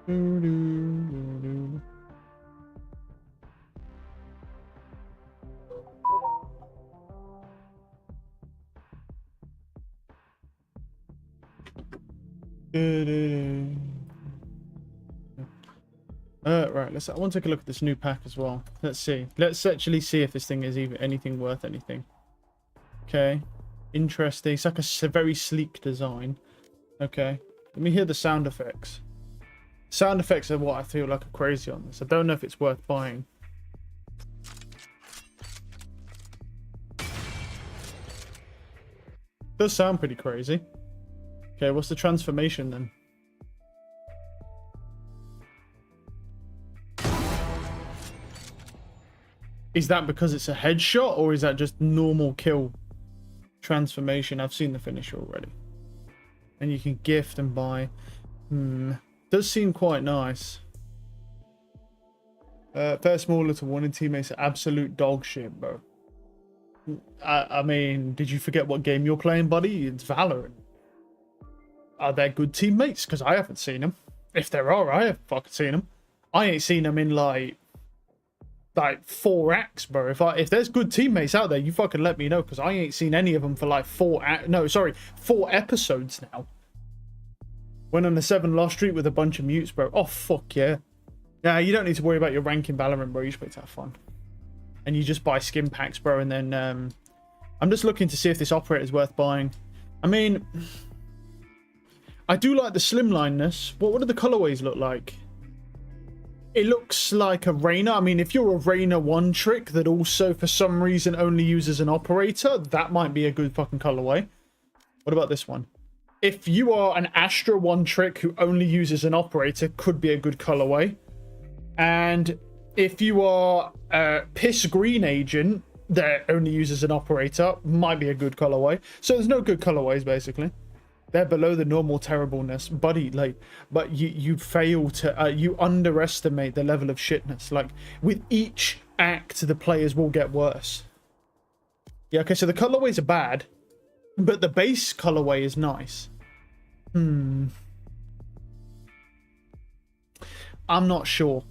Right, I want to take a look at this new pack as well. Let's see. Let's actually see if this thing is even anything worth anything. Okay. Interesting. It's like a very sleek design. Okay. Let me hear the sound effects. Sound effects are what I feel like are crazy on this. I don't know if it's worth buying. Does sound pretty crazy. Okay, what's the transformation then? Is that because it's a headshot, or is that just normal kill transformation? I've seen the finisher already. And you can gift and buy. Does seem quite nice. First small little warning, teammates are absolute dog shit, bro. I mean, did you forget what game you're playing, buddy? It's Valorant. Are there good teammates? Because I haven't seen them. If there are, I haven't fucking seen them. I ain't seen them in like 4 acts, bro. If there's good teammates out there, you fucking let me know, because I ain't seen any of them for like 4 episodes now. Went on a 7 loss streak with a bunch of mutes, bro. Oh fuck yeah. Yeah, you don't need to worry about your rank in Valorant, bro. You just wait to have fun. And you just buy skin packs, bro, and then I'm just looking to see if this operator is worth buying. I mean, I do like the slimlineness. What do the colorways look like? It looks like a Reyna. I mean, if you're a Reyna one trick that also for some reason only uses an operator, that might be a good fucking colorway. What about this one? If you are an Astra one trick who only uses an operator, could be a good colorway. And if you are a piss green agent that only uses an operator, might be a good colorway. So there's no good colorways, basically. They're below the normal terribleness, buddy. Like, but you fail to you underestimate the level of shitness. Like, with each act, the players will get worse. Yeah, okay, so the colorways are bad, but the base colorway is nice. I'm not sure.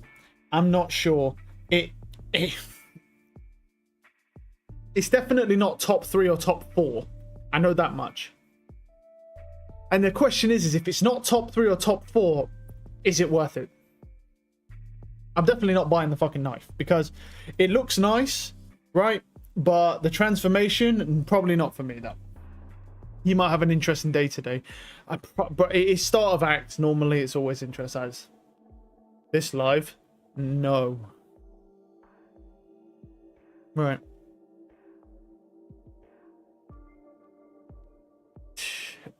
It's definitely not top 3 or top 4. I know that much. And the question is if it's not top 3 or top 4, is it worth it? I'm definitely not buying the fucking knife, because it looks nice, right? But the transformation, probably not for me, though. You might have an interesting day today. But it's start of act. Normally, it's always interest as. This live? No. Right.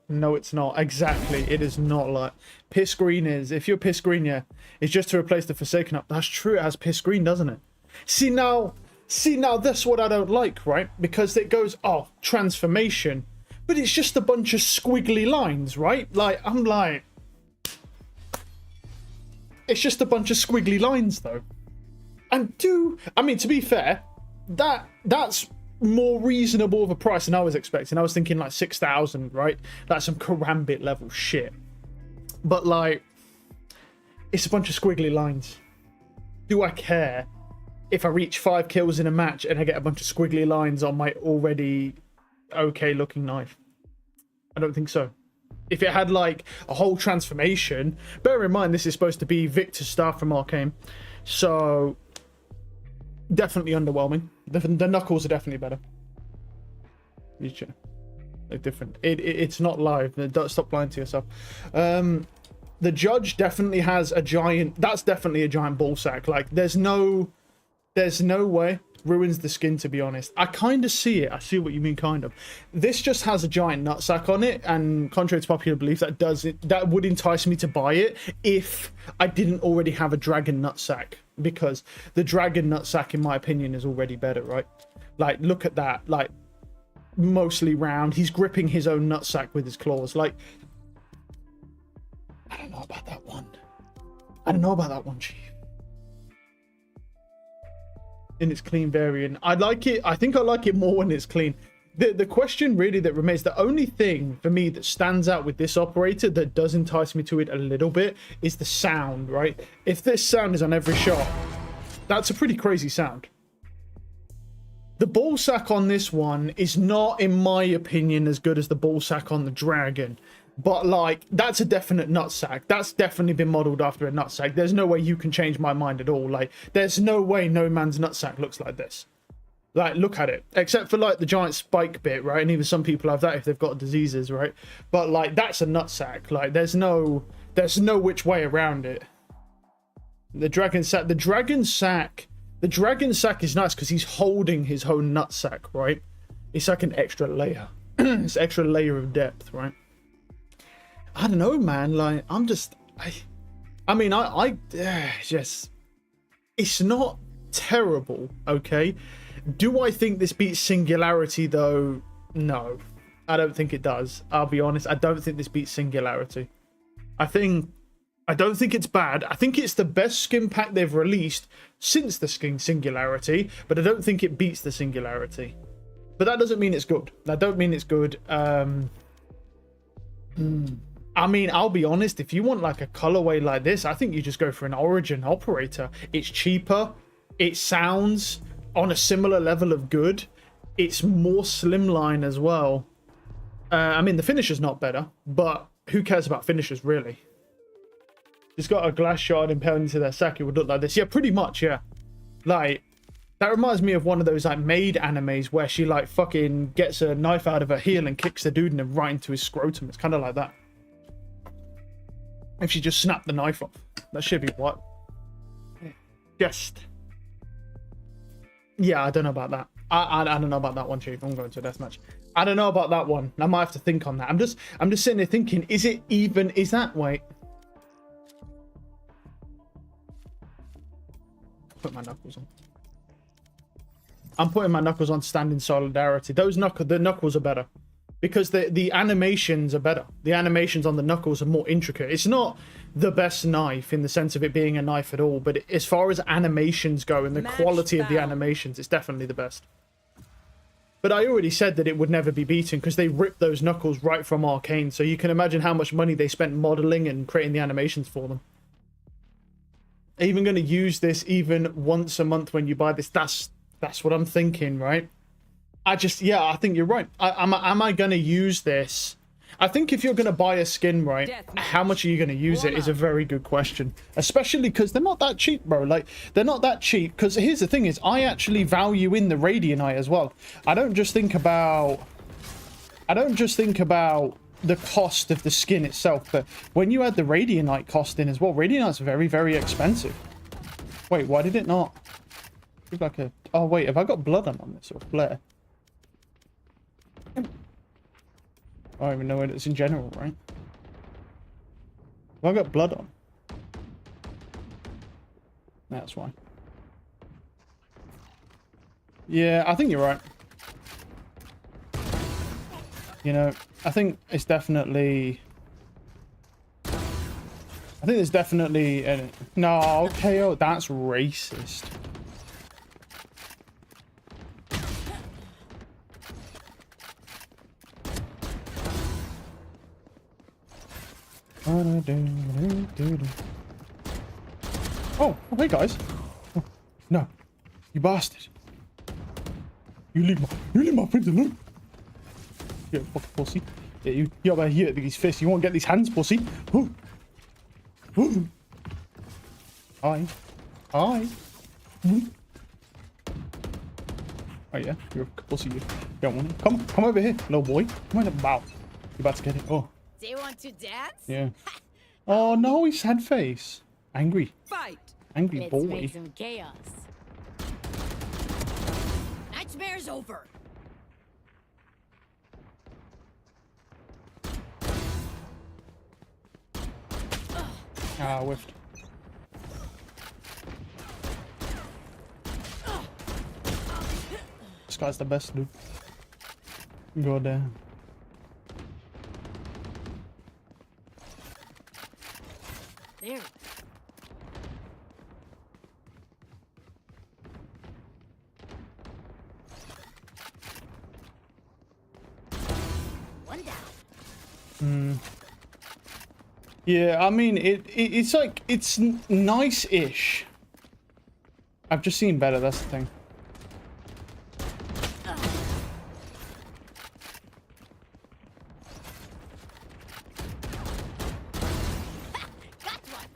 No, it's not. Exactly. It is not like piss green is. If you're piss green, yeah, it's just to replace the Forsaken up. That's true. It has piss green, doesn't it? See now, that's what I don't like, right? Because it goes, oh, transformation, but it's just a bunch of squiggly lines, right? Like, I'm like, it's just a bunch of squiggly lines, though. And I mean, to be fair, that's more reasonable of a price than I was expecting. I was thinking like 6,000, right? That's some Karambit level shit. But like, it's a bunch of squiggly lines. Do I care if I reach 5 kills in a match and I get a bunch of squiggly lines on my already okay looking knife? I don't think so. If it had like a whole transformation, bear in mind this is supposed to be Victor's staff from Arcane, so definitely underwhelming. The knuckles are definitely better. They're different. It's not live. Stop lying to yourself. The judge definitely has a giant. That's definitely a giant ball sack. Like, there's no way. Ruins the skin, to be honest. I kind of see it. I see what you mean, kind of. This just has a giant nutsack on it, and contrary to popular belief, that would entice me to buy it if I didn't already have a dragon nutsack, because the dragon nutsack, in my opinion, is already better, right? Like, look at that. Like, mostly round. He's gripping his own nutsack with his claws. Like, I don't know about that one. Chief. In its clean variant, I like it. I think I like it more when it's clean. The question really that remains, the only thing for me that stands out with this operator that does entice me to it a little bit is the sound, right? If this sound is on every shot, that's a pretty crazy sound. The ball sack on this one is not, in my opinion, as good as the ball sack on the Dragon. But, like, that's a definite nutsack. That's definitely been modeled after a nutsack. There's no way you can change my mind at all. Like, there's no way no man's nutsack looks like this. Like, look at it. Except for, like, the giant spike bit, right? And even some people have that if they've got diseases, right? But, like, that's a nutsack. Like, there's no which way around it. The Dragon sack is nice because he's holding his whole nutsack, right? It's like an extra layer. It's an extra layer of depth, right? I don't know, man. Like, I'm just... I mean, just... It's not terrible, okay? Do I think this beats Singularity, though? No. I don't think it does. I'll be honest. I don't think this beats Singularity. I don't think it's bad. I think it's the best skin pack they've released since the Singularity, but I don't think it beats the Singularity. But that doesn't mean it's good. I don't mean it's good. I mean, I'll be honest, if you want like a colorway like this, I think you just go for an Origin operator. It's cheaper. It sounds on a similar level of good. It's more slimline as well. I mean, the finisher's not better, but who cares about finishers, really? It's got a glass shard impaled into their sack. It would look like this. Yeah, pretty much, yeah. Like, that reminds me of one of those, like, Maid animes where she, like, fucking gets a knife out of her heel and kicks the dude and then right into his scrotum. It's kind of like that. If she just snapped the knife off. That should be what? Just... Yeah, I don't know about that. I don't know about that one, Chief. I'm going to a deathmatch. I don't know about that one. I might have to think on that. I'm just sitting there thinking, is that wait? Put my knuckles on. I'm putting my knuckles on to stand in solidarity. The knuckles are better. Because the animations are better. The animations on the knuckles are more intricate. It's not the best knife in the sense of it being a knife at all, but as far as animations go and the quality of the animations, it's definitely the best. But I already said that it would never be beaten because they ripped those knuckles right from Arcane, so you can imagine how much money they spent modeling and creating the animations for them. Even going to use this even once a month when you buy this. That's what I'm thinking, right? I think you're right. Am I going to use this? I think if you're going to buy a skin, right, how much are you going to use it is a very good question. Especially because they're not that cheap, bro. Like, they're not that cheap. Because here's the thing is, I actually value in the Radianite as well. I don't just think about the cost of the skin itself, but when you add the Radianite cost in as well, Radianite's very, very expensive. Wait, why did it not? Like a... Oh, wait, have I got blood on this or flare? I don't even know what it's in general, right? Have I got blood on? That's why. Yeah, I think you're right. You know, I think it's definitely... I think there's definitely... No, KO, that's racist. Oh, hey guys. Oh, no, you bastard. You leave my friends alone. Yeah, fucking pussy. Yeah, you over here at these fists. You won't get these hands, pussy. Oh. Oh. Hi. Hi. Oh yeah, you're a pussy. You don't want it. Come over here, little boy. Come on about. You're about to get it. Oh. Do you want to dance? Yeah. Oh no, he's sad face. Angry. Fight. Angry Let's boy. make some chaos. Nightmare's over. Ah, whiffed. This guy's the best, dude. Go down. There. One down. Yeah, I mean, it's like, it's nice-ish. I've just seen better, that's the thing. Got one.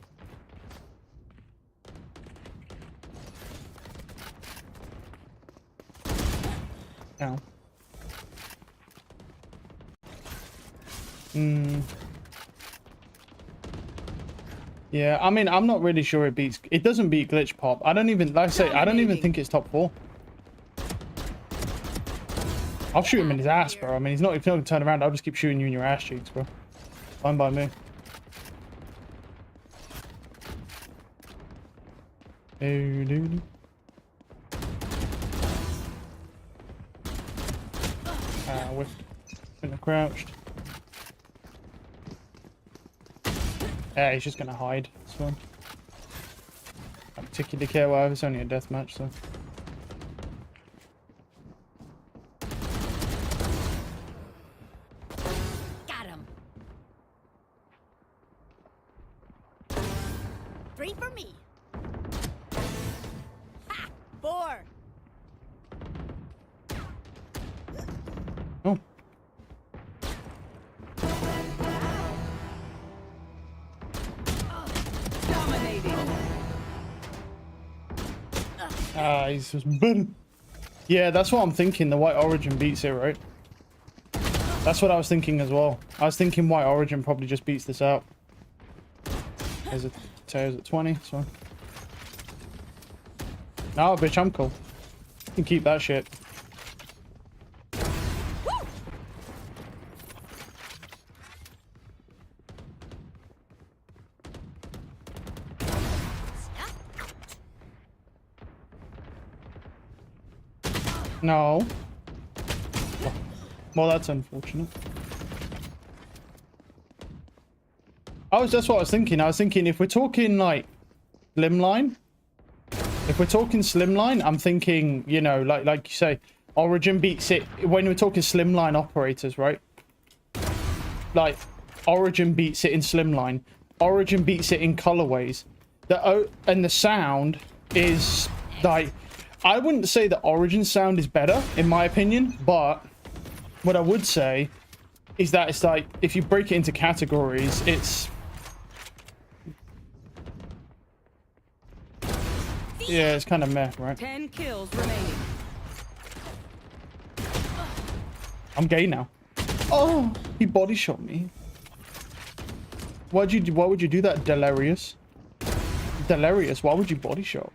Ow. Yeah, I mean, I'm not really sure it doesn't beat Glitch Pop. I don't even, like I say, I don't even think it's top 4. I'll shoot him in his ass, bro. I mean, if he's not gonna turn around, I'll just keep shooting you in your ass cheeks, bro. Fine by me. Whiffed. Shouldn't have crouched. Yeah, he's just gonna hide. It's fine. I don't particularly care why. It's only a deathmatch, so. Got him. 3 for me. Ha! 4. Oh. Ah, he's just boom. Yeah, that's what I'm thinking. The White Origin beats it, right? That's what I was thinking as well. I was thinking White Origin probably just beats this out. There's a Tails at 20, so. No, bitch, I'm cool. You can keep that shit. No. Well, that's unfortunate. That's what I was thinking. I was thinking if we're talking like slimline, I'm thinking, you know, like you say, Origin beats it when we're talking slimline operators, right? Like Origin beats it in slimline. Origin beats it in colorways. And the sound is like, I wouldn't say the Origin sound is better in my opinion, but what I would say is that it's like, if you break it into categories, it's, yeah, it's kind of meh, right? 10 kills remaining. I'm gay now. Oh, he body shot me. Why would you do that, Delirious? Delirious, why would you body shot?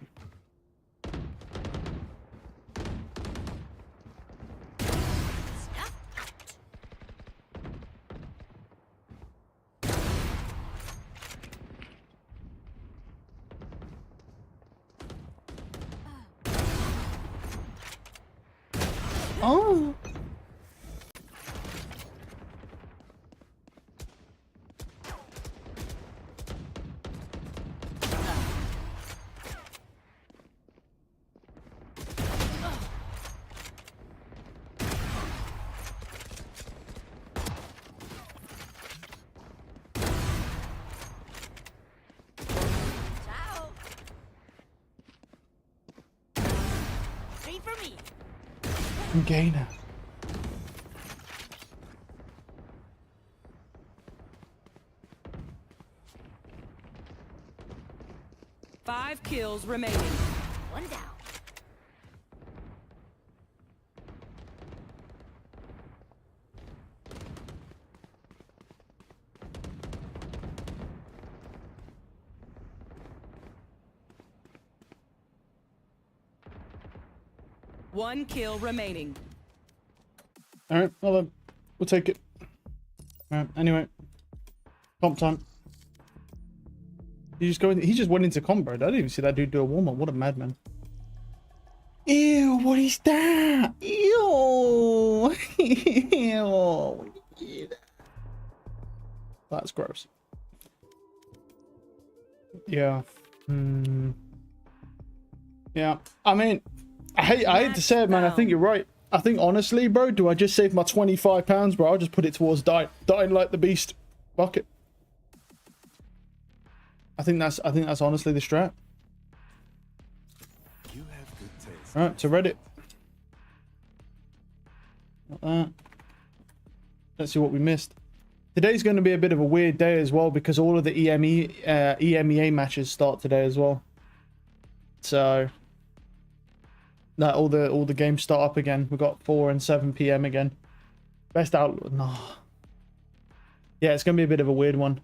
Oh. Ciao. 3 for me. I'm gay now. Five kills remaining. 1 down. One kill remaining. All right, well then, we'll take it. All right, anyway, comp time. He just went into comp, bro. I didn't even see that dude do a warm up. What a madman! Ew, what is that? Ew, ew. That's gross. Yeah. Yeah. I mean, I hate to say it, man. I think you're right. I think honestly, bro, do I just save my £25, bro? I'll just put it towards dying like the beast. Fuck it. I think that's honestly the strat. You have good taste. All right, to Reddit. Like that. Let's see what we missed. Today's going to be a bit of a weird day as well because all of the EMEA matches start today as well. So that all the games start up again. We've got 4 and 7 p.m. again. Best outlook. No. Yeah, it's going to be a bit of a weird one.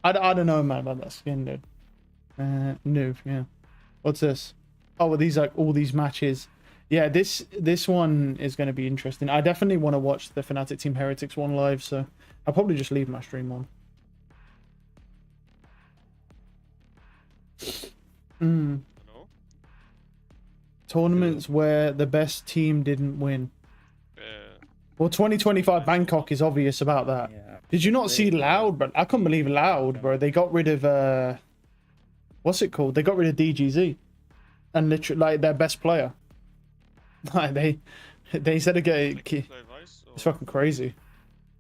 I don't know, man, about that skin, dude. Noob, yeah. What's this? Oh, well, these are all these matches. Yeah, this one is going to be interesting. I definitely want to watch the Fnatic Team Heretics one live, so I'll probably just leave my stream on. Hello? Tournaments where the best team didn't win. Well, 2025 Bangkok is obvious about that. Yeah. Did you not see Loud, bro? I couldn't believe Loud, bro. They got rid of what's it called? They got rid of DGZ, and literally like their best player. Like they said again, it's fucking crazy.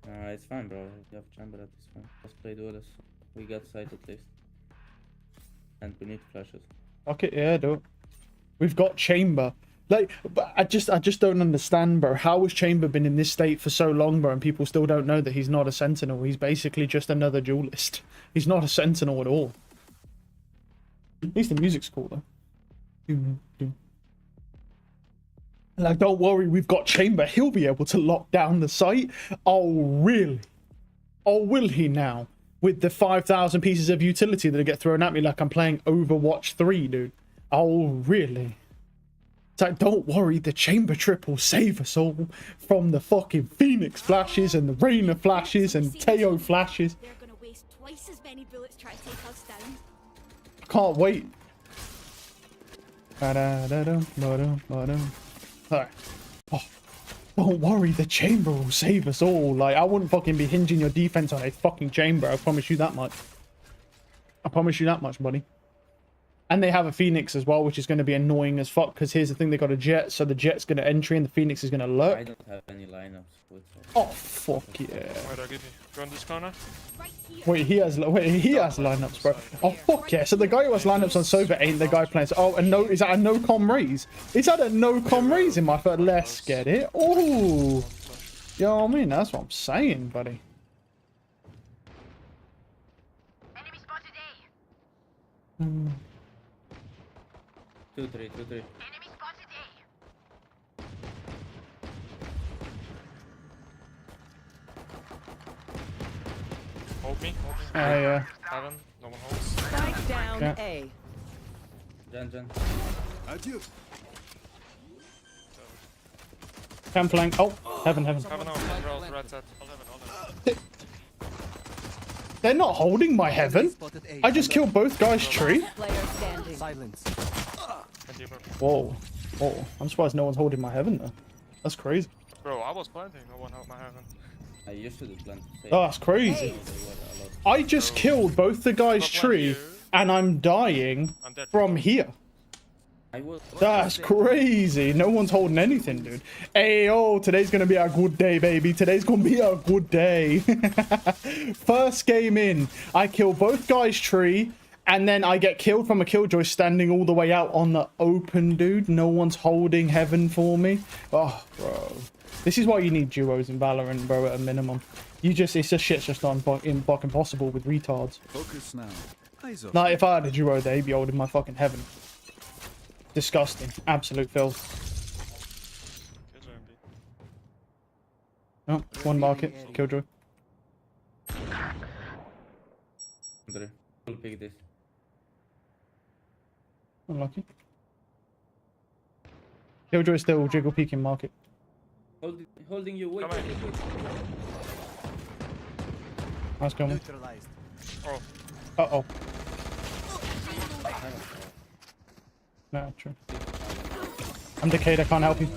It's fine, bro. You have chamber, that is fine. Let's play duelist. We got sight at least. And we need flashes. Fuck it, yeah, do it. We've got Chamber. Like, but I just don't understand, bro. How has Chamber been in this state for so long, bro, and people still don't know that he's not a Sentinel? He's basically just another duelist. He's not a Sentinel at all. At least the music's cool, though. Like, don't worry, we've got Chamber. He'll be able to lock down the site. Oh, really? Oh, will he now? With the 5,000 pieces of utility that get thrown at me like I'm playing Overwatch 3, dude. Oh, really? It's like, don't worry, the Chamber trip will save us all from the fucking Phoenix flashes and the Reyna flashes and Teo flashes. They're gonna waste twice as many bullets trying to take us down. I can't wait. Alright. Oh, don't worry, the Chamber will save us all. Like, I wouldn't fucking be hinging your defense on a fucking Chamber. I promise you that much. I promise you that much, buddy. And they have a Phoenix as well, which is going to be annoying as fuck. Because here's the thing, they got a Jet, so the Jet's going to entry and the Phoenix is going to lurk. I don't have any lineups with Oh, fuck yeah. Wait, I'll give you. Go on this corner. Right here. Wait, he has lineups, bro. Oh, fuck yeah. So the guy who has lineups on Sova ain't the guy playing. Oh, and no, is that a no-com raise? Is that a no-com raise in my first? Let's get it. Oh, yo, I mean, that's what I'm saying, buddy. Enemy spotted A. 2-3. Enemy spotted A. Hold me. Yeah. Heaven. No one holds. Spike down Yeah. A. Gen. Adieu. Can flank. Oh, heaven. Heaven out. Rolls, right side. All heaven. They're not holding my heaven. I just killed both guys' tree. Player standing. Silence. And you, bro. Whoa. Oh, I'm surprised no one's holding my heaven though. That's crazy. Bro, I was planting. No one held my heaven. I used to do plant. Oh, that's crazy. They were a lot. I just killed both the guys' tree and I'm dying I'm dead. from here. I was. That's crazy. No one's holding anything, dude. Hey, oh, today's gonna be a good day, baby. Today's gonna be a good day. First game in, I kill both guys' tree, and then I get killed from a killjoy standing all the way out on the open, dude. No one's holding heaven for me. Oh, bro. This is why you need duos in Valorant, bro, at a minimum. It's just shit's just not fucking possible with retards. Focus now. Eyes off. Like, if I had a duo, they'd be holding my fucking heaven. Disgusting. Absolute filth. Oh, one market. Killjoy. We'll pick this. Unlucky. Killjoy still jiggle peeking market. Holding you. Wait. Come wait. Nice going. Neutralized. Oh, Uh-oh. No, true. I'm decayed, I can't help you.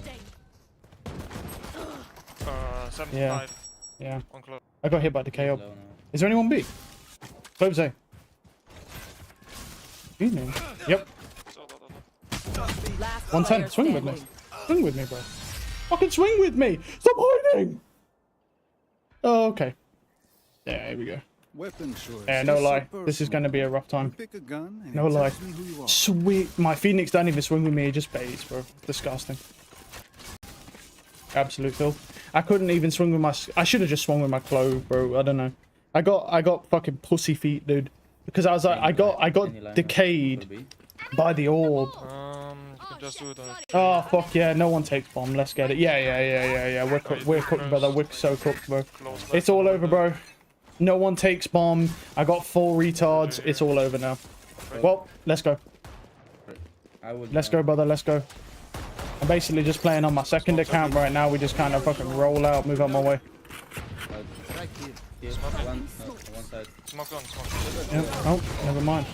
75. Yeah. On close. I got hit by decay. Low Up. now. Is there anyone B? Close A. Evening. Yep. So. Last 110. player Swing with me. standing. Swing with me, bro. Fucking swing with me. Stop hiding. Oh, okay. Yeah, here we go. Weapon choice. Yeah, no is so lie. This is personal. going to be a rough You time. pick a gun and No it lie. tells me who you are. Sweet. My Phoenix don't even swing with me. He just baits, bro. Disgusting. Absolute filth. I couldn't even swing with my... I should have just swung with my clove, bro. I don't know. I got fucking pussy feet, dude. Because I was like, I got decayed by the orb. You can just do it. Oh, fuck yeah. No one takes bomb. Let's get it. Yeah. We're cooked, brother. We're so cooked, bro. It's all over, bro. No one takes bomb. I got 4 retards. It's all over now. Well, let's go. Let's go, brother. Let's go. I'm basically just playing on my second account right now. We just kind of fucking roll out, move out my way. One side. Smoke on, smoke. Yep. Oh, never mind.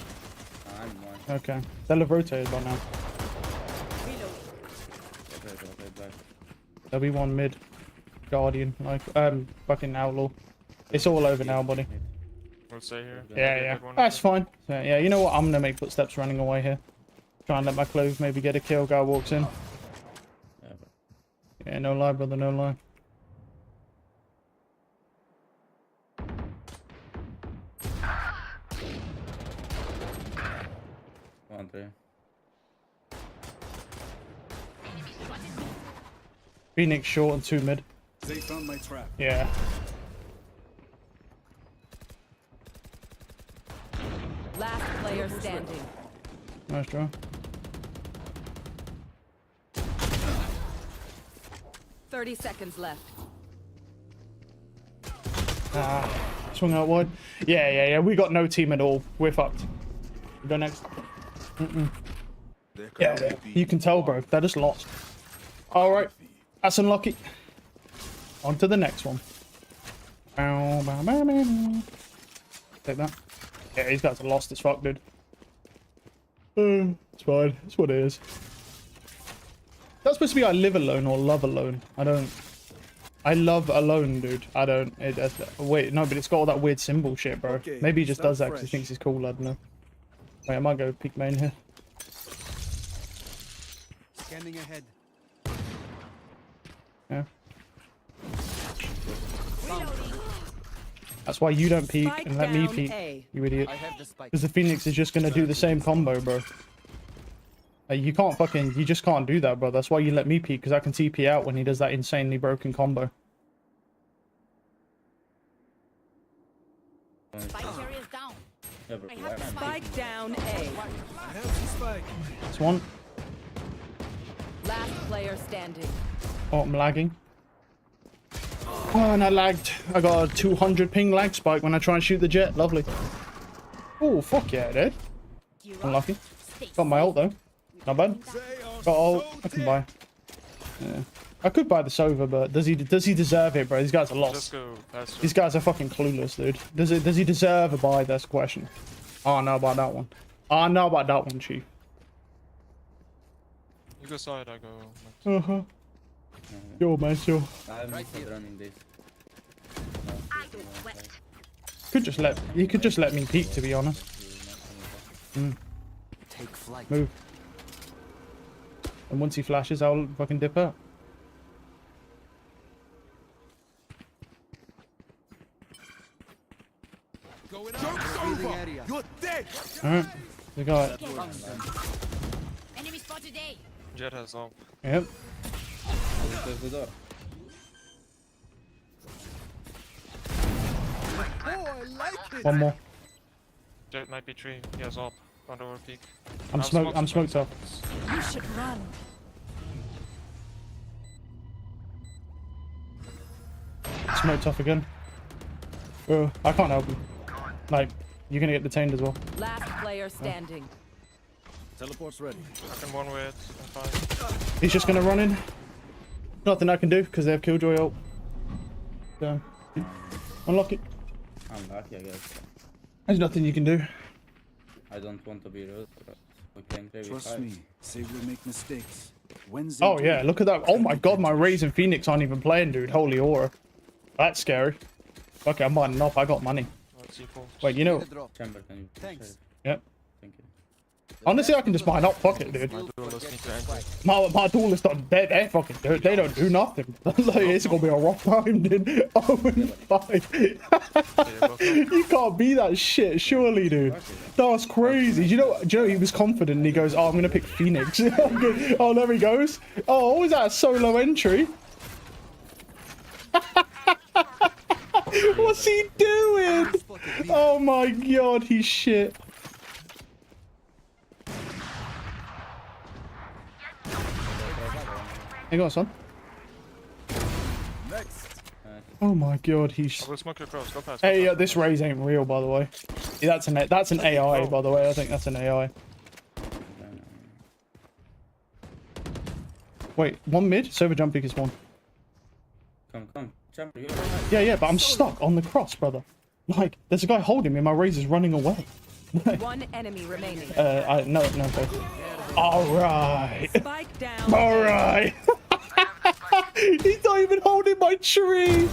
I'm one. Okay. They'll have rotated by now. Okay, back. There'll be one mid. Guardian. Like, fucking outlaw. It's all over now, buddy. We'll stay here. Yeah. That's fine. So, yeah, you know what? I'm gonna make footsteps running away here. Try and let my clove maybe get a kill. Guy walks in. Yeah, but Yeah, no lie, brother. No lie. one there. Phoenix short and 2 mid. They found my trap. Yeah. Last player standing. Nice draw. Thirty seconds left. Swung out wide. Yeah. We got no team at all. We're fucked. We go next. There can Yeah. only be You can tell, bro. They're just lost. All right. That's unlucky. On to the next one. Bow, bow, bow, bow, bow. Take that. Yeah, these guys are lost as fuck, dude. It's fine. It's what it is. That's supposed to be I live alone or love alone. I don't. I love alone, dude. I don't. Wait, no, but it's got all that weird symbol shit, bro. Okay, Maybe he just start does that because he fresh. thinks he's cool. I don't know. Wait, I might go peek main here. Scanning ahead. Yeah. That's why you don't peek Spike and let me down peek, A. you idiot. I have the spike. Because the Phoenix is just gonna do the same combo, bro. You can't fucking, you just can't do that, bro. That's why you let me peek, because I can TP out when he does that insanely broken combo. Spike carrier is down. Yeah, bro. I have the Spike down A. I have the spike. This one. Last player standing. Oh, I'm lagging. Oh, and I lagged. I got a 200 ping lag spike when I try and shoot the jet. Lovely. Oh, fuck yeah, dude. Unlucky. Got my ult, though. Not bad. Got ult. I can buy. Yeah. I could buy the Sova, but does he deserve it, bro? These guys are Just lost. go faster. These guys are fucking clueless, dude. Does he deserve a buy? That's the question. Oh, I know about that one. I know about that one, Chief. You go side, I go left. Uh-huh. Yo, man, yo. I'm not running this. You could just let me peek, to be honest. Take flight. Move. And once he flashes, I'll fucking dip out. Joke's over. You're dead. Alright. We got it. Enemy spotted A. Jet has ult. Yep. Close the door. Oh, I like it. One more. Jet might be 3. He has ult. Don't over peek. I'm smoked up. You should run. Smoked off again. I can't help him. Like, you're gonna get detained as well. Last player standing. Teleport's ready. I can one way it. I'm fine. He's just gonna run in. Nothing I can do because they have Killjoy ult. So, unlock it. I'm lucky, I guess. There's nothing you can do. I don't want to be rude, but we can play with Trust 5. me. Say we make mistakes. Wednesday. Oh yeah, look at that. Oh my god, my Raze and Phoenix aren't even playing, dude. Holy aura. That's scary. Okay, I'm buttoning up. I got money. Let's see full. Wait, you know. Drop. Chamber, can you? Thanks. Yep. Thank you. Honestly, I can just mine up. Fuck it, dude. My duelists need to enter. My duelists don't. They fucking do. They don't do nothing. Like, it's gonna be a rough time, dude. Oh, and 5. You can't be that shit, surely, dude. That's crazy. Do you know? He was confident. And he goes, "Oh, I'm gonna pick Phoenix." Oh, there he goes. Oh, what was that? A solo entry? What's he doing? Oh my god, he's shit. Hang on, son. Next. Oh my god, he's. I will smoke your cross. Go past. Hey, this raise ain't real, by the way. Yeah, that's an AI, by the way. I think that's an AI. Wait, one mid. Silver jump peak is one. Come. Jump. Yeah, but I'm stuck on the cross, brother. Like, there's a guy holding me. My raise is running away. One enemy remaining. No. All right. Spike down. All right. He's not even holding my tree.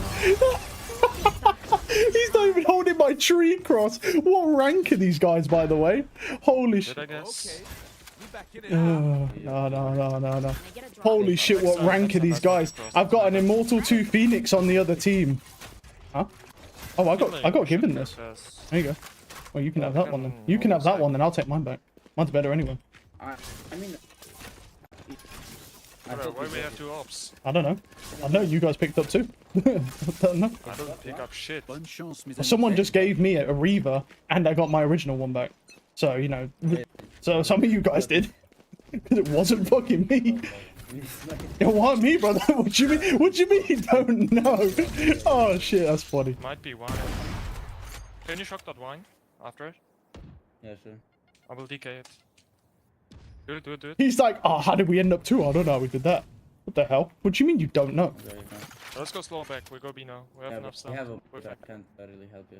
He's not even holding my tree cross. What rank are these guys, by the way? Holy shit. Did I guess? Okay. We back in it. No. Can I get a drop? Holy shit, what rank are these guys? I've got an Immortal 2 Phoenix on the other team. Huh? Oh, I got given this. There you go. Well, you can have that one then. You can have that one, then I'll take mine back. Mine's better anyway. I mean, Bro, why we have 2 ops? I don't know. I know you guys picked up 2. I don't know. I don't pick up shit. Bonne chance, mes amis. Someone just gave me a Reaver, and I got my original one back. So, you know. So some of you guys did. Because it wasn't fucking me. It wasn't me, brother. What do you mean? What do you mean you don't know? Oh, shit, that's funny. Might be wine. Can you shock that wine after it? yeah, sure. I will DK it. Do it. He's like, oh, how did we end up 2? I don't know how we did that. What the hell? What do you mean you don't know? Very fine. Let's go slow back. We go B now. We have Yeah, enough but stuff. we have a We're but fine. I can't really help you.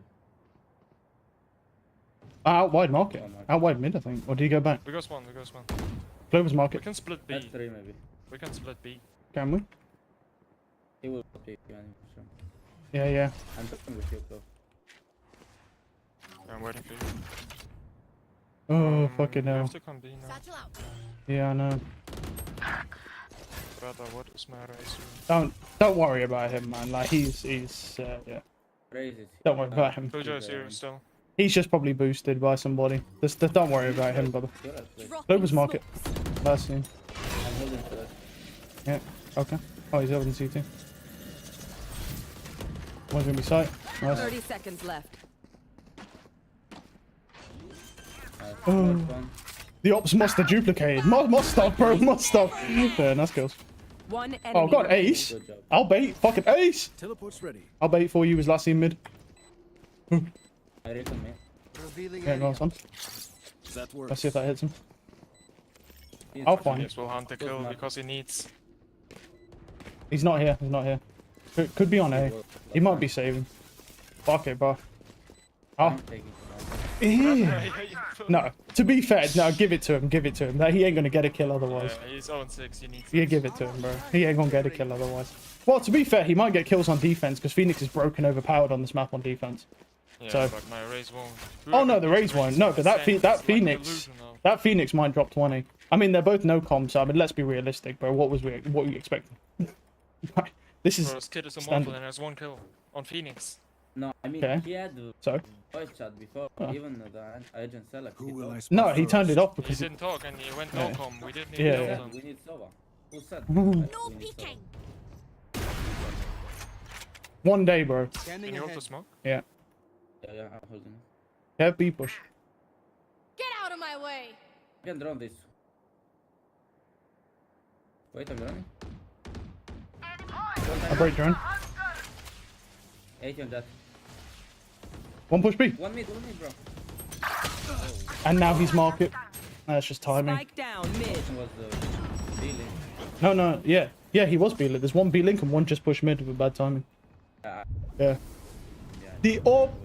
Out wide market. Out wide mid, I think. Or do you go back? We go spawn. Clover's We market. can split B. That's 3 maybe. We can split B. Can we? He will pick you anyway, sure. Yeah. I'm talking with you, bro. I'm waiting for you. Oh, fucking We hell. have to come B now. Satchel out. Yeah, I know. Brother, what is my race? Don't worry about him, man. Like, he's yeah. Crazy. Don't worry about him. Killjoy is here still. He's just probably boosted by somebody. Just don't worry about him, brother. You're at place. Clover's market. Last scene. I'm holding for that. Yeah. Okay. Oh, he's over in CT. One's gonna be sight. Nice. 30 seconds left. Oh. First one. The ops must have duplicated. Must have, bro. Must have. Yeah, nice kills. One enemy. Oh, got remaining. ace. Good job. I'll bait. Fucking ace. Teleport's ready. I'll bait for you. Was last scene mid. I reckon me. Revealing Yeah, go on, son. That works. Let's see if that hits him. He's I'll find him. Yes, we'll hunt the kill because he needs. He's not here. He's not here. Could be on A. He might be saving. Fuck it, bro. Oh. I'm taking it. No. To be fair, no. Give it to him. Give it to him. No, he ain't gonna get a kill otherwise. Yeah, he's on 6. He needs. Yeah, give it to him, bro. He ain't gonna get a kill otherwise. Well, to be fair, he might get kills on defense because Phoenix is broken overpowered on this map on defense. Yeah, So- but my raise won't. Oh no, the raise won't. No, but that Phoenix, that Phoenix might drop 20. I mean, they're both no comms. So I mean, let's be realistic, bro. What were you expecting? This is This kid is immortal standard. and has 1 kill on Phoenix. No, I mean, Okay. he had the So voice chat before, Oh. even the agent select. Who will I spot no, he first? turned it off He because didn't talk and he went Yeah. no com. We didn't Yeah, even yeah. know them. We need Sova. Who said? No we need peeking. one day, bro. Can you hold the smoke? Yeah. Sova? Yeah, I'm holding. Yeah, B push. Get out of my way. I can drone this. Wait, I'm running. I break drone. 8 on that. One push B. 1 mid, bro. And now he's market. That's just timing. Spike down mid. This was the dealing. No, yeah. Yeah, he was B link. There's one B link and one just push mid with bad timing. Yeah. The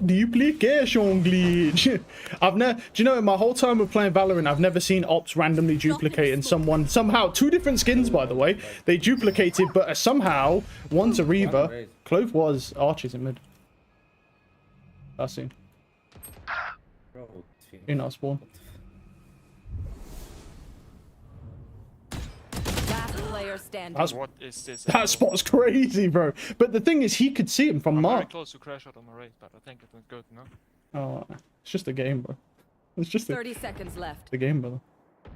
duplication glitch. Do you know, in my whole time of playing Valorant, I've never seen ops randomly duplicate and someone, somehow, 2 different skins, by the way. They duplicated, but somehow, one's a Reaver. Clove was Archie's in mid. That's it. Bro, You're not spawn. player standing. That's What is this? that spot's crazy, bro. But the thing is, he could see him from I'm very Mark. close to crash out on my race, but I think it went good, no? Oh, it's just a game, bro. It's just 30 seconds left. the game, brother.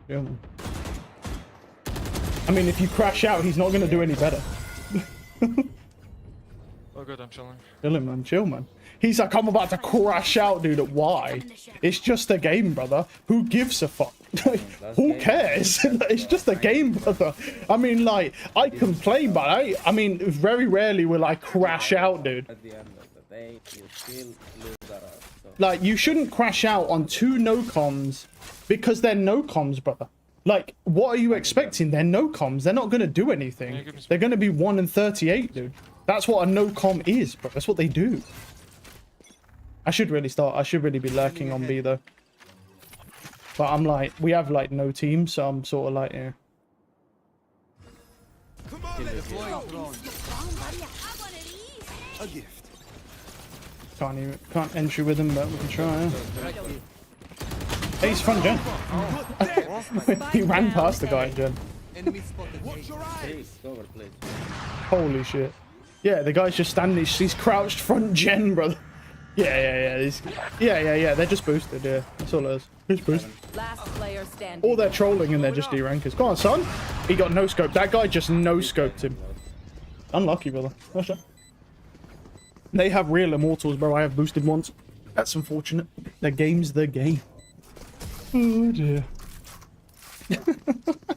Yeah, man. I mean, if you crash out, he's not gonna do any better. Oh good, I'm chilling. Chill, man. Chill, man. He's like, I'm about to crash out, dude. Why? It's just a game, brother. Who gives a fuck? Who cares? It's just a game, brother. I mean, like, I complain, but I mean, very rarely will I crash out, dude. At the end of the day, you still lose that out. So. Like, you shouldn't crash out on 2 no-coms because they're no-coms, brother. Like, what are you expecting? They're no-coms. They're not going to do anything. They're going to be 1 and 38, dude. That's what a no-com is, bro. That's what they do. I should really be lurking on B, though. But I'm like, we have, like, no team, so I'm sort of like, yeah. Deploying drone. Have one of these. A gift. Can't entry with him, but we can try. Ace front gen. He ran past the guy in gen. Enemy spotted. Watch your eyes. Please, cover, please. Holy shit. Yeah, the guy's just standing. He's crouched front gen, brother. Yeah. Yeah. They're just boosted. Yeah, that's all it is. Who's boosted? Last player standing. All they're trolling and they're just D-rankers. Go on, son. He got no scope. That guy just no scoped him. Unlucky, brother. Oh, shit. They have real immortals, bro. I have boosted once. That's unfortunate. The game's the game. Oh dear.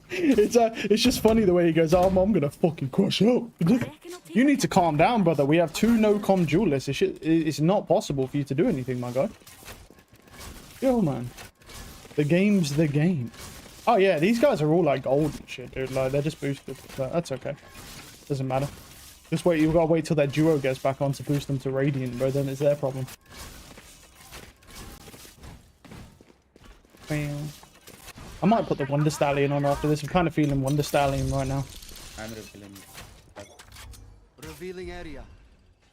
It's just funny the way he goes, oh, I'm gonna fucking crush out. You need to calm down, brother. We have 2 no-com duelists. It's not possible for you to do anything, my guy. Yo, man. The game's the game. Oh, yeah, these guys are all, like, gold and shit, dude. Like, they're just boosted. But that's okay. Doesn't matter. Just wait. You've got to wait till that duo gets back on to boost them to Radiant, bro. Then it's their problem. Bam. I might put the Wonder Stallion on after this. I'm kind of feeling Wonder Stallion right now. I'm revealing. Revealing area.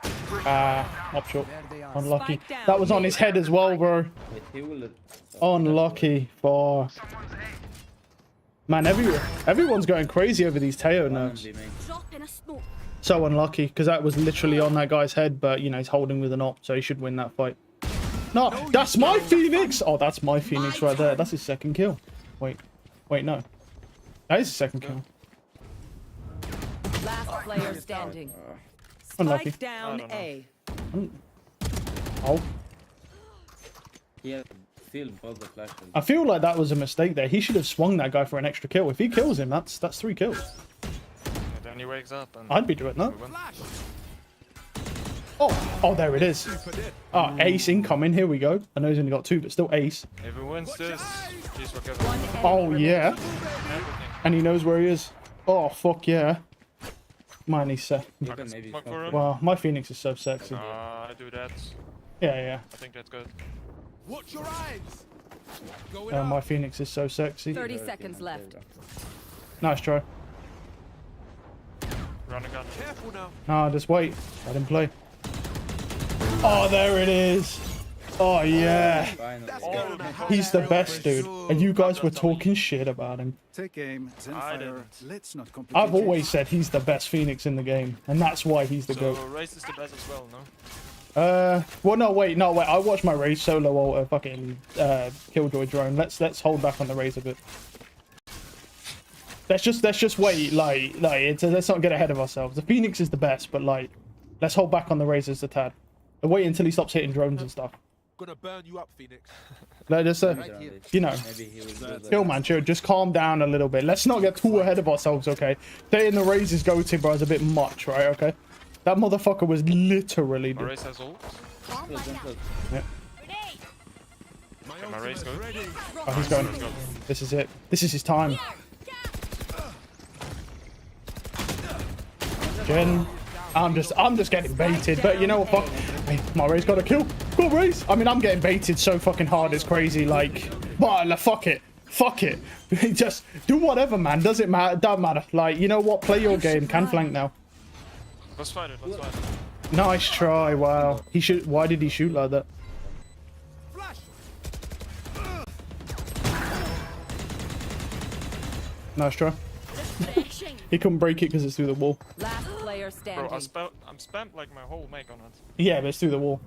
Up short. There they are. Unlucky. Spike down. That was on his head as well, bro. Wait, he will. Unlucky for... Man, everyone's going crazy over these Teo nerfs. Drop in a smoke. So unlucky, because that was literally on that guy's head, but, you know, he's holding with an op, so he should win that fight. No, that's my Phoenix! Oh, that's my Phoenix right there. That's his second kill. Wait, no. That is his second kill. Last player standing. Unlucky. Spike down A. Oh. Yeah, still both the flashes. I feel like that was a mistake there. He should have swung that guy for an extra kill. If he kills him, that's 3 kills. And then he wakes up and... I'd be doing that. we win. Oh, there it is. Oh, ace incoming. Here we go. I know he's only got 2, but still ace. If he wins this, he's forgiven. One enemy Oh, remaining. yeah. Everything. And he knows where he is. Oh, fuck yeah. Mine is set. You can maybe Smoke fuck for it. him. Wow, my Phoenix is so sexy. I do that. Yeah. I think that's good. Watch your eyes. Going My up. Phoenix is so sexy. 30 seconds left. Nice try. Running gun. Careful now. No, just wait. Let him play. Oh, there it is. Oh, yeah. Finally. He's the best, dude. And you guys were talking shit about him. Take aim, then I fire. didn't. Let's not complicate I've always said he's the best Phoenix in the game. And that's why he's the So GOAT. race is the best as well, no? Well, no, wait. I watched my race solo fucking Killjoy drone. Let's hold back on the race a bit. Let's just wait. Let's not get ahead of ourselves. The Phoenix is the best, but like, let's hold back on the razors a tad. And wait until he stops hitting drones and stuff. Gonna burn you up, Phoenix. Just you know, Maybe he will do chill, man, chill. Just calm down a little bit. Let's not get too ahead of ourselves, okay? Saying the razors go to, bro, is a bit much, right? Okay. That motherfucker was literally. My race has ult. Yeah. Okay, my race goes. Oh, he's going. This is it. This is his time. Jen, I'm just getting baited. But you know what? Fuck. Hey, my Ray's got a kill. Go on, Rays. I mean, I'm getting baited so fucking hard. It's crazy. Like, but fuck it. Fuck it. Just do whatever, man. Doesn't matter. Don't matter. Like, you know what? Play your game. Can flank now. Let's fight it. Let's fight it. Nice try. Wow. He shoot. Why did he shoot like that? Nice try. Refreshing. He couldn't break it because it's through the wall. Last player Bro, standing. I'm spammed like my whole make on it. Yeah, but it's through the wall.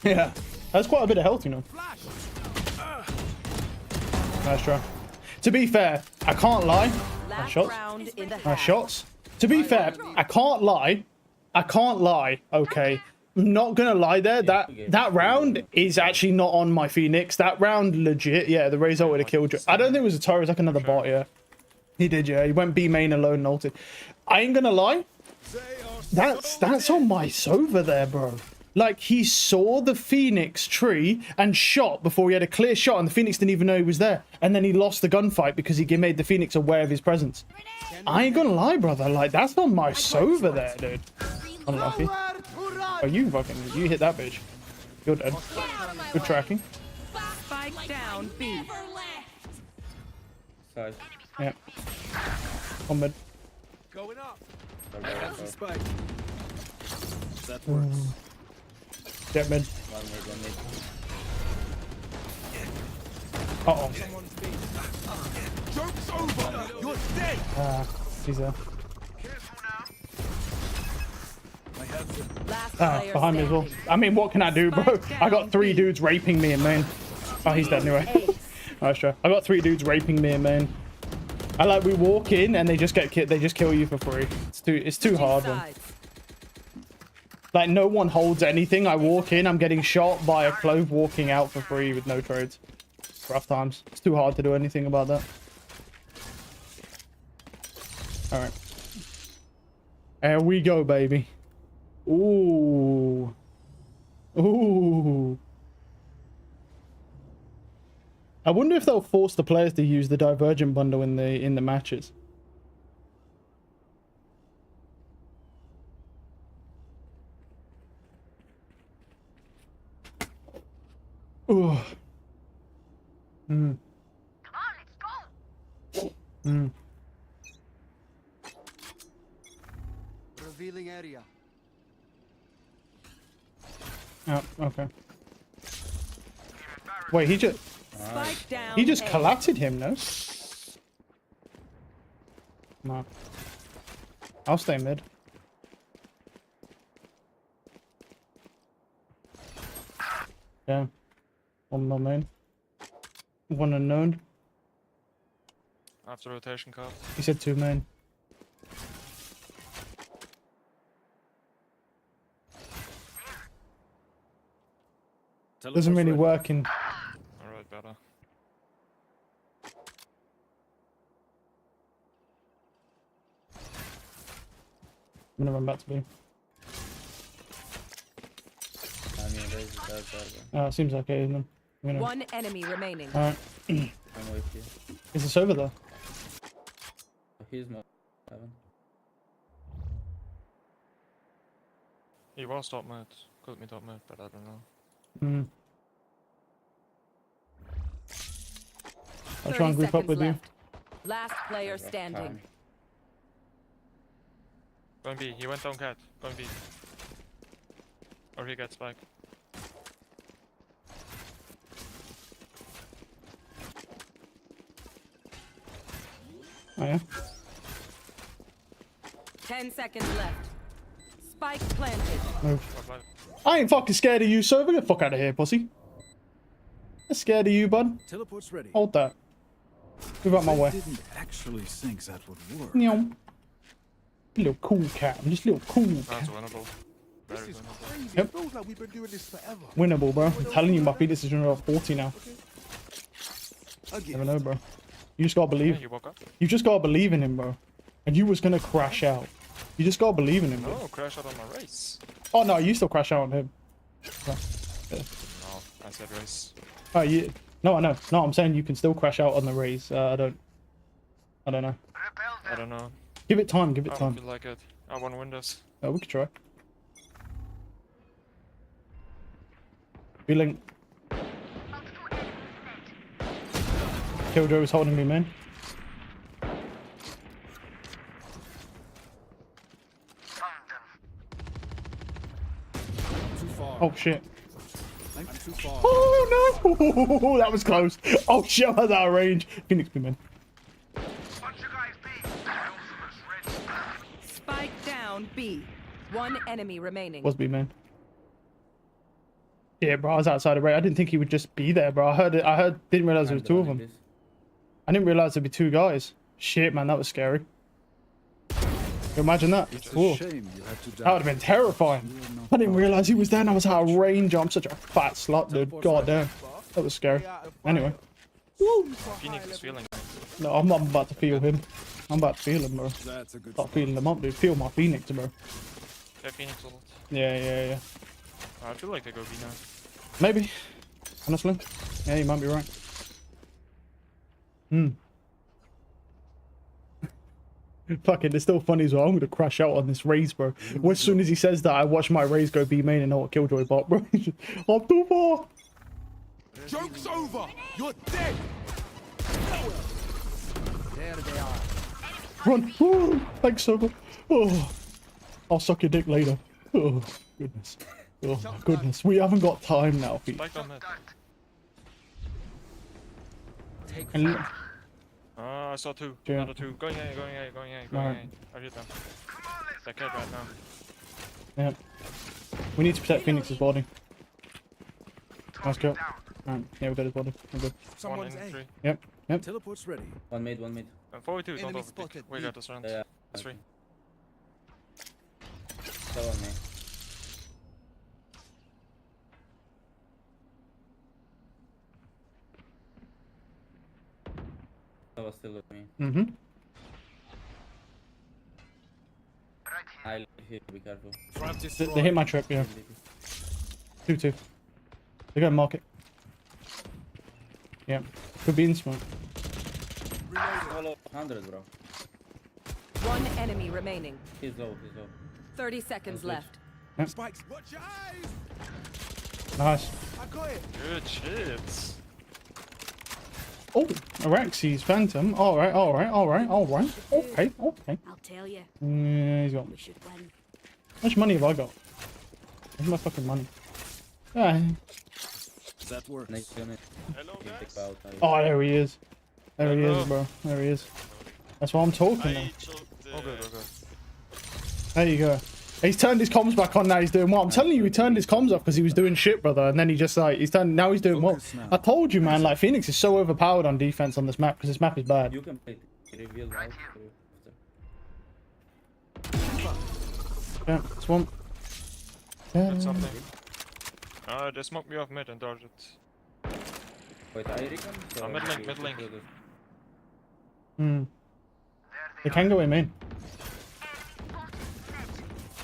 Yeah, that's quite a bit of health, you know. Nice try. To be fair, I can't lie. Last shots. round in the Nice half. shots. To be fair, I can't lie. I can't lie. Okay, I'm not gonna lie there. That round is actually not on my Phoenix. That round legit. Yeah, the Razor would have killed you. I don't think it was a turret. It was like another bot. Yeah, he did. Yeah, he went B main alone and ulted. I ain't gonna lie. That's on my Sova there, bro. Like, he saw the Phoenix tree and shot before he had a clear shot, and the Phoenix didn't even know he was there. And then he lost the gunfight because he made the Phoenix aware of his presence. I ain't gonna lie, brother. Like, that's on my Sova there, dude. Unlucky. Oh, you hit that bitch. You're dead. Good tracking. Spike down B. Never left. Side. Yeah. On mid. Going up. Go, go, go. Spike. That works. Get mid. One mid. Uh-oh. Someone's beat. Joke's over. You're dead. He's there. I have them. Last Ah, player behind me as well. standing. I mean, what can I do, bro? I got 3 dudes raping me in main. Oh, he's dead anyway. Nice try. I got 3 dudes raping me in main. I like, we walk in and they just they just kill you for free. It's too hard, man. Sides. Like, no one holds anything. I walk in, I'm getting shot by a clove walking out for free with no trades. Rough times. It's too hard to do anything about that. Alright. There we go, baby. Ooh. Ooh. I wonder if they'll force the players to use the Divergent bundle in the matches. Ooh. Mm. Come on, let's go. Mm. Revealing area. Oh, okay. Wait, he just Spike down he just A. collapsed him, no? No. I'll stay mid. Yeah. One more main. One unknown. After rotation card. He said 2 main. Doesn't really work in. Alright, better. I'm gonna run back to B. I mean, there's that. Oh, it seems okay, isn't it? I'm gonna... One enemy remaining. Alright. I'm with you. Is this over there? He's not. Haven't. He was top mid. Could be top mid, but I don't know. Hmm. I'll 30 try and group up seconds with you. left. Last player Rough standing. time. Going B. He went down cat. Going B. Or he gets spike. Oh yeah. 10 seconds left. Spike planted. Move. Got light. I ain't fucking scared of you, Sova. Get the fuck out of here, pussy. I'm scared of you, bud. Teleport's ready. Hold that. Move out my way. Didn't actually think that would work. Nyom. You little cool cat. I'm just a little cool That's cat. winnable. Very This is winnable. crazy. Yep. It feels like we've been doing this forever. Winnable, bro. I'm telling you, my Phoenix is running 40 now. Again. Never know, bro. You just gotta Yeah, believe. he woke up. You just gotta believe in him, bro. And you was gonna crash out. You just gotta believe in him, bro. No, crash out on my race. Oh no, you still crash out on him. No, I said race. Oh, you. No, I know. No, I'm saying you can still crash out on the raise. I don't know. I don't know. Give it time. Give it I don't time. feel like it. I want Windows. Oh, we could try. Feeling. Killjoy was holding me, man. Too far. Oh shit. I'm too far. Oh no! That was close. Oh shit, I was out of range. Phoenix, be man. B. One enemy remaining. Was B main. Yeah, bro, I was outside of Ray. I didn't think he would just be there, bro. I heard it. Didn't realize there was two of them. I didn't realize there'd be two guys. Shit, man, that was scary. Can you imagine that? Whoa. That would have been terrifying. I didn't realize he was there and I was out of range. I'm such a fat slut, dude. God damn. That was scary. Anyway. Phoenix is feeling. No, I'm about to feel him. I'm about to feel him, bro. Start feeling them up, dude. Feel my Phoenix, bro. Yeah, Phoenix a lot. Yeah. I feel like they go B now. Maybe. Honestly. Yeah, you might be right. Fucking, it's still funny as well. I'm gonna crash out on this raise, bro. As soon as he says that, I watch my raise go B main and know what Killjoy bot, bro. I'm too far. Joke's over! You're dead! There they are. Run. Woo. Thanks, Sober. Oh. I'll suck your dick later. Oh, goodness. Oh, my goodness. We haven't got time now, Pete. Spike on mid. And I saw two. Yeah. Another two. Going A. Alright. I hit them. They're dead right now. yeah. We need to protect Phoenix's body. Nice kill. Alright, yeah, we got his body. We're good. One Someone's in A. 3. Yep. Teleport's ready. One mid. 42, don't Enemy overpeak. spotted. We got this round. Yeah. That's 3. Still on me. That was still with me. Mm-hmm. I live here, be careful. Front They destroyed. hit my trip, yeah. 2-2. They got market. Yeah. Could be in smoke. Solo 100, bro. One enemy remaining. He's low. 30 seconds That's left. Spikes. Watch your eyes! Nice. I got it. Good shit. Oh, Araxes Phantom. Alright. Okay. I'll tell you, Yeah, he's got. we should win. How much money have I got? Where's my fucking money? Yeah. That works. Next unit. Hello, You guys. take out. Oh, there he is. There he is, Hello. bro. There he is. That's what I'm talking about. All good. There you go. He's turned his comms back on now. He's doing what? I'm telling you, he turned his comms off because he was doing shit, brother. And then he just like now he's doing what? Focus now. I told you, man. Like Phoenix is so overpowered on defense on this map because this map is bad. You can play reveal right. Yeah, swamp. That's something. They smoked me off mid and dodged it. Wait, I recon? So mid link, you mid link. do this. They can go in main.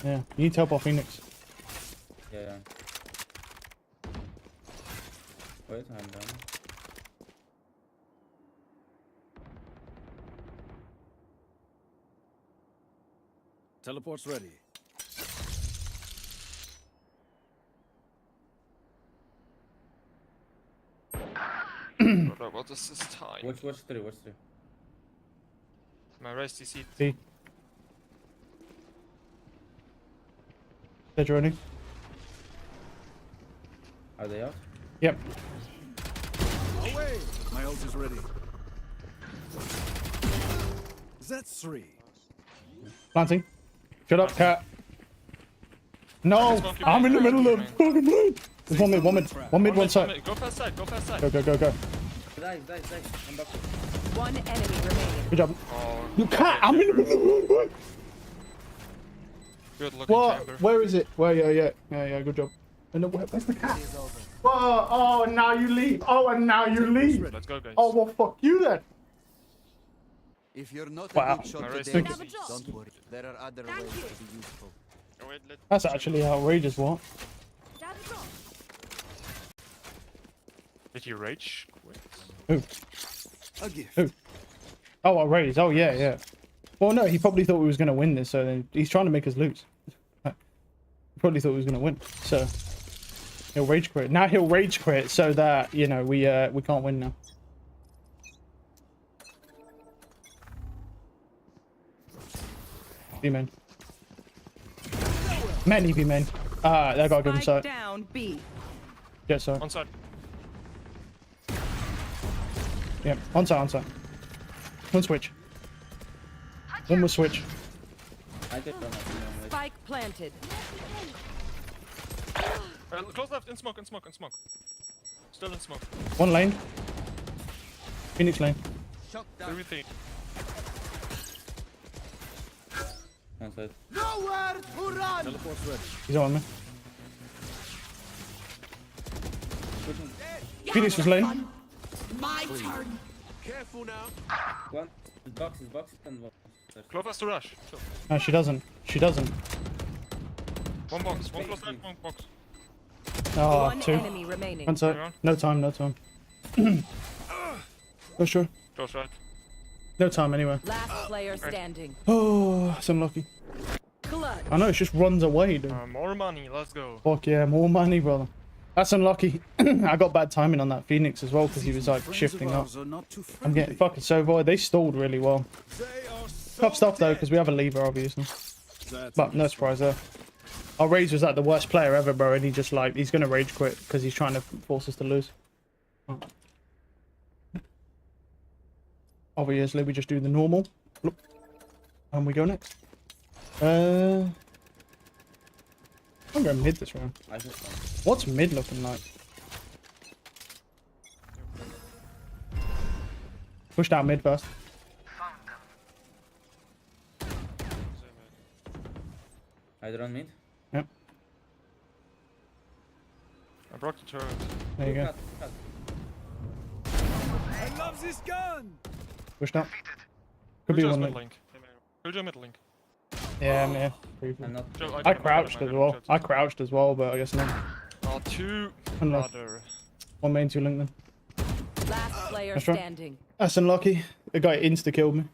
Yeah, you need to help our Phoenix. Yeah. Wait, I'm done. Teleport's ready. Bro, what is this time? Watch 3. My race TC. See. They're joining. Are they out? Yep. Away! My ult is ready. That's 3. Planting. Shut up, cat. No, I'm in the middle of fucking blade. There's one mid, one side. Go fast side. Go. Dive. I'm back. One enemy remaining. Good job. Oh, You cat, I'm in the middle of the good looking What? chamber. Where is it? Where? Yeah. Good job. And where's the cat? Whoa, oh, and now you leave. Let's go, guys. Oh, well, fuck you then. If you're not Wow. a good shot Alright, today, thank you. don't worry. There are other ways to be useful. Oh, wait, let- That's actually outrageous, what? Did he rage quit? Who? A gift. Who? Oh, outrageous. Oh, yeah. Well, no, he probably thought we was going to win this, so then he's trying to make us lose. He probably thought we was going to win, so he'll rage quit. Now he'll rage quit so that, you know, we can't win now. B-man. Many B-men. Ah, that got a good Spike sight. down B. Yeah, sorry. On side. Yeah, on side. One switch. One more switch. I did run up. Spike planted. Close left, in smoke, in smoke, in smoke. Still in smoke. One lane. Phoenix lane. Shut down. Everything. One side. Nowhere to run. Teleport's ready. He's on me. Pushing. Phoenix was lane. My turn. Careful now. One. His box, and one. Close has to rush. Chill. No, she doesn't. She doesn't. One box, one close left, one box. Oh, One 2. enemy remaining. One side. No time, no time. Oh, sure. Close right. No time anyway. Last player standing. Oh, that's unlucky. Clutch. I know, it just runs away, dude. More money, let's go. Fuck yeah, more money, brother. That's unlucky. I got bad timing on that Phoenix as well because he was like shifting up. I'm getting fucking so void. They stalled really well. Tough stuff though because we have a lever obviously. But no surprise there. Our Rage was like the worst player ever, bro, and he just like he's gonna rage quit because he's trying to force us to lose. Obviously, we just do the normal. Look. And we go next. I'm going mid this round. I just one. What's mid looking like? Pushed out mid first. I run mid. Yep. I broke the turret. There you go. Cut. He loves his gun. Pushed out. Could be one mid link. link. Killjoy mid link. Yeah, I'm here. I'm not. I crouched as well. I crouched as well, but I guess not. Oh, two. Unlucky. Brother. One main, 2 link then. Last player That's right. standing. That's unlucky. The guy insta killed me.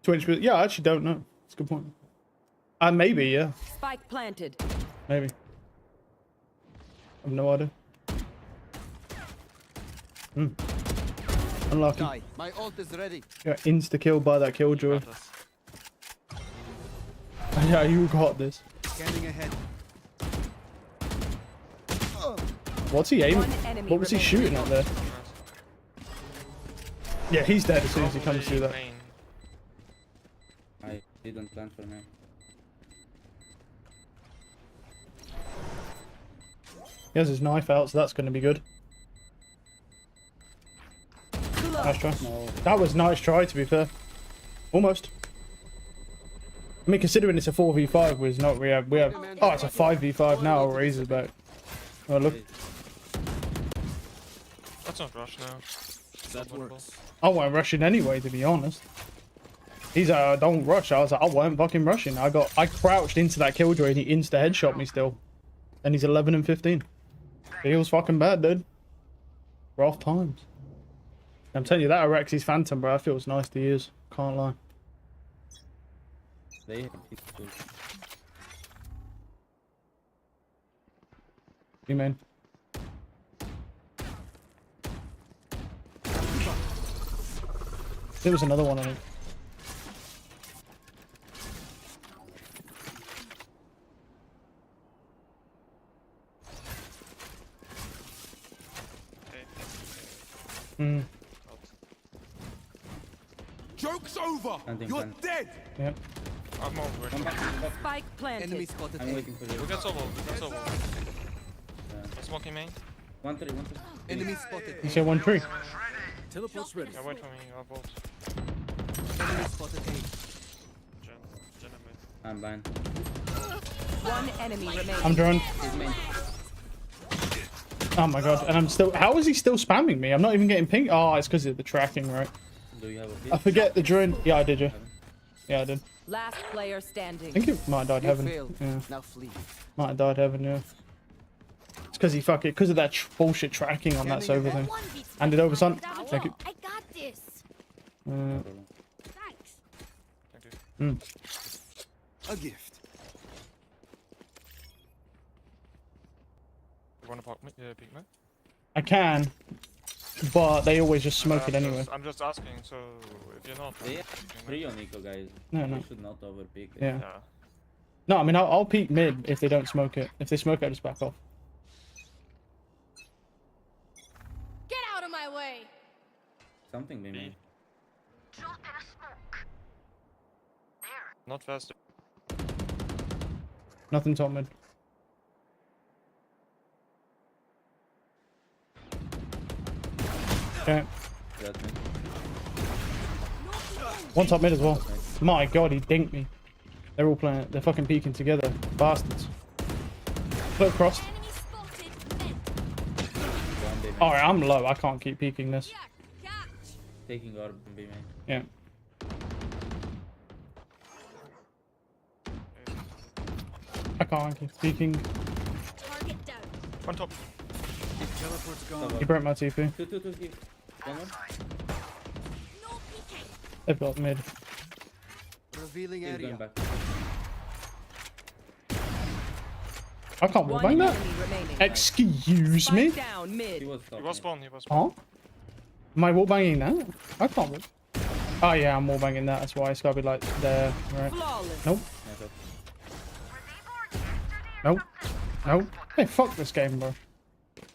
20%. Yeah, I actually don't know. That's a good point. Maybe, yeah. Spike planted. Maybe. I have no idea. Unlucky. Die. My ult is ready. Got insta killed by that killjoy. Got us. Yeah, you got this. Scanning ahead. What's he aiming? One enemy What was he remaining. shooting at there? Yeah, he's dead as soon as he comes through that. Main. I didn't plan for him. He has his knife out, so that's going to be good. Nice try. No. That was nice try, to be fair. Almost. I mean, considering it's a 4v5, was not we have. Oh, it's a 5v5 now. Razor's back. Oh look, Let's not rush now. That works. I wasn't rushing anyway, to be honest. He's don't rush. I was like, I wasn't fucking rushing. I crouched into that killjoy and he insta headshot me still. And he's 11 and 15. He was fucking bad, dude. Rough times. I'm telling you that Rexy's Phantom, bro. That feels nice to use. Can't lie. They have people. You mean? There was another one on it. Hmm. Joke's over. Planting, You're planting. dead. Yep. I'm over. Come back. Spike planted. Enemy spotted. I'm A. waiting for We you. got solo. We got solo. Smoking main. 1-3, 1-3. Enemy spotted. You said 1 tree. Teleport's ready. Yeah, wait for me. I'll bolt. Enemy spotted. A. Gen mid. I'm blind. One enemy remaining. I'm drone. His main. Oh my god. And I'm still. How is he still spamming me? I'm not even getting ping. Oh, it's because of the tracking, right? Do you have a I pick? forget the drone. Yeah, I did, yeah. Yeah, I did. Last player standing. I think it might have died You heaven. failed. Yeah. Now flee. Might have died heaven, yeah. It's because he because of that bullshit tracking on that Sova thing. Hand it over, son. Thank you. I got this. Thanks. Thank you. A gift. You wanna peek mid? I can, but they always just smoke it anyway. I'm just asking, so if you're not. They have 3 on Nico, guys. No, We no. should not overpick. Yeah. Yeah. No, I mean, I'll peek mid if they don't smoke it. If they smoke it, I'll just back off. Get out of my way. Something, maybe. B. Drop in a smoke. There. Not fast. Nothing top mid. Okay. Got me. One top mid as well. My god, he dinked me. They're all playing. They're fucking peeking together. Bastards. Flip crossed. Enemy spotted. Mid. One B main. Alright, I'm low. I can't keep peeking this. Yeah, catch. Taking orb on B main. Yeah. I can't keep peeking. Target down. One top. Teleport's gone. He broke my TP. Two here. One more. No peeking. They've got mid. Revealing He's area. going back. I can't One wallbang that. enemy remaining. Excuse me? Spike down He mid. was top. He was mid. spawn. He was spawn. Huh? Am I wallbanging that? I can't wall. Oh yeah, I'm wallbanging that. That's why it's gotta be like there. Right. Flawless. Nope. Yeah, top. Nope. Nope. Hey, fuck this game, bro.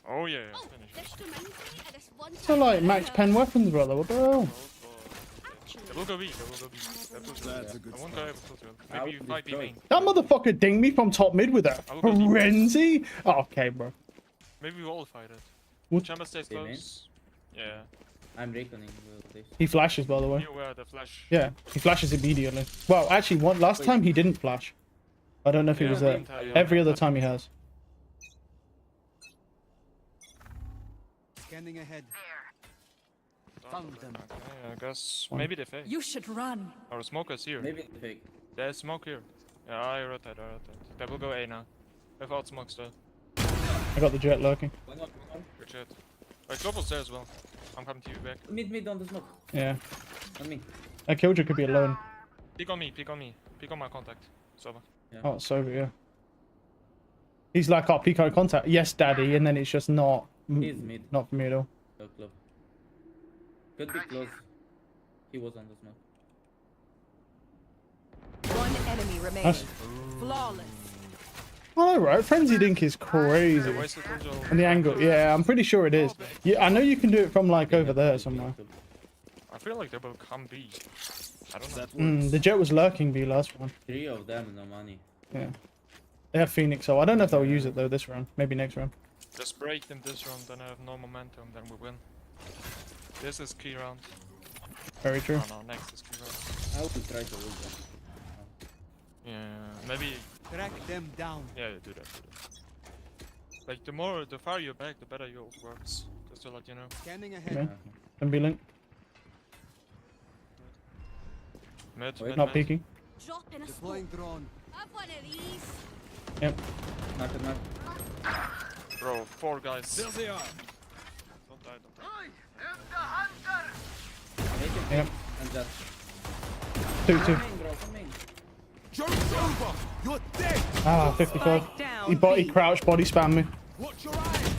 Oh yeah. Oh, Finish. this reminds me of this one So time like that I max had- pen weapons, brother. What the hell? They will go B. They will go B. That was That's a good I won't go start. able to. I Maybe you would fight B destroy. main. That motherfucker dinged me from top mid with that I will go deep. frenzy. Oh, okay, bro. Maybe we all fight it. What? Chamber stays B main? close. Yeah. I'm reckoning with this. He flashes, by the way. Be aware the flash. Yeah, he flashes immediately. Well, actually, last time he didn't flash. I don't know if he Yeah, was there. didn't I? Yeah. Every other time he has. Scanning ahead. Found them. Okay, I guess maybe they fake. You should run. Or smoker's here. Maybe fake. There's smoke here. Yeah, I rotate. They will go A now. Without smoke still. I got the jet lurking. One more. Good shit. Wait, global's there as well. I'm coming to you back. Mid on the smoke. Yeah. On me. That killjoy could be alone. Peek on me, peek on me. Peek on my contact. Sova. Oh, it's over, yeah. He's like, oh, Pico contact. Yes, daddy. And then it's just not. He's mid. Not for me at all. So close. Could be close. He was on the smoke. One enemy remaining. Nice. Flawless. Oh, right. Frenzy Dink is crazy. They wasted control. And the angle. Yeah, I'm pretty sure it is. Yeah, I know you can do it from like over there somewhere. I feel like they will come B. I don't know. That works. The jet was lurking B last one. 3 of them, no money. Yeah. They have Phoenix, so I don't know if they'll use it though this round. Maybe next round. Just break them this round, then I have no momentum, then we win. This is key round. Very true. Oh no, next is key round. I will try to ult them. Yeah, maybe. Track them down. Yeah, do that. Like the farther you're back, the better your ult works. Just to let you know. Scanning ahead. Okay. And be link. Mid, Wait, mid, Not mid. peeking. Drop in a Deploying smoke. drone. Have one of these. Yep. Knock it, knock. Bro, 4 guys. There they are. Don't die, don't die. Make it. Yep. And just. 2-2. Come in, bro. Come in. Joke's over. You're dead. Ah, 55. Spike down. He B. crouched, body spammed me. Watch your eyes.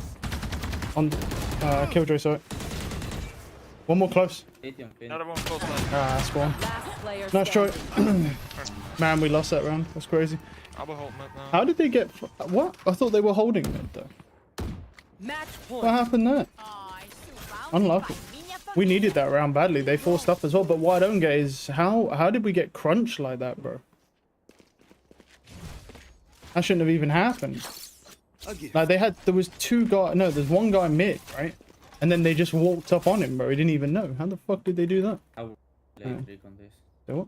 On Killjoy, sorry. One more close. 80 on pin. Another one close line. Ah, spawn. Last player Nice try. standing. Man, we lost that round. That's crazy. I will hold mid now. How did they get... What? I thought they were holding mid, though. Match What point. happened there? Aye, so round Unlucky. by me, you We fucking- needed that round badly. They forced up as well. But what I don't get is how did we get crunched like that, bro? That shouldn't have even happened. Again. Like there was two guys. No, there's one guy mid, right? And then they just walked up on him, bro. He didn't even know. How the fuck did they do that? I will play Yeah. trick on this. They what?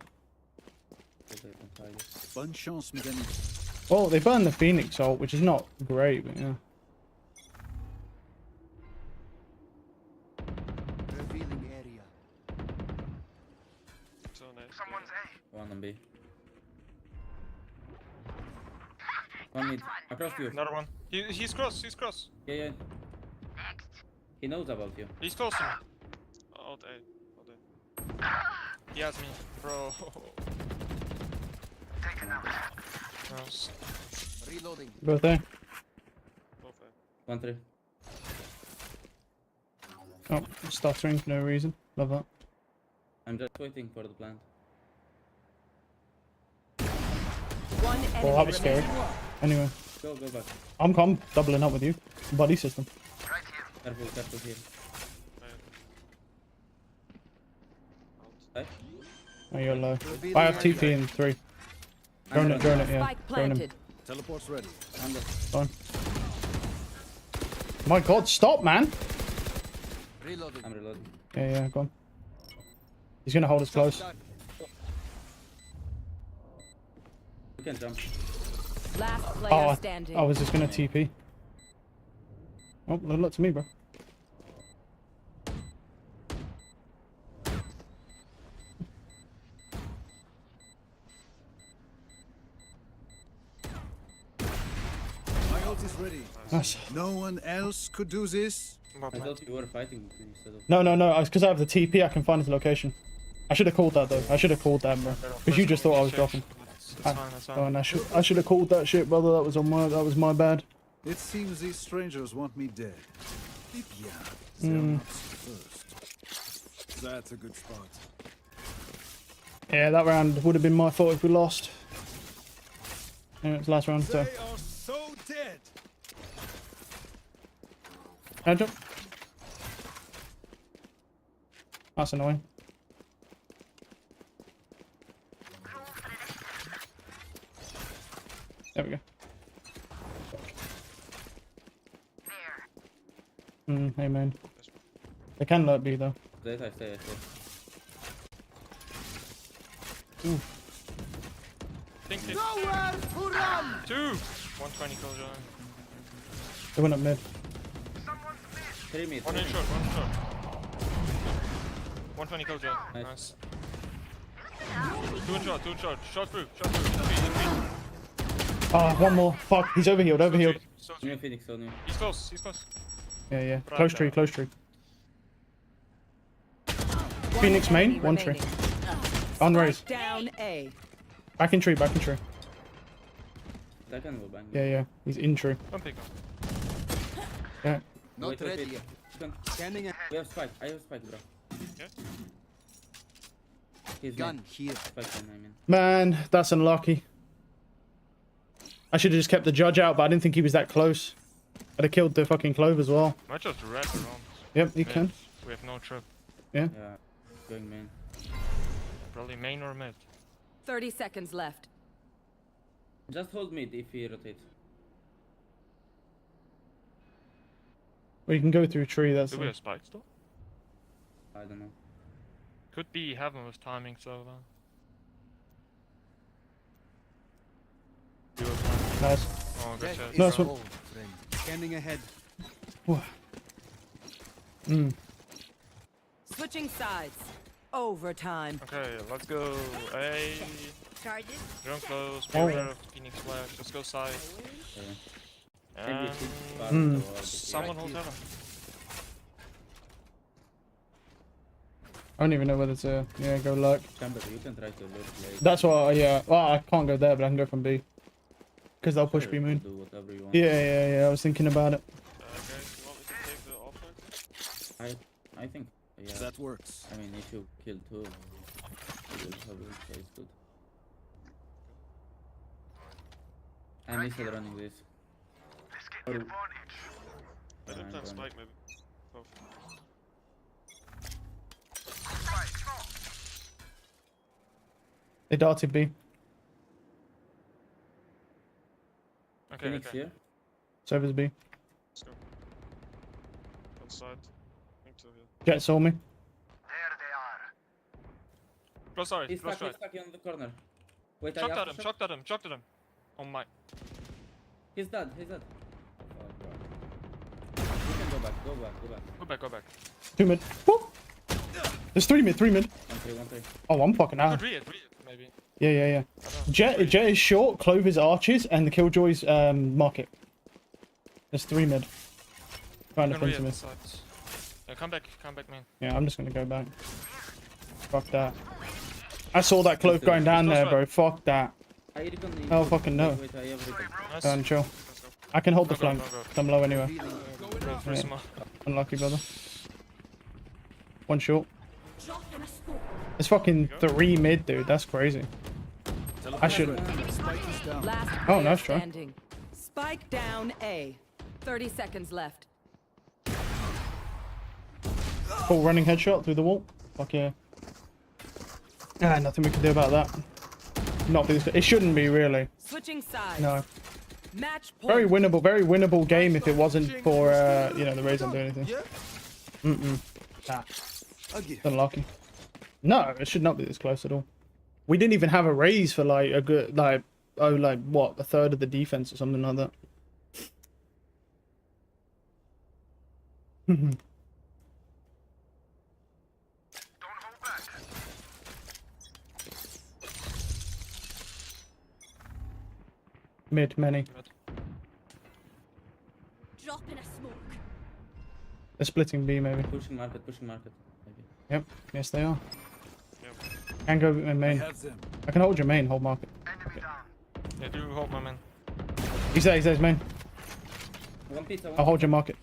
So they can try this. Bonne chance, mes amis. Well, they burned the Phoenix ult, which is not great, but yeah. Revealing area. So nice. One on B. One mid. Across you. Another one. He's cross, he's cross. Yeah, yeah. He knows about you. He's close to me. Oh, day. Oh, day. He has me. Bro. Gross. Reloading. Both there. Both A. 1-3. Oh, stuttering for no reason. Love that. I'm just waiting for the plant. One enemy Well, that was scary. remaining. Anyway, Go back. I'm doubling up with you. Buddy system. Careful here. Right? Oh, you're low. Revealing I have area. TP in 3. Drone it, yeah. Spike Drone him. planted. Teleport's ready. Under. Fine. My god, stop, man! Reloading. I'm reloading. Yeah, go on. He's gonna hold us close. Done. You can jump. Last player Oh, standing. I was just gonna TP. Oh, look to me, bro. My ult is ready. Nice. No one else could do this. I thought you were fighting instead of. No, it's because I have the TP, I can find his location. I should have called that though. I should have called that, bro. Because you just thought I was dropping. It's fine, that's Oh, fine. and I should have called that shit, brother. That was my bad. It seems these strangers want me dead. Yeah, they're not first. That's a good spot. Yeah, that round would have been my fault if we lost. Yeah, it's last round, so. They are so dead. Can I jump? That's annoying. There we go. Hey man. They can let be though. I stay. Think it. Nowhere to run! 2! 120 Killjoy. They went up mid. 3 mid. One in short. 120 Killjoy. Nice. Nice. 2 in short. Short through. Three. Oh, one more. Fuck, he's overhealed. So New Phoenix, so new. He's close. Yeah. Close tree. Phoenix main, one tree. On raise. Spike down A. Back in tree. That can go bang. Yeah. He's in tree. Don't pick him. Yeah. Not Wait, ready wait. yet. Gun. Scanning a We have spike. I have spike, bro. Okay. He's gun mid. here. Spike gun, I mean. Man, that's unlucky. I should have just kept the judge out, but I didn't think he was that close. I'd have killed the fucking Clove as well. Might just wrap around. Yep, you Mid. can. We have no trip. Yeah. Going main. Probably main or mid. 30 seconds left. Just hold mid if he rotates. Or you can go through tree, that's Do we it. have spikes though? I don't know. Could be heaven with timing, so you have time. Nice. Oh, good That shot. is Nice one. old, friend. Scanning ahead. Switching sides. Overtime. Okay, let's go. Hey, Charges. drone close. Oh. Beware of Phoenix flash. Let's go side. Maybe And it's part Hmm. of the war. someone hold heaven. I don't even know whether to, go lurk. Chamber, you can try to lurk late. That's what, well, I can't go there, but I can go from B. Because they'll push Sure, B you moon. can do whatever you want. Yeah, I was thinking about it. Guys, you want me to take the offside? I think. Yeah. That works. I mean, if you kill 2, you will have it, so it's good. I missed running this. I Or- didn't I'm have done. spike maybe. Oh. They darted B. Okay, Phoenix okay. here. Servers B. Let's go. Outside. I think so, yeah. Jet saw me. Close right, He's close stuck, right. he's stuck in the corner. Wait, Shocked I at have him, to shocked at him. On my. He's dead. Oh, bro. You can go back. Go back. 2 mid. Woo! There's 3 mid. 1-3. Oh, I'm fucking out. Could read it, maybe. Yeah. I don't know. Jet is short, Clove is arches, and the Killjoy's market. There's 3 mid. Trying to Can read pinch it me. sides. Yeah, come back, man. Yeah, I'm just gonna go back. Fuck that. I saw that Clove going down there, bro. Fuck that. Oh, fucking no. Wait, I have recon. Nice. Chill. Let's go. I can hold the Go, go, flank. go, go. I'm low anyway. Go for Yeah. small. Unlucky, brother. One short. It's fucking 3 mid, dude. That's crazy. I should. Spike is down. Last Oh, player nice try. standing. Spike down A. 30 seconds left. Full running headshot through the wall. Fuck yeah. Ah, nothing we can do about that. not be this. It shouldn't be really. Switching sides. No. Match point. Very winnable game if it wasn't for you know, the Rays don't do anything. Ah, Again. unlucky. No, it should not be this close at all. We didn't even have a raise for like a good like what, a third of the defense or something like that. Mid many. Drop in a smoke. They're splitting B maybe. Pushing market, maybe. Yep. Yes they are. Yep. Can go I main. have them. I can hold your main. Hold market. Yeah, do hold my man. He's there. He's there. He's main. One pizza, one I'll hold your market.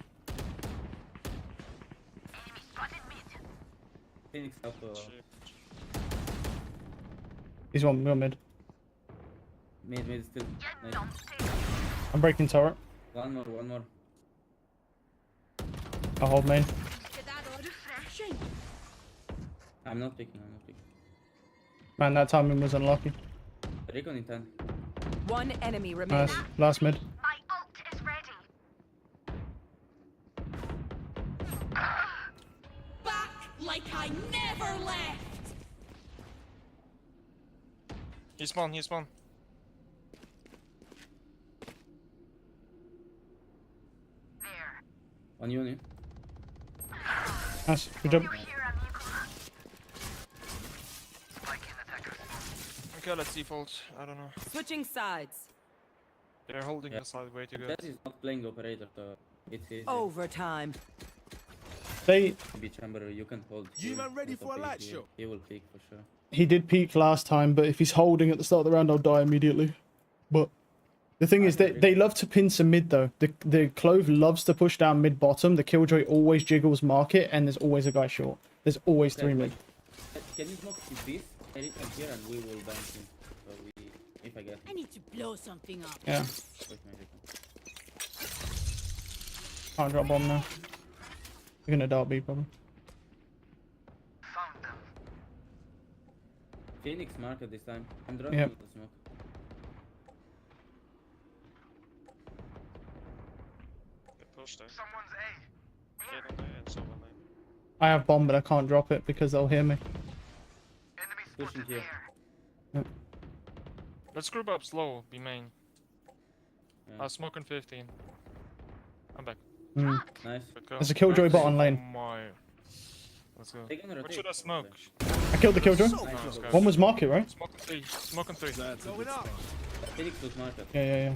Phoenix up. He's one mid. Mid still. Nice. I'm breaking turret. One more. I'll hold main. Get that all refreshing. I'm not picking. Man, that timing was unlucky. Recon in 10. One enemy remaining. Nice. Last mid. My ult is ready. Back like I never left. He spawn. There. On uni. Nice. Good job. Here, amigo. Spike in attacker. Okay, let's default. I don't know. Switching sides. They're holding the side way too good. That is not playing operator, so it's easy. Overtime. They Be chamber, you can hold. You here man ready with for a peek light here. show? He will peek for sure. He did peak last time, but if he's holding at the start of the round, I'll die immediately. But the thing is, they love to pin some mid though. The Clove loves to push down mid bottom. The Killjoy always jiggles market, and there's always a guy short. There's always three mid. Can you smoke with this? Eric and here, and we will bounce him. So we, if I get. I need to blow something up. Yeah. Wait, my recon. Can't drop bomb now. You're gonna dart B probably. Found them. Phoenix market this time. I'm dropping Yep. the smoke. They pushed there. Someone's A. Get on there and so on there. I have bomb, but I can't drop it because they'll hear me. Enemy Pushing spotted here. there. Let's group up slow. Be main. Yeah. I'll smoke in 15. I'm back. Mm. Nice. But go. There's a Killjoy bot on lane. Oh my. Let's go. They can What rotate. should I smoke? I killed the Killjoy. No, let's go. One was market, right? Smoke in 3. Smoke in 3. That's a Going good up. spot. Phoenix took market. Yeah.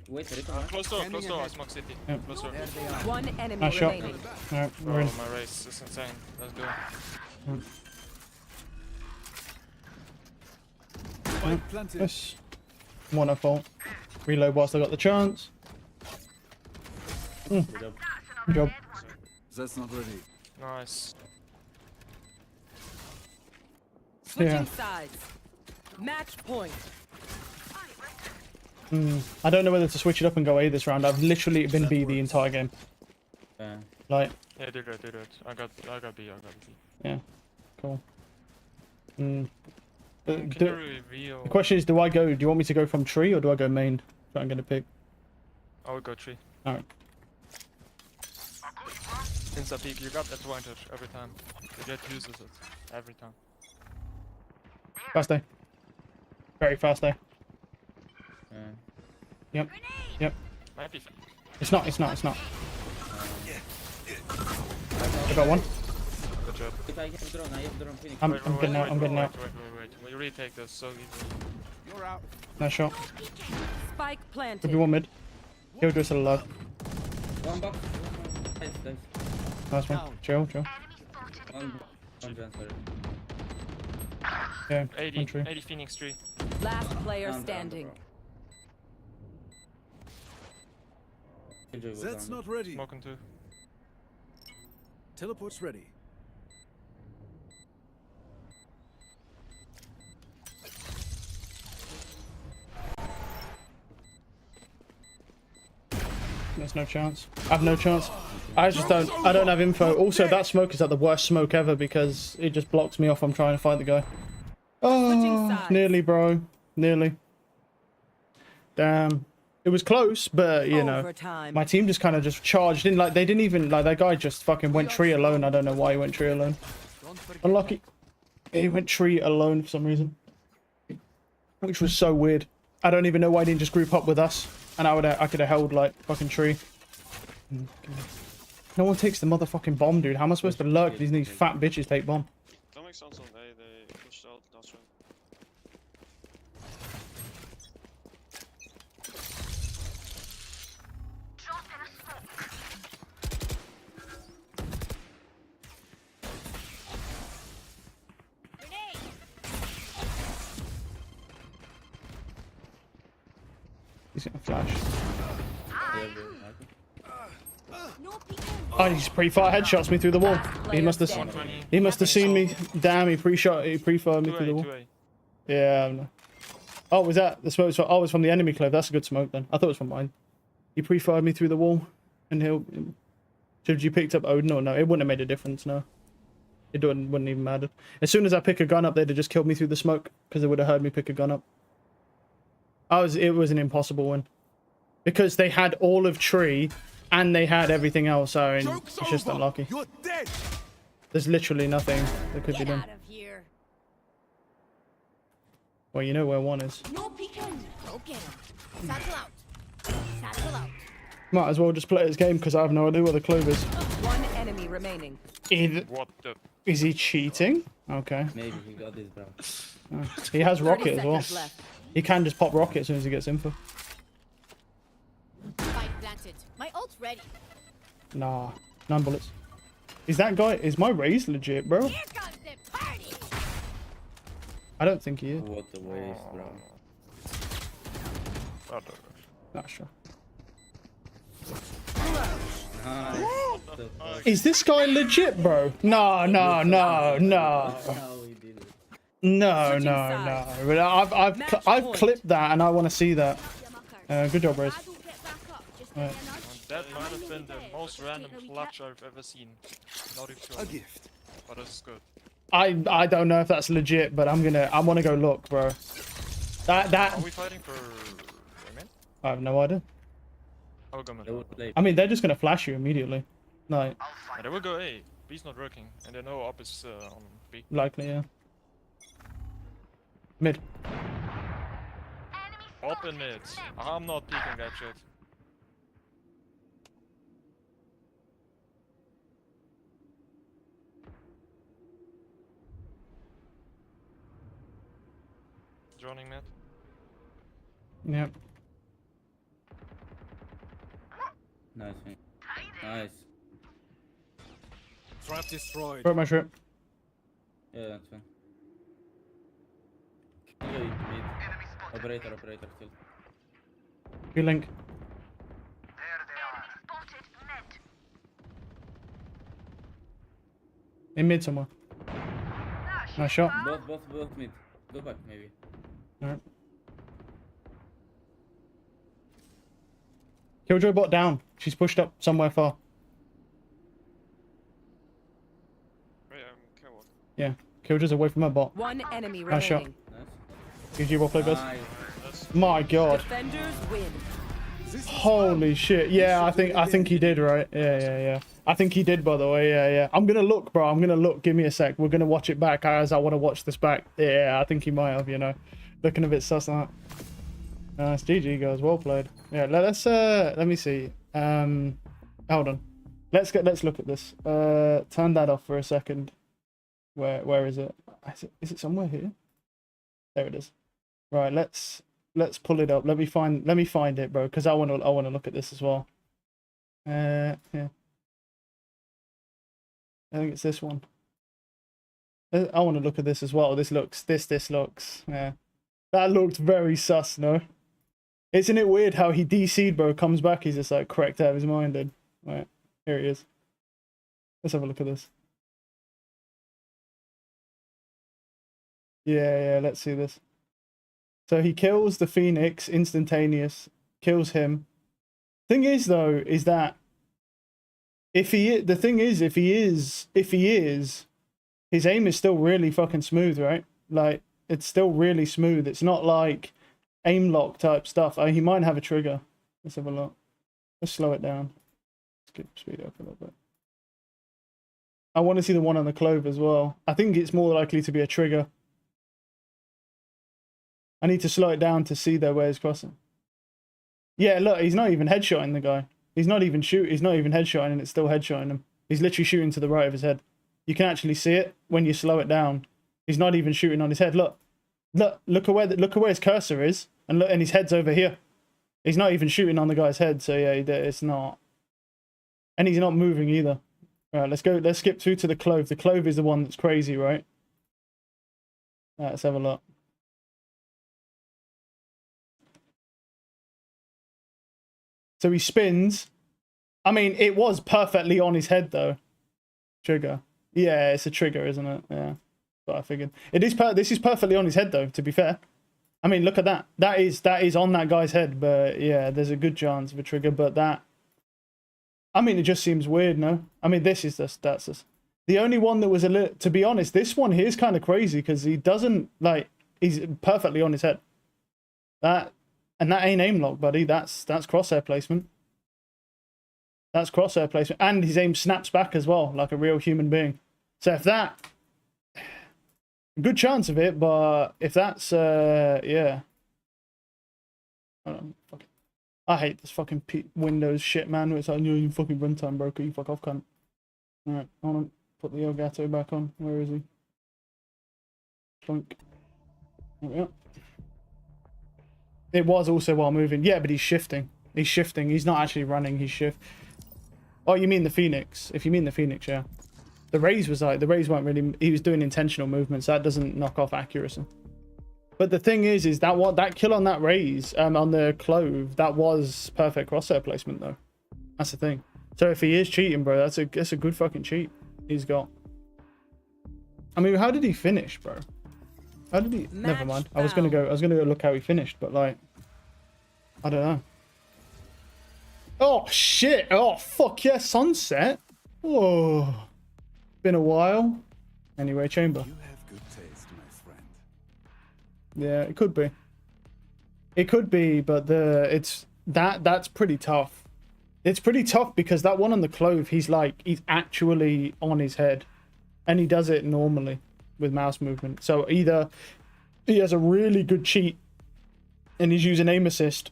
Wait, recon market. Close door. Standing Close door. I ahead. smoke city. Yep. Close door. There they are. One enemy Nice shot. remaining. Alright, we're Bro, in. my race is insane. Let's go. Spike planted. Yes. One no fault. Reload whilst I got the chance. Good job. Good job. That's not ready. Nice. Switching Yeah. sides. Match point. I don't know whether to switch it up and go A this round. I've literally been B the entire game. Like, Yeah, do that. I got B. yeah, cool. The Can you reveal? question is, do you want me to go from tree or do I go main? That I'm gonna pick. I would go 3. Alright. Insta peek, you got advantage every time. The Jet uses it every time. Fast day. Very fast day. Yeah. Yep. Might be fine. It's not. I got one. Good job. If I have drone Phoenix. I'm getting out. I'm getting out. Wait. We retake this so easy. You're out. Nice shot. Spike Could be planted. one mid. Killjoy still alive. One box. Nice. Nice one. Chill. Enemy spotted. One transfer. Yeah. 80, One tree. 80 Phoenix 3. Last player Down, standing. bro. Killjoy was That's down. not ready. Smoking 2. Teleport's ready. There's no chance. I have no chance. I don't have info. Also, that smoke is like the worst smoke ever because it just blocks me off. I'm trying to fight the guy. Oh, sides. nearly, bro. Nearly. Damn. It was close, but you know, Overtime. my team just kind of just charged in. Like they didn't even like that guy just fucking went tree alone. I don't know why he went tree alone. Don't forget Unlucky. He went tree alone for some reason, which was so weird. I don't even know why he didn't just group up with us, and I could have held like fucking tree. No one takes the motherfucking bomb, dude. How am I supposed to lurk? These fat bitches take bomb. That makes sense on A, they pushed out last round. Drop in a smoke. Grenade! He's gonna flash. No peeking! Oh, he's pre-fire headshots me through the wall. He must have. 120. He must have seen me. Damn, he pre-fired me through the 2A, wall. 2A. Yeah. I don't know. Oh, was that the smoke? Oh, it was from the enemy cliff. That's a good smoke then. I thought it was from mine. He pre-fired me through the wall, and he'll. Should you picked up Odin or no? It wouldn't have made a difference. No. It wouldn't even matter. As soon as I pick a gun up, they'd have just killed me through the smoke because they would have heard me pick a gun up. It was an impossible win because they had all of tree and they had everything else. So it's just unlucky. you're dead. There's literally nothing that could be Get done. out of here! Well, you know where one is. No peeking! Go get him! Satchel out! Satchel out! Might as well just play his game because I have no idea where the clove is. One enemy remaining. What the? Is he cheating? Okay. Maybe he got this, bro. He has 30 rocket as well. seconds left. He can just pop rocket as soon as he gets info. Spike planted. My ult's ready. Nah. 9 bullets. Is that guy... Is my raise legit, bro? Here comes the party! I don't think he is. What a waste, bro. Oh, Not sure. Nice. Is this guy legit, bro? No. How he did it. No. Switching sides. But I've Match I've point. clipped that and I want to see that. Good job, Raze. I don't get back up. Just Right. give me a nudge. that might have been the most random clutch I've ever seen. Not even A sure. gift. But it's good. I don't know if that's legit, but I want to go look, bro. That Are we fighting for women? I have no idea. I will go mid. They would play. I mean, they're just gonna flash you immediately. Like, Yeah, they will go A. B's not working, and they know up is on B. likely, yeah. Mid. Enemy Up in mid. I'm not peeking that shit. Joining mid. Yep. Nice, man. Nice. Trap destroyed. Broke my trip. Yeah, that's fine. Yeah, you mid. Operator still. You link. There they are. Spotted mid. In mid somewhere. Nice shot. Both mid. Go back, maybe. Alright. Killjoy bot down. She's pushed up somewhere far. Wait, careful. Yeah. Killjoy's away from her bot. One enemy Nice shot. remaining. Nice. GG, well played, guys. Nice. My god. Defenders win. Holy shit. Yeah, I think he did, right? Yeah. I think he did, by the way. Yeah. I'm gonna look, bro. I'm gonna look. Give me a sec. We're gonna watch it back as I want to watch this back. Yeah, I think he might have, you know. Looking a bit sus on that. Nice. GG, guys. Well played. Yeah, let's let me see. Hold on. Let's look at this. Turn that off for a second. Where is it? Is it somewhere here? There it is. Right, let's pull it up. Let me find it, bro, because I want to look at this as well. Yeah. I think it's this one. I want to look at this as well. This looks, yeah. That looked very sus, no? Isn't it weird how he DC'd, bro, comes back, he's just like correct out of his mind, dude. Right, here he is. Let's have a look at this. Yeah, let's see this. So he kills the Phoenix, instantaneous, kills him. Thing is, though, is that if he is, his aim is still really fucking smooth, right? Like, it's still really smooth. It's not like aim lock type stuff. Oh, he might have a trigger. Let's have a look. Let's slow it down. Let's get speed up a little bit. I want to see the one on the clove as well. I think it's more likely to be a trigger. I need to slow it down to see there where he's crossing. Yeah, look, he's not even headshotting the guy. He's not even headshotting and it's still headshotting him. He's literally shooting to the right of his head. You can actually see it when you slow it down. He's not even shooting on his head. Look at where his cursor is, and look, and his head's over here. He's not even shooting on the guy's head, so yeah, it's not. And he's not moving either. All right, let's go. Let's skip through to the clove. The clove is the one that's crazy, right? All right, let's have a look. So he spins. I mean, it was perfectly on his head though. Trigger. Yeah, it's a trigger, isn't it? Yeah. But I figured it is. This is perfectly on his head though. To be fair, I mean, look at that. That is on that guy's head. But yeah, there's a good chance of a trigger. But that. I mean, it just seems weird, no? I mean, that's just the only one that was a little. To be honest, this one here is kind of crazy because he doesn't like. He's perfectly on his head. That ain't aim lock, buddy. That's crosshair placement. That's crosshair placement, and his aim snaps back as well, like a real human being. So if that, good chance of it, but if that's yeah. Hold on, fuck it. I hate this fucking Windows shit, man. It's like, you fucking runtime broker, you fuck off, cunt. Alright, hold on. Put the Elgato back on. Where is he? Plunk. There we go. It was also while moving. Yeah, but he's shifting. He's shifting. He's not actually running. He's shift. Oh, you mean the Phoenix? If you mean the Phoenix, yeah. The Rays weren't really. He was doing intentional movements. That doesn't knock off accuracy. But the thing is that that kill on that Rays, on the clove, that was perfect crosshair placement though. That's the thing. So if he is cheating, bro, that's a good fucking cheat he's got. I mean, how did he finish, bro? How did he? Never mind. I was gonna go look how he finished, but like, I don't know. Oh shit! Oh fuck yeah! Sunset. Oh, been a while. Anyway, chamber. You have good taste, my friend. Yeah, it could be. It could be, but that's pretty tough. It's pretty tough because that one on the clove, he's actually on his head, and he does it normally with mouse movement. So either he has a really good cheat and he's using aim assist,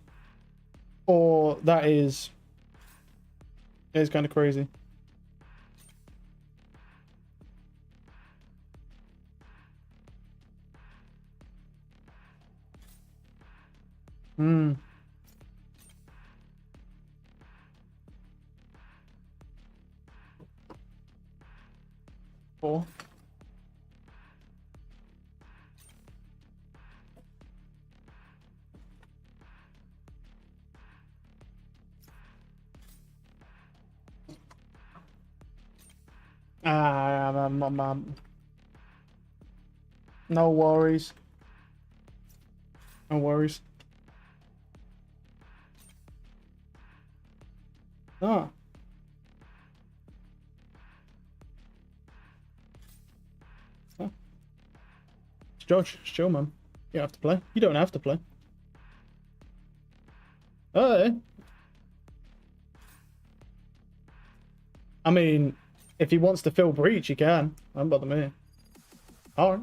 or that is kind of crazy. Hmm. Four. No worries. No worries. Ah. Oh. It's Josh, it's chill, man. You don't have to play. You don't have to play. Hey. I mean, if he wants to fill breach, he can. Don't bother me. Alright.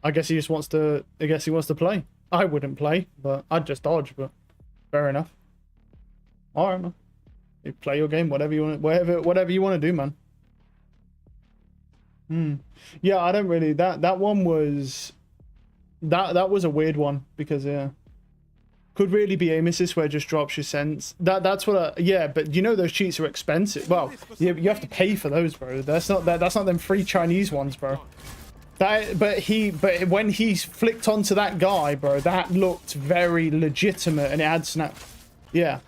I guess he just wants to. I guess he wants to play. I wouldn't play, but I'd just dodge. But fair enough. Alright, man. You play your game, whatever you want. Whatever you want to do, man. Yeah, I don't really. That one was. That was a weird one because yeah. Could really be aim assist where it just drops your sense. That's what yeah, but you know those cheats are expensive. Well, you have to pay for those, bro. That's not them free Chinese ones, bro. But when he flicked onto that guy, bro, that looked very legitimate and it had snap. Yeah.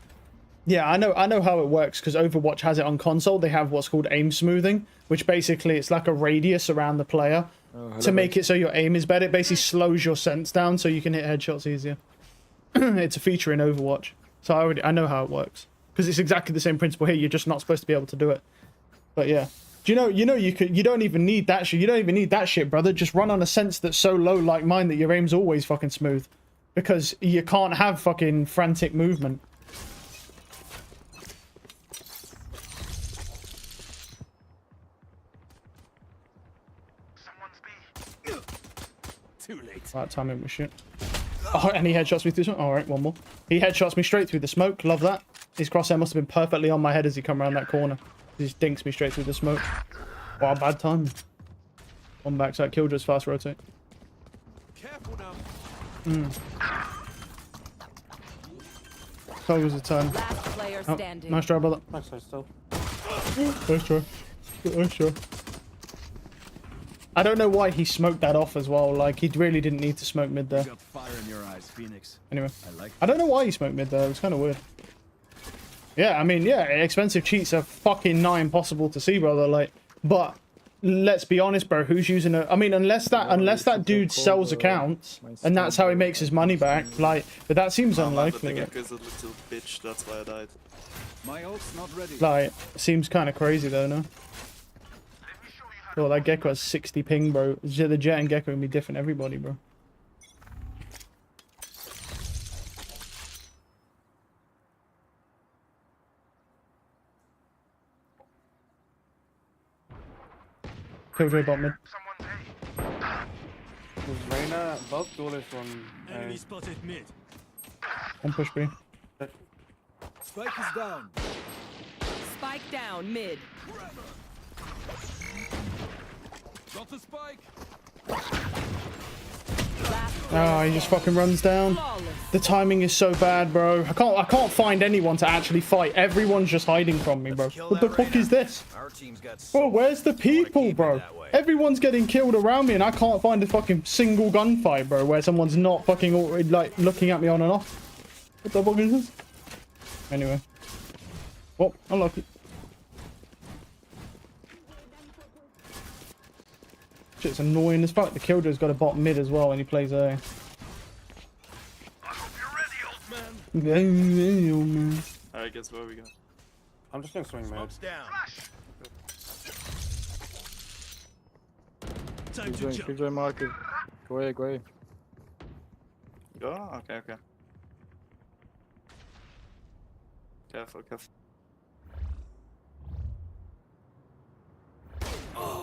Yeah, I know how it works because Overwatch has it on console. They have what's called aim smoothing, which basically it's like a radius around the player to make it so your aim is better. It basically slows your sense down so you can hit headshots easier. It's a feature in Overwatch, so I know how it works because it's exactly the same principle here. You're just not supposed to be able to do it, but yeah. You don't even need that shit. You don't even need that shit, brother. Just run on a sense that's so low like mine that your aim's always fucking smooth. Because you can't have fucking frantic movement. Too late. Right, timing was shit. Oh, and he headshots me through smoke. Alright, one more. He headshots me straight through the smoke. Love that. His crosshair must have been perfectly on my head as he come around that corner. He just dinks me straight through the smoke. Wow, bad time. One backside killjoys fast rotate. Careful now. Toggles the turn. Last player Oh, standing. nice try, brother. Nice try still. Nice try. Nice try. I don't know why he smoked that off as well. Like, he really didn't need to smoke mid there. You got fire in your eyes, Phoenix. Anyway. I like I don't know why he smoked mid there. It was kind of weird. Yeah, I mean, yeah, expensive cheats are fucking nigh impossible to see, brother. Like, but let's be honest, bro. Who's using it? I mean, unless that dude sells accounts and that's how he makes his money back. Like, but that seems unlikely. The Gecko is a little bitch, that's why I died. My ult's not ready. Like, seems kind of crazy though, no? Oh, that Gecko has 60 ping, bro. The Jet and Gecko can be different, everybody, bro. Killjoy bot mid. Reyna, both duelists on. Enemy spotted mid. One push B. Spike is down. Spike down mid. Got the spike. Oh, he just fucking runs down. Flawless. The timing is so bad, bro. I can't find anyone to actually fight. Everyone's just hiding from me, bro. What the fuck is this? Our team's got Bro, where's the people, bro? Everyone's getting killed around me and I can't find a fucking single gunfight, bro, where someone's not fucking, like, looking at me on and off. What the fuck is this? Anyway. Oh, unlucky. Shit's annoying as fuck. The Killjoy's got a bot mid as well and he plays A. I hope you're ready, old man. Alright, guess where we go. I'm just gonna swing mid. down. Time to jump. Killjoy market. Go away, go away. Go? Okay, okay. Careful, careful.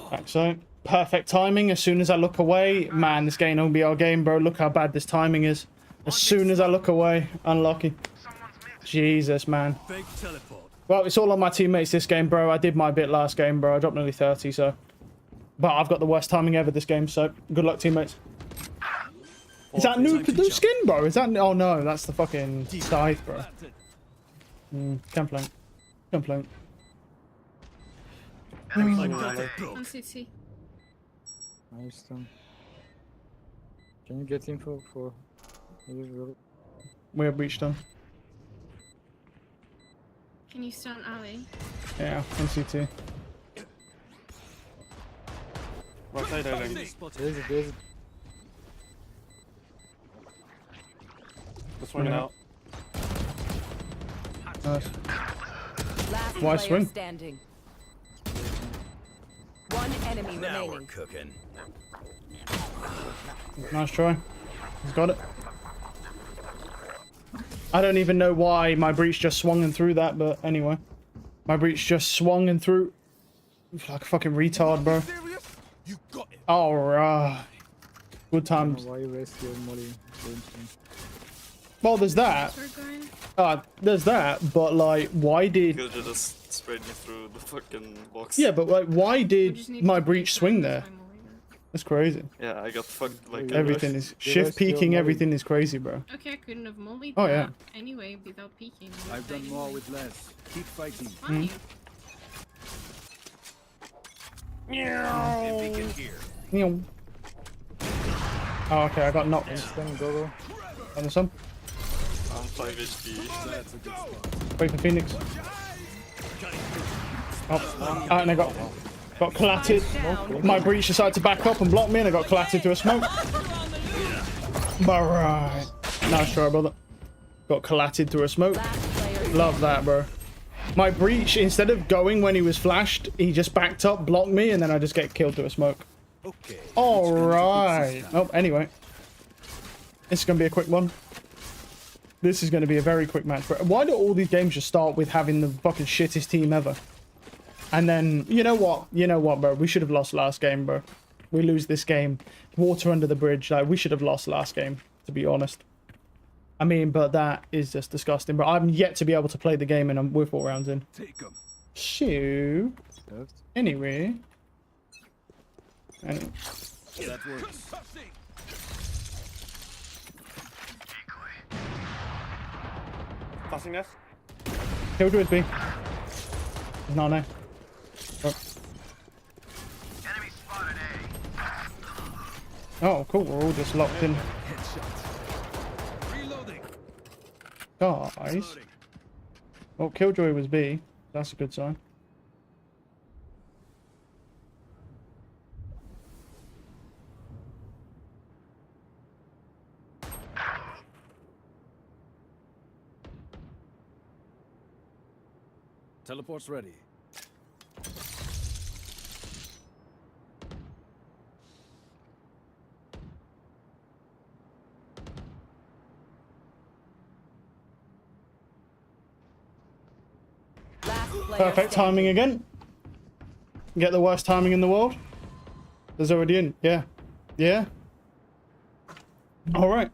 Backside. Perfect timing. As soon as I look away, man, this game won't be our game, bro. Look how bad this timing is. As soon as I look away, unlucky. Jesus, man. Fake teleport. Well, it's all on my teammates this game, bro. I did my bit last game, bro. I dropped nearly 30, so. But I've got the worst timing ever this game, so good luck, teammates. Is that new skin, bro? Is that? Oh no, that's the fucking scythe, bro. Can't play. Can't play. On CT. Nice done. Can you get info for? We have breach done. Can you stun Ali? Yeah, on CT. Right side, Eileen. Spotted. There's it. Just swinging out. Nice. Last Why player swing? standing. One enemy remaining. Cooking. Nice try. He's got it. I don't even know why my breach just swung and through that, but anyway. My breach just swung and through. Like a fucking retard, bro. You got it. Alright. Good times. Why you waste your molly? Well, there's that. We're going. There's that, but like, why did... Because you just sprayed me through the fucking box. Yeah, but like, why We did just need my to breach take swing time, there? that's why I'm worried. That's crazy. Yeah, I got fucked like Everything is... You Shift waste your peeking, molly. everything is crazy, bro. Okay, I couldn't have mollied Oh, that yeah. anyway without peeking. I've done more with less. Keep fighting. Fine. Meow. Oh, okay, I got knocked. Then go. On the sun. I'm 5 HP. That's a good spot. Wait for Phoenix. Oh, and I got clattered. Down. My breach decided to back up and block me, and I got clattered through a smoke. Alright. Nice try, brother. Got clattered through a smoke. Last player. Love that, bro. My breach, instead of going when he was flashed, he just backed up, blocked me, and then I just get killed through a smoke. Okay. All right. Oh, anyway. This is going to be a quick one. This is going to be a very quick match. But why do all these games just start with having the fucking shittest team ever? And then, you know what? You know what, bro? We should have lost last game, bro. We lose this game. Water under the bridge. Like, we should have lost last game, to be honest. I mean, but that is just disgusting. But I'm yet to be able to play the game, and we're 4 rounds in. Take 'em. So, anyway. That works. Passing us. Killjoy is B. No, no. Oh. Enemy spotted A. Oh, cool. We're all just locked in. Reloading. Guys. Well, Killjoy was B. That's a good sign. Teleport's ready. Last player Perfect timing again. Get the worst timing in the world. There's already in. Yeah. Yeah. Alright.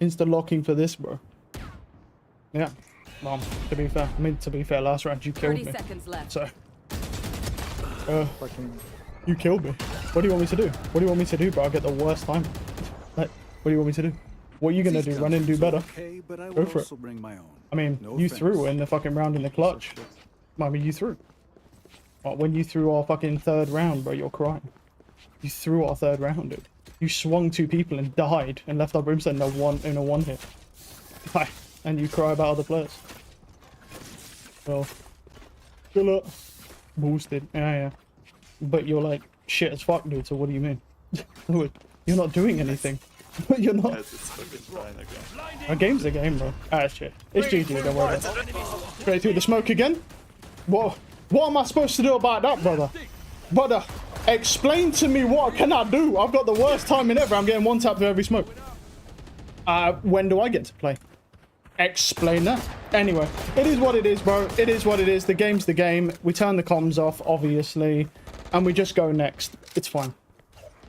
Insta locking for this, bro. Yeah. Mom, to be fair. I mean, to be fair, last round you killed 30 me. seconds left. So. Fucking. You killed me. What do you want me to do? What do you want me to do, bro? I get the worst time. Like, what do you want me to do? What are you gonna do? Run and do better? Okay, but I Go will for it. also bring my own. I mean, No you offense. threw in the fucking round in the clutch. I mean, you threw. When you threw our fucking 3rd round, bro, you're crying. You threw our 3rd round, dude. You swung 2 people and died and left our brimstone in a one hit. And you cry about other players. Well, chill up. Boosted. Yeah. But you're like shit as fuck, dude. So what do you mean? You're not doing anything. You're not. Yes, it's fucking fine again. A game's a game, bro. Ah, shit. It's GG, don't worry. Straight through the smoke again? What am I supposed to do about that, brother? Brother, explain to me what can I do? I've got the worst timing ever. I'm getting 1 tap to every smoke. When do I get to play? Explain that. Anyway, it is what it is, bro. It is what it is. The game's the game. We turn the comms off, obviously, and we just go next. It's fine.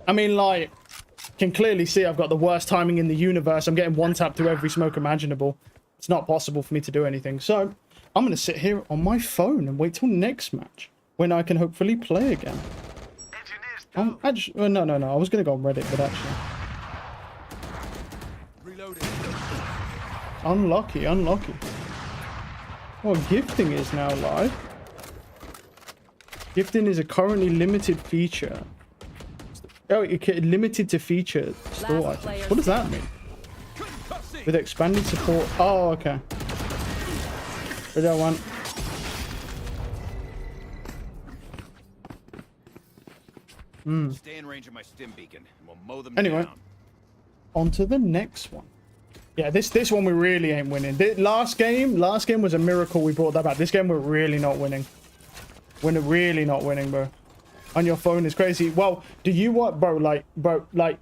I mean, like, can clearly see I've got the worst timing in the universe. I'm getting 1 tap through every smoke imaginable. It's not possible for me to do anything. So I'm going to sit here on my phone and wait till next match when I can hopefully play again. Actually, no. I was going to go on Reddit, but actually. Reloading. Unlucky. Well, gifting is now live. Gifting is a currently limited feature. Oh, limited to feature store items. What does that mean? With expanded support. Oh, okay. We don't want. Stay in range of my stim beacon, and we'll mow them Anyway, down. on to the next one. Yeah, this one we really ain't winning. Last game was a miracle we brought that back. This game we're really not winning. We're really not winning, bro. On your phone is crazy. Well, do you want, bro,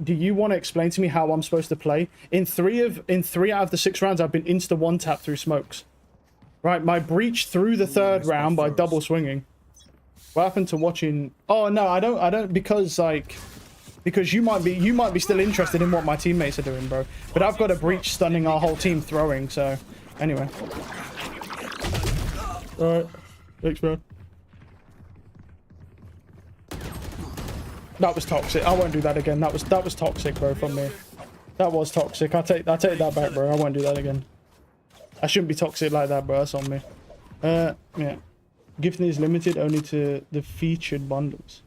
do you want to explain to me how I'm supposed to play? In three out of the 6 rounds, I've been insta 1 tap through smokes. Right, my breach through the 3rd round by double swinging. What happened to watching? Oh no, I don't because you might be still interested in what my teammates are doing, bro. But I've got a breach stunning our whole team throwing. So anyway, all right, thanks, bro. That was toxic. I won't do that again. That was toxic, bro, from me. That was toxic. I take that back, bro. I won't do that again. I shouldn't be toxic like that, bro. That's on me. Yeah. Gifting is limited only to the featured bundles.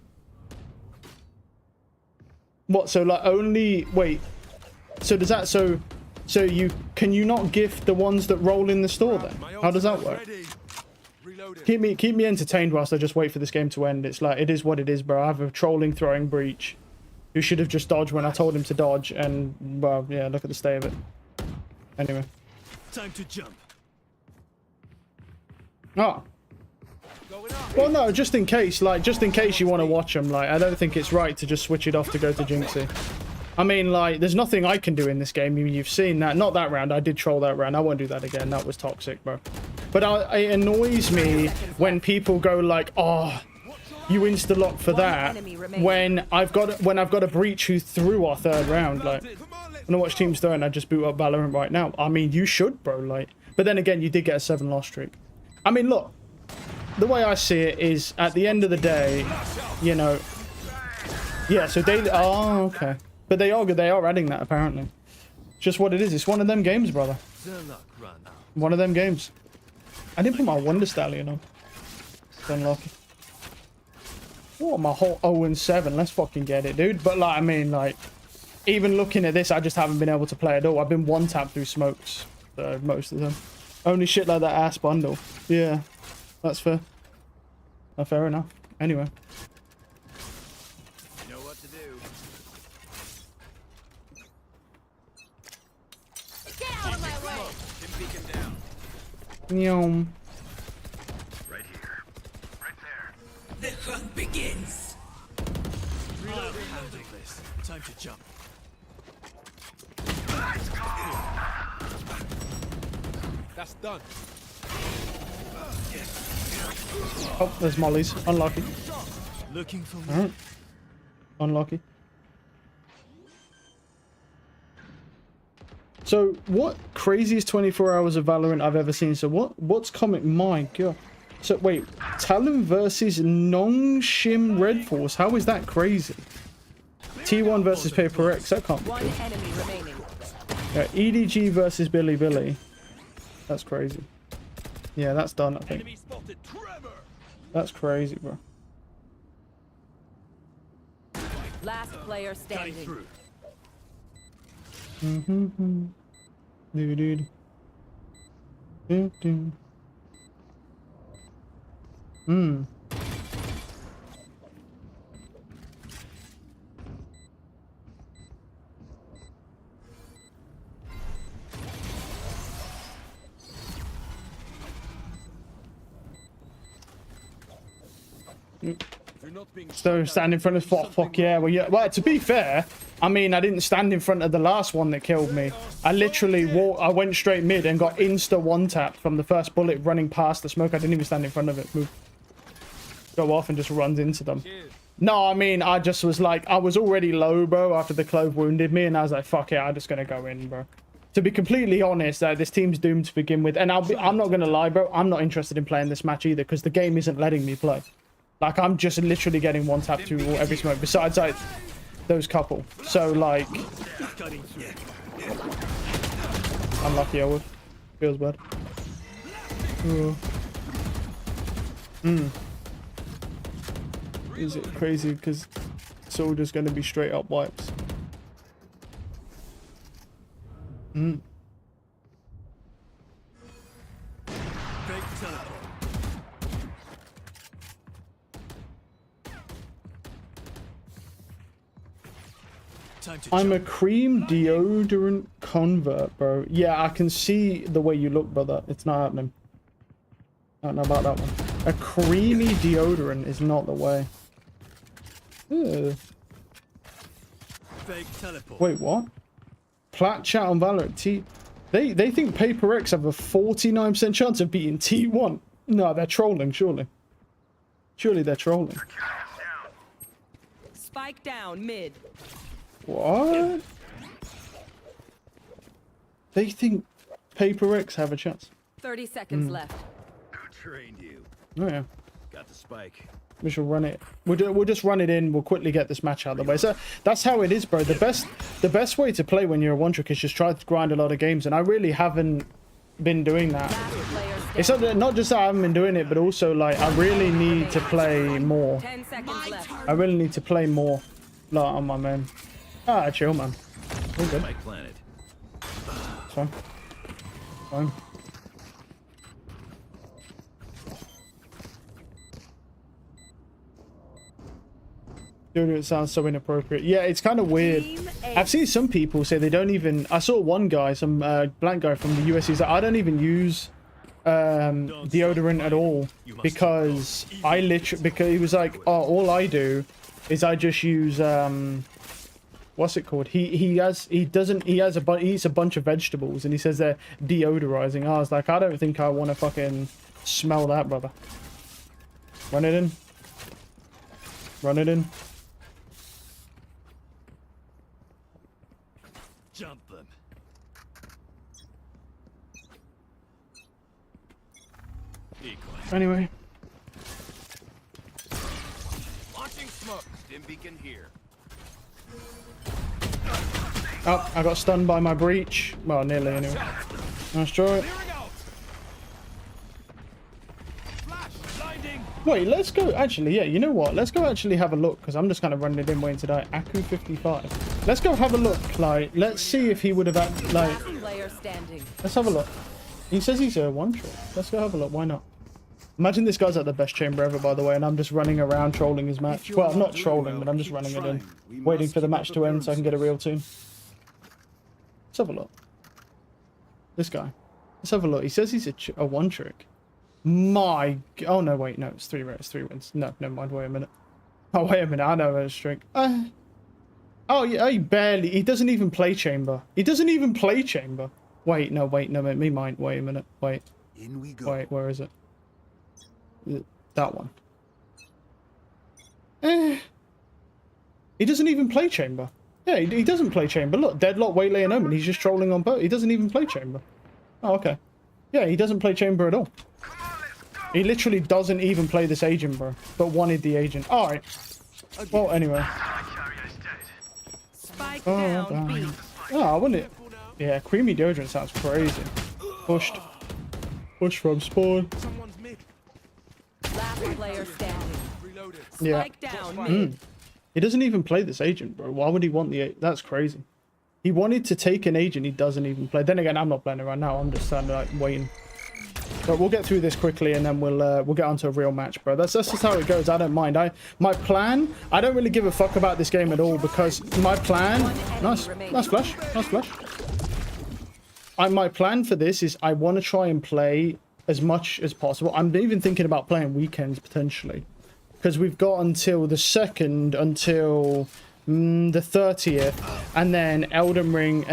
What? So like only wait. So does that so can you not gift the ones that roll in the store then? How does that work? Keep me entertained whilst I just wait for this game to end. It's like it is what it is, bro. I have a trolling throwing breach who should have just dodged when I told him to dodge, and well, yeah, look at the state of it. Anyway. Time to jump. Oh, Well, no, just in case you want to watch them. Like, I don't think it's right to just switch it off to go to Jinxie. I mean, like, there's nothing I can do in this game. I mean, you've seen that. Not that round. I did troll that round. I won't do that again. That was toxic, bro. But it annoys me when people go like, oh, you insta-lock for that when I've got a breach who threw our third round. Like, when I watch teams throw and I just boot up Valorant right now. I mean, you should, bro. Like, but then again, you did get a 7-loss streak. I mean, look, the way I see it is at the end of the day, you know, yeah, so they, oh, okay. But they are adding that apparently. Just what it is. It's one of them games, brother. One of them games. I didn't put my Wonder Stallion on. It's unlucky. What, my whole 0-7? Let's fucking get it, dude. But like, I mean, like, even looking at this, I just haven't been able to play at all. I've been one-tapped through smokes, most of them. Only shit like that ass bundle. Yeah, that's fair. Fair enough. Anyway. You know what to do. Get out of my way! Stim beacon down. Nyom. Right here. Right there. The hunt begins. Time to jump. That's done. Oh, there's mollies. Unlucky. Looking for me. Alright. Unlucky. So, what craziest 24 hours of Valorant I've ever seen? So, what's coming? My god. So, wait. Talon versus Nongshim Red Force. How is that crazy? T1 versus Paper X. That can't be One good. enemy remaining. Yeah, EDG versus Billy Billy. That's crazy. Yeah, that's done, I think. That's crazy, bro. Last player standing. Mm-hmm. Dude. Hmm. So stand in front of fuck yeah. Well, yeah. Well, to be fair, I mean, I didn't stand in front of the last one that killed me. I literally I went straight mid and got insta one tap from the first bullet running past the smoke. I didn't even stand in front of it. Move. Go off and just runs into them. No, I mean, I just was like, I was already low, bro, after the clove wounded me, and I was like, fuck it, I'm just gonna go in, bro. To be completely honest, this team's doomed to begin with, and I'm not gonna lie, bro, I'm not interested in playing this match either, because the game isn't letting me play. Like, I'm just literally getting one tap to every smoke, besides, like, those couple. So, like... Unlucky, I would. Feels bad. Is it crazy? Because it's all just going to be straight up wipes. I'm a cream deodorant convert, bro. Yeah, I can see the way you look, brother. It's not happening. I don't know about that one. A creamy deodorant is not the way. Ew. Wait, what? Plat chat on Valorant. They think Paper X have a 49% chance of beating T1. No, they're trolling, surely. Surely they're trolling. Spike down mid. What? They think Paper X have a chance. 30 seconds left. Who trained you? Oh yeah. Got the spike. We shall run it. We'll just run it in. We'll quickly get this match out of the way. So that's how it is, bro. The best way to play when you're a one trick is just try to grind a lot of games, and I really haven't been doing that. It's not just that I haven't been doing it, but also like I really need to play more. 10 seconds left. I really need to play more. Like on my man. Ah, chill, man. All good. My planet. It's fine. Fine. Dude, it sounds so inappropriate. Yeah, it's kind of weird. I've seen some people say they don't even... I saw one guy, some black guy from the US, he's like, I don't even use deodorant at all because because he was like, oh, all I do is I just use what's it called? He eats a bunch of vegetables and he says they're deodorizing. I was like, I don't think I want to fucking smell that, brother. Run it in. Run it in. Jump them. Anyway. Launching smoke. Stim beacon here. Oh, I got stunned by my breach. Well, nearly anyway. Nice try. Wait, let's go. Actually, yeah, you know what? Let's go actually have a look because I'm just kind of running it in waiting to die. Aku 55. Let's go have a look. Like, let's see if he would have like. Player standing. Let's have a look. He says he's a one shot. Let's go have a look. Why not? Imagine this guy's at the best chamber ever, by the way, and I'm just running around trolling his match. Well, I'm not trolling, but I'm just running it in, waiting for the match to end so I can get a real team. Let's have a look. This guy. Let's have a look. He says he's a one trick. Oh no, wait, no, it's 3 wins. No, never mind. Wait a minute. Oh, wait a minute. I know a streak. Oh yeah, he doesn't even play chamber. He doesn't even play chamber. Wait, no, me mind. Wait a minute. Wait. In we go. Wait, where is it? That one. He doesn't even play chamber. Yeah, he doesn't play chamber. Look, Deadlock, Waylay, and Omen. He's just trolling on both. He doesn't even play chamber. Oh, okay. Yeah, he doesn't play chamber at all. He literally doesn't even play this agent, bro. But wanted the agent. Alright. Well, anyway. Spike down B. Oh, I wouldn't. Yeah, creamy deodorant sounds crazy. Pushed. Push from spawn. Last player standing. Yeah. Spike down mid. He doesn't even play this agent, bro. Why would he want the... That's crazy. He wanted to take an agent he doesn't even play. Then again, I'm not playing it right now. I'm just standing like waiting. But we'll get through this quickly and then we'll get onto a real match, bro. That's just how it goes. I don't mind. My plan, I don't really give a fuck about this game at all because my plan... Nice flash. Nice flash. My plan for this is I want to try and play as much as possible. I'm even thinking about playing weekends potentially. Because we've got until the 2nd, until the 30th, and then Elden Ring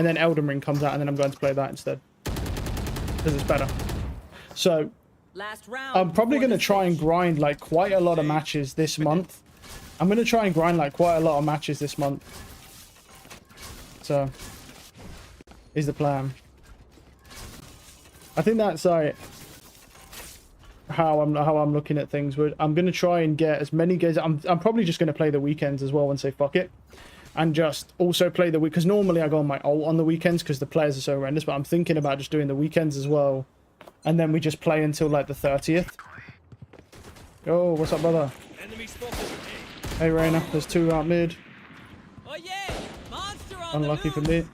comes out, and then I'm going to play that instead. Because it's better. So, Last round I'm probably going to try and grind like quite a lot of matches this month. I'm going to try and grind like quite a lot of matches this month. So, is the plan. I think that's like how I'm looking at things. I'm going to try and get as many games. I'm probably just going to play the weekends as well and say fuck it. And just also play the week, because normally I go on my ult on the weekends because the players are so horrendous, but I'm thinking about just doing the weekends as well. And then we just play until like the 30th. Oh, what's up, brother? Hey, Reyna. There's 2 out mid. Oh yeah! Monster on Unlucky for me.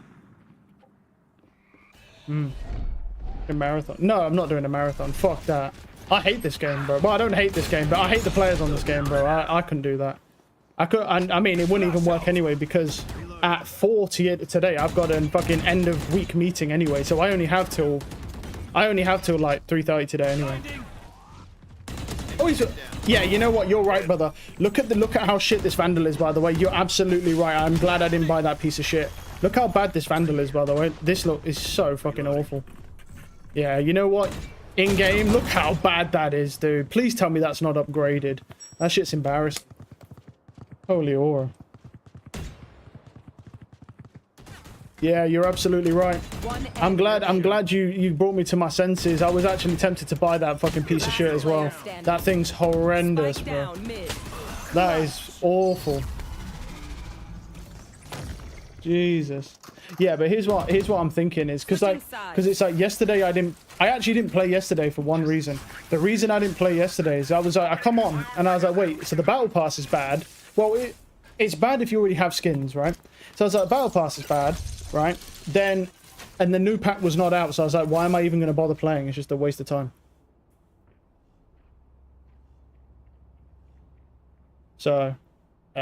A marathon. No, I'm not doing a marathon. Fuck that. I hate this game, bro. Well, I don't hate this game, but I hate the players on this game, bro. I couldn't do that. I mean, it wouldn't even work anyway because at 40 today, I've got a fucking end of week meeting anyway. So I only have till like 3:30 today anyway. Oh, yeah, you know what? You're right, brother. Look at how shit this Vandal is, by the way. You're absolutely right. I'm glad I didn't buy that piece of shit. Look how bad this Vandal is, by the way. This look is so fucking awful. Yeah, you know what? In-game, look how bad that is, dude. Please tell me that's not upgraded. That shit's embarrassing. Holy aura. Yeah, you're absolutely right. I'm glad you brought me to my senses. I was actually tempted to buy that fucking piece of shit as well. That thing's horrendous, bro. That is awful. Jesus. Yeah, but here's what I'm thinking is because it's like yesterday I actually didn't play yesterday for one reason. The reason I didn't play yesterday is I was like, I come on and I was like, wait, so the battle pass is bad. Well, it's bad if you already have skins, right? So I was like, battle pass is bad, right? And the new pack was not out, so I was like, why am I even going to bother playing? It's just a waste of time. So,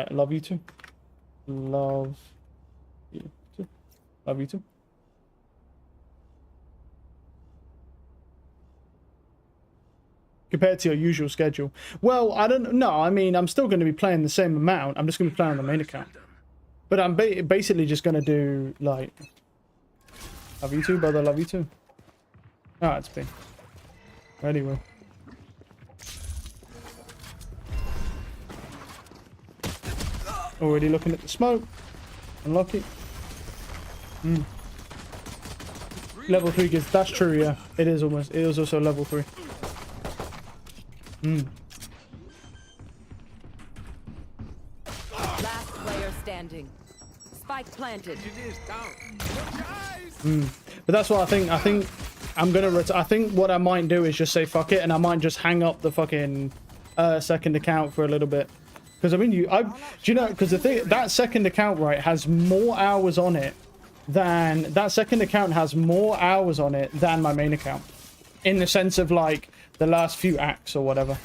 love you too. Love you too. Love you too. compared to your usual schedule. Well, I don't know. I mean, I'm still going to be playing the same amount. I'm just going to be playing on the main account. But I'm basically just going to do, like... Love you too, brother. Love you too. Ah, it's big. Ready, Will. Already looking at the smoke. Unlucky. Level 3 gives... That's true, yeah. It is almost... It is also level 3. Last player standing. Spike planted. But that's what I think. I think I'm gonna. I think what I might do is just say fuck it, and I might just hang up the fucking second account for a little bit. Because I mean, do you know? Because the thing, that second account, right, has more hours on it than my main account, in the sense of like the last few acts or whatever.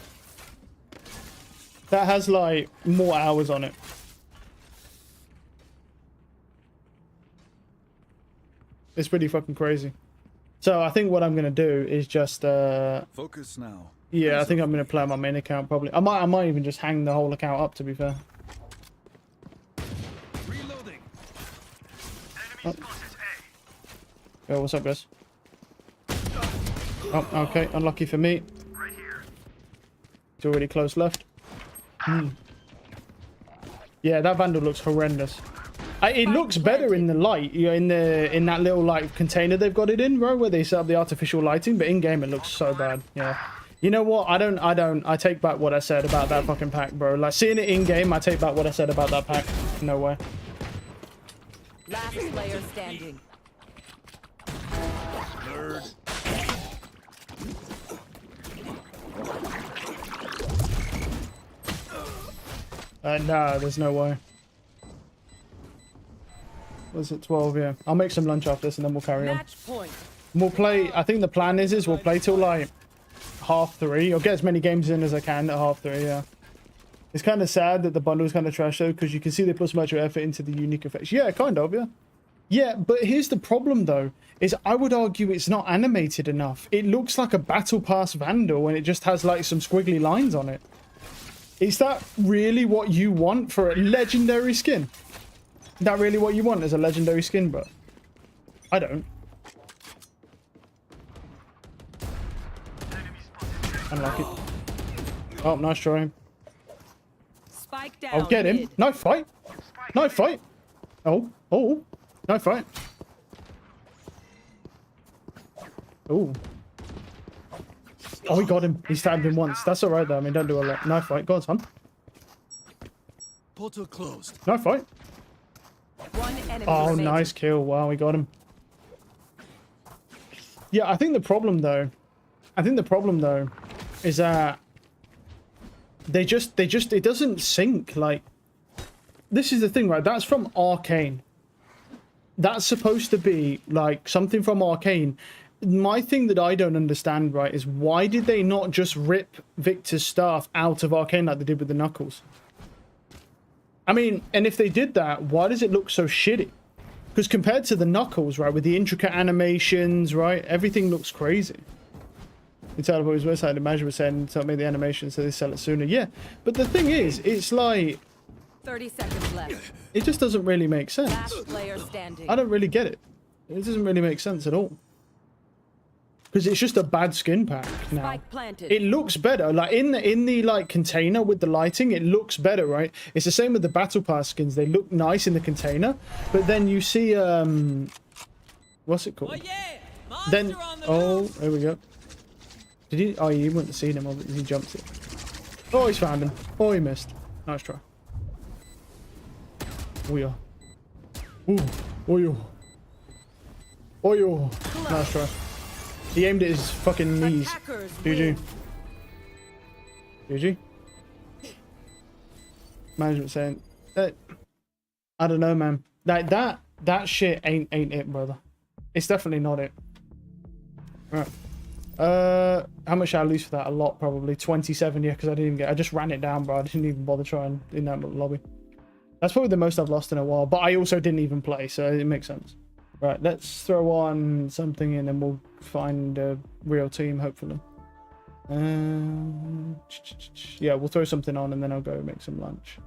That has like more hours on it. It's pretty fucking crazy. So I think what I'm gonna do is just focus now. yeah, I think I'm gonna play on my main account probably. I might even just hang the whole account up, to be fair. Reloading. Oh. Yo, what's up, guys? Oh, okay, unlucky for me. It's already close left. Yeah, that Vandal looks horrendous. It looks better in the light, you know, in that little like container they've got it in, bro, where they set up the artificial lighting. But in game, it looks so bad. Yeah. You know what? I take back what I said about that fucking pack, bro. Like seeing it in game, I take back what I said about that pack. No way. Last player standing. Nerd. Nah, there's no way. Was it 12? Yeah. I'll make some lunch after this and then we'll carry on. Match point. We'll play, I think the plan is we'll play till like 3:30 or get as many games in as I can at 3:30, yeah. It's kind of sad that the bundle's kind of trash though, because you can see they put so much effort into the unique effects. Yeah, kind of, yeah. Yeah, but here's the problem though, is I would argue it's not animated enough. It looks like a Battle Pass Vandal and it just has like some squiggly lines on it. Is that really what you want for a legendary skin? Is that really what you want as a legendary skin, bro? I don't. Unlucky. Oh, nice try. Spike down. Oh, get him. Mid. No fight. No fight. Oh, oh. No fight. Oh. Oh, he got him. He stabbed him once. That's all right, though. I mean, don't do a lot. No fight. Go on, son. Portal closed. No fight. One enemy Oh, remaining. nice kill. Wow, we got him. Yeah, I think the problem, though, is that it doesn't sync. Like, this is the thing, right? That's from Arcane. That's supposed to be like something from Arcane. My thing that I don't understand, right, is why did they not just rip Victor's staff out of Arcane like they did with the Knuckles? I mean, and if they did that, why does it look so shitty? Because compared to the Knuckles, right, with the intricate animations, right, everything looks crazy. You tell about his website, the manager was saying, so made the animation so they sell it sooner. Yeah, but the thing is, it's like... 30 seconds left. It just doesn't really make sense. Last player standing. I don't really get it. It doesn't really make sense at all. Because it's just a bad skin pack now. Spike planted. It looks better. Like in the like container with the lighting, it looks better, right? It's the same with the Battle Pass skins. They look nice in the container, but then you see what's it called? Then there we go. Did he? Oh, you wouldn't have seen him. He jumped it. Oh, he's found him. Oh, he missed. Nice try. Oh yeah. Ooh. Oh yo. Oh yo. Nice try. He aimed at his fucking knees. GG. GG. Management saying that. I don't know, man. Like that shit ain't it, brother. It's definitely not it. Right. How much did I lose for that? A lot, probably 27. Yeah, because I just ran it down, bro. I didn't even bother trying in that lobby. That's probably the most I've lost in a while. But I also didn't even play, so it makes sense. Right, let's throw on something and then we'll find a real team, hopefully. Yeah, we'll throw something on and then I'll go make some lunch.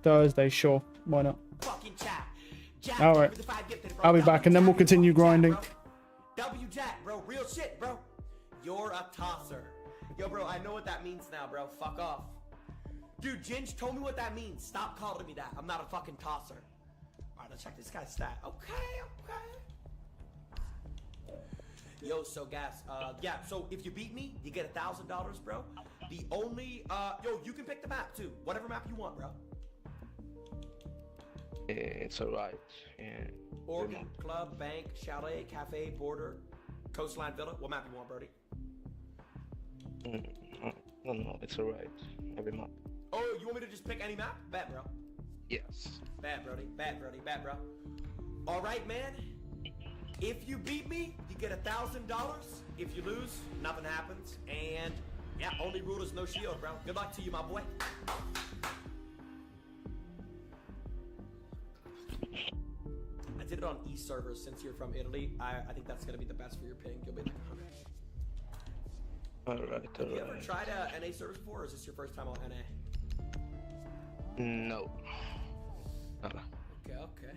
Thursday, sure. Why not? Fucking chat. Jack, All right. give me the 5 gifted, bro. I'll be back and then we'll continue grinding. W Jack, bro. Real shit, bro. You're a tosser. Yo, bro, I know what that means now, bro. Fuck off. Dude, Ginge told me what that means. Stop calling me that. I'm not a fucking tosser. Alright, let's check this guy's stat. Okay. Yo, so gas. Yeah, so if you beat me, you get $1,000, bro. The only, yo, you can pick the map too. Whatever map you want, bro. It's alright. Yeah. Organ, club, bank, chalet, cafe, border, coastline, villa. What map you want, Brody? No, it's alright. Every month. Oh, you want me to just pick any map? Bet, bro. Yes. Bet, Brody. Bet, bro. All right, man. If you beat me, you get $1,000. If you lose, nothing happens. And yeah, only rule is no shield, bro. Good luck to you, my boy. I did it on East servers since you're from Italy. I think that's gonna be the best for your ping. You'll be like 100. Alright. Have you ever tried NA servers before, or is this your first time on NA? No. Okay.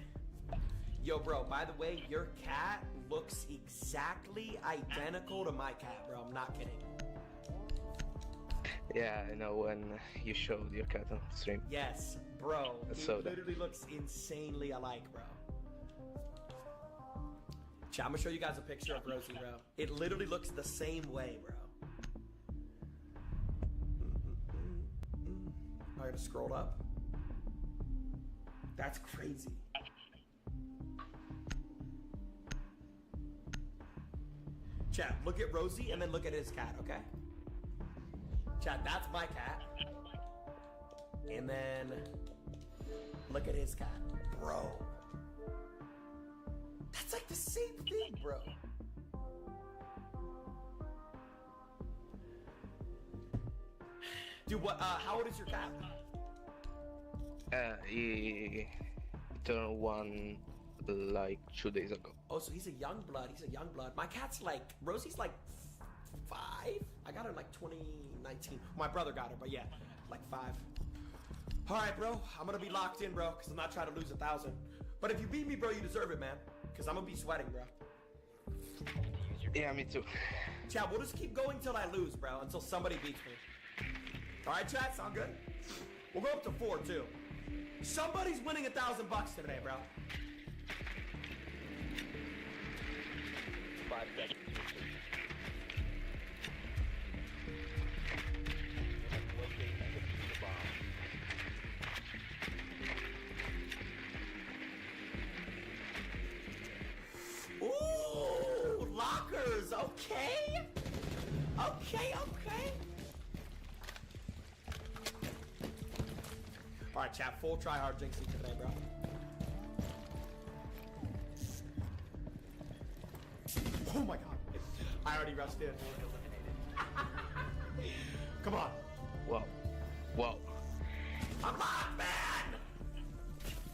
Yo, bro, by the way, your cat looks exactly identical to my cat, bro. I'm not kidding. Yeah, I know when you showed your cat on stream. Yes, bro. So It literally looks insanely alike, bro. Chat, I'm gonna show you guys a picture of Rosie, bro. It literally looks the same way, bro. I gotta scroll up. That's crazy. Chat, look at Rosie and then look at his cat, okay? Chat, that's my cat. And then look at his cat. Bro. That's like the same thing, bro. Dude, what, how old is your cat? He turned 1 like 2 days ago. Oh, so he's a young blood. My cat's like, Rosie's like 5. I got her in like 2019. My brother got her, but yeah, like 5. All right, bro. I'm gonna be locked in, bro, because I'm not trying to lose 1,000. But if you beat me, bro, you deserve it, man. Because I'm gonna be sweating, bro. Yeah, me too. Chat, we'll just keep going till I lose, bro, until somebody beats me. All right, chat, sound good? We'll go up to 4, too. Somebody's winning $1,000 today, bro. 5 seconds. Locate and defuse the bomb. Ooh, lockers, okay. Okay. All right, chat, full try hard jinxing today, bro. Oh my god. I already rushed in. Come on. Wow. I'm locked, man!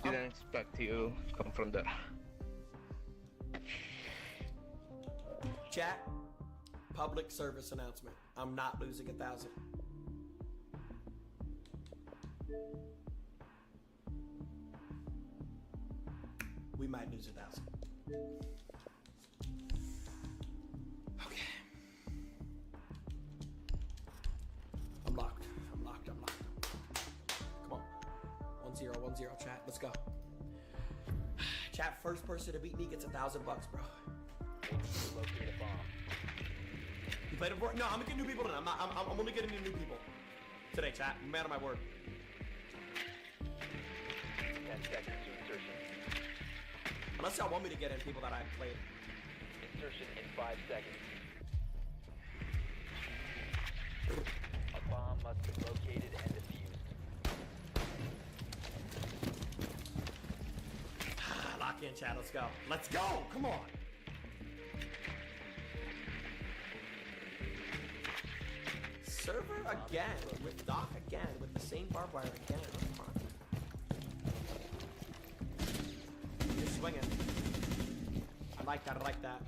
Didn't expect you to come from there. Chat, public service announcement. I'm not losing 1,000. We might lose 1,000. Okay. I'm locked. Come on. 1-0, chat. Let's go. Chat, first person to beat me gets $1,000, bro. Locate a bomb. You played it before? No, I'm gonna get new people in. I'm only getting new people today, chat. I'm man of my word. 10 seconds to insertion. Unless y'all want me to get in people that I've played. Insertion in 5 seconds. A bomb must be located and defused. Lock in, chat. Let's go. Let's go. Come on. Server again with Doc again with the same barbed wire again. Come on. You're swinging. I like that.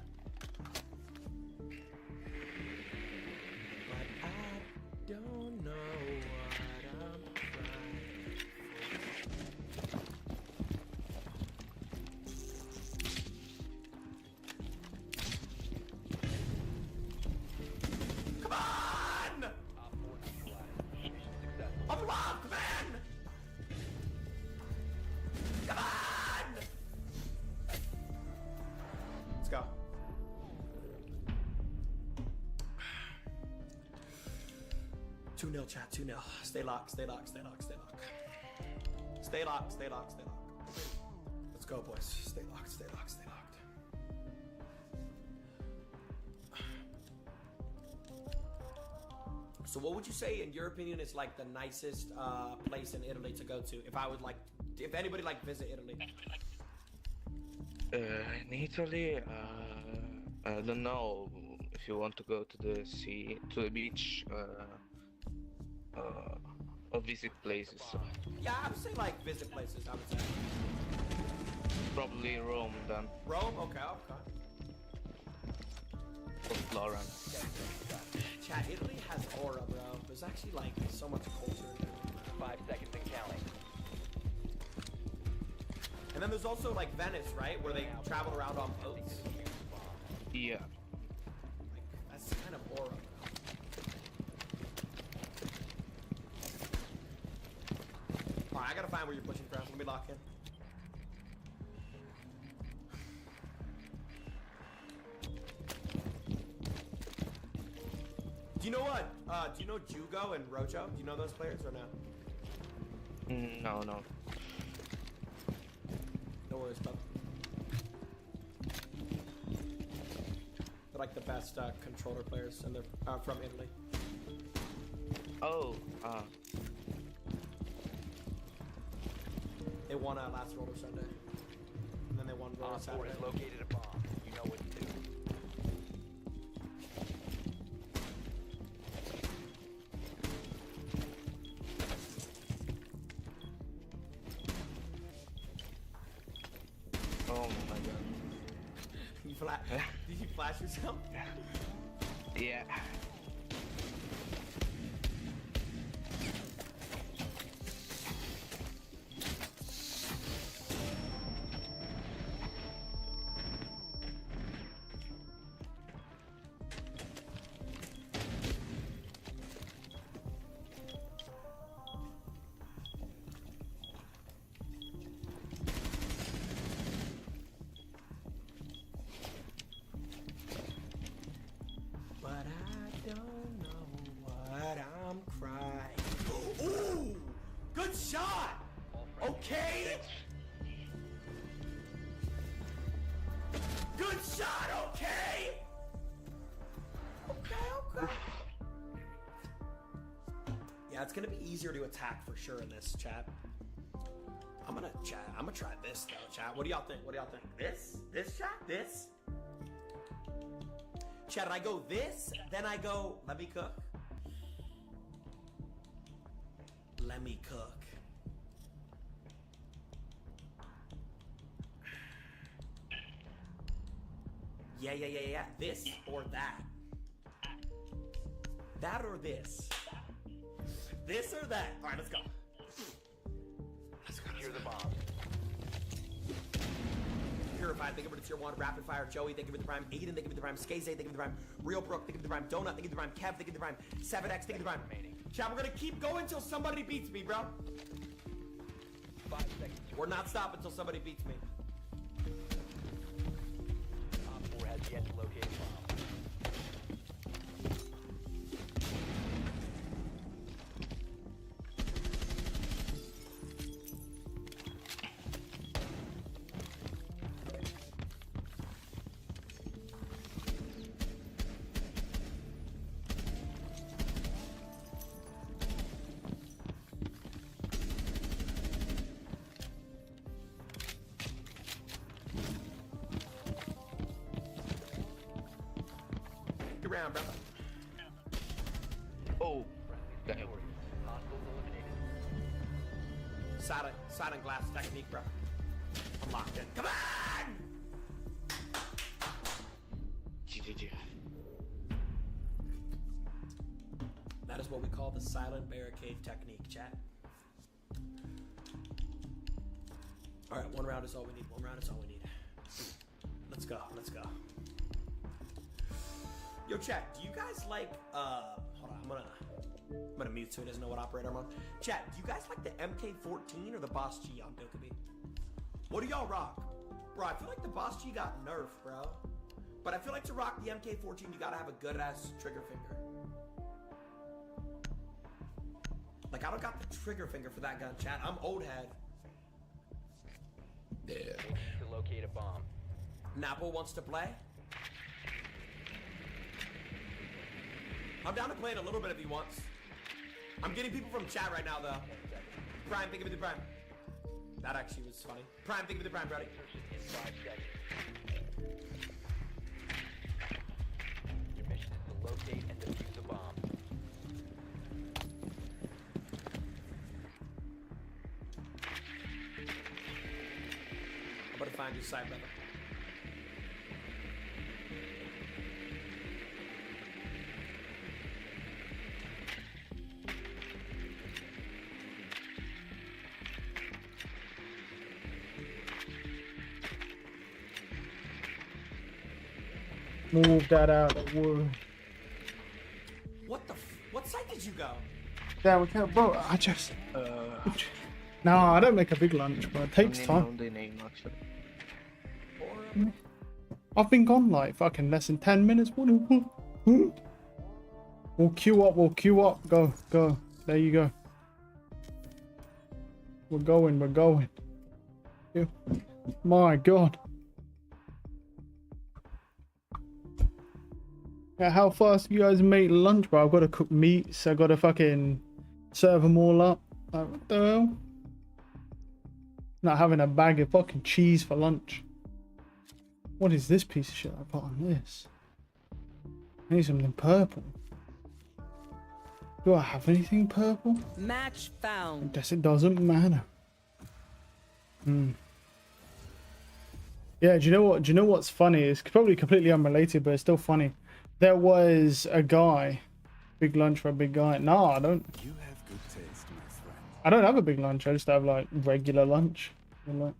2-0, chat, 2-0. Stay locked, stay locked, stay locked, stay locked. Stay locked, stay locked, stay locked. Let's go, boys. Stay locked, stay locked, stay locked. So what would you say, in your opinion, is like the nicest place in Italy to go to? If I would like, if anybody like visit Italy. In Italy, I don't know if you want to go to the sea, to the beach, or visit places. Yeah, I would say like visit places, I would say. Probably Rome then, Rome? Okay, okay. or Florence. Chat, Italy has aura, bro. There's actually like so much culture in Italy. 5 seconds and counting. And then there's also like Venice, right? Where they travel around on boats. Yeah. Like, that's kind of aura, bro. Alright, I gotta find where you're pushing from. Let me lock in. Do you know what? Do you know Jugo and Rojo? Do you know those players or no? No, no. No worries, bub. They're like the best controller players, and they're from Italy. Oh, They won last Roller Sunday, and then they won Roller Op 4 Saturday. has located a bomb. You know what to do. oh my god. Did you flash yourself? Yeah. But I don't know what I'm crying. Ooh! Good shot! Okay! Good shot, okay? Okay. Yeah, it's gonna be easier to attack for sure in this, chat. I'm gonna try this though, chat. What do y'all think? What do y'all think? This chat? This? Chat, I go this, then I go, let me cook. Let me cook. Yeah. This or that. That or this. This or that. All right, let's go. Secure the bomb. Purified, thank you for the tier 1. Rapid Fire, Joey, thank you for the prime. Aiden, thank you for the prime. Skaze, thank you for the prime. Real Brook, thank you for the prime. Donut, thank you for the prime. Kev, thank you for the prime. 7X, thank you for the prime. Chat, we're gonna keep going until somebody beats me, bro. 5 seconds. We're not stopping until somebody beats me. Op 4 has yet to locate a bomb. Good round, bro. Oh, damn. Hostiles eliminated. Silent glass technique, bro. I'm locked in. Come on! GG. That is what we call the silent barricade technique, chat. Alright, one round is all we need. One round is all we need. Let's go. Let's go. Yo, chat, do you guys like, hold on, I'm gonna mute so he doesn't know what operator I'm on. Chat, do you guys like the MK14 or the Boss G on Dokkaebi? What do y'all rock? Bro, I feel like the Boss G got nerfed, bro. But I feel like to rock the MK14, you gotta have a good-ass trigger finger. Like, I don't got the trigger finger for that gun, chat. I'm old head. Yeah. To locate a bomb. Napo wants to play. I'm down to play it a little bit if he wants. I'm getting people from chat right now, though. Prime, think of it, the Prime. That actually was funny. Prime, think of it, the Prime, buddy. In 5 seconds. Your mission is to locate and defuse a bomb. I'm gonna find your side, brother. Move that out of the wood. What the what side did you go? Yeah, we can't, bro. I just. No, I don't make a big lunch, but it takes time. I've been gone like fucking less than 10 minutes. We'll queue up, we'll queue up. Go, go. There you go. We're going, we're going. Ew. My god. Yeah, how fast you guys make lunch, bro? I've got to cook meats. I've got to fucking serve them all up. Like, what the hell? Not having a bag of fucking cheese for lunch. What is this piece of shit I put on this? I need something purple. Do I have anything purple? Match found. I guess it doesn't matter. Yeah, do you know what? Do you know what's funny? It's probably completely unrelated, but it's still funny. There was a guy, big lunch for a big guy. No, I don't. You have good taste, my friend. I don't have a big lunch. I just have like regular lunch. But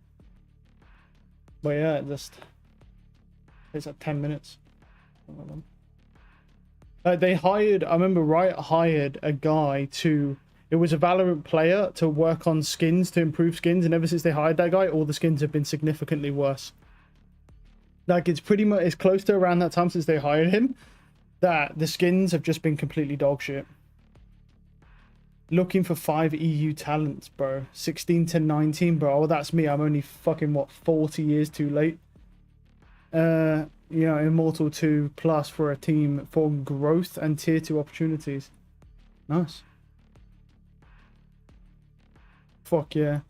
yeah, it just it's like 10 minutes. They hired. I remember Riot hired a guy to. It was a Valorant player to work on skins, to improve skins, and ever since they hired that guy, all the skins have been significantly worse. Like, it's pretty much, it's close to around that time since they hired him that the skins have just been completely dog shit. Looking for 5 EU talents, bro. 16 to 19, bro. Oh, that's me. I'm only fucking, what, 40 years too late. You know, Immortal 2 plus for a team for growth and tier 2 opportunities. Nice. Fuck yeah.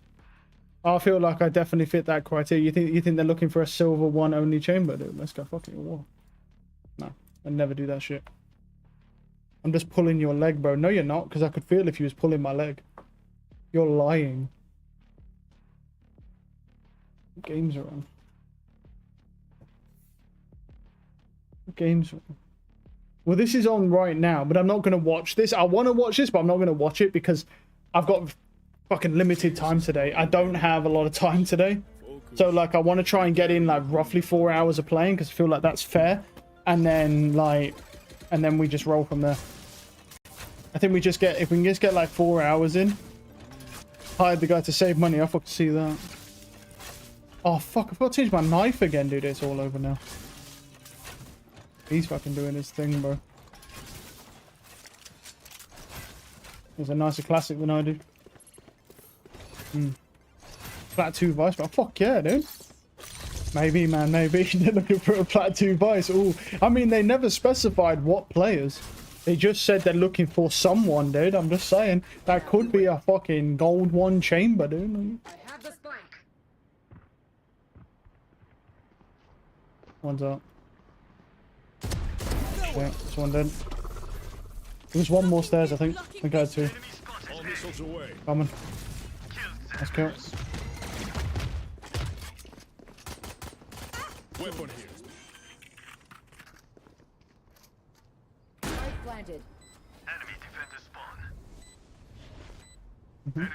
I feel like I definitely fit that criteria. You think they're looking for a silver 1 only chamber, dude? Let's go fucking war. No, I'd never do that shit. I'm just pulling your leg, bro. No, you're not, because I could feel if you was pulling my leg. You're lying. What games are on? What games are on? Well, this is on right now, but I'm not going to watch this. I want to watch this, but I'm not going to watch it because I've got fucking limited time today. I don't have a lot of time today. So, like, I want to try and get in, like, roughly 4 hours of playing because I feel like that's fair. And then, like, and then we just roll from there. I think we just get, if we can just get, like, 4 hours in. Hired the guy to save money. I fucking see that. Oh, fuck. I've got to change my knife again, dude. It's all over now. He's fucking doing his thing, bro. He's a nicer classic than I do. Plat 2 Vice, but fuck yeah, dude. Maybe, man, maybe. They're looking for a Plat 2 Vice. Ooh, I mean, they never specified what players. They just said they're looking for someone, dude. I'm just saying. That could be a fucking gold 1 chamber, dude. I have the spike. One's up. Yeah, this one dead. There's one more stairs, I think. I think I had 2. All missiles away. Coming. Let's go. Weapon here. Spike planted. Enemy defender spawn. Enemy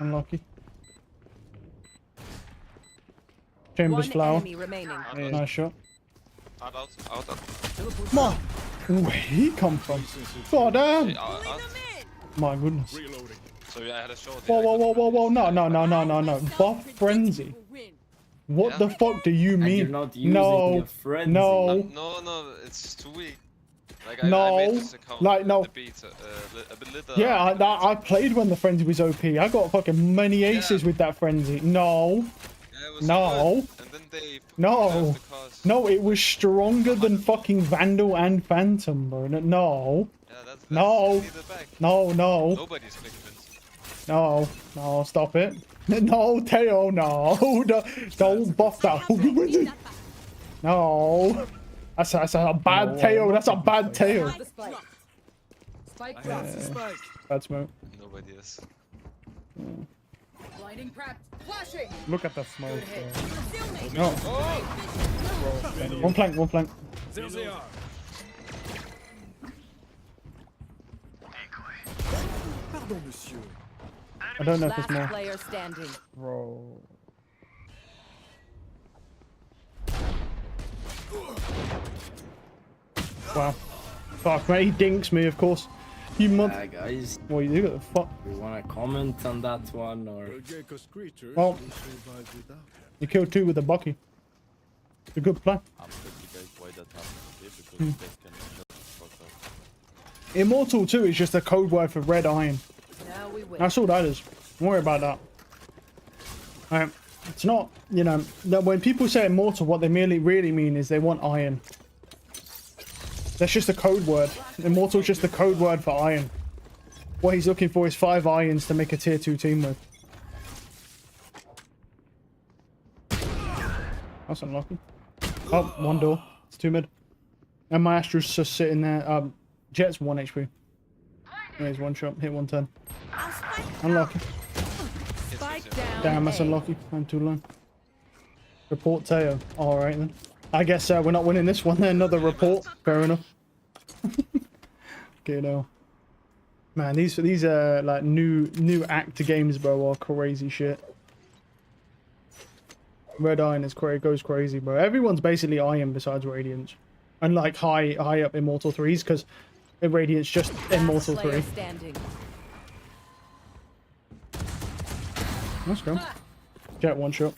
unlucky. Chambers One flower. enemy remaining. Yeah, nice shot. Out. Come on. Where'd he come from? God damn. My goodness. Reloading. So yeah, I had a shot. Whoa. No. Buff frenzy. What the fuck do you mean? you're not using No. a frenzy. No. No, it's too weak. Like I No. made this account Like, with no. the beats a bit later. Yeah, I played when the frenzy was OP. I got fucking many aces with that frenzy. No. Yeah, it was No. good. And then they No. nerfed the cars. No, it was stronger than fucking Vandal and Phantom, bro. No. Yeah, that's No. you need it back. No, no. Nobody's convinced. No. No, stop it. No, Teo, no. Don't buff that. No. That's a bad Teo. That's a bad Teo. The spike. Spike I dropped. have the spike. Bad smoke. Nobody is. Blinding prepped. Flashing. Look at the smoke. Good hit. No. One plank, one plank. There they are. Pardon, monsieur. I don't know if Last it's more. player standing. Bro. Wow. Fuck, mate. He dinks me, of course. You mother. Yeah, guys, What you got the fuck? you wanna comment on that one or? Gecko's creatures Well. will survive without. You killed two with a Bucky. It's a good plan. I'm telling you guys why that happened, okay? Because you guys can shut the fuck up. Immortal 2 is just a code word for red iron. Now we win. That's all that is. Don't worry about that. It's not, you know, when people say immortal, what they really mean is they want iron. That's just a code word. Immortal is just a code word for iron. What he's looking for is 5 irons to make a tier 2 team with. That's unlucky. Oh, one door. It's 2 mid. And my Astra's just sitting there. Jet's 1 HP. There's 1 shot. Hit 110. Unlucky. Spike down. Damn, that's A. unlucky. I'm too low. Report Teo. Alright then. I guess we're not winning this one then. Another report. Fair enough. Okay, no. Man, these like new actor games, bro, are crazy shit. Red Iron is goes crazy, bro. Everyone's basically Iron besides Radiance. And like high up Immortal 3s, because Radiance just Immortal Last player 3. standing. Let's go. Jet 1 shot.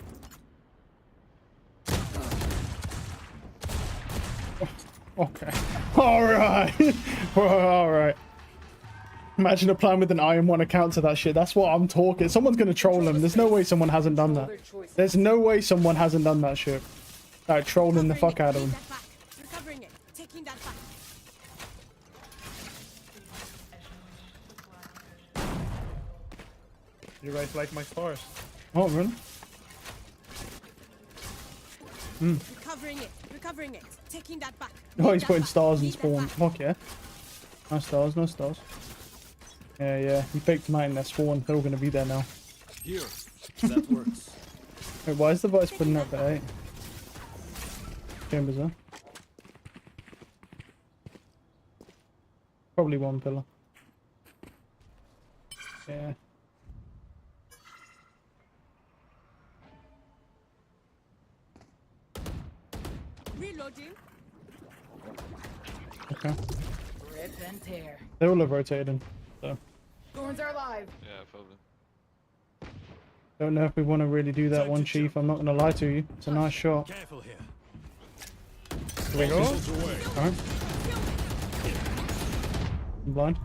Okay. Alright. Alright. Imagine a plan with an Iron 1 account to that shit. That's what I'm talking. Someone's gonna troll him. There's no way someone hasn't done that. There's no way someone hasn't done that shit. Like, trolling the fuck out of him. Recovering it. Taking that back. You guys like my stars? Oh, really? Recovering it. Recovering it. Taking that back. Oh, he's putting stars in spawn. Fuck yeah. No stars, no stars. Yeah. He faked them out in their spawn. They're all gonna be there now. Here. That works. Wait, why is the voice putting up at 8? Chambers, huh? Probably 1 pillar. Yeah. Reloading. Okay. Rip and tear. They all have rotated in, so. Thorns are alive. Yeah, probably. Don't know if we want to really do that one, Chief. I'm not gonna lie to you. It's a nice shot. Careful here. Here we go. Missiles away. Alright. I'm blind.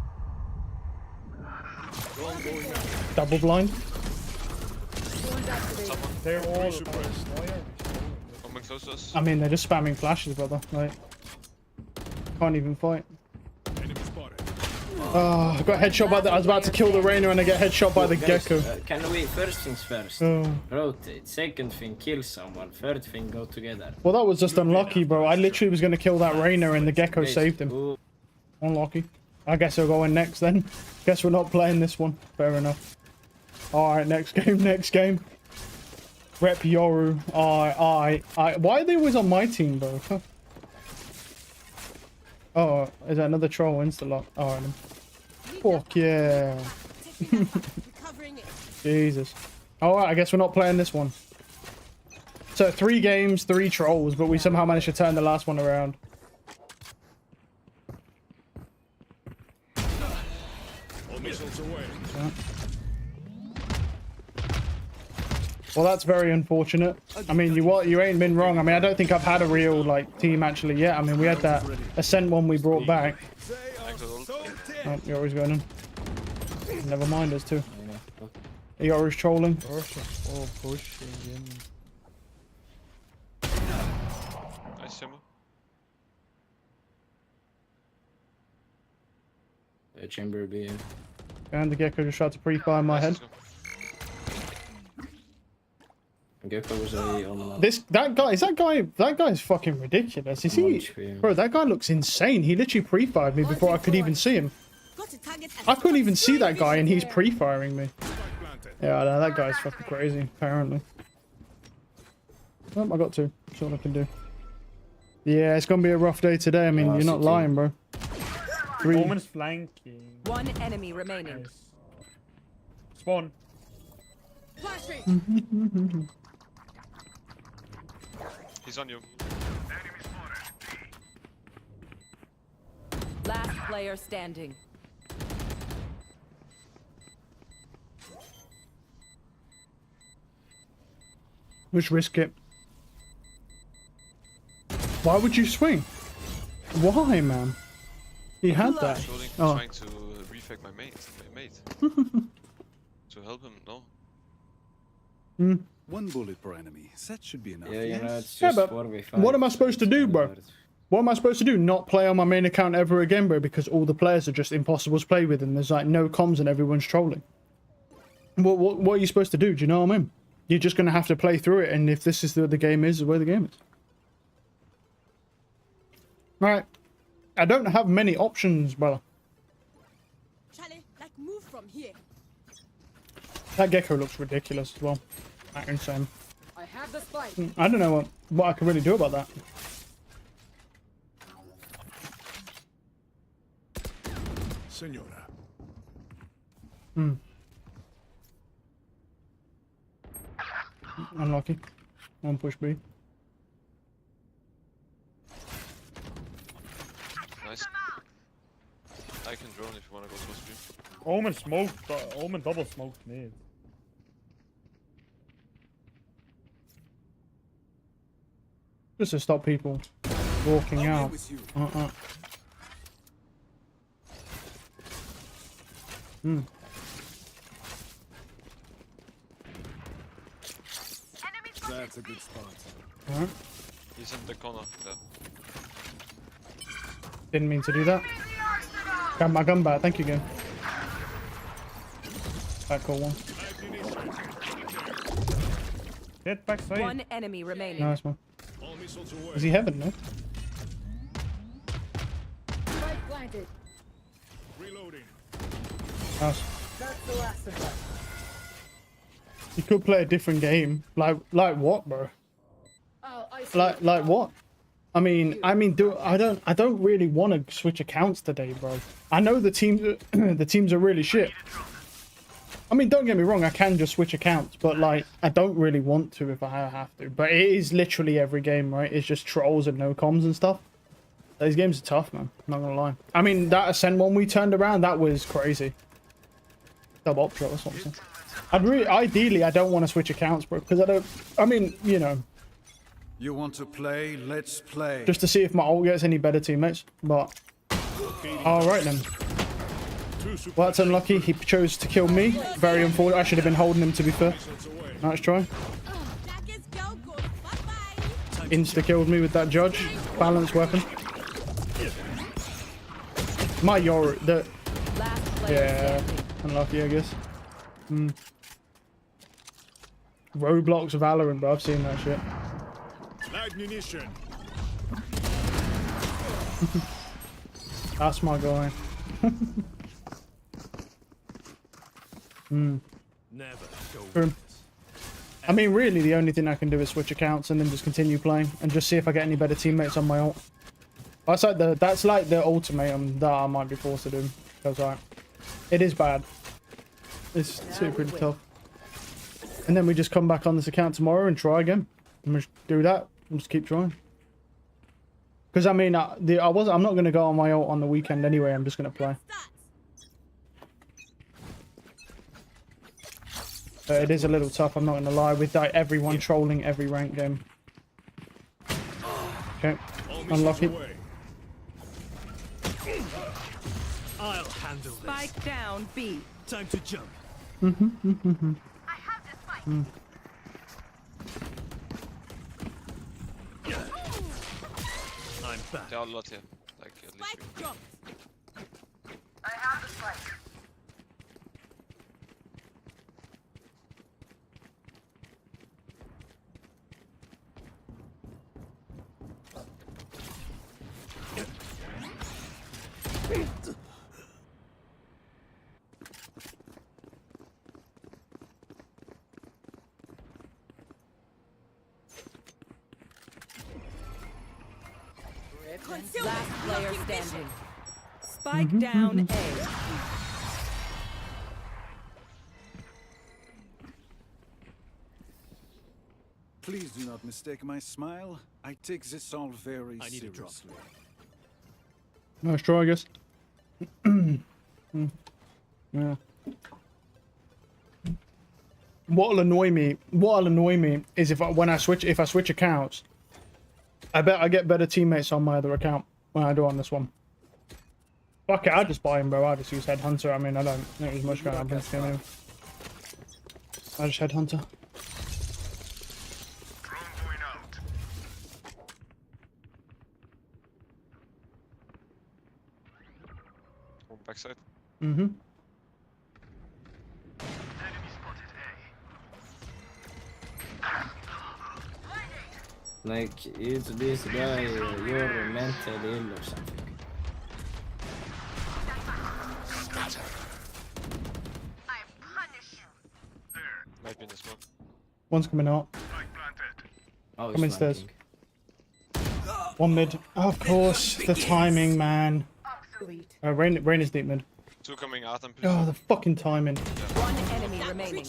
Double blind. Thorns activated. They're all. Coming close to us. I mean, they're just spamming flashes, brother. Like, can't even fight. Enemy spotted. Oh, I got headshot by the. I was about to kill the Rainer and I get headshot by the Guys, Gecko. can we first things first? Oh. Rotate. Second thing, kill someone. Third thing, go together. Well, that was just unlucky, bro. I literally was gonna kill that Rainer and the Gecko Guys, saved him. who- Unlucky. I guess he'll go in next then. Guess we're not playing this one. Fair enough. Alright, next game, next game. Rep Yoru. Why are they always on my team, bro? Huh. Oh, is that another troll insta-lock? Alright then. Fuck yeah. Taking that back. Recovering it. Jesus. Alright, I guess we're not playing this one. So 3 games, 3 trolls, but we somehow managed to turn the last one around. All missiles away. Well, that's very unfortunate. I mean, you ain't been wrong. I mean, I don't think I've had a real like team actually yet. I mean, we had that Ascent one we brought back. Oh, you're always going in. Never mind us too. You're always trolling. Oh, pushing in. Nice symbol. Chamber B. And the Gecko just tried to pre-fire my head. Gecko was already on that guy's fucking ridiculous. Is he? Bro, that guy looks insane. He literally pre-fired me before I could even see him. I couldn't even see that guy and he's pre-firing me. Yeah, no, that guy's fucking crazy, apparently. Oh, I got two. That's all I can do. Yeah, it's gonna be a rough day today. I mean, you're not lying, bro. Woman's flanking. One enemy remaining. Nice. Spawn. He's on you. Last player standing. Let's risk it. Why would you swing? Why, man? He had that. Oh. Trying to refake my mate. To help him, no? One bullet per enemy. That should be enough. Yeah, you know, it's Yeah, just but 4v5. what am I supposed to do, bro? What am I supposed to do? Not play on my main account ever again, bro? Because all the players are just impossible to play with and there's like no comms and everyone's trolling. What are you supposed to do? Do you know what I mean? You're just going to have to play through it, and if this is the game is, the way the game is. Right. I don't have many options, brother. Charlie, like move from here. That Gecko looks ridiculous as well. Like, insane. I have the spike. I don't know what I can really do about that. Senora. Unlucky. One push B. Nice. I can drone if you wanna go to stream. Omen smoked. Omen double smoked mid. Just to stop people walking out. That's a good spot. Alright. He's in the corner there. Didn't mean to do that. Got my gun back. Thank you again. That cool one. Get backside. One enemy remaining. Nice man. Is he heaven, no? Spike planted. Reloading. Nice. That's the last of us. You could play a different game. Like what, bro? Oh, Like what? I mean, I don't really want to switch accounts today, bro. I know the teams are really shit. I mean, don't get me wrong, I can just switch accounts, but like, I don't really want to if I have to. But it is literally every game, right? It's just trolls and no comms and stuff. These games are tough, man. I'm not gonna lie. I mean, that Ascend one we turned around, that was crazy. Double up shot, that's what I'm saying. Ideally, I don't want to switch accounts, bro, because I mean, you know. You want to play? Let's play. Just to see if my ult gets any better teammates, but... Alright then. Well, that's unlucky. He chose to kill me. Very unfortunate. I should have been holding him, to be fair. Nice try. Insta-killed me with that judge. Balanced weapon. My Yoru... Yeah, unlucky, I guess. Roblox Valorant, bro. I've seen that shit. Munition. That's my guy. Never Boom. I mean, really, the only thing I can do is switch accounts and then just continue playing and just see if I get any better teammates on my ult. That's like the ultimatum that I might be forced to do. Because it is bad. It's pretty tough. And then we just come back on this account tomorrow and try again. And we just do that. And just keep trying. Because I mean, I'm not going to go on my ult on the weekend anyway. I'm just going to play. But it is a little tough, I'm not gonna lie, with like everyone trolling every rank game. Okay, unlucky. I'll handle this. Spike down B. Time to jump. I have the spike. I'm back. There are a lot here. Like at least Spike dropped. I have the spike. Last player standing. Spike down A. Please do not mistake my smile. I take this all very seriously. Nice try, I guess. Yeah. What'll annoy me is if I switch accounts, I bet I get better teammates on my other account when I do on this one. Fuck it, I just buy him, bro. I just use Headhunter. I mean, I don't think there's much going on against him anyway. I just Headhunter. backside. Mm-hmm. Like, it's this guy, you're mentally ill or something. Might be in the smoke. One's coming out. Oh, Coming stairs. One mid. Oh, of course, the timing, man. Rain is deep mid. Two coming out. Oh, the fucking timing. One enemy remaining.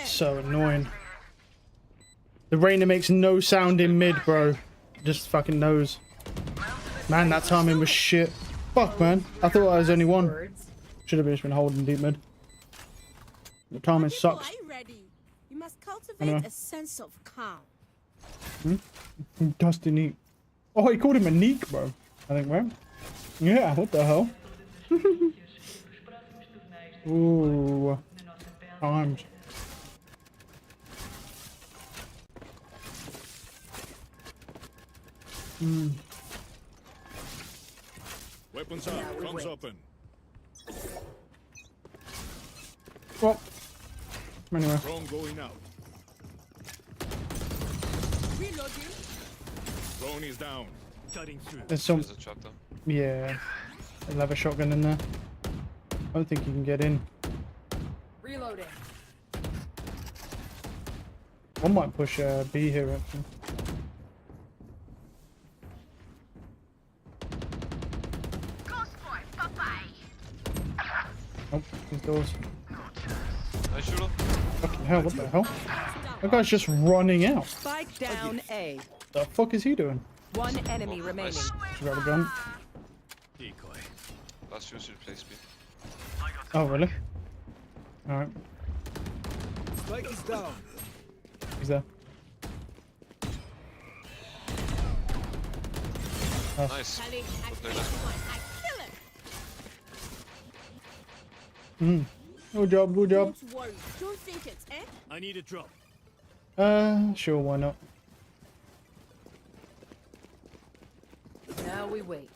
So annoying. The Rainer makes no sound in mid, bro. Just fucking knows. Man, that timing was shit. Fuck, man. I thought I was only one. Should have just been holding deep mid. The timing sucks. You must cultivate Anyway. a sense of calm. Dusty Neek. Oh, he called him a Neek, bro. I think, right? Yeah, what the hell? Ooh. Times. Weapons up, guns open. Well, anyway. Drone going out. Drone is down. Cutting through. There's some. There's a trap though. Yeah. They'll have a shotgun in there. I don't think you can get in. Reloading. One might push B here, actually. Nope, these doors. Nice shooter. Fucking hell, what the hell? That guy's just running out. Spike down A. The fuck is he doing? One enemy remaining. He's got a gun. Decoy. Last year should place B. Oh, really? Alright, Spike is down. he's there. Oh. Nice. Good job, good job. Don't worry. Don't think it, eh? I need a drop. Sure, why not? Now we wait.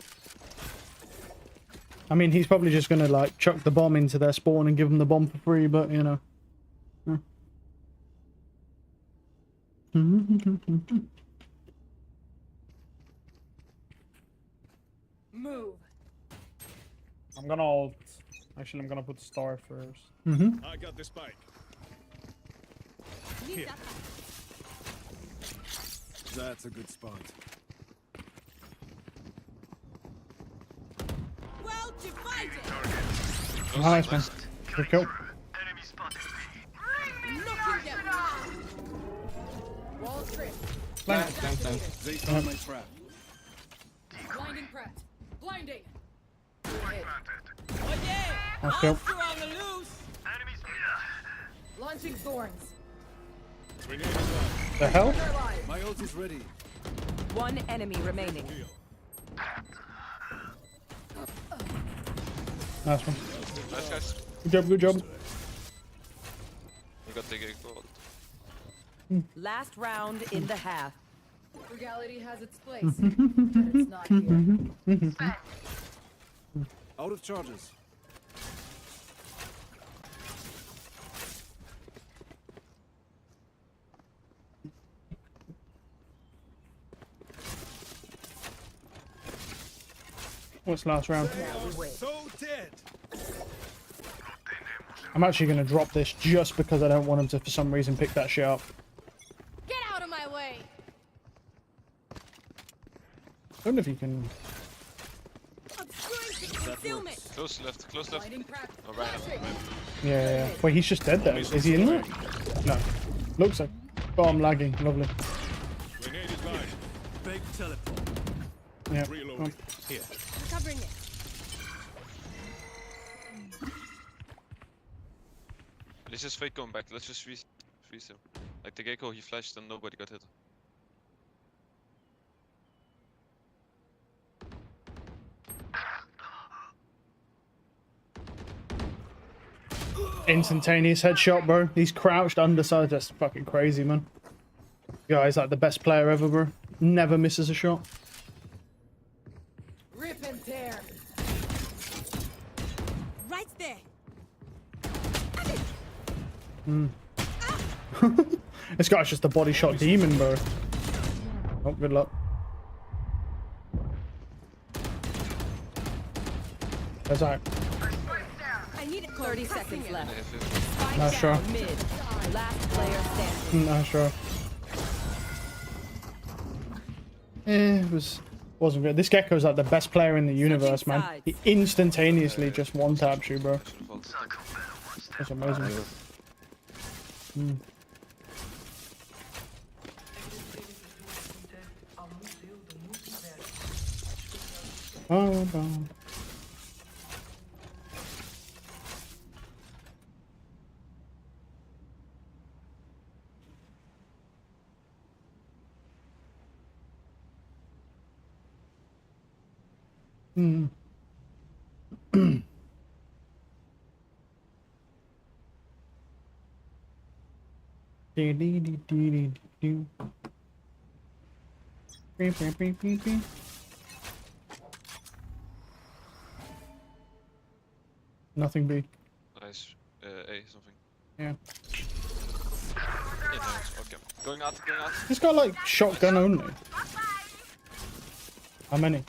I mean, he's probably just gonna, like, chuck the bomb into their spawn and give them the bomb for free, but, you know. Move. I'm gonna ult. Actually, I'm gonna put star first. I got the spike. Leave Here. that back. That's a good spot. Well divided. Nice, man. Good kill. Knocking them. Wall trip. Flank. They found my trap. Blinding Pratt. Blinding. Oh yeah. Nice kill. You're on the loose. Launching Launching thorns. The hell? My ult is ready. One enemy remaining. Nice one. Nice guys. Good job, good job. We got the gold. Last round in the half. Reality has its place, but it's not here. Out of charges. What's last round? So dead. I'm actually going to drop this just because I don't want him to, for some reason, pick that shit up. Get out of my way! I don't know if you can... Close left, close left. Oh, right. Yeah. Wait, he's just dead there. Is he in there? No. Looks like... Oh, I'm lagging. Lovely. Big teleport. Yeah. Reloading. Here. Recovering it. Let's just fake going back. Let's just freeze him. Like the gecko, he flashed and nobody got hit. Instantaneous headshot, bro. He's crouched underside. That's fucking crazy, man. Guy's like the best player ever, bro. Never misses a shot. Rip and tear. Right there. This guy's just a body shot demon, bro. Oh, good luck. That's alright. I need 30 seconds left. Not sure. Mid. Last player standing. Not sure. It wasn't good. This gecko's like the best player in the universe, man. He instantaneously just one-taps you, bro. That's amazing. Oh, no. Nothing B. Nice. A something. Yeah. Yeah, nice. Okay. Going out. This guy like shotgun only. How many?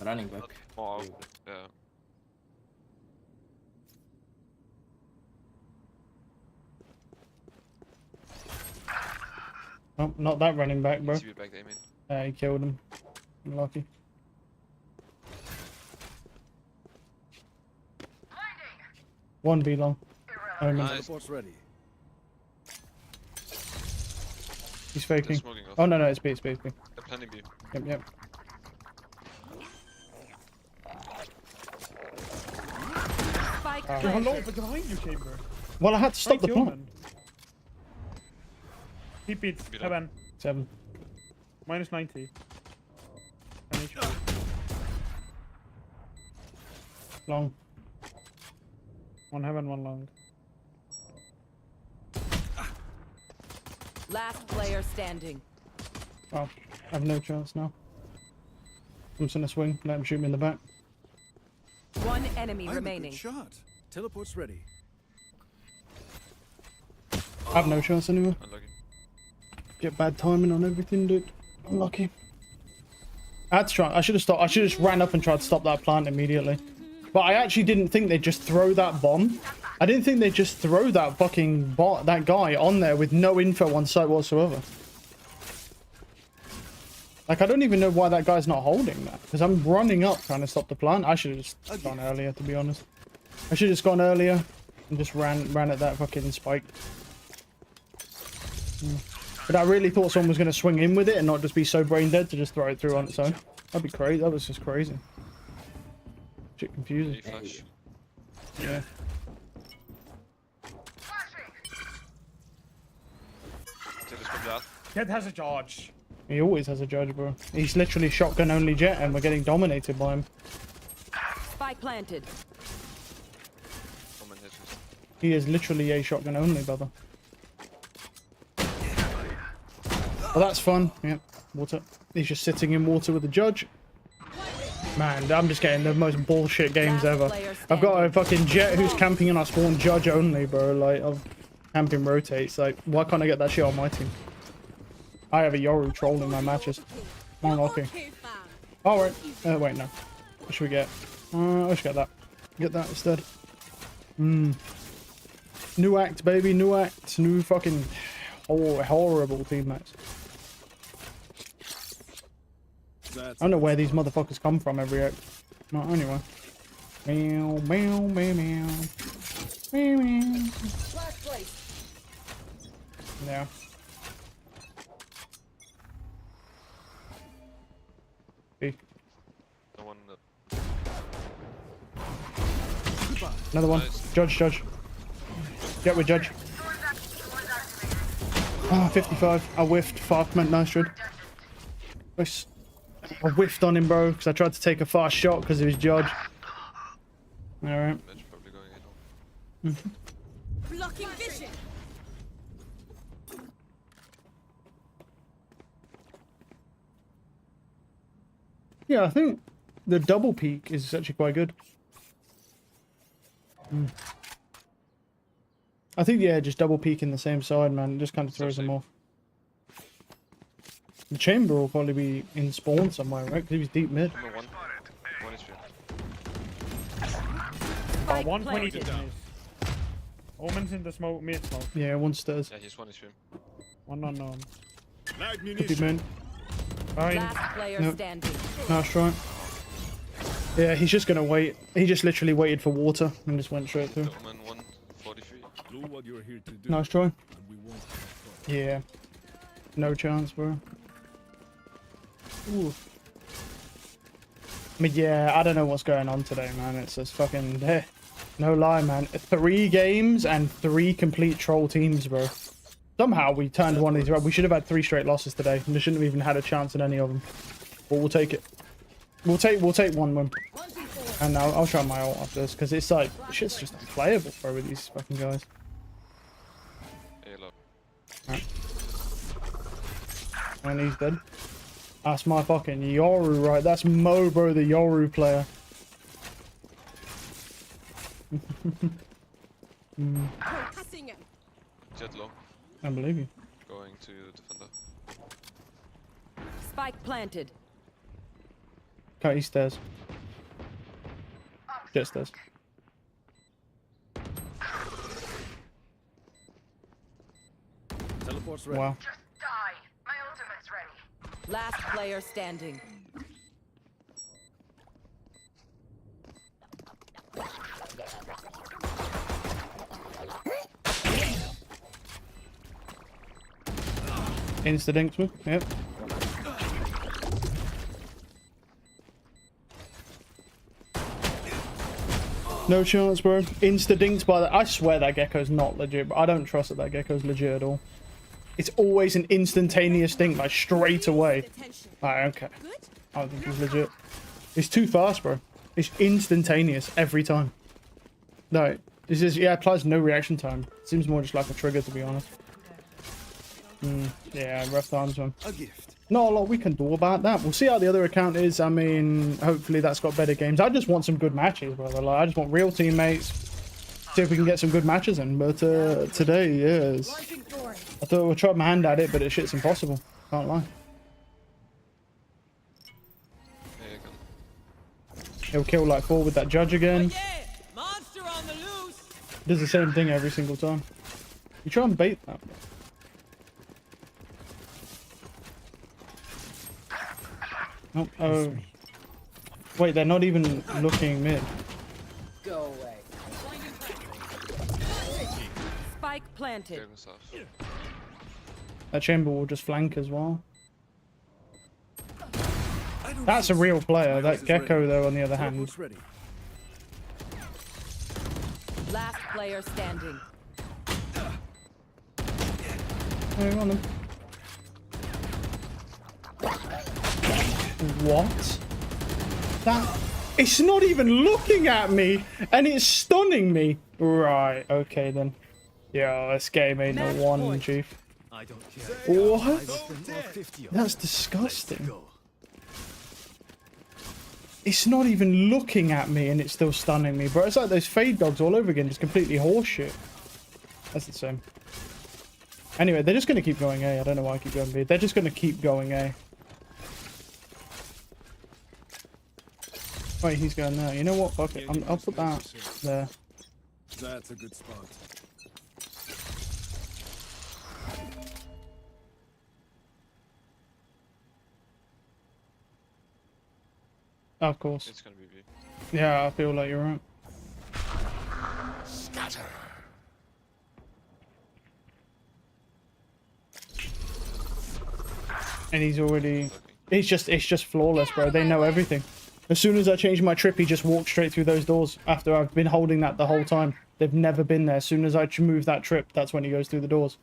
Running back. Oh, yeah. Oh, not that running back, bro. TV back there, man. He killed him. Lucky. One B long. Nice. Teleport's ready. He's faking. Smoking off. Oh no, it's B, it's B, it's B. They're planning B. Yep. Spike Hello, but behind you, Chamber. Well, I had to stop the plant. Keep it. Beat up. Heaven. 7. Minus 90. And HP. Long. One heaven, one long. Last player standing. Oh, I have no chance now. I'm just gonna swing, let him shoot me in the back. One enemy I'm remaining. a good shot. Teleport's ready. I have no chance anymore. Unlucky. Get bad timing on everything, dude. Unlucky. I had to try. I should have stopped. I should have just ran up and tried to stop that plant immediately. But I actually didn't think they'd just throw that bomb. I didn't think they'd just throw that fucking bot, that guy on there with no info on site whatsoever. Like, I don't even know why that guy's not holding that. Because I'm running up trying to stop the plant. I should have just gone earlier, to be honest. I should have just gone earlier and just ran at that fucking spike. But I really thought someone was going to swing in with it and not just be so brain dead to just throw it through on its own. That'd be crazy. That was just crazy. Shit confusing. A flash. Yeah. Jet has a charge. He always has a judge, bro. He's literally shotgun only Jet, and we're getting dominated by him. Spike planted. Woman hit us. He is literally a shotgun only, brother. Well, that's fun. Yep, water. He's just sitting in water with the judge. Man, I'm just getting the most bullshit games ever. I've got a fucking Jet who's camping in our spawn judge only, bro. Like, camping rotates. Like, why can't I get that shit on my team? I have a Yoru trolling my matches. Unlucky. Oh, right. Wait, no. What should we get? I should get that. Get that instead. New act, baby. New act. New fucking horrible teammates. I don't know where these motherfuckers come from every act. Well, anyway. Meow, meow, meow, meow. Meow, meow. Yeah. No one. Another one. Nice. Judge. Get with judge. Ah, 55. I whiffed. Fuck, meant nice, Red. Nice. I whiffed on him, bro, because I tried to take a fast shot because he was judge. Alright. Probably going in. Blocking vision. Yeah, I think the double peak is actually quite good. I think, yeah, just double peeking the same side, man, it just kind of throws them off. The chamber will probably be in spawn somewhere, right? Because he was deep mid. Number one. One is here. 120 is nice. Omen's in the smoke, mid smoke. Yeah, one stairs. Yeah, he's one is here. One unknown. Could be mid. Last player Nope. standing. Nice try. Yeah, he's just gonna wait. He just literally waited for water and just went straight through. Omen 143. Do what you're here to do. Nice try. And we won't have fun. Yeah. No chance, bro. Ooh. I mean, yeah, I don't know what's going on today, man. It's just fucking... no lie, man. 3 games and 3 complete troll teams, bro. Somehow we turned one of these around. We should have had 3 straight losses today. We shouldn't have even had a chance in any of them. But we'll take it. We'll take one win. And I'll try my ult after this, because it's like, shit's just unplayable, bro, with these fucking guys. Hey, look. Right. And he's dead. That's my fucking Yoru, right? That's Mo, bro, the Yoru player. Jet low. I believe you. Going to defender. Spike planted. Cut east stairs. Jet stairs. Teleport's ready. Wow. Just die. My ultimate's ready. Last player standing. Insta-dinks me. Yep. No chance, bro. Insta-dinked by that. I swear that gecko's not legit, but I don't trust that gecko's legit at all. It's always an instantaneous dink, like straight away. Alright, okay. I don't think he's legit. It's too fast, bro. It's instantaneous every time. No, this is, yeah, it applies no reaction time. Seems more just like a trigger, to be honest. Yeah, rough times, man. A gift. Not a lot we can do about that. We'll see how the other account is. I mean, hopefully that's got better games. I just want some good matches, brother. Like, I just want real teammates. See if we can get some good matches in. But today, yes. I thought we'd try my hand at it, but shit's impossible. Can't lie. Hey, again. He'll kill like 4 with that judge again. Monster on the loose. Does the same thing every single time. You try and bait that. Oh, oh. Wait, they're not even looking mid. Go away. Spike planted. Gave himself. That chamber will just flank as well. That's a real player. That gecko, though, on the other hand. Ready. Last player standing. Oh, on them. What? That... It's not even looking at me, and it's stunning me. Right, okay then. Yo, this game ain't no one, Chief. What? That's disgusting. It's not even looking at me, and it's still stunning me, bro. It's like those fade dogs all over again, just completely horseshit. That's the same. Anyway, they're just going to keep going A. I don't know why I keep going B. They're just going to keep going A. Wait, he's going there. You know what? Fuck it. I'll put that there. That's a good spot. Of course. It's gonna be B. Yeah, I feel like you're right. Scatter. And he's already... It's just flawless, bro. They know everything. As soon as I change my trip, he just walked straight through those doors after I've been holding that the whole time. They've never been there. As soon as I move that trip, that's when he goes through the doors.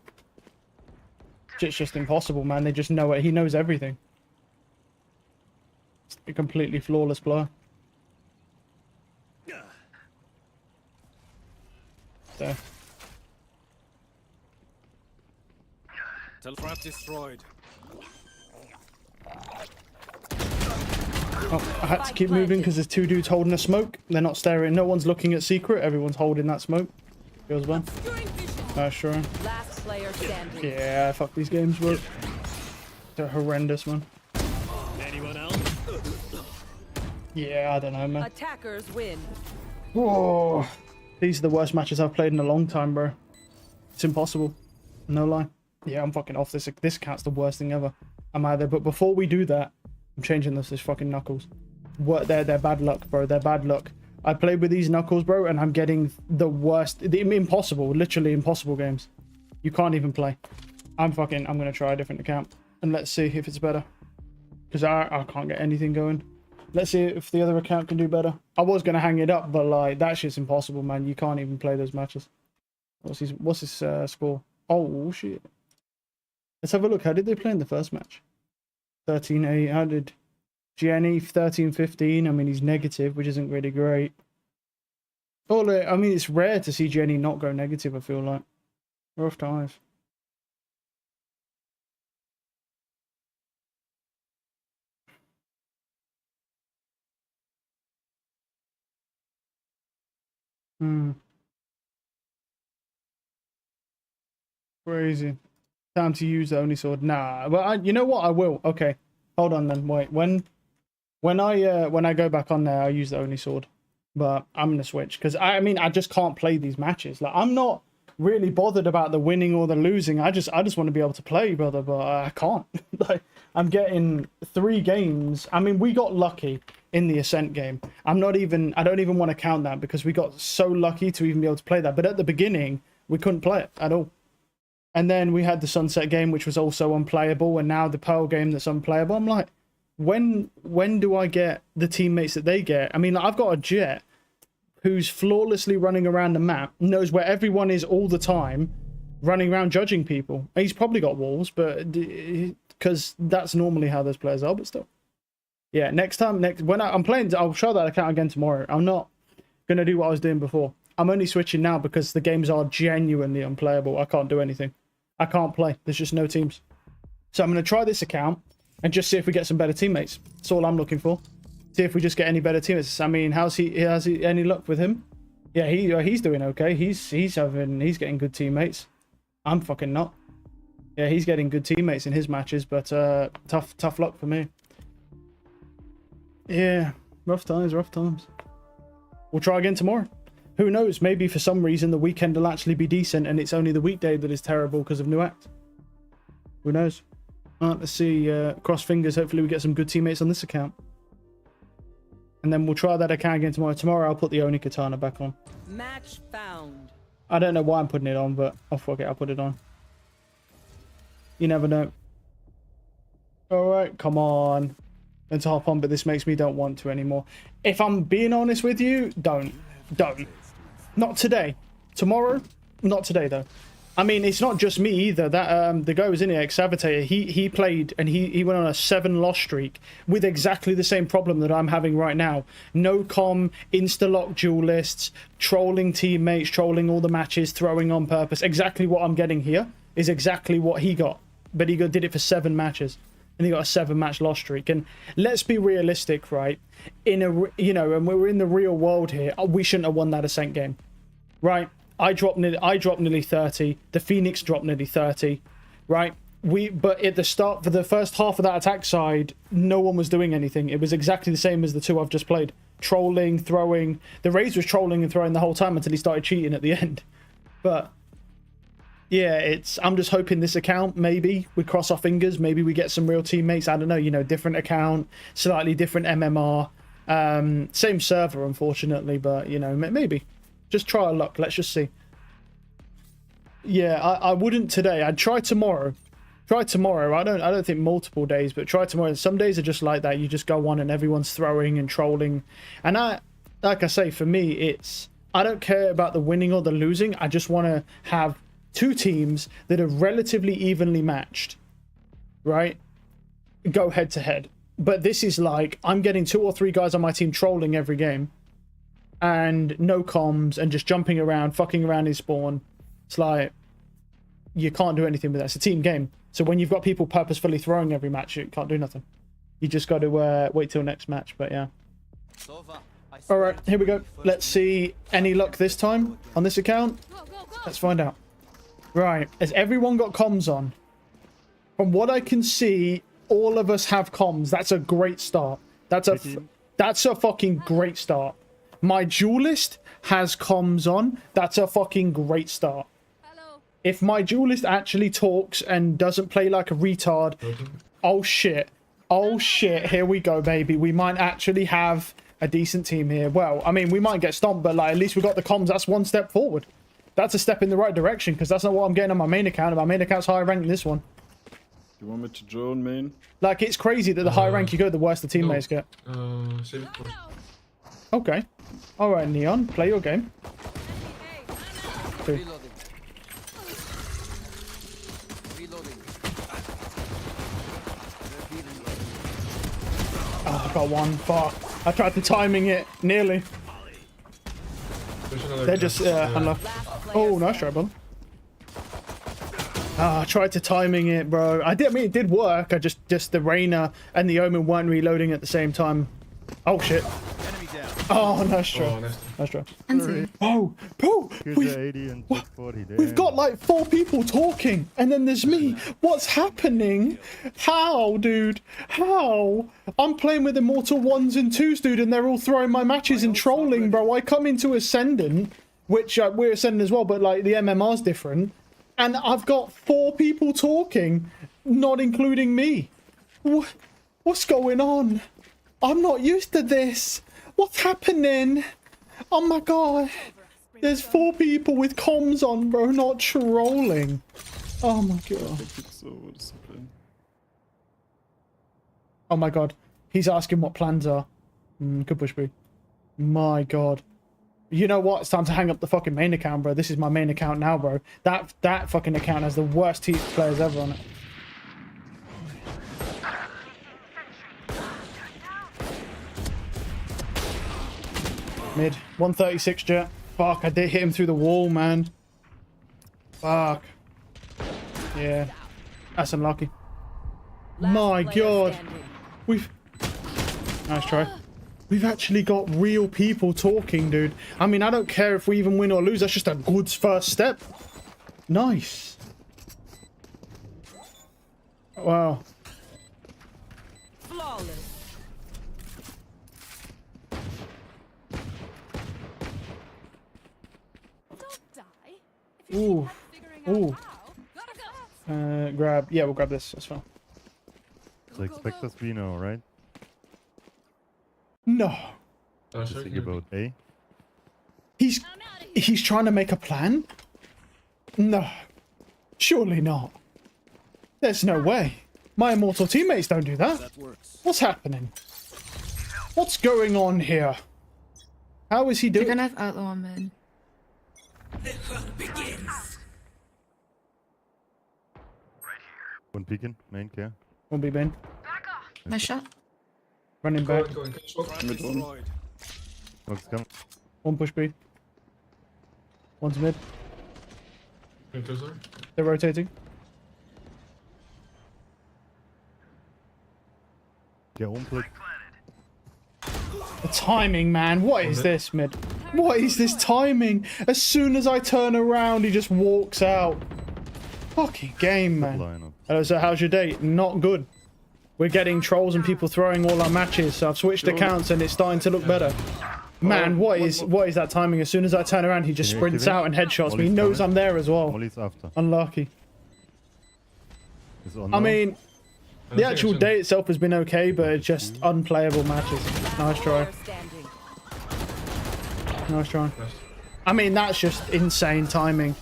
It's just impossible, man. They just know it. He knows everything. It's a completely flawless player. There. Trap destroyed. Oh, I had to keep moving because there's two dudes holding a smoke. They're not staring. No one's looking at secret. Everyone's holding that smoke. Feels well. Sure. Last player standing. Yeah, fuck these games, bro. They're horrendous, man. Anyone else? Yeah, I don't know, man. Attackers win. Whoa. These are the worst matches I've played in a long time, bro. It's impossible. No lie. Yeah, I'm fucking off this. This account's the worst thing ever. I'm either. But before we do that, I'm changing this fucking Knuckles. What? They're bad luck, bro. They're bad luck. I played with these Knuckles, bro, and I'm getting the worst, the impossible, literally impossible games. You can't even play. I'm gonna try a different account and let's see if it's better. Because I can't get anything going. Let's see if the other account can do better. I was gonna hang it up, but like that shit's impossible, man. You can't even play those matches. What's his score? Oh shit. Let's have a look. How did they play in the first match? 13-8. How did Jenny 13-15? I mean, he's negative, which isn't really great. Oh, I mean, it's rare to see Jenny not go negative, I feel like. Rough times. Crazy. Time to use the only sword. Nah, but you know what? I will. Okay, hold on then. Wait, when I go back on there, I'll use the only sword. But I'm gonna switch because I mean I just can't play these matches. Like I'm not really bothered about the winning or the losing. I just want to be able to play, brother. But I can't. Like I'm getting 3 games. I mean we got lucky in the Ascent game. I don't even want to count that because we got so lucky to even be able to play that. But at the beginning we couldn't play it at all. And then we had the Sunset game, which was also unplayable, and now the Pearl game that's unplayable. I'm like, when do I get the teammates that they get? I mean, I've got a Jet who's flawlessly running around the map, knows where everyone is all the time, running around judging people. He's probably got walls, but because that's normally how those players are, but still. Yeah, when I'm playing, I'll show that account again tomorrow. I'm not going to do what I was doing before. I'm only switching now because the games are genuinely unplayable. I can't do anything. I can't play. There's just no teams. So I'm going to try this account and just see if we get some better teammates. That's all I'm looking for. See if we just get any better teammates. I mean, has he any luck with him? Yeah, he's doing okay. He's getting good teammates. I'm fucking not. Yeah, he's getting good teammates in his matches, but tough luck for me. Yeah, rough times. We'll try again tomorrow. Who knows? Maybe for some reason the weekend will actually be decent and it's only the weekday that is terrible because of New Act. Who knows? Alright, let's see. Cross fingers. Hopefully we get some good teammates on this account. And then we'll try that account again tomorrow. Tomorrow I'll put the Oni Katana back on. Match found. I don't know why I'm putting it on, but oh fuck it, I'll put it on. You never know. Alright, come on. Let's hop on, but this makes me don't want to anymore. If I'm being honest with you, don't. Not today. Tomorrow? Not today, though. I mean, it's not just me either. That the guy was in it, Exavitator. He played and he went on a 7-loss streak with exactly the same problem that I'm having right now. No comm, insta-lock duelists, trolling teammates, trolling all the matches, throwing on purpose. Exactly what I'm getting here is exactly what he got. But he did it for 7 matches. And he got a 7-match loss streak. And let's be realistic, right? And we're in the real world here. We shouldn't have won that Ascent game, right? I dropped nearly 30. The Phoenix dropped nearly 30, right? But at the start, for the first half of that attack side, no one was doing anything. It was exactly the same as the 2 I've just played. Trolling, throwing. The Raze was trolling and throwing the whole time until he started cheating at the end. But yeah, I'm just hoping this account, maybe we cross our fingers, maybe we get some real teammates. I don't know, different account, slightly different MMR, same server, unfortunately, but maybe. Just try our luck. Let's just see. Yeah, I wouldn't today. I'd try tomorrow. Try tomorrow. I don't think multiple days, but try tomorrow. Some days are just like that. You just go on and everyone's throwing and trolling. And like I say, for me, I don't care about the winning or the losing. I just want to have 2 teams that are relatively evenly matched, right? Go head to head. But this is like, I'm getting 2 or 3 guys on my team trolling every game. And no comms and just jumping around, fucking around in spawn. It's like, you can't do anything with that. It's a team game. So when you've got people purposefully throwing every match, you can't do nothing. You just got to wait till next match, but yeah. Alright, here we go. Let's see any luck this time on this account. Let's find out. Right, has everyone got comms on? From what I can see, all of us have comms. That's a great start. That's a fucking great start. My duelist has comms on. That's a fucking great start. If my duelist actually talks and doesn't play like a retard... Oh shit. Oh shit. Here we go, baby. We might actually have a decent team here. Well, I mean, we might get stomped, but at least we got the comms. That's one step forward. That's a step in the right direction, because that's not what I'm getting on my main account. My main account's higher ranked than this one. You want me to drone main? Like, it's crazy that the higher rank you go, the worse the teammates get. Okay. Alright, Neon, play your game. 2. Oh, I got 1. Fuck. I tried to timing it. Nearly. They're just unlucky. Oh, nice try, bro. I tried to timing it, bro. I mean, it did work. I just the Reyna and the Omen weren't reloading at the same time. Oh, shit. Oh, nice try. Nice try. Oh, bro, we've got like 4 people talking, and then there's me. What's happening? How, dude? How? I'm playing with Immortal 1s and 2s, dude, and they're all throwing my matches and trolling, bro. I come into Ascendant, which we're Ascendant as well, but like the MMR's different, and I've got 4 people talking, not including me. What's going on? I'm not used to this. What's happening? Oh my god. There's 4 people with comms on, bro, not trolling. Oh my god. Oh my god. He's asking what plans are. Good push B. My god. You know what? It's time to hang up the fucking main account, bro. This is my main account now, bro. That fucking account has the worst players ever on it. Mid. 136 jet. Fuck, I did hit him through the wall, man. Fuck. Yeah. That's unlucky. My god. Nice try. We've actually got real people talking, dude. I mean, I don't care if we even win or lose. That's just a good first step. Nice. Wow. Flawless. Ooh. Ooh. Grab. Yeah, we'll grab this. That's fine. So expect us B now, right? No. Think about A. He's trying to make a plan? No. Surely not. There's no way. My immortal teammates don't do that. What's happening? What's going on here? How is he doing? You're gonna have Outlaw on mid. The hunt begins. One peeking, main care. One B main. Nice shot. Running back. Mid one. Smoke's coming. One push B. One's mid. They're rotating. Get one plug. The timing, man. What is this, mid? What is this timing? As soon as I turn around, he just walks out. Fucking game, man. So how's your day? Not good. We're getting trolls and people throwing all our matches, so I've switched accounts and it's starting to look better. Man, what is that timing? As soon as I turn around, he just sprints out and headshots me. He knows I'm there as well. Unlucky. I mean, the actual day itself has been okay, but it's just unplayable matches. Nice try. Nice try. I mean, that's just insane timing.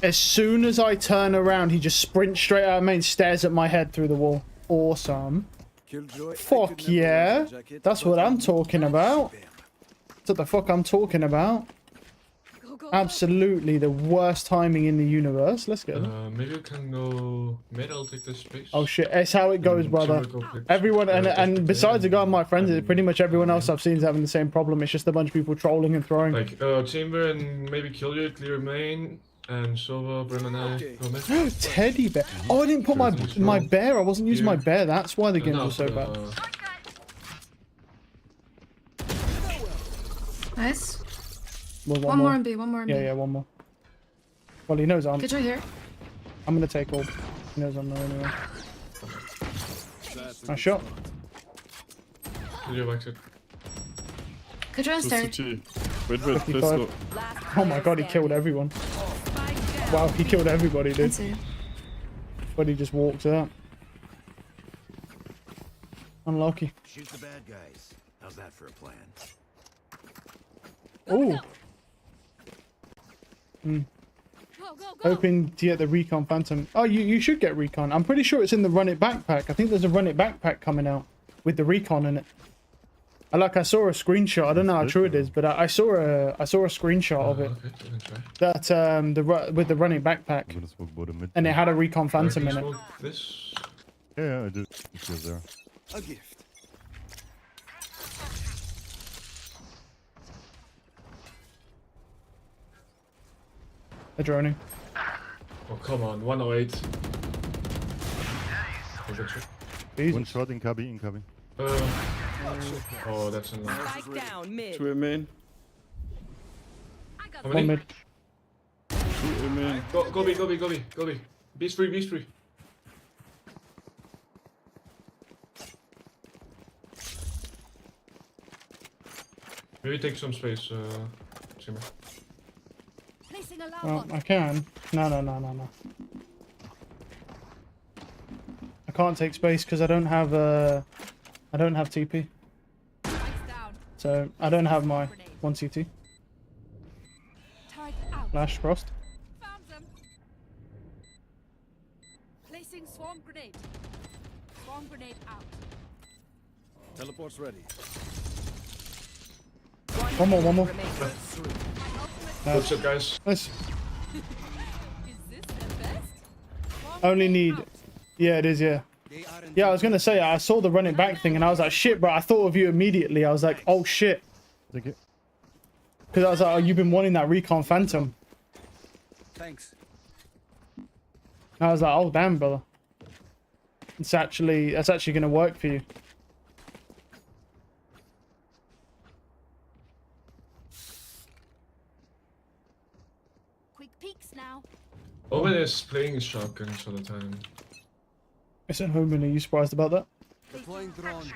As soon as I turn around, he just sprints straight out of main, stares at my head through the wall. Awesome. Fuck yeah. That's what I'm talking about. That's what the fuck I'm talking about. Absolutely the worst timing in the universe. Let's go. Maybe you can go mid. I'll take this space. Oh shit, it's how it goes, brother. Everyone, and besides the guy and my friends, pretty much everyone else I've seen is having the same problem. It's just a bunch of people trolling and throwing. Like chamber and maybe kill you, clear main, and Sova, Brim and I go mid. Teddy bear. Oh, I didn't put my bear. I wasn't using my bear. That's why the games were so bad. Nice. Well, one more in B, one more in B. Yeah, one more. Well, he knows I'm... Good right here. I'm gonna take all. He knows I'm there anyway. Nice shot. Good try on stair. Oh my god, he killed everyone. Wow, he killed everybody, dude. But he just walks out. Unlucky. Shoot the bad guys. How's that for a plan? Oh. Hoping to get the recon phantom. Oh, you should get recon. I'm pretty sure it's in the run it backpack. I think there's a run it backpack coming out with the recon in it. I saw a screenshot. I don't know how true it is, but I saw a screenshot of it. That with the running backpack, and it had a recon phantom in it. Yeah, I did. It was there. A gift. They're droning. Oh come on, 108. One shot in cubby, Oh, that's enough. Spike down mid. Two in main. How many? Mid. Two in main. Go B. Beast free. Maybe take some space, Simmer. Well, I can. No. I can't take space because I don't have TP. So I don't have my 1 CT. Flash crossed. Placing swarm grenade. Swarm grenade out. Teleport's ready. One more. What's up, guys? Nice. Only need... Yeah, it is, yeah. Yeah, I was gonna say, I saw the running back thing and I was like, shit, bro, I thought of you immediately. I was like, oh shit. Thank you. Because I was like, oh, you've been wanting that recon phantom. Thanks. I was like, oh damn, brother. That's actually gonna work for you. Quick peeks now. Owen is playing shotguns all the time. It's at home, and are you surprised about that? Deploying drone.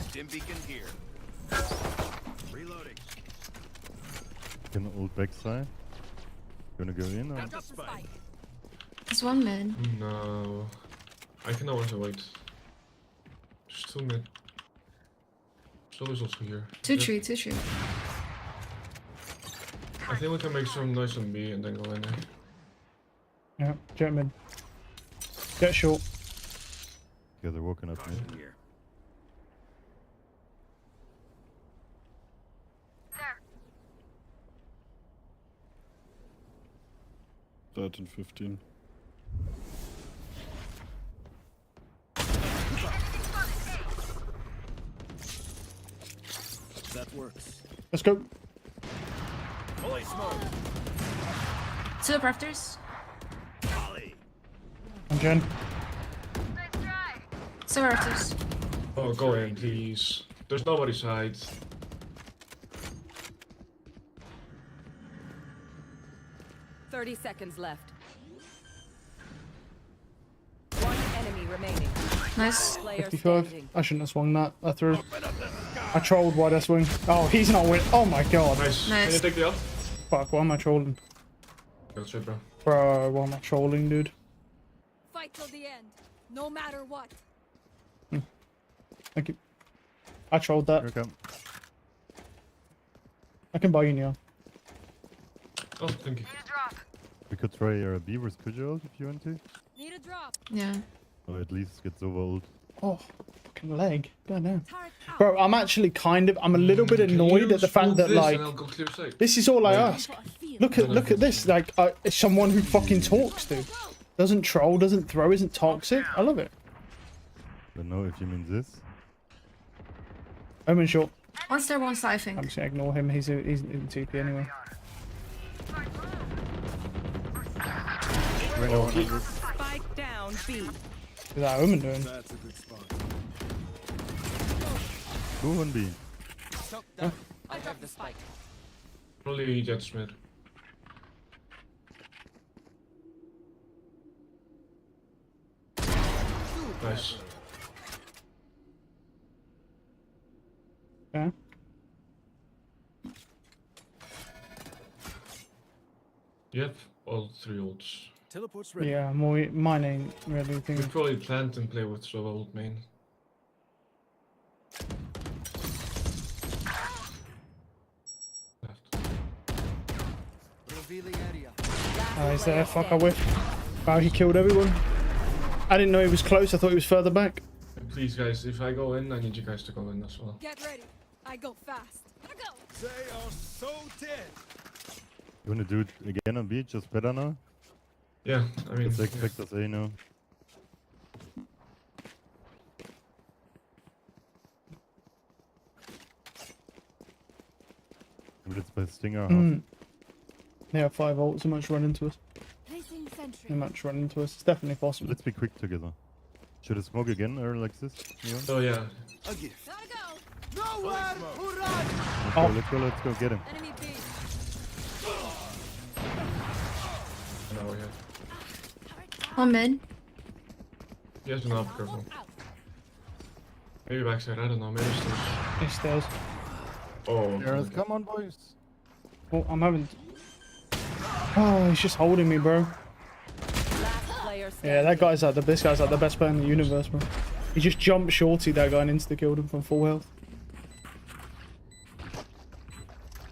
Stim beacon here. Reloading. Can ult backside. Gonna go in or? There's one mid. No. I can always wait. There's two mid. So is also here. Two tree. I think we can make some noise on B and then go in there. Yeah, jet mid. Jet short. Yeah, they're walking up mid. Here. 13, 15. works. Let's go. Holy smoke. Two up rafters. I'm Jen. Two rafters. Oh, go in, please. There's nobody's side. Thirty seconds left. One enemy remaining. Nice. Player 55. standing. I shouldn't have swung that. I threw. I trolled. Why'd I swing? Oh, he's not win. Oh my god. Nice. Nice. Can you take the up? Fuck, why am I trolling? That's it, bro. Bro, why am I trolling, dude? Fight till the end, no matter what. Thank you. I trolled that. Here I come. I can buy you Neon. Oh, thank you. We could try B versus Kujal if you want to. Need a drop. Yeah. Or at least get over ult. Oh, fucking leg. Goddamn. Bro, I'm actually I'm a little bit annoyed at the fact that, like, this is all I ask. Look at this. Like, it's someone who fucking talks, dude. Doesn't troll, doesn't throw, isn't toxic. I love it. Don't know if you mean this. Omen short. Once there, once I think. I'm just gonna ignore him. He's in TP anyway. Spike down B. What's that Omen doing? That's a good spot. Go on B. Huh? I dropped the spike. Probably Jets mid. Nice. Yeah. You have all 3 ults. Teleport's ready. Yeah, mine ain't really You thing. could probably plant and play with Sova ult main. Oh, he's there. Fuck, I whiff. Wow, he killed everyone. I didn't know he was close. I thought he was further back. And please, guys, if I go in, I need you guys to go in as well. Get ready. I go fast. I go. They are so dead. You wanna do it again on B? Just better now? Yeah, I mean, Let's expect us A now. Maybe let's play Stinger half. They have 5 ults. They might run into us. Placing sentry. They might run into us. It's definitely possible. Let's be quick together. Should I smoke again or like this? Neon? Oh yeah. A gift. Gotta go. Nowhere to run. Let's go, get him. Enemy B. No, yeah. One mid. He has been up, careful. Maybe backside, I don't know, maybe stairs. He stairs. Oh, Yes, come on, boys. Oh, I'm having. Oh, he's just holding me, bro. Last player standing. Yeah, that guy's like this guy's like the best player in the universe, bro. He just jumped shorty that guy and insta killed him from full health.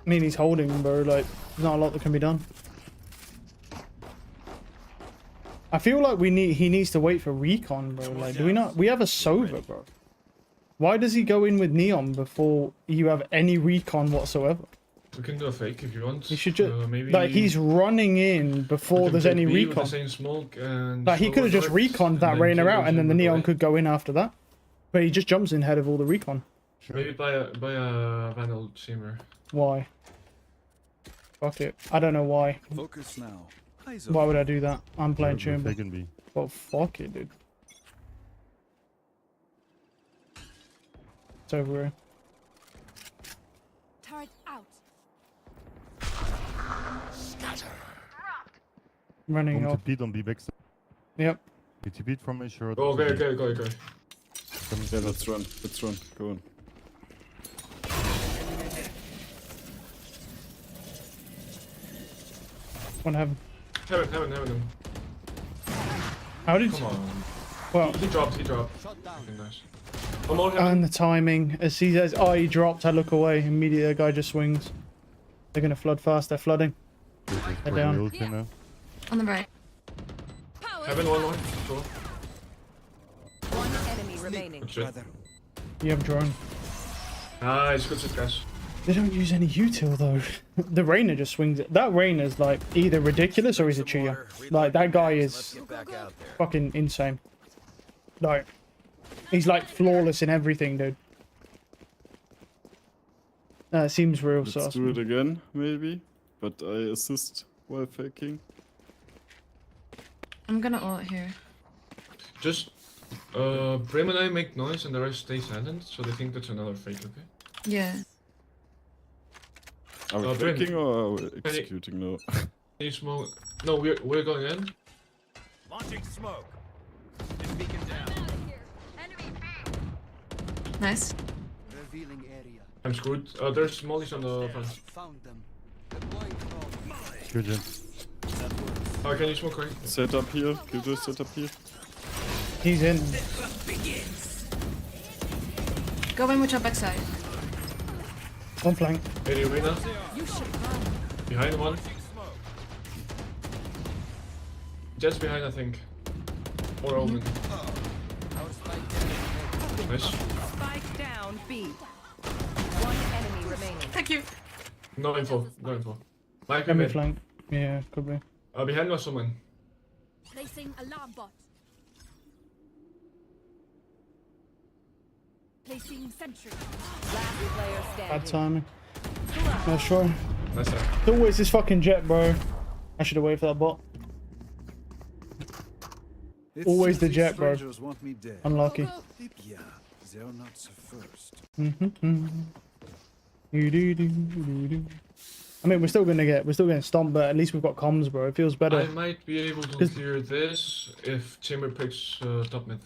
I mean, he's holding him, bro. Like, there's not a lot that can be done. I feel like he needs to wait for recon, bro. Like, do we not? We have a Sova, bro. Why does he go in with Neon before you have any recon whatsoever? we can do a fake if you want. He should just maybe like he's running in before there's any recon. The same smoke and Like he could have just reconed that Reyna out, and then the Neon could go in after that. But he just jumps in ahead of all the recon. Maybe buy a Vandal Shimmer. Why? Fuck it. I don't know why. Focus now. Eyes Why open. would I do that? I'm playing We're Chamber. taking B. Well, fuck it, dude. It's over here. Turret out. Running Home off. to beat on B backside. Yep. You TP'd from a short. Go. Yeah, let's run. Let's run. Go on. One heaven. Heaven. How did? Come on. Well, He dropped. Okay, nice. One more heaven. and the timing. As he says, "Oh, he dropped." I look away. Immediately, the guy just swings. They're gonna flood fast. They're flooding. They're down. Now. On the right. Heaven, one more. Sure. One enemy remaining. Good shit. You have drone. Nice, good shit, guys. They don't use any util though. The Reyna just swings it. That Reyna's like either ridiculous or he's a cheater. Like that guy is fucking insane. Like he's like flawless in everything, dude. Seems real Let's sus. do it again, maybe. But I assist while faking. I'm gonna ult here. Just, Brim and I make noise and the rest stay silent, so they think that's another fake, okay? Yeah. Are we Brim, faking or are we can you- executing now? Can you smoke? No, we're going in. Launching smoke. Stim beacon down. Nice. Revealing area. I'm screwed. There's mollies on the front. Found them. Deploying drone. Good, Jen. Can you smoke right? Set up here. Killjoy set up here. He's in. Go in with your backside. One flank. Hey, arena. You should run. Behind one. Jet's behind, I think. Or Omen. Nice. Spike down B. One enemy remaining. Thank you. No info. No info. Might be Enemy mid. flank. Yeah, could be. Behind was someone. Placing alarm bot. Placing sentry. Last player Bad standing. timing. Not sure. Nice. It's always this fucking jet, bro. I should have waited for that bot. It Always seems the these jet, bro. strangers want me dead. Unlucky. Yeah, they're not so first. I mean, we're still getting stomped, but at least we've got comms, bro. It feels better. I might be able to clear this if Chamber picks top mid.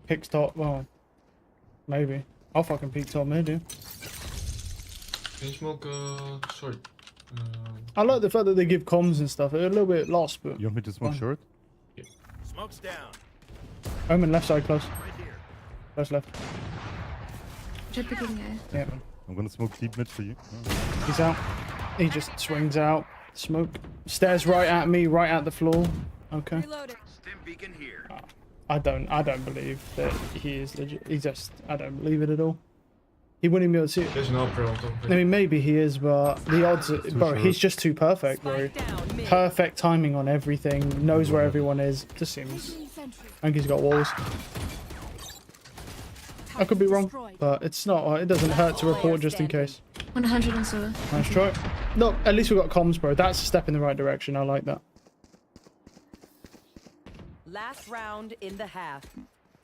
Picks top, well, maybe. I'll fucking peek top mid, dude. Can you smoke short? I like the fact that they give comms and stuff. They're a little bit lost, but You want me to smoke fine. short? Smoke's down. Omen left side close. Right here. Close left. Jet picking A. Yeah, I'm gonna smoke deep mid for you. he's out. He just swings out. Smoke. Stares right at me, right at the floor. Okay. Reloading. Stim beacon here. I don't believe that he is legit. I don't believe it at all. He wouldn't be able to see it. There's no pro. I mean, maybe he is, but the odds, bro, he's just too perfect, bro. Spike down mid. Perfect timing on everything, knows where everyone is. Just seems. I think he's got walls. I could be wrong, but it's not. It doesn't hurt to report just in case. 100 on Sova. Nice try. Look, at least we got comms, bro. That's a step in the right direction. I like that. Last round in the half.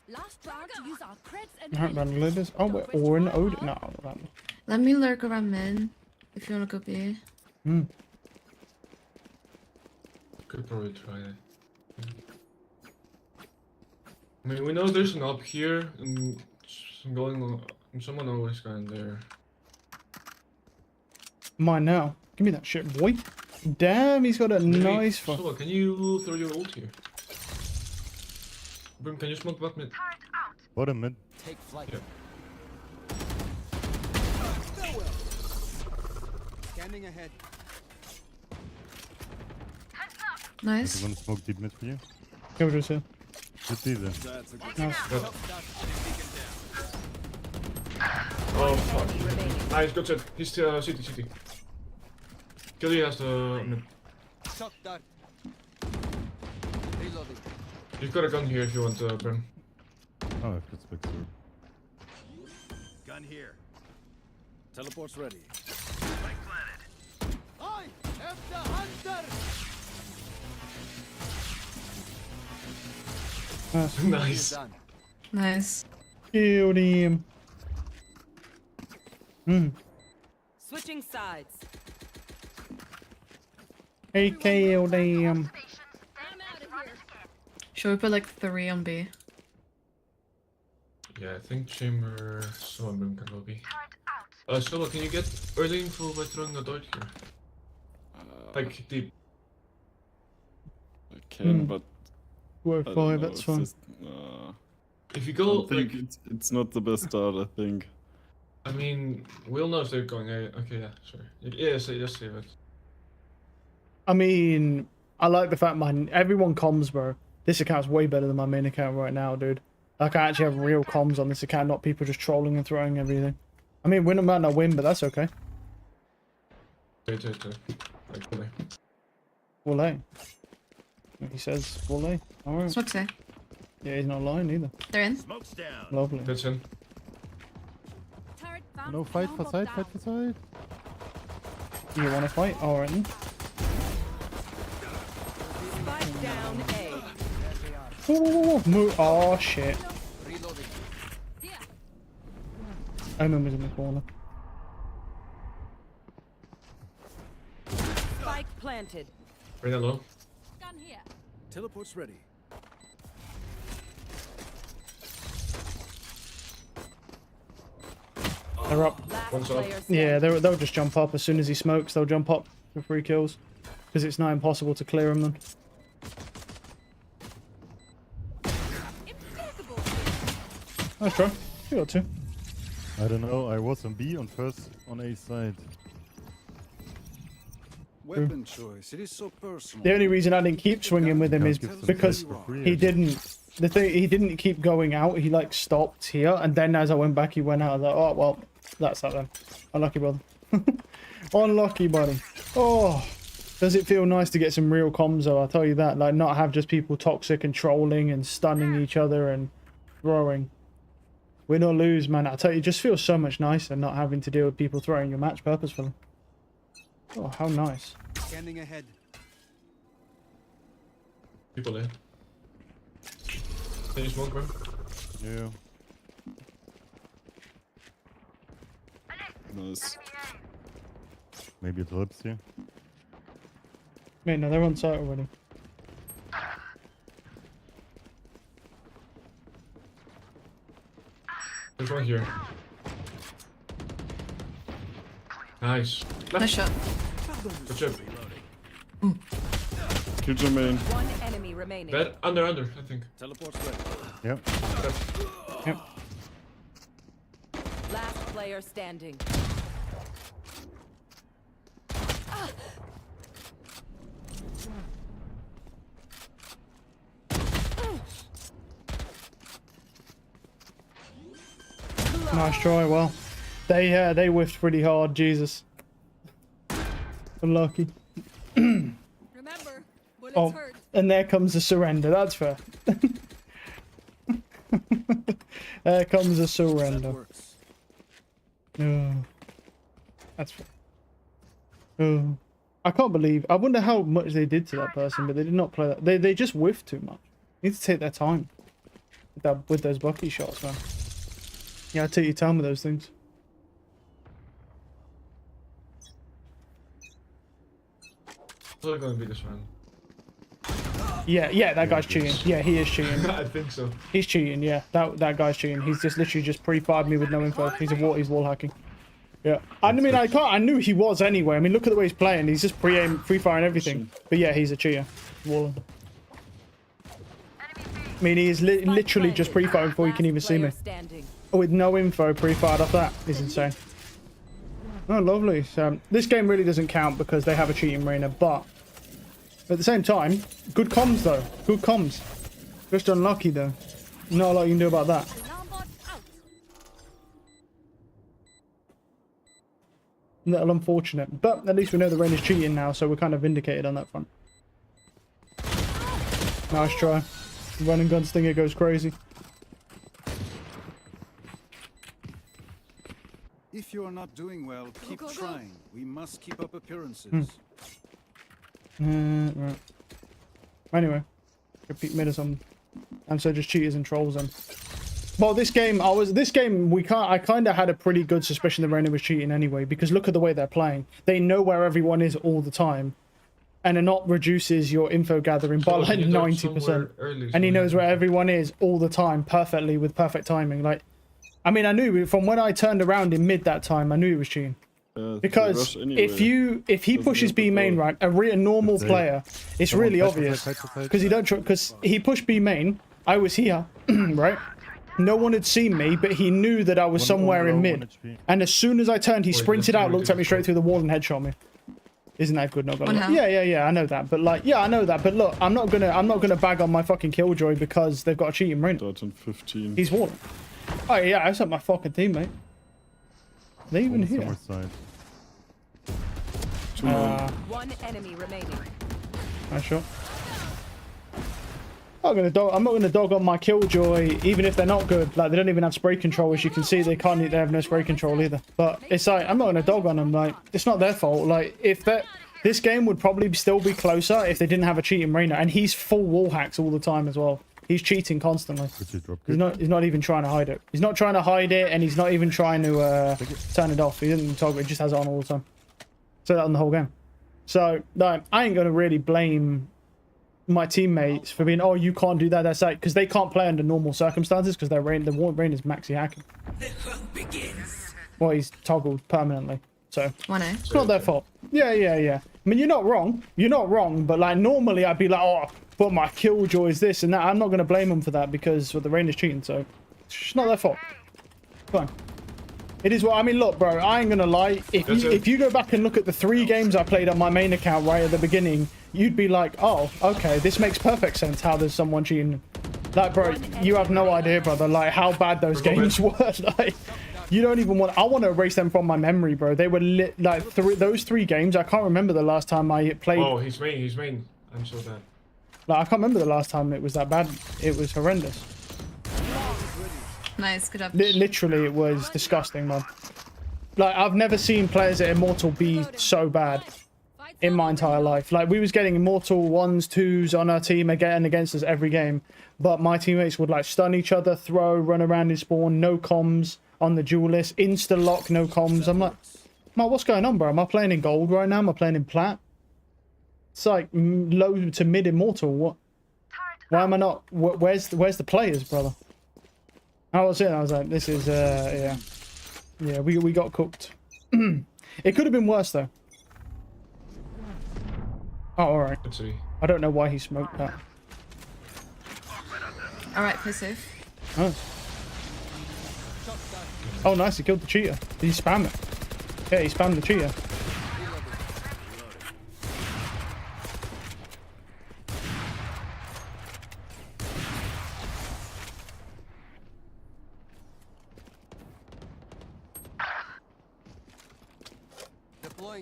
Last round to use our creds and Alright, man, leaders. Oh, we're or in Odin. No, Let me lurk around mid. If you wanna go B. Could probably try it. I mean, we know there's an up here, and someone always going there. Mine now. Give me that shit, boy. Damn, he's got a nice fuck. Solo, can you throw your ult here? Brim, can you smoke bot mid? Bottom mid. Take flight. Yeah. Scanning ahead. Nice. I'm gonna smoke deep mid for you. Killjoy's here. Good either. That's a good Nice. Oh fuck. Nice, good set. He's CT. Killy has the mid. Shock dart. Reloading. You've got a gun here if you want, Brim. Oh, I've got spec sword. Gun here. Teleport's ready. Spike planted. I am the hunter. Nice. Done. Nice. Killed him. Switching sides. He killed him. I'm out of here. Should we put like 3 on B? Yeah, I think Chamber, Solo and Brim can go B. Solo, can you get early info by throwing a dart here? Like deep. I can, but Work I don't 5, know, that's it's fine. just, If you I go, don't think like, it's not the best start. I think. I mean, we'll know if they're going A. Okay, yeah, sorry. Yeah, just save it. I mean, I like the fact everyone comms, bro. This account's way better than my main account right now, dude. Like, I actually have real comms on this account, not people just trolling and throwing everything. I mean, win might not win, but that's okay. Wait. Like, really. We'll A. He says, we'll A. Alright. Smoke's A. Yeah, he's not lying either. They're in. Smoke's down. Lovely. That's in. Turret No, fight for side, fight for side. You want to fight? Alright then. Spike down A. Oh shit. Omen was in the corner. Spike planted. Bring that low. Gun here. Teleport's ready. They're up. Last player Yeah, standing. they'll just jump up as soon as he smokes. They'll jump up for 3 kills because it's not impossible to clear him then. Nice try. You got 2. I don't know. I was on B on first on A side. Weapon choice. It is so personal. The only reason I didn't keep swinging with him is because he didn't. The thing, he didn't keep going out. He like stopped here, and then as I went back, he went out. I was like, oh well, that's that then. Unlucky brother. Unlucky buddy. Oh, does it feel nice to get some real comms though? I'll tell you that. Like not have just people toxic and trolling and stunning each other and throwing. Win or lose, man. I tell you, it just feels so much nicer not having to deal with people throwing your match purposefully. Oh, how nice. Scanning ahead. People there. Can you smoke, bro? Yeah. Nice. Maybe it helps you. Wait, no, they're on site already. There's one here. Nice. Nice shot. Good job. Kill your main. One enemy remaining. Dead? Under, I think. Teleport's ready. Yep. Yep. Last player standing. Nice try. Well, they whiffed pretty hard. Jesus. Unlucky. Remember, bullets Oh, hurt. and there comes the surrender. That's fair. There comes the surrender. Oh, that's fair. Oh, I can't believe. I wonder how much they did to that person, but they did not play that. They just whiffed too much. Need to take their time with those Bucky shots, man. Yeah, I take your time with those things. Probably gonna be this one. Yeah, that guy's cheating. Yeah, he is cheating. I think so. He's cheating. Yeah, that guy's cheating. He's just literally just pre-fired me with no info. He's wall hacking. Yeah, I mean I knew he was anyway. I mean look at the way he's playing. He's just pre-firing everything. But yeah, he's a cheater. Walling. I mean he is literally just pre-firing before you can even see me. With no info, pre-fired off that is insane. Oh, lovely. So this game really doesn't count because they have a cheating Reyna, but at the same time, good comms though. Good comms. Just unlucky though. Not a lot you can do about that. Little unfortunate, but at least we know the Reyna's cheating now, so we're kind of vindicated on that front. Nice try. Run and gun stinger goes crazy. If you are not doing well, keep trying. We must keep up appearances. Right. Anyway, repeat mid or something. And so just cheaters and trolls then. Well, this game I kind of had a pretty good suspicion that Reyna was cheating anyway, because look at the way they're playing. They know where everyone is all the time, and it not reduces your info gathering by like 90%. And he knows where everyone is all the time perfectly with perfect timing. Like, I mean, I knew from when I turned around in mid that time, I knew he was cheating. Because if he pushes B main rank, a normal player, it's really obvious because he pushed B main. I was here, right? No one had seen me, but he knew that I was somewhere in mid. And as soon as I turned, he sprinted out, looked at me straight through the wall, and headshot me. Isn't that good? Not gonna lie. Yeah, I know that. But like, yeah, I know that. But look, I'm not gonna bag on my fucking Killjoy because they've got a cheating Reyna. 15. He's walling. Oh yeah, I sent my fucking teammate. Are they even here? One enemy remaining. Nice shot. I'm not gonna dog on my Killjoy, even if they're not good. Like, they don't even have spray control, as you can see. They have no spray control either. But it's like, I'm not gonna dog on them. Like, it's not their fault. Like, if this game would probably still be closer if they didn't have a cheating Reyna, and he's full wall hacks all the time as well. He's cheating constantly. He's not even trying to hide it. He's not trying to hide it, and he's not even trying to turn it off. He doesn't toggle it. He just has it on all the time. So that on the whole game. So no, I ain't gonna really blame my teammates for being, oh, you can't do that. That's like, because they can't play under normal circumstances because the rain is maxi hacking. Well, he's toggled permanently, so it's not their fault. Yeah. I mean, you're not wrong. You're not wrong, but like normally I'd be like, oh, but my Killjoy is this and that. I'm not gonna blame them for that because the rain is cheating, so it's not their fault. Fine. It is what I mean. Look, bro, I ain't gonna lie. If you go back and look at the 3 games I played on my main account right at the beginning, you'd be like, oh, okay, this makes perfect sense how there's someone cheating. Like, bro, you have no idea, brother, like how bad those games were. Like, you don't even want. I want to erase them from my memory, bro. They were lit. Like those 3 games. I can't remember the last time I played. Oh, he's main. I'm so bad. Like, I can't remember the last time it was that bad. It was horrendous. Nice, good job. Literally, it was disgusting, man. Like, I've never seen players at Immortal be so bad in my entire life. Like, we was getting Immortal 1s, 2s on our team again against us every game, but my teammates would like stun each other, throw, run around in spawn, no comms on the duelist, insta lock, no comms. I'm like, what's going on, bro? Am I playing in gold right now? Am I playing in plat? It's like low to mid Immortal. What? Why am I not? Where's the players, brother? I was like, this is yeah, we got cooked. It could have been worse though. Oh, all right. Let's see. I don't know why he smoked that. All right, play safe. Nice. Oh, nice. He killed the cheater. Did he spam it? Yeah, he spammed the cheater.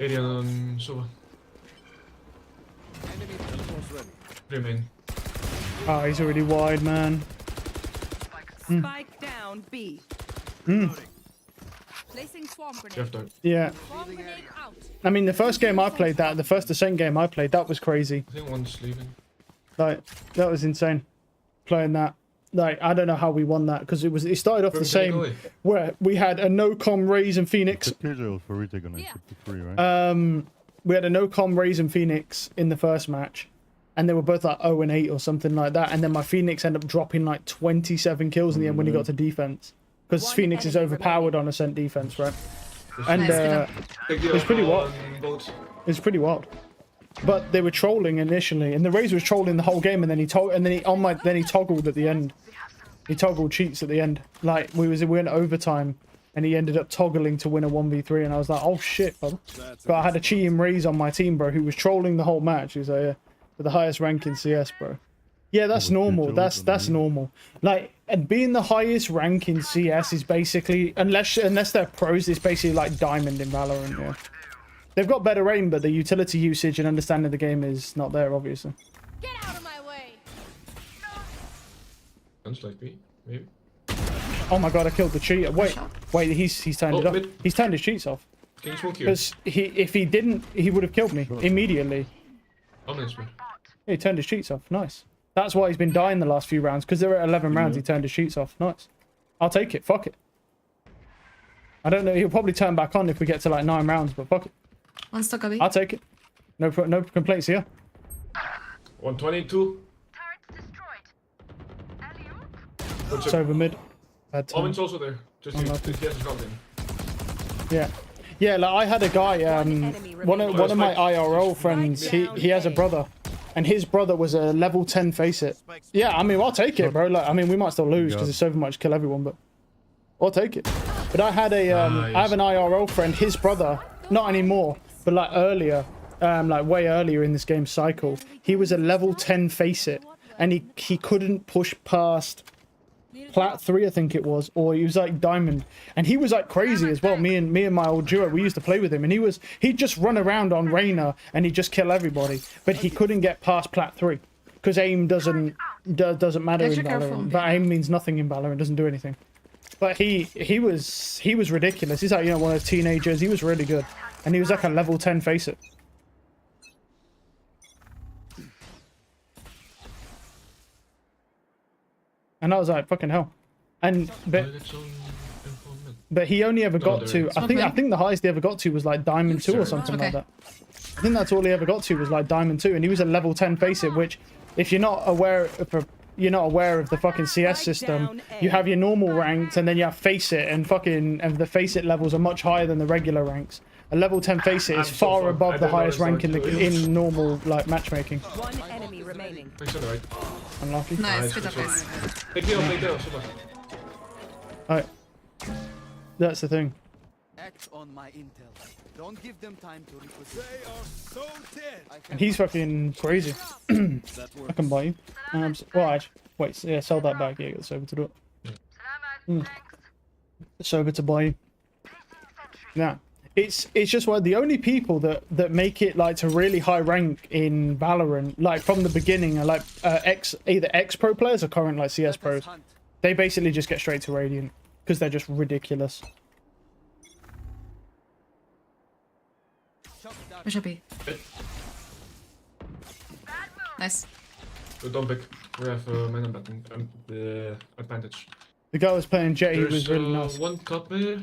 Alien on Sova. Remain. Oh, he's already wide, man. Spike down B. Placing swarm grenade. Yeah. I mean, the first game I played that, the second game I played, that was crazy. I think one's leaving. Like, that was insane. Playing that. Like, I don't know how we won that because it started off the same where we had a no-com Raze and Phoenix. For retake on 53, right? We had a no-com Raze and Phoenix in the first match, and they were both like 0 and 8 or something like that. And then my Phoenix ended up dropping like 27 kills in the end when he got to defense because Phoenix is overpowered on Ascent defense, right? And it was pretty wild. It was pretty wild. But they were trolling initially, and the Raze was trolling the whole game, and then he toggled at the end. He toggled cheats at the end. Like we were in overtime, and he ended up toggling to win a 1v3, and I was like, oh shit, brother. But I had a cheating Raze on my team, bro, who was trolling the whole match. He was like, yeah, with the highest rank in CS, bro. Yeah, that's normal. That's normal. Like, and being the highest rank in CS is basically, unless they're pros, it's basically like diamond in Valorant. Yeah. They've got better aim, but the utility usage and understanding of the game is not there, obviously. Get out of my way. Sounds like me, maybe. Oh my god, I killed the cheater. Wait, he's turned it off. He's turned his cheats off. Can you smoke here? Because if he didn't, he would have killed me immediately. Honest me. Yeah, he turned his cheats off. Nice. That's why he's been dying the last few rounds, because they're at 11 rounds. He turned his cheats off. Nice. I'll take it. Fuck it. I don't know. He'll probably turn back on if we get to like 9 rounds, but fuck it. One stock, Abby. I'll take it. No complaints here. 122. It's over mid. Bad time. Omen's also there. Just he hasn't got in. Yeah. Yeah, like I had a guy, one of my IRL friends, he has a brother, and his brother was a level 10 face it. Yeah, I mean, I'll take it, bro. Like, I mean, we might still lose because it's so much kill everyone, but I'll take it. But I had a, I have an IRL friend, his brother, not anymore, but like earlier, like way earlier in this game cycle, he was a level 10 face it, and he couldn't push past Plat 3, I think it was, or he was like diamond, and he was like crazy as well. Me and my old duo, we used to play with him, and he'd just run around on Reyna and he'd just kill everybody, but he couldn't get past Plat 3 because aim doesn't doesn't matter in Extra careful. Valorant. But aim means nothing in Valorant. Doesn't do anything. But he was ridiculous. He's like, you know, one of those teenagers. He was really good, and he was like a level 10 face it. And I was like, fucking hell. And but he only ever got to, I think the highest he ever got to was like Diamond 2 or something like that. I think that's all he ever got to was like Diamond 2, and he was a level 10 face it, which if you're not aware of the fucking CS system, you have your normal ranks and then you have face it, and the face it levels are much higher than the regular ranks. A level 10 face it is far above the highest rank in normal like matchmaking. One enemy remaining. Unlucky. Nice, good job, guys. Alright. That's the thing. Act on my intel. Don't give them time to repossess. They are so dead. And he's fucking crazy. I can buy you. Well, actually, wait, yeah, sell that back. Yeah, get the Sober to do it. Sober to buy you. Now, it's just one of the only people that make it like to really high rank in Valorant, like from the beginning, are like either ex-pro players or current like CS pros. They basically just get straight to Radiant because they're just ridiculous. Where should be? Nice. Don't pick. We have man advantage. The guy was playing Jet, he was really nice. One copy.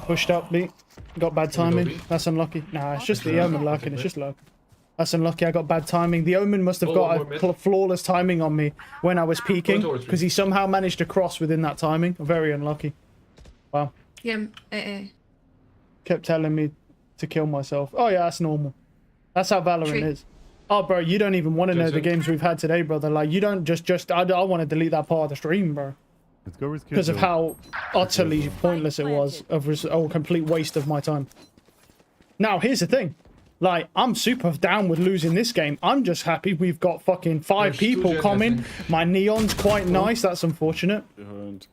Pushed up, beat. Got bad timing. That's unlucky. Nah, it's just the Omen lurking. It's just luck. That's unlucky. I got bad timing. The Omen must have got a flawless timing on me when I was peeking, because he somehow managed to cross within that timing. Very unlucky. Wow. Yeah, Kept telling me to kill myself. Oh yeah, that's normal. That's how Valorant is. Oh bro, you don't even want to know the games we've had today, brother. Like, you don't just I want to delete that part of the stream, bro. Let's go with because of how utterly pointless it was. Of a complete waste of my time. Now, here's the thing. Like, I'm super down with losing this game. I'm just happy we've got fucking 5 people coming. My Neon's quite nice. That's unfortunate.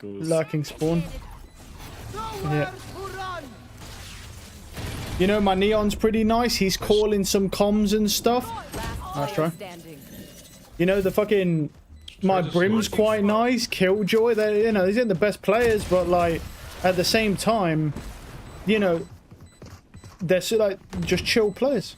Lurking spawn. Yeah. You know, my Neon's pretty nice. He's calling some comms and stuff. Nice try. You know, the fucking... My Brim's quite nice. Killjoy, they, you know, these aren't the best players, but like at the same time, you know, they're so, like just chill players.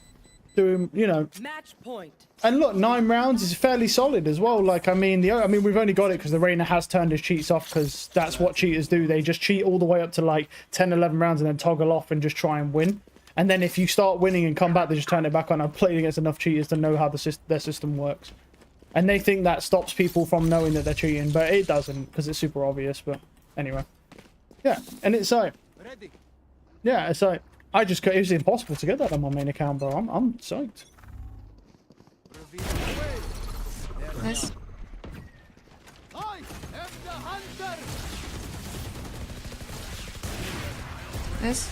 Doing, you know. Match point. And look, 9 rounds is fairly solid as well. Like, I mean, we've only got it because the Reyna has turned his cheats off, because that's what cheaters do. They just cheat all the way up to like 10, 11 rounds and then toggle off and just try and win. And then if you start winning and come back, they just turn it back on. I've played against enough cheaters to know how their system works. And they think that stops people from knowing that they're cheating, but it doesn't, because it's super obvious. But anyway, yeah, and it's like, yeah, it's like it was impossible to get that on my main account, bro. I'm psyched. Nice. Nice.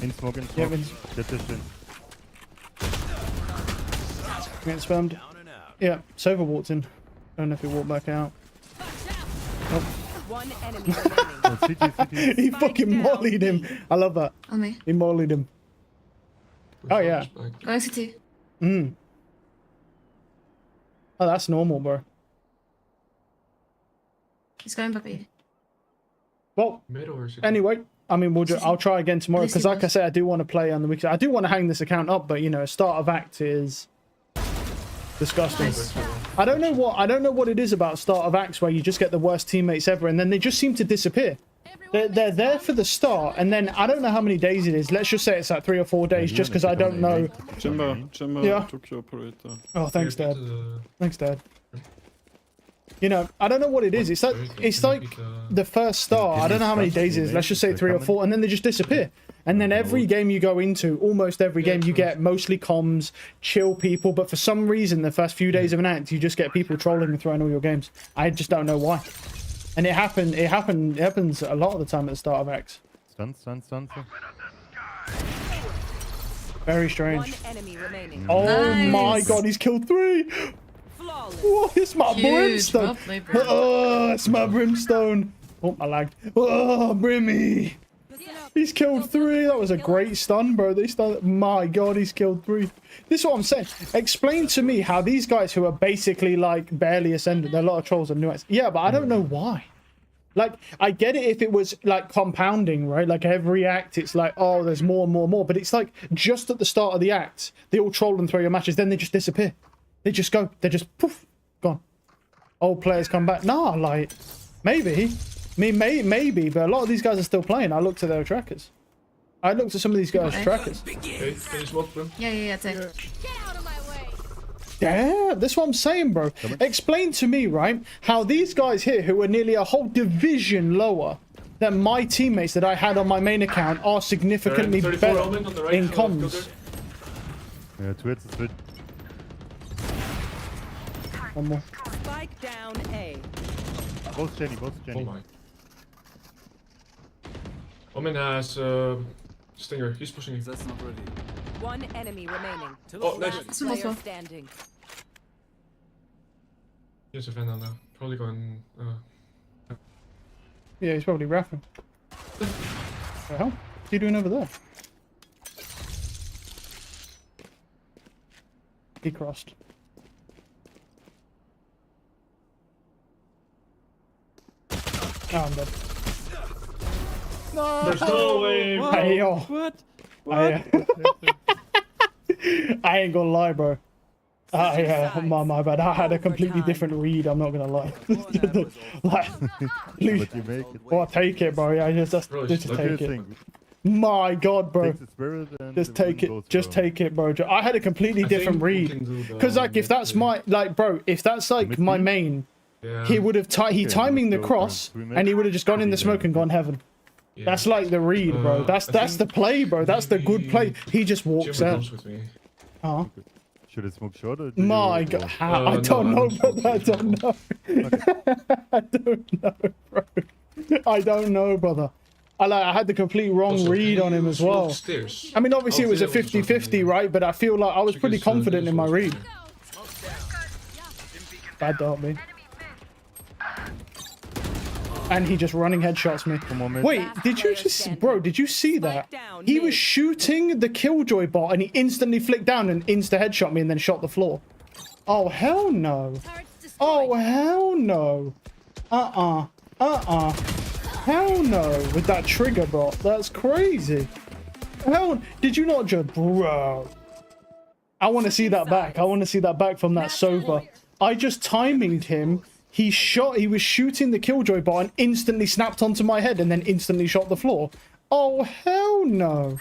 In smoke, in smoke. Yeah, Get this in. Get spammed. Yeah, Sova walked in. I don't know if he walked back out. Nope. One enemy He fucking mollied him. I love that. On me. He mollied him. Oh yeah. Going city. Oh, that's normal, bro. He's going puppy. Well, anyway, I mean, I'll try again tomorrow, because like I said, I do want to play on the weekend. I do want to hang this account up, but you know, start of act is disgusting. Nice. I don't know what it is about start of acts where you just get the worst teammates ever and then they just seem to disappear. They're there for the start, and then I don't know how many days it is. Let's just say it's like 3 or 4 days, just because I don't know. Chamber, Yeah. took your operator. Oh, thanks, Dad. Thanks, Dad. You know, I don't know what it is. It's like the first start. I don't know how many days it is. Let's just say 3 or 4, and then they just disappear. And then every game you go into, almost every game, you get mostly comms, chill people. But for some reason, the first few days of an act, you just get people trolling and throwing all your games. I just don't know why. And it happens a lot of the time at the start of acts. Stun. Very strange. One enemy remaining. Oh Nice. my god, he's killed 3! Oh, it's my brimstone! Well played, bro. Oh, it's my brimstone! Oh, I lagged. Oh, Brimmy! Listen up. He's killed 3. That was a great stun, bro. My God, he's killed 3. This is what I'm saying. Explain to me how these guys who are basically like barely ascended, there are a lot of trolls and nuance. Yeah, but I don't know why. Like, I get it if it was like compounding, right? Like every act, it's like, oh, there's more and more and more. But it's like just at the start of the act, they all troll and throw your matches, then they just disappear. They just go. They're just poof, gone. Old players come back. Nah, like maybe. Maybe, but a lot of these guys are still playing. I looked at their trackers. I looked at some of these guys' trackers. Okay, can you smoke them? Yeah, take. Yeah, that's what I'm saying, bro. Explain to me, right, how these guys here, who are nearly a whole division lower than my teammates that I had on my main account, are significantly better in comms. Yeah, Twitch. One more. Spike down A. Both Jenny. Oh my. Omen has Stinger. He's pushing you. That's not ready. One enemy remaining. Oh, nice. Last player standing. Here's a Vandal now. Probably going. Yeah, he's probably rapping. What the hell? What's he doing over there? He crossed. Oh, I'm dead. No! There's no way, bro. Hey, yo. What? I ain't gonna lie, bro. My bad. I had a completely different read. I'm not gonna lie. Like, I'll take it, bro. Yeah, just take it. My God, bro. Just take it. Just take it, bro. I had a completely different read. Because like, if that's my if that's like my main, he would have timing the cross, and he would have just gone in the smoke and gone heaven. That's like the read, bro. That's the play, bro. That's the good play. He just walks out. Oh. Should it smoke short or My God, how? I don't know, brother. I don't know. I don't know, bro. I don't know, brother. I had the complete wrong read on him as well. I mean, obviously it was a 50-50, right? But I feel like I was pretty confident in my read. Bad dart, me. And he just running headshots me. Come on, man. Wait, did you just... Bro, did you see that? He was shooting the Killjoy bot and he instantly flicked down and insta-headshot me and then shot the floor. Oh, hell no. Oh, hell no. Hell no. With that trigger bot. That's crazy. Hell... Did you not just... Bro. I want to see that back. I want to see that back from that Sova. I just timinged him. He was shooting the Killjoy bot and instantly snapped onto my head and then instantly shot the floor. Oh, hell no.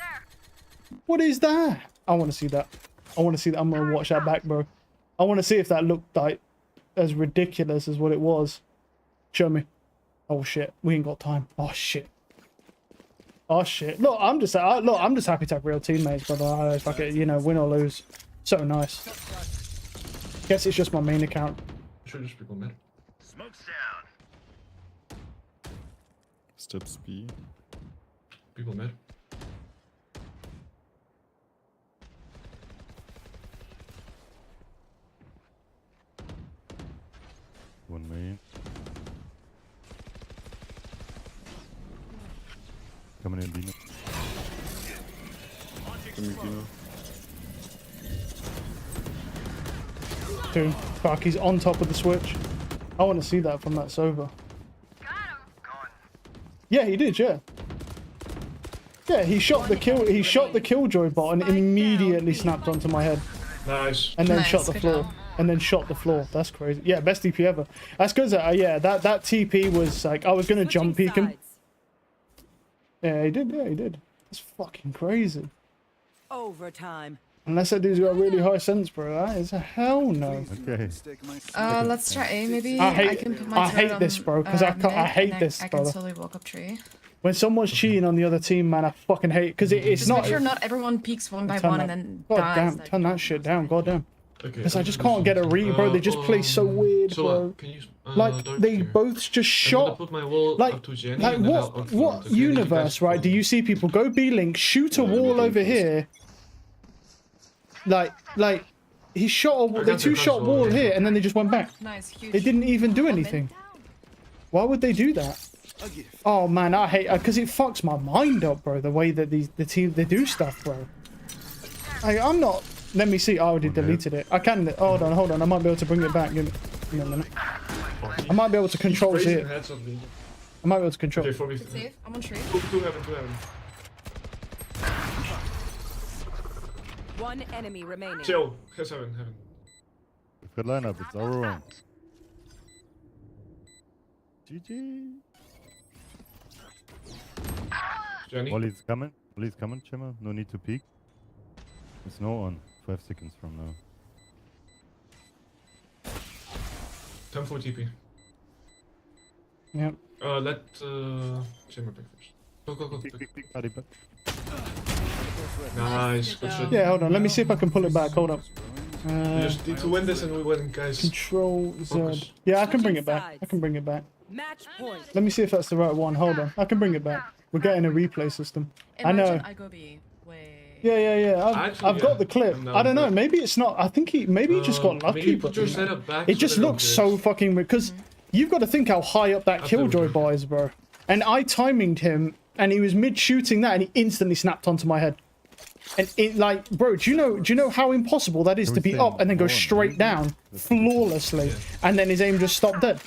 What is that? I want to see that. I want to see that. I'm going to watch that back, bro. I want to see if that looked like as ridiculous as what it was. Show me. Oh, shit. We ain't got time. Oh, shit. Oh, shit. Look, I'm just happy to have real teammates, brother. Fuck it, you know, win or lose. So nice. Guess it's just my main account. Should just people mid. Smoke's down. Steps B. People mid. One main. Coming in, Dino. Dude, fuck, he's on top of the switch. I want to see that from that Sova. Yeah, he did, yeah. Yeah, he shot the Killjoy bot and immediately snapped onto my head. Nice. And then shot the floor. And then shot the floor. That's crazy. Yeah, best DP ever. That's because yeah, that TP was like I was gonna jump peek him. Yeah, he did. Yeah, he did. That's fucking crazy. Overtime. Unless that dude's got really high sense, bro. That is a hell no. Okay. Let's try A maybe. I hate this, bro, because I hate this, I brother. can slowly walk up tree. When someone's cheating on the other team, man, I fucking hate it because it's Just not. make sure not everyone peeks one by one and then God dies. damn, turn that shit down, goddamn. Because I just can't get a read, bro. They just play so weird, bro. Like they both just shot. Like what universe, right? Do you see people go B-Link, shoot a wall over here? Like he shot they two-shot wall here and then they just went back. Nice, huge. They didn't even do anything. Why would they do that? A gift. Oh man, I hate because it fucks my mind up, bro. The way that the team they do stuff, bro. I'm not. Let me see. I already deleted it. I can. Hold on. I might be able to bring it back. Give me a minute. I might be able to control it. I might be able to control. Okay, Good save. I'm on tree. Two heaven. One enemy remaining. Chill. Heaven. Good lineup. It's our round. GG. Johnny. Wally's coming, Chimmer. No need to peek. It's no on. 5 seconds from now. 10 for TP. Yep. Let Chamber pick first. Go. Peek, buddy, but Nice. Good shit. Yeah, hold on. Let me see if I can pull it back. Hold up. We just need to win this and we win, guys. Control Z. Focus. Yeah, I can bring it back. Match point. Let me see if that's the right one. Hold on. I can bring it back. We're getting a replay system. Imagine I know. I go B. Wait. Yeah. I've got the clip. I don't know. Maybe it's not. I think maybe he just got lucky. Maybe put But your setup back. it just looks so fucking because you've got to think how high up that Killjoy bar is, bro. And I timinged him, and he was mid shooting that, and he instantly snapped onto my head. And it like, bro, do you know how impossible that is to be up and then go straight down flawlessly, and then his aim just stopped dead.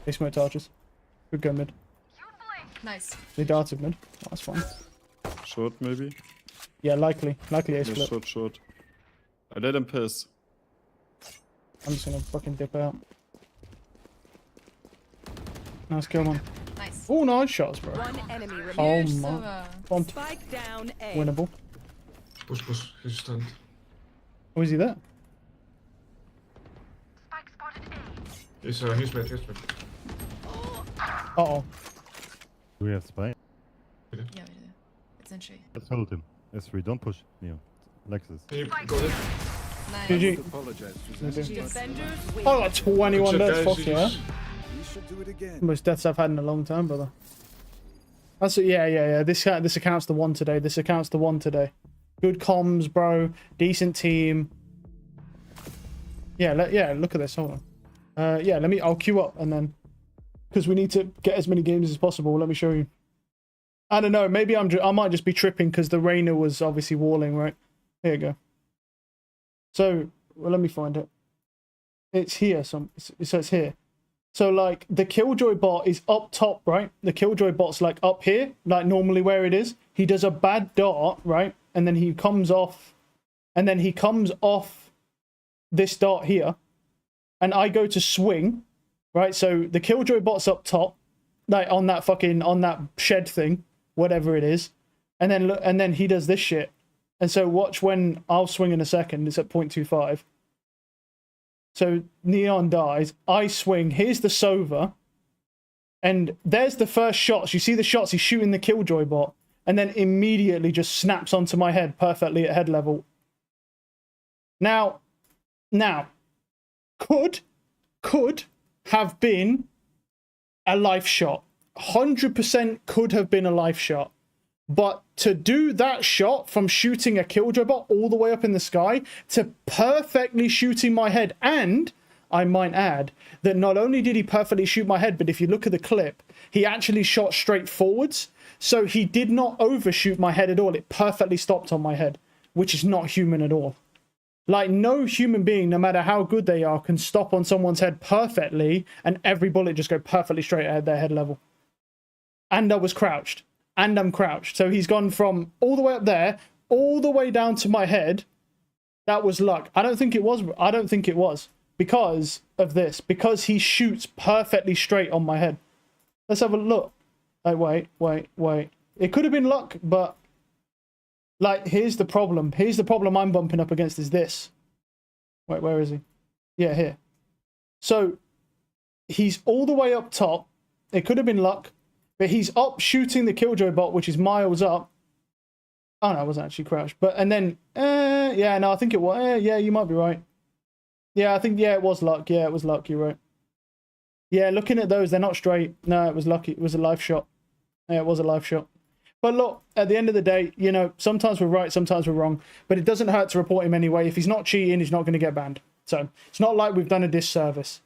They smoked archers. Good go mid. Nice. They darted mid. Oh, that's fine. Short, maybe? Yeah, likely a Yeah, split. short. I let him pass. I'm just gonna fucking dip out. Nice kill, man. Nice. Oh, nice shots, bro. One enemy Oh remaining. my. Bomb. Spike down A. Winnable. Push. He's stunned. Oh, is he there? He's mid. Uh-oh. do we have spy? Yeah, we do. It's in tree. Let's hold him. S3, don't push. Neo. Lexus. Can you go there? Nice. GG. Apologize to Defenders win. Oh, like 21 Good deaths. shit, Fuck guys. yeah. We should do it again. Most deaths I've had in a long time, brother. That's it. Yeah. This accounts the one today. Good comms, bro. Decent team. Yeah, look at this. Hold on. Yeah, I'll queue up and then, because we need to get as many games as possible. Let me show you. I don't know. Maybe I might just be tripping because the Reyna was obviously walling, right? Here you go. So, well, let me find it. It's here. So it's here. So, like, the Killjoy bot is up top, right? The Killjoy bot's, like, up here, like, normally where it is. He does a bad dart, right? And then he comes off. And then he comes off this dart here. And I go to swing, right? So, the Killjoy bot's up top, like, on that shed thing, whatever it is. And then, look, and then he does this shit. And so, watch when I'll swing in a second. It's at 0.25. So Neon dies. I swing. Here's the Sova. And there's the first shots. You see the shots. He's shooting the Killjoy bot. And then immediately just snaps onto my head perfectly at head level. Now, could have been a life shot. 100% could have been a life shot. But to do that shot from shooting a Killjoy bot all the way up in the sky to perfectly shooting my head, and I might add that not only did he perfectly shoot my head, but if you look at the clip, he actually shot straight forwards. So he did not overshoot my head at all. It perfectly stopped on my head, which is not human at all. Like, no human being, no matter how good they are, can stop on someone's head perfectly and every bullet just go perfectly straight at their head level. And I was crouched. And I'm crouched. So he's gone from all the way up there, all the way down to my head. That was luck. I don't think it was. Because of this. Because he shoots perfectly straight on my head. Let's have a look. Wait. It could have been luck, but... Like, here's the problem. Here's the problem I'm bumping up against is this. Wait, where is he? Yeah, here. So, he's all the way up top. It could have been luck. But he's up shooting the Killjoy bot, which is miles up. Oh, no, I wasn't actually crouched. But, and then, yeah, no, I think it was, yeah, you might be right. Yeah, I think, yeah, it was luck. Yeah, it was luck, you're right. Yeah, looking at those, they're not straight. No, it was lucky. It was a life shot. Yeah, it was a life shot. But look, at the end of the day, you know, sometimes we're right, sometimes we're wrong. But it doesn't hurt to report him anyway. If he's not cheating, he's not going to get banned. So, it's not like we've done a disservice.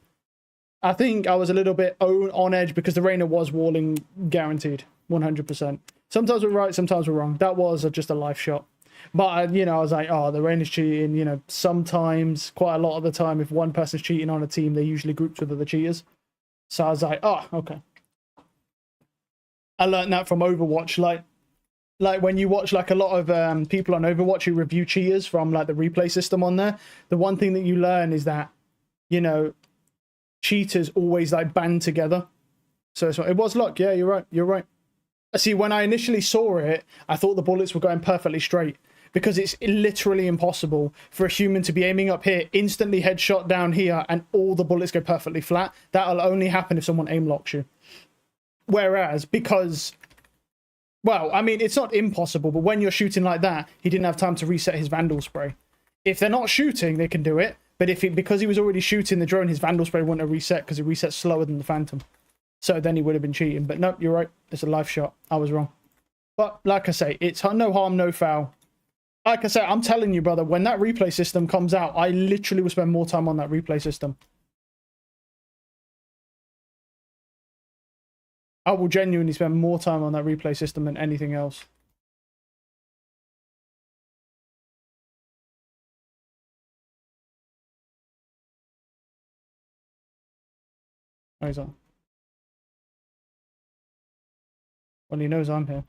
I think I was a little bit on edge because the Reyna was walling guaranteed, 100%. Sometimes we're right, sometimes we're wrong. That was just a life shot. But, you know, I was like, oh, the Reyna's cheating. You know, sometimes, quite a lot of the time, if one person's cheating on a team, they usually group with other cheaters. So I was like, oh, okay. I learned that from Overwatch. Like when you watch like a lot of people on Overwatch who review cheaters from like the replay system on there, the one thing that you learn is that, you know, cheaters always like band together. So it was luck. Yeah, you're right. You're right. See, when I initially saw it, I thought the bullets were going perfectly straight because it's literally impossible for a human to be aiming up here, instantly headshot down here, and all the bullets go perfectly flat. That'll only happen if someone aim locks you. Whereas, because, well, I mean, it's not impossible, but when you're shooting like that, he didn't have time to reset his Vandal spray. If they're not shooting, they can do it. But because he was already shooting the drone, his Vandal spray wouldn't have reset because it resets slower than the Phantom. So then he would have been cheating. But nope, you're right. It's a life shot. I was wrong. But like I say, it's no harm, no foul. Like I say, I'm telling you, brother, when that replay system comes out, I literally will spend more time on that replay system. I will genuinely spend more time on that replay system than anything else. Oh, he's on. Well, he knows I'm here.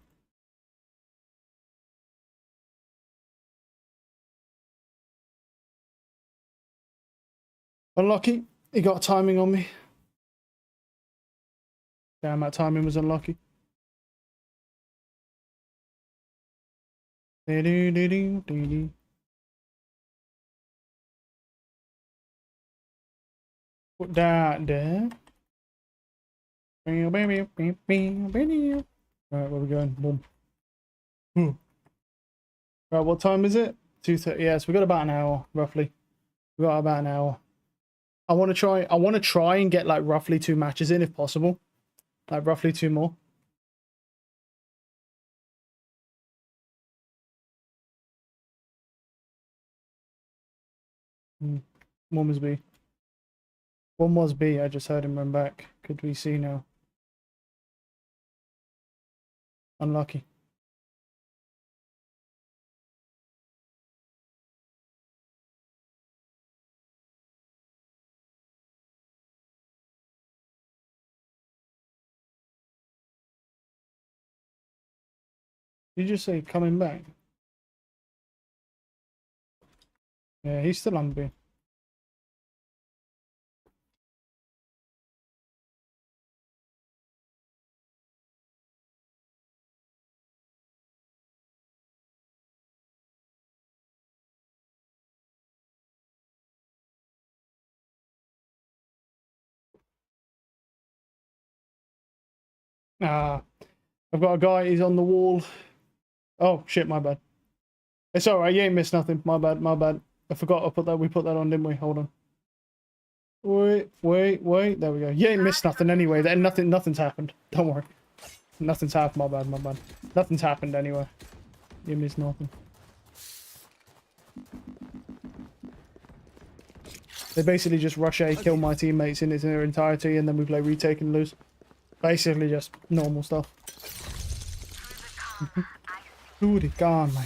Unlucky. He got timing on me. Damn, that timing was unlucky. Put that there. Alright, where we going? Boom. Right, what time is it? 2:30. Yes, we got about an hour, roughly. We got about an hour. I want to try and get like roughly 2 matches in if possible. Like roughly 2 more. One was B. One was B. I just heard him run back. Could we see now? Unlucky. Did you just say coming back? Yeah, he's still on B. Ah, I've got a guy, he's on the wall. Oh shit, my bad. It's alright, you ain't missed nothing. My bad, my bad. I forgot I put that, we put that on, didn't we? Hold on. Wait. There we go. You ain't missed nothing anyway. Then nothing's happened. Don't worry. Nothing's happened, my bad. Nothing's happened anyway. You missed nothing. They basically just rush A, kill my teammates in its entirety, and then we play retake and lose. Basically just normal stuff. Dude, it's gone, mate.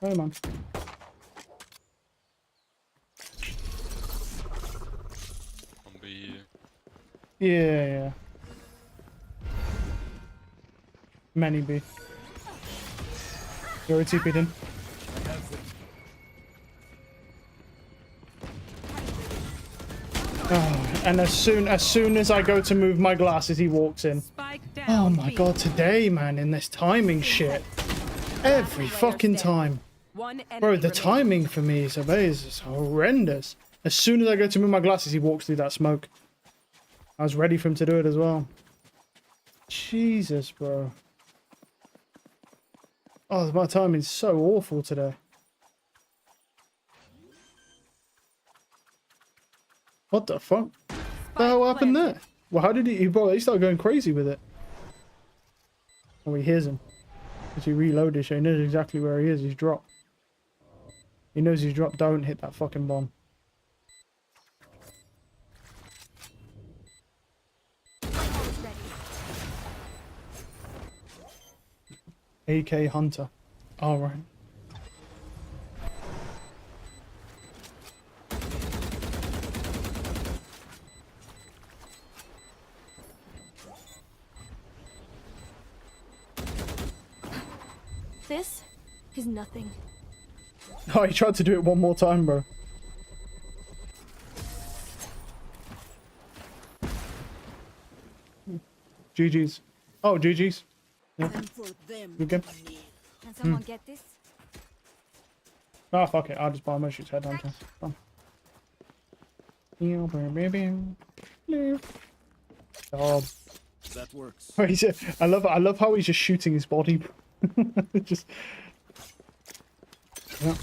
Hey, man. Yeah. Many B. You're TP'd in. Oh, and as soon as I go to move my glasses, he walks in. Oh my god, today, man, in this timing shit. Every fucking time. Bro, the timing for me is horrendous. As soon as I go to move my glasses, he walks through that smoke. I was ready for him to do it as well. Jesus, bro. Oh, my timing's so awful today. What the fuck? What the hell happened there? Well, how did he started going crazy with it. Oh, he hears him. Because he reloaded, so he knows exactly where he is. He's dropped. He knows he's dropped. Don't hit that fucking bomb. AK Hunter. All right. This is nothing. Oh, he tried to do it one more time, bro. GG's. Oh, GG's. Yeah. You good? Can someone get this? Oh, fuck it. I'll just buy Mushu's headhunter. Fun. Oh. That works. I love how he's just shooting his body. Just. Yeah.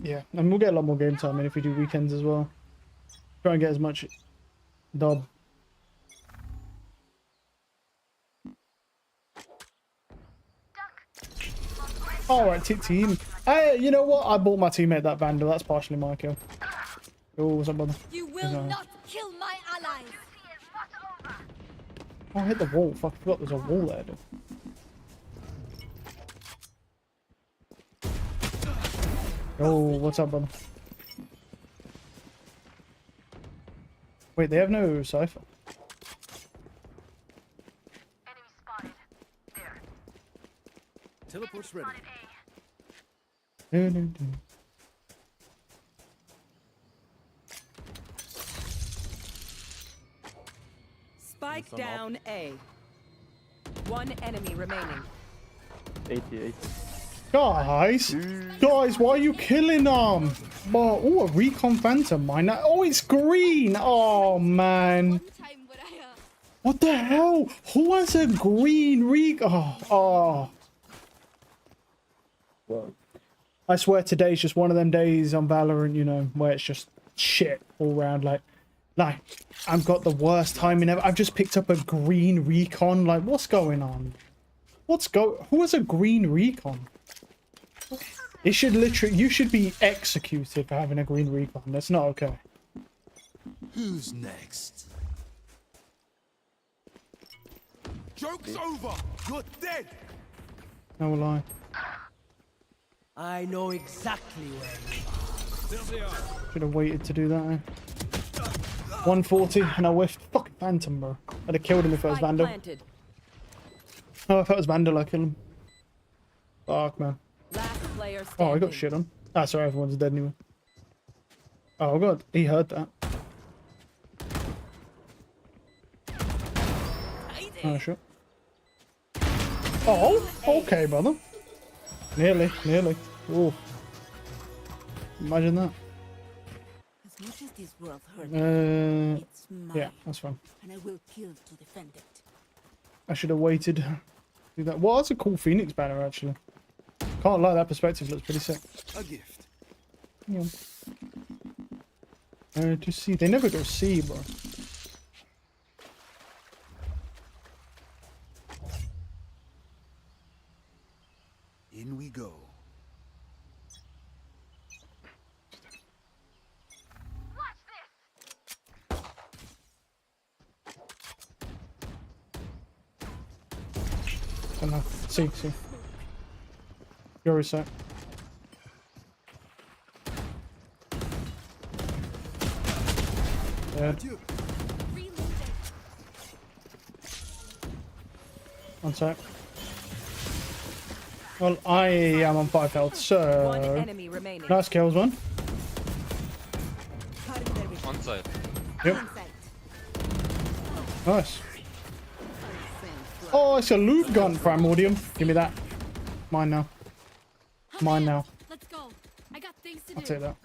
Yeah, and we'll get a lot more game time in if we do weekends as well. Try and get as much dub. Alright, team. Hey, you know what? I bought my teammate that Vandal. That's partially my kill. Oh, what's up, brother? You will not kill my allies. Oh, I hit the wall. Fuck, I forgot there's a wall there, dude. Oh, what's up, brother? Wait, they have no cipher. Teleport's ready. Spike down A. One enemy remaining. 88. Guys, why are you killing them? Oh, a recon phantom mine. Oh, it's green. Oh man. What the hell? Who has a green recon? Oh. Well, I swear today's just one of them days on Valorant, you know, where it's just shit all around. Like, I've got the worst timing ever. I've just picked up a green recon. Like, what's going on? Who has a green recon? It should literally, you should be executed for having a green recon. That's not okay. Who's next? Joke's over! You're dead! No lie. I know exactly where you are. Should have waited to do that. 140 and I whiffed. Fucking Phantom, bro. I'd have killed him if it was Vandal. Oh, if it was Vandal, I'd kill him. Fuck, man. Oh, I got shit on. Ah, sorry, everyone's dead anyway. Oh, God. He heard that. Oh, shit. Oh, okay, brother. Nearly. Ooh. Imagine that. As much as this world hurt, it's mine, yeah, that's fine. and I will kill to defend it. I should have waited to do that. Well, that's a cool Phoenix banner, actually. Can't lie, that perspective looks pretty sick. A gift. Yeah. To see. They never go C, bro. In we go. Don't know. See. You're reset. Dead. One sec. Well, I am on 5 health, so... One enemy remaining. Nice kills, one. On side. Yep. Nice. Oh, it's a loot gun, Primordium. Give me that. Mine now. Mine now. Let's go. I got things to I'll do. take that.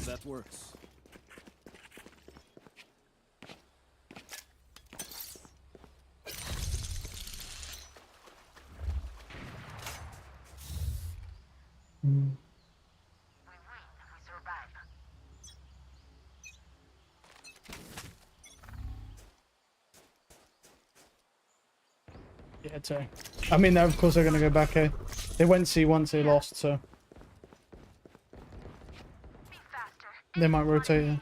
That works. Yeah, too. I mean, of course they're going to go back here. They went C once they lost, so... They might rotate you.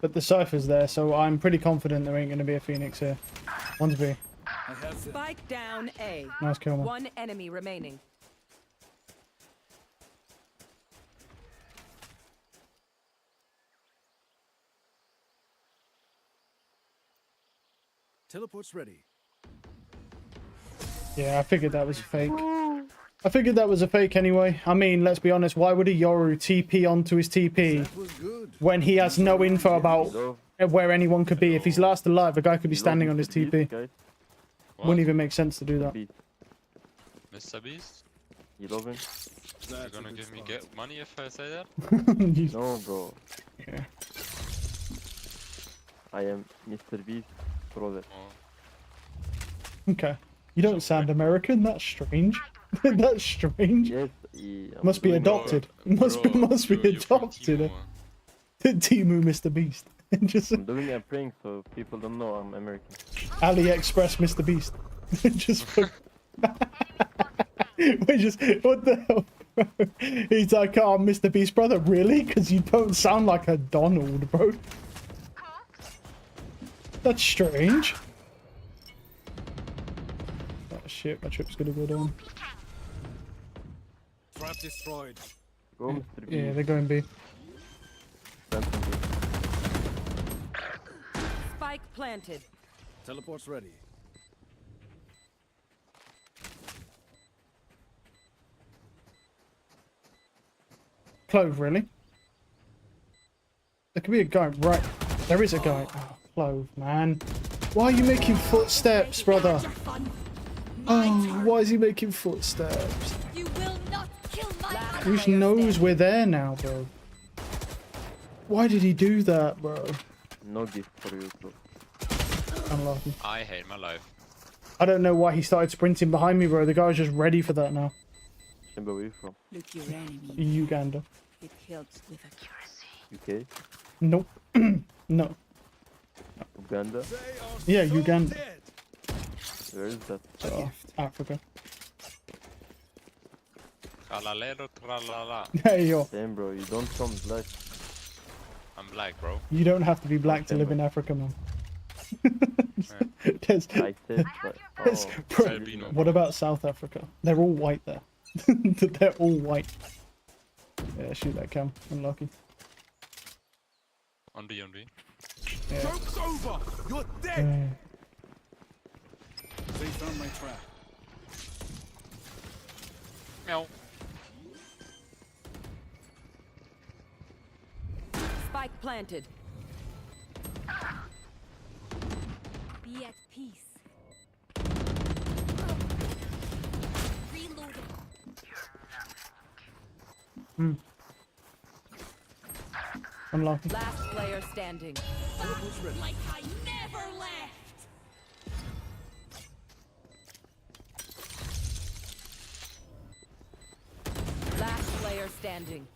But the Cypher's there, so I'm pretty confident there ain't going to be a Phoenix here. One's B. Spike down A. Nice kill, man. One enemy remaining. Teleport's ready. Yeah, I figured that was fake. I figured that was a fake anyway. I mean, let's be honest, why would a Yoru TP onto his TP when he has no info about where anyone could be? If he's last alive, a guy could be standing on his TP. Wouldn't even make sense to do that. Mr. Beast? You love him? You're gonna give me money if I say that? No, bro. Yeah. I am Mr. Beast, brother. Okay. You don't sound American. That's strange. That's strange. Yes, must be adopted. Must be adopted. Timu, Mr. Beast. Just I'm doing a prank so people don't know I'm American. AliExpress, Mr. Beast. Just. Wait, just what the hell? Bro? He's like, oh, Mr. Beast, brother. Really? Because you don't sound like a Donald, bro. That's strange. Oh shit, my trip's gonna go down. Trap destroyed. Go, Mr. B. Yeah, they're going B. Spike planted. Teleport's ready. Clove, really? There could be a guy right. There is a guy. Oh, Clove, man. Why are you making footsteps, brother? Oh, why is he making footsteps? You will not kill my Who knows we're there now, bro? Why did he do that, bro? No gift for you, bro. Unlucky. I hate my life. I don't know why he started sprinting behind me, bro. The guy was just ready for that now. Where are you from? Look your enemy. Uganda. It helps with accuracy. UK? Nope. No. Uganda? Yeah, Uganda. Where is that? Africa. Tralalero, tralala. There you go. Damn, bro, you don't come black. I'm black, bro. You don't have to be black to live in Africa, man. What about South Africa? They're all white there. They're all white. Yeah, shoot that cam. Unlucky. On B, on B. Yeah. Joke's over! You're dead! They found my trap. Meow. Spike planted. Be at peace. Reloading. Unlucky. Last player standing. Like I never left. Last player standing.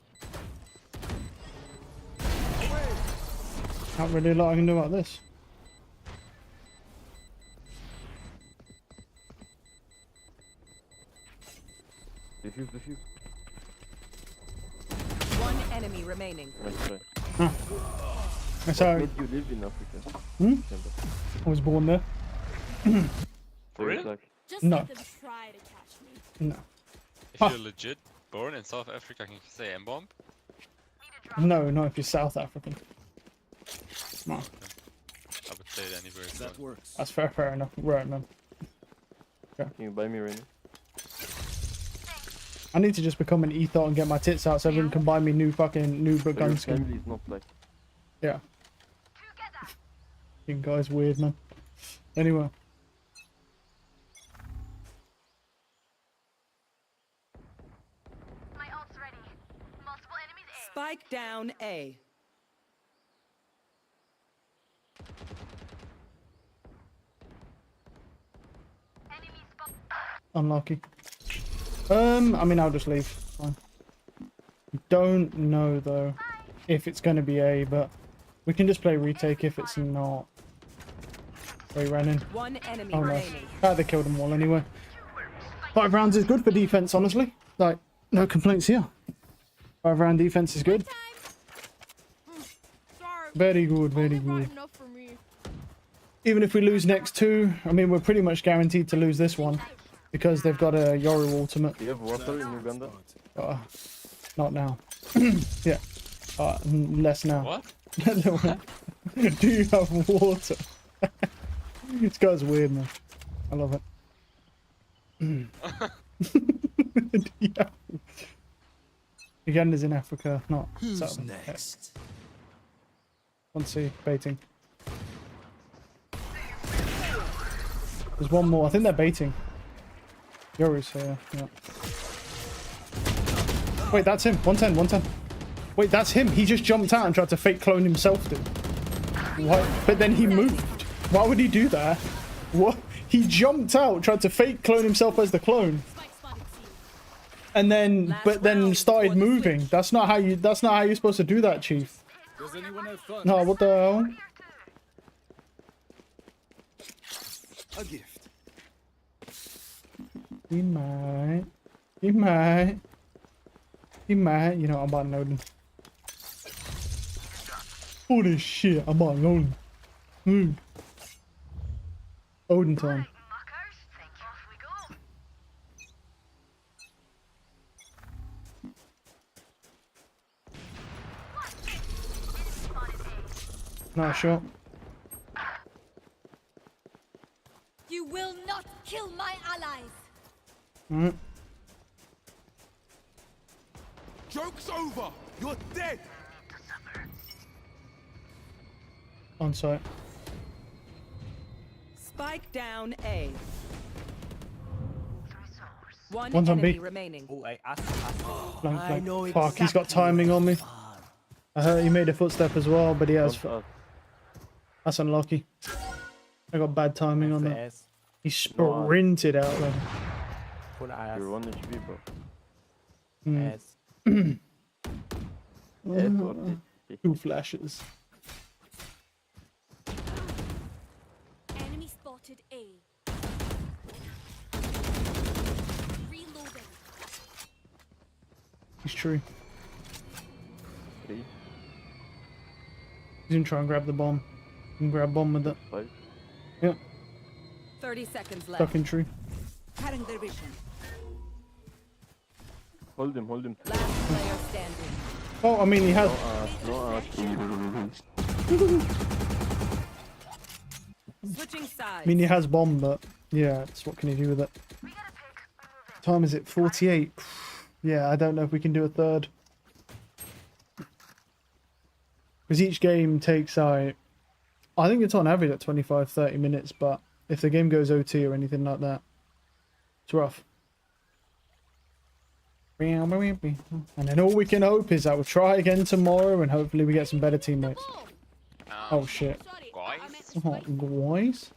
Not really a lot I can do about this. Defuse. One enemy remaining. Nice try. That's how What made you live in Africa? I was born there. For real? Like, Just No. let them try to catch me. No. If you're legit born in South Africa, can you say M-bomb? No, not if you're South African. No. I would say it anywhere. That works. That's fair enough. Right, man. can you buy me right now? I need to just become an ethot and get my tits out so everyone can buy me new gun Your skin. family is not black. Yeah. You guys weird, man. Anyway. My ult's ready. Multiple enemies A. Spike down A. Enemy spot. Unlucky. I mean, I'll just leave. Fine. Don't know, though, if it's going to be A, but we can just play retake if it's not. They ran in. One enemy Oh, nice. remaining. They killed them all anyway. 5 rounds is good for defense, honestly. Like, no complaints here. 5-round defense is good. Very good, very good. Even if we lose next 2, I mean, we're pretty much guaranteed to lose this one because they've got a Yoru ultimate. Do you have water in Uganda? Not now. Yeah. Less now. What? Do you have water? This guy's weird, man. I love it. Yeah. Uganda's in Africa, not Who's next? Let's see, baiting. There's one more. I think they're baiting. Yoru's here. Yeah. Wait, that's him. 110, 110. Wait, that's him. He just jumped out and tried to fake clone himself, dude. What? But then he moved. Why would he do that? What? He jumped out, tried to fake clone himself as the clone. And then, but then started moving. That's not how you're supposed to do that, Chief. Does anyone have fun? No, what the hell? A gift. He might. He might. He might. You know, I'm about loading. Holy shit, I'm about loading. Odin time. Nice shot. You will not kill my allies. Alright. Joke's over. You're dead. On site. Spike down A. One One's on enemy B. remaining. Oh, Flank, flank. Fuck, he's got timing on me. I heard he made a footstep as well, but he has. That's unlucky. I got bad timing on that. He sprinted out there. You're 1 HP, bro. 2 flashes. Enemy spotted A. Reloading. He's true. He's gonna try and grab the bomb. You can grab bomb with it. Yeah. 30 seconds left. Stuck in tree. Cutting their vision. Hold him, hold him. Last player standing. Oh, I mean, he has. Switching sides. I mean, he has bomb, but yeah, it's what can he do with it? Time is it 48? Yeah, I don't know if we can do a third. Because each game takes I think it's on average at 25-30 minutes, but if the game goes OT or anything like that, it's rough. And then all we can hope is that we'll try again tomorrow and hopefully we get some better teammates. Oh shit. Oh, guys.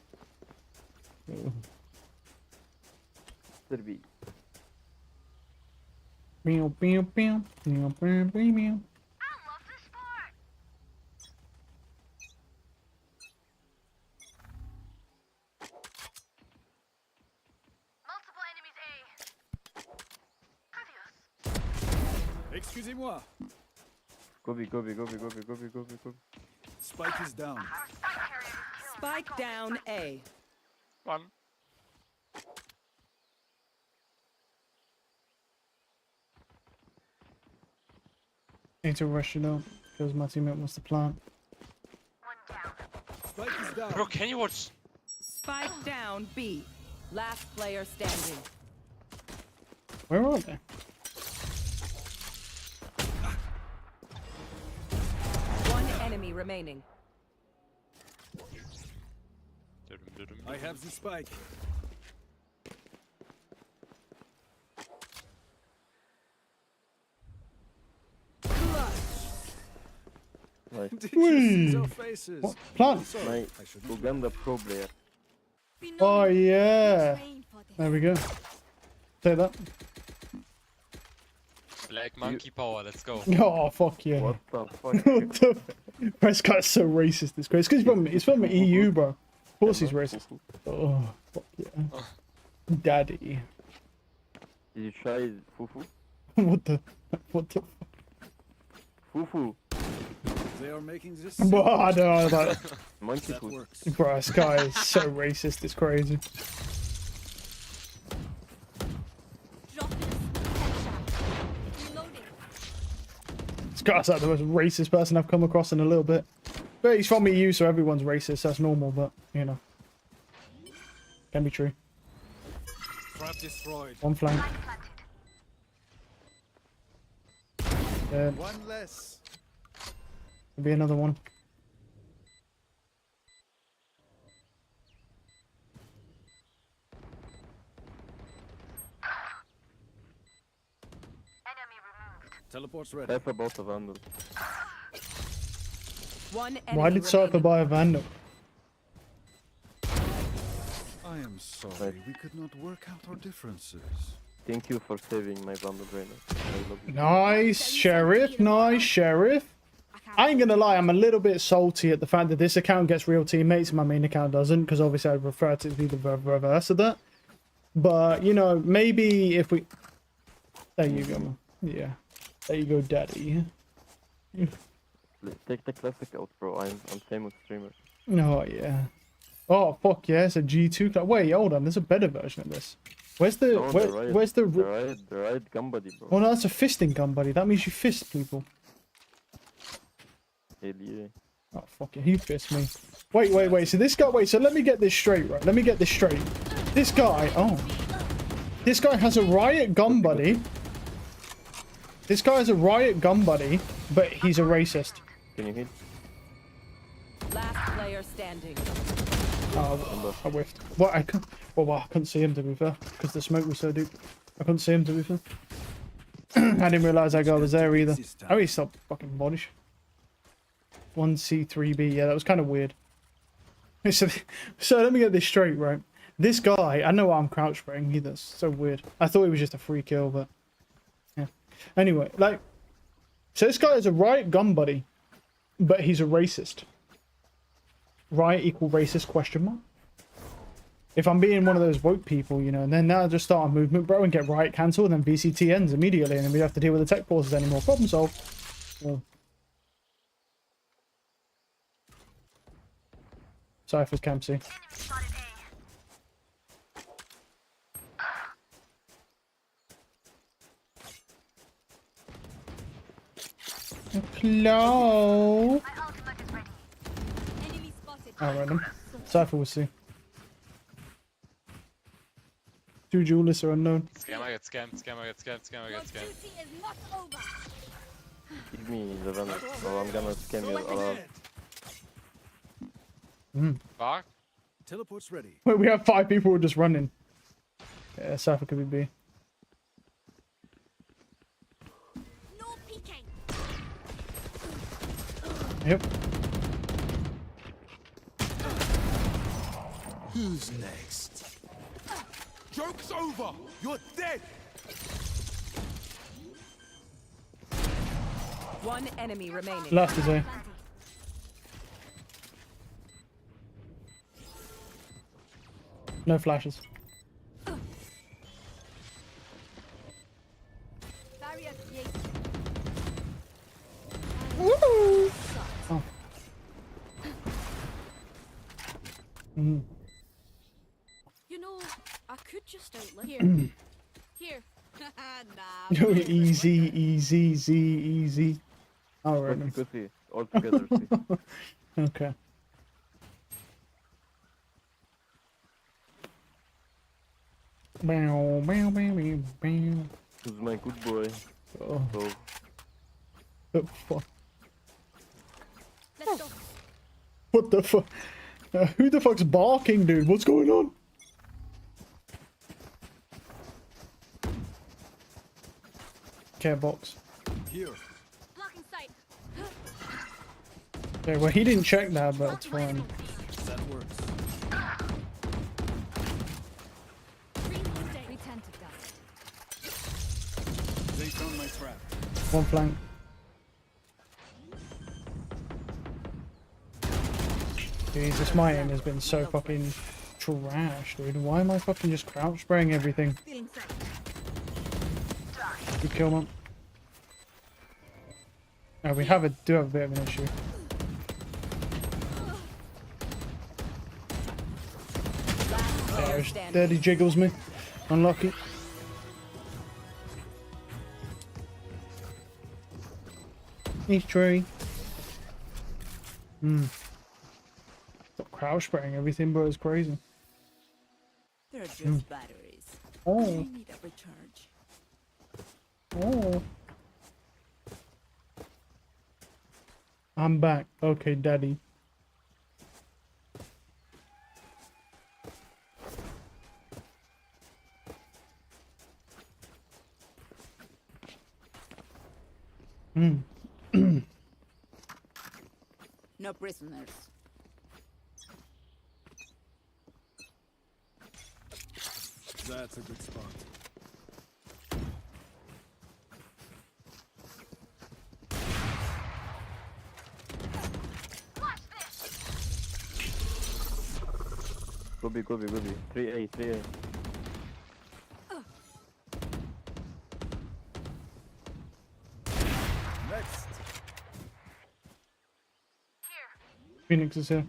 Meow, meow, meow, meow, meow, meow. Excusez-moi. Gobi. Spike is down. Spike down A. One. Need to rush it out because my teammate wants to plant. Spike is down. Bro, can you watch? Spike down B. Last player standing. Where are they? One enemy remaining. I have the spike. Nice. Did you see their faces? What? Plant. My Uganda pro player. Oh yeah. There we go. Say that. Black monkey power, let's go. Oh fuck yeah. What the fuck? What the Prescott's so racist. It's crazy. Because he's from the EU, bro. Of course he's racist. Oh fuck yeah. Daddy. Did you try fufu? What the Fufu. They are making this. But I don't know, like, Monkey That food. works. bro, this guy is so racist, it's crazy. This guy's like the most racist person I've come across in a little bit. But he's from EU, so everyone's racist, that's normal, but, you know. Can be true. Trap destroyed. One flank. Yeah, One less. there'll be another one. Teleport's ready. Type about a vandal. One enemy Why did Cypher buy a Vandal? I am sorry, we could not work out our differences. Thank you for saving my vandal trainer. I love you. Nice, Sheriff. Nice, Sheriff. I ain't gonna lie, I'm a little bit salty at the fact that this account gets real teammates and my main account doesn't, because obviously I'd prefer it to be the reverse of that. But, you know, maybe if we... There you go. Yeah. There you go, daddy. Take the classic out, bro. I'm famous streamer. Oh, yeah. Oh, fuck yeah, it's a G2 class. Wait, hold on, there's a better version of this. Where's the... No, where's the... the right gun buddy, bro. Oh, no, that's a fisting gun, buddy. That means you fist people. Hell yeah. Oh, fuck it, he fist me. Wait, so this guy... Wait, so let me get this straight, right? Let me get this straight. This guy... Oh. This guy has a riot gun buddy. This guy has a riot gun buddy, but he's a racist. Can you hit? Last player standing. Oh, I whiffed. Well, I couldn't see him, to be fair, because the smoke was so deep. I couldn't see him, to be fair. I didn't realise that guy was there either. Oh, he stopped fucking bodish. 1C3B, yeah, that was kind of weird. So let me get this straight, right? This guy, I know I'm crouch spraying, he does. So weird. I thought it was just a free kill, but yeah. Anyway, like, so this guy is a riot gun buddy, but he's a racist. Riot equal racist question mark? If I'm being one of those woke people, you know, and then now just start a movement, bro, and get riot cancelled, and then VCT ends immediately, and then we don't have to deal with the tech pauses anymore. Problem solved. Well, Cypher's Camp C. Hello. Oh, random. Cypher will see. Two duelists are unknown. Scammer gets scammed, scammer gets scammed, scammer gets scammed. Give me the vandal, or I'm gonna scam you around. Fuck. Teleport's ready. Wait, we have 5 people who are just running. Yeah, Cypher could be B. Yep. Who's next? Joke's over! You're dead! One enemy remaining. Last is A. No flashes. Woo! Oh. You know, I could just outlive here. Here. Nah. Easy. Alright. Pussy, all together. See. Okay. Who's my good boy? Oh. So, The fuck? What the fuck? Who the fuck's barking, dude? What's going on? Care box. Here. Blocking sight. Okay, well, he didn't check that, but it's fine. That works. They found my trap. One flank. Jesus, my aim has been so fucking trash, dude. Why am I fucking just crouch spraying everything? Good kill, man. We do have a bit of an issue. There he jiggles me. Unlucky. He's tree. Stop crouch spraying everything, but it's crazy. They're just batteries. Oh. I need a recharge. Oh. I'm back. Okay, daddy. No prisoners. That's a good spot. Go B. 3A, 3A. Next. Phoenix is here.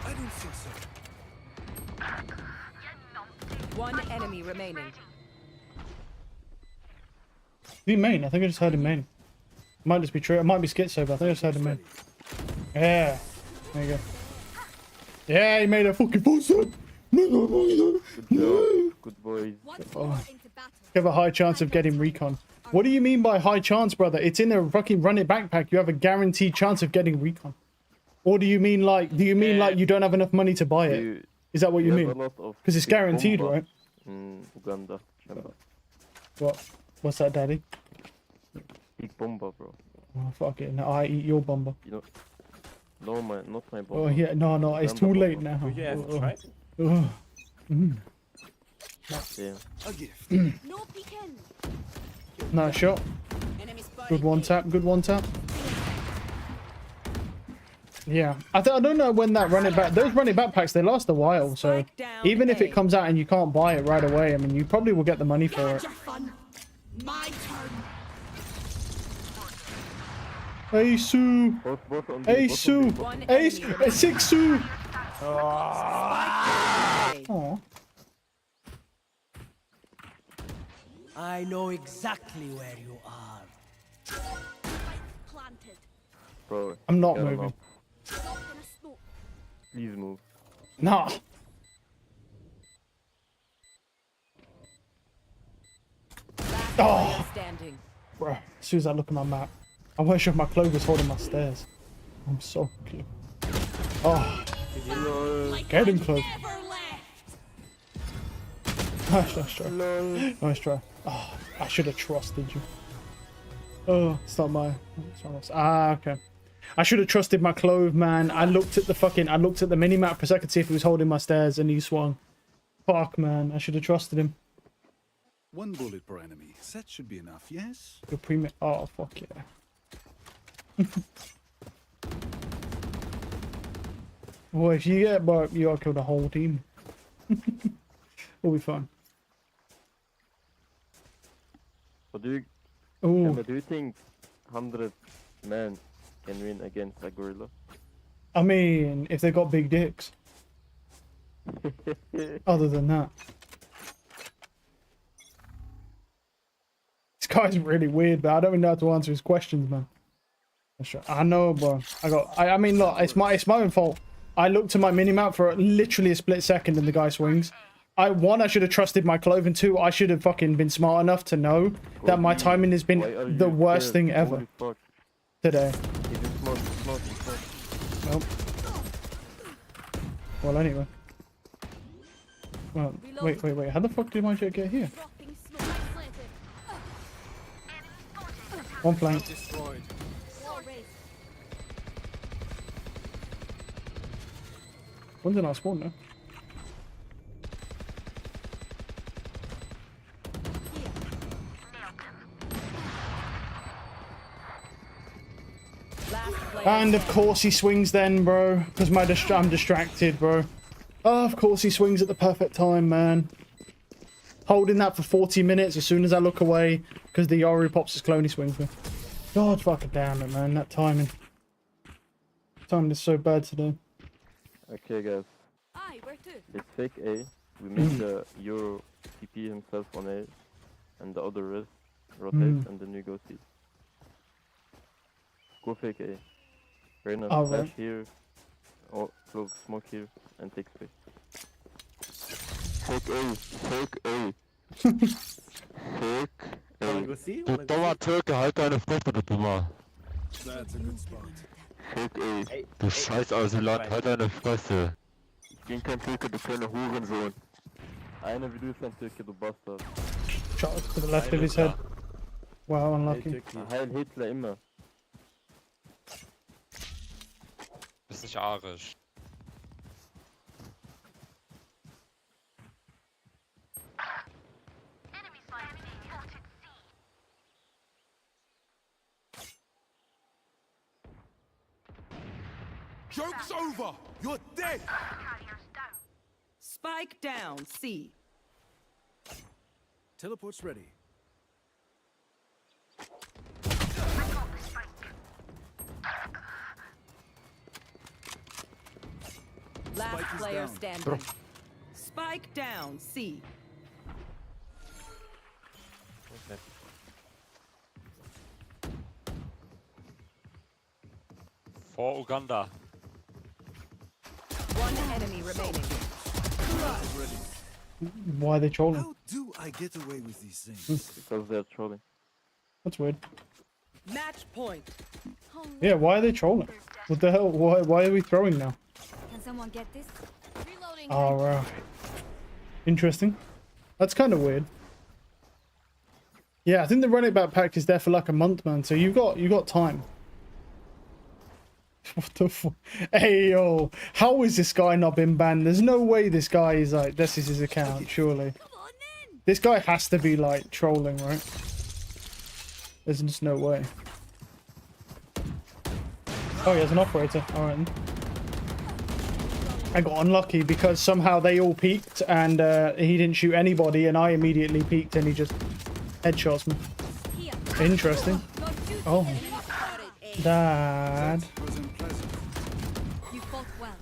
I didn't think so. One enemy remaining. He main. I think I just heard him main. Might just be true. It might be schizo, but I think I just heard him main. Yeah. There you go. Yeah, he made a fucking false up. Good job. Good boys. Oh. You have a high chance of getting recon. What do you mean by high chance, brother? It's in a fucking run it backpack. You have a guaranteed chance of getting recon. Or do you mean like you don't have enough money to buy it? Is that what you mean? Because it's guaranteed, right? Uganda. What? What's that, daddy? Big bomba, bro. Oh, fuck it. No, I eat your bomber. You know, no, not my bomba. Oh, yeah. No, it's too late now. Oh, yeah, oh, right? Oh. Yeah. A gift. No peeking. Nice shot. Good one tap. Good one tap. Yeah, I don't know when that running back. Those running backpacks, they last a while. So even if it comes out and you can't buy it right away, I mean, you probably will get the money for it. My turn. Hey Sue. Hey Sue. Hey Six Sue. Oh. I know exactly where you are. Bro, I'm not moving. Please move. Nah. Oh. Standing. Bro, as soon as I look at my map, I wish my Clover's holding my stairs. I'm so cute. Oh. Get him, Clover. Nice try. Nice try. Oh, I should have trusted you. Oh, it's not my... okay. I should have trusted my Clove, man. I looked at the minimap for a second to see if he was holding my stairs and he swung. Fuck, man. I should have trusted him. One bullet per enemy. That should be enough, yes? Your pre... Oh, fuck yeah. Well, if you get but you gotta kill the whole team. We'll be fine. What do you... Ooh. Emma, do you think 100 men can win against a gorilla? I mean, if they got big dicks. Other than that. This guy's really weird, but I don't even know how to answer his questions, man. I know, bro. I mean, look, it's my own fault. I looked at my minimap for literally a split second and the guy swings. One, I should have trusted my Clove, and two, I should have fucking been smart enough to know that my timing has been the worst thing ever today. Nope. Well, anyway. Well, wait. How the fuck did my jet get here? One flank. When did I spawn now? And of course he swings then, bro. Because I'm distracted, bro. Oh, of course he swings at the perfect time, man. holding that for 40 minutes as soon as I look away because the Yoru pops his cloney swings me. God fucking damn it, man. That timing. Timing is so bad today. Okay, guys. Aye, where to? Let's fake A. We make the Euro TP himself on A, and the other res rotate, and then we go C. Go fake A. Reyna flash Alright. here, or close smoke here, and take space. Fake A, fake A. Fake A. Du dummer Türke, halt deine Fresse, du Dummer. That's a good spot. Fake A. Du scheiß Asylant, halt deine Fresse. Ich bin kein Türke, du kleiner Hurensohn. Einer wie du ist ein Türke, du Bastard. Shot to the left of his head. Wow, unlucky. Heil Hitler immer. Bist nicht arisch. Joke's over! You're dead! Spike down, C. Teleport's ready. Last Spike is player down. standing. Spike down, C. Okay. For Uganda. One enemy remaining. Why are they trolling? How do I get away with these things? Because they're trolling. That's weird. Match point. Yeah, why are they trolling? What the hell? Why are we throwing now? Can someone get this? Reloading. Alright. Interesting. That's kind of weird. Yeah, I think the run it back pack is there for like a month, man. So you got time. What the fuck? Hey, yo. How is this guy not been banned? There's no way this guy is like, this is his account, surely. This guy has to be like trolling, right? There's just no way. Oh, he has an operator. Alright. I got unlucky because somehow they all peeked and he didn't shoot anybody and I immediately peeked and he just headshots me. Interesting. Oh. Dad. You fought well.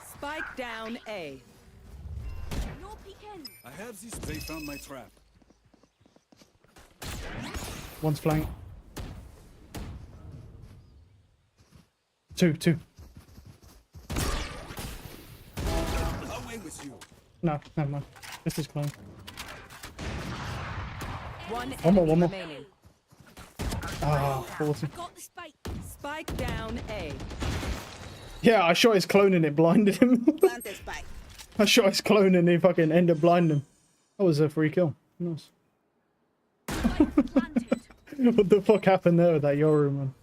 Spike down A. No peeking. I have these. They found my trap. One's flank. Two. Away with you. No, never mind. This is clone. One One more. remaining. Ah, 40. Got the spike. Spike down A. Yeah, I shot his clone and it blinded him. Plant this spike. I shot his clone and he fucking ended up blinding him. That was a free kill. Nice. What the fuck happened there with that Yoru, man?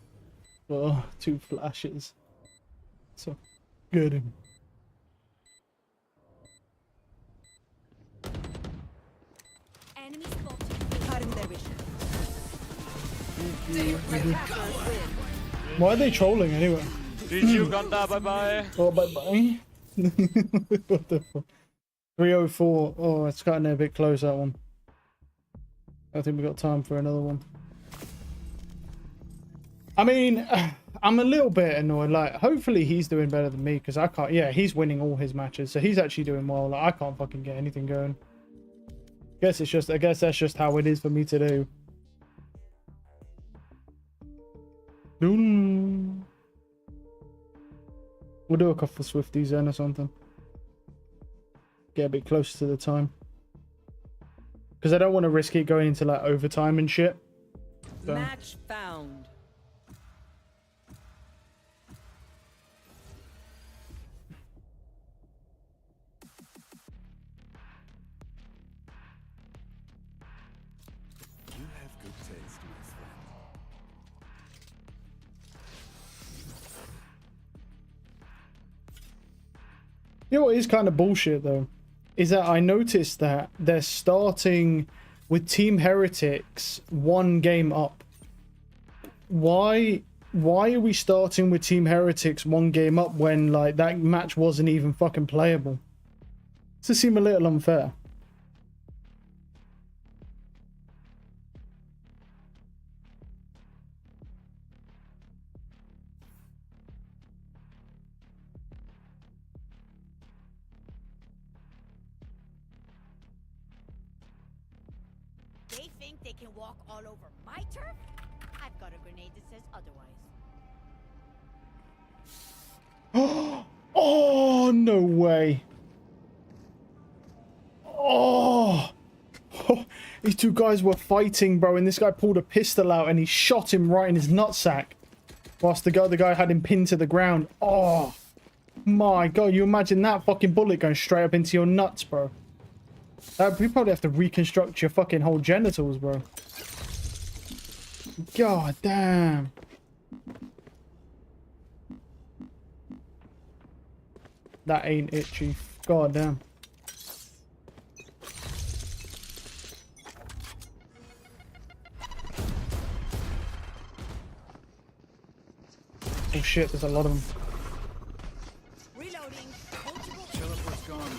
Oh, 2 flashes. So good. Enemy spotted. Cutting their vision. Why are they trolling anyway? GG Uganda, bye bye. Oh, bye bye. What the fuck? 304. Oh, it's gotten a bit close, that one. I think we got time for another one. I mean, I'm a little bit annoyed. Like, hopefully he's doing better than me because I can't. Yeah, he's winning all his matches, so he's actually doing well. Like, I can't fucking get anything going. I guess that's just how it is for me to do. We'll do a couple of Swifties then or something. Get a bit closer to the time. Because I don't want to risk it going into like overtime and shit. So. Match found. You have good taste, my friend. You know what is kind of bullshit though? Is that I noticed that they're starting with Team Heretics 1 game up. Why are we starting with Team Heretics 1 game up when like that match wasn't even fucking playable? Does it seem a little unfair? They think they can walk all over my turf? I've got a grenade that says otherwise. Oh, no way. Oh. These two guys were fighting, bro, and this guy pulled a pistol out and he shot him right in his nutsack. Whilst the guy had him pinned to the ground. Oh, my God. You imagine that fucking bullet going straight up into your nuts, bro. You probably have to reconstruct your fucking whole genitals, bro. God damn. That ain't it, Chief. God damn. Oh shit, there's a lot of them. Reloading. Teleport's gone.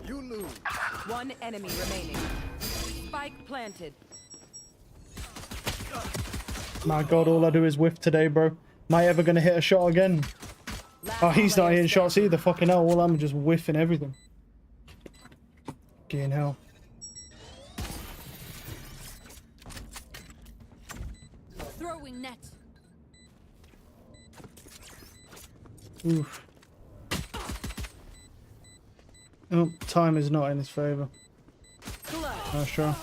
You lose. One enemy remaining. Spike planted. My God, all I do is whiff today, bro. Am I ever gonna hit a shot again? Oh, he's not hitting shots either. Fucking hell, all I'm just whiffing everything. Fucking hell. Throwing net. Oof. Oh, time is not in his favor. Not sure.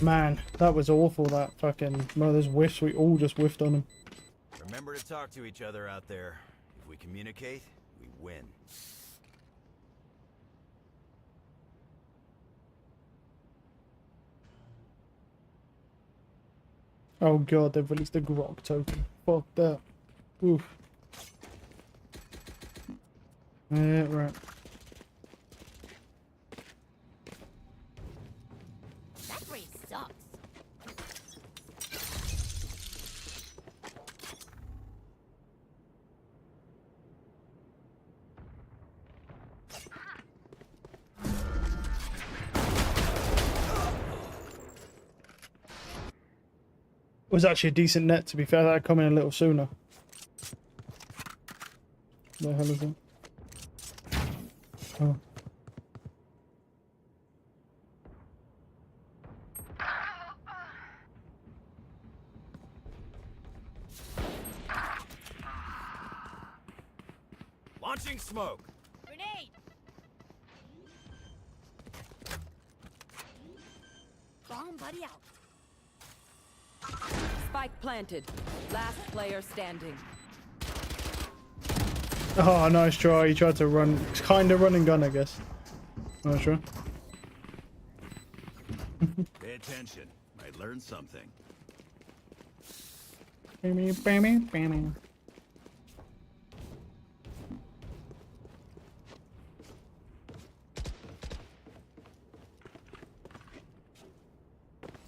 Man, that was awful, that fucking... Well, those whiffs, we all just whiffed on him. Remember to talk to each other out there. If we communicate, we win. Oh God, they've released the Grok token. Fuck that. Oof. Yeah, right. That race sucks. It was actually a decent net, to be fair. That had come in a little sooner. The hell is it? Oh. Launching smoke. Grenade. Bomb buddy out. Spike planted. Last player standing. Oh, nice try. He tried to run. It's kind of run and gun, I guess. Not sure. Pay attention. Might learn something. Bammy, bammy, bammy.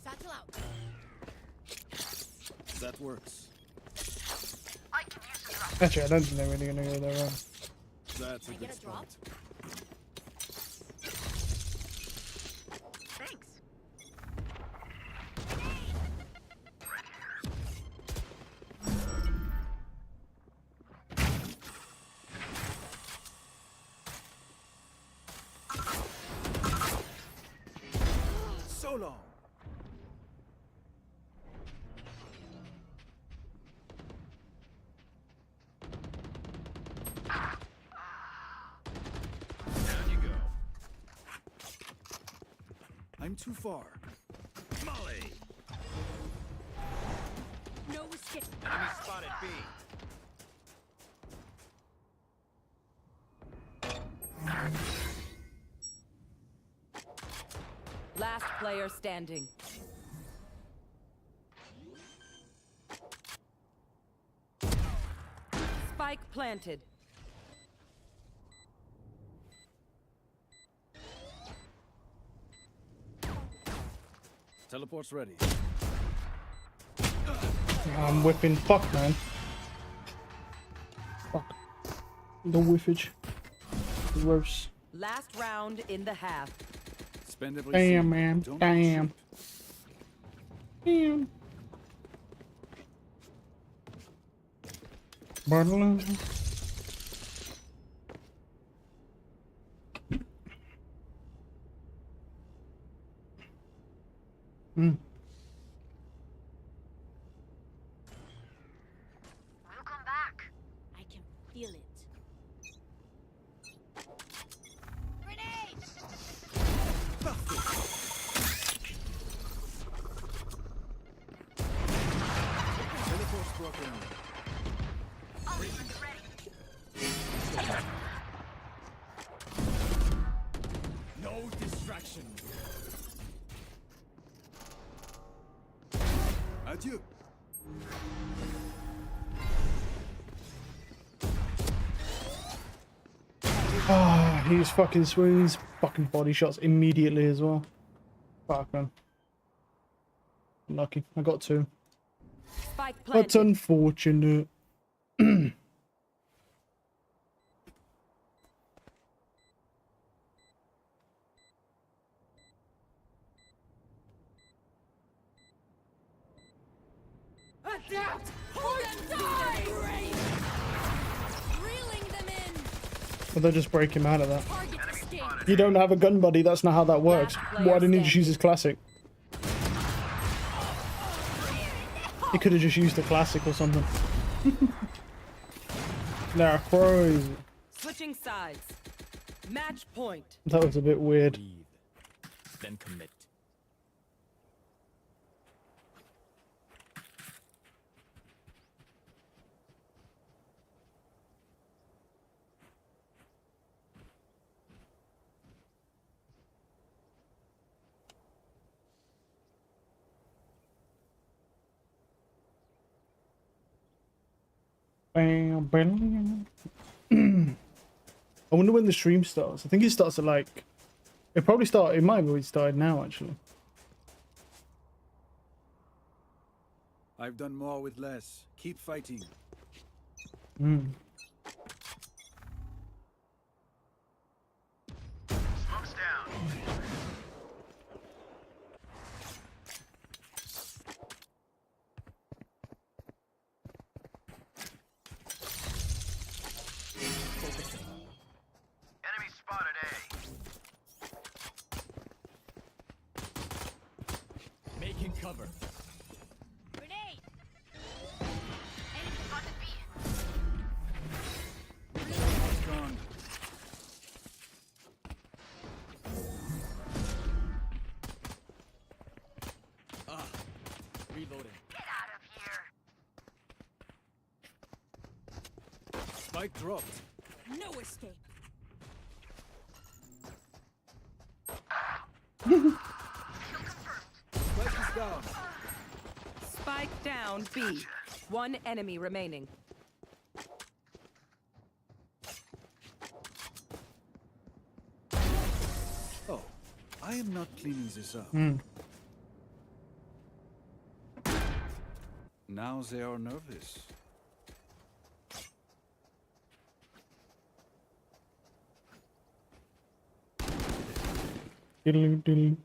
Satchel out. That works. Actually, I don't think they're really going to go there. That's a Can I good get a drop? spot. Thanks. So long. Down you go. I'm too far. Molly. No escape. Enemy spotted B. Last player standing. Spike planted. Teleport's ready. I'm whipping. Fuck, man. Fuck. The whiffage. Gross. Last round in the half. Spend every Damn, cent. man. Don't Damn. Damn. Bottle. Hmm. We'll come back. I can feel it. Teleport's broken. Ultimate's ready. No distraction. Adieu. Ah, he's fucking swings fucking body shots immediately as well. Fuck, man. Lucky. I got 2. Spike That's planted. unfortunate. Adapt or die! Reeling them in. But they'll just break him out of that. Target escape. You don't have a gun buddy, that's not how that works. Why didn't he just use his classic? He could have just used the classic or something. They're crazy. Switching sides. Match point. That was a bit weird. Then commit. Bam, bam. I wonder when the stream starts. I think it starts at like... It probably started... It might have already started now, actually. I've done more with less. Keep fighting. Mm. Smoke's down. Enemy spotted A. Making cover. Grenade! Enemy spotted B. It's gone. Reloading. Get out of here. Spike dropped. No escape. Spike is down. Spike down B. One enemy remaining. Oh, I am not cleaning this up. Mm. Now they are nervous. Diddly, diddly.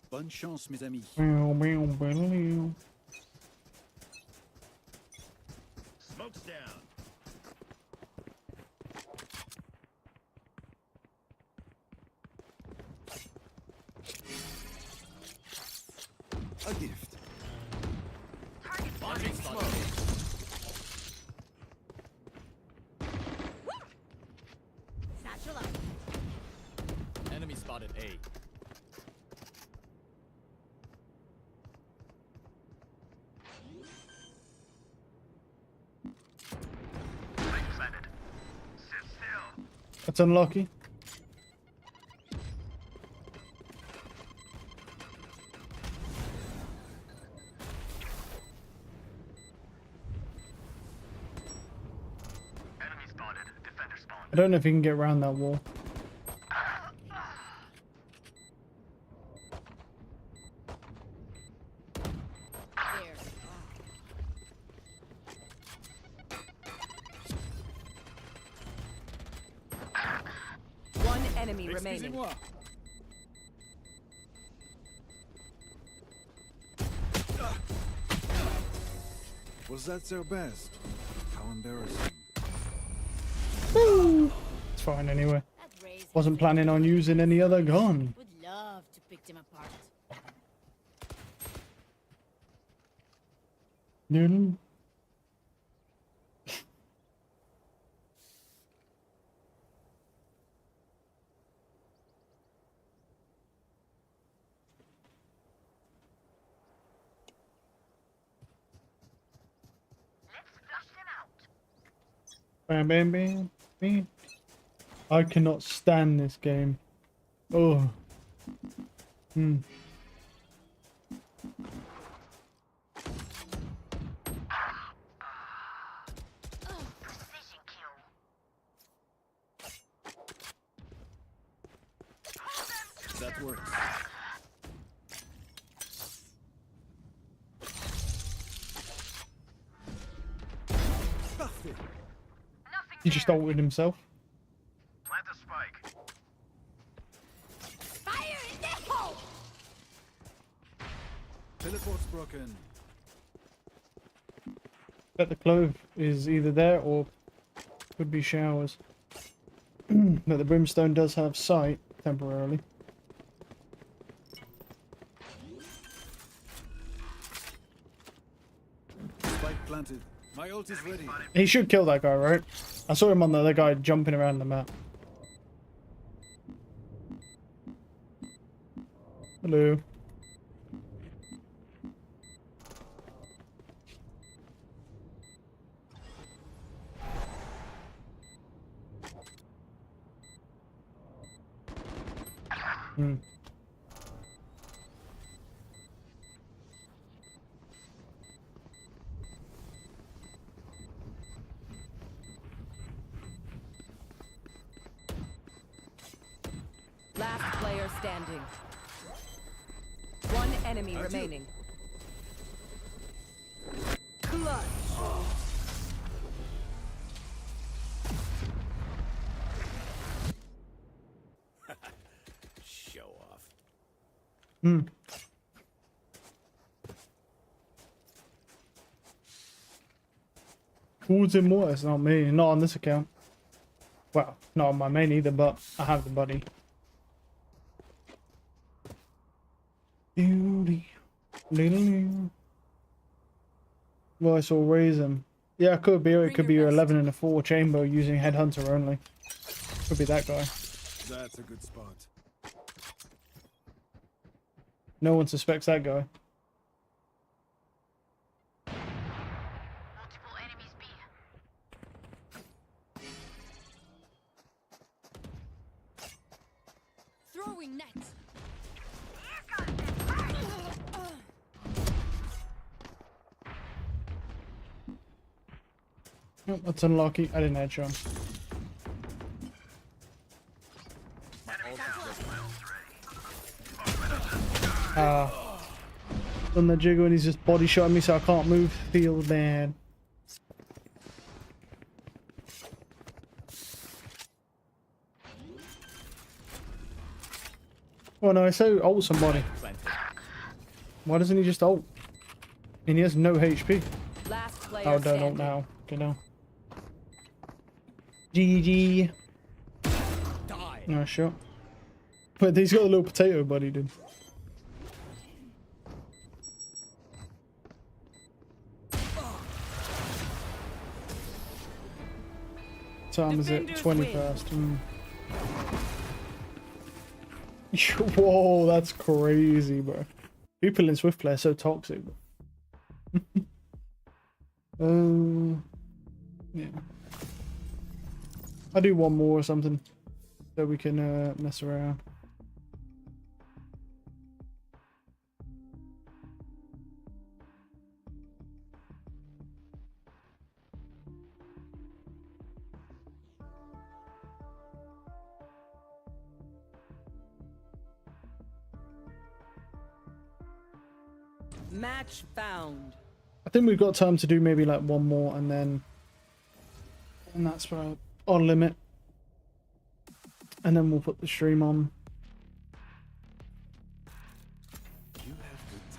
Bonne chance, mes amis. Meow, meow, meow. Smoke's down. A gift. Target Launching spotted. smoke. Satchel up. Enemy spotted A. Spike planted. Sit still. That's unlucky. I don't know if he can get around that wall. One enemy remaining. Excusez-moi. Was that their best? How embarrassing. Woo! It's fine anyway. Wasn't planning on using any other gun. Would love to pick them apart. Noodle. Bam, bam, bam, bam. I cannot stand this game. Oh. Hmm. That works. Parfait. He just ulted himself. Plant the spike. Fire in the hole! Teleport's broken. Bet the clove is either there or could be showers. But the brimstone does have sight temporarily. Spike planted. My ult is ready. He should kill that guy, right? I saw him on the other guy jumping around the map. Hello. Hmm. Last player standing. One enemy remaining. Clutch. Show off. Hmm. Who's in more? It's not me. Not on this account. Well, not on my main either, but I have the buddy. Voice or raisin. Yeah, it could be. Or it could be your 11 and a 4 chamber using headhunter only. Could be that guy. That's a good spot. No one suspects that guy. Multiple enemies B. Throwing net. Nope, that's unlucky. I didn't headshot him. Done the jiggle and he's just body shotting me so I can't move. Feel bad. Oh no, I so ult somebody. Why doesn't he just ult? And he has no HP. Last player Oh, don't ult standing. now. Okay, now. GG. Nice shot. But he's got a little potato buddy, dude. Time is it? 20 past. Whoa, that's crazy, bro. People in Swift play are so toxic, bro. Yeah. I'll do one more or something so we can mess around. Match found. I think we've got time to do maybe like one more, and that's our limit. And then we'll put the stream on.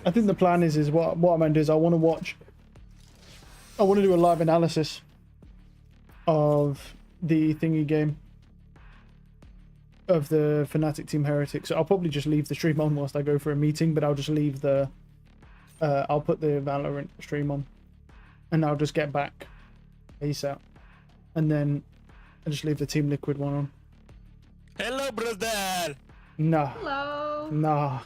I think the plan is what I'm gonna do is I want to do a live analysis of the thingy game, of the Fnatic Team Heretic. So I'll probably just leave the stream on whilst I go for a meeting, but I'll just leave the I'll put the Valorant stream on, and I'll just get back ASAP, and then I'll just leave the Team Liquid one on. Hello, brother. Nah. Hello. Nah.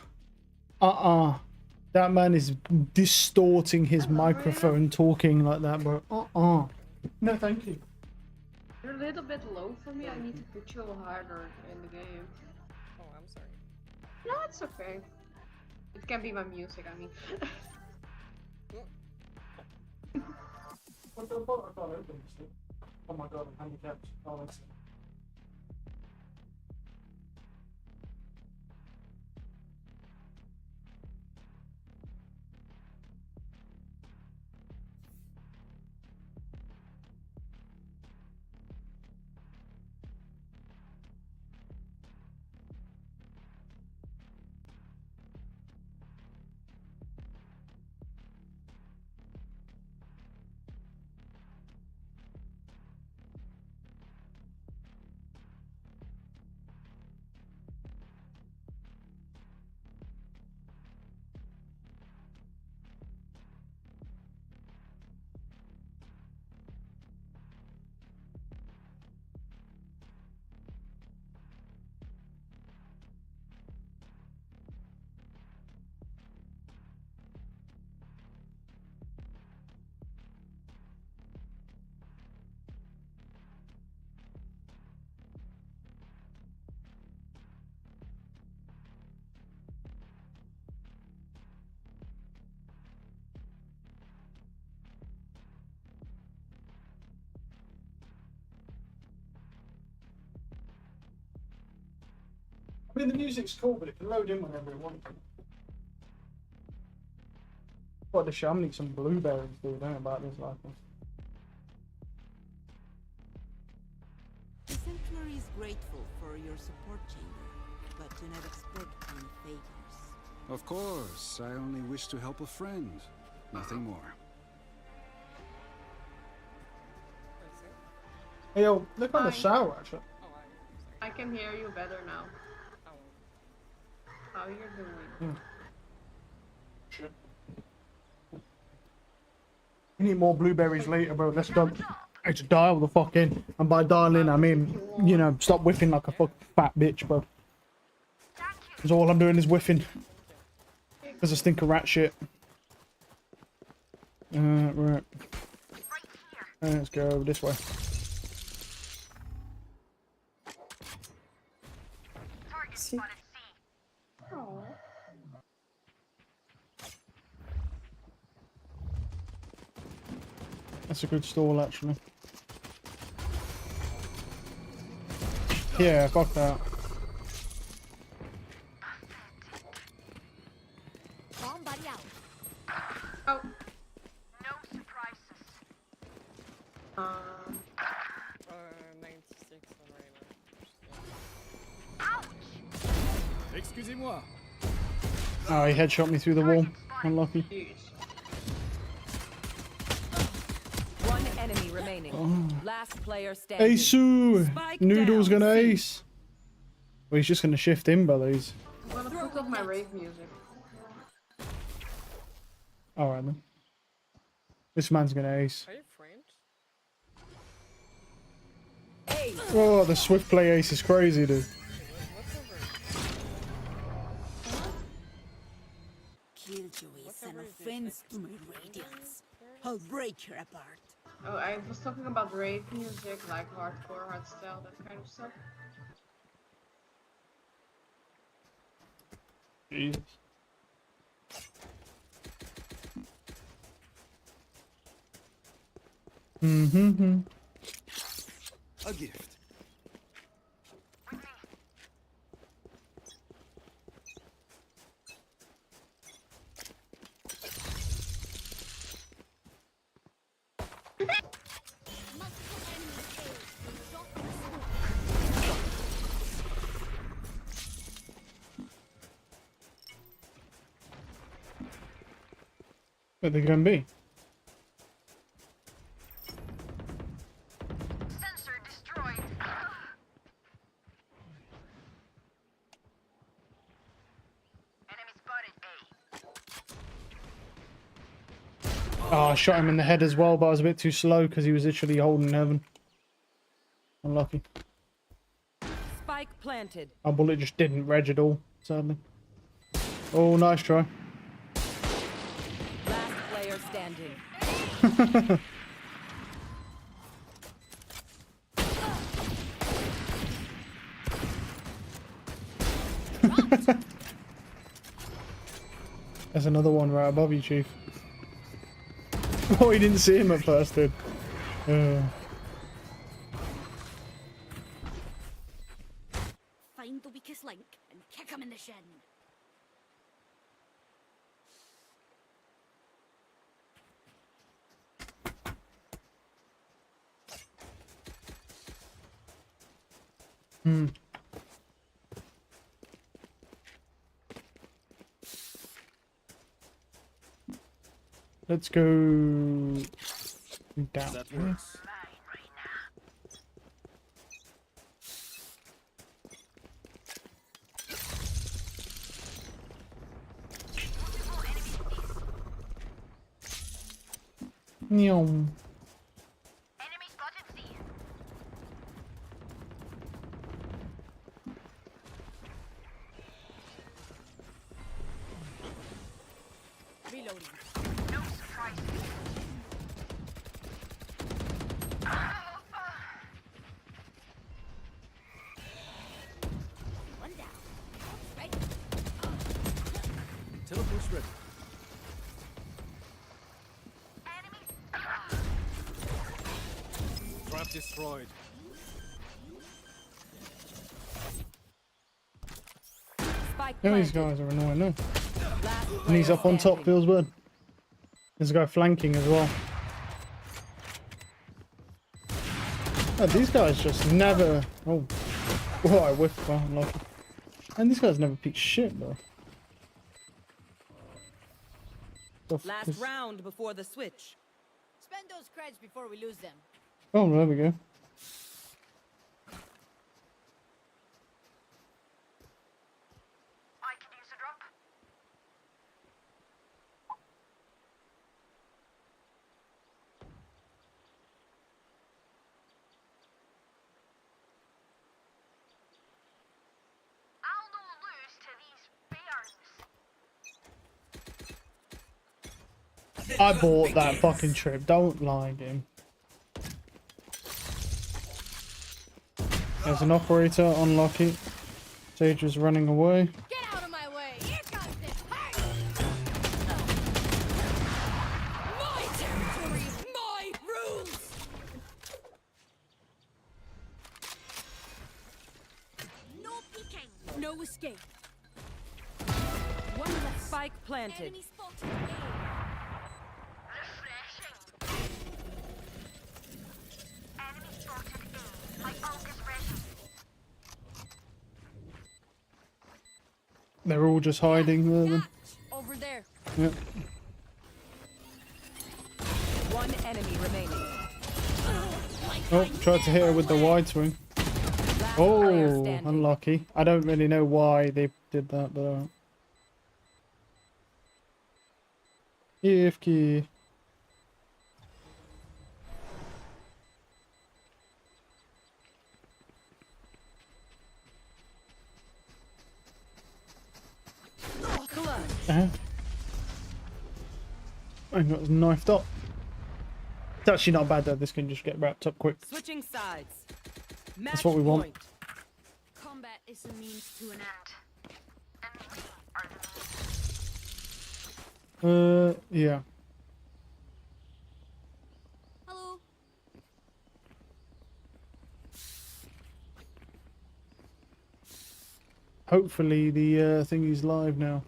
That man is distorting his microphone talking like that, bro. No, thank you. You're a little bit low for me. I need to put you harder in the game. Oh, I'm sorry. No, it's okay. It can be my music, I mean. What the fuck? I can't open this. Oh my god, I'm handicapped. Oh, that's... I mean, the music's cool, but it can load in whenever it wants. What the shit? I'm gonna need some blueberries, dude. I don't know about this like this. The Sanctuary is grateful for your support, Chamber, but do not expect any favors. Of course, I only wish to help a friend. Nothing more. Hey, yo, look on the Hi. shower, actually. I can hear you better now. How you doing? Shit. We need more blueberries later, bro. Let's go. Hey, just dial the fuck in. And by dialing, I mean, you know, stop whiffing like a fucking fat bitch, bro. Because all I'm doing is whiffing. Because I stink of rat shit. Right. Let's go over this way. That's a good stall, actually. Yeah, fuck that. Somebody out. Oh. No surprises. 96 on Reyna. Excusez-moi. Oh, he headshot me through the wall. Unlucky. One enemy remaining. Oh. Last player standing. Ace-oo! Spike Noodle's down, gonna C. ace. Well, he's just gonna shift in, brother. He's... I'm gonna put up my rave music. Alright then. This man's gonna ace. Are you French? Oh, the swift play ace is crazy, dude. Killjoy, send friends to my radiance. I'll break her apart. Oh, I was talking about rave music, like hardcore, hardstyle, that kind of stuff. Jesus. Mm-hmm. A gift. Where they can be? Sensor destroyed. Enemy spotted A. Oh, I shot him in the head as well, but I was a bit too slow because he was literally holding heaven. Unlucky. Spike planted. Our bullet just didn't reg at all, sadly. Oh, nice try. Last player standing. There's another one right above you, Chief. Oh, he didn't see him at first, dude. Find the weakest link and kick him in the shin. Hmm. Let's go down. That works. Neom. Enemy spotted C. Reloading. No surprise. One down. Right. Teleport's ready. Trap destroyed. Spike Yeah, these planted. guys are annoying, no? Last And he's player up on top, standing. feels bad. There's a guy flanking as well. Oh, these guys just never... Oh, I whiffed. Well, unlucky. And these guys never peek shit, bro. Last round before the switch. Spend those creds before we lose them. Oh, there we go. I can use a drop. I'll no lose to these bears. I bought that fucking trip. Don't lie, game. There's an operator, unlucky. Sage was running away. Get out of my way! Here comes this heart! My territory, my rules. No peeking. No escape. One left. Spike planted. Enemy spotted. Refreshing. Enemy spotted A. My ult is ready. They're all just hiding there then. Over there. Yep. One enemy remaining. Oh, tried to hit her with the wide swing. Last player Oh, standing. unlucky. I don't really know why they did that, but EFK. I got knifed up. It's actually not bad though. This can just get wrapped up quick. Switching sides. That's what we want. Point. Combat is a means to an end. And we are the means. Yeah. Hello. Hopefully the thing is live now.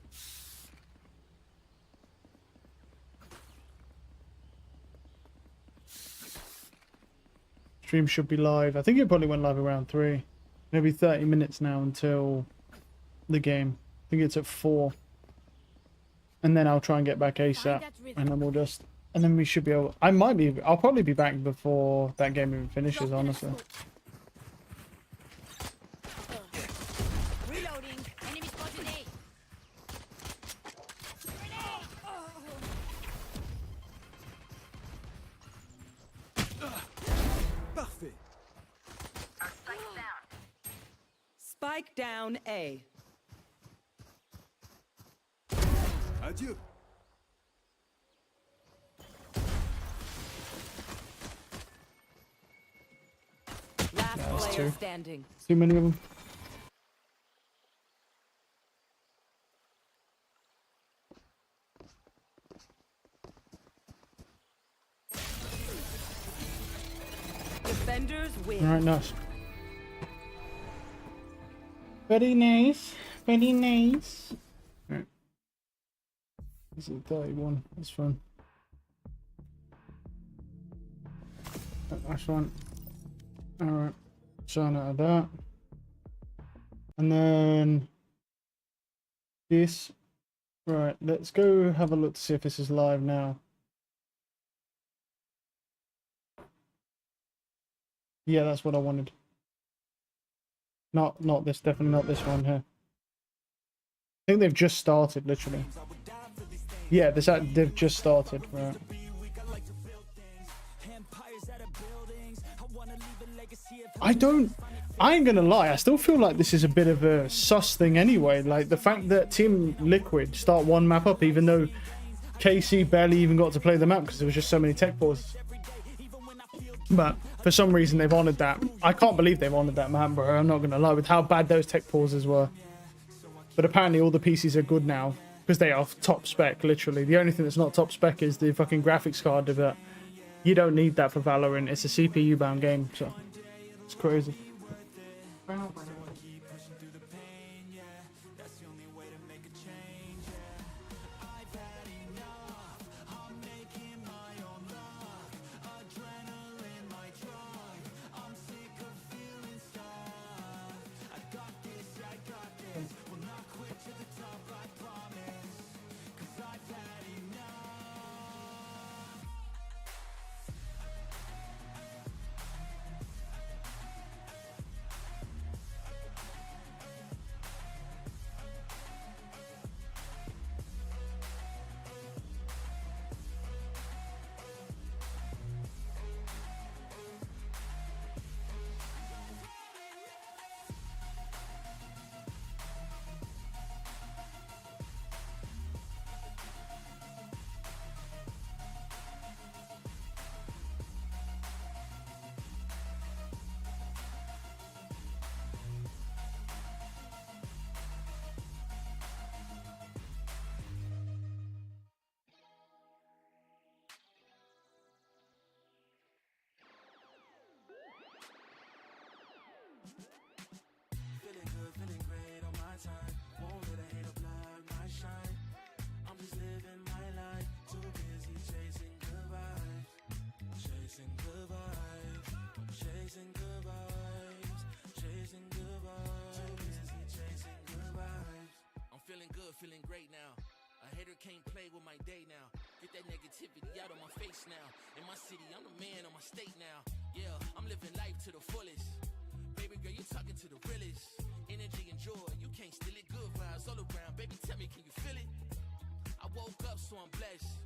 Stream should be live. I think it probably went live around 3. Maybe 30 minutes now until the game. I think it's at 4. And then I'll try and get back ASAP. And then we'll just... And then we should be able... I'll probably be back before that game even finishes, honestly. Reloading. Enemy spotted A. Parfait. Spike down A. Adieu. Last that's player two. standing. Too many of them. Defenders win. Alright, nice. Very nice. Very nice. Alright. This is 31. That's fun. That's fun. Alright. Sign out of that. And then this. Right, let's go have a look to see if this is live now. Yeah, that's what I wanted. Not this, definitely not this one here. I think they've just started, literally. Yeah, they've just started, right. I ain't gonna lie, I still feel like this is a bit of a sus thing anyway. Like, the fact that Team Liquid start one map up, even though KC barely even got to play the map because there was just so many tech pauses. But for some reason they've honored that. I can't believe they've honored that map, bro. I'm not gonna lie, with how bad those tech pauses were. But apparently all the PCs are good now because they are top spec, literally. The only thing that's not top spec is the fucking graphics card, but you don't need that for Valorant. It's a CPU bound game, so it's crazy. Feeling great now. A hater can't play with my day now. Get that negativity out of my face now. In my city, I'm the man on my state now. Yeah, I'm living life to the fullest. Baby girl, you talking to the realest. Energy and joy, you can't steal it. Good vibes all around. Baby, tell me, can you feel it? I woke up, so I'm blessed.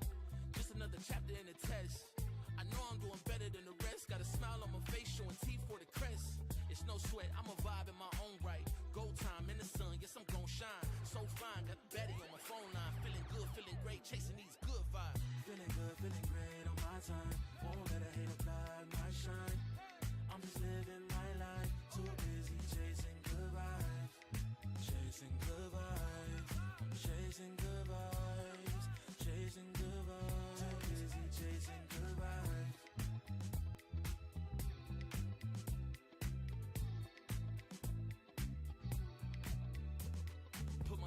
Just another chapter in the test. I know I'm doing better than the rest. Got a smile on my face, showing teeth for the crest. It's no sweat, I'm a vibe in my own right. Go time in the sun, yes, I'm gon' shine. So fine, got a baddie on my phone line. Feeling good, feeling great, chasing these good vibes. Feeling good, feeling great on my time. Won't let a hater block my shine. I'm just living my life. Too busy chasing good vibes. Chasing good vibes. Chasing good vibes. Chasing good vibes. Too busy chasing good vibes.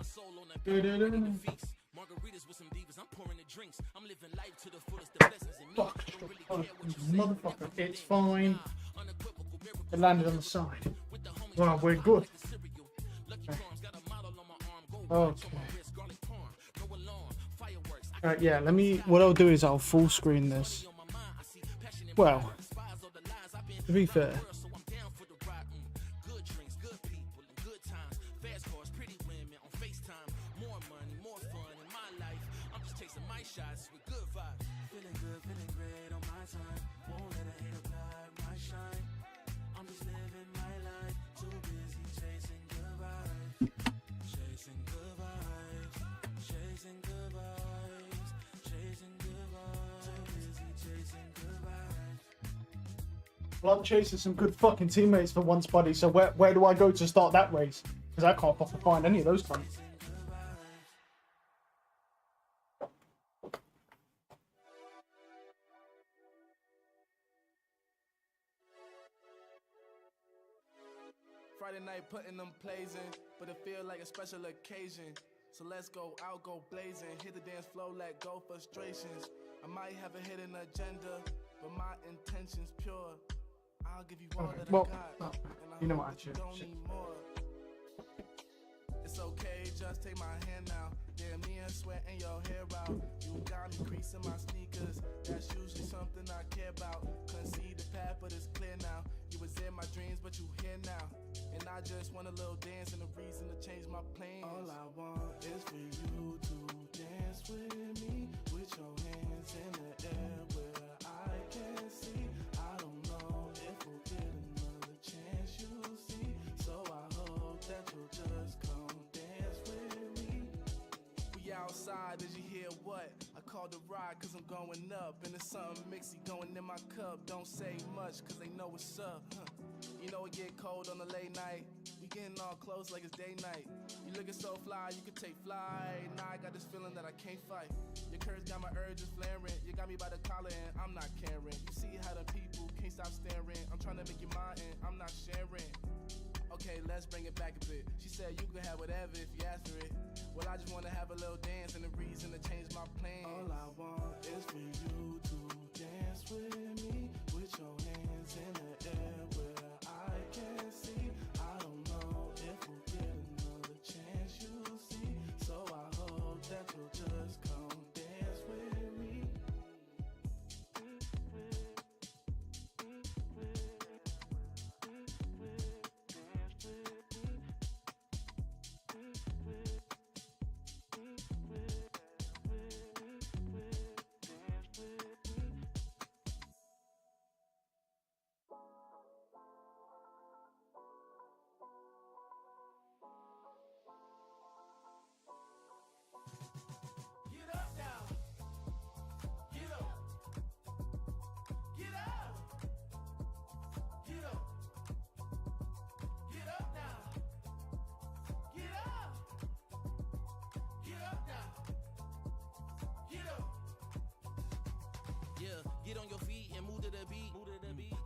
Soul on that margaritas with some divas. I'm pouring the drinks. I'm living life to the fullest. The blessings in me. Don't really care what you say. Motherfucker, it's fine. It landed on the side. Wow, we're good. Okay. Yeah, let me. What I'll do is I'll full screen this. Well, to be fair. Well, I'm chasing some good fucking teammates for once, buddy. So where do I go to start that race? Because I can't fucking find any of those cunts. Friday night putting them plays in, but it feel like a special occasion. So let's go out, go blazing, hit the dance floor, let go frustrations. I might have a hidden agenda, but my intention's pure. I'll give you all that I got, and I you know hope what, that you don't need more. It's okay, just take my hand now. Yeah, me and sweat in your hair out. You got me creasing my sneakers. That's usually something I care about. Couldn't see the path, but it's clear now. You was in my dreams, but you here now. And I just want a little dance and a reason to change my plans. All I want is for you to dance with me, with your hands in the air where I can see. I don't know if we'll get another chance, you'll see. So I hope that you'll just come dance with me. We outside, did you hear what? I called a ride cause I'm going up. And it's something mixy going in my cup. Don't say much cause they know what's up. You know it get cold on a late night. We getting all close like it's day night. You looking so fly, you can take flight. Now I got this feeling that I can't fight. Your curves got my urges flaring. You got me by the collar and I'm not caring. You see how the people can't stop staring. I'm trying to make you mine and I'm not sharing. Okay, let's bring it back a bit. She said you can have whatever if you ask for it. Well, I just want to have a little dance and a reason to change my plans. All I want is for you to dance with me, with your hands in the air where I can see. I don't know if we'll get another chance, you'll see. So I hope that you'll just come dance with me. Get up now. Get up. Get up. Get up. Get up now. Get up. Get up now. Get up. Yeah, get on your feet and move to the beat.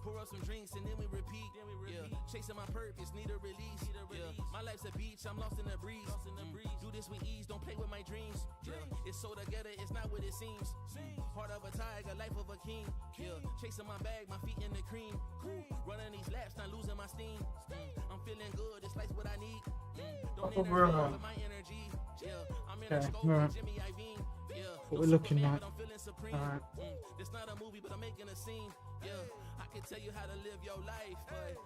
Pour up some drinks and then we repeat. Yeah, chasing my purpose, need a release. Yeah, my life's a beach, I'm lost in the breeze. Do this with ease, don't play with my dreams. Yeah, it's so together, it's not what it seems. Heart of a tiger, life of a king. Yeah, chasing my bag, my feet in the cream. Running these laps, not losing my steam. I'm feeling good, this life's what I need. Don't interfere with my energy. Yeah, I'm in a scope with Jimmy Iovine. Yeah, What we're looking at. I'm feeling supreme. Alright. It's not a movie, but I'm making a scene. Yeah, I can tell you how to live your life, but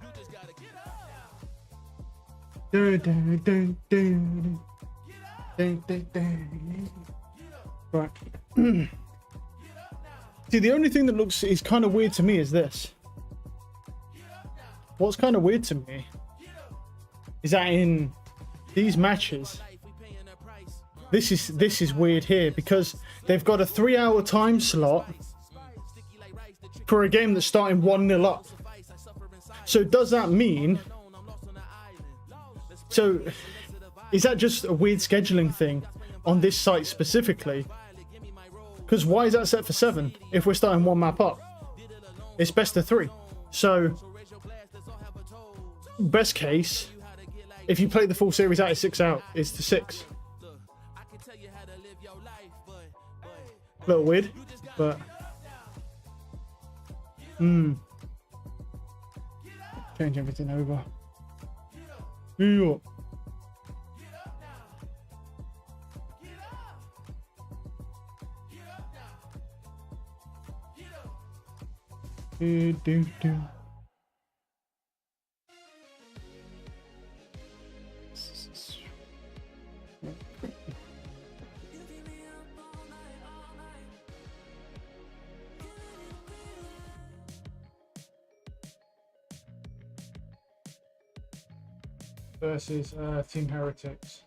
you just gotta get up now. Dun, dun, dun, dun. Dun, dun, dun. Right. See, the only thing that looks is kind of weird to me is this. What's kind of weird to me is that in these matches, this is weird here because they've got a 3-hour time slot for a game that's starting 1-0 up. So does that mean? So is that just a weird scheduling thing on this site specifically? Because why is that set for 7 if we're starting 1 map up? It's best of 3. So best case, if you play the full series out, it's 6 out. It's to 6. A little weird, but change everything over. Yeah. Do, do, do. Versus Team Heretics.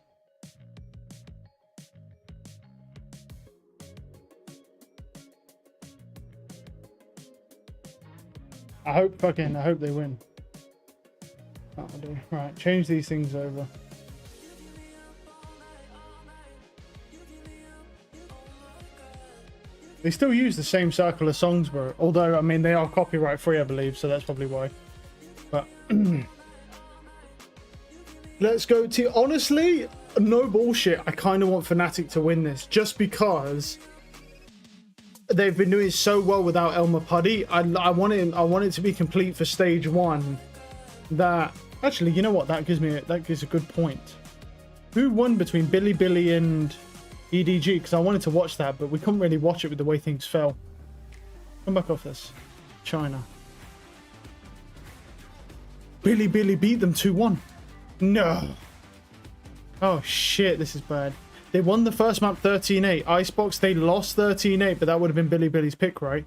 I hope they win. That'll do. Right, change these things over. They still use the same circle of songs, bro. Although, I mean, they are copyright free, I believe, so that's probably why. But let's go to, honestly, no bullshit. I kind of want Fnatic to win this just because they've been doing so well without Elmer Puddy. I want it to be complete for stage 1. That actually, you know what? That gives a good point. Who won between Billy and EDG? Because I wanted to watch that, but we couldn't really watch it with the way things fell. Come back off this. China. Billy beat them 2-1. No. Oh shit, this is bad. They won the first map 13-8. Icebox, they lost 13-8, but that would have been Billy's pick, right?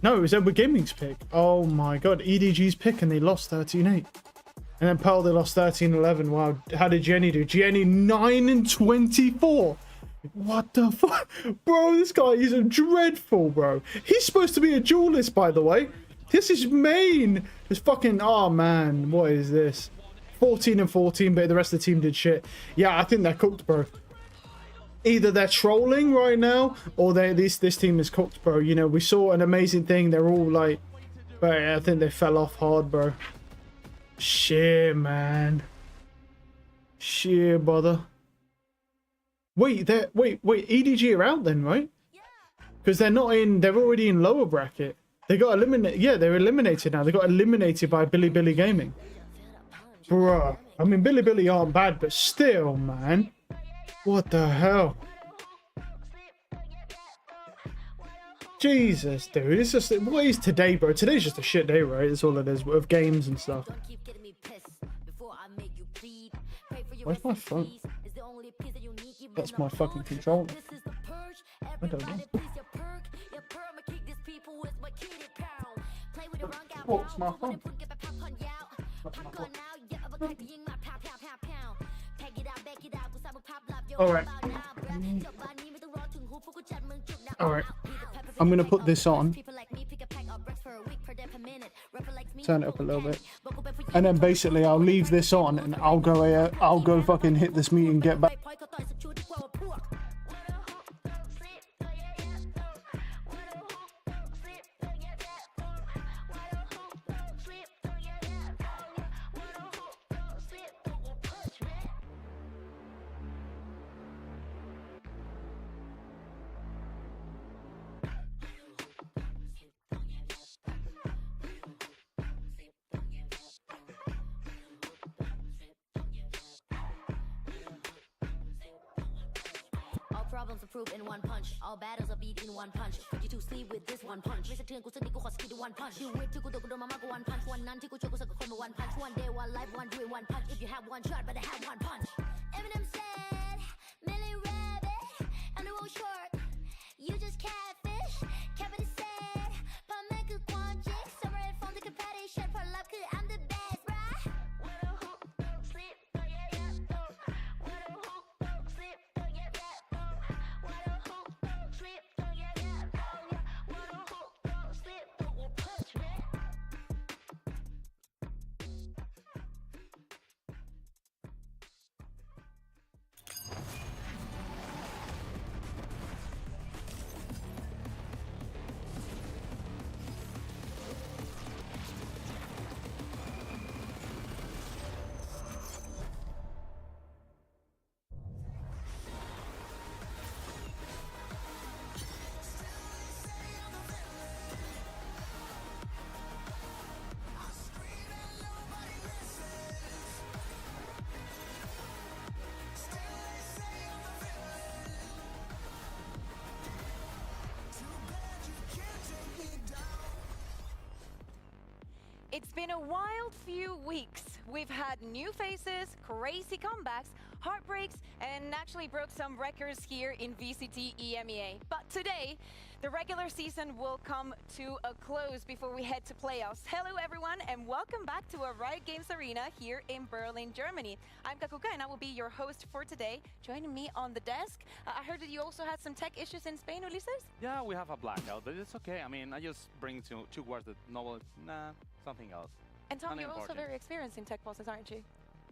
No, it was Edward Gaming's pick. Oh my god, EDG's pick, and they lost 13-8. And then Pearl, they lost 13-11. Wow, how did Jenny do? Jenny 9-24. What the fuck? Bro, this guy is dreadful, bro. He's supposed to be a duelist, by the way. This is main. This fucking, oh man, what is this? 14-14, but the rest of the team did shit. Yeah, I think they're cooked, bro. Either they're trolling right now, or this team is cooked, bro. You know, we saw an amazing thing. They're all like, but I think they fell off hard, bro. Shit, man. Shit, brother. Wait, EDG are out then, right? Because they're not in. They're already in lower bracket. They got eliminated. Yeah, they're eliminated now. They got eliminated by Billy Gaming. Bruh. I mean, Billy aren't bad, but still, man. What the hell? Jesus, dude. It's just, what is today, bro? Today's just a shit day, right? That's all it is, of games and stuff. Where's my phone? That's my fucking controller. I don't know. What's my phone? Alright. Alright. I'm gonna put this on. Turn it up a little bit. And then basically I'll leave this on and I'll go fucking hit this meet and get back. Problems approved in one punch. All battles are beat in one punch. Put you to sleep with this one punch. Miss a turn, go to go hospital one punch. You wait to go to mama go one punch. One none to go to go one punch. One day, one life, one dream, one punch. If you have one shot, better have one punch. Eminem said, Millie Rabbit, and the road short. You just catfish. Kevin said, but make a one chick. Separate from the competition for love, cause I'm the best, bruh. It's been a wild few weeks. We've had new faces, crazy comebacks, heartbreaks, and actually broke some records here in VCT EMEA. But today, the regular season will come to a close before we head to playoffs. Hello everyone, and welcome back to a Riot Games Arena here in Berlin, Germany. I'm Kakuka, and I will be your host for today. Joining me on the desk, I heard that you also had some tech issues in Spain, Ulises? Yeah, we have a blackout, but it's okay. I mean, I just bring two words that novel, something else. And Tom, you're also very experienced in tech bosses, aren't you?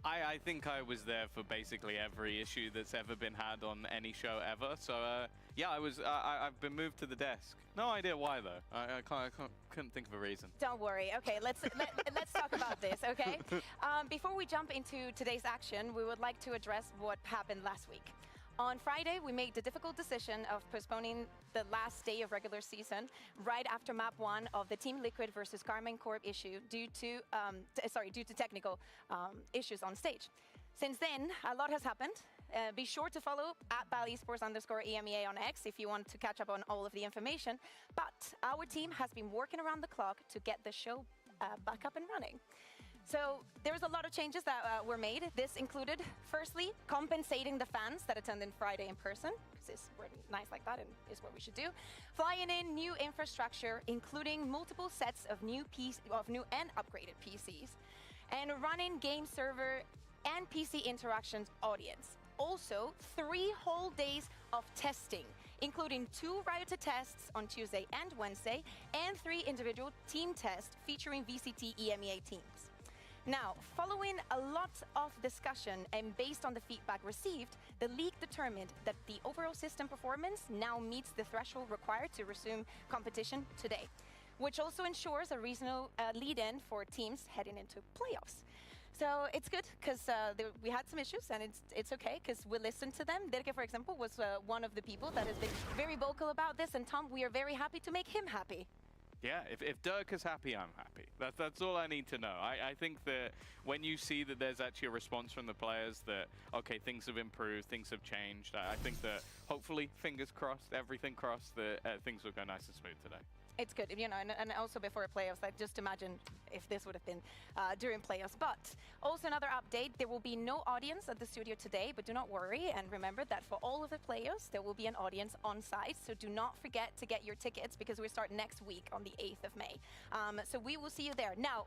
I think I was there for basically every issue that's ever been had on any show ever. So yeah, I've been moved to the desk. No idea why though. I couldn't think of a reason. Don't worry. Okay, let's talk about this. Okay. Before we jump into today's action, we would like to address what happened last week. On Friday, we made the difficult decision of postponing the last day of regular season right after map 1 of the Team Liquid versus Carmine Corp issue due to technical issues on stage. Since then, a lot has happened. Be sure to follow at @BalEsports_EMEA on X if you want to catch up on all of the information. But our team has been working around the clock to get the show back up and running. So there's a lot of changes that were made. This included, firstly, compensating the fans that attended Friday in person, because we're nice like that and is what we should do. Flying in new infrastructure, including multiple sets of new and upgraded PCs, and running game server and PC interactions audience. Also, 3 whole days of testing, including 2 Riot tests on Tuesday and Wednesday, and 3 individual team tests featuring VCT EMEA teams. Now, following a lot of discussion and based on the feedback received, the league determined that the overall system performance now meets the threshold required to resume competition today, which also ensures a reasonable lead-in for teams heading into playoffs. So it's good because we had some issues, and it's okay because we listened to them. Dirk, for example, was one of the people that has been very vocal about this, and Tom, we are very happy to make him happy. Yeah, if Dirk is happy, I'm happy. That's all I need to know. I think that when you see that there's actually a response from the players that, okay, things have improved, things have changed, I think that hopefully, fingers crossed, everything crossed, that things will go nice and smooth today. It's good, you know, and also before playoffs, like just imagine if this would have been during playoffs. But also another update, there will be no audience at the studio today, but do not worry. And remember that for all of the players, there will be an audience on site. So do not forget to get your tickets because we start next week on the 8th of May. So we will see you there. Now,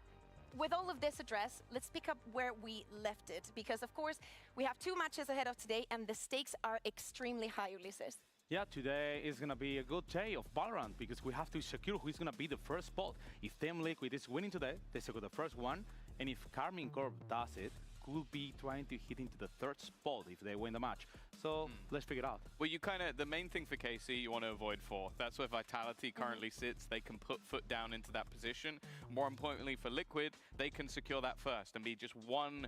with all of this address, let's pick up where we left it. Because, of course, we have 2 matches ahead of today, and the stakes are extremely high, Ulises. Yeah, today is going to be a good day of Val Ranked because we have to secure who's going to be the first spot. If Team Liquid is winning today, they secure the first one. And if Carmine Corp does it, could be trying to hit into the 3rd spot if they win the match. So let's figure it out. Well, the main thing for KC, you want to avoid 4th. That's where Vitality currently sits. They can put foot down into that position. More importantly for Liquid, they can secure that first and be just 1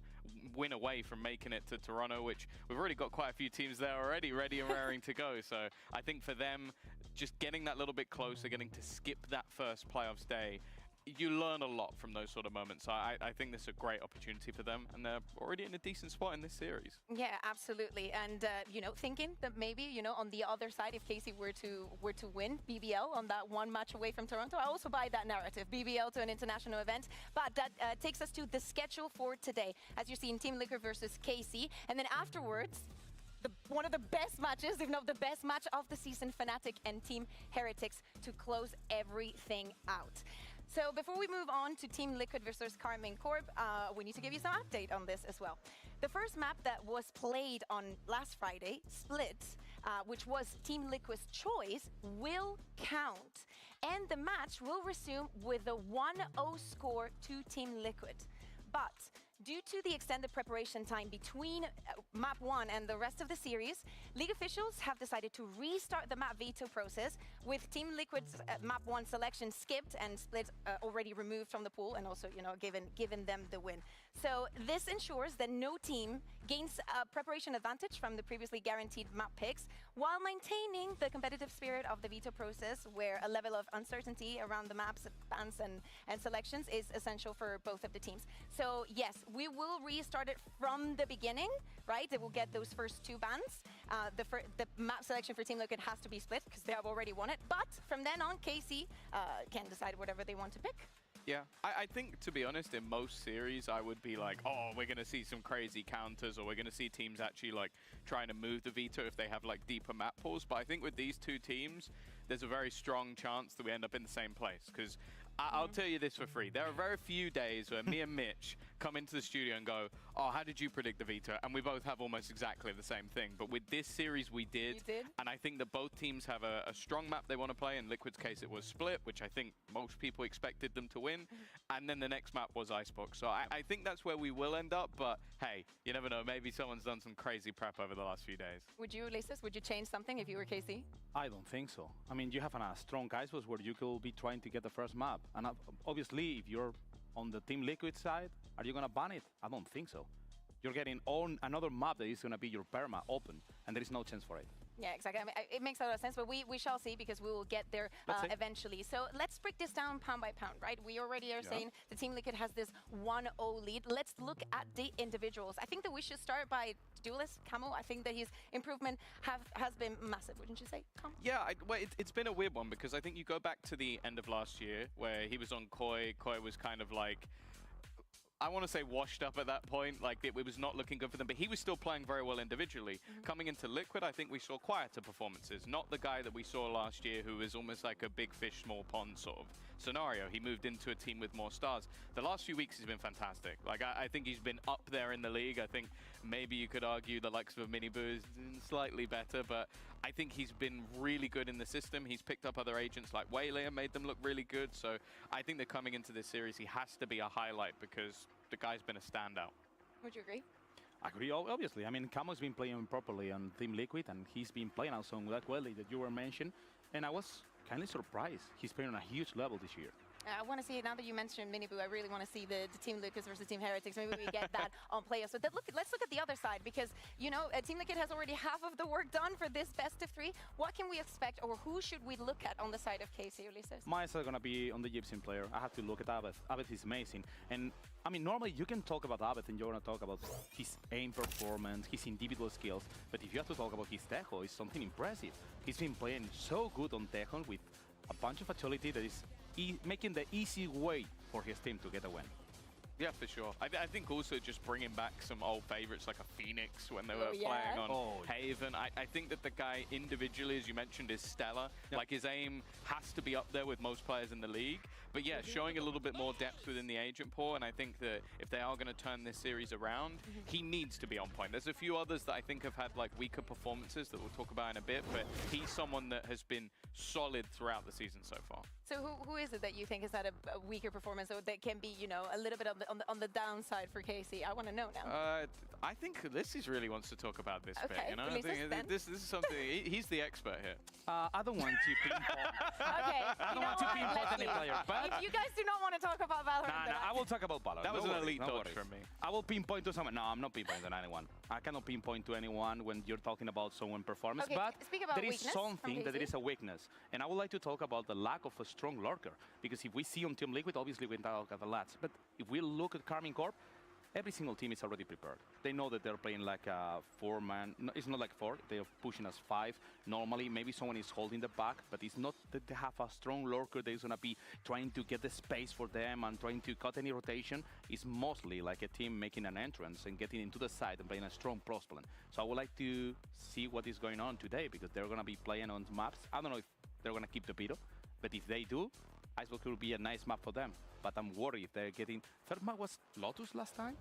win away from making it to Toronto, which we've already got quite a few teams there already, ready and raring to go. So I think for them, just getting that little bit closer, getting to skip that first playoffs day, you learn a lot from those sort of moments. So I think this is a great opportunity for them, and they're already in a decent spot in this series. Yeah, absolutely. And you know, thinking that maybe, you know, on the other side, if KC were to win BBL on that 1 match away from Toronto, I also buy that narrative, BBL to an international event. But that takes us to the schedule for today, as you see in Team Liquid versus KC, and then afterwards, one of the best matches, if not the best match of the season, Fnatic and Team Heretics to close everything out. So before we move on to Team Liquid versus Carmine Corp, we need to give you some update on this as well. The first map that was played on last Friday, Split, which was Team Liquid's choice, will count. And the match will resume with a 1-0 score to Team Liquid. But due to the extended preparation time between map 1 and the rest of the series, league officials have decided to restart the map veto process with Team Liquid's map 1 selection skipped and Split already removed from the pool, and also, you know, given them the win. So this ensures that no team gains a preparation advantage from the previously guaranteed map picks, while maintaining the competitive spirit of the veto process, where a level of uncertainty around the maps, bans, and selections is essential for both of the teams. So yes, we will restart it from the beginning, right? They will get those first 2 bans. The map selection for Team Liquid has to be Split because they have already won it. But from then on, KC can decide whatever they want to pick. Yeah, I think, to be honest, in most series, I would be like, oh, we're going to see some crazy counters, or we're going to see teams actually, like, trying to move the veto if they have, like, deeper map pools. But I think with these two teams, there's a very strong chance that we end up in the same place. Because I'll tell you this for free. There are very few days where me and Mitch come into the studio and go, oh, how did you predict the veto? And we both have almost exactly the same thing. But with this series, we did. You did? And I think that both teams have a strong map they want to play. In Liquid's case, it was Split, which I think most people expected them to win. And then the next map was Icebox. So I think that's where we will end up. But hey, you never know. Maybe someone's done some crazy prep over the last few days. Would you, Lysis, would you change something if you were KC? I don't think so. I mean, you have a strong Icebox where you could be trying to get the first map. And obviously, if you're on the Team Liquid side, are you going to ban it? I don't think so. You're getting on another map that is going to be your perma open, and there is no chance for it. Yeah, exactly. I mean, it makes a lot of sense, but we shall see because we will get there eventually. So let's break this down pound by pound, right? We already are saying the Team Liquid has this 1-0 lead. Let's look at the individuals. I think that we should start by Duelist Camo. I think that his improvement has been massive, wouldn't you say, Camo? Yeah, well, it's been a weird one because I think you go back to the end of last year where he was on Koi. Koi was kind of like, I want to say washed up at that point, like it was not looking good for them, but he was still playing very well individually. Coming into Liquid, I think we saw quieter performances, not the guy that we saw last year who was almost like a big fish, small pond sort of scenario. He moved into a team with more stars. The last few weeks he's been fantastic. Like I think he's been up there in the league. I think maybe you could argue the likes of Miniboo is slightly better, but I think he's been really good in the system. He's picked up other agents like Waylay and made them look really good. So I think that coming into this series, he has to be a highlight because the guy's been a standout. Would you agree? I agree, obviously. I mean, Camo's been playing properly on Team Liquid, and he's been playing also on that Waylay that you were mentioning. And I was kind of surprised. He's playing on a huge level this year. I want to see, now that you mentioned Miniboo, I really want to see the Team Lucas versus Team Heretics. Maybe we get that on players. So let's look at the other side because, you know, Team Liquid has already half of the work done for this best of 3. What can we expect, or who should we look at on the side of KC, Ulises? Mine is going to be on the Egyptian player. I have to look at Abed. Abed is amazing. And, I mean, normally you can talk about Abed and you're going to talk about his aim performance, his individual skills. But if you have to talk about his Tejo, it's something impressive. He's been playing so good on Tejo with a bunch of agility that is making the easy way for his team to get a win. Yeah, for sure. I think also just bringing back some old favorites like a Phoenix when they were playing on Haven. I think that the guy individually, as you mentioned, is stellar. Like his aim has to be up there with most players in the league. But yeah, showing a little bit more depth within the agent pool. And I think that if they are going to turn this series around, he needs to be on point. There's a few others that I think have had like weaker performances that we'll talk about in a bit. But he's someone that has been solid throughout the season so far. So who is it that you think has had a weaker performance, or that can be, you know, a little bit on the downside for KC? I want to know now. I think Ulysses really wants to talk about this bit. You know, I Ulysses, think this is something. He's the expert here. I don't want to pinpoint. Okay. I don't want to pinpoint any player. But if you guys do not want to talk about Valorant, nah, I will talk about Valorant. That was an elite dodge from me. I will pinpoint to someone. No, I'm not pinpointing to anyone. I cannot pinpoint to anyone when you're talking about someone's performance. Okay, but speak about there is weakness something that there is a weakness. And I would like to talk about the lack of a strong lurker. Because if we see on Team Liquid, obviously we talk about the lads. But if we look at Karmine Corp, every single team is already prepared. They know that they're playing like a 4-man. No, it's not like 4. They're pushing us 5. Normally, maybe someone is holding the back, but it's not that they have a strong lurker that is going to be trying to get the space for them and trying to cut any rotation. It's mostly like a team making an entrance and getting into the side and playing a strong pros plan. So I would like to see what is going on today because they're going to be playing on maps. I don't know if they're going to keep the Pito, but if they do, Icebox will be a nice map for them. But I'm worried if they're getting... Third map was Lotus last time?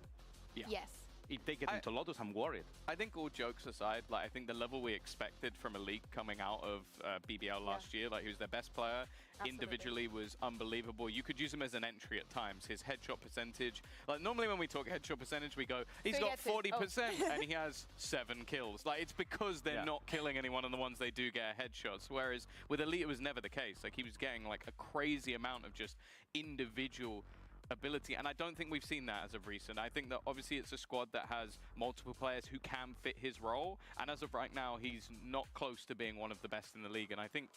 Yeah. Yes. If they get into Lotus, I'm worried. I think all jokes aside, like I think the level we expected from Elite coming out of BBL last year, like he was their best player, individually was unbelievable. You could use him as an entry at times. His headshot percentage, like normally when we talk headshot percentage, we go, he's got 40% and he has 7 kills. Like it's because they're not killing anyone on the ones they do get headshots. Whereas with Elite, it was never the case. Like he was getting like a crazy amount of just individual ability, and I don't think we've seen that as of recent. I think that obviously it's a squad that has multiple players who can fit his role, and as of right now, he's not close to being one of the best in the league, and I think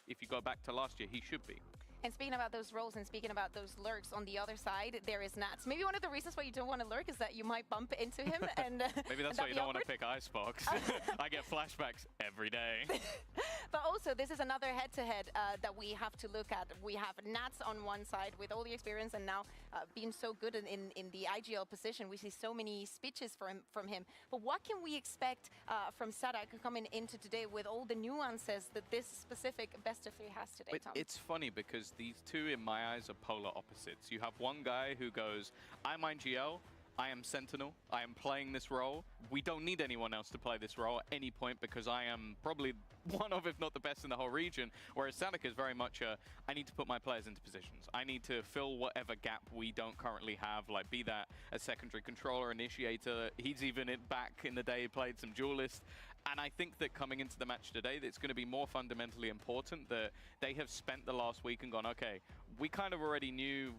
if you go back to last year, he should be. And speaking about those roles and speaking about those lurks on the other side, there is Nats. Maybe one of the reasons why you don't want to lurk is that you might bump into him. And maybe that's why you don't want to pick Icebox. I get flashbacks every day. But also, this is another head-to-head that we have to look at. We have Nats on one side with all the experience and now being so good in the IGL position. We see so many speeches from him. But what can we expect from Sadak coming into today with all the nuances that this specific best of 3 has today, Tom? It's funny because these two, in my eyes, are polar opposites. You have one guy who goes, I'm IGL, I am Sentinel, I am playing this role. We don't need anyone else to play this role at any point because I am probably one of, if not the best in the whole region. Whereas Sadak is very much a, I need to put my players into positions. I need to fill whatever gap we don't currently have, like be that a secondary controller, initiator. He's even back in the day played some duelist. And I think that coming into the match today, it's going to be more fundamentally important that they have spent the last week and gone, okay, we kind of already knew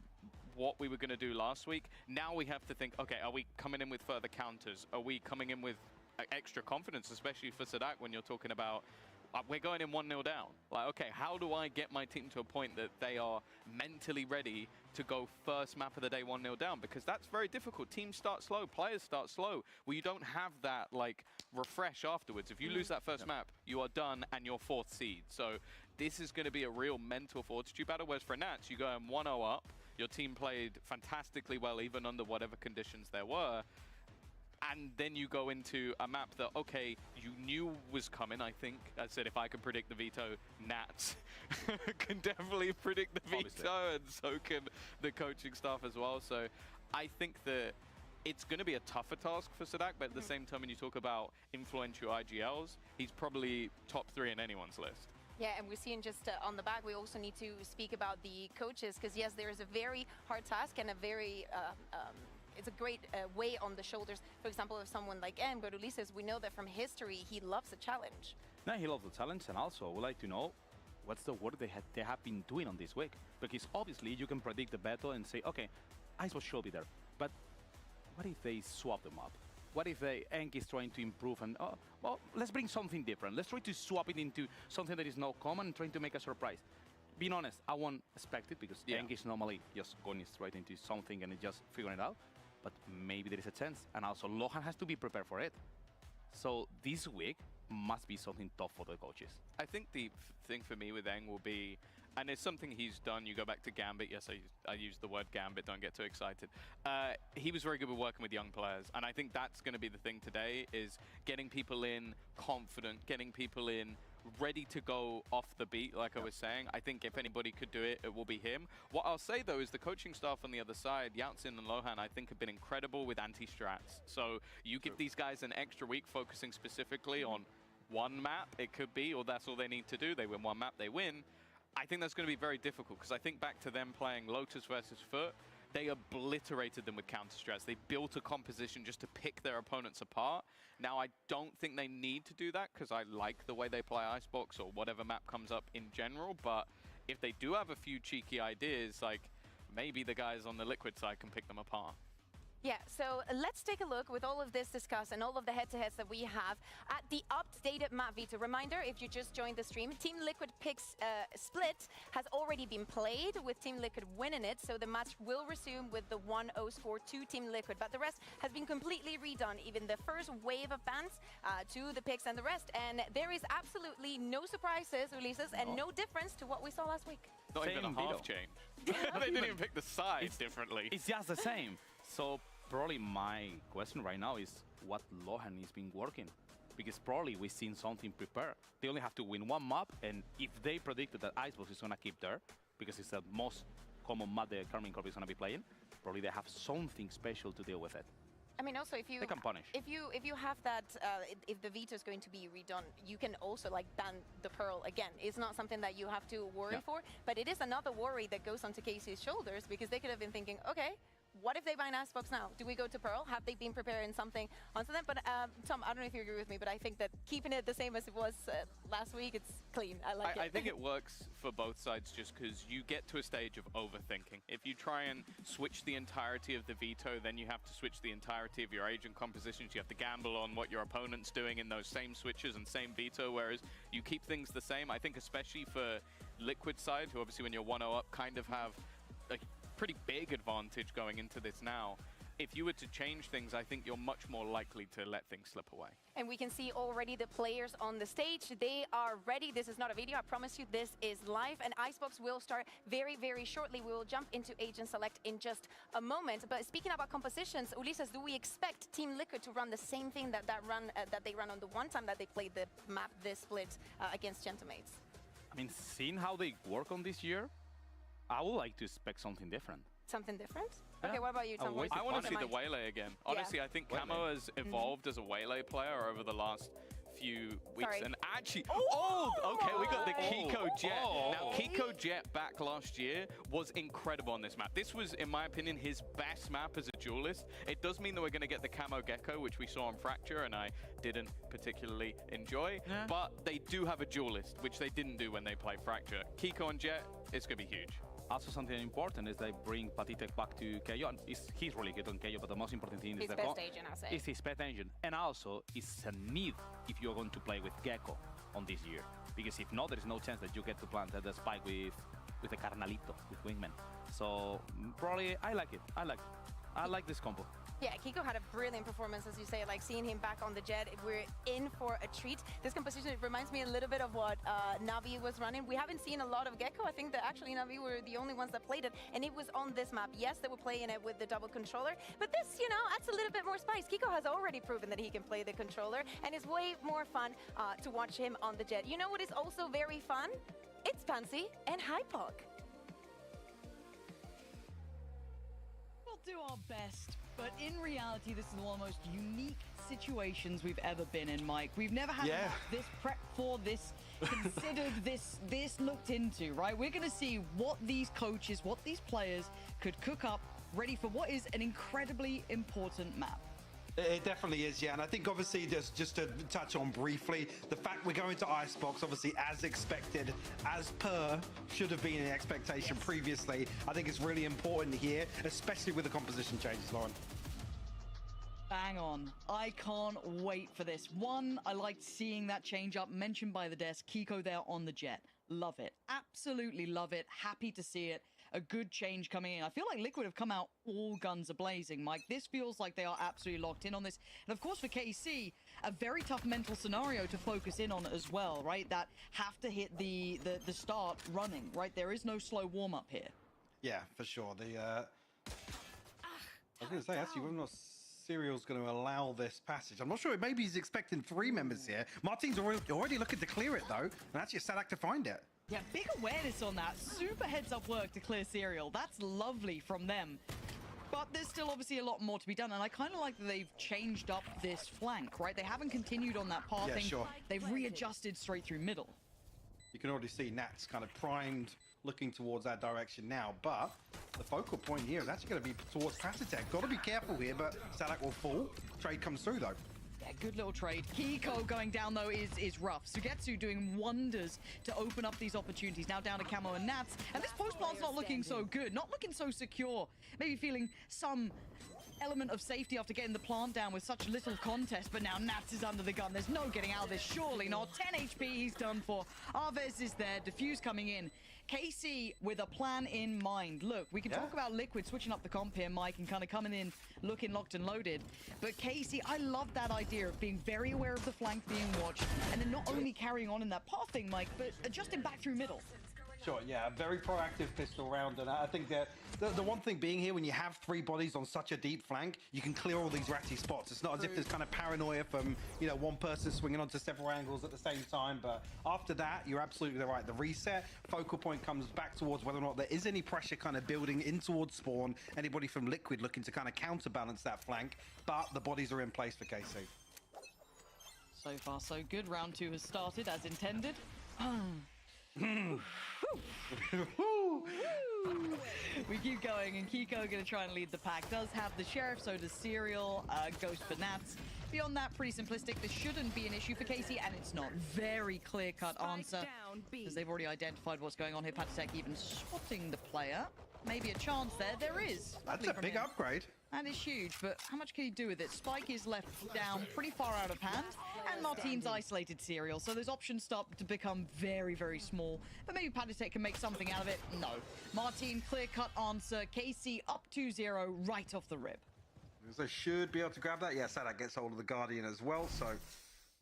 what we were going to do last week. Now we have to think, okay, are we coming in with further counters? Are we coming in with extra confidence, especially for Sadak when you're talking about we're going in 1-0 down. Like, okay, how do I get my team to a point that they are mentally ready to go first map of the day 1-0 down? Because that's very difficult. Teams start slow, players start slow. Well, you don't have that, like, refresh afterwards. If you lose that first map, you are done and you're 4th seed. So this is going to be a real mental fortitude battle. Whereas for Nats, you go in 1-0 up. Your team played fantastically well, even under whatever conditions there were. And then you go into a map that, okay, you knew was coming, I think. I said, if I could predict the veto, Nats can definitely predict the veto, and so can the coaching staff as well. So I think that it's going to be a tougher task for Sadak, but at the same time, when you talk about influential IGLs, he's probably top 3 in anyone's list. Yeah, and we're seeing just on the back, we also need to speak about the coaches, because yes, there is a very hard task and a very it's a great weight on the shoulders. For example, of someone like Ulises, we know that from history, he loves a challenge. No, he loves the challenge, and also I would like to know what's the work they have been doing on this week. Because obviously you can predict the battle and say, okay, Icebox should be there. But what if they swap them up? What if Enk is trying to improve and, well, let's bring something different. Let's try to swap it into something that is not common and trying to make a surprise. Being honest, I won't expect it because Enk is normally just going straight into something and just figuring it out. But maybe there is a chance. And also, Lohan has to be prepared for it. So this week must be something tough for the coaches. I think the thing for me with Eng will be, and it's something he's done, you go back to Gambit, yes, I used the word Gambit, don't get too excited. He was very good with working with young players, and I think that's going to be the thing today, is getting people in confident, getting people in ready to go off the beat, like I was saying. I think if anybody could do it, it will be him. What I'll say, though, is the coaching staff on the other side, Yatsin and Lohan, I think have been incredible with anti-strats. So you give these guys an extra week focusing specifically on one map, it could be, or that's all they need to do. They win one map, they win. I think that's going to be very difficult, because I think back to them playing Lotus versus Foot, they obliterated them with counter strats. They built a composition just to pick their opponents apart. Now, I don't think they need to do that, because I like the way they play Icebox or whatever map comes up in general. But if they do have a few cheeky ideas, like maybe the guys on the Liquid side can pick them apart. Yeah, so let's take a look with all of this discussed and all of the head-to-heads that we have at the updated map veto. Reminder, if you just joined the stream, Team Liquid picks split has already been played with Team Liquid winning it, so the match will resume with the 1-0 score to Team Liquid. But the rest has been completely redone, even the first wave of bans to the picks and the rest. And there is absolutely no surprises, Ulises, and no difference to what we saw last week. Not even a half change. They didn't even pick the sides differently. It's just the same. So probably my question right now is what Lohan is been working, because probably we've seen something prepared. They only have to win one map, and if they predicted that Icebox is gonna keep there, because it's the most common map that Carmine Corp is gonna be playing, probably they have something special to deal with it. I mean, also, if you they can punish. If you have that, if the veto is going to be redone, you can also like ban the Pearl again. It's not something that you have to worry for, but it is another worry that goes onto Casey's shoulders, because they could have been thinking, okay, what if they ban Icebox now? Do we go to Pearl? Have they been preparing something onto them? But Tom, I don't know if you agree with me, but I think that keeping it the same as it was last week, it's clean. I like it. I think it works for both sides just because you get to a stage of overthinking. If you try and switch the entirety of the veto, then you have to switch the entirety of your agent compositions. You have to gamble on what your opponent's doing in those same switches and same veto, whereas you keep things the same. I think especially for Liquid side, who obviously when you're 1-0 up kind of have a pretty big advantage going into this now. If you were to change things, I think you're much more likely to let things slip away. And we can see already the players on the stage. They are ready. This is not a video, I promise you, this is live. And Icebox will start very, very shortly. We will jump into Agent Select in just a moment. But speaking about compositions, Ulises, do we expect Team Liquid to run the same thing that they run on the one time that they played the map this split against Gentamates? I mean, seeing how they work on this year, I would like to expect something different. Something different? Yeah. Okay, what about you, Tom? I want to see the Waylay again. Honestly, I think Camo has evolved as a Waylay player over the last few weeks. Sorry. And actually, okay, we got the Kiko Jet. Now, Kiko Jet back last year was incredible on this map. This was, in my opinion, his best map as a duelist. It does mean that we're going to get the Camo Gecko, which we saw on Fracture, and I didn't particularly enjoy. Yeah. But they do have a duelist, which they didn't do when they played Fracture. Kiko and Jet, it's going to be huge. Also, something important is they bring Patitek back to KO. He's really good on KO, but the most important thing is his best agent, I'll say. It's his best agent. And also, it's a need if you're going to play with Gecko on this year. Because if not, there is no chance that you get to plant the spike with the Carnalito, with Wingman. So, probably, I like it. I like this combo. Yeah, Kiko had a brilliant performance, as you say, like seeing him back on the Jet. We're in for a treat. This composition reminds me a little bit of what Navi was running. We haven't seen a lot of Gecko. I think that actually Navi were the only ones that played it, and it was on this map. Yes, they were playing it with the double controller, but this, you know, adds a little bit more spice. Kiko has already proven that he can play the controller, and it's way more fun to watch him on the Jet. You know what is also very fun? It's Pansy and Hypok. We'll do our best. But in reality, this is one of the most unique situations we've ever been in, Mike. We've never had this prep for, this considered, this looked into, right? We're going to see what these coaches, what these players could cook up, ready for what is an incredibly important map. It definitely is, yeah. And I think obviously just to touch on briefly, the fact we're going to Icebox, obviously as expected, as per should have been an expectation previously. I think it's really important here, especially with the composition changes, Lauren. Bang on. I can't wait for this. One, I liked seeing that change up mentioned by the desk. Kiko there on the Jet. Love it. Absolutely love it. Happy to see it. A good change coming in. I feel like Liquid have come out all guns a-blazing, Mike. This feels like they are absolutely locked in on this. And of course for KC, a very tough mental scenario to focus in on as well, right? That have to hit the start running, right? There is no slow warm-up here. Yeah, for sure. I was going to say, actually, whether or not Serial's going to allow this passage. I'm not sure. Maybe he's expecting 3 members here. Martin's already looking to clear it, though. And actually, Sadak to find it. Yeah, big awareness on that. Super heads-up work to clear Serial. That's lovely from them. But there's still obviously a lot more to be done, and I kind of like that they've changed up this flank, right? They haven't continued on that pathing. Yeah, sure. They've readjusted straight through middle. You can already see Nat's kind of primed, looking towards that direction now, but the focal point here is actually going to be towards Patitek. Got to be careful here, but Sadak will fall. Trade comes through, though. Yeah, good little trade. Kiko going down, though, is rough. Sugetsu doing wonders to open up these opportunities. Now down to Camo and Nats. And this post plant's not looking so good. Not looking so secure. Maybe feeling some element of safety after getting the plant down with such little contest. But now Nats is under the gun. There's no getting out of this. Surely not. 10 HP he's done for. Arvez is there. Diffuse coming in. KC with a plan in mind. Look, we can talk about Liquid switching up the comp here, Mike, and kind of coming in looking locked and loaded. But KC, I love that idea of being very aware of the flank being watched, and then not only carrying on in that path thing, Mike, but adjusting back through middle. Sure, yeah, a very proactive pistol round, and I think that the one thing being here, when you have 3 bodies on such a deep flank, you can clear all these ratty spots. It's not as if there's kind of paranoia from, you know, one person swinging onto several angles at the same time, but after that, you're absolutely right. The reset, focal point comes back towards whether or not there is any pressure kind of building in towards spawn, anybody from Liquid looking to kind of counterbalance that flank, but the bodies are in place for KC. So far, so good. Round 2 has started as intended. We keep going, and Kiko going to try and lead the pack. Does have the Sheriff, so does Serial. Goes for Nats. Beyond that, pretty simplistic. This shouldn't be an issue for KC, and it's not. Very clear-cut answer, because they've already identified what's going on here. Patitek even spotting the player. maybe a chance there. There is. That's a big upgrade. That is huge, but how much can he do with it? Spike is left down pretty far out of hand, and Martine's isolated Serial, so those options start to become very, very small. But maybe Patatek can make something out of it. No. Martine, clear-cut answer. KC up 2-0 right off the rip. They should be able to grab that. Yeah, Sadak gets hold of the Guardian as well, so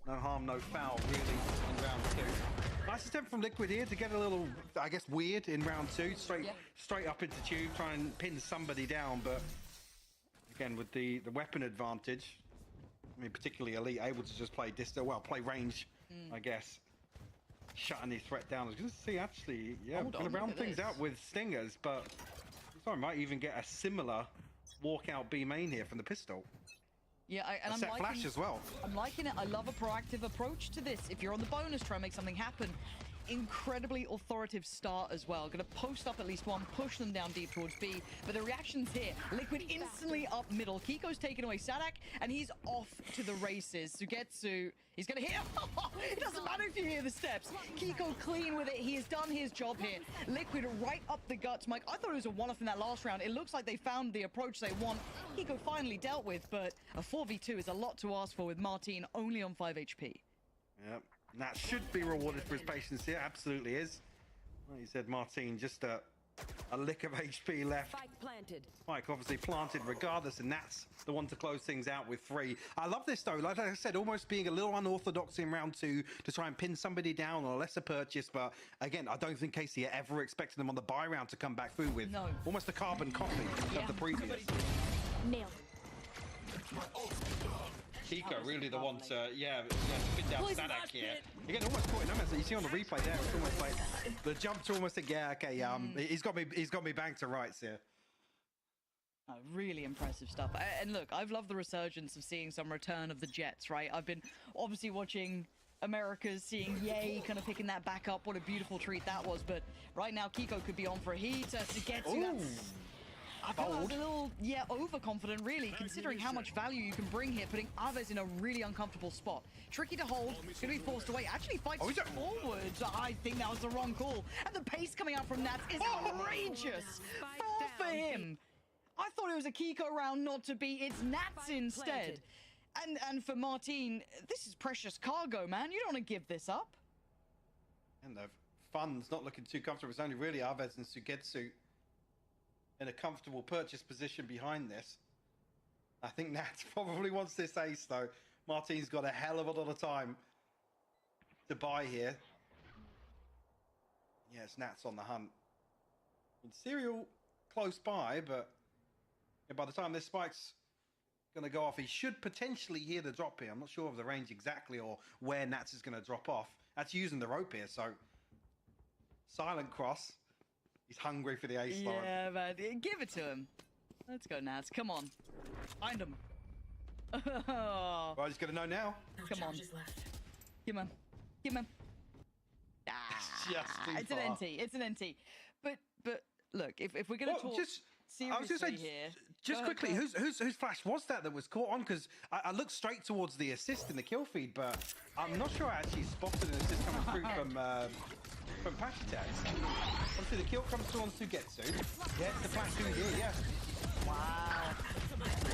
no harm, no foul, really, in round 2. Nice attempt from Liquid here to get a little, I guess, weird in round 2. Straight up into Tube, try and pin somebody down, but again, with the weapon advantage, I mean, particularly Elite, able to just play distant, well, play range, I guess, shutting his threat down. I was going to see, actually, yeah, we're going to round things out with Stingers, but I might even get a similar walkout B main here from the pistol. Yeah, and I'm liking flash as well. I'm liking it. I love a proactive approach to this. If you're on the bonus, try and make something happen. Incredibly authoritative start as well. Gonna post up at least one, push them down deep towards B. But the reactions here, Liquid instantly up middle. Kiko's taking away Sadak, and he's off to the races. Sugetsu, he's gonna hit. It doesn't matter if you hear the steps. Kiko clean with it. He has done his job here. Liquid right up the guts, Mike. I thought it was a one-off in that last round. It looks like they found the approach they want. Kiko finally dealt with, but a 4v2 is a lot to ask for with Martine only on 5 HP. Yep. And that should be rewarded for his patience here. Absolutely is. Like you said, Martine, just a lick of HP left. Spike planted. Spike obviously planted regardless, and that's the one to close things out with 3. I love this though, like I said, almost being a little unorthodox in round 2 to try and pin somebody down on a lesser purchase, but again, I don't think Casey ever expected them on the buy round to come back through with almost a carbon copy of the previous. Nailed. Kiko really the one to, spin down Sadak here. Again, almost caught in numbers. You see on the replay there, it's almost like the jump to almost like, he's got me back to rights here. Oh, really impressive stuff. And look, I've loved the resurgence of seeing some return of the Jets, right? I've been obviously watching America's, seeing Yay kind of picking that back up. What a beautiful treat that was. But right now, Kiko could be on for a heater to get to that. I feel like a little, overconfident, really, considering how much value you can bring here, putting Aves in a really uncomfortable spot. Tricky to hold, going to be forced away. Actually fights forward. I think that was the wrong call. And the pace coming out from Nats is outrageous. 4 for him. I thought it was a Kiko round not to be. It's Nats instead. And for Martine, this is precious cargo, man. You don't want to give this up. And the fun's not looking too comfortable. It's only really Aves and Sugetsu in a comfortable purchase position behind this. I think Nats probably wants this ace though. Martine's got a hell of a lot of time to buy here. Yeah, it's Nats on the hunt. I mean, Serial close by, but by the time this spike's going to go off, he should potentially hear the drop here. I'm not sure of the range exactly or where Nats is going to drop off. That's using the rope here, so silent cross. He's hungry for the ace line. Yeah, man. Give it to him. Let's go, Nats. Come on. Find him. Well, he's going to know now. Come on. Give him. Give him. It's an NT. It's an NT. But look, if we're going to talk seriously I was going to say, here... Just quickly, whose flash was that was caught on? Because I looked straight towards the assist in the kill feed, but I'm not sure I actually spotted an assist coming through from Patatek. Obviously, the kill comes through on Sugetsu. Yeah, the flash through here, yeah. Wow.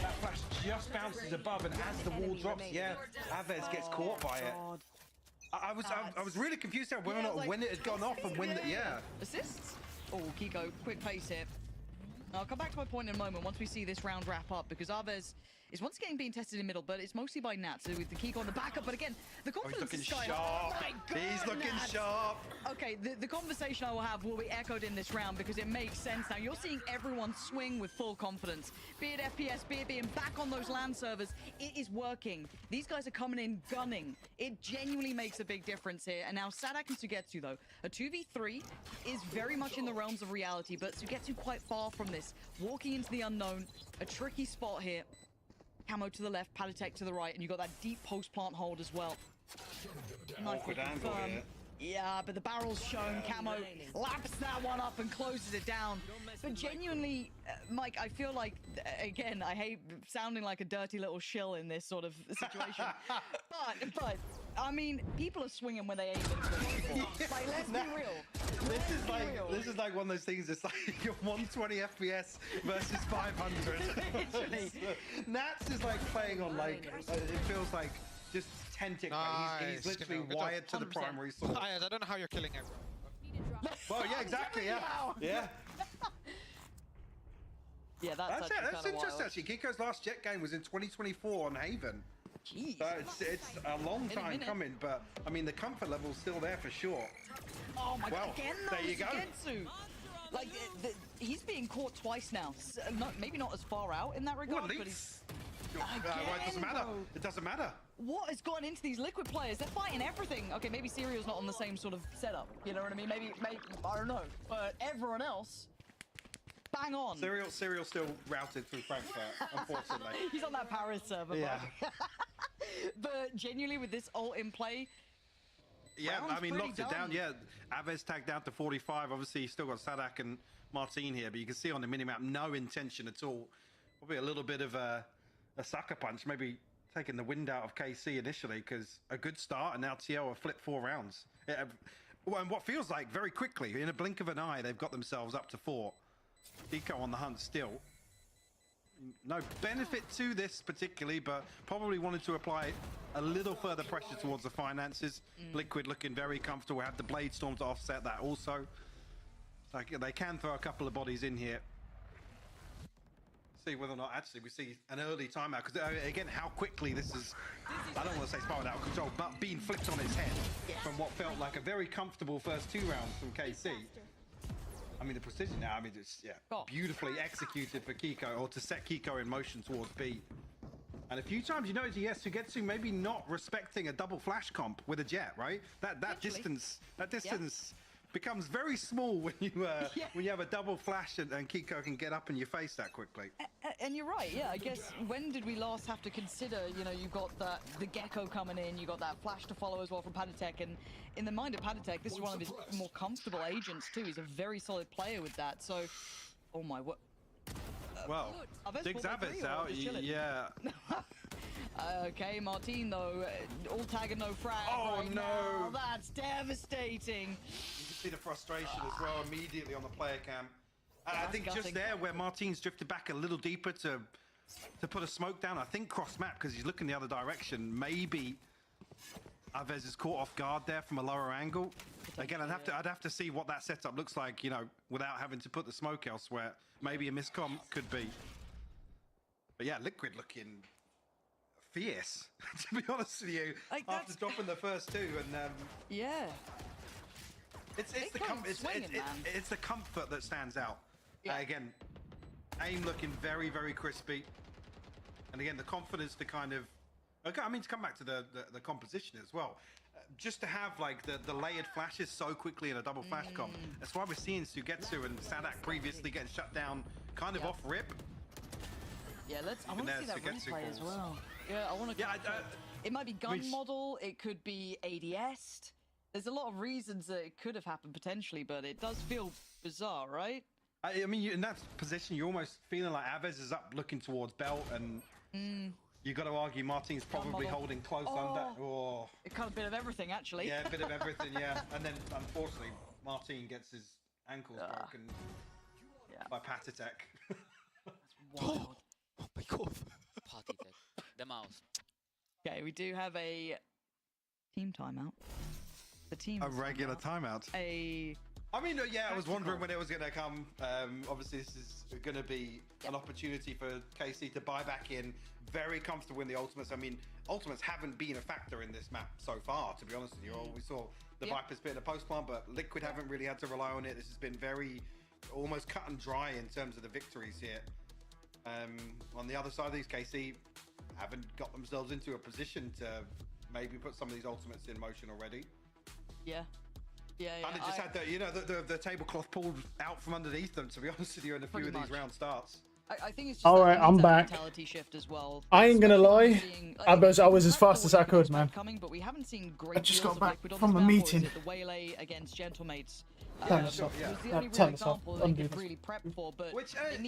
That flash just bounces above, and as the wall drops, Aves gets caught by it. I was really confused there whether or not when it had gone off and when Assists? Oh, Kiko, quick pace here. I'll come back to my point in a moment once we see this round wrap up, because Aves is once again being tested in middle, but it's mostly by Nats with the Kiko on the backup. But again, the confidence is sky high. Oh my God, he's looking sharp. Okay, the conversation I will have will be echoed in this round because it makes sense now. You're seeing everyone swing with full confidence. Be it FPS, be it being back on those LAN servers, it is working. These guys are coming in gunning. It genuinely makes a big difference here. And now Sadak and Sugetsu, though, a 2v3 is very much in the realms of reality, but Sugetsu quite far from this. Walking into the unknown, a tricky spot here. Camo to the left, Patatek to the right, and you got that deep post plant hold as well. Awkward angle here. Yeah, but the barrel's shown. Camo laps that one up and closes it down. But genuinely, Mike, I feel like, again, I hate sounding like a dirty little shill in this sort of situation. but I mean, people are swinging when they aim into it. Like, let's be real. This is like one of those things. It's like you're 120 FPS versus 500. Literally. Nats is like playing on like it feels like just 10 tick. He's literally wired to the primary sword. I don't know how you're killing everyone. Well, yeah, exactly. Yeah, yeah. Yeah, that's interesting. Actually, Kiko's last Jet game was in 2024 on Haven. Jeez. It's a long time coming, but I mean the comfort level's still there for sure. Oh my god, again though, there you go. Like, he's being caught twice now. Maybe not as far out in that regard, but he's... it doesn't matter. It doesn't matter. What has gone into these Liquid players? They're fighting everything. Okay, maybe Serial's not on the same sort of setup. You know what I mean? Maybe I don't know. But everyone else, bang on. Serial still routed through Frankfurt, unfortunately. He's on that Paris server. Yeah. But genuinely, with this ult in play, yeah, I mean, locked it down. Yeah, Aves tagged down to 45. Obviously, he's still got Sadak and Martin here, but you can see on the minimap, no intention at all. Probably a little bit of a sucker punch, maybe taking the wind out of KC initially, because a good start, and now TL have flipped 4 rounds. Well, and what feels like very quickly, in a blink of an eye, they've got themselves up to 4. Eco on the hunt still. No benefit to this particularly, but probably wanted to apply a little further pressure towards the finances. Liquid looking very comfortable. Had the Blade Storm to offset that also. Like they can throw a couple of bodies in here. See whether or not actually we see an early timeout, because again, how quickly this is, I don't want to say spiraled out of control, but being flipped on its head from what felt like a very comfortable first 2 rounds from KC. I mean, the precision now, I mean, it's beautifully executed for Kiko, or to set Kiko in motion towards B. And a few times you notice, yes, Sugetsu maybe not respecting a double flash comp with a Jet, right? That distance becomes very small when you have a double flash and Kiko can get up in your face that quickly. And you're right, yeah. I guess when did we last have to consider? You know, you got the Gecko coming in, you got that flash to follow as well from Panatek, and in the mind of Panatek, this is one of his more comfortable agents too. He's a very solid player with that. So, oh my what? Well, Diggs Abbott out, yeah. Okay, Martin though, all tag and no frag. Oh right no, now. That's devastating. You can see the frustration as well immediately on the player cam. And I think just there where Martin's drifted back a little deeper to put a smoke down, I think cross map because he's looking the other direction. Maybe Aves is caught off guard there from a lower angle. Again, I'd have to see what that setup looks like, you know, without having to put the smoke elsewhere. Maybe a miscom could be. But yeah, Liquid looking fierce, to be honest with you, like after dropping the first 2, and yeah, it's the comfort that stands out. Yeah. Again, aim looking very, very crispy, and again the confidence to kind of, okay, I mean to come back to the composition as well, just to have like the layered flashes so quickly in a double flash comp. That's why we're seeing Sugetsu and Sadak previously getting shut down kind of off rip. Yeah, I want to see that replay as well. Yeah, I want to. Yeah, it might be gun model. It could be ADS. There's a lot of reasons that it could have happened potentially, but it does feel bizarre, right? I mean, in that position, you're almost feeling like Aves is up looking towards belt, and you got to argue Martin's probably holding close under. Oh, it kind of a bit of everything, actually. Yeah, a bit of everything. Yeah, and then unfortunately, Martin gets his ankles broken by Patatek. That's wild. Oh my god. Party deck. The mouse. Okay, we do have a team timeout. The team. A regular timeout. I mean, yeah, I was wondering when it was going to come. Obviously, this is going to be an opportunity for KC to buy back in. Very comfortable in the ultimates. I mean, ultimates haven't been a factor in this map so far, to be honest with you. We saw the Vipers bit in a post plant, but Liquid haven't really had to rely on it. This has been very, almost cut and dry in terms of the victories here. On the other side of these, KC haven't got themselves into a position to maybe put some of these ultimates in motion already. Yeah. And it just had the tablecloth pulled out from underneath them, to be honest with you, in a few of these round starts. I think it's just All that right, it needs I'm that back. mentality shift as well. I ain't gonna Especially lie. seeing, I was as fast as I could, man. coming, but we haven't seen great I just deals got of back Liquid on from this a map, or is meeting. it the Waylay against Gentlemates? Turn this off. It was the No, only turn real this off. example that they Undo could this. really prep for, but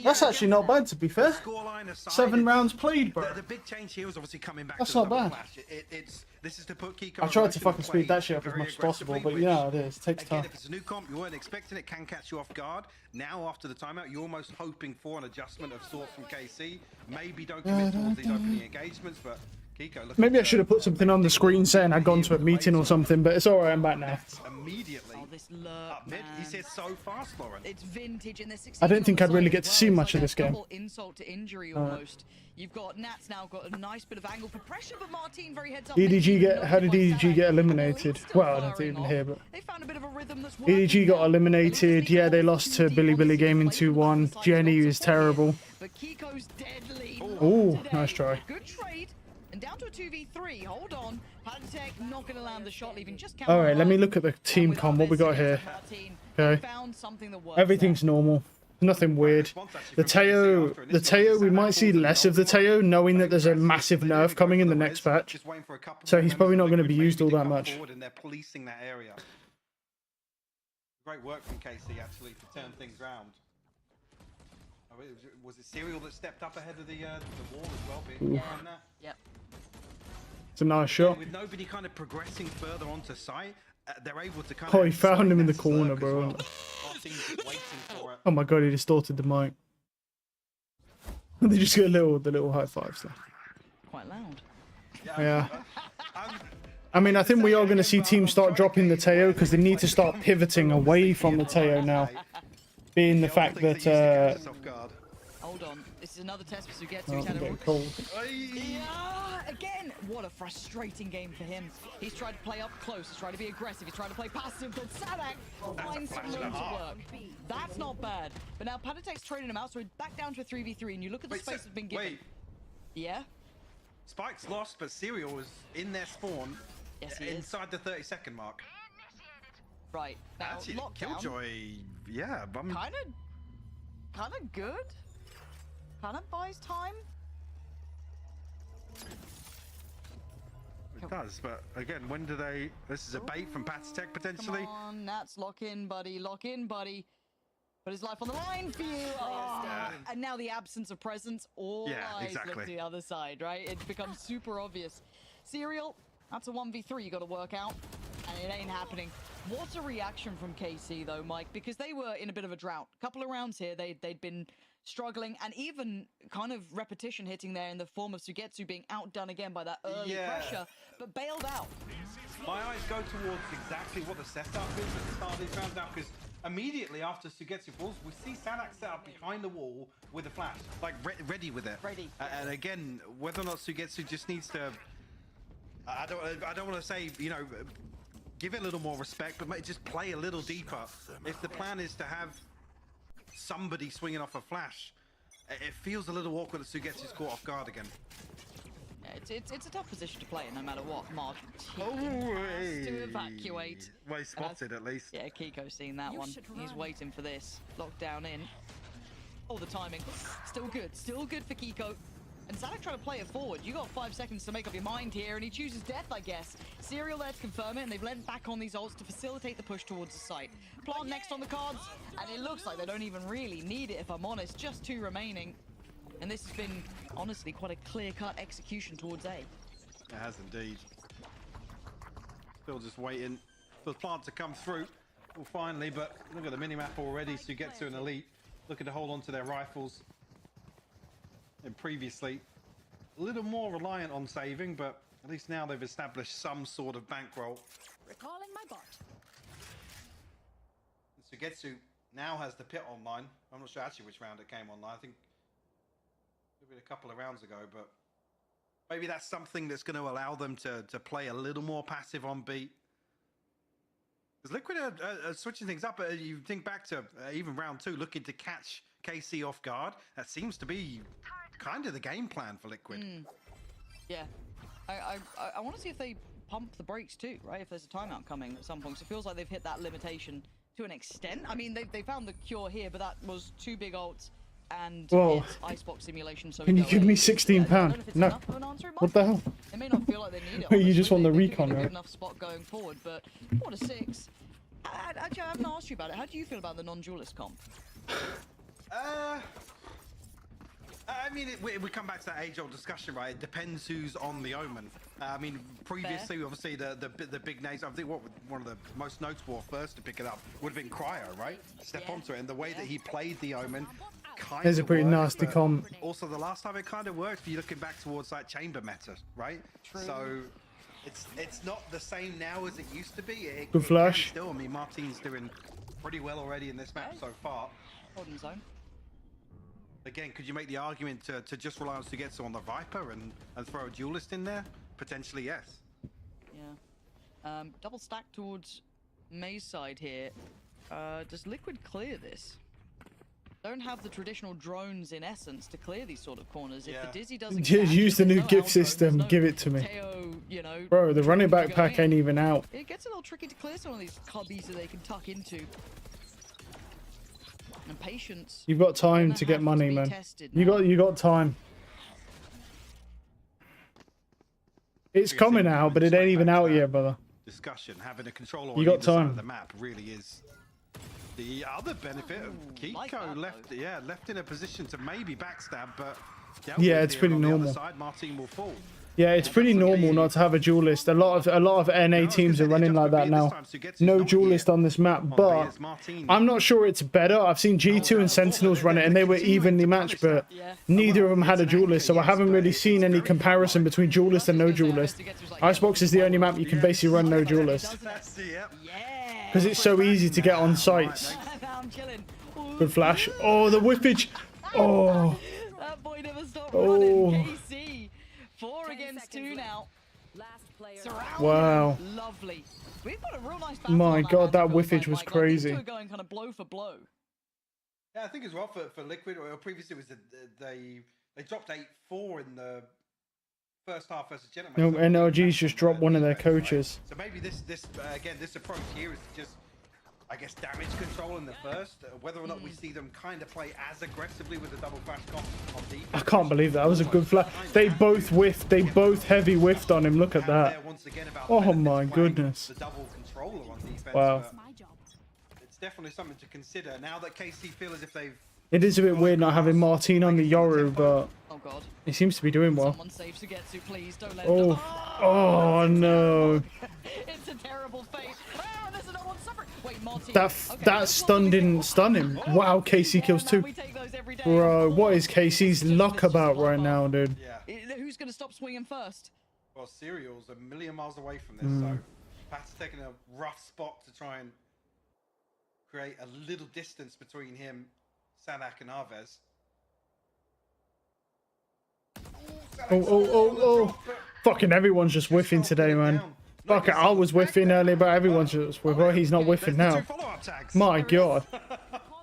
That's actually not bad, to be fair. Scoreline aside, 7 it's- rounds played, bro. The big change here is obviously coming back That's to the not double bad. flash. This is to put Kiko I in tried to motion fucking and speed play that shit up as very much as possible, but aggressively, you know which, how it is. It takes again, time. if it's a new comp, you weren't expecting it, can catch you off guard. Now, after the timeout, you're almost hoping for an adjustment of sorts from KC. Maybe don't commit towards these opening engagements, but Kiko, look Maybe I at, should have put something on the screen saying I'd gone to a meeting or something, but it's alright, I'm back now. immediately this lurk, up mid. He's here so fast, Lauren. It's vintage, and they're I don't think I'd really get to see much of this game. double insult to injury almost. You've got Nats now got a nice bit of angle for pressure, but Martin very heads up. EDG get how did EDG get eliminated? Well, I don't even hear, but EDG got eliminated. Yeah, they lost to Billy Gaming 2-1. Jenny is terrible. But Kiko's deadly. Oh, nice try. Good trade. And down to a 2v3. Hold on. Pantech not going to land the shot, leaving just All right, let me look at the team com. What we got here? Okay, everything's normal. Nothing weird. The Teo, we might see less of the Teo, knowing that there's a massive nerf coming in the next patch. So he's probably not going to be used all that much. And they're policing that area. Great work from KC actually to turn things round. Was it Serial that stepped up ahead of the wall as well? Being behind that? Yep. It's a nice shot. With nobody kind of progressing further onto site, they're able to kind Oh, of. he found him in the corner, bro. Oh my god, he distorted the mic. They just get the little high fives there. Quite loud. Yeah. I mean, I think we are going to see teams start dropping the Teo because they need to start pivoting away from the Teo now. Being the fact that. Hold on. This is another test for Sugetsu. Oh, He's had I'm a getting cold. Yeah, again, what a frustrating game for him. He's tried to play up close, he's tried to be aggressive, he's tried to play passive, but Sadak finds some room to work. That's not bad. But now Panatek's trading him out, so we're back down to a 3v3, and you look at the space that's been given. Wait. Yeah? Spike's lost, but Serial was in their spawn inside the 30-second mark. Right. Now, actually, lockdown. Killjoy, yeah, Kind of good. Kind of buys time. It does, but again, when do they? This is a bait from Patstech potentially. Come on, Nats, lock in, buddy. Lock in, buddy. Put his life on the line for you. Oh. And now the absence of presence. All eyes look to the other side, right? It becomes super obvious. Serial, that's a 1v3 you got to work out, and it ain't happening. What a reaction from KC though, Mike, because they were in a bit of a drought. A couple of rounds here, they'd been struggling, and even kind of repetition hitting there in the form of Sugetsu being outdone again by that early pressure, but bailed out. My eyes go towards exactly what the setup is at the start of these rounds now, because immediately after Sugetsu falls, we see Sadak set up behind the wall with a flash, like ready with it. Ready. And again, whether or not Sugetsu just needs to, I don't want to say, you know, give it a little more respect, but just play a little deeper. If the plan is to have somebody swinging off a flash, it feels a little awkward that Sugetsu's caught off guard again. Yeah, it's a tough position to play in no matter what. Martin has to evacuate. Well, he's spotted at least. Yeah, Kiko's seen that one. He's waiting for this. Lockdown in. Oh, the timing. Still good for Kiko. And Sadak trying to play it forward. You got 5 seconds to make up your mind here, and he chooses death, I guess. Serial there to confirm it, and they've lent back on these ults to facilitate the push towards the site. Plant next on the cards, and it looks like they don't even really need it, if I'm honest. Just 2 remaining. And this has been, honestly, quite a clear-cut execution towards A. It has indeed. Still just waiting for the plant to come through. Well, finally, but look at the minimap already. Sugetsu and Elite looking to hold on to their rifles. And previously, a little more reliant on saving, but at least now they've established some sort of bankroll. Recalling my bot. Sugetsu now has the pit online. I'm not sure actually which round it came online. I think maybe a couple of rounds ago, but maybe that's something that's going to allow them to play a little more passive on beat. Because Liquid are switching things up. You think back to even round 2, looking to catch KC off guard. That seems to be kind of the game plan for Liquid. Yeah. I want to see if they pump the brakes too, right? If there's a timeout coming at some point. So it feels like they've hit that limitation to an extent. I mean, they found the cure here, but that was 2 big ults and Whoa. it's Icebox simulation. So Can you give me £16? No. What the hell? They may not feel like they need it. Wait, you just honestly. want the They could recon, get a good right? enough spot going forward, but 4-6. Actually, I haven't asked you about it. How do you feel about the non-duelist comp? I mean, we come back to that age-old discussion, right? It depends who's on the Omen. I mean, previously, obviously, the big names. I think one of the most notable first to pick it up would have been Cryo, right? Step onto it, and the way that he played the Omen kind There's of a pretty worked, nasty but comp. Also, the last time it kind of worked, if you're looking back towards like chamber meta, right? True. So it's not the same now as it used to be. Good flash. Can still, I mean, Martin's doing pretty well already in this map so far. Holding zone. Again, could you make the argument to just rely on Sugetsu on the Viper and throw a duelist in there? Potentially, yes. Yeah. Double stack towards May's side here. Does Liquid clear this? Don't have the traditional drones in essence to clear these sort of corners. If the Dizzy doesn't Just use the new gift system. Give it to me. Teo, you know, Bro, the running back pack ain't even out. it gets a little tricky to clear some of these cubbies that they can tuck into. And patience. You've got time to get money, man. You got time. It's coming out, but it ain't even out yet, brother. Discussion, having a controller You on got either side time. of the map really is the other benefit of Kiko left in a position to maybe backstab, but Yeah, it's pretty on the normal. other side, Martin will fall. Yeah, it's pretty normal not to have a duelist. A lot of NA teams are running like that now. No duelist on this map, but I'm not sure it's better. I've seen G2 and Sentinels run it, and they were evenly matched, but neither of them had a duelist, so I haven't really seen any comparison between duelist and no duelist. Icebox is the only map you can basically run no duelist, because it's so easy to get on sites. Good flash. Oh, the whippage. Oh. That boy never stopped running. Oh. KC. 4 against 2 now. Surrounded. Wow. Lovely. We've got a real nice battle My on God, that hand, it feels whiffage like, was Mike. Like, these crazy. two are going kind of blow for blow. Yeah, I think as well for Liquid, or previously it was they dropped 8-4 in the first half versus Gen. No, NRG's just dropped one of their coaches. So maybe this approach here is just, I guess, damage control in the first. Whether or not we see them kind of play as aggressively with the double flash comp on defense. I can't believe that. That was a good flash. They both whiffed. They both heavy whiffed on him. Look at that. Oh my goodness. The double controller on defense. Wow. It's definitely something to consider now that KC feel as if they've. It is a bit weird not having Martin on the Yoru, but he seems to be doing well. Someone save Sugetsu, please. Don't let Oh no. It's a terrible fate. Oh, there's another one suffering. Wait, Martin. That stun didn't stun him. Wow, KC kills 2. Bro, what is KC's luck about right now, dude? Who's going to stop swinging first? Well, Serial's a million miles away from this, so Pat's taking a rough spot to try and create a little distance between him, Sanak, and Arvez. Oh. Fucking everyone's just whiffing today, man. Fuck it, I was whiffing earlier, but everyone's just whiffing. Well, he's not whiffing now. My God.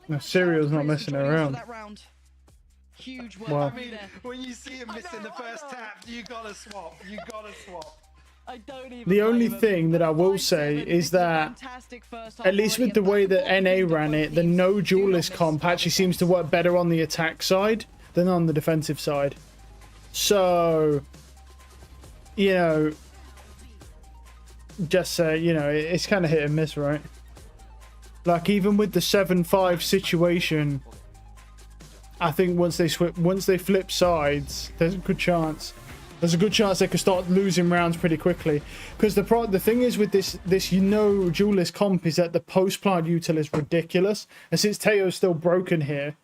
No, Serial's not messing around. Huge work. Wow. I mean, when you see him missing the first tap, you gotta swap. You gotta swap. I don't even. The only thing that I will say is that, at least with the way that NA ran it, the no duelist comp actually seems to work better on the attack side than on the defensive side. So, you know, just say, you know, it's kind of hit and miss, right? Like, even with the 7-5 situation, I think once they flip sides, there's a good chance. There's a good chance they could start losing rounds pretty quickly. Because the thing is with this duelist comp is that the post-plant util is ridiculous. And since Teo's still broken here,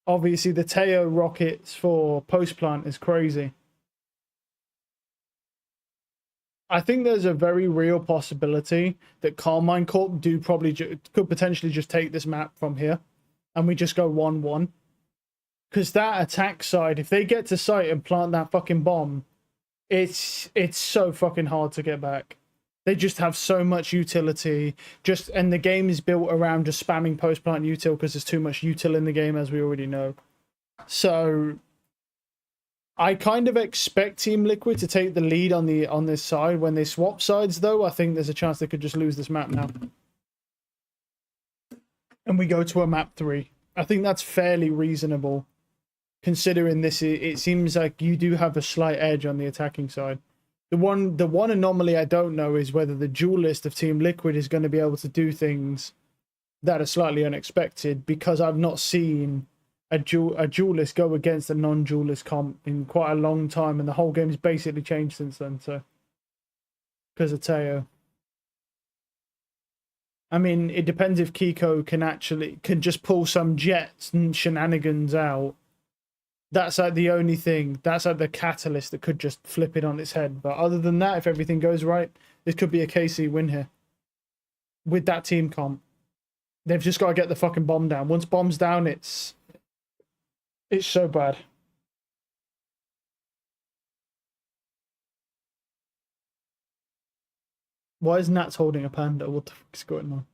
obviously the Teo rockets for post-plant is crazy. I think there's a very real possibility that Carmine Corp could potentially just take this map from here. And we just go 1-1. Because that attack side, if they get to site and plant that fucking bomb, it's so fucking hard to get back. They just have so much utility. And the game is built around just spamming post-plant util because there's too much util in the game, as we already know. So I kind of expect Team Liquid to take the lead on this side. When they swap sides, though, I think there's a chance they could just lose this map now. And we go to a map 3. I think that's fairly reasonable. considering this, it seems like you do have a slight edge on the attacking side. The one anomaly I don't know is whether the duelist of Team Liquid is going to be able to do things that are slightly unexpected, because I've not seen a duelist go against a non-duelist comp in quite a long time, and the whole game's basically changed since then. So, because of Teo. I mean, it depends if Kiko can just pull some jets and shenanigans out. That's like the only thing. That's like the catalyst that could just flip it on its head. But other than that, if everything goes right, this could be a KC win here. With that team comp. They've just got to get the fucking bomb down. Once bomb's down, it's so bad. Why is Nats holding a panda? What the fuck is going on?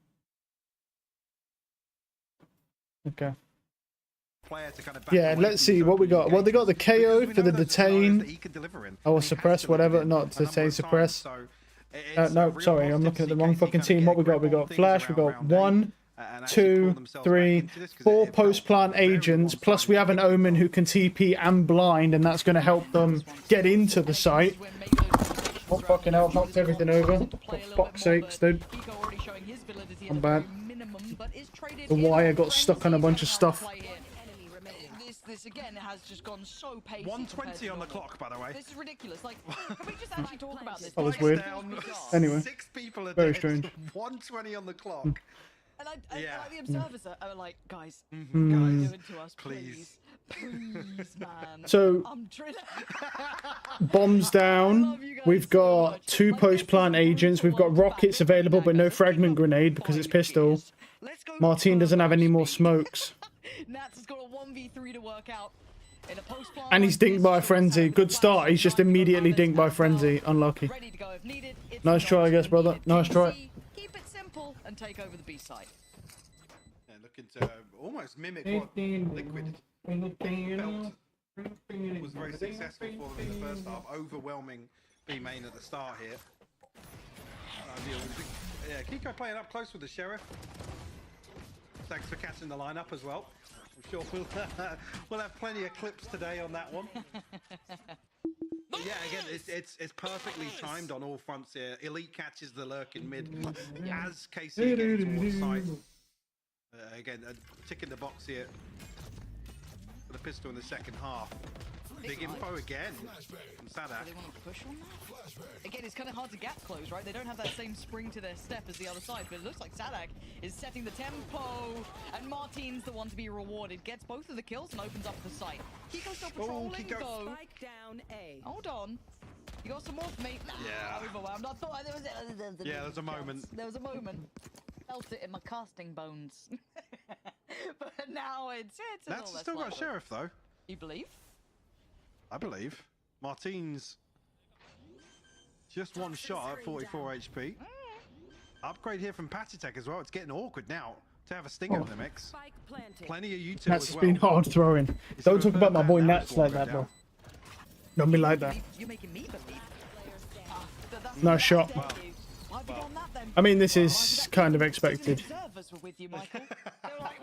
Okay. Yeah, let's see what we got. Well, they got the KO for the detain. Or suppress, whatever. Not detain, suppress. No, sorry, I'm looking at the wrong fucking team. What we got? We got Flash, we got 1, 2, 3, 4 post-plant agents, plus we have an Omen who can TP and blind, and that's going to help them get into the site. Oh, fucking hell, knocked everything over. For fuck's sakes, dude. I'm bad. The wire got stuck on a bunch of stuff. This again has just gone so pacey. 120 on the clock, by the way. This is ridiculous. Like, can we just actually talk about this? That was weird. Anyway, 6 people are very dead. strange. 120 on the clock. And like the observers are like, guys, guys, do it to us, please. Please, man. So, I'm trying bombs down. We've got 2 post-plant agents. We've got rockets available, but no fragment grenade because it's pistol. Martin doesn't have any more smokes. Nats has got a 1v3 to work out. In a post-plant, And he's dinked by Frenzy. Good start. He's just immediately dinked by Frenzy. Unlucky. Nice try, I guess, brother. Nice try. Keep it simple and take over the B side. Yeah, looking to almost mimic what Liquid felt was very successful for them in the first half. Overwhelming B main at the start here. Yeah, Kiko playing up close with the Sheriff. Thanks for catching the lineup as well. I'm sure we'll have plenty of clips today on that one. But yeah, again, it's perfectly timed on all fronts here. Elite catches the lurk in mid as KC gets towards side. Again, tick in the box here for the pistol in the second half. Big info again from Sadak. They want to push on that? Again, it's kind of hard to gap close, right? They don't have that same spring to their step as the other side, but it looks like Sadak is setting the tempo, and Martin's the one to be rewarded. Gets both of the kills and opens up the site. Kiko still patrolling, though. Spike down A. Hold on. You got some more for me? Nah, Yeah. overwhelmed. I thought there was Yeah, there's a moment. There was a moment. Felt it in my casting bones. But now it's That's still got Sheriff though. You believe? I believe. Martin's just one shot at 44 HP. Upgrade here from Patitech as well. It's getting awkward now to have a Stinger in the mix. Plenty of util Nats as has well. been hard throwing. Don't talk about my boy Nats like that, bro. Don't be like that. You're making me believe. Nice shot. I mean, this is kind of expected.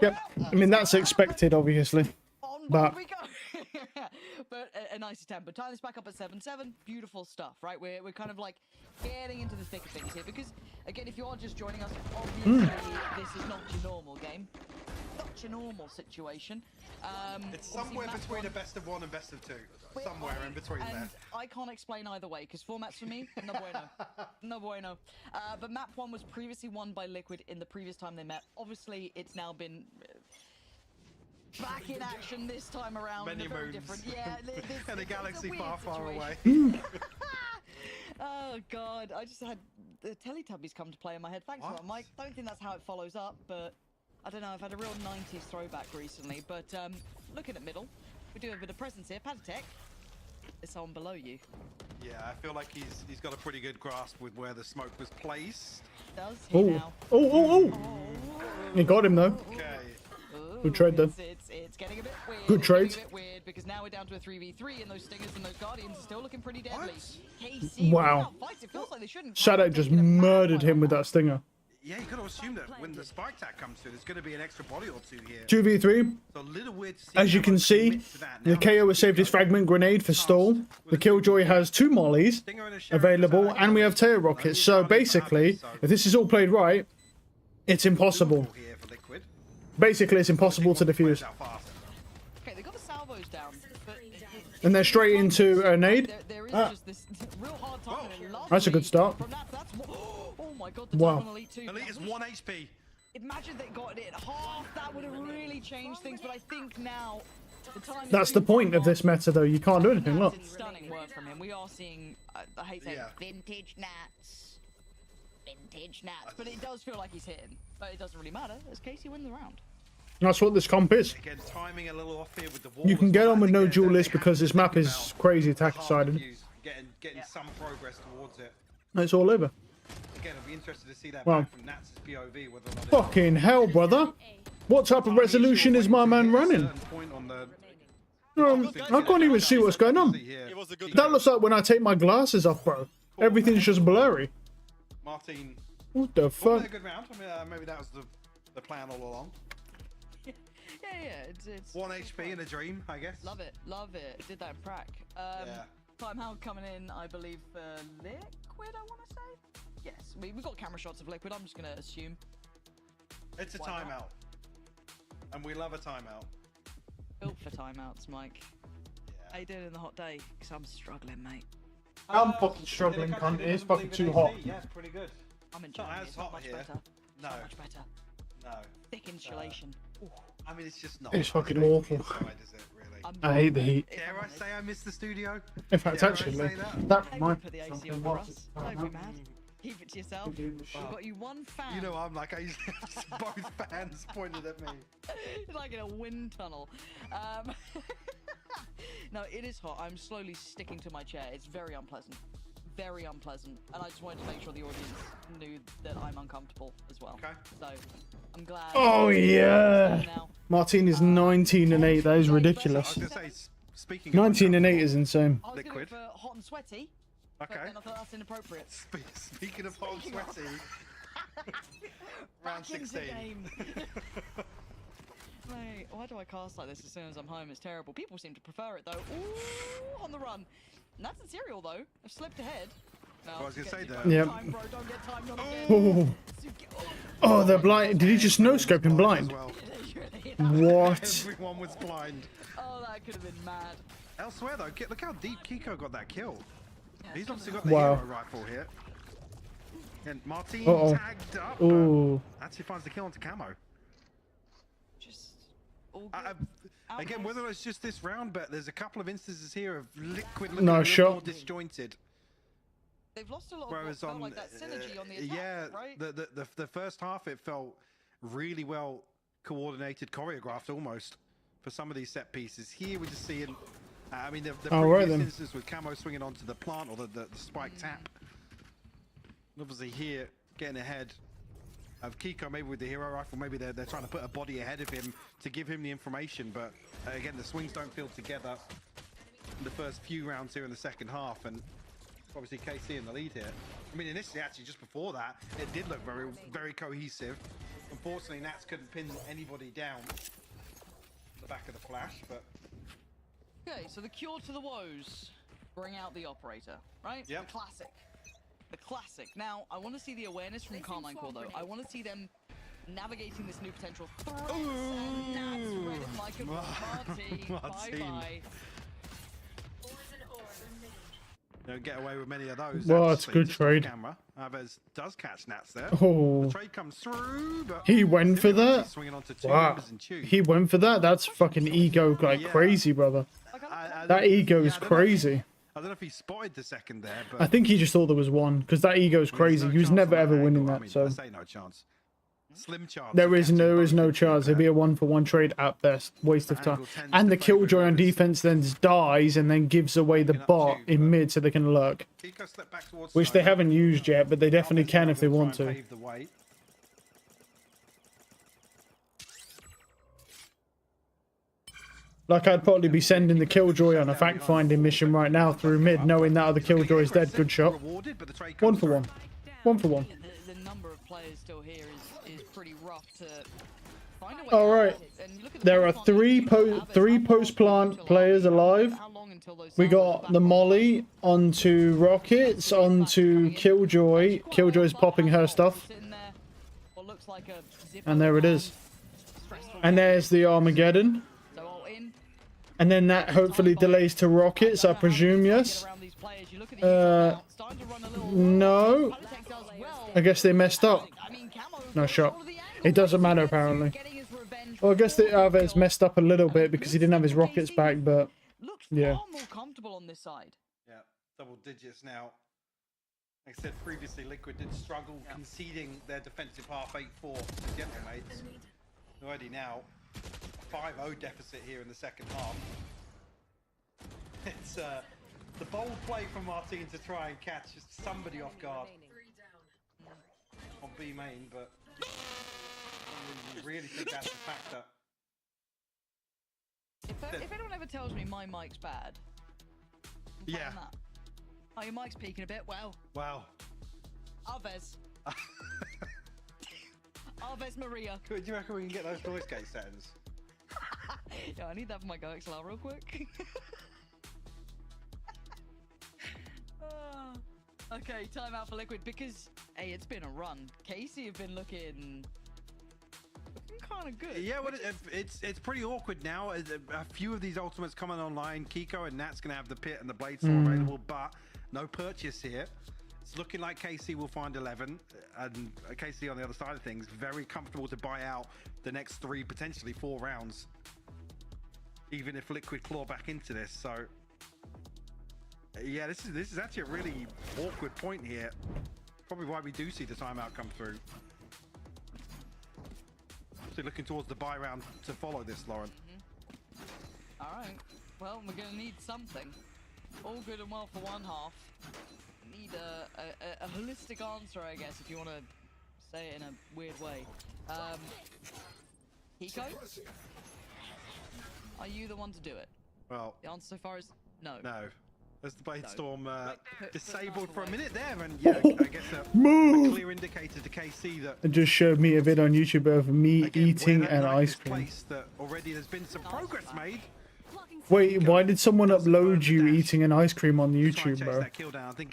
Yep. I mean, that's expected, obviously. But but a nice attempt. But tie this back up at 7-7. Beautiful stuff, right? We're kind of like getting into the thick of things here because, again, if you are just joining us, obviously this is not your normal game, not your normal situation. It's somewhere between a best of 1 and best of 2. Somewhere in between there. I can't explain either way because formats for me, no bueno, no bueno. But map 1 was previously won by Liquid in the previous time they met. Obviously, it's now been back in action this time around. Many very moons. Different. Yeah, and a galaxy far, far away. Oh god, I just had the Teletubbies come to play in my head. Thanks for that, Mike. Don't think that's how it follows up, but I don't know. I've had a real 90s throwback recently. But looking at middle, we do have a bit of presence here. Patitech, there's someone below you. Yeah, I feel like he's got a pretty good grasp with where the smoke was placed. Does he now? Oh! He got him though. Okay. Good trade though. It's getting a bit weird. Good trade. A bit weird because now we're down to a 3v3 and those Stingers and those Guardians are still looking pretty deadly. KC Wow. fights. It feels like they shouldn't. Shadow just murdered him with that stinger. Yeah, you got to assume that when the spike tag comes through, there's going to be an extra body or two here. 2v3. So a little weird to see As you can see, the KO has saved his fragment grenade for stall. The Killjoy has 2 mollies available, and we have tail rockets. So basically, if this is all played right, it's impossible. Basically, it's impossible to defuse. Okay, they got the salvos down, but And they're straight into a nade. there is just this real hard time. That's a good start. Oh my god, the Wow. time on Elite 2. Elite is 1 HP. Imagine they got it at half. That would have really changed things, but I think now the time. That's the point of this meta, though. You can't do anything. Look. It's stunning work from him. We are seeing, I hate saying vintage Nats. Vintage Nats. But it does feel like he's hitting. But it doesn't really matter, as Casey wins the round. That's what this comp is. Again, timing a little off here with the wall. You can get on with no duelist because this map is crazy attack-sided. Getting some progress towards it. It's all over. Again, I'll be interested to see that Wow. back from Nats' POV. Whether or not Fucking hell, brother. What type of resolution is my man running? I can't even see what's going on. That looks like when I take my glasses off, bro. Everything's just blurry. Martin. What the fuck? A good round. I mean, maybe that was the plan all along. Yeah, it's 1 HP in a dream, I guess. Love it, love it. Did that in prac. Timeout coming in, I believe, for Liquid, I want to say? Yes, we got camera shots of Liquid, I'm just going to assume. It's a timeout. And we love a timeout. Built for timeouts, Mike. How you doing in the hot day? Because I'm struggling, mate. I'm fucking struggling, cunt. It's fucking too hot. Yeah, it's pretty good. I'm enjoying it. It's not much better. No. Not much better. No. Thick insulation. I mean, it's just not. It's fucking awful. I hate the heat. Dare I say I miss the studio? In fact, actually, that reminds Put the me of AC something. on for us. Don't be mad. Keep it to yourself. We've got you one fan. You know, I'm like, I usually have both fans pointed at me. It's like in a wind tunnel. No, it is hot. I'm slowly sticking to my chair. It's very unpleasant. Very unpleasant. And I just wanted to make sure the audience knew that I'm uncomfortable as well. Okay. So, I'm glad. Oh, yeah. Martin is 19 and 8. That is ridiculous. 19 and 8 is insane. I was going for hot and sweaty. Okay. But then I thought that's inappropriate. Speaking of hot and sweaty. Round 16. Mate, why do I cast like this as soon as I'm home? It's terrible. People seem to prefer it though. Ooh, on the run. And that's in serial though. I've slipped ahead. No, I was gonna say that. Yep. Time, bro. Don't get time, not again. Oh, they're blind. Did he just no-scope him blind? What? Everyone was blind. Oh, that could have been mad. Elsewhere though, look how deep Kiko got that kill. He's obviously got the Wow. hero rifle here. And Martin tagged up. Ooh. Actually finds the kill onto Camo. Just all again, whether it's just this round, but there's a couple of instances here of Liquid looking No a little shot. more disjointed. They've lost a lot Whereas of what felt on like that synergy on the attack, yeah, right? the first half it felt really well coordinated, choreographed almost for some of these set pieces. Here we're just seeing. I mean, the previous instance with Camo swinging onto the plant or the spike tap. Obviously here getting ahead of Kiko, maybe with the hero rifle, maybe they're trying to put a body ahead of him to give him the information. But again, the swings don't feel together in the first few rounds here in the second half, and obviously KC in the lead here. I mean, initially, actually, just before that, it did look very, very cohesive. Unfortunately, Nats couldn't pin anybody down the back of the flash, but. Okay, so the cure to the woes. Bring out the operator, right? Yep. The classic. The classic. Now, I want to see the awareness from Carmine Core, though. I want to see them navigating this new potential threat. And that's read it like a Martin. Bye-bye. Don't get away with many of those. Well, it's a good trade. Camera. Alves does catch Nats there. Oh. The trade comes through, but He went for that? swinging onto two Wow. members in two. He went for that? That's fucking ego like crazy, brother. That ego is crazy. I don't know if he spotted the second there, but I think he just thought there was one, because that ego is crazy. He was never ever winning that, so. I say no chance. Slim chance. There is no chance. It'd be a 1-for-1 trade at best. Waste of time. And the Killjoy on defense then dies and then gives away the bot in mid so they can lurk. Which they haven't used yet, but they definitely can if they want to. Like, I'd probably be sending the Killjoy on a fact-finding mission right now through mid, knowing that other Killjoy is dead. Good shot. 1-for-1. 1-for-1. The number of players still here is pretty rough to find a way All right. out. And you look at the There are post-plant, three post-plant players alive. We got the Molly onto Rockets, onto Killjoy. Killjoy's popping her stuff. And there it is. And there's the Armageddon. And then that hopefully delays to Rockets, I presume, yes? No. I guess they messed up. No shot. It doesn't matter, apparently. Well, I guess the Alves messed up a little bit because he didn't have his rockets back, but yeah. More comfortable on this side. Yeah, double digits now. Like I said previously, Liquid did struggle conceding their defensive half 8-4 to Gentlemates. Already now, a 5-0 deficit here in the second half. It's the bold play from Martin to try and catch just somebody off guard on B main, but I really think that's a factor. If anyone ever tells me my mic's bad, yeah. Oh, your mic's peaking a bit. Wow. Wow. Alves. Alves Maria. Do you reckon we can get those noise gate settings? Yeah, I need that for my GoXLR real quick. Okay, time out for Liquid because, hey, it's been a run. Casey have been looking kind of good. Yeah, well, it's pretty awkward now. A few of these ultimates coming online. Kiko and Nat's going to have the pit and the blade still available, but no purchase here. It's looking like KC will find 11, and KC on the other side of things, very comfortable to buy out the next 3, potentially 4 rounds, even if Liquid claw back into this. So yeah, this is actually a really awkward point here. Probably why we do see the timeout come through. So looking towards the buy round to follow this, Lauren. All right. Well, we're gonna need something. All good and well for one half. Need a holistic answer, I guess, if you want to say it in a weird way. Hiko, are you the one to do it? Well, the answer so far is no. No. As the Blade Storm disabled for a minute there, and yeah, I guess a clear indicator to KC that it just showed me a vid on YouTube of me eating an ice cream. That already there's been some progress made. Wait, why did someone upload you eating an ice cream on YouTube, bro?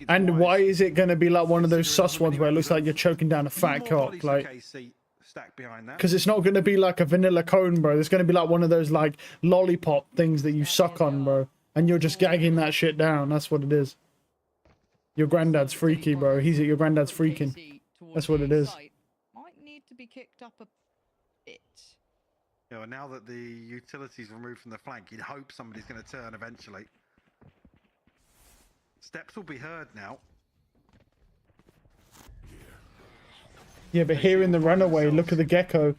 And why is it going to be like one of those sus ones where it looks like you're choking down a fat cock? Like, because it's not going to be like a vanilla cone, bro. It's going to be like one of those like lollipop things that you suck on, bro. And you're just gagging that shit down. That's what it is. Your granddad's freaky, bro. Your granddad's freaking. That's what it is. Might need to be kicked up a bit. Yeah, well, now that the utility's removed from the flank, you'd hope somebody's going to turn eventually. Steps will be heard now. Yeah, but hearing the runaway, look at the gecko.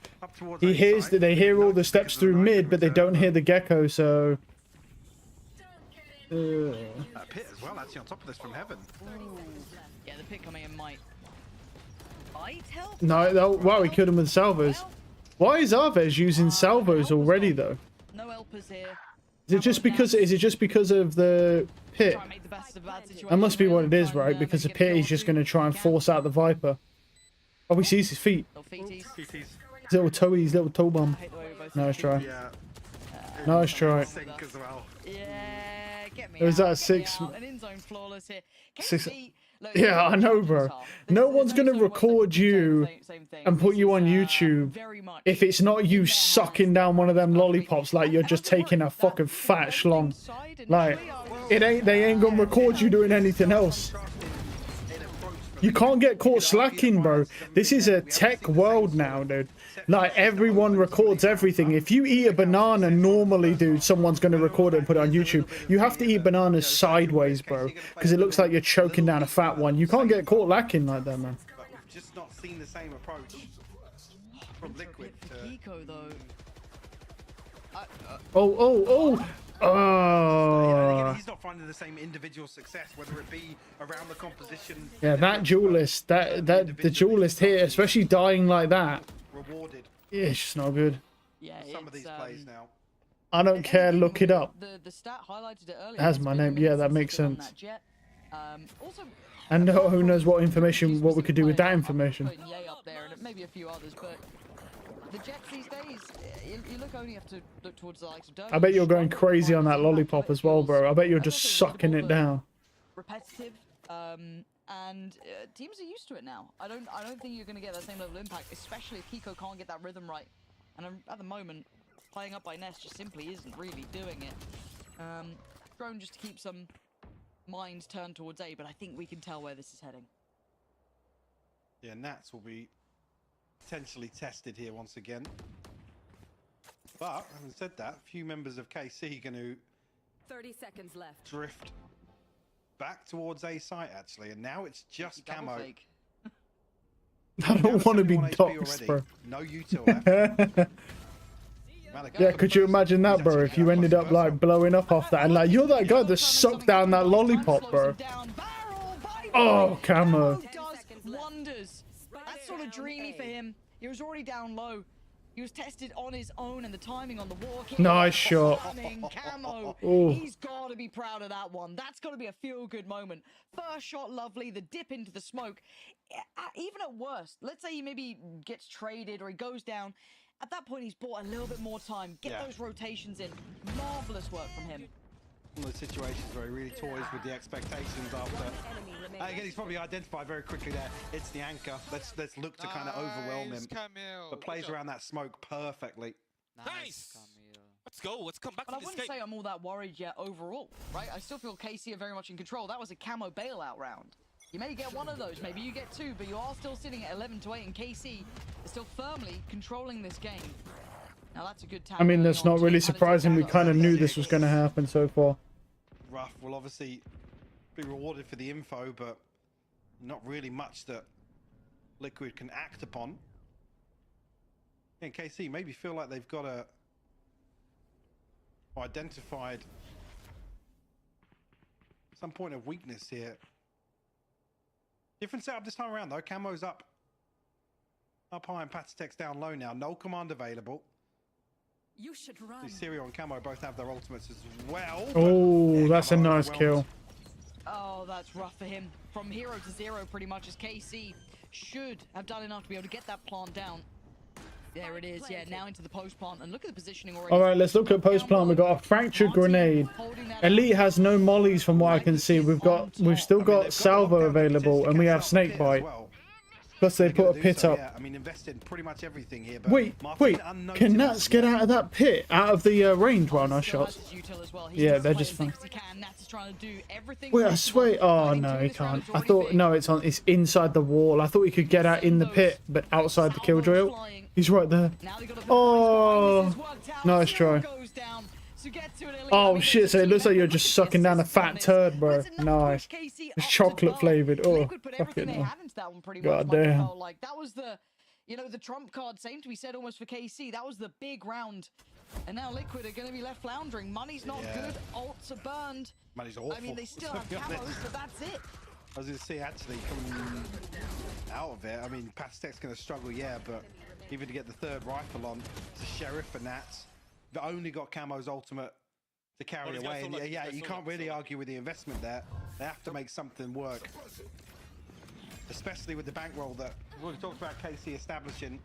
He hears that they hear all the steps through mid, but they don't hear the gecko, so. That pit as well, actually on top of this from heaven. Yeah, the pit coming in might help. No, wow, he killed him with salvos. Why is Arves using salvos already though? No helpers here. Is it just because of the pit? That must be what it is, right? Because the pit is just going to try and force out the Viper. Oh, he sees his feet. His little toeies, little toe bomb. Nice try. Nice try. It was that 6. Yeah, I know, bro. No one's gonna record you and put you on YouTube if it's not you sucking down one of them lollipops like you're just taking a fucking fat schlong. Like, they ain't gonna record you doing anything else. You can't get caught slacking, bro. This is a tech world now, dude. Like, everyone records everything. If you eat a banana normally, dude, someone's going to record it and put it on YouTube. You have to eat bananas sideways, bro, because it looks like you're choking down a fat one. You can't get caught lacking like that, man. But we've just not seen the same approach from Liquid to Kiko, though. He's not finding the same individual success, whether it be around the composition. Yeah, that duelist, the duelist here, especially dying like that. Rewarded. Yeah, it's just not good. Yeah, some of these plays now. I don't care. Look it up. The stat highlighted it earlier. It has my name. Yeah, that makes sense. Also, And who knows what information, what we could do with that information. putting Ye up there and maybe a few others, but the Jets these days, you only have to look towards the likes of Derby. I bet you're going crazy on that lollipop as well, bro. I bet you're just sucking it down. Repetitive, and teams are used to it now. I don't think you're going to get that same level of impact, especially if Kiko can't get that rhythm right. And at the moment, playing up by Nest just simply isn't really doing it. Drone just to keep some minds turned towards A, but I think we can tell where this is heading. Yeah, Nats will be potentially tested here once again. But having said that, a few members of KC are going to 30 seconds left. drift back towards A site actually, and now it's just camo. I don't want to be doxed, bro. No util left. Yeah, could you imagine that, bro? If you ended up like blowing up off that, and like you're that guy that sucked down that lollipop, bro. Oh, camo. Does wonders. That's sort of dreamy for him. He was already down low. He was tested on his own, and the timing on the walk. Nice shot. Camo. Ooh. He's got to be proud of that one. That's got to be a feel-good moment. First shot, lovely. The dip into the smoke. Even at worst, let's say he maybe gets traded or he goes down. At that point, he's bought a little bit more time. Get those rotations in. Marvelous work from him. One of those situations where he really toys with the expectations after. Again, he's probably identified very quickly there. It's the anchor. Let's look to kind of overwhelm him. But plays around that smoke perfectly. Nice. Let's go. Let's come back But to I this wouldn't game. say I'm all that worried yet overall, right? I still feel KC are very much in control. That was a camo bailout round. You may get one of those, maybe you get two, but you are still sitting at 11-8, and KC is still firmly controlling this game. Now that's a good tag. I mean, that's not really surprising. We kind of knew this was going to happen so far. Rough will obviously be rewarded for the info, but not really much that Liquid can act upon. And KC maybe feel like they've got a identified some point of weakness here. Different setup this time around though. Camo's up high and Patitech's down low now. No command available. You should run. Serial and Camo both have their ultimates as well. Oh, that's a nice kill. Oh, that's rough for him. From 0 to 0 pretty much, as KC should have done enough to be able to get that plant down. There it is, yeah, now into the post plant, and look at the positioning already. All right, let's look at post plant. We've got a fractured grenade. Elite has no mollies from what I can see. We've still got salvo available, and we have snakebite. Plus they put a pit up. Yeah, I mean, invested in pretty much everything here. But Wait, can Nats get out of that pit? Out of the range while no shots? Yeah, they're just fine. Wait, I swear. Oh no, he can't. I thought no, it's inside the wall. I thought he could get out in the pit, but outside the killjoy. He's right there. Oh, nice try. Oh shit! So it looks like you're just sucking down a fat turd, bro. Nice. It's chocolate flavored. Oh, fucking hell. God damn. Like that was the, the trump card. Same to be said almost for KC. That was the big round, and now Liquid are going to be left floundering. Money's not good. Ults are burned. Money's awful. I mean, they still have camos, but that's it. I was going to say, actually, coming out of it, I mean, Patitech's going to struggle, yeah, but even to get the third rifle on, it's a Sheriff for Nats. They've only got Camo's ultimate to carry away. And yeah, you can't really argue with the investment there. They have to make something work. Especially with the bankroll that we talked about KC establishing.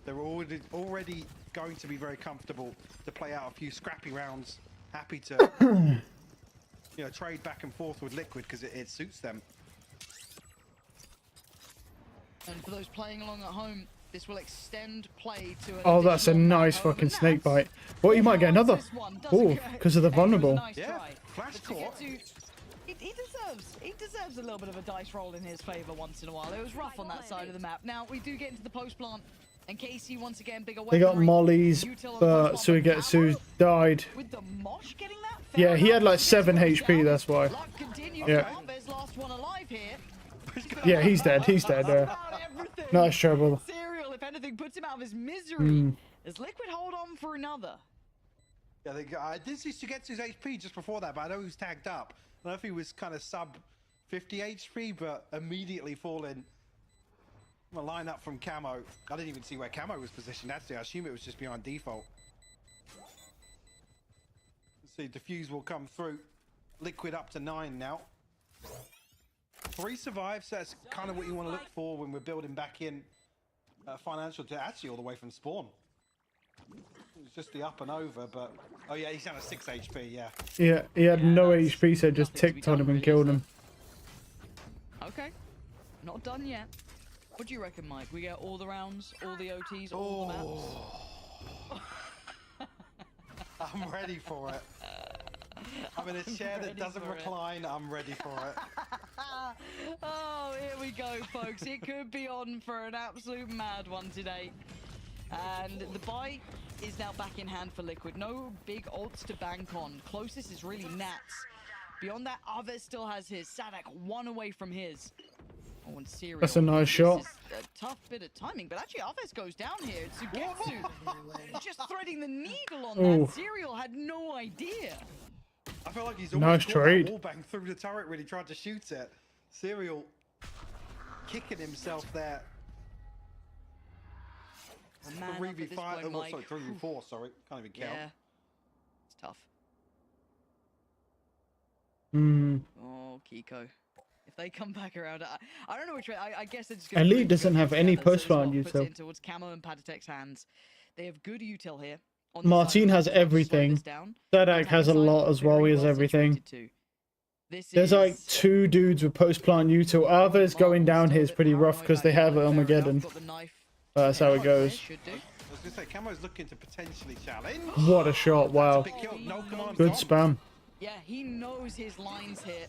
They're already going to be very comfortable to play out a few scrappy rounds. Happy to trade back and forth with Liquid because it suits them. And for those playing along at home, this will extend play to an Oh, that's a nice fucking snake bite. Well, you might get another. Oh, because of the vulnerable. Yeah, flash caught. He deserves a little bit of a dice roll in his favor once in a while. It was rough on that side of the map. Now we do get into the post plant, and KC once again bigger. They got mollies, but Suigetsu died. With the Mosh getting that. Yeah, he had like 7 HP. That's why. Yeah. Last one alive here. Yeah, he's dead. He's dead. Nice trouble. Serial, if anything, puts him out of his misery. Does Liquid hold on for another? Yeah, I did see Sugetsu's HP just before that, but I know he was tagged up. I don't know if he was kind of sub 50 HP, but immediately falling from a lineup from Camo. I didn't even see where Camo was positioned. Actually, I assume it was just behind default. Let's see, Diffuse will come through. Liquid up to 9 now. 3 survives, so that's kind of what you want to look for when we're building back in financial to actually all the way from spawn. It's just the up and over, but oh yeah, he's down at 6 HP, yeah. Yeah, he had no HP, so just ticked on him and killed him. Okay, not done yet. What do you reckon, Mike? We get all the rounds, all the OTs, all the maps? I'm ready for it. I'm in a chair that doesn't recline. I'm ready for it. Oh, here we go, folks. It could be on for an absolute mad one today. And the buy is now back in hand for Liquid. No big ults to bank on. Closest is really Nats. Beyond that, Aves still has his. Sadak 1 away from his. Oh, and Serial. That's a nice shot. A tough bit of timing, but actually Aves goes down here. Sugetsu just threading the needle on that. Serial had no idea. I feel like he's nice trade. Wallbang through the turret when he tried to shoot it. Serial kicking himself there. 3v5, oh, sorry, 3v4, sorry, can't even count. Yeah, it's tough. Oh, Kiko. If they come back around, I don't know which way. I guess it's just going Elite doesn't have any post-plant util. Towards Camo and Patatek's hands. They have good util here. Martin has everything. Sadak has a lot as well. He has everything. There's like 2 dudes with post-plant util. Aves going down here is pretty rough because they have Armageddon. That's how it goes. I was going to say, Camo's looking to potentially challenge. What a shot, wow. Good spam. Yeah, he knows his lines here.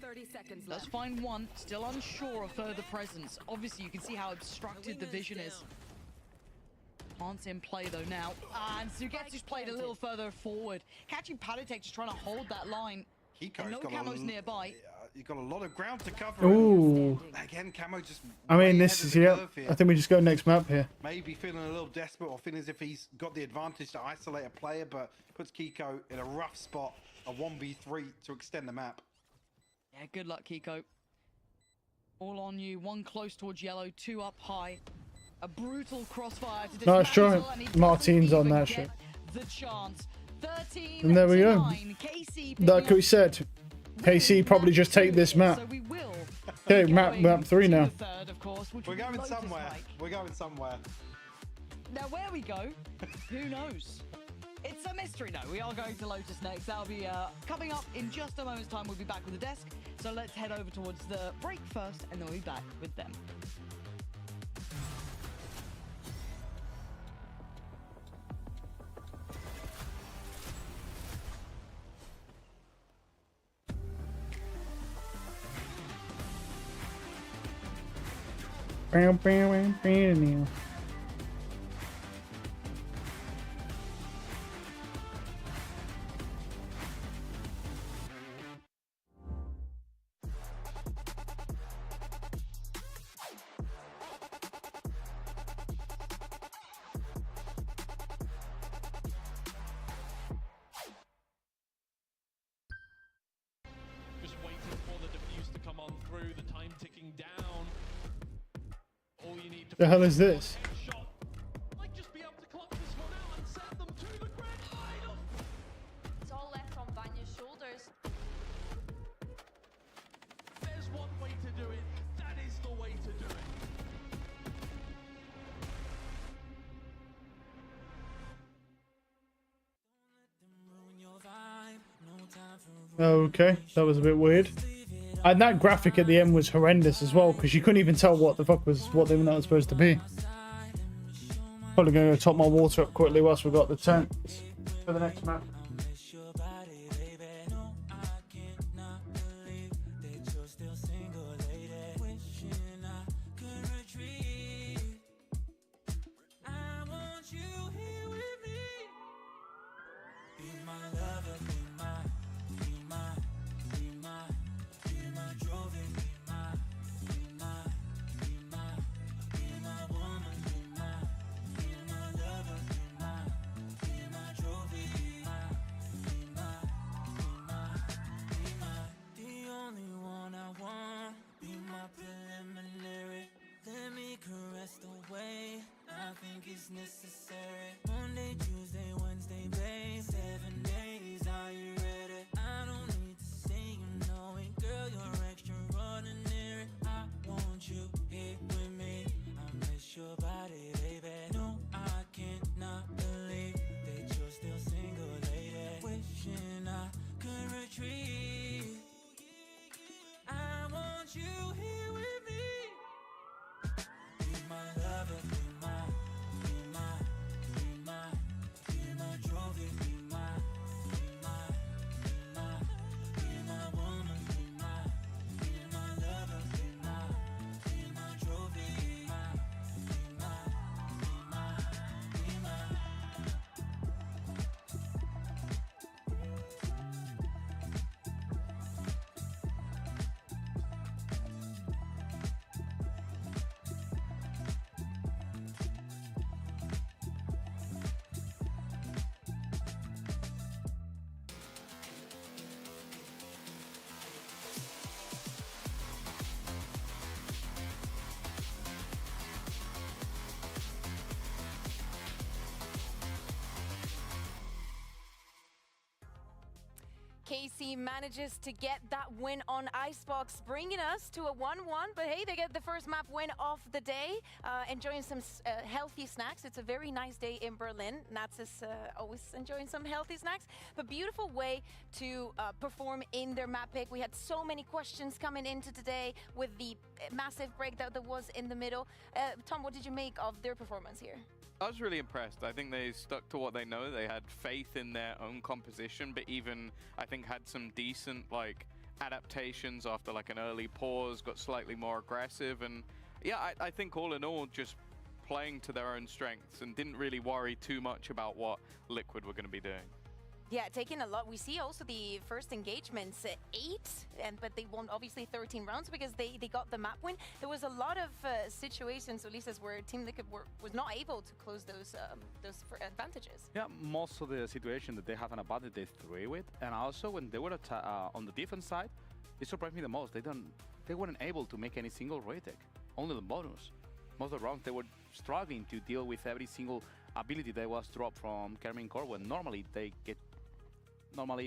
30 seconds left. Let's find one. Still unsure of further presence. Obviously, you can see how obstructed the vision is. Plants in play though now. And Sugetsu's played a little further forward. Catching Patatek just trying to hold that line. And no Camo's nearby. You've got a lot of ground to cover. Ooh. Again, Camo just. I mean, this is, yeah. I think we just go next map here. Maybe feeling a little desperate or feeling as if he's got the advantage to isolate a player, but puts Kiko in a rough spot, a 1v3 to extend the map. Yeah, good luck, Kiko. All on you. 1 close towards yellow, 2 up high. A brutal crossfire to nice try. Martin's on that shit. The chance. 13 and there we go. Like we said, KC probably just take this map. Okay, map 3 now. We're going somewhere. We're going somewhere. Now where we go, who knows? It's a mystery though. We are going to Lotus next. That'll be coming up in just a moment's time. We'll be back with the desk. So let's head over towards the break first and then we'll be back with them. Just waiting for the defuse to come on through, the time ticking down. All you need to the hell is this? Might just be able to clock this one out and send them to the grand final. It's all left on Vanya's shoulders. There's one way to do it. That is the way to do it. Okay, that was a bit weird. And that graphic at the end was horrendous as well, because you couldn't even tell what the fuck was what they were supposed to be. Probably going to top my water up quickly whilst we got the tent for the next map. Necessary. Monday, Tuesday, Wednesday, babe. 7 days, are you ready? I don't need to say KC manages to get that win on Icebox, bringing us to a 1-1. But hey, they get the first map win of the day, enjoying some healthy snacks. It's a very nice day in Berlin. Nats is always enjoying some healthy snacks, but beautiful way to perform in their map pick. We had so many questions coming into today with the massive break that there was in the middle. Tom, what did you make of their performance here? I was really impressed. I think they stuck to what they know. They had faith in their own composition, but even, I think, had some decent, like, adaptations after, like, an early pause, got slightly more aggressive, and yeah, I think all in all, just playing to their own strengths and didn't really worry too much about what Liquid were going to be doing. Yeah, taking a lot. We see also the first engagements, 8, but they won obviously 13 rounds because they got the map win. There was a lot of situations, Ulises, where Team Liquid was not able to close those advantages. Yeah, most of the situation that they have an advantage they threw with, and also when they were on the defense side, it surprised me the most. They weren't able to make any single retake, only the bonus. Most of the rounds they were struggling to deal with every single ability that was dropped from Karmine Corp, when normally they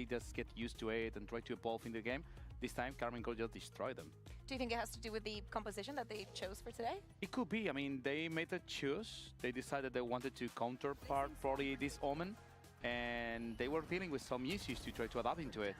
just get used to it and try to evolve in the game. This time, Karmine Corp just destroyed them. Do you think it has to do with the composition that they chose for today? It could be. I mean, they made a choice. They decided they wanted to counterpart probably this Omen, and they were dealing with some issues to try to adapt into it.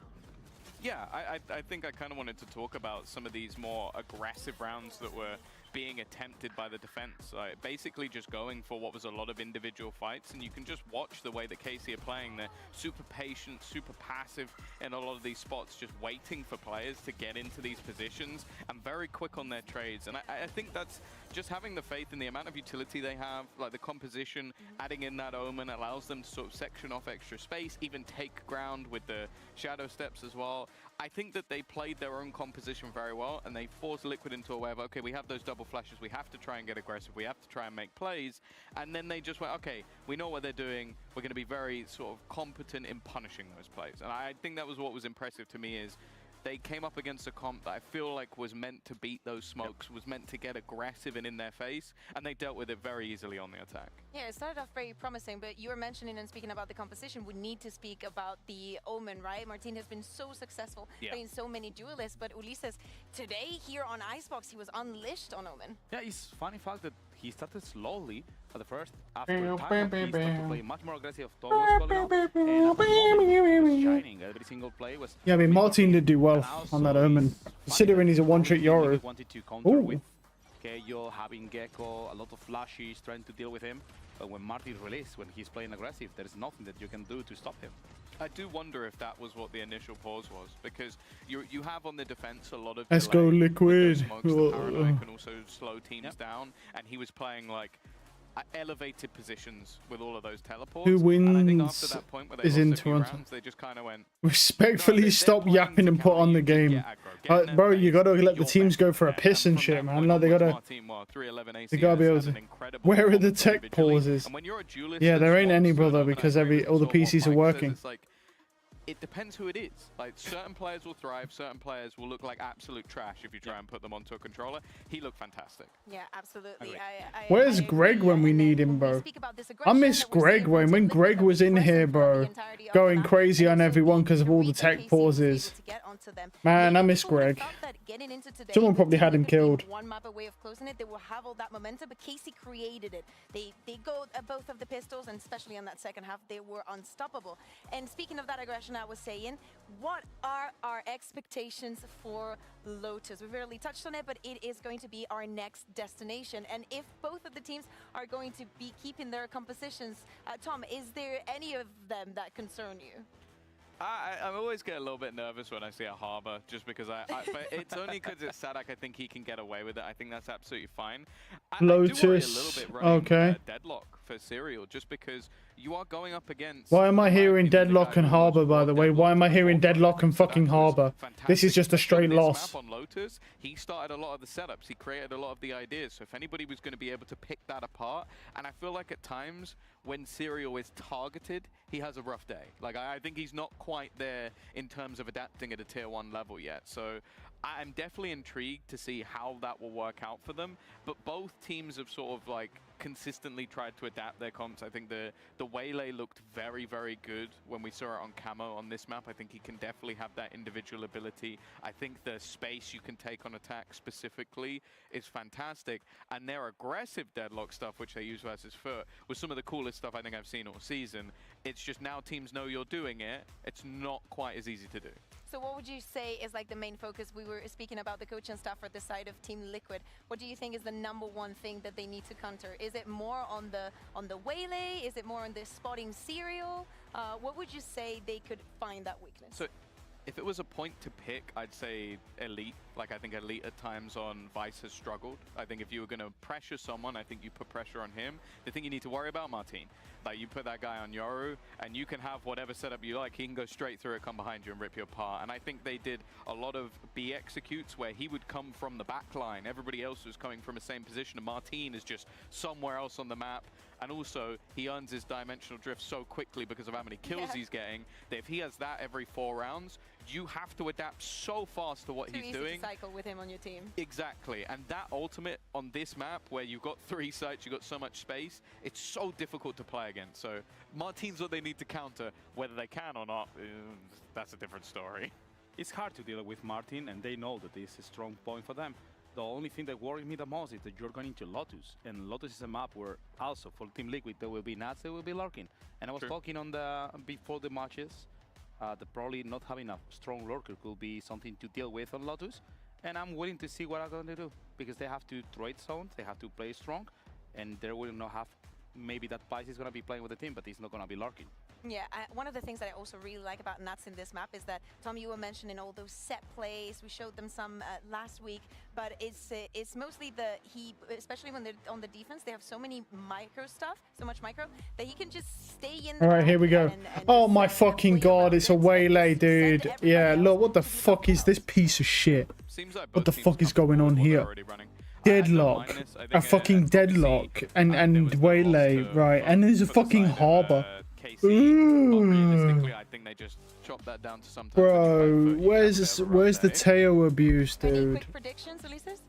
Yeah, I think I kind of wanted to talk about some of these more aggressive rounds that were being attempted by the defense. Basically just going for what was a lot of individual fights, and you can just watch the way that KC are playing. They're super patient, super passive in a lot of these spots, just waiting for players to get into these positions and very quick on their trades. And I think that's just having the faith in the amount of utility they have, like the composition, adding in that Omen allows them to sort of section off extra space, even take ground with the shadow steps as well. I think that they played their own composition very well, and they forced Liquid into a way of, okay, we have those double flashes, we have to try and get aggressive, we have to try and make plays, and then they just went, okay, we know what they're doing, we're going to be very sort of competent in punishing those plays. And I think that was what was impressive to me, is they came up against a comp that I feel like was meant to beat those smokes, was meant to get aggressive and in their face, and they dealt with it very easily on the attack. Yeah, it started off very promising, but you were mentioning and speaking about the composition, we need to speak about the Omen, right? Martin has been so successful playing so many duelists, but Ulises, today here on Icebox, he was unleashed on Omen. Yeah, it's funny fact that he started slowly at the first. After time, he started to play much more aggressive. Tom was calling out, and at the moment, he was shining. Every single play was... Yeah, I mean, Martin did do well on that Omen, considering he's a one-trick Yoru. Wanted to counter with Kayo, having Gecko, a lot of flashes, trying to deal with him. But when Martin released, when he's playing aggressive, there is nothing that you can do to stop him. I do wonder if that was what the initial pause was, because you have on the defense a lot of Let's go Liquid. Paranoid can also slow teams down, and he was playing like elevated positions with all of those teleports. Who wins and I think after that point where they is lost in a few Toronto. rounds, they just kind of went, Respectfully stop yapping and put on the game. Bro, you gotta let the teams go for a piss and shit, man. Like, they gotta be able to... Where are the tech pauses? Yeah, there ain't any, brother, because all the PCs are working. It depends who it is. Like, certain players will thrive, certain players will look like absolute trash if you try and put them onto a controller. He looked fantastic. Yeah, absolutely. Where's Greg when we need him, bro? I miss Greg when Greg was in here, bro, going crazy on everyone because of all the tech pauses. Man, I miss Greg. Someone probably had him killed. One map away of closing it, they will have all that momentum, but KC created it. They go at both of the pistols, and especially on that second half, they were unstoppable. And speaking of that aggression, I was saying, what are our expectations for Lotus? We've really touched on it, but it is going to be our next destination. And if both of the teams are going to be keeping their compositions, Tom, is there any of them that concern you? I always get a little bit nervous when I see a Harbor, just because but it's only because it's Sadak. I think he can get away with it. I think that's absolutely fine. Lotus, I do worry a little bit running, okay. Deadlock for Serial, just because you are going up against... Why am I hearing Deadlock and Harbor, by the way? Why am I hearing Deadlock and fucking Harbor? This is just a straight loss. On Lotus, he started a lot of the setups. He created a lot of the ideas. So if anybody was going to be able to pick that apart, and I feel like at times when Serial is targeted, he has a rough day. Like, I think he's not quite there in terms of adapting at a tier 1 level yet. So I'm definitely intrigued to see how that will work out for them. But both teams have sort of like consistently tried to adapt their comps. I think the Waylay looked very, very good when we saw it on Camo on this map. I think he can definitely have that individual ability. I think the space you can take on attack specifically is fantastic. And their aggressive deadlock stuff, which they use versus Foot, was some of the coolest stuff I think I've seen all season. It's just now teams know you're doing it. It's not quite as easy to do. So what would you say is like the main focus? We were speaking about the coach and staff for the side of Team Liquid. What do you think is the #1 thing that they need to counter? Is it more on the Waylay? Is it more on the spotting serial? What would you say they could find that weakness? So if it was a point to pick, I'd say Elite. Like, I think Elite at times on Vice has struggled. I think if you were going to pressure someone, I think you put pressure on him. The thing you need to worry about, Martin, like you put that guy on Yoru, and you can have whatever setup you like. He can go straight through it, come behind you, and rip you apart. And I think they did a lot of B executes where he would come from the back line. Everybody else was coming from the same position, and Martin is just somewhere else on the map. And also, he earns his dimensional drift so quickly because of how many kills he's getting, that if he has that every 4 rounds, you have to adapt so fast to what he's doing. To cycle with him on your team. Exactly, and that ultimate on this map, where you've got 3 sites, you've got so much space, it's so difficult to play against. So Martin's what they need to counter. Whether they can or not, that's a different story. It's hard to deal with Martin, and they know that this is a strong point for them. The only thing that worries me the most is that you're going into Lotus, and Lotus is a map where also for Team Liquid there will be Nats, there will be Lurking. And I was talking on before the matches, that probably not having a strong lurker could be something to deal with on Lotus, and I'm willing to see what I'm going to do, because they have to trade zones, they have to play strong, and they will not have, maybe that Vice is going to be playing with the team, but he's not going to be lurking. Yeah, one of the things that I also really like about Nats in this map is that, Tom, you were mentioning all those set plays. We showed them some last week, but it's mostly especially when they're on the defense, they have so many micro stuff, so much micro, that he can just stay in. All right, here we go. Oh my fucking god, it's a Waylay, dude. Yeah, look, what the fuck is this piece of shit? What the fuck is going on here? Deadlock, a fucking deadlock, and Waylay, right? And there's a fucking harbor. Realistically, I think they just chopped that down to some. Bro, where's the Teo abuse, dude?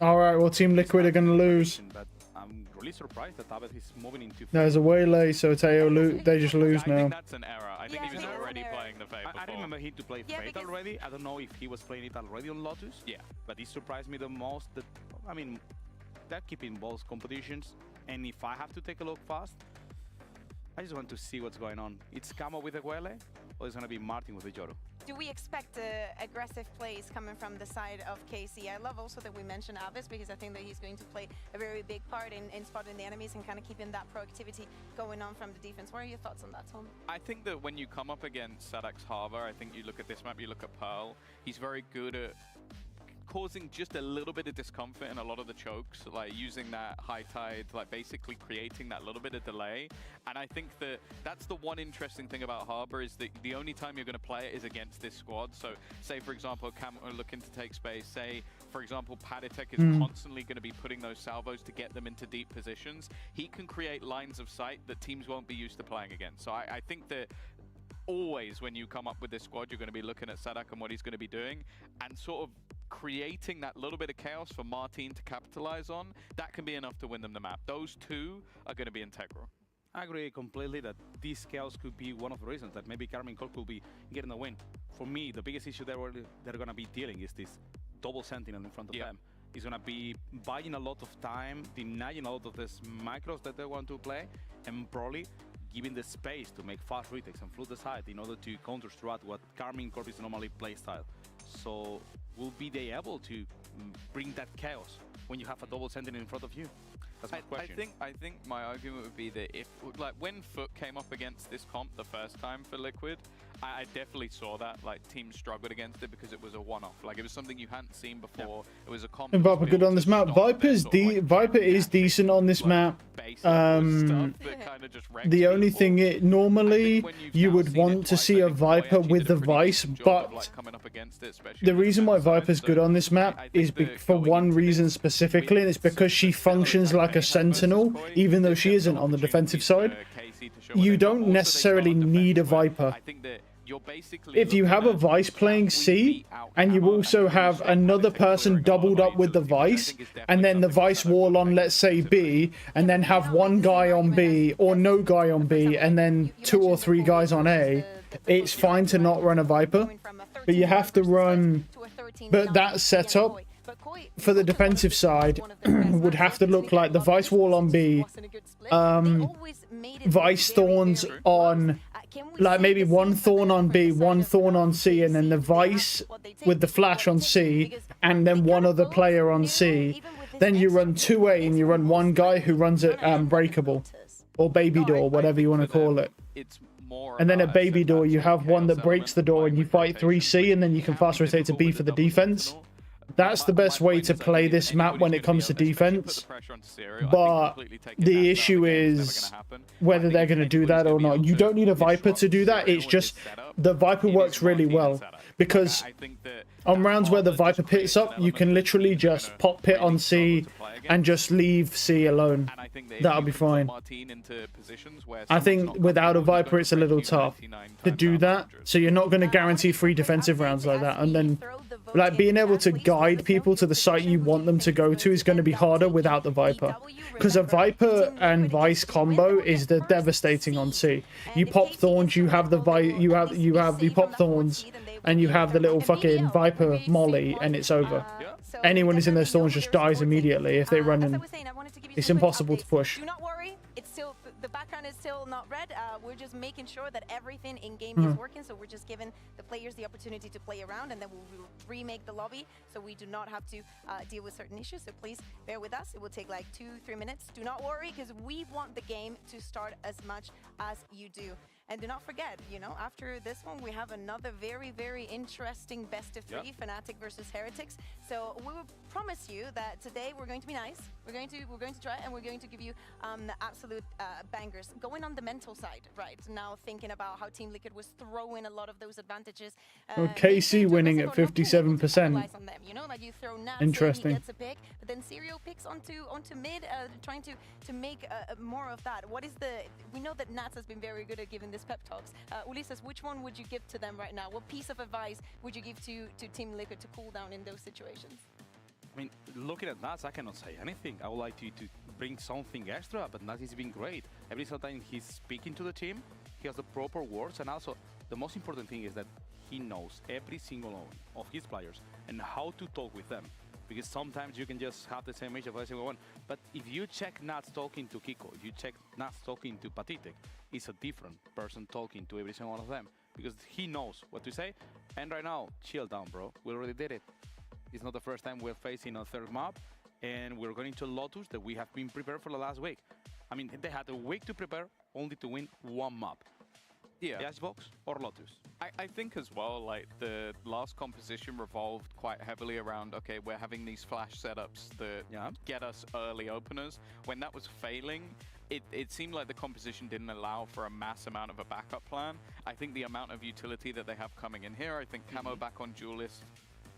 All right, well, Team Liquid are gonna lose. But I'm really surprised that Tabet is moving into. There's a Waylay, so Teo they just lose now. I think that's an error. I think he was already playing the Fate before. I remember him to play Fate already. I don't know if he was playing it already on Lotus. Yeah, but it surprised me the most. That I mean, they're keeping both competitions, and if I have to take a look fast, I just want to see what's going on. It's Camo with the Waylay, or it's going to be Martin with the Yoru? Do we expect aggressive plays coming from the side of KC? I love also that we mentioned Abyss, because I think that he's going to play a very big part in spotting the enemies and kind of keeping that proactivity going on from the defense. What are your thoughts on that, Tom? I think that when you come up against Sadak's Harbor, I think you look at this map, you look at Pearl, he's very good at causing just a little bit of discomfort in a lot of the chokes, like using that high tide, like basically creating that little bit of delay. And I think that that's the one interesting thing about Harbor, is that the only time you're going to play it is against this squad. So say, for example, Cam are looking to take space. Say, for example, Paditek is constantly going to be putting those salvos to get them into deep positions. He can create lines of sight that teams won't be used to playing against. So I think that always when you come up with this squad, you're going to be looking at Sadak and what he's going to be doing, and sort of creating that little bit of chaos for Martin to capitalize on. That can be enough to win them the map. Those two are going to be integral. I agree completely that this chaos could be one of the reasons that maybe Karmine Corp could be getting the win. For me, the biggest issue they're going to be dealing is this double sentinel in front of them. He's going to be buying a lot of time, denying a lot of these micros that they want to play, and probably giving the space to make fast retakes and flood the side in order to counter-strat what Karmine Corp's normally play style. So will be they able to bring that chaos when you have a double sentinel in front of you? That's my question. I think my argument would be that if, like, when Foot came up against this comp the first time for Liquid, I definitely saw that, like, teams struggled against it because it was a one-off. Like, it was something you hadn't seen before. It was a comp. And Viper good on this map. Viper is decent on this map. The only thing normally you would want to see a Viper with the Vice, but the reason why Viper's good on this map is for one reason specifically, and it's because she functions like a sentinel, even though she isn't on the defensive side. You don't necessarily need a Viper you're basically if you have a Vice playing C, and you also have another person doubled up with the Vice, and then the Vice wall on, let's say, B, and then have one guy on B, or no guy on B, and then 2 or 3 guys on A, it's fine to not run a Viper. But you have to run... But that setup, for the defensive side, would have to look like the Vice wall on B, Vice Thorns on... Like maybe one Thorn on B, one Thorn on C, and then the Vice with the flash on C, and then one other player on C. Then you run 2A and you run one guy who runs it breakable, or baby door, whatever you want to call it. And then at baby door, you have one that breaks the door and you fight 3C, and then you can fast rotate to B for the defense. That's the best way to play this map when it comes to defense. But the issue is whether they're going to do that or not. You don't need a Viper to do that. It's just the Viper works really well. Because on rounds where the Viper pits up, you can literally just pop pit on C and just leave C alone. That'll be fine. I think without a Viper, it's a little tough to do that. So you're not going to guarantee free defensive rounds like that. And then like being able to guide people to the site you want them to go to is going to be harder without the Viper. Because a Viper and Vice combo is the devastating on C. You pop Thorns, you have the you pop Thorns, and you have the little fucking Viper molly, and it's over. Anyone who's in those Thorns just dies immediately if they run in. It's impossible to push. Do not worry, it's still the background is still not red. We're just making sure that everything in game is working, so we're just giving the players the opportunity to play around, and then we'll remake the lobby so we do not have to deal with certain issues. So please bear with us. It will take like 2-3 minutes. Do not worry, because we want the game to start as much as you do. And do not forget, you know, after this one, we have another very, very interesting best of 3, Fnatic versus Heretics. So we will promise you that today we're going to be nice. We're going to try, and we're going to give you the absolute bangers. Going on the mental side, right now, thinking about how Team Liquid was throwing a lot of those advantages. KC winning at 57%. You know, like you throw Nats, interesting. He gets a pick, but then Serial picks onto mid, trying to make more of that. What is the? We know that Nats has been very good at giving this pep talks. Ulises, which one would you give to them right now? What piece of advice would you give to Team Liquid to cool down in those situations? I mean, looking at Nats, I cannot say anything. I would like to bring something extra, but Nats has been great. Every single time he's speaking to the team, he has the proper words, and also the most important thing is that he knows every single one of his players and how to talk with them. Because sometimes you can just have the same age of every single one. But if you check Nats talking to Kiko, if you check Nats talking to Patitek, it's a different person talking to every single one of them. Because he knows what to say. And right now, chill down, bro. We already did it. It's not the first time we're facing a third map. And we're going to Lotus that we have been prepared for the last week. I mean, they had a week to prepare only to win one map. Yeah. Xbox or Lotus. I think as well, like the last composition revolved quite heavily around, okay, we're having these flash setups that get us early openers. When that was failing, it seemed like the composition didn't allow for a mass amount of a backup plan. I think the amount of utility that they have coming in here, I think Camo back on Duelist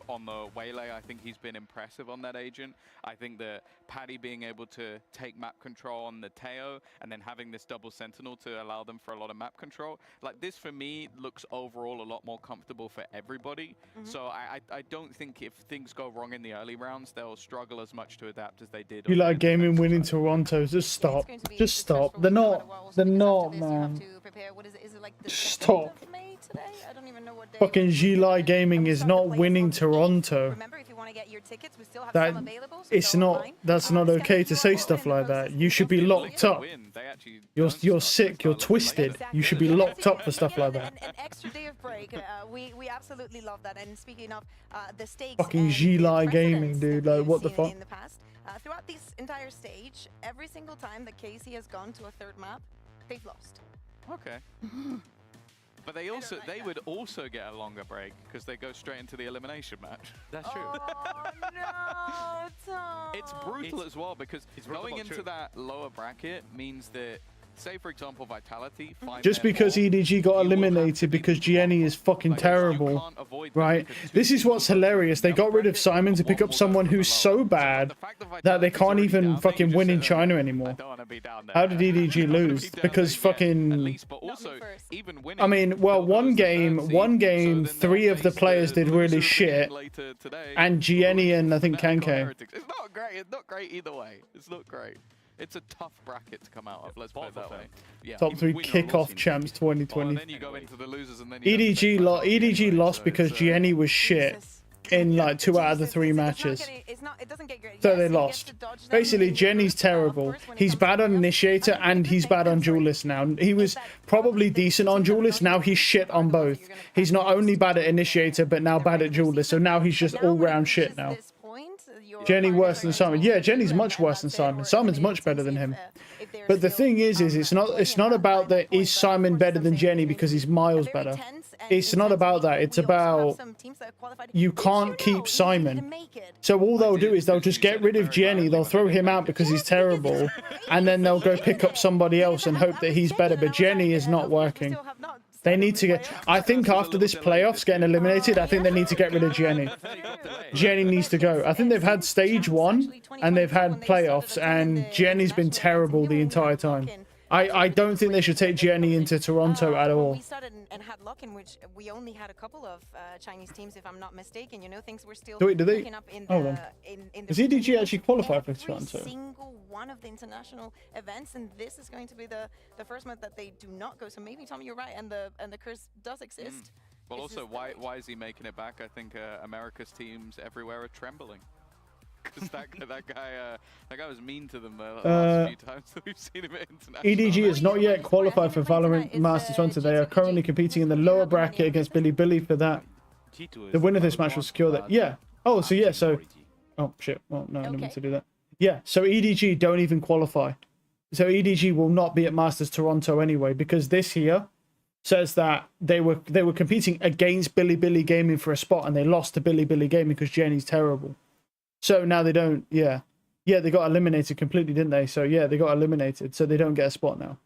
on the Waylay, I think he's been impressive on that agent. I think that Paddy being able to take map control on the Teo and then having this double sentinel to allow them for a lot of map control. Like this for me looks overall a lot more comfortable for everybody. So I don't think if things go wrong in the early rounds, they'll struggle as much to adapt as they did. You like gaming winning Toronto. Just stop. Just stop. They're not, man. Stop. I don't even know what day. Fucking Gili Gaming is not winning Toronto. Remember, if you want to get your tickets, we still have That some available, so it's not. That's not okay to say stuff like that. You should be locked up. You're sick. You're twisted. You should be locked up for stuff like that. An extra day of break. We absolutely love that. And speaking of the stakes, Fucking Gili Gaming, dude. Like what the fuck? In the past, throughout this entire stage, every single time that KC has gone to a third map, they've lost. Okay. But they would also get a longer break because they go straight into the elimination match. That's true. Oh no, Tom. It's brutal as well because going into that lower bracket means that say for example Vitality find Just their because form, EDG got eliminated because Gianni is fucking terrible, right? This is what's hilarious. They got rid of Simon to pick up someone who's so bad that they can't even fucking win in China anymore. How did EDG lose? Because fucking... I mean, well, one game, 3 of the players did really shit, and Gianni and I think Kanke. It's not great. It's not great either way. It's not great. It's a tough bracket to come out of. Let's put it that way. Yeah. Top 3 kickoff champs 2020. Well, then you go into the losers and then you EDG lost because Gianni was shit in like 2 out of the 3 matches. So they lost. Basically, Jenny's terrible. He's bad on Initiator and he's bad on Duelist now. He was probably decent on Duelist. Now he's shit on both. He's not only bad at Initiator, but now bad at Duelist. So now he's just all-round shit now. Jenny worse than Simon. Yeah, Jenny's much worse than Simon. Simon's much better than him. But the thing is it's not about that is Simon better than Jenny because he's miles better. It's not about that. It's about you can't keep Simon. So all they'll do is they'll just get rid of Jenny. They'll throw him out because he's terrible, and then they'll go pick up somebody else and hope that he's better. But Jenny is not working. They need to get... I think after this playoffs getting eliminated, I think they need to get rid of Jenny. Jenny needs to go. I think they've had stage 1 and they've had playoffs, and Jenny's been terrible the entire time. I don't think they should take Jenny into Toronto at all. We started and had luck in which we only had a couple of Chinese teams, if I'm not mistaken. You know, things were still picking up in the... Does EDG actually qualify for Toronto? Every single one of the international events, and this is going to be the first month that they do not go. So maybe, Tommy, you're right, and the curse does exist. Well, also, why is he making it back? I think America's teams everywhere are trembling. Because that guy was mean to them the last few times that we've seen him at international. EDG is not yet qualified for Valorant Masters 1 today. They are currently competing in the lower bracket against Billy for that. The winner of this match will secure that. Yeah. Oh, so yeah, so... Oh, shit. Well, no, I didn't mean to do that. Yeah, so EDG don't even qualify. So EDG will not be at Masters Toronto anyway, because this here says that they were competing against Billy Gaming for a spot, and they lost to Billy Gaming because Jenny's terrible. So now they don't, yeah, they got eliminated completely, didn't they? So yeah, they got eliminated, so they don't get a spot now.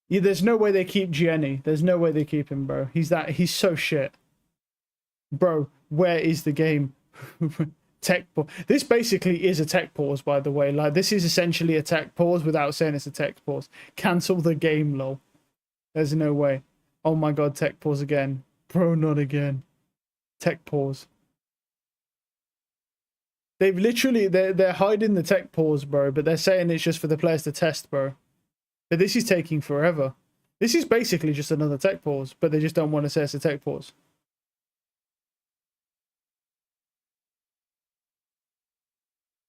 Yeah, there's no way they keep Jenny. There's no way they keep him, bro. He's so shit. Bro, where is the game? Tech pause. This basically is a tech pause, by the way. Like, this is essentially a tech pause without saying it's a tech pause. Cancel the game, lol. There's no way. Oh my god, tech pause again. Bro, not again. Tech pause. They've literally, they're hiding the tech pause, bro, but they're saying it's just for the players to test, bro. But this is taking forever. This is basically just another tech pause, but they just don't want to say it's a tech pause.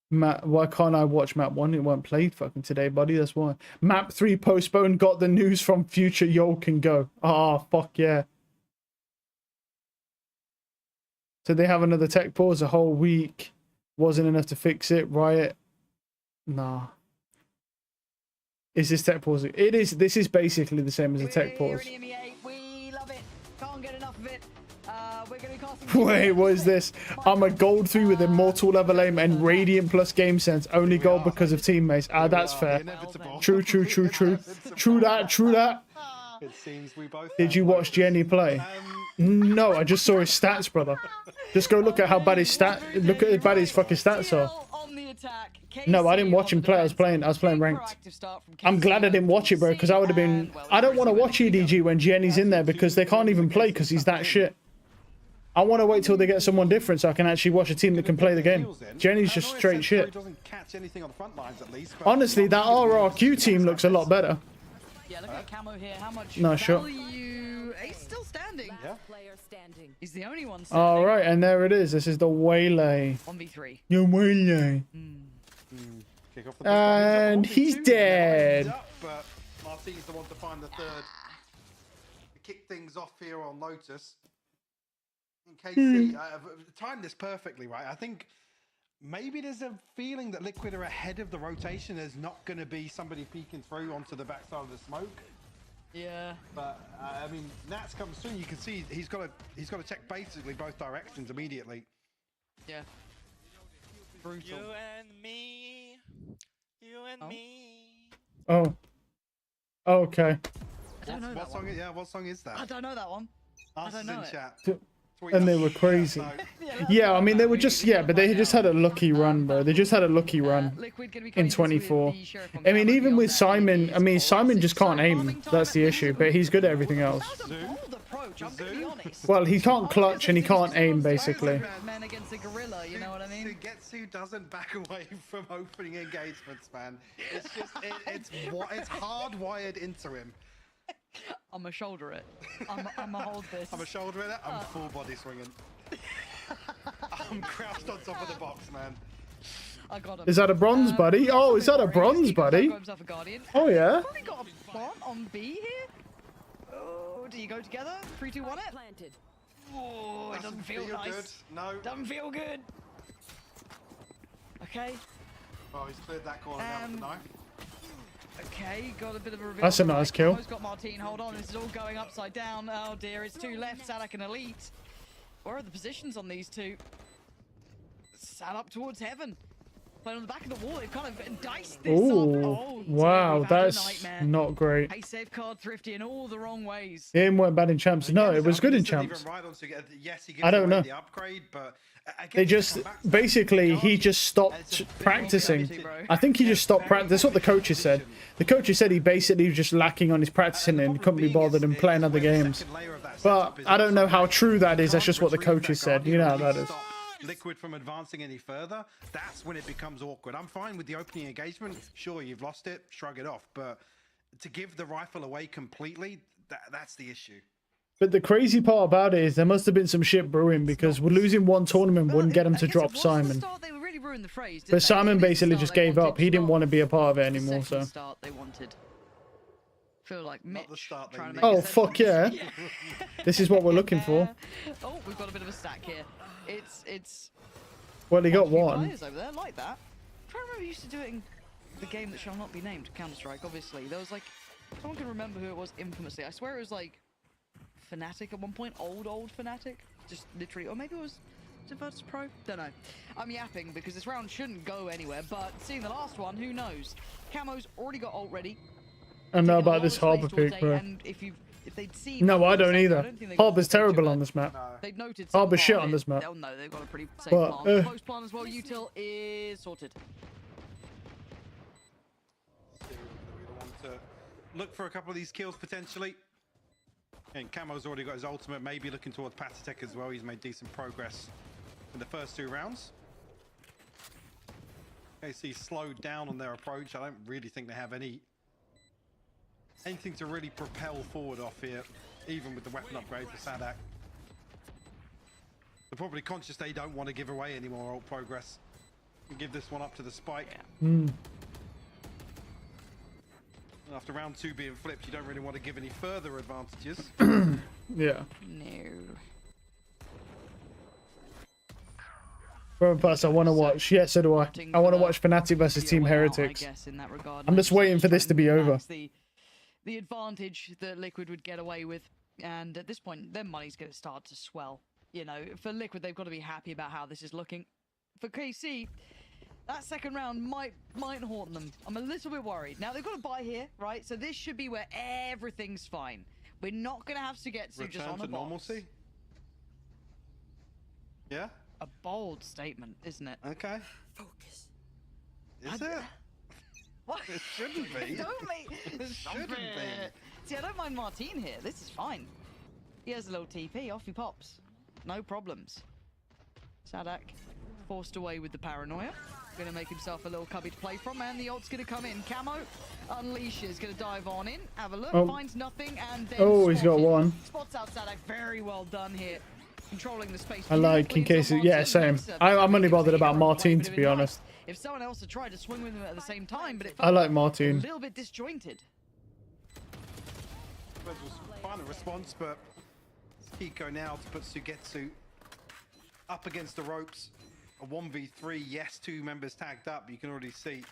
Why can't I watch map 1? It weren't played fucking today, buddy. That's why. Map 3 postponed. Got the news from future. Yo can go. Ah, fuck yeah. So they have another tech pause a whole week. Wasn't enough to fix it. Riot. Nah. Is this tech pause? It is. This is basically the same as a tech pause. We love it. Can't get enough of it. We're going to cast Wait, what is this? I'm a gold 3 with immortal level aim and radiant plus game sense. Only gold because of teammates. Ah, that's fair. True. True that. It seems we both. Did you watch Jenny play? No, I just saw his stats, brother. Just go look at how bad his look at how bad his fucking stats are. No, I didn't watch him play. I was playing ranked. I'm glad I didn't watch it, bro, because I would have been... I don't want to watch EDG when Jenny's in there because they can't even play because he's that shit. I want to wait till they get someone different so I can actually watch a team that can play the game. Jenny's just straight shit. Honestly, that RRQ team looks a lot better. Yeah, look at Camo here. How much no, sure. value... He's still standing. Yeah. He's the only one standing. All right, and there it is. This is the Waylay. 1v3. Your Waylay. And he's dead. But Martini's the one to find the third. To kick things off here on Lotus. In case timed this perfectly, right? I think maybe there's a feeling that Liquid are ahead of the rotation. There's not going to be somebody peeking through onto the backside of the smoke. Yeah. But I mean, Nats comes soon. You can see he's got to check basically both directions immediately. Yeah. Brutal. You and me. You and me. Oh. Okay. I don't know What that song? one. Yeah, what song is that? I don't know that one. I Answers don't know in it. chat. And they were crazy. So- Yeah, I mean, they were just, yeah, but they just had a lucky run, bro. They just had a lucky run in 24. I mean, even with Simon, I mean, Simon just can't aim. That's the issue, but he's good at everything else. Well, he can't clutch and he can't aim, basically. Men against a gorilla, you know what I mean? Sugetsu doesn't back away from opening engagements, man. It's just, it's hardwired into him. I'm a shoulder it. I'm a hold this. I'm a shoulder it. I'm full body swinging. I'm crouched on top of the box, man. I got him. Is that a bronze, buddy? Oh, is that a bronze, buddy? Oh, yeah. Probably got a plant on B here. Oh, do you go together? 3, 2, 1 it. Planted. Oh, it doesn't feel nice. Good. No. Doesn't feel good. Okay. Oh, he's cleared that corner now with the knife. Okay, got a bit of a reveal. That's a nice kill. Almost got Martine. Hold on, this is all going upside down. Oh dear, it's 2 left. Sadak and Elite. Where are the positions on these two? Sat up towards heaven. Playing on the back of the wall. They've kind of diced this up. Oh, wow, that's not great. Hey, save card Thrifty in all the wrong ways. It weren't bad in champs. No, it was good in champs. I don't know. The upgrade, but They just basically he just stopped practicing. I think he just stopped practicing. That's what the coaches said. The coaches said he basically was just lacking on his practicing and couldn't be bothered and playing other games. But I don't know how true that is. That's just what the coaches said. You know how that is. Liquid from advancing any further, that's when it becomes awkward. I'm fine with the opening engagement. Sure, you've lost it, shrug it off. But to give the rifle away completely, that's the issue. But the crazy part about it is there must have been some shit brewing because losing one tournament wouldn't get him to drop Simon. They really ruined the phrase, But Simon basically just gave up. He didn't want to be a part of it anymore. So. Start they wanted. Feel like Mitch trying to make Oh fuck yeah! This is what we're looking for. Oh, we've got a bit of a stack here. It's. Well, he got one. Players over there like that. I remember we used to do it in the game that shall not be named, Counter-Strike. Obviously, there was like someone can remember who it was infamously. I swear it was like Fnatic at one point, old Fnatic, just literally, or maybe it was Virtus Pro. Don't know. I'm yapping because this round shouldn't go anywhere. But seeing the last one, who knows? Camo's already got ult ready. I know about this Harbor pick, bro. And if they'd seen No, I don't either. Harbor's terrible on this map. They've noted Harbor's shit on this map. They'll know they've got a pretty safe But, plan. Post plan as well. Util is sorted. Look for a couple of these kills potentially. And Camo's already got his ultimate, maybe looking towards Fnatic as well. He's made decent progress in the first 2 rounds. KC slowed down on their approach. I don't really think they have anything to really propel forward off here, even with the weapon upgrade for Sadak. They're probably conscious they don't want to give away any more ult progress and give this one up to the spike. After round 2 being flipped, you don't really want to give any further advantages. Yeah. No. Bro, plus I want to watch. Yeah, so do I. I want to watch Fnatic versus Team Heretics. I'm just waiting for this to be over. The advantage that Liquid would get away with, and at this point, their money's going to start to swell. You know, for Liquid, they've got to be happy about how this is looking. For KC, that second round might haunt them. I'm a little bit worried. Now, they've got to buy here, right? So this should be where everything's fine. We're not going to have Sugetsu just on a box. Normalcy? Yeah? A bold statement, isn't it? Okay. Focus. Is it? What? It shouldn't be. Don't make... It shouldn't be. See, I don't mind Martine here. This is fine. He has a little TP. Off he pops. No problems. Sadak forced away with the paranoia. Going to make himself a little cubby to play from, and the ult's going to come in. Camo unleashes, going to dive on in. Have a look, finds nothing, and then he's got one. Spots out Sadak. Very well done here. Controlling the space. I like, in case it, yeah, same. I'm only bothered about Martine, to be honest. If someone else had tried to swing with him at the same time, but it I like Martine. A little bit disjointed. Final response, but it's Kiko now to put Sugetsu up against the ropes. A 1v3, yes, 2 members tagged up, you can already see.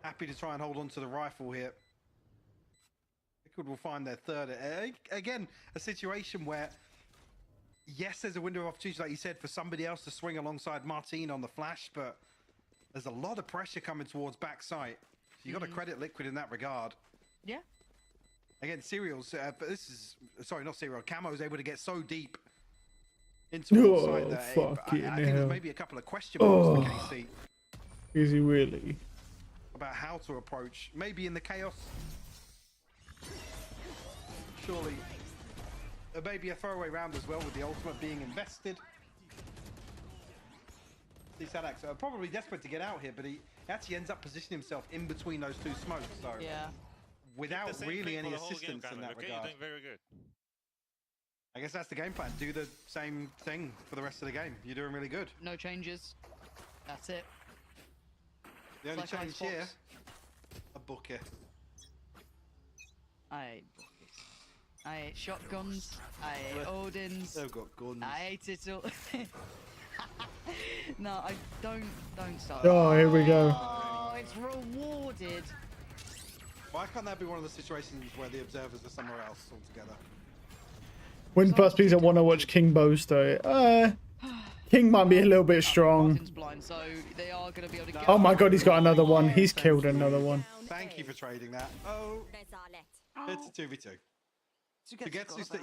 Happy to try and hold on to the rifle here. Liquid will find their third. Again, a situation where, yes, there's a window of opportunity, like you said, for somebody else to swing alongside Martine on the flash, but there's a lot of pressure coming towards backside. You got to credit Liquid in that regard. Yeah. Again, Serial's, but this is, sorry, not Serial, Camo's able to get so deep into all side that I think there's maybe a couple of question marks for KC. Is he really? About how to approach, maybe in the chaos. Surely, maybe a throwaway round as well with the ultimate being invested. Sadak's probably desperate to get out here, but he actually ends up positioning himself in between those two smokes. So yeah, without really any assistance in that regard. Doing very good. I guess that's the game plan. Do the same thing for the rest of the game. You're doing really good. No changes. That's it. The only change here, a booker. I hate bookers. I hate shotguns. I hate Odins. They've got guns. I hate it all. No, I don't start. Oh, here we go. Oh, it's rewarded. Why can't that be one of the situations where the observers are somewhere else altogether? Win plus please, I want to watch King boast though. King might be a little bit strong. Blind, so they are going to be able to get Oh my god, he's got another one. He's killed another one. Thank you for trading that. Oh, it's a 2v2.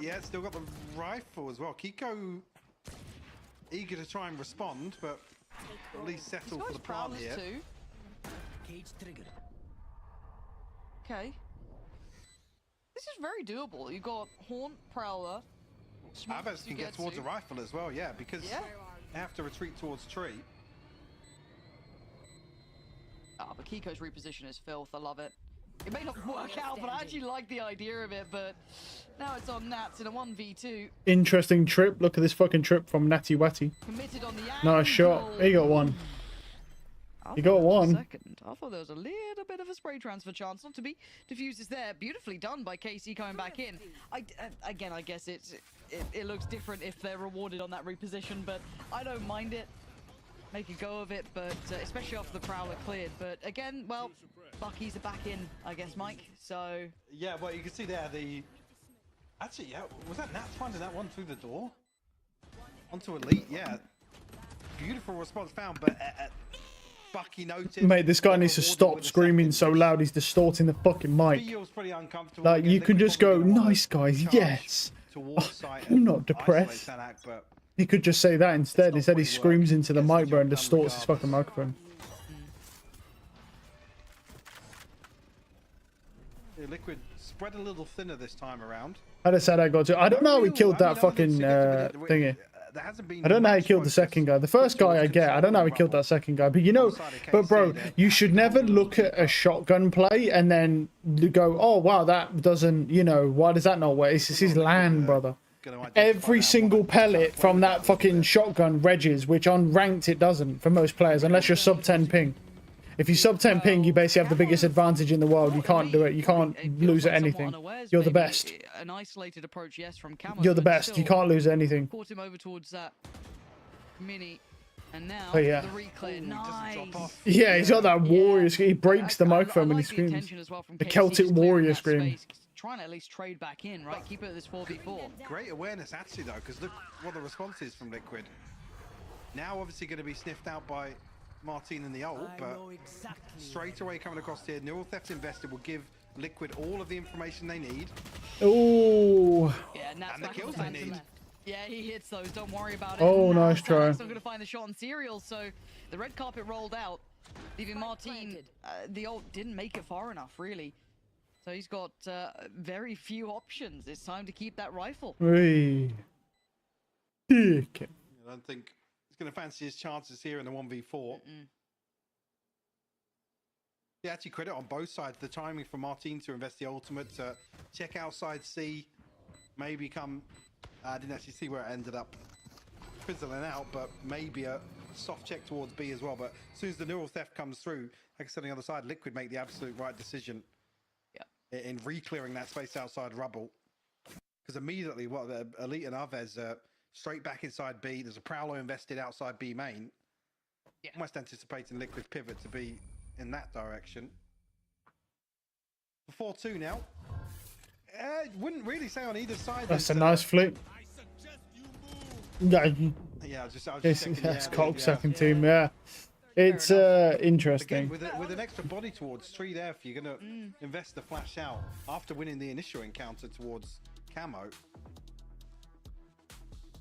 Yeah, still got the rifle as well. Kiko eager to try and respond, but at least settle for the plant here. Cage triggered. Okay. This is very doable. You got Haunt, Prowler. Abbas can get towards a rifle as well, yeah, because they have to retreat towards tree. Ah, but Kiko's reposition is filth. I love it. It may not work out, but I actually like the idea of it. But now it's on Nats in a 1v2. Interesting trip. Look at this fucking trip from Natty Watty. Committed on the Nice shot. He got one. He got one. Second. I thought there was a little bit of a spray transfer chance, not to be diffused. Is there beautifully done by KC coming back in. Again, I guess it looks different if they're rewarded on that reposition, but I don't mind it. Make a go of it, but especially after the Prowler cleared. But again, well, Bucky's are back in, I guess, Mike. So yeah, well, you can see there actually, yeah, was that Nats finding that one through the door onto Elite? Yeah, beautiful response found, but Bucky noted. Mate, this guy needs to stop screaming so loud. He's distorting the fucking mic. Like, you could just go, nice guys, yes. Oh, I'm not depressed. He could just say that instead. Instead, he screams into the mic, bro, and distorts his fucking microphone. Liquid spread a little thinner this time around. How did Sadak go to? I don't know how he killed that fucking thingy. I don't know how he killed the second guy. The first guy I get. I don't know how he killed that second guy. But you know, but bro, you should never look at a shotgun play and then go, oh wow, that doesn't, you know, why does that not work? It's his land, brother. Every single pellet from that fucking shotgun regs, which on ranked it doesn't for most players, unless you're sub 10 ping. If you sub 10 ping, you basically have the biggest advantage in the world. You can't do it. You can't lose at anything. You're the best. An isolated approach, yes, from Camo. You're the best. You can't lose at anything. Caught him over towards that mini, and now the reclear. Nice. Yeah, he's got that warrior. He breaks the microphone when he screams. The Celtic warrior scream. Trying to at least trade back in, right? Keep it at this 4v4. Great awareness, actually, though, because look what the response is from Liquid. Now, obviously, going to be sniffed out by Martin and the ult, but straight away coming across here, Neural Theft Invested will give Liquid all of the information they need. Oh. Yeah, and the kills they need. Yeah, he hits those. Don't worry about it. Oh, nice try. Still going to find the shot on Serial, so the red carpet rolled out, leaving Martin. The ult didn't make it far enough, really. So he's got very few options. It's time to keep that rifle. Hey. I don't think he's going to fancy his chances here in the 1v4. Yeah, actually credit on both sides. The timing for Martin to invest the ultimate, to check outside C, maybe come... I didn't actually see where it ended up fizzling out, but maybe a soft check towards B as well. But as soon as the Neural Theft comes through, like I said on the other side, Liquid make the absolute right decision in re-clearing that space outside rubble. Because immediately, what the Elite and Arvez straight back inside B. There's a Prowler invested outside B main. Almost anticipating Liquid's pivot to be in that direction. 4-2 now. Wouldn't really say on either side. That's a nice flick. Yeah, I was just that's Cock's second team, yeah. It's Again, interesting. with an extra body towards 3 there, if you're going to invest the flash out after winning the initial encounter towards Camo.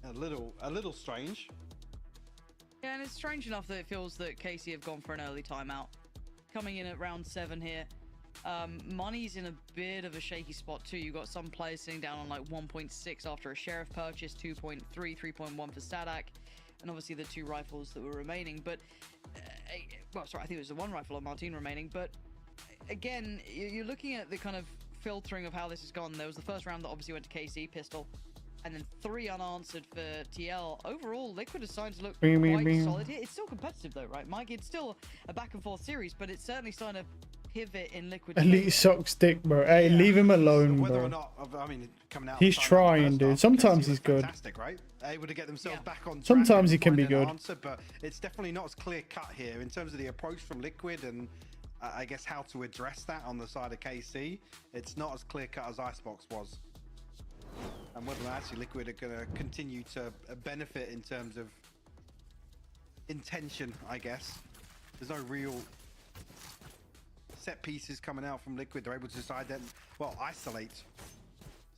A little strange. Yeah, and it's strange enough that it feels that KC have gone for an early timeout. Coming in at round 7 here. Money's in a bit of a shaky spot too. You've got some players sitting down on like 1.6 after a Sheriff purchase, 2.3, 3.1 for Stadak, and obviously the 2 rifles that were remaining. But, well, sorry, I think it was the 1 rifle on Martin remaining. But again, you're looking at the kind of filtering of how this has gone. There was the first round that obviously went to KC, pistol, and then 3 unanswered for TL. Overall, Liquid is starting to look quite solid here. It's still competitive though, right, Mike? It's still a back and forth series, but it's certainly starting to pivot in Liquid. Elite sucks dick, bro. Hey, leave him alone, Whether bro. or not, I mean, coming out. He's trying, dude. Sometimes he's good. Fantastic, right? Able to get themselves back on track. Sometimes he can be good. Answer, but it's definitely not as clear cut here in terms of the approach from Liquid and I guess how to address that on the side of KC. It's not as clear cut as Icebox was. And whether actually Liquid are going to continue to benefit in terms of intention, I guess. There's no real set pieces coming out from Liquid. They're able to decide then, well, isolate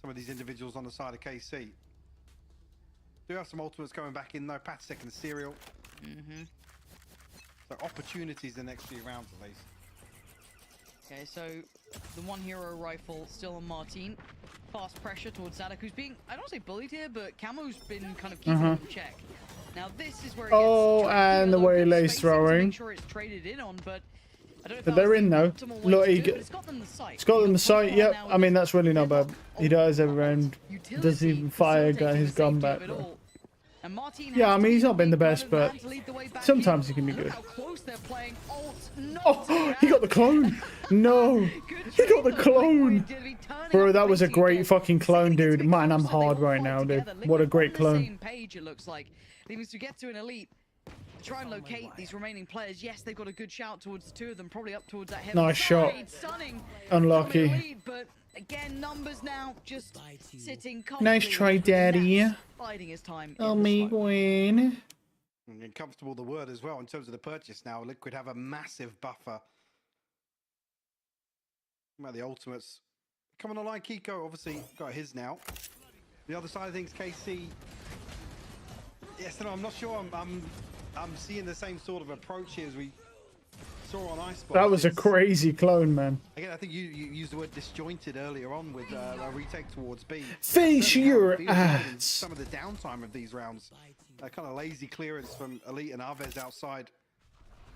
some of these individuals on the side of KC. Do have some ultimates coming back in though. Patsec and Serial. So opportunities the next few rounds at least. Okay, so the 1 hero rifle still on Martin. Fast pressure towards Stadak, who's being, I don't say bullied here, but Camo's been kind of keeping him in check. Now this is where it gets and the way Lay's throwing. Make sure it's traded in on, but I don't know if But they're in though. Look, it's got them the sight. It's got them the sight. Yep. I mean, that's really not bad. He dies every round. Doesn't even fire his gun back, bro. Yeah, I mean, he's not been the best, but sometimes he can be good. Oh, he got the clone. No, he got the clone. Bro, that was a great fucking clone, dude. Man, I'm hard right now, dude. What a great clone. Same page, it looks like. Needs to get to an elite. Try and locate these remaining players. Yes, they've got a good shout towards the 2 of them, probably up towards that heavy Nice shot. Stunning. Unlucky. Elite, but again, numbers now just sitting. Nice try, Daddy. Biding his time. Oh, me win. And comfortable the word as well in terms of the purchase now. Liquid have a massive buffer. About the ultimates coming online. Kiko obviously got his now. The other side of things, KC. Yes, no, I'm not sure. I'm seeing the same sort of approach here as we saw on Icebox. That was a crazy clone, man. Again, I think you used the word disjointed earlier on with a retake towards B. Face your ass. Some of the downtime of these rounds. Kind of lazy clearance from Elite and Arvez outside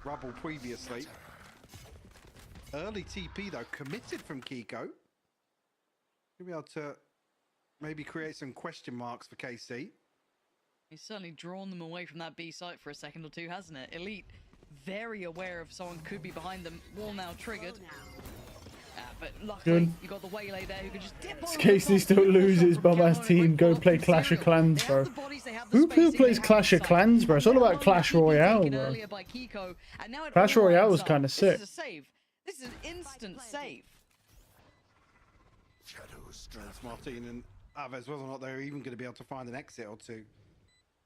Rubble previously. Early TP though, committed from Kiko. He'll be able to maybe create some question marks for KC. He's certainly drawn them away from that B site for a second or two, hasn't it? Elite, very aware of someone could be behind them. Wall now triggered. But luckily, you got the waylay there who could just dip over. KC still loses, bum-ass team. Go play Clash of Clans, bro. Who plays Clash of Clans, bro? It's all about Clash Royale, bro. Clash Royale was kind of sick. This is a save. This is an instant save. Martin and Arvez, whether or not they're even going to be able to find an exit or two.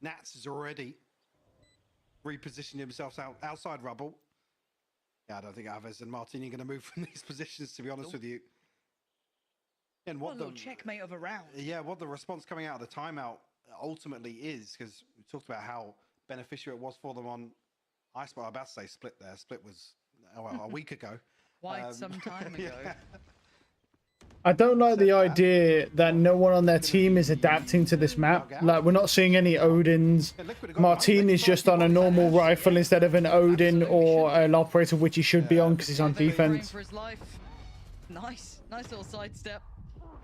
Nats has already repositioned himself outside Rubble. Yeah, I don't think Arvez and Martin are going to move from these positions, to be honest with you. And what the checkmate of a round. Yeah, what the response coming out of the timeout ultimately is, because we talked about how beneficial it was for them on Icebox. I'm about to say Split there. Split was a week ago. Quite some time ago. Yeah. I don't like the idea that no one on their team is adapting to this map. Like, we're not seeing any Odins. Martin is just on a normal rifle instead of an Odin or an operator, which he should be on because he's on defense. Nice little sidestep.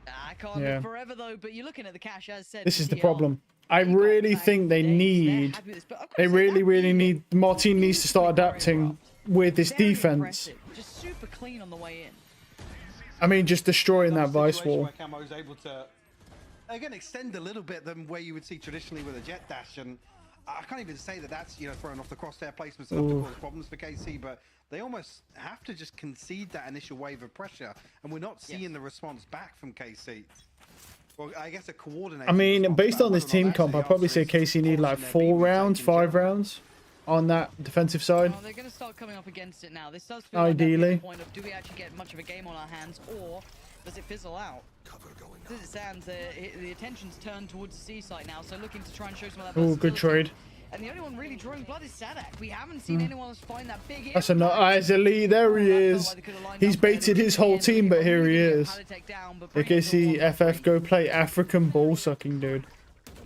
I can't live forever though, but you're looking at the cash as said. This is the problem. I really think they need, really need, Martin needs to start adapting with this defense. Just super clean on the way in. I mean, just destroying that vice wall. Where Camo's able to, again, extend a little bit than where you would see traditionally with a jet dash. And I can't even say that that's, throwing off the crosshair placements enough to cause problems for KC, but they almost have to just concede that initial wave of pressure. And we're not seeing the response back from KC. Well, I guess a coordinated. I mean, based on this team comp, I'd probably say KC need like 4 rounds, 5 rounds. on that defensive side. Oh, they're going to start coming up against it now. This does feel Ideally. like the point of, do we actually get much of a game on our hands, or does it fizzle out? As it stands, the attention's turned towards the C site now, so looking to try and show some of that Oh, good trade. And the only one really drawing blood is Sadak. We haven't seen anyone else find that big That's a not eyes elite. There he is. He's baited his whole team, but here he is. AKC FF go play African ball sucking, dude.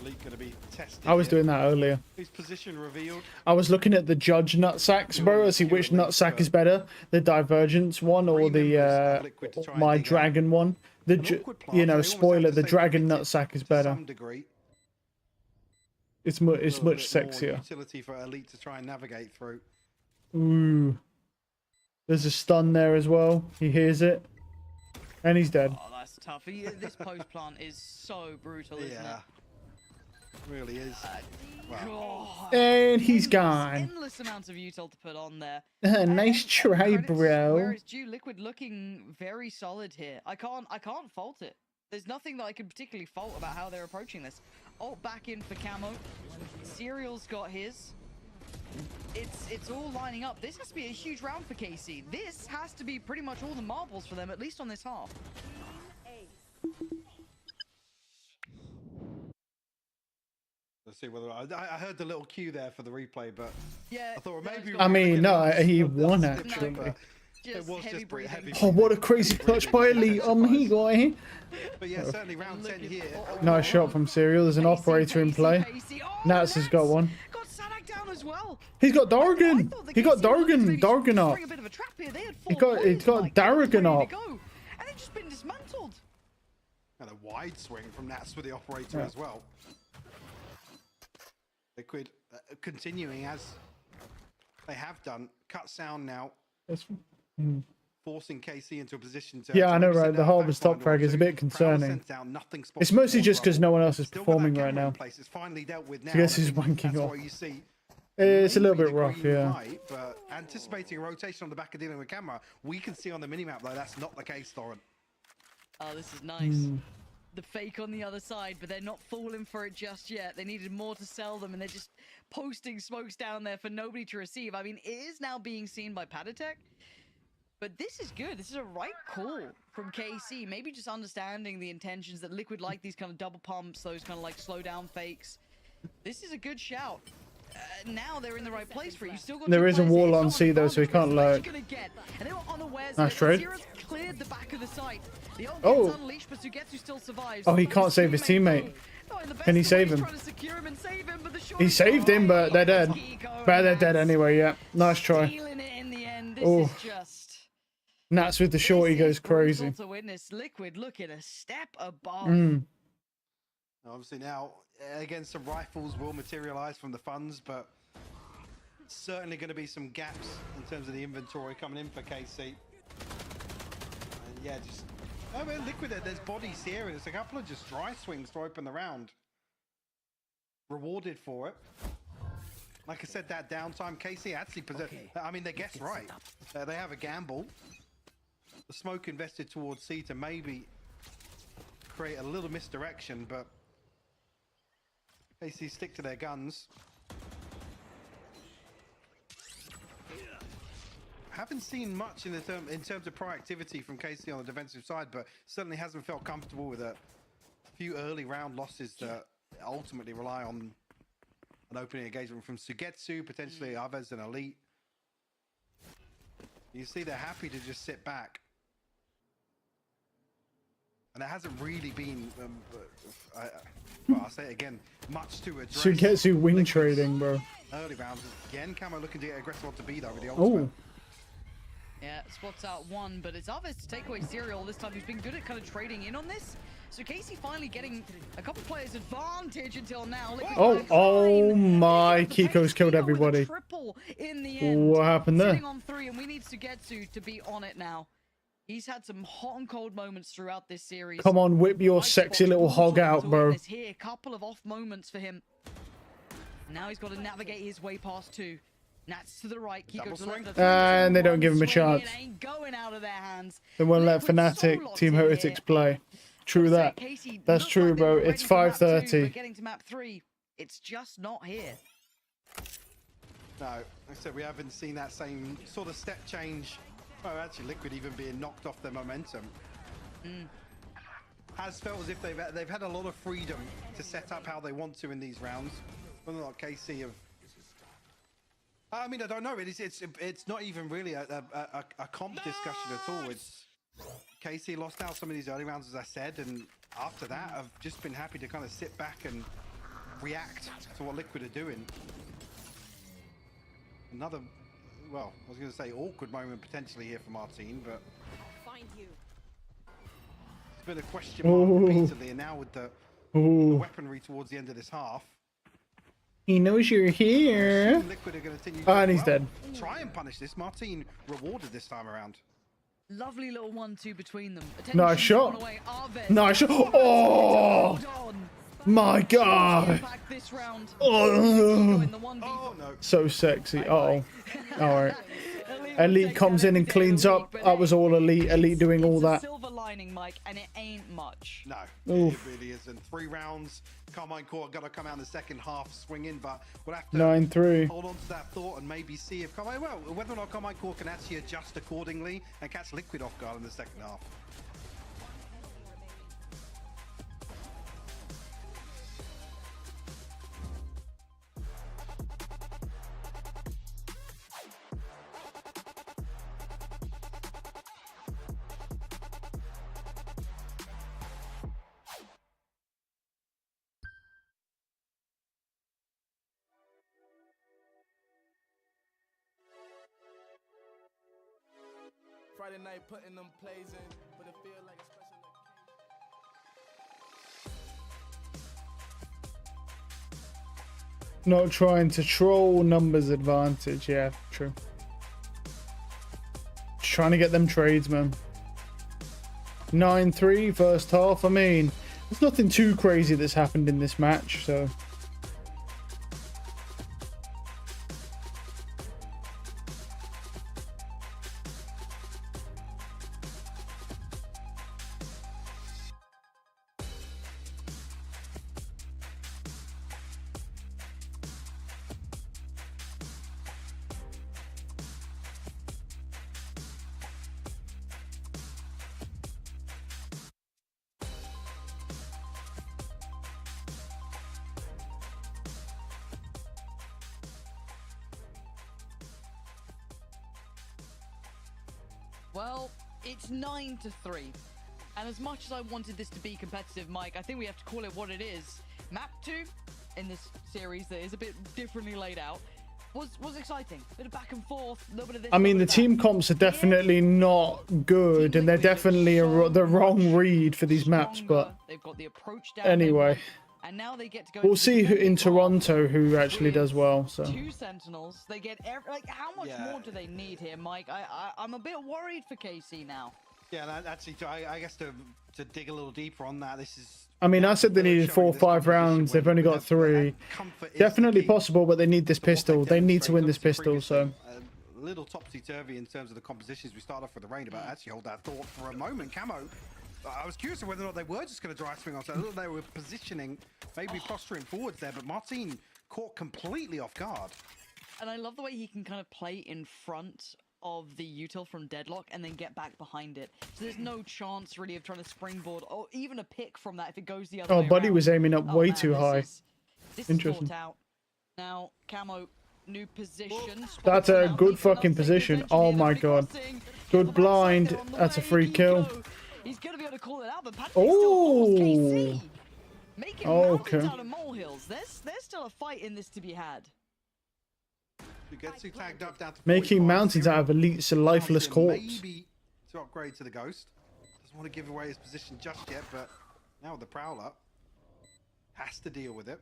Elite gonna be tested I was here. doing that earlier. His position revealed. I was looking at the judge nutsacks, bro, to see which nutsack is better, the Divergence one or the my dragon one. You know, spoiler, the dragon nutsack is better. It's much sexier. Utility for Elite to try and navigate through. Ooh. There's a stun there as well. He hears it. And he's dead. Oh, that's tough. This post plant is so brutal, isn't it? Really is. Wow. And he's gone. Endless amounts of util to put on there. Nice try, bro. Where is Dew Liquid looking very solid here? I can't fault it. There's nothing that I can particularly fault about how they're approaching this. Ult back in for Camo. Serial's got his. It's all lining up. This has to be a huge round for KC. This has to be pretty much all the marbles for them, at least on this half. Let's see whether I heard the little cue there for the replay, but yeah, I thought maybe. I mean, no, he won actually. It was just pretty heavy. Oh, what a crazy clutch by Elite on me, guy. But yeah, certainly round 10 here. Nice shot from Serial. There's an operator in play. Nats has got one. He's got Dargan. He got Dargan up. He got Dargan up. And they've just been dismantled. And a wide swing from Nats with the operator as well. Liquid continuing as they have done. Cut sound now. Forcing KC into a position to... Yeah, I know, right? The Harvest top frag is a bit concerning. It's mostly just because no one else is performing right now. It's finally dealt with now. So I guess he's wanking off. See. It's a little bit rough, yeah. Right, but anticipating a rotation on the back of dealing with camera, we can see on the minimap, though, that's not the case, Thorin. Oh, this is nice. The fake on the other side, but they're not falling for it just yet. They needed more to sell them, and they're just posting smokes down there for nobody to receive. I mean, it is now being seen by Padatek, but this is good. This is a right call from KC. Maybe just understanding the intentions that Liquid like these kind of double pumps, those kind of like slow down fakes. This is a good shout. Now they're in the right place for it. You still got there is a wall on C though, so he can't lurk. Nice trade. Cleared the back of the site. The oh. Unleashed, but Sugetsu still survives. Oh, he can't save his teammate. Can he save him? He saved him, but they're dead. But they're dead anyway, yeah. Nice try. Oh. Nats with the shorty goes crazy. Liquid looking a step above. Obviously now, again, some rifles will materialize from the funds, but certainly going to be some gaps in terms of the inventory coming in for KC. And yeah, just... Oh, well, Liquid, there's bodies here, and it's a couple of just dry swings to open the round. Rewarded for it. Like I said, that downtime, KC actually possess... I mean, they guessed right. They have a gamble. The smoke invested towards C to maybe create a little misdirection, but KC stick to their guns. Haven't seen much in terms of proactivity from KC on the defensive side, but certainly hasn't felt comfortable with a few early round losses that ultimately rely on an opening engagement from Sugetsu, potentially others and Elite. You see they're happy to just sit back. And there hasn't really been, well, I'll say it again, much to address. Sugetsu wing trading, bro. Early rounds. Again, Camo looking to get aggressive to B though with the ultimate. Oh. Yeah, spots out one, but it's Aves to take away Serial this time, who's been good at kind of trading in on this. So KC finally getting a couple players advantage until now. Oh my, Kiko's killed everybody. Triple in the end. What happened there? Sitting on 3, and we need Sugetsu to be on it now. He's had some hot and cold moments throughout this series. Come on, whip your sexy little hog out, bro. Here, couple of off moments for him. Now he's got to navigate his way past 2. Nats to the right, Kiko to the left. And they don't give him a chance. It ain't going out of their hands. They won't let Fnatic, Team Heretics play. True that. That's true, bro. It's 5:30. Getting to map 3, it's just not here. No, like I said, we haven't seen that same sort of step change. Oh, actually, Liquid even being knocked off their momentum. Has felt as if they've had a lot of freedom to set up how they want to in these rounds. Whether or not KC have... I mean, I don't know. It's not even really a comp discussion at all. It's KC lost out some of these early rounds, as I said, and after that, I've just been happy to kind of sit back and react to what Liquid are doing. Another, well, I was going to say awkward moment potentially here for Martine, but Find you. it's been a question mark repeatedly, and now with the weaponry towards the end of this half. He knows you're here. Liquid are going to continue And he's dead. Try and punish this. Martine rewarded this time around. Lovely little 1-2 between them. Nice shot. Nice shot. Oh my god. Oh, no. So sexy. Uh-oh. Alright. Elite comes in and cleans up. That was all Elite. Elite doing all that. Silver lining, Mike, and it ain't much. No, Oof. it really isn't. 3 rounds. Carmine Court got to come out in the second half swinging, but we'll have to 9-3. hold on to that thought and maybe see if Carmine, well, whether or not Carmine Court can actually adjust accordingly and catch Liquid off guard in the second half. Friday night putting them plays in, but it feel like a special occasion. Not trying to troll numbers advantage. Yeah, true. Just trying to get them trades, man. 9-3 first half. I mean, there's nothing too crazy that's happened in this match, so... Well, it's 9-3. And as much as I wanted this to be competitive, Mike, I think we have to call it what it is. Map 2 in this series that is a bit differently laid out was exciting. A bit of back and forth, a little bit of this. I mean, the team comps are definitely not good, and they're definitely the wrong read for these maps, but they've got the approach down. anyway. And now they get to go. We'll see who in Toronto who actually does well. So 2 Sentinels. They get like how much more do they need here, Mike? I'm a bit worried for KC now. Yeah, and actually, I guess to dig a little deeper on that, this is. I mean, I said they needed 4 or 5 rounds. They've only got 3. Definitely possible, but they need this pistol. They need to win this pistol. So. A little topsy-turvy in terms of the compositions. We start off with the rain, but actually hold that thought for a moment. Camo. I was curious of whether or not they were just going to dry swing on. So I thought they were positioning, maybe posturing forwards there, but Martine caught completely off guard. And I love the way he can kind of play in front of the util from Deadlock and then get back behind it. So there's no chance really of trying to springboard or even a pick from that if it goes the other way. Oh, Buddy around. was aiming up way too high. This Interesting. is thought out. Now, Camo, new position. That's a good fucking position. Oh my god. Good blind. That's a free kill. He's gonna be able to call it out, but Patrick Oh. still follows KC. Making mountains Okay. out of molehills. There's still a fight in this to be had. Gets tagged up down to Making 45. mountains out of Elite's lifeless corpse. Maybe to upgrade to the Ghost. Doesn't want to give away his position just yet, but now with the Prowler, has to deal with it.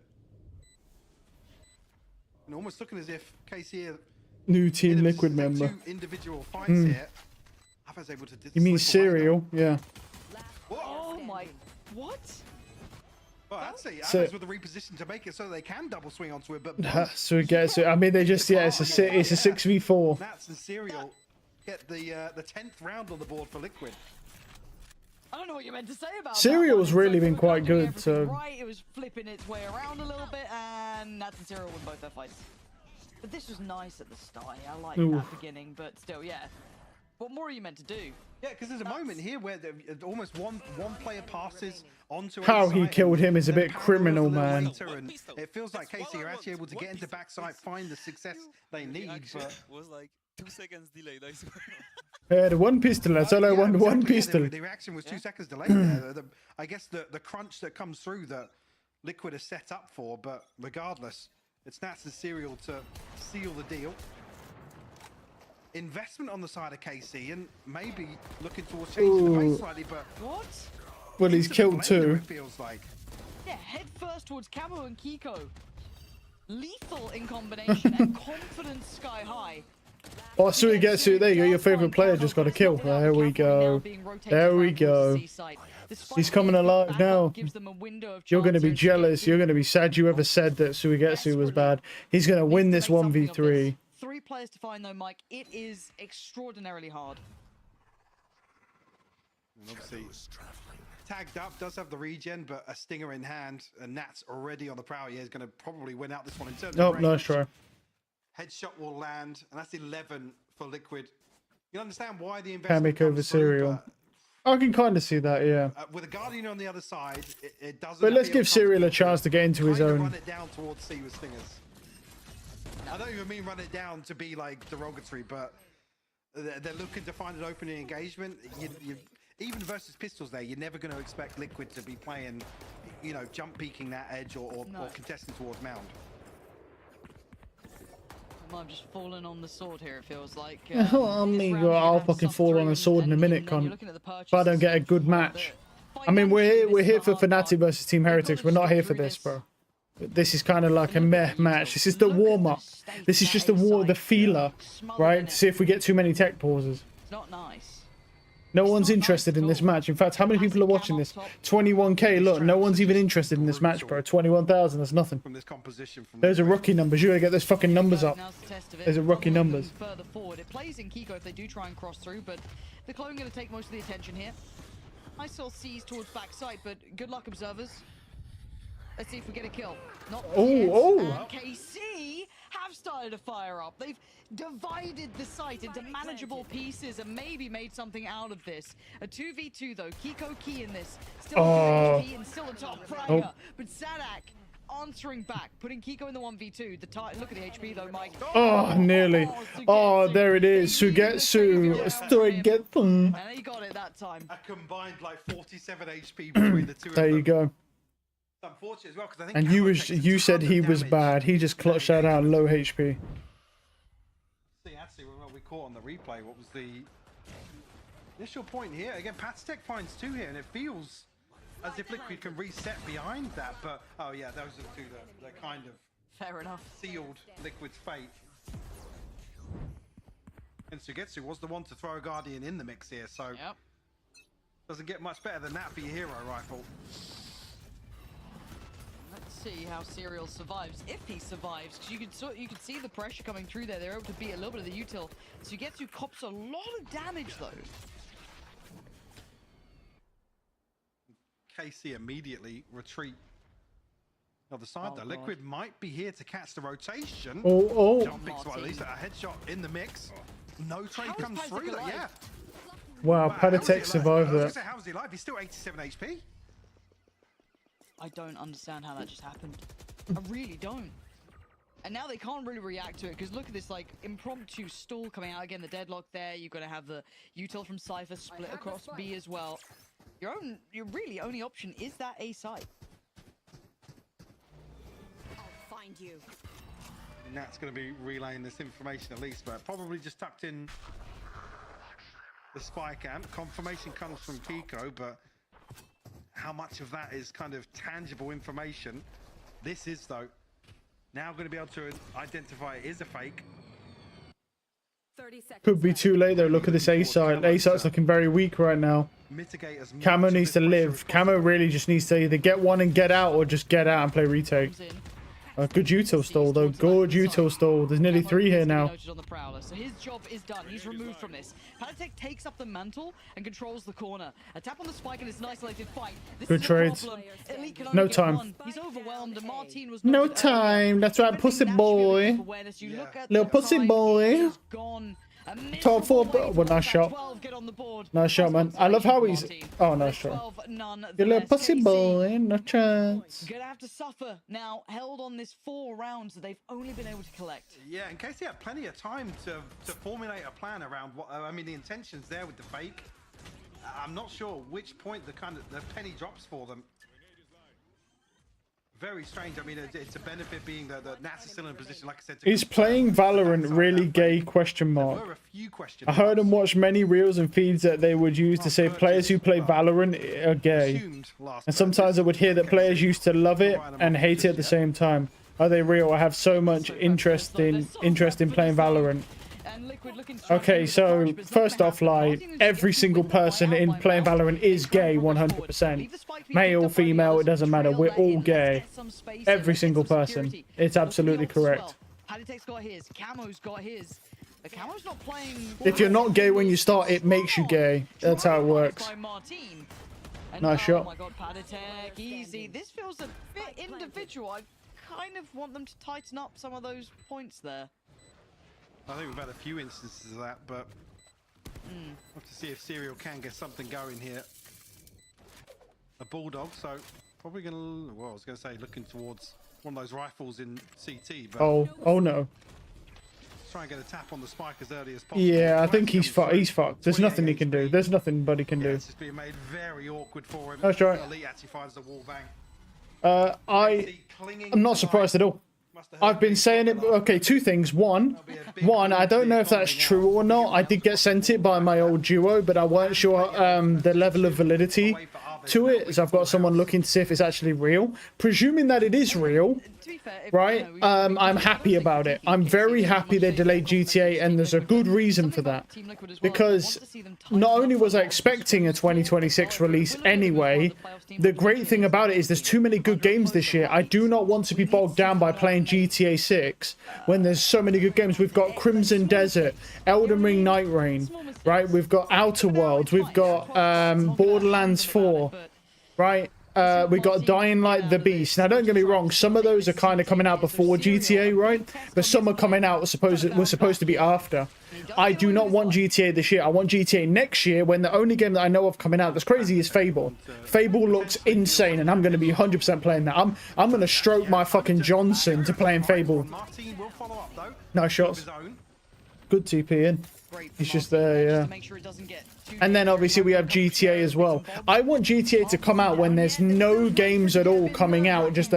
And almost looking as if KC New Team Liquid member. 2 individual fights here. Ava's able to. You mean Serial? Yeah. Oh my! What? Well, I'd say So- Ava's with the reposition to make it so they can double swing onto it, but So it gets it. I mean, they just it's a 6v4. Nats and Serial get the 10th round on the board for Liquid. I don't know what you meant to say about Serial's that one. really It's like been we were quite doing good, everything so- right. It was flipping its way around a little bit, and Nats and Serial win both their fights. But this was nice at the start. I like Ooh. that beginning, but still, yeah. What more are you meant to do? Yeah, because there's a moment here where almost one player passes onto How A he site killed and him is a then bit paranoia's criminal, a little man. later, and it feels like KC are actually able to get into backside, find the success they need, but was like 2 seconds delayed, I swear. The one pistol. That's all I want. One exactly, pistol. The reaction was 2 seconds delayed there. I guess the crunch that comes through that Liquid is set up for, but regardless, it's Nats and Serial to seal the deal. Investment on the side of KC and maybe looking towards changing the pace slightly, but what? Well, he's killed two. It feels like. Yeah, head first towards Camo and Kiko. Lethal in combination and confidence sky high. Oh, Suigetsu, there you go. Your favorite player just got a kill. There we go. There we go. He's coming alive now. You're going to be jealous. You're going to be sad you ever said that Suigetsu was bad. He's going to win this 1v3. 3 players to find though, Mike. It is extraordinarily hard. And obviously, tagged up, does have the regen, but a stinger in hand, and Nat's already on the prowl. He is going to probably win out this one in terms of range. Nice try. Headshot will land, and that's 11 for Liquid. You understand why the investment Hammock over comes through, Serial. I can kind of see that, yeah. with a Guardian on the other side, it doesn't. But let's appeal give Serial a chance to get into his kind of own. Run it down towards C with stingers. I don't even mean run it down to be like derogatory, but they're looking to find an opening engagement. Even versus pistols there, you're never going to expect Liquid to be playing, you know, jump peeking that edge or contesting towards mound. I'm just falling on the sword here, it feels like. Oh, amigo, I'll fucking fall on a sword in a minute, cunt. If I don't get a good match. I mean, we're here for Fnatic versus Team Heretics. We're not here for this, bro. This is kind of like a meh match. This is the warm-up. This is just the feeler, right? To see if we get too many tech pauses. It's not nice. No one's interested in this match. In fact, how many people are watching this? 21k. Look, no one's even interested in this match, bro. 21,000. That's nothing. Those are rookie numbers. You gotta get those fucking numbers up. Those are rookie numbers. Further forward, it plays in Kiko if they do try and cross through, but the clone going to take most of the attention here. I saw C's towards backside, but good luck, observers. Let's see if we get a kill. Not yet. And KC have started to fire up. They've divided the site into manageable pieces and maybe made something out of this. A 2v2 though. Kiko key in this. Still HP and still a top fragger. But Sadak answering back, putting Kiko in the 1v2. Look at the HP though, Mike. Oh, nearly. Oh, there it is. Sugetsu. Sugetsu. And he got it that time. A combined like 47 HP between the two of them. There you go. Unfortunate as well, because I think And you said he was bad. He just clutched that out low HP. See, actually, what we caught on the replay, what was the initial point here? Again, Patstek finds 2 here, and it feels as if Liquid can reset behind that, but oh yeah, those are the 2 that kind of fair enough sealed Liquid's fate. And Sugetsu was the one to throw a Guardian in the mix here, so doesn't get much better than that for your hero rifle. Let's see how Serial survives, if he survives, because you can see the pressure coming through there. They're able to beat a little bit of the util. Sugetsu cops a lot of damage though. KC immediately retreat. Other side though, Liquid might be here to catch the rotation. Jumping so at least a headshot in the mix. No trade comes through though, yeah. Wow, Padatek survived that. How is he alive? He's still 87 HP. I don't understand how that just happened. I really don't. And now they can't really react to it, because look at this like impromptu stall coming out. Again, the deadlock there. You're going to have the util from Cypher split across B as well. Your really only option is that A site. I'll find you. And that's going to be relaying this information at least, but probably just tucked in the spike amp. Confirmation comes from Kiko, but how much of that is kind of tangible information? This is, though, now going to be able to identify it is a fake. Could be too late though. Look at this A side. A side's looking very weak right now. Camo needs to live. Camo really just needs to either get one and get out, or just get out and play retake. Good util stall, though. Good util stall. There's nearly 3 here now. On the prowler, so his job is done. He's removed from this. Fnatic takes up the mantle and controls the corner. A tap on the spike and it's an isolated fight. This Good is a trades. problem. Elite can No only get time. one. He's overwhelmed, and Martin was No noted time. That's right, pussy boy. Little pussy boy. Top 4. Well, nice shot. Nice shot, man. I love how he's. Oh, nice shot. You little pussy boy. No chance. Gonna have to suffer now. Held on this 4 rounds that they've only been able to collect. Yeah, in case they had plenty of time to formulate a plan around what I mean, the intentions there with the fake. I'm not sure which point the penny drops for them. Very strange. I mean, it's a benefit being that Nats is still in a position, like I said. Is playing Valorant really gay? Question mark. There were a few questions. I heard and watched many reels and feeds that they would use to say players who play Valorant are gay. And sometimes I would hear that players used to love it and hate it at the same time. Are they real? I have so much interest in playing Valorant. Okay, so first off, like, every single person in playing Valorant is gay 100%. Male, female, it doesn't matter. We're all gay. Every single person. It's absolutely correct. If you're not gay when you start, it makes you gay. That's how it works. Nice shot. Oh my god, Fnatic, easy. This feels a bit individual. I kind of want them to tighten up some of those points there. I think we've had a few instances of that, but we'll have to see if Serial can get something going here. A Bulldog, so probably gonna. Well, I was gonna say looking towards one of those rifles in CT, but oh no. Try and get a tap on the spike as early as possible. Yeah, I think he's fucked. He's fucked. There's nothing he can do. There's nothing buddy can do. It's just being made very awkward for him. That's right. Elite actually finds the wall bang. I'm not surprised at all. I've been saying it. Okay, 2 things. One, I don't know if that's true or not. I did get sent it by my old duo, but I weren't sure the level of validity to it, so I've got someone looking to see if it's actually real. Presuming that it is real, right? I'm happy about it. I'm very happy they delayed GTA, and there's a good reason for that. Because not only was I expecting a 2026 release anyway, the great thing about it is there's too many good games this year. I do not want to be bogged down by playing GTA 6 when there's so many good games. We've got Crimson Desert, Elden Ring Night Rain, right? We've got Outer Worlds, we've got Borderlands 4, right? We got Dying Light the Beast. Now, don't get me wrong, some of those are kind of coming out before GTA, right? But some are coming out were supposed to be after. I do not want GTA this year. I want GTA next year, when the only game that I know of coming out that's crazy is Fable. Fable looks insane, and I'm going to be 100% playing that. I'm going to stroke my fucking Johnson to playing Fable. Nice shots. Good TP in. He's just there, yeah. And then obviously we have GTA as well. I want GTA to come out when there's no games at all coming out. Just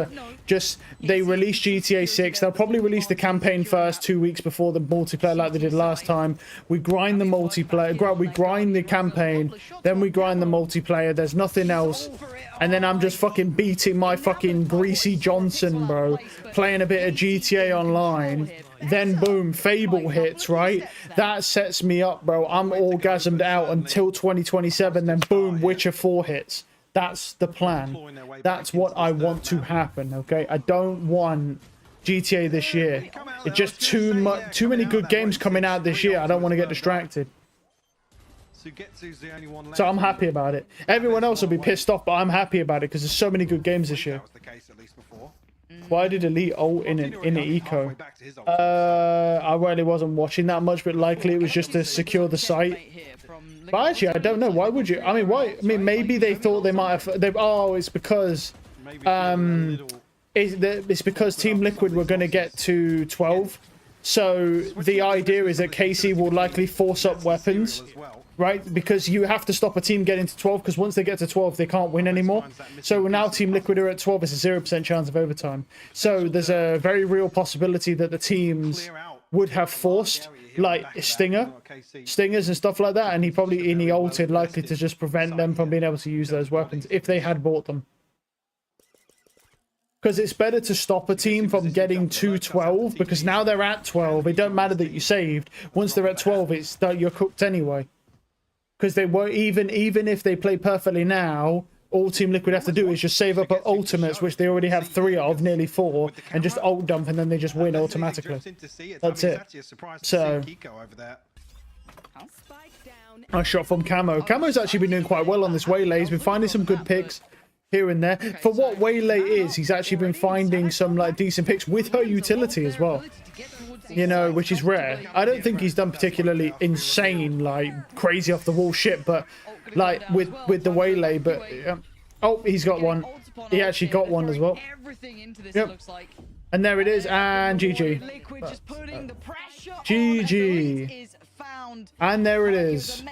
they release GTA 6. They'll probably release the campaign first 2 weeks before the multiplayer, like they did last time. We grind the multiplayer. We grind the campaign. Then we grind the multiplayer. There's nothing else. And then I'm just fucking beating my fucking greasy Johnson, bro. Playing a bit of GTA Online. Then boom, Fable hits, right? That sets me up, bro. I'm orgasmed out until 2027. Then boom, Witcher 4 hits. That's the plan. That's what I want to happen, okay? I don't want GTA this year. It's just too many good games coming out this year. I don't want to get distracted. So I'm happy about it. Everyone else will be pissed off, but I'm happy about it because there's so many good games this year. Why did Elite ult in an eco? I really wasn't watching that much, but likely it was just to secure the site. But actually, I don't know. Why would you? I mean, why? I mean, maybe they thought they might have. Oh, it's because it's because Team Liquid were going to get to 12. So the idea is that KC will likely force up weapons, right? Because you have to stop a team getting to 12, because once they get to 12, they can't win anymore. So now Team Liquid are at 12. It's a 0% chance of overtime. So there's a very real possibility that the teams would have forced, like, stingers and stuff like that, and he ulted likely to just prevent them from being able to use those weapons if they had bought them. Because it's better to stop a team from getting to 12, because now they're at 12. It don't matter that you saved. Once they're at 12, it's that you're cooked anyway. Because they won't, even if they play perfectly now, all Team Liquid have to do is just save up ultimates, which they already have 3 of, nearly 4, and just ult dump, and then they just win automatically. That's it. So, I shot from Camo. Camo's actually been doing quite well on this Waylay. He's been finding some good picks here and there. For what Waylay is, he's actually been finding some like decent picks with her utility as well. You know, which is rare. I don't think he's done particularly insane, like crazy off the wall shit, but like with the Waylay. But oh, he's got one. He actually got one as well. Yep. And there it is, and GG. GG. And there it is.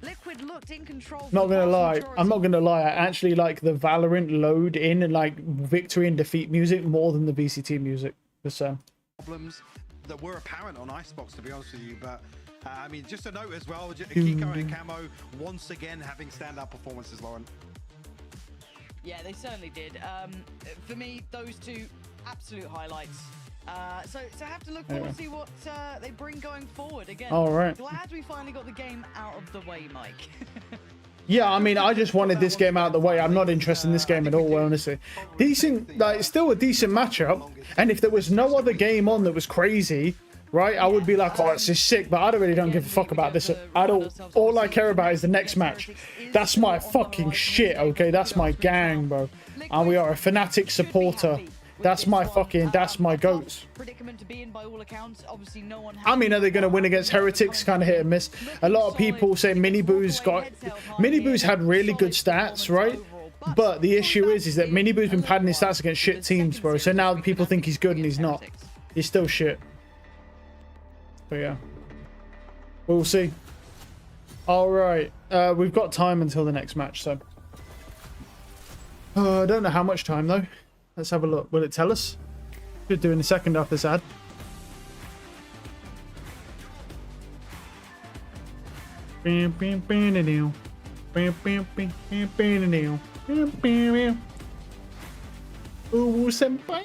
Liquid looked in control. Not gonna lie, I'm not gonna lie. I actually like the Valorant load in and like victory and defeat music more than the VCT music. Just problems that were apparent on Icebox, to be honest with you, but I mean, just a note as well. Kiko and Camo once again having standout performances, Lauren. Yeah, they certainly did. For me, those two absolute highlights. So I have to look forward to see what they bring going forward. Again, all right. Glad we finally got the game out of the way, Mike. Yeah, I mean, I just wanted this game out of the way. I'm not interested in this game at all, honestly. Decent, like, still a decent matchup. And if there was no other game on that was crazy, right, I would be like, oh, this is sick. But I really don't give a fuck about this at all. All I care about is the next match. That's my fucking shit, okay? That's my gang, bro. And we are a Fnatic supporter. That's my fucking, that's my goats. Predicament to be in by all accounts. Obviously, no one. I mean, are they going to win against Heretics? Kind of hit and miss. A lot of people say Miniboo's had really good stats, right? But the issue is that Miniboo's been padding his stats against shit teams, bro. So now people think he's good and he's not. He's still shit. But yeah, we'll see. All right, we've got time until the next match, so I don't know how much time though. Let's have a look. Will it tell us? Should do in a second after this ad. Ooh, senpai.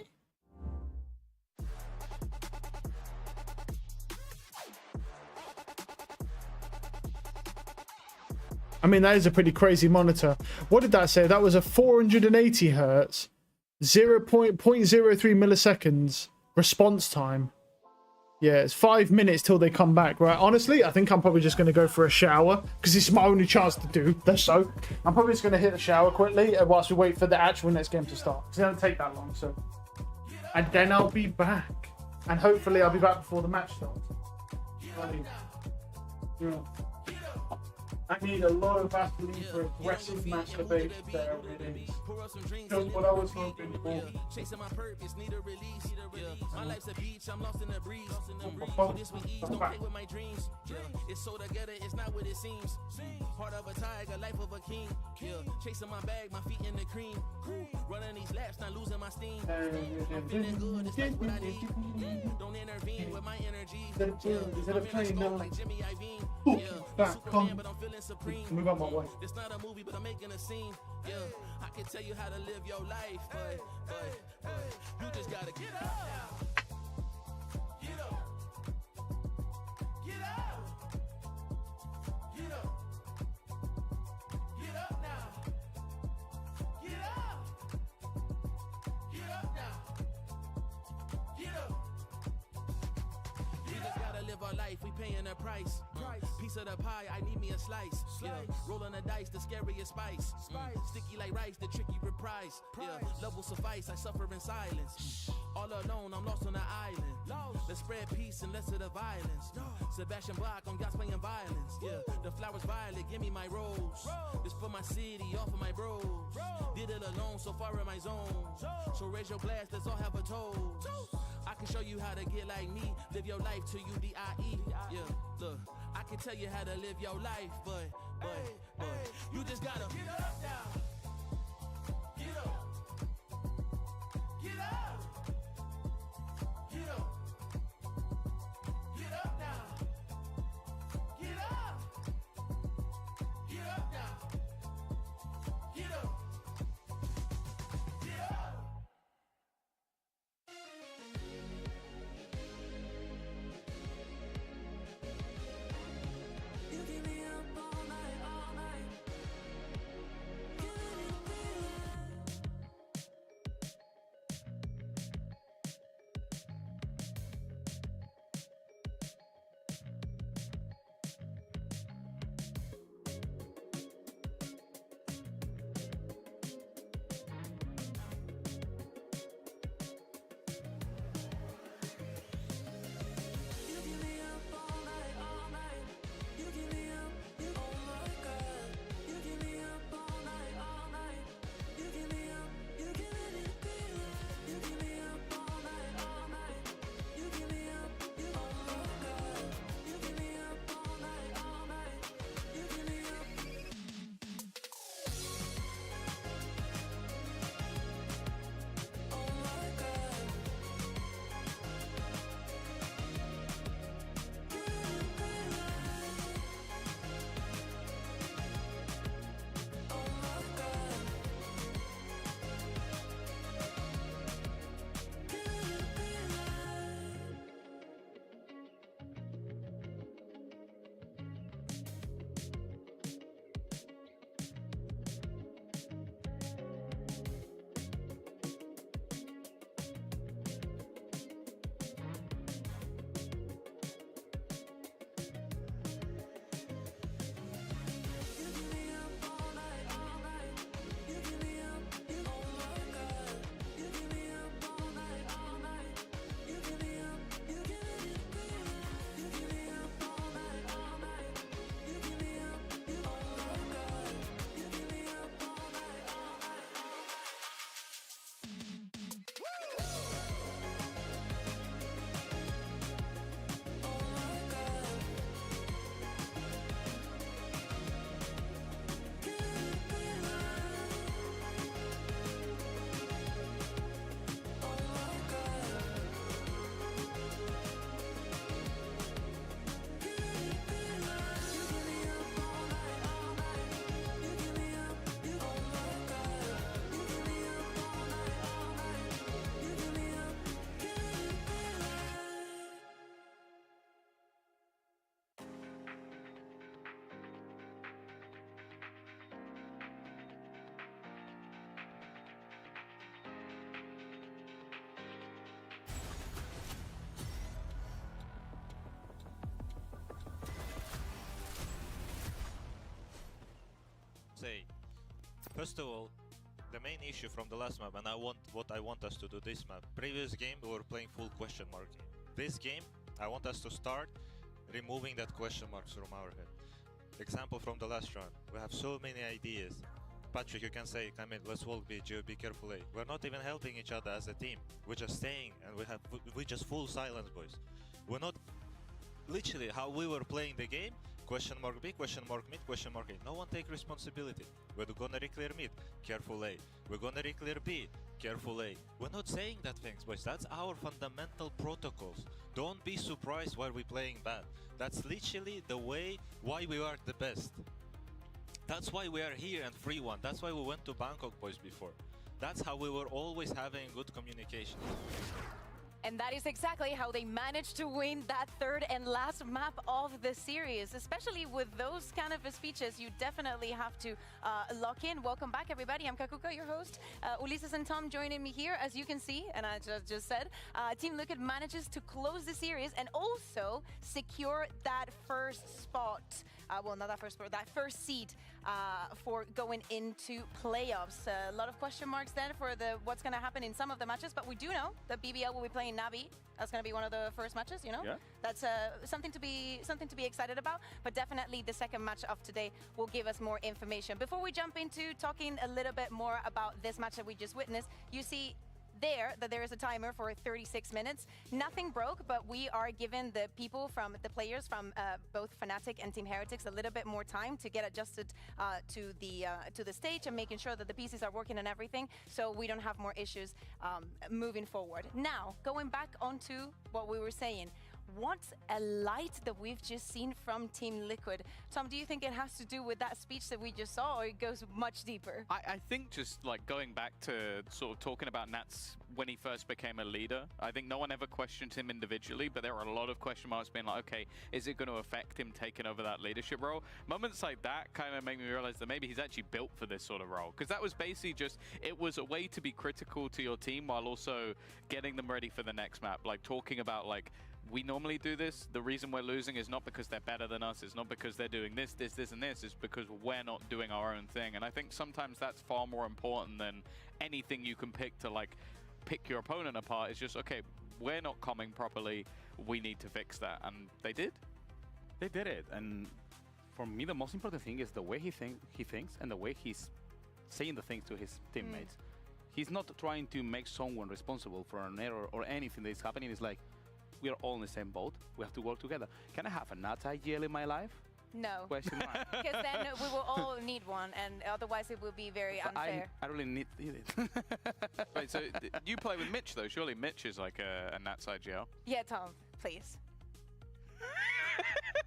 I mean, that is a pretty crazy monitor. What did that say? That was a 480 hertz. 0.03 milliseconds response time. Yeah, it's 5 minutes till they come back, right? Honestly, I think I'm probably just going to go for a shower because it's my only chance to do this. So I'm probably just going to hit the shower quickly whilst we wait for the actual next game to start. It's going to take that long, so. And then I'll be back. And hopefully I'll be back before the match starts. I need a lot of Vaseline for aggressive masturbation there really. Just what I was hoping for. Chasing my purpose, need a release. My life's a beach, I'm lost in the breeze. This with ease, don't play with my dreams. It's so together, it's not what it seems. Heart of a tiger, life of a king. Chasing my bag, my feet in the cream. Running these laps, not losing my steam. I'm feeling good, it's like what I need. Don't intervene with my energy. Is it a plane now? Like Jimmy Iovine. Superman, but I'm feeling supreme. Move on my way. It's not a movie, but I'm making a scene. Yeah, I can tell you how to live your life, but you just gotta get up. Get up. Get up. Get up. Get up now. Get up. Get up now. Get up. We just gotta live our life, we paying a price. Piece of the pie, I need me a slice. Yeah, rolling the dice, the scariest spice. Sticky like rice, the tricky reprise. Yeah, love will suffice, I suffer in silence. All alone, I'm lost on the island. Let's spread peace and less of the violence. Sebastian Bach on God's playing violence. Yeah, the flowers violet, give me my rose. This for my city, all for my bros. Did it alone, so far in my zone. So raise your glass, let's all have a toast. I can show you how to get like me. Live your life till you die. Yeah, look, I can tell you how to live your life, but you just gotta get up now. Get up. Get up. Get up. Get up now. Get up. Get up now. Get up. Get up. You keep me up all night, First of all, the main issue from the last map, and what I want us to do this map. Previous game we were playing full question mark game. This game I want us to start removing that question marks from our head. Example from the last round. We have so many ideas. Patrick, you can say, come in, let's walk B, Geo, be careful A. We're not even helping each other as a team. We're just staying and we just full silence, boys. We're not literally how we were playing the game. Question mark B, question mark mid, question mark A. No one take responsibility. We're gonna re-clear mid, careful A. We're gonna re-clear B, careful A. We're not saying that things, boys. That's our fundamental protocols. Don't be surprised why we're playing bad. That's literally the way why we are the best. That's why we are here and 3-1. That's why we went to Bangkok, boys, before. That's how we were always having good communication. And that is exactly how they managed to win that third and last map of the series. Especially with those kind of speeches, you definitely have to lock in. Welcome back, everybody. I'm Kakuka, your host. Ulises and Tom joining me here, as you can see, and I just said. Team Liquid manages to close the series and also secure that first spot. Well, not that first spot, that first seed for going into playoffs. A lot of question marks then for what's going to happen in some of the matches, but we do know that BBL will be playing Navi. That's going to be one of the first matches, you know? Yeah. That's something to be excited about, but definitely the second match of today will give us more information. Before we jump into talking a little bit more about this match that we just witnessed, you see there is a timer for 36 minutes. Nothing broke, but we are giving the players from both Fnatic and Team Heretics a little bit more time to get adjusted to the stage and making sure that the pieces are working and everything, so we don't have more issues moving forward. Now, going back onto what we were saying. What a light that we've just seen from Team Liquid. Tom, do you think it has to do with that speech that we just saw, or it goes much deeper? I think just like going back to sort of talking about Nats when he first became a leader, I think no one ever questioned him individually, but there were a lot of question marks being like, okay, is it going to affect him taking over that leadership role? Moments like that kind of make me realize that maybe he's actually built for this sort of role, because that was basically just, it was a way to be critical to your team while also getting them ready for the next map, like talking about like, we normally do this. The reason we're losing is not because they're better than us. It's not because they're doing this, and this. It's because we're not doing our own thing. And I think sometimes that's far more important than anything you can pick to like pick your opponent apart. It's just, okay, we're not coming properly. We need to fix that. And they did. They did it. And for me, the most important thing is the way he thinks and the way he's saying the things to his teammates. He's not trying to make someone responsible for an error or anything that is happening. It's like, we are all in the same boat. We have to work together. Can I have a Nats IGL in my life? No. Question mark. Because then we will all need one, and otherwise it will be very unfair. I really need it. Right, so you play with Mitch though. Surely Mitch is like a Nats IGL. Yeah, Tom, please.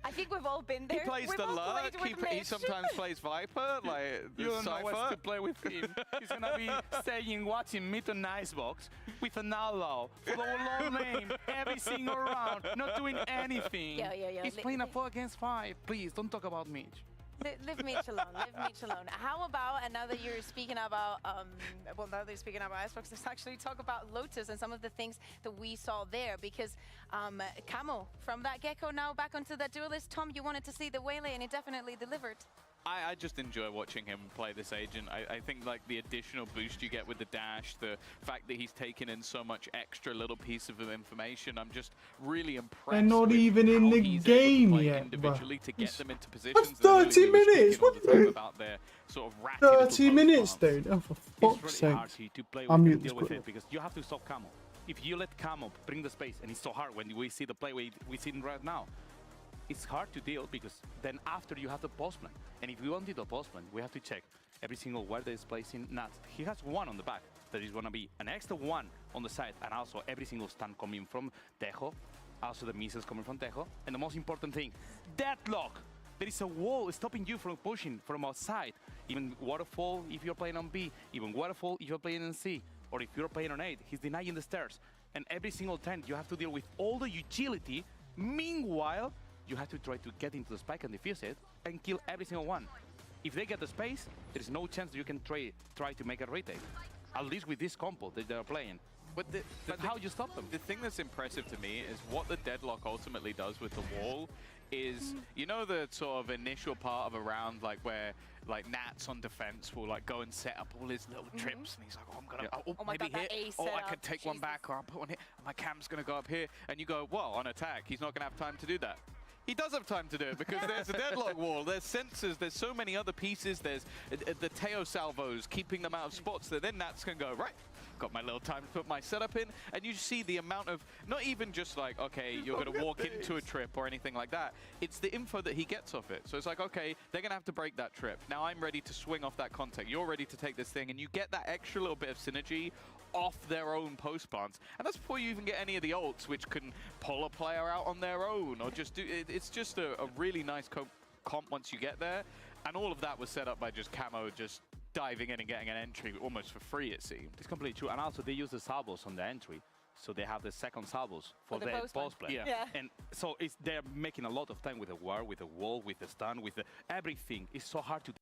I think we've all been there. He plays the Lurk, he sometimes plays Viper, like you don't know what to Cypher. play with him. He's gonna be staying watching mid on Icebox with an allow for the long lane every single round, not doing anything. Yeah. He's playing a 4 against 5. Please, don't talk about Mitch. Leave Mitch alone. Leave Mitch alone. How about, and now that you're speaking about, well, now that you're speaking about Icebox, let's actually talk about Lotus and some of the things that we saw there. Because Camo, from that Gecko now back onto that duelist. Tom, you wanted to see the Waylay, and he definitely delivered. I just enjoy watching him play this agent. I think like the additional boost you get with the dash, the fact that he's taken in so much extra little piece of information, I'm just really impressed. They're not even in the game yet, individually to get them into positions. What's 30 minutes? What about their sort of ratty 30 minutes, dude. Oh, for fuck's It's really sake. hard to play I'm with mute and this deal with quick. it because you have to stop Camo. If you let Camo bring the space, and it's so hard when we see the play we see right now, it's hard to deal because then after you have the post plan. And if we want to do the post plan, we have to check every single where there is placing Nats. He has one on the back. There is going to be an extra one on the side, and also every single stun coming from Tejo, also the missiles coming from Tejo. And the most important thing, deadlock. There is a wall stopping you from pushing from outside. Even Waterfall if you're playing on B, even Waterfall if you're playing on C, or if you're playing on 8, he's denying the stairs. And every single time you have to deal with all the utility. Meanwhile, you have to try to get into the spike and defuse it and kill every single one. If they get the space, there is no chance that you can try to make a retake. At least with this combo that they're playing. But how you stop them? The thing that's impressive to me is what the deadlock ultimately does with the wall is, you know, the sort of initial part of a round, like where like Nats on defense will like go and set up all his little trips, and he's like, oh, I'm gonna, maybe God, hit, I could take one back, or I'll put one hit, my cam's gonna go up here, and you go, well, on attack, he's not gonna have time to do that. He does have time to do it because there's a deadlock wall, there's sensors, there's so many other pieces, there's the Teo salvos keeping them out of spots that then Nats can go, right, got my little time to put my setup in, and you see the amount of, not even just like, okay, you're going to walk into a trip or anything like that, it's the info that he gets off it. So it's like, okay, they're going to have to break that trip. Now I'm ready to swing off that contact. You're ready to take this thing, and you get that extra little bit of synergy off their own post plants. And that's before you even get any of the ults, which can pull a player out on their own, or just do, it's just a really nice comp once you get there. And all of that was set up by just Camo just diving in and getting an entry almost for free, it seemed. It's completely true. And also they use the salvos on the entry. So they have the second salvos for the post play. Yeah. And so they're making a lot of time with the war, with the wall, with the stun, with the everything. It's so hard to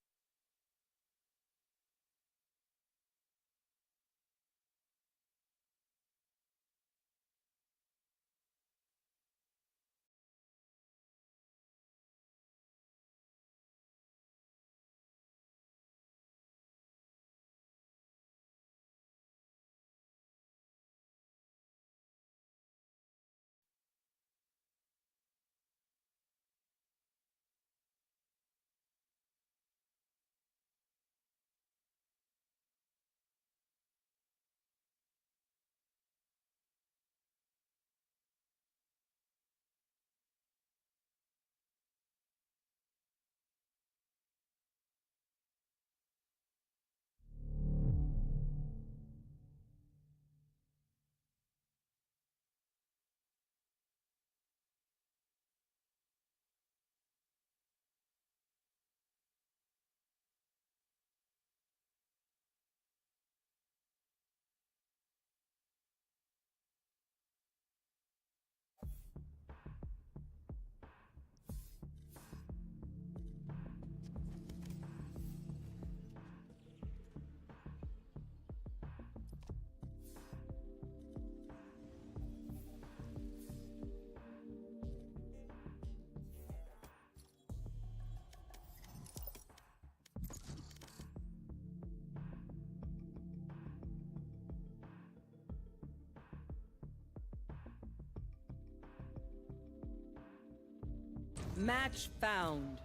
Match found.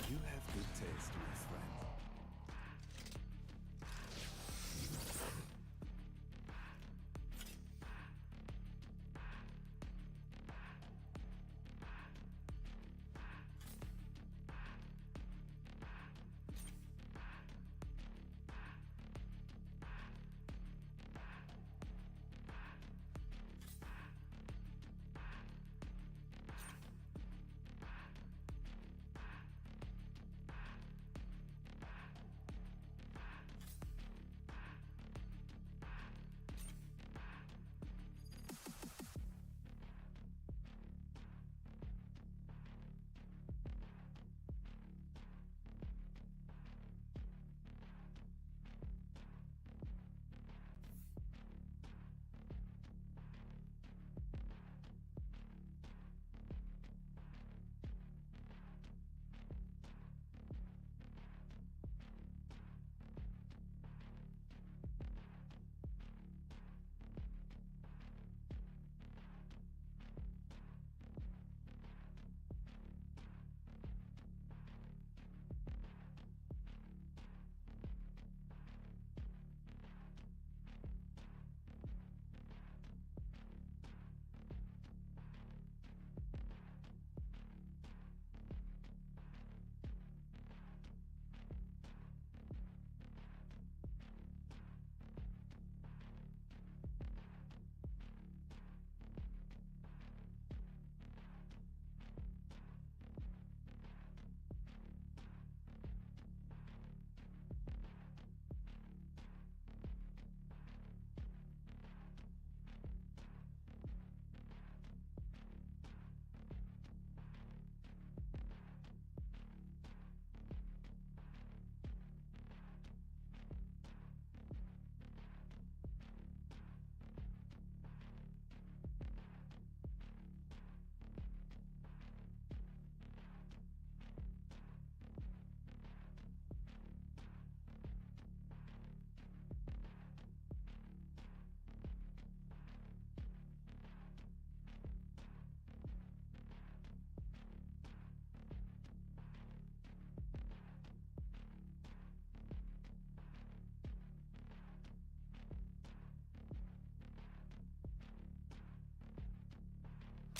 You have good taste, my friend.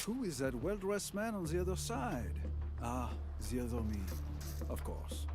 Who is that well-dressed man on the other side? Ah, the other me, of course.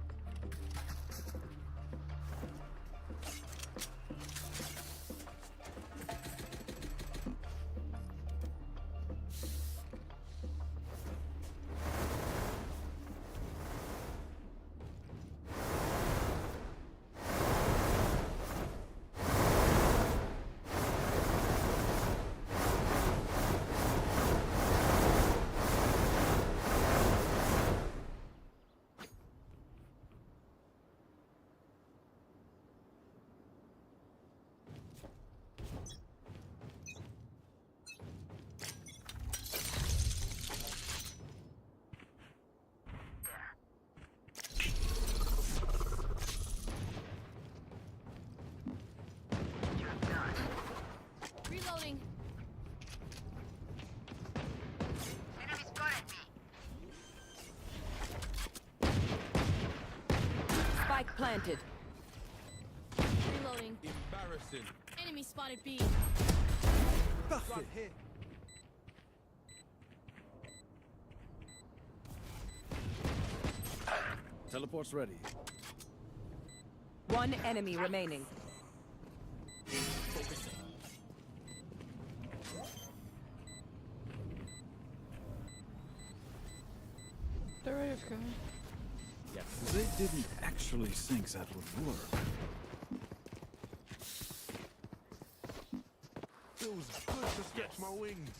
Reloading. Enemy spotted me. Spike planted. Reloading. Embarrassing. Enemy spotted B. Parfait. Hit. Teleport's ready. One enemy remaining. Yes. They didn't actually think that would work. Feels good to stretch my wings.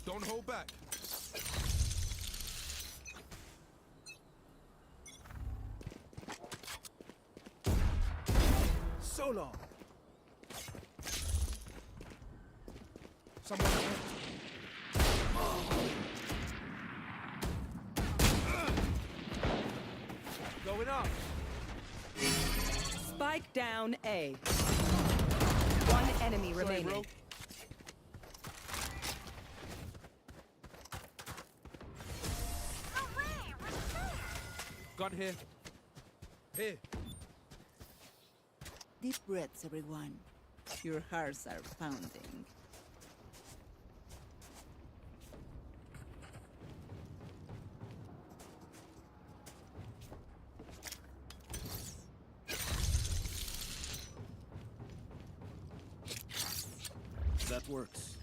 Don't hold back. So long. Someone. Going up. Spike down A. One enemy remaining. Bro. Gun here. Here. Deep breaths, everyone. Your hearts are pounding. That works.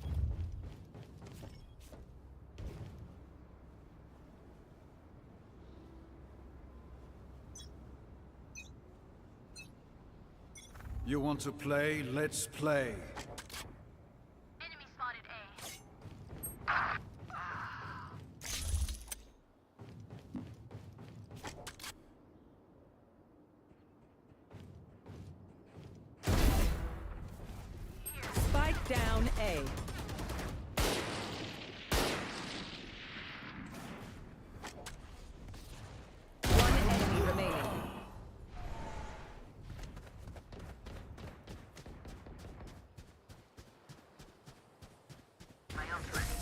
You want to play? Let's play. Enemy spotted A. Spike down A. One enemy remaining. My arm's ready.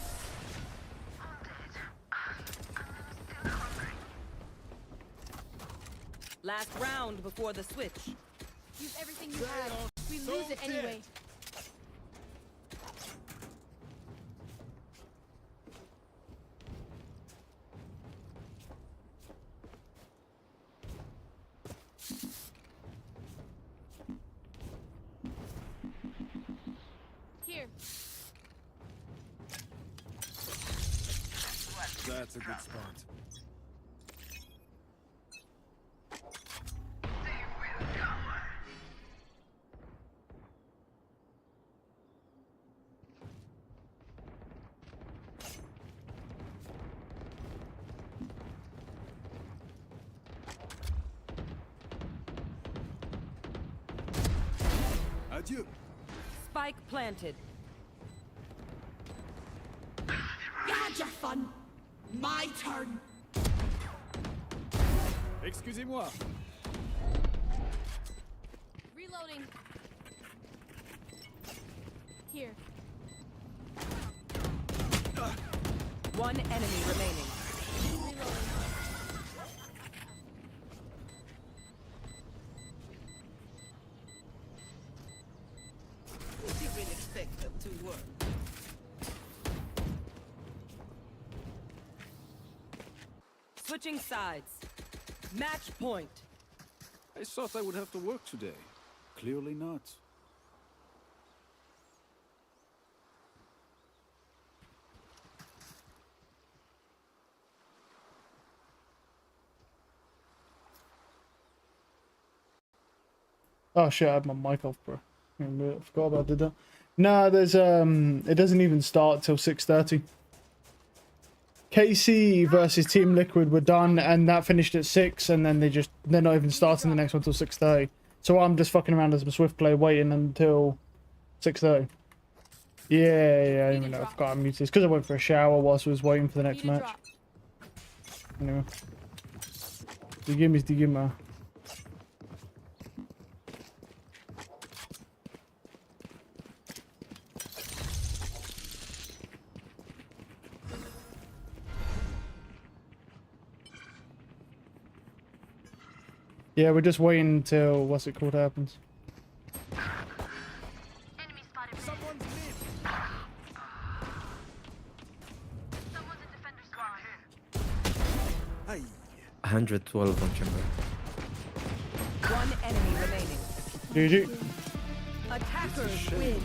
I'm dead. I'm still hungry. Last round before the switch. Use everything you have. We lose it anyway. Here. That's a good spot. Adieu. Spike planted. You had your fun. My turn. Excusez-moi. Reloading. Here. One enemy remaining. Didn't expect that to work. Switching sides. Match point. I thought I would have to work today. Clearly not. Oh shit, I had my mic off, bro. I forgot about did that. Nah, there's it doesn't even start till 6:30. KC versus Team Liquid were done, and that finished at 6, and then they're not even starting the next one till 6:30. So I'm just fucking around as a Swift player waiting until 6:30. Yeah, I even know. I forgot I muted this because I went for a shower whilst I was waiting for the next match. Anyway, the game is the game. Yeah, we're just waiting until what's it called happens. Enemy spotted. Someone's mid. Someone's in defender squad. 112 on chamber. One enemy remaining. GG. Attackers win.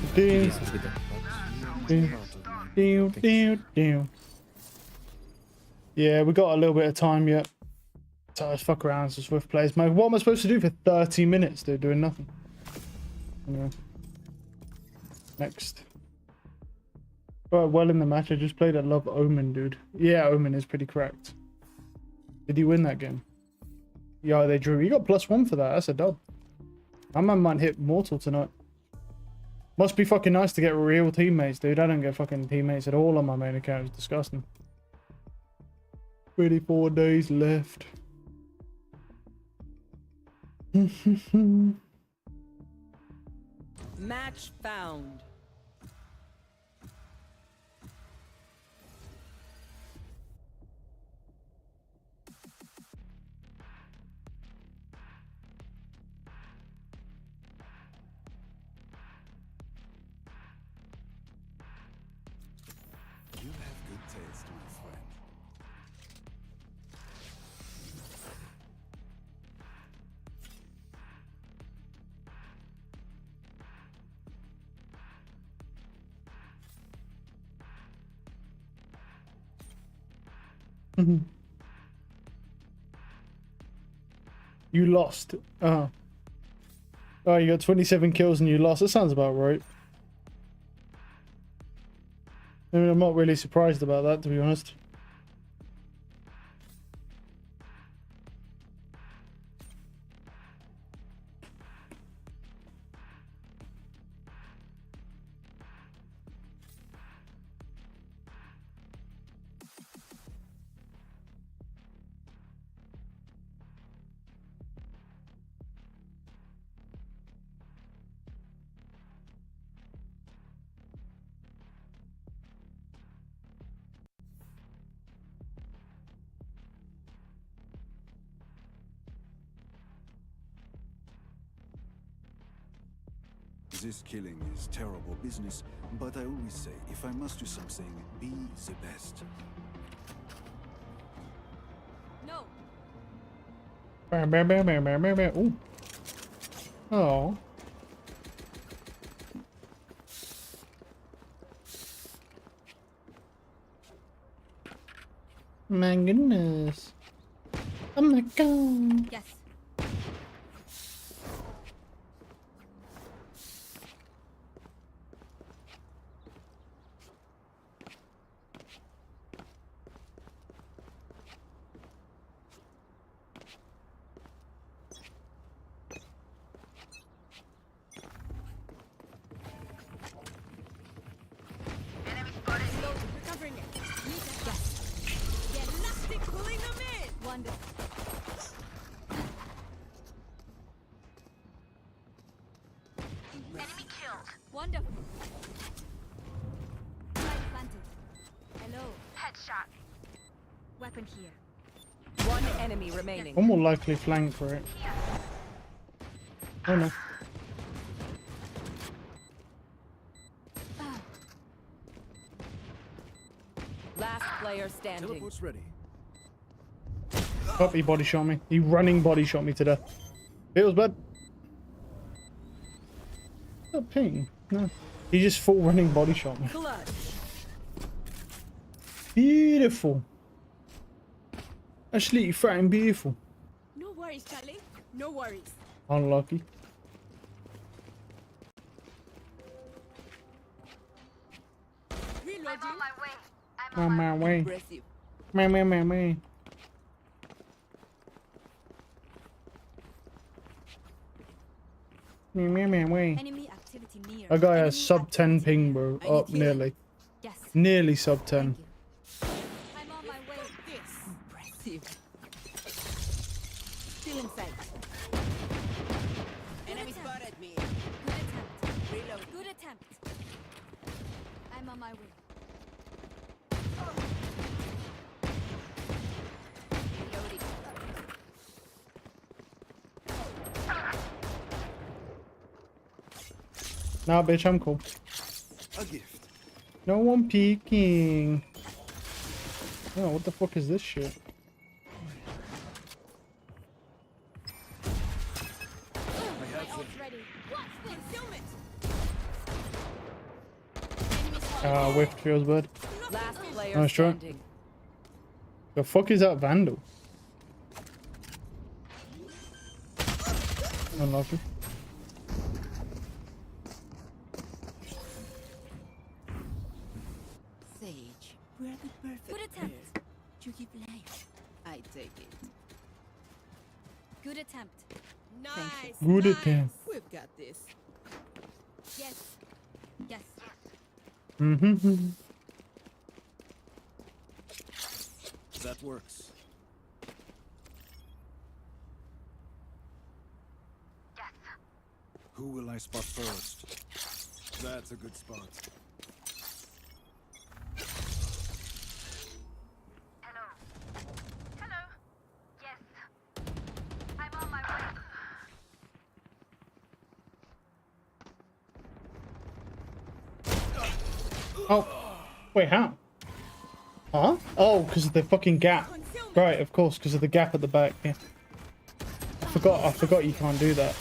Yeah, we got a little bit of time yet. So let's fuck around as Swift players. What am I supposed to do for 30 minutes, dude? Doing nothing. Anyway. Next. Well in the match, I just played I love Omen, dude. Yeah, Omen is pretty cracked. Did he win that game? Yeah, they drew. You got +1 for that. That's a dub. My man might hit Mortal tonight. Must be fucking nice to get real teammates, dude. I don't get fucking teammates at all on my main account. It's disgusting. 34 days left. Match found. You have good taste, my friend. You lost. Oh, you got 27 kills and you lost. That sounds about right. I mean, I'm not really surprised about that, to be honest. This killing is terrible business, but I always say, if I must do something, be the best. No. Ooh. Oh. My goodness. Oh my god. Yes. Recovering it. Yes. Get elastic, pulling them in. Wonderful. Weapon here. One enemy remaining. One more likely flank for it. Oh no. Last player standing. Teleport's ready. Oh, he body shot me. He running body shot me to death. Feels bad. Not ping. No. He just full running body shot me. Clutch. Beautiful. Actually, fucking beautiful. No worries, Charlie. No worries. Unlucky. Reloading. On my way. Impressive. My. Me. Enemy activity near. I got a sub 10 ping, bro. Up nearly. Yes. Nearly sub 10. I'm on my way. Impressive. Still in sight. Enemy spotted me. Good attempt. Reload. Good attempt. I'm on my way. Reloading. Nah, bitch, I'm cool. A gift. No one peeking. Oh, what the fuck is this shit? Whiff feels bad. Last player Nice try. standing. The fuck is that Vandal? Unlucky. Sage, we're the perfect Good attempt. pair to give life. I take it. Good attempt. Nice. Good attempt. We've got this. Yes. Yes. That works. Yes. Who will I spot first? That's a good spot. Hello. Hello. Yes. I'm on my way. Oh, wait, how? Huh? Oh, because of the fucking gap. Right, of course, because of the gap at the back. Yeah. I forgot you can't do that.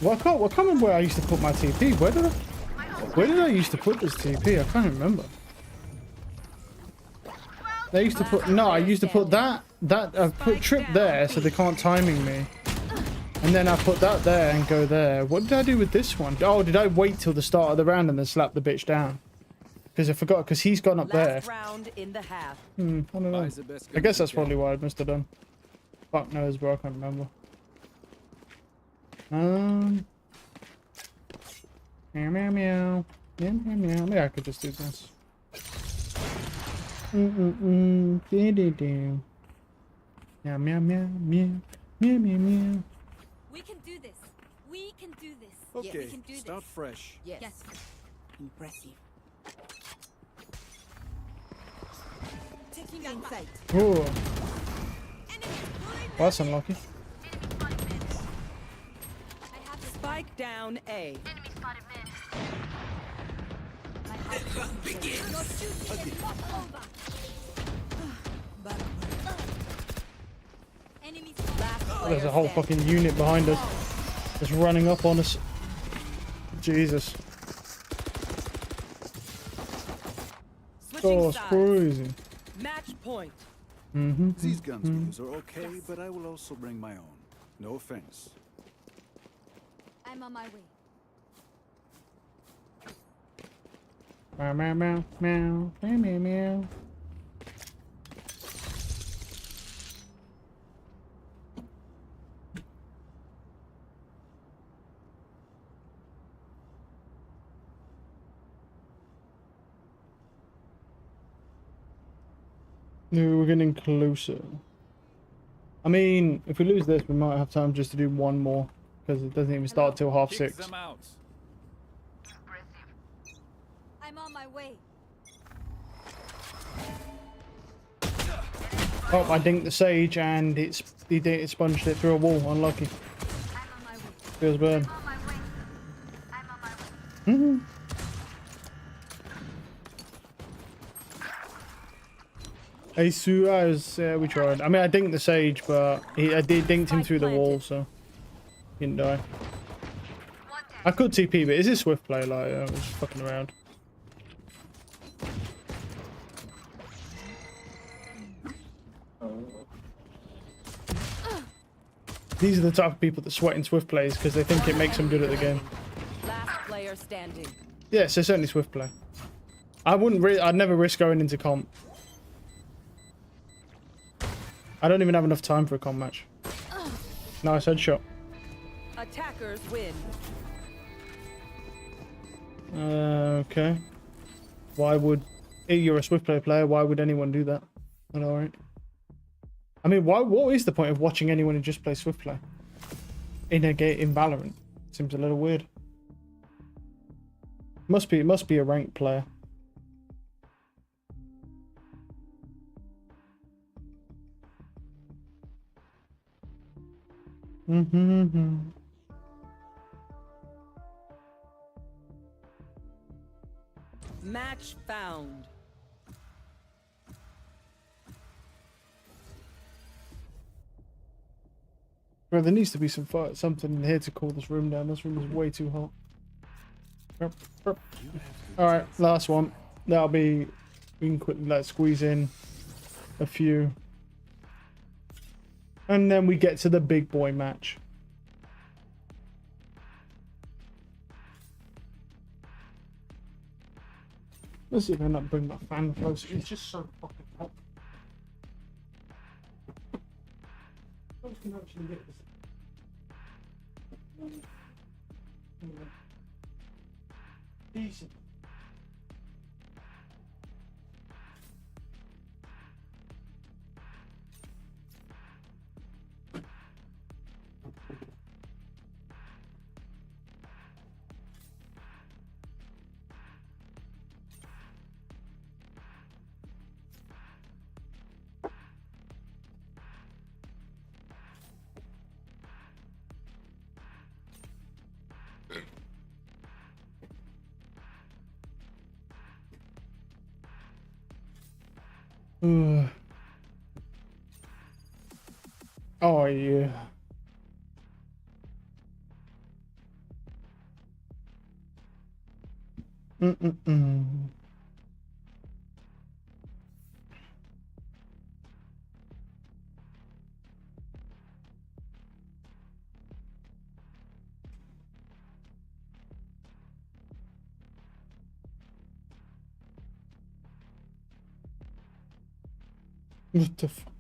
Well, I can't remember where I used to put my TP. Where did I used to put this TP? I can't remember. I used to put I used to put that I put trip there so they can't timing me. And then I put that there and go there. What did I do with this one? Oh, did I wait till the start of the round and then slap the bitch down? Because I forgot, because he's gone up there. Last round in the half. I don't know. I guess that's probably why I must have done. Fuck knows, bro. I can't remember. Meow, meow, meow. Meow, meow, meow. Maybe I could just do this. Dee-dee-dee. Meow, meow, meow, meow. Meow, meow, meow. We can do this. We can do this. Okay, We can do start this. fresh. Yes. Yes. Impressive. Taking in sight. Oh. Well, that's unlucky. Spike down A. Enemy spotted mid. Your duty is not over. Enemy Oh, there's a whole fucking unit behind us. Just running up on us. Jesus. Switching Oh, it's sides. crazy. Match point. These guns we use are okay, but I will also bring my own. No offense. I'm on my way. Meow, meow, meow, meow, meow, meow, meow. No, we're getting closer. I mean, if we lose this, we might have time just to do one more, because it doesn't even start till 6:30. I'm on my way. Oh, I dinked the Sage and it sponged it through a wall. Unlucky. Feels bad. Asu, we tried. I mean, I dinked the Sage, but I dinked him through the wall, so he didn't die. I could TP, but is it swift play? Like, I was fucking around. These are the type of people that sweat in swift plays because they think it makes them good at the game. Last player standing. Yeah, so certainly swift play. I'd never risk going into comp. I don't even have enough time for a comp match. Nice headshot. Attackers win. Okay. Why would... You're a swift play player, why would anyone do that? Alright. I mean, what is the point of watching anyone who just plays swift play? In a game, in Valorant? Seems a little weird. It must be a ranked player. Match found. Bro, there needs to be something in here to cool this room down. This room is way too hot. Alright, last one. That'll be... We can quickly let squeeze in a few. And then we get to the big boy match. Let's see if I end up bringing my fan closer. It's just so fucking hot. I can actually get this. Decent. Oh yeah. What the fuck?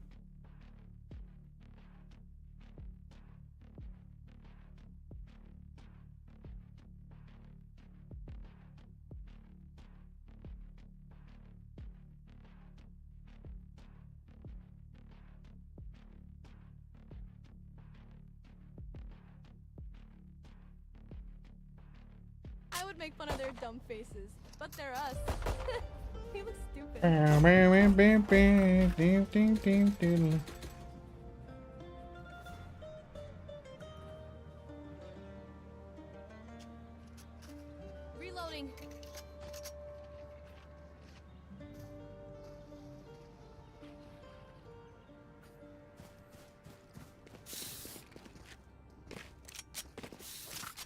I would make fun of their dumb faces, but they're us. We look stupid. Reloading.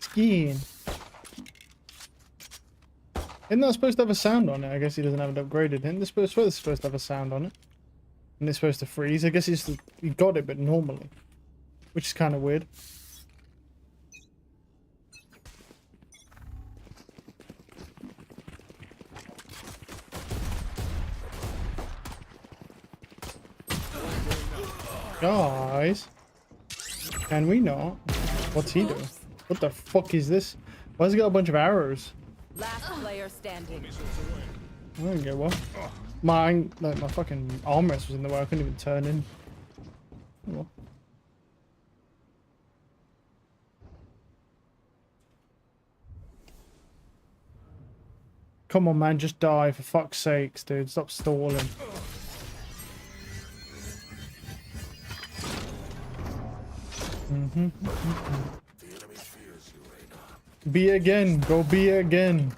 Skiing. Isn't that supposed to have a sound on it? I guess he doesn't have it upgraded. Isn't this supposed to have a sound on it? And it's supposed to freeze. I guess he got it, but normally. Which is kind of weird. Guys. Can we not? What's he doing? What the fuck is this? Why has he got a bunch of arrows? Last player standing. I don't get what. My fucking armrest was in the way. I couldn't even turn in. Oh. Come on, man, just die for fuck's sakes, dude. Stop stalling. B again. Go B again.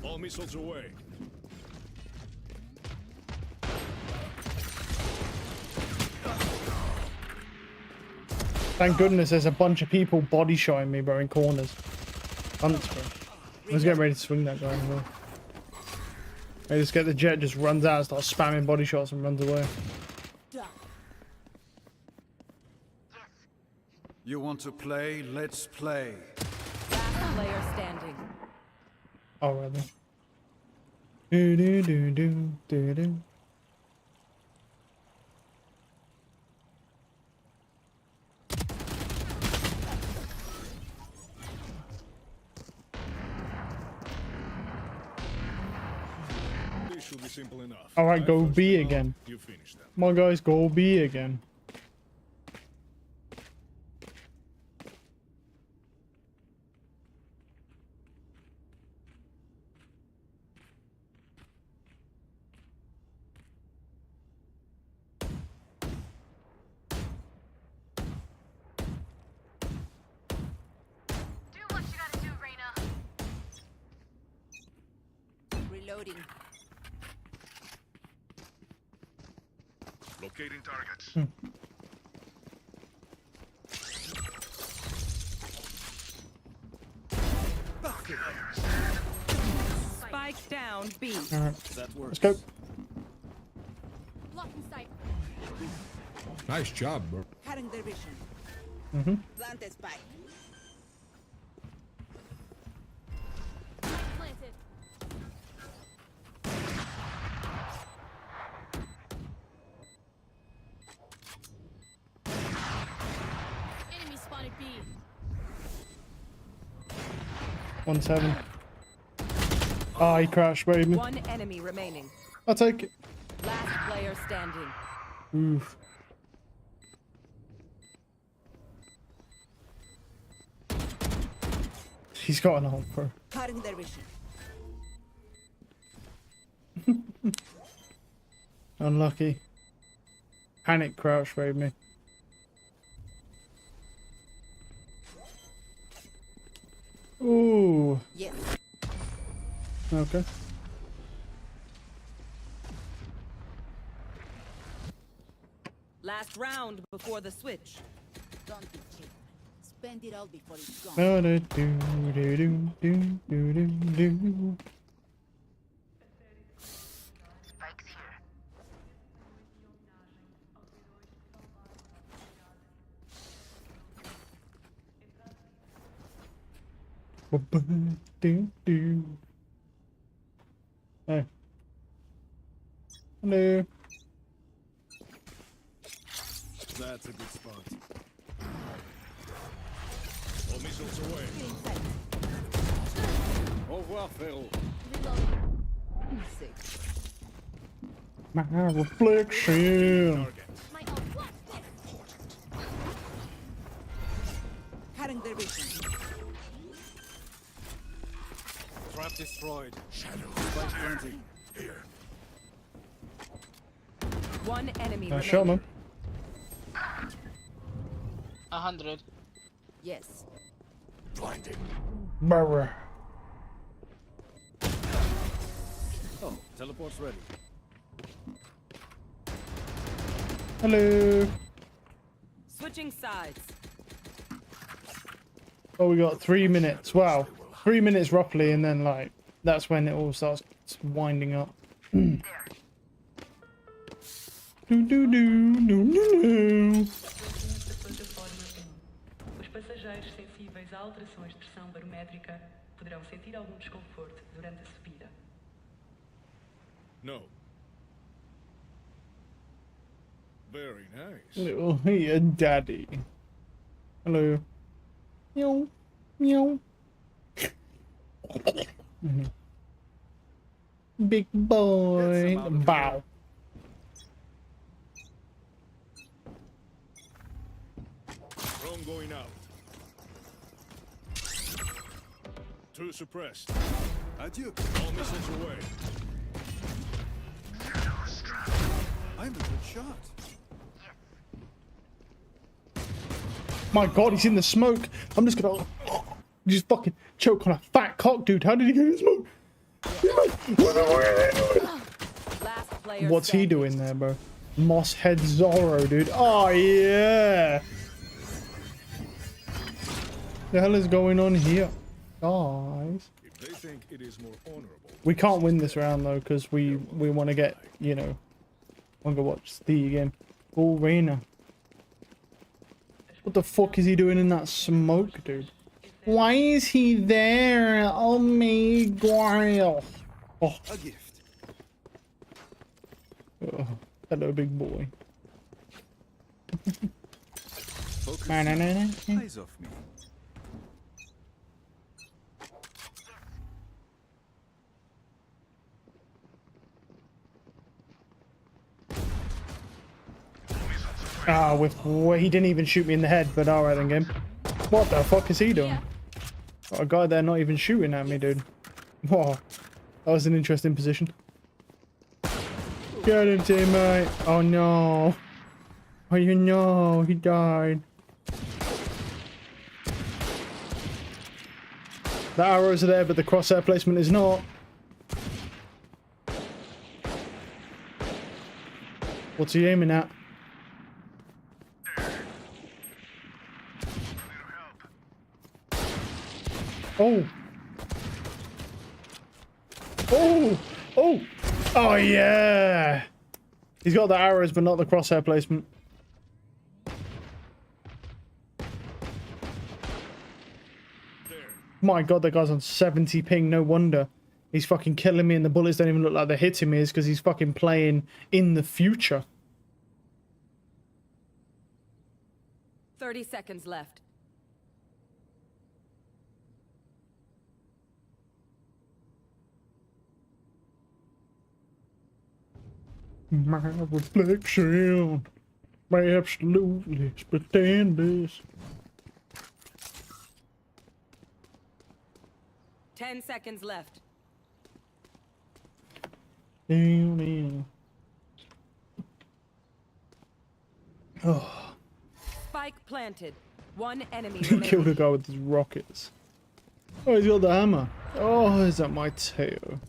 All missiles away. Thank goodness there's a bunch of people body shotting me, bro, in corners. Hunts, bro. I was getting ready to swing that guy as well. I just get the jet, just runs out, starts spamming body shots and runs away. You want to play? Let's play. Last player standing. Oh, rather. Do do do do do do. This should be simple enough. All right, go B again. You finish them. Come on, guys, go B again. Reloading. Locating targets. Spike down B. All right, That let's works. go. Blocking sight. Nice job, bro. Cutting their vision. Planted spike. Planted. Enemy spotted B. 1-7. Oh, he crashed, baby. One enemy remaining. I'll take it. Last player standing. Oof. He's got an ult, bro. Cutting their vision. Unlucky. Panic crouch raid me. Ooh. Yes. Okay. Last round before the switch. Don't be cheap. Spend it all before it's gone. Do do do do do do do do. Spikes here. Do do. Hey. Hello. That's a good spot. All missiles away. Au revoir, frérot. My reflection. My ult. Cutting their vision. Trap destroyed. Shadow. Spike planting. Here. One enemy I remaining. shot him. 100. Yes. Blinding. Brr. Oh, teleport's ready. Hello. Switching sides. Oh, we got 3 minutes. Wow. 3 minutes roughly, and then like that's when it all starts winding up. Do do do do do. Os passageiros sensíveis a alterações de pressão barométrica poderão sentir algum desconforto durante a subida. No. Very nice. Little here, daddy. Hello. Meow. Meow. Big boy. Bow. Drone going out. Two suppressed. Adieu. All missiles away. I'm a good shot. My god, he's in the smoke. I'm just gonna just fucking choke on a fat cock, dude. How did he get in the smoke? What's he doing there, bro? Moss head Zorro, dude. Oh yeah. The hell is going on here, guys? If they think it is more honorable. We can't win this round though, because we want to get, you know, want to watch the game. Oh, Reyna. What the fuck is he doing in that smoke, dude? Why is he there? Oh my god. Oh. A gift. Oh, hello, big boy. Eyes off me. Ah, he didn't even shoot me in the head, but alright then, game. What the fuck is he doing? Got a guy there not even shooting at me, dude. Whoa. That was an interesting position. Get him, teammate. Oh no. Oh, you know, he died. The arrows are there, but the crosshair placement is not. What's he aiming at? Oh. Oh. Oh. Oh, yeah. He's got the arrows, but not the crosshair placement. My god, that guy's on 70 ping. No wonder. He's fucking killing me and the bullets don't even look like they're hitting me. It's because he's fucking playing in the future. 30 seconds left. My reflection may absolutely pretend this. 10 seconds left. Damn. Oh. Spike planted. One enemy He killed a guy with his rockets. Oh, he's got the hammer. Oh, is that my tail?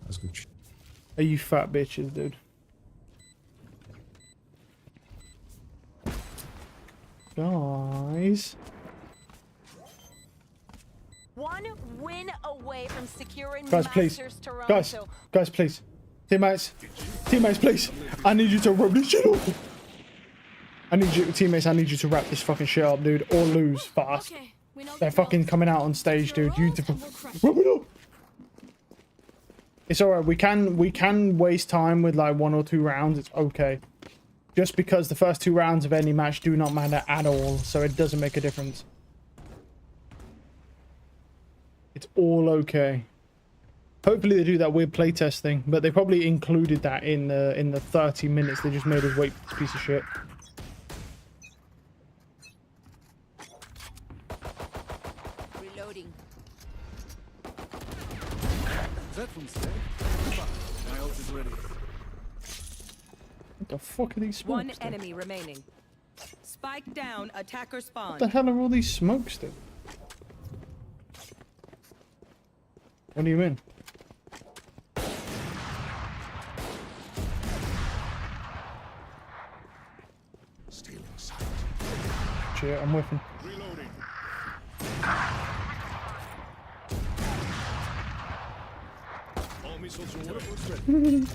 Are you fat bitches, dude? Guys. One win away from securing Guys, please. Masters Toronto. Guys, please. Teammates, please. I need you to wrap this shit up. I need you, teammates. I need you to wrap this fucking shit up, dude, or lose fast. Okay, we know They're fucking coming out on stage, dude. You to wrap it up. It's alright. We can waste time with like 1 or 2 rounds. It's okay. Just because the first 2 rounds of any match do not matter at all, so it doesn't make a difference. It's all okay. Hopefully they do that weird playtest thing, but they probably included that in the 30 minutes they just made us wait for this piece of shit. Reloading. Is that from Stay? My ult is ready. What the fuck are these smokes? One enemy remaining. Spike down, attacker spawn. What the hell are all these smokes do? What do you mean? Stealing sight. Shit, I'm whiffing. Reloading. All missiles away.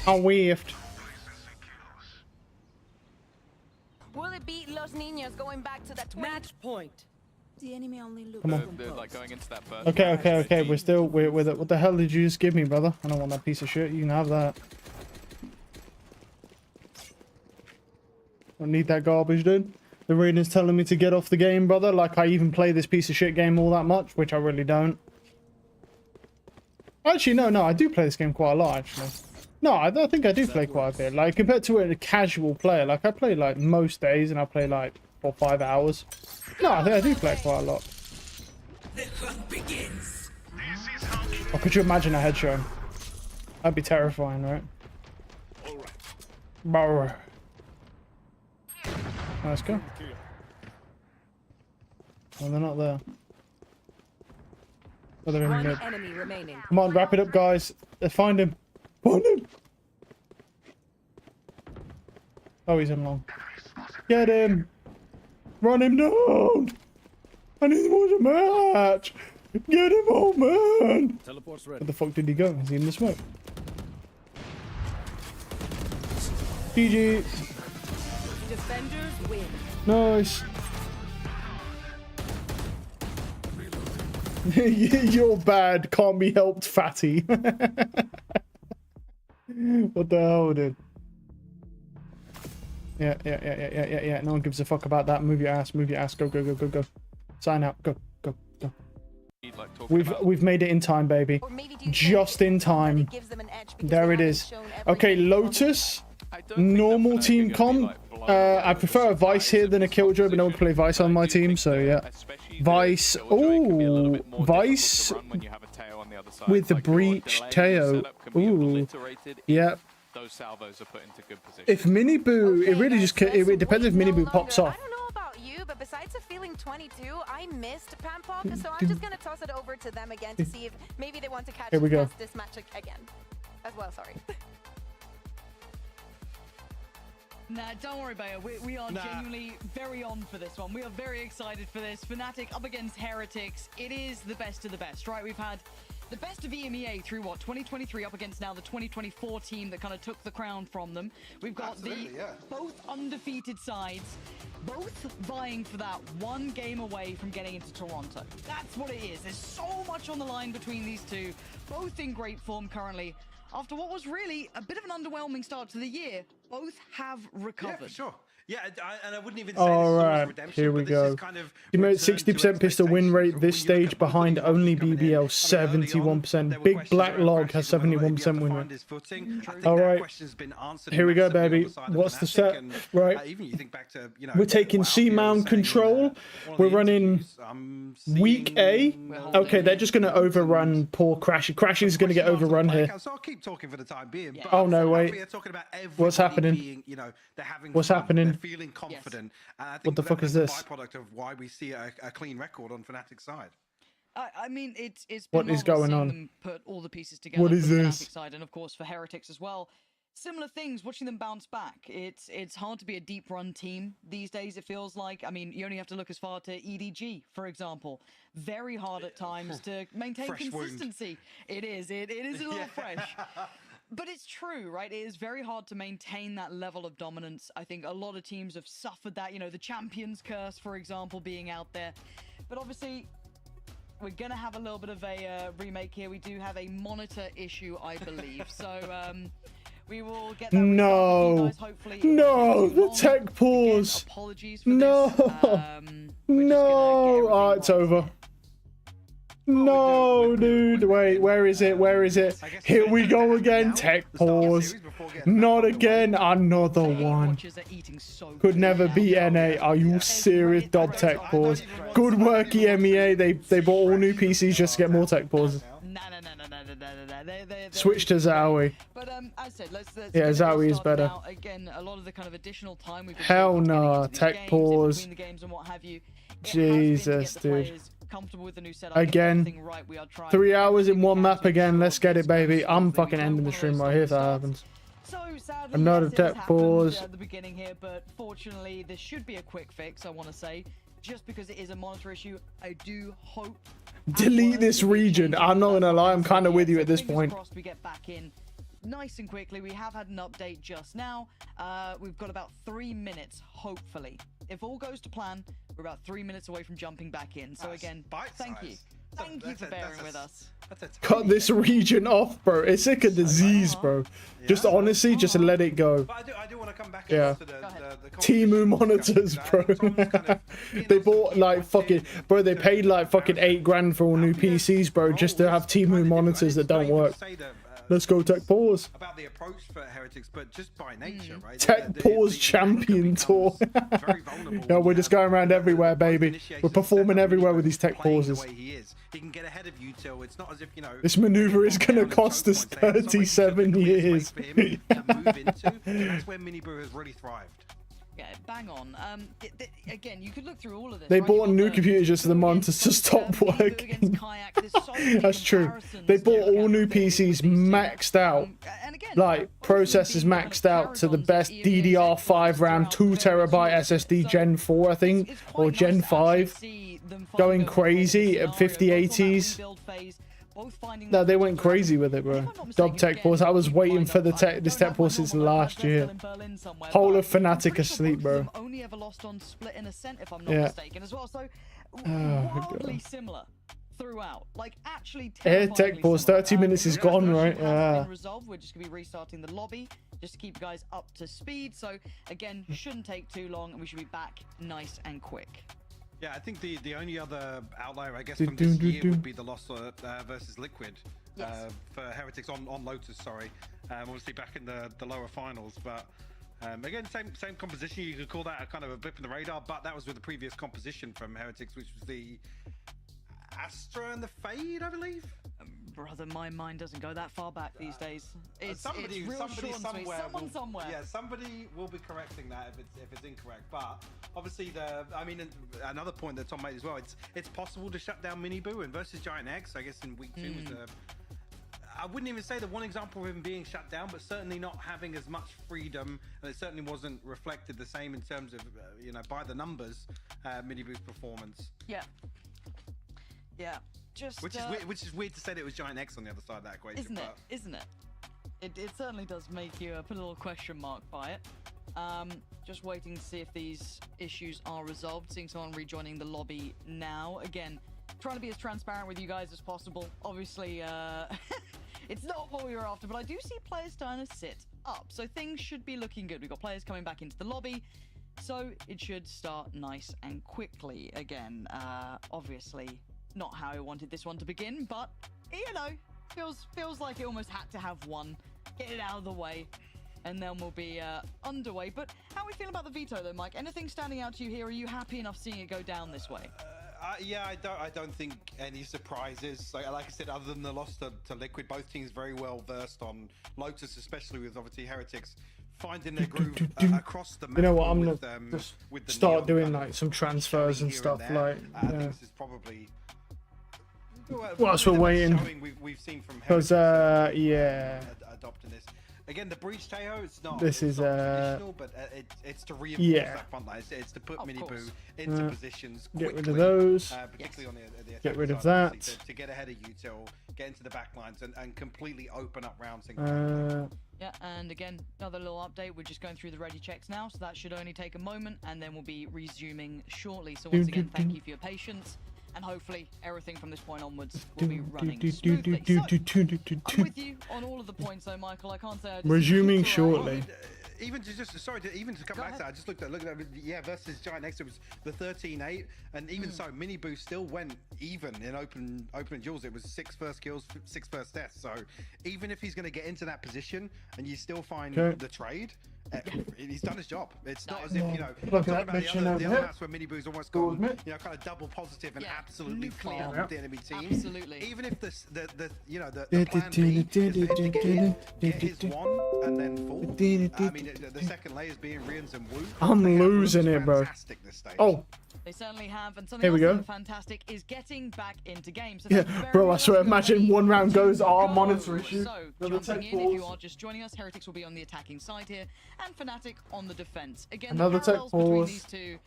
I whiffed. Will it be Los Niños going back to that Match point. The enemy only looks Come on. They're like going into that first. Okay. We're still with it. What the hell did you just give me, brother? I don't want that piece of shit. You can have that. don't need that garbage, dude. The Raiden's telling me to get off the game, brother. Like I even play this piece of shit game all that much, which I really don't. Actually, no, I do play this game quite a lot, actually. No, I think I do play quite a bit. Like, compared to a casual player, like, I play, like, most days, and I play, like, 4 or 5 hours. No, I think I do play quite a lot. The hunt begins. Or could you imagine a headshot? That'd be terrifying, right? Alright. Let's go. Well, they're not there. Oh, they're in One mid. enemy remaining. Come on, wrap it up, guys. Find him. Find him. Oh, he's in long. Get him. Run him down. I need more to match. Get him, old man. Teleport's ready. Where the fuck did he go? Is he in the smoke? GG. Defenders win. Nice. You're bad. Can't be helped, fatty. What the hell, dude? Yeah. No one gives a fuck about that. Move your ass. Move your ass. Go. Go. Sign out. Go. We've made it in time, baby. Just in time. There it is. Okay, Lotus. Normal team comp. I prefer a Vice here than a Killjoy, but no one can play Vice on my team, so yeah. Vice. Oh, Vice with the breach Teo. Ooh, yeah. Those salvos are put into good position. If Miniboo, it really just it depends if Miniboo pops off. I don't know about you, but besides a feeling 22, I missed Pan Pop, so I'm just gonna toss it over to them again to see if maybe they want to catch this match again as well. Sorry. Nah, don't worry, Bayo. We are genuinely very on for this one. We are very excited for this. Fnatic up against Heretics. It is the best of the best, right? We've had the best of EMEA through, 2023 up against now the 2024 team that kind of took the crown from them. We've got both undefeated sides, both vying for that one game away from getting into Toronto. That's what it is. There's so much on the line between these two, both in great form currently. After what was really a bit of an underwhelming start to the year, both have recovered. Yeah, for sure. Yeah, and I wouldn't even say All this right, is redemption, here we but this go. is kind of You made 60% pistol win rate this stage behind only BBL 71%. Big Black Log has 71% win rate. All right, here we go, baby. What's the set? Right, we're taking C-mount control. We're running weak A. Okay, they're just going to overrun poor Crash. Crash is going to get overrun here. So I'll keep talking for the time being. But Oh no, wait. What's happening? Being, they're having What's fun, happening? They're feeling confident. And I think What the fuck is that's this? a byproduct of why we see a clean record on Fnatic's side. I mean, it's been What is marvelous going seeing on? them put all the pieces together. What is from the this? Fnatic side, and of course for Heretics as well. Similar things, watching them bounce back. It's hard to be a deep run team these days, it feels like. I mean, you only have to look as far to EDG, for example. Very hard at times to maintain consistency. It is a little fresh. But it's true, right? It is very hard to maintain that level of dominance. I think a lot of teams have suffered that, the Champions Curse, for example, being out there. But obviously, we're going to have a little bit of a remake here. We do have a monitor issue, I believe. So, we will get that No, guys, hopefully. no, the tech pause. Again, apologies for No, this. no. Oh, it's over. No, dude. Wait, where is it? Where is it? Here we go again. Tech pause. Not again. Another one. Could never be NA. Are you serious? Dob tech pause. Good work, EMEA. They bought all new PCs just to get more tech pauses. Switch to Zowie. But as I said, let's Yeah, Zowie is better. now. Again, a lot of the kind of additional time we've been Hell getting no. into these Tech games, in pause. between the games and what have you. Jesus, dude. Comfortable with the new setup. Again. Right, we are trying 3 hours in one map again. Let's get it, baby. I'm fucking ending the stream right here if that happens. So sadly, Another yes, it has tech happened pause. at the beginning here, but fortunately, this should be a quick fix. I want to say, just because it is a monitor issue, I do hope. Delete this region. I'm not gonna lie. I'm kind of with you at this point. Crossed, we get back in nice and quickly. We have had an update just now. We've got about 3 minutes, hopefully. If all goes to plan, we're about 3 minutes away from jumping back in. So again, thank you. Thank you for bearing with us. Cut this region off, bro. It's like a disease, bro. Just honestly, just let it go. But I do want to come back Yeah. to the Timu monitors, bro. They bought like fucking, bro. They paid like fucking $8 grand for all new PCs, bro, just to have Timu monitors that don't work. Let's go tech pause. about the approach for Heretics, but just by nature, right? Tech pause champion tour. Yeah, we're just going around everywhere, baby. We're performing everywhere with these tech pauses. He can get ahead of you till it's not as if, you know, This maneuver is gonna cost us 37 years. that's where Minibrew has really thrived. Yeah, bang on. Again, you could look through all of this. They right? bought new computers just for the monitors to stop working. That's true. They bought all new PCs maxed out. Like, processors maxed out to the best DDR5 RAM, 2TB SSD Gen 4, I think, or Gen 5. Going crazy at 5080s. No, they went crazy with it, bro. Dub tech pause. I was waiting for the this tech pause since last year. Whole of Fnatic asleep, bro. Only ever lost on Split in Ascent, if I'm not Yeah. mistaken, as well. So wildly similar throughout. Like actually. Air tech pause. 30 minutes is gone, right? Yeah. Resolved. We're just gonna be restarting the lobby just to keep you guys up to speed. So again, shouldn't take too long, and we should be back nice and quick. Yeah, I think the only other outlier, I guess, from this year would be the loss versus Liquid for Heretics on Lotus. Sorry, obviously back in the lower finals, but again, same composition. You could call that a kind of a blip in the radar, but that was with the previous composition from Heretics, which was the Astra and the Fade, I believe. Brother, my mind doesn't go that far back these days. Somebody real somewhere. Someone somewhere. Yeah, somebody will be correcting that if it's incorrect. But obviously, another point that Tom made as well. It's possible to shut down Miniboo, and versus Giant X, I guess in week 2 was I wouldn't even say the one example of him being shut down, but certainly not having as much freedom, and it certainly wasn't reflected the same in terms of by the numbers, Miniboo's performance. Yeah. Yeah. Just which is weird to say that it was Giant X on the other side of that equation, isn't it? It certainly does make you put a little question mark by it. Just waiting to see if these issues are resolved. Seeing someone rejoining the lobby now. Again, trying to be as transparent with you guys as possible. Obviously, it's not what we were after, but I do see players starting to sit up, so things should be looking good. We've got players coming back into the lobby, so it should start nice and quickly again. Obviously. Not how I wanted this one to begin, but feels like it almost had to have one. Get it out of the way, and then we'll be underway. But how are we feeling about the veto, though, Mike? Anything standing out to you here? Are you happy enough seeing it go down this way? Yeah, I don't think any surprises. Like I said, other than the loss to Liquid, both teams very well versed on Lotus, especially with obviously Heretics finding their groove across the map. You know what? I'm gonna just start doing like some transfers and stuff. Like, I think this is probably. Whilst we're waiting, we've seen from because adopting this again. The breach Teho, it's not. This is traditional, but it's to reinforce that front line. It's to put Miniboo into positions quickly. Get rid of those. Particularly on the get rid of that. To get ahead of util, get into the back lines, and completely open up rounds. Yeah, and again, another little update. We're just going through the ready checks now, so that should only take a moment, and then we'll be resuming shortly. So once again, thank you for your patience. And hopefully everything from this point onwards will be running smoothly. So, I'm with you on all of the points, though, Michael. I can't say. Resuming shortly. Even to come back to that, I just looked at it, versus Giant X, it was the 13-8, and even so, Miniboo still went even in open duels. It was 6 first kills, 6 first deaths. So even if he's going to get into that position, and you still find the trade. He's done his job. It's not as if, look at that mission the other maps where Miniboo's almost gone, kind of double positive and absolutely farmed the enemy team. Absolutely. Even if the plan B is get his one and then fall. I mean, the second layer is being Rians and Wu. I'm losing it, bro. Oh. They certainly have, and something else fantastic is getting back into games. So yeah, bro, I swear, imagine one round goes, monitor issue. So, jumping in, if you are just joining us, Heretics will be on the attacking side here, and Fnatic on the defense. Again, another the parallels tech between pause. these two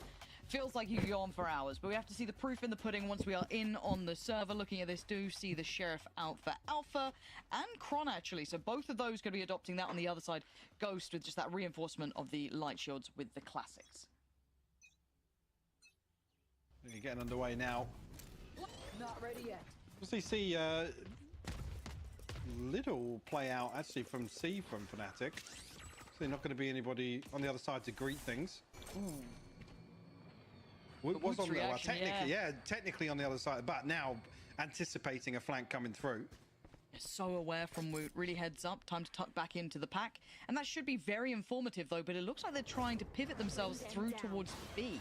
feels like you could go on for hours, but we have to see the proof in the pudding once we are in on the server. Looking at this, do see the Sheriff out for Alpha, and Kron actually, so both of those going to be adopting that on the other side. Ghost with just that reinforcement of the light shields with the classics. You're getting underway now. Not ready yet. Obviously, see little play out actually from C from Fnatic. So not going to be anybody on the other side to greet things. Woot was on the technically, technically on the other side, but now anticipating a flank coming through. So aware from Woot, really heads up, time to tuck back into the pack. And that should be very informative though, but it looks like they're trying to pivot themselves through towards B.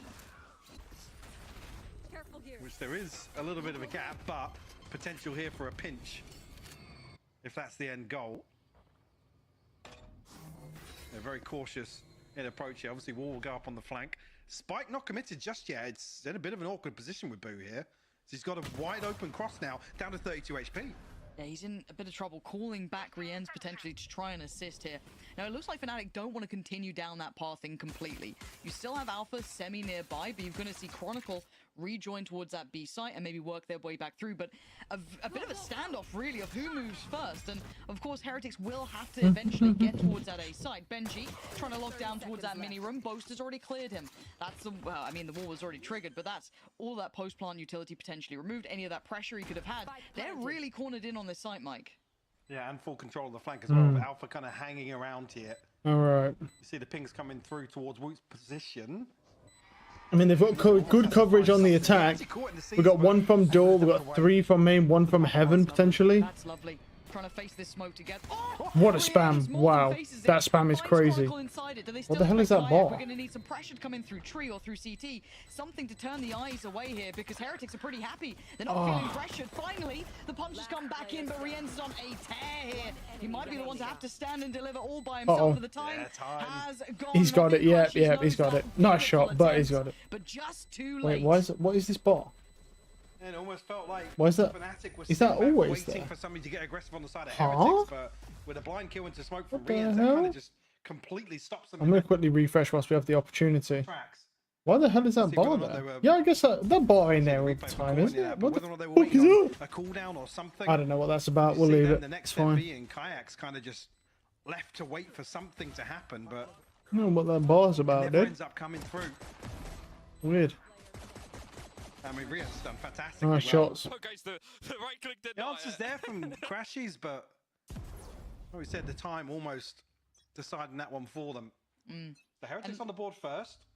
Which there is a little bit of a gap, but potential here for a pinch. If that's the end goal. They're very cautious in approach here. Obviously, Wall will go up on the flank. Spike not committed just yet. It's in a bit of an awkward position with Boo here. So he's got a wide open cross now, down to 32 HP. Yeah, he's in a bit of trouble calling back Rien's potentially to try and assist here. Now, it looks like Fnatic don't want to continue down that path incompletely. You still have Alpha semi nearby, but you're going to see Chronicle rejoin towards that B site and maybe work their way back through. But a bit of a standoff, really, of who moves first. And, of course, Heretics will have to eventually get towards that A site. Benji trying to lock down towards that mini room. Boast has already cleared him. That's the, well, I mean, the wall was already triggered, but that's all that post-plant utility potentially removed. Any of that pressure he could have had. They're really cornered in on this site, Mike. Yeah, and full control of the flank as well. With Alpha kind of hanging around here. All right. You see the pings coming through towards Woot's position. I mean, they've got good coverage on the attack. We've got one from door, we've got 3 from main, 1 from heaven, potentially. That's lovely. Trying to face this smoke together. Oh, what a spam. Wow. That spam is crazy. What the hell is that bot? We're going to need some pressure to come in through tree or through CT. Something to turn the eyes away here because Heretics are pretty happy. They're not feeling pressured. Finally, the punch has come back in, but Rien's on a tear here. He might be the one to have to stand and deliver all by himself for the time. Has gone. He's got it. Yeah, he's got it. Nice shot, but he's got it. But just too late. Wait, what is this bot? It almost felt like why is that? Is that always waiting there? for somebody to get aggressive on the side of Heretics, but with a blind kill into smoke from Rien's, that kind of just completely stops them. I'm gonna quickly refresh whilst we have the opportunity. Why the hell is that bar there? Yeah, I guess that bar ain't there all the time, isn't it? What the fuck is that? A cooldown or something. I don't know what that's about. We'll leave it. The next it's fine. being Kayaks kind of just left to wait for something to happen, but I don't know what that bar's about, never dude. ends up coming through. Weird. I mean, Rien's done fantastic. Nice shots. The right click did the answer's there from Crashies, but like we said, the time almost deciding that one for them. The Heretics on the board first.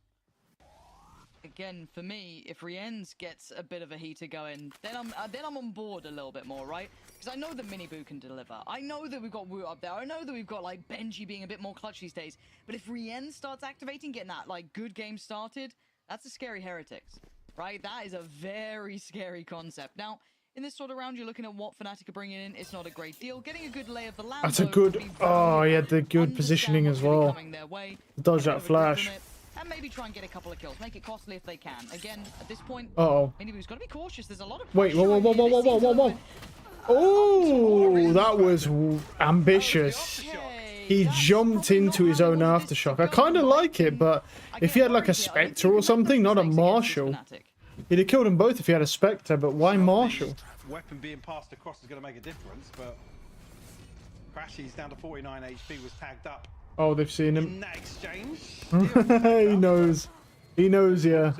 Again, for me, if Rien's gets a bit of a heater going, then I'm on board a little bit more, right? Because I know that Miniboo can deliver. I know that we've got Woot up there. I know that we've got like Benji being a bit more clutch these days. But if Rien starts activating, getting that like good game started, that's a scary Heretics. Right, that is a very scary concept. Now, in this sort of round, you're looking at what Fnatic are bringing in. It's not a great deal. Getting a good lay of the land. That's a good. Oh, he had the good positioning as well. Dodge that flash. And maybe try and get a couple of kills. Make it costly if they can. Again, at this point, Miniboo's got to be cautious. There's a lot of. Wait, whoa. Oh, that was ambitious. He jumped into his own aftershock. I kind of like it, but if he had like a Spectre or something, not a Marshall, he'd have killed them both if he had a Spectre, but why Marshall? Weapon being passed across is going to make a difference, but Crashy's down to 49 HP was tagged up. Oh, they've seen him. In that exchange. He knows. He knows, yeah.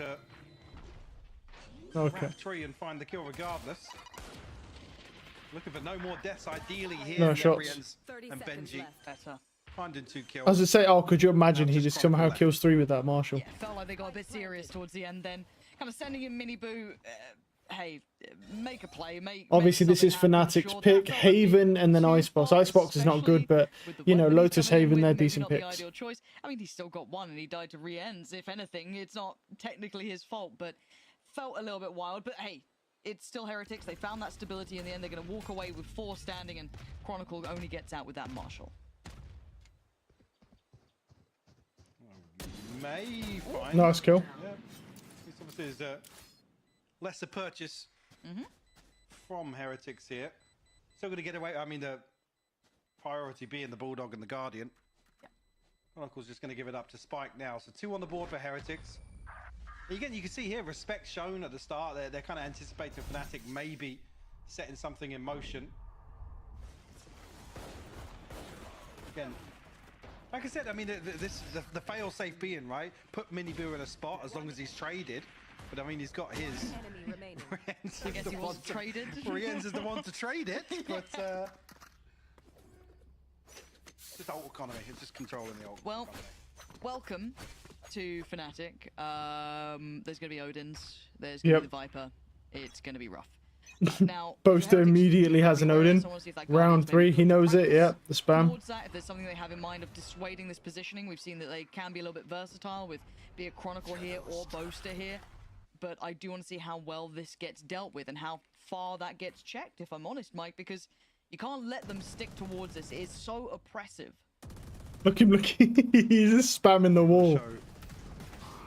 Okay. Tree and find the kill regardless. Looking for no more deaths, ideally here. No shots. And Benji. Finding 2 kills. I was to say, oh, could you imagine he just somehow kills 3 with that Marshall? Yeah, felt like they got a bit serious towards the end then. Kind of sending in Miniboo. Hey, make a play. Obviously, this is Fnatic's pick. Haven and then Icebox. Icebox is not good, but, you know, Lotus, Haven, they're decent picks. Choice. I mean, he's still got 1 and he died to Rien's. If anything, it's not technically his fault, but felt a little bit wild. But hey, it's still Heretics. They found that stability in the end. They're going to walk away with 4 standing, and Chronicle only gets out with that Marshall. May find. Nice kill. Yeah. This obviously is a lesser purchase from Heretics here. Still going to get away. I mean, the priority being the Bulldog and the Guardian. Chronicle's just going to give it up to Spike now. So 2 on the board for Heretics. Again, you can see here respect shown at the start. They're kind of anticipating Fnatic maybe setting something in motion. Again, like I said, I mean, the fail-safe being, right? Put Miniboo in a spot as long as he's traded. But I mean, he's got his. I guess he was traded. Rienz is the one to trade it, but just ult economy. It's just controlling the ult. Well, welcome to Fnatic. There's going to be Odin's. There's going to be the Viper. It's going to be rough. Now, Boaster immediately has an Odin. Round 3, he knows it. Yeah, the spam. If there's something they have in mind of dissuading this positioning, we've seen that they can be a little bit versatile with be a Chronicle here or Boaster here. But I do want to see how well this gets dealt with and how far that gets checked, if I'm honest, Mike, because you can't let them stick towards this. It is so oppressive. Look him, he's just spamming the wall. So,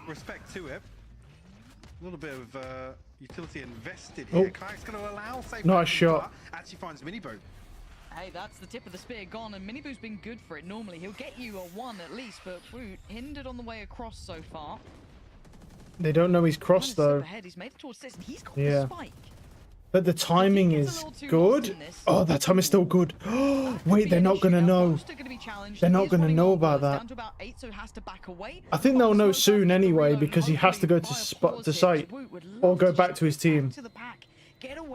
respect to it. A little bit of utility invested here. Kayak's going to allow safe. Nice shot. Actually finds Miniboo. Hey, that's the tip of the spear gone, and Miniboo's been good for it normally. He'll get you a 1 at least, but Boot hindered on the way across so far. They don't know he's crossed though. He's made it towards this, and he's got the spike. But the timing is good. Oh, that time is still good. Wait, they're not going to know. They're not going to know about that. I think they'll know soon anyway, because he has to go to site or go back to his team.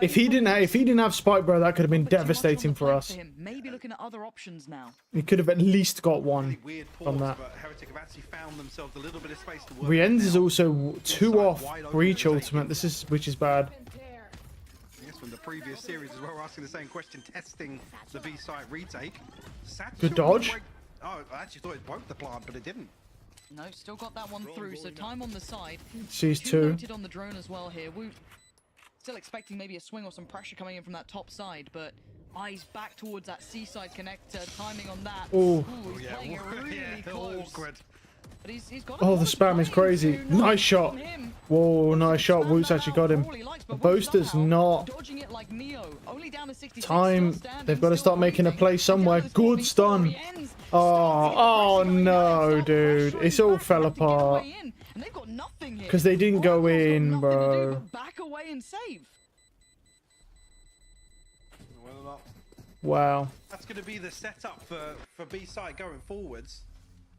If he didn't have spike, bro, that could have been devastating for us. Maybe looking at other options now. He could have at least got 1 from that. Rienz is also 2 off breach ultimate. which is bad. From the previous series as well, we're asking the same question, testing the B site retake. Good dodge. Oh, I actually thought it broke the plant, but it didn't. No, still got that one through. So time on the side. Sees 2. Noted on the drone as well here. Woot still expecting maybe a swing or some pressure coming in from that top side, but eyes back towards that seaside connector. Timing on that. Ooh, he's playing it really close. Awkward. But he's got the spam is crazy. Nice shot. Whoa, nice shot. Woot's actually got him. The Boaster's not. Time. They've got to start making a play somewhere. Good stun. Oh no, dude. It's all fell apart. Because they didn't go in, bro. Back away and save. Wow. That's going to be the setup for B side going forwards.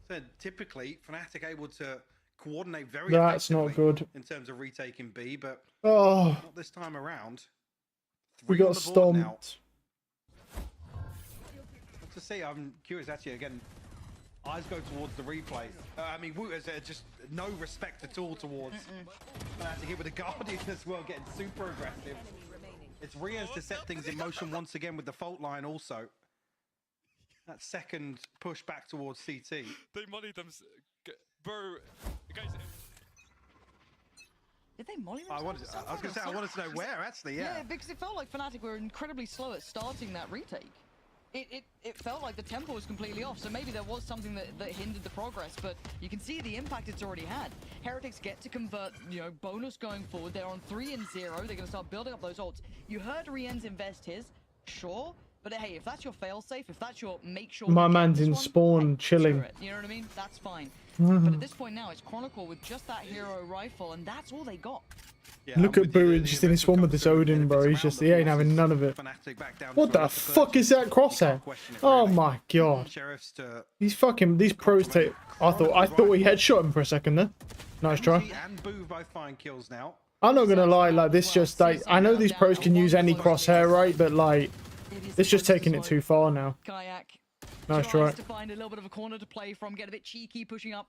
So typically, Fnatic able to coordinate very That's not good. In terms of retaking B, but not this time around. We got stomped. To see, I'm curious actually again. Eyes go towards the replay. I mean, Woot has just no respect at all towards Fnatic here with the Guardian as well, getting super aggressive. It's Rienz to set things in motion once again with the fault line also. That second push back towards CT. They mollied them, bro. Guys. Did they molly themselves? I was going to say, I wanted to know where actually. Yeah, because it felt like Fnatic were incredibly slow at starting that retake. It felt like the tempo was completely off, so maybe there was something that hindered the progress, but you can see the impact it's already had. Heretics get to convert, bonus going forward. They're on 3 and 0. They're going to start building up those ults. You heard Rienz invest his, sure. But hey, if that's your failsafe, if that's your make sure... My man's in spawn, chilling. You know what I mean? That's fine. But at this point now, it's Chronicle with just that hero rifle, and that's all they got. Yeah, look at Boo just in his spawn with this Odin, bro. He ain't having none of it. What the fuck is that crosshair? Oh my god. These pros take... I thought he headshot him for a second there. Nice try. I'm not gonna lie, like this just like I know these pros can use any crosshair, right? But like it's just taking it too far now. Kayak nice try. To find a little bit of a corner to play from, get a bit cheeky, pushing up.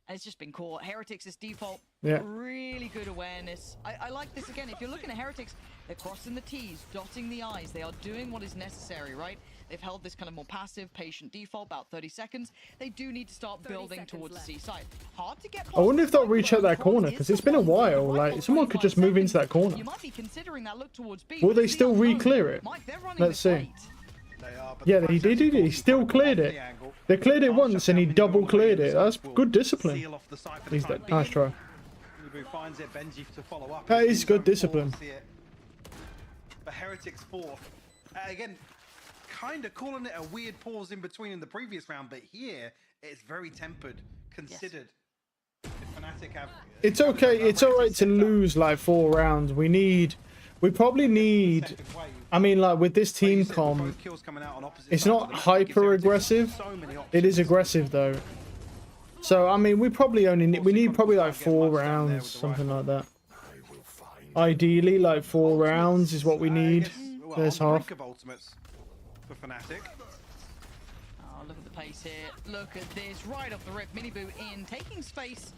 And it's just been caught. Heretics is default. Yeah. Really good awareness. I like this again. If you're looking at Heretics, they're crossing the T's, dotting the I's. They are doing what is necessary, right? They've held this kind of more passive, patient default, about 30 seconds. They do need to start building towards the C side. Hard to get. I wonder if they'll reach out that corner, because it's been a while. Like, someone could just move into that corner. You might be considering that look towards B. Will they still re-clear it? Let's see. Yeah, he did it. He still cleared it. They cleared it once and he double cleared it. That's good discipline. He's dead. Nice try. That is good discipline. But Heretics fourth. Again, kind of calling it a weird pause in between in the previous round, but here it's very tempered, considered. Fnatic have... It's okay. It's all right to lose like 4 rounds. We probably need... I mean, like, with this team comp, it's not hyper aggressive. It is aggressive, though. So, I mean, we probably only need... We need probably, like, 4 rounds, something like that. Ideally, like 4 rounds is what we need. Well, There's on the half. brink of ultimates for Fnatic. Oh, look at the pace here. Look at this. Right off the rip. Miniboo in, taking space.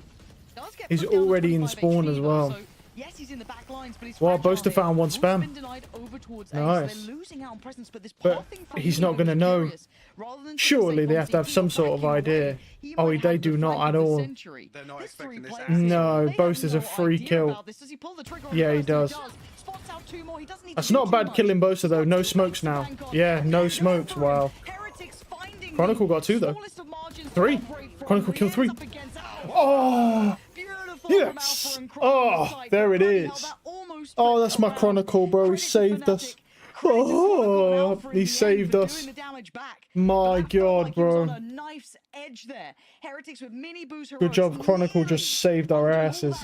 Does get He's put down to already in 25 spawn HP as though, well. so yes, he's in the back lines, but he's Well, fragile Boaster here. found one Roof's spam. been denied over towards A, so Nice. they're losing out on presence, but this But pathing from he's not Miniboo going to is know. curious. Rather than Surely they have to have some sort of idea. Oh, they do not at all. They're not expecting this. No, Boaster's a free kill. Yeah, he does. That's not bad killing Boaster though. No smokes now. Yeah, no smokes. Wow. Chronicle got 2 though. 3. Chronicle killed 3. Oh! Yes! Oh, there it is. Oh, that's my Chronicle, bro. He saved us. Oh, he saved us. My God, bro. Good job, Chronicle just saved our asses.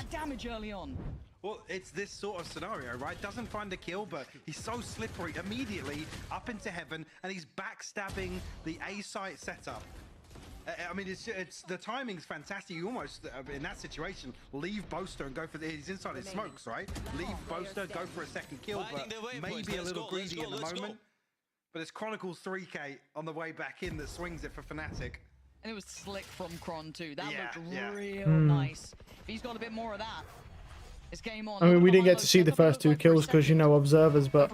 Well, it's this sort of scenario, right? Doesn't find a kill, but he's so slippery immediately up into heaven, and he's backstabbing the A site setup. I mean, it's the timing's fantastic. You almost, in that situation, leave Boaster and go for he's inside his smokes, right? Leave Boaster, go for a second kill, but maybe a little greedy in the moment. But it's Chronicles 3K on the way back in that swings it for Fnatic. And it was slick from Kron too. That looked real nice. If he's got a bit more of that, it's game on. I mean, we didn't get to see the first 2 kills because, you know, observers, but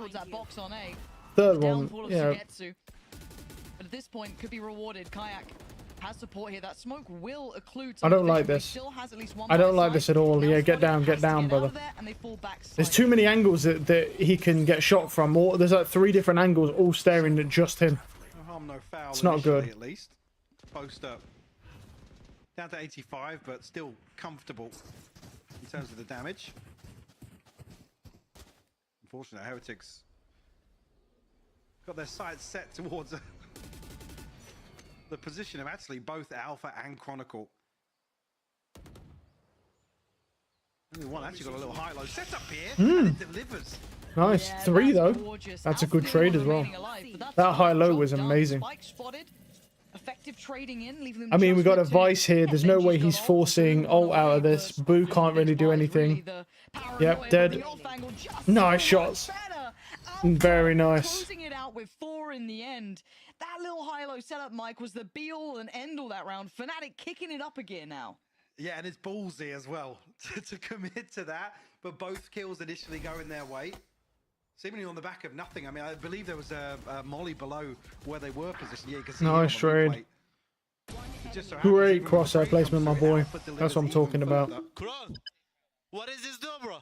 third one, yeah. But at this point, could be rewarded. Kayak has support here. That smoke will occlude. I don't like this. I don't like this at all. Yeah, get down, brother. There's too many angles that he can get shot from. There's like 3 different angles all staring at just him. No harm, no foul. It's not good. At least. Boaster down to 85, but still comfortable in terms of the damage. Unfortunately, Heretics got their sights set towards the position of actually both Alpha and Chronicle. Only one actually got a little high-low set up here, and it delivers. Nice. 3 though. That's a good trade as well. That high-low was amazing. Effective trading in, leaving them. I mean, we got a Vice here. There's no way he's forcing ult out of this. Boo can't really do anything. Yep, dead. Nice shots. Very nice. Closing it out with 4 in the end. That little high-low setup, Mike, was the be-all and end-all that round. Fnatic kicking it up a gear now. Yeah, and it's ballsy as well to commit to that. But both kills initially going their way. Seemingly on the back of nothing. I mean, I believe there was a molly below where they were positioned. Yeah, you can see nice trade. Great crosshair placement, my boy. That's what I'm talking about. Kron, what is this do, bro?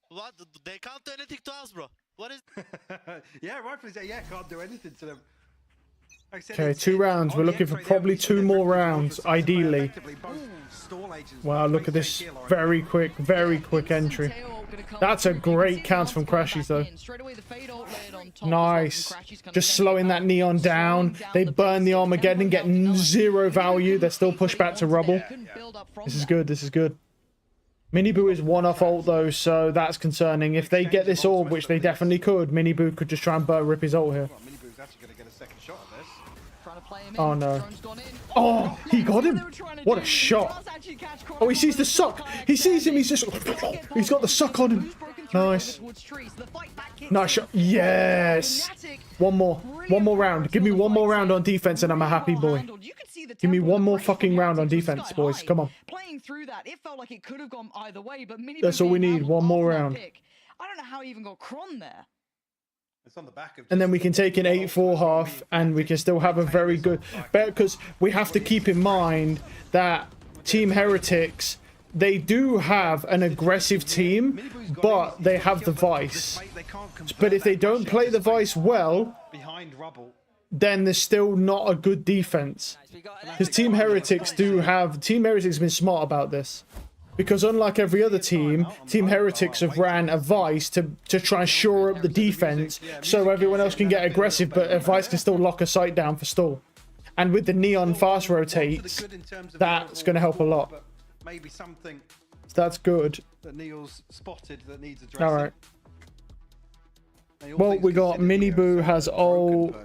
What? They can't do anything to us, bro. What is... Yeah, rightfully so. Yeah, can't do anything to them. Okay, 2 rounds. We're looking for probably 2 more rounds, ideally. Wow, look at this very quick entry. That's a great counter from Crashies, though. Nice. Just slowing that Neon down. They burn the Armageddon, get 0 value. They're still pushed back to rubble. This is good. This is good. Miniboo is 1 off ult, though, so that's concerning. If they get this orb, which they definitely could, Miniboo could just try and rip his ult here. Oh no. Oh, he got him. What a shot. Oh, he sees the suck. He sees him. He's just... He's got the suck on him. Nice. Nice shot. Yes. One more round. Give me 1 more round on defense and I'm a happy boy. Give me 1 more fucking round on defense, boys. Come on. Playing through that, it felt like it could have gone either way, but that's all we need. 1 more round. I don't know how he even got Kron there. It's on the back of and then we can take an 8-4 half and we can still have a very good bet, because we have to keep in mind that Team Heretics, they do have an aggressive team, but they have the Vice. But if they don't play the Vice well, then there's still not a good defense. Because Team Heretics have been smart about this. Because unlike every other team, Team Heretics have ran a Vice to try and shore up the defense so everyone else can get aggressive, but a Vice can still lock a site down for stall. And with the Neon fast rotates, that's going to help a lot. Maybe something that's good. That Neil's spotted that needs addressing. Alright. Well, we got Miniboo has ult.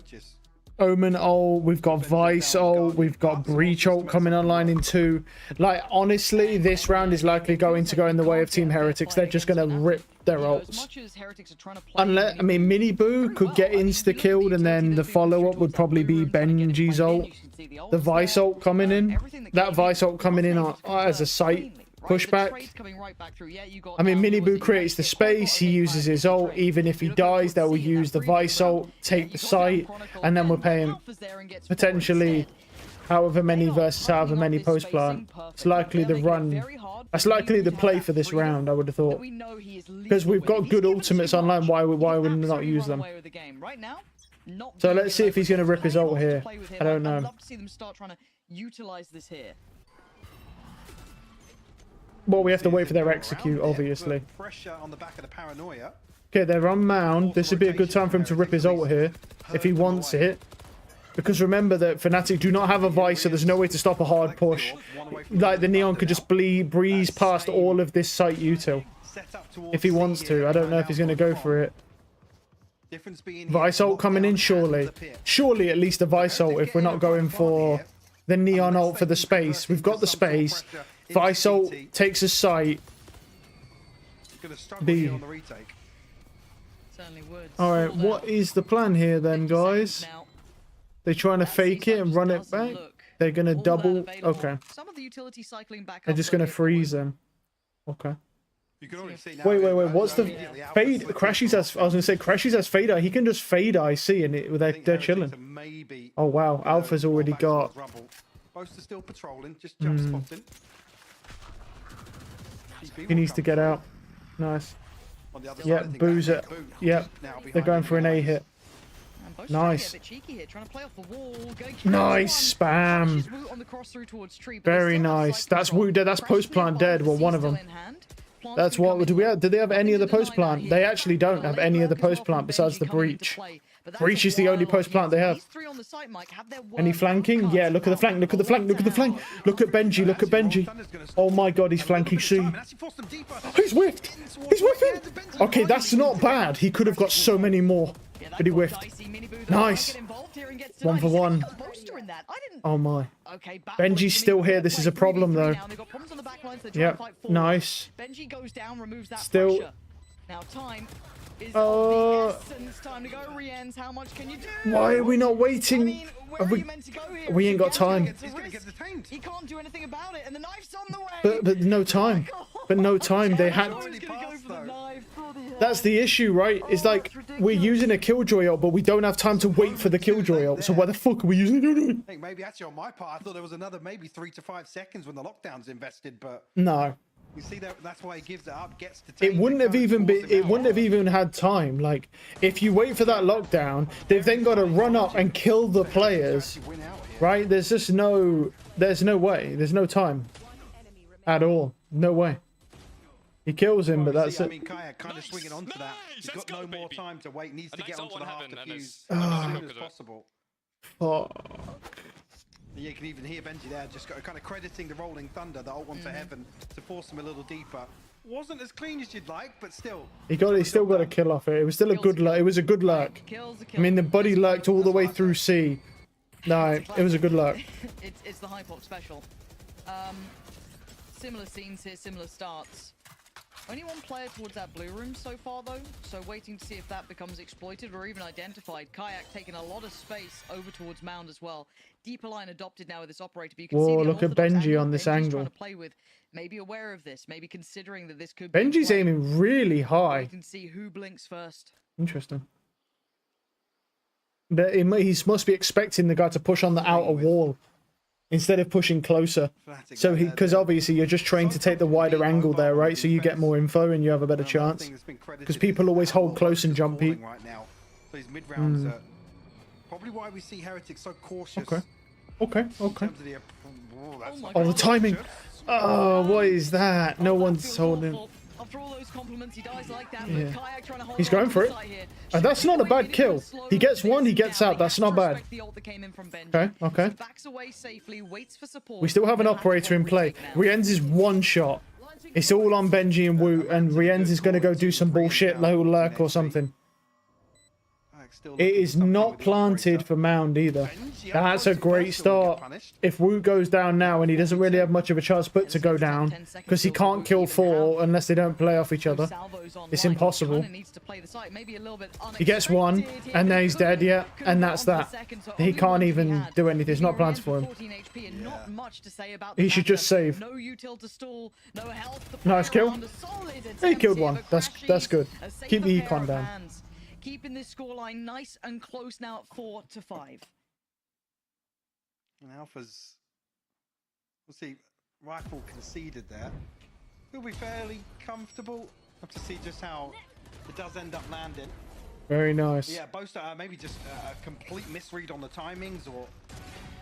Omen ult, we've got Vice ult, we've got Breach ult coming online in 2. Like, honestly, this round is likely going to go in the way of Team Heretics. They're just going to rip their ults. Unless, I mean, Mini Boo could get insta-killed, and then the follow-up would probably be Benji's ult. The Vice ult coming in. That Vice ult coming in as a site pushback. I mean, Mini Boo creates the space, he uses his ult, even if he dies, they will use the Vice ult, take the site, and then we're paying potentially however many versus however many post-plant. It's likely the run, that's likely the play for this round, I would have thought. Because we've got good ultimates online, why would we not use them? So let's see if he's going to rip his ult here. I don't know. I'd love to see them start trying to utilize this here. Well, we have to wait for their execute, obviously. Pressure on the back of the paranoia. Okay, they're on mound. This would be a good time for him to rip his ult here, if he wants it. Because remember that Fnatic do not have a Vice, so there's no way to stop a hard push. Like, the Neon could just breeze past all of this site util. If he wants to. I don't know if he's going to go for it. Vice ult coming in, surely. Surely at least a Vice ult if we're not going for the Neon ult for the space. We've got the space. Vice ult takes a site. B. Alright, what is the plan here then, guys? They're trying to fake it and run it back? They're going to double... Okay. They're just going to freeze them. Okay. Wait, what's the... Fade... Crashies has... I was going to say, Crashies has Fade Eye. He can just Fade Eye, see, and they're chilling. Oh, wow. Alpha's already got... Most are still patrolling, just jump spotting. He needs to get out. Nice. Yeah, Boo's it. Yep. They're going for an A hit. Nice. Nice spam. Very nice. That's Wu dead. That's post plant dead. Well, one of them. That's what. Do they have any other post plant? They actually don't have any other post plant besides the breach. Breach is the only post plant they have. Any flanking? Yeah, look at the flank, look at the flank, look at the flank. Look at Benji, look at Benji. Oh my god, he's flanking C. He's whiffed! He's whiffing! Okay, that's not bad. He could have got so many more, but he whiffed. Nice. 1 for 1. Oh my. Benji's still here. This is a problem though. Yep, nice. Still. Now time is of the essence. Time to go, Rienz. How much can you do? Why are we not waiting? I mean, where are you meant to go here? We ain't got time. He can't do anything about it, and the knife's on the way. But no time. But no time. They had. That's the issue, right? It's like we're using a Killjoy ult, but we don't have time to wait for the Killjoy ult. So why the fuck are we using it? I think maybe actually on my part, I thought there was another maybe 3 to 5 seconds when the lockdown's invested, but no. You see that's why he gives it up, gets to it wouldn't have even been it wouldn't have even had time. Like if you wait for that lockdown, they've then got to run up and kill the players. Right? There's just no way. There's no time. At all. No way. He kills him, but that's it. I mean, Kaya kind of swinging onto that. He's got no more time to wait. Needs to get onto the half defuse as soon as possible. You can even hear Benji there, just kind of crediting the Rolling Thunder, the ult one for Heaven, to force him a little deeper. Wasn't as clean as you'd like, but still. He still got a kill off it. It was still a good lurk. It was a good lurk. I mean, the buddy lurked all the way through C. No, it was a good lurk. It's the high pop special. Similar scenes here, similar starts. Only one player towards that blue room so far, though, so waiting to see if that becomes exploited or even identified. Kayak taking a lot of space over towards Mound as well. Deeper line adopted now with this operator, but you can see the look at Benji on this angle. Trying to play with, maybe aware of this, maybe considering that this could Benji's aiming really high. You can see who blinks first. Interesting. But he must be expecting the guy to push on the outer wall instead of pushing closer. So because obviously you're just trained to take the wider angle there, right? So you get more info and you have a better chance. Because people always hold close and jump peek. These mid rounds are probably why we see Heretics so cautious. Okay. Oh, the timing. Oh, what is that? No one's holding. After all those compliments, he dies like that, yeah. but Kayak trying to hold He's going for it. And that's not a bad kill. He gets one, he gets out. That's not bad. Okay. We still have an operator in play. Rienz is one shot. It's all on Benji and Wu, and Rienz is going to go do some bullshit, low lurk or something. still It is not planted for Mound either. That's a great start. If Woot goes down now and he doesn't really have much of a chance but to go down because he can't kill 4 unless they don't play off each other. It's impossible. He gets 1 and then he's dead, yeah, and that's that. He can't even do anything. It's not planted for him. He should just save. Nice kill. He killed 1. That's good. Keep the econ down. Keeping this scoreline nice and close now at 4-5. And Alpha's, we'll see, rifle conceded there. He'll be fairly comfortable. Have to see just how it does end up landing. Very nice. Yeah, both maybe just a complete misread on the timings, or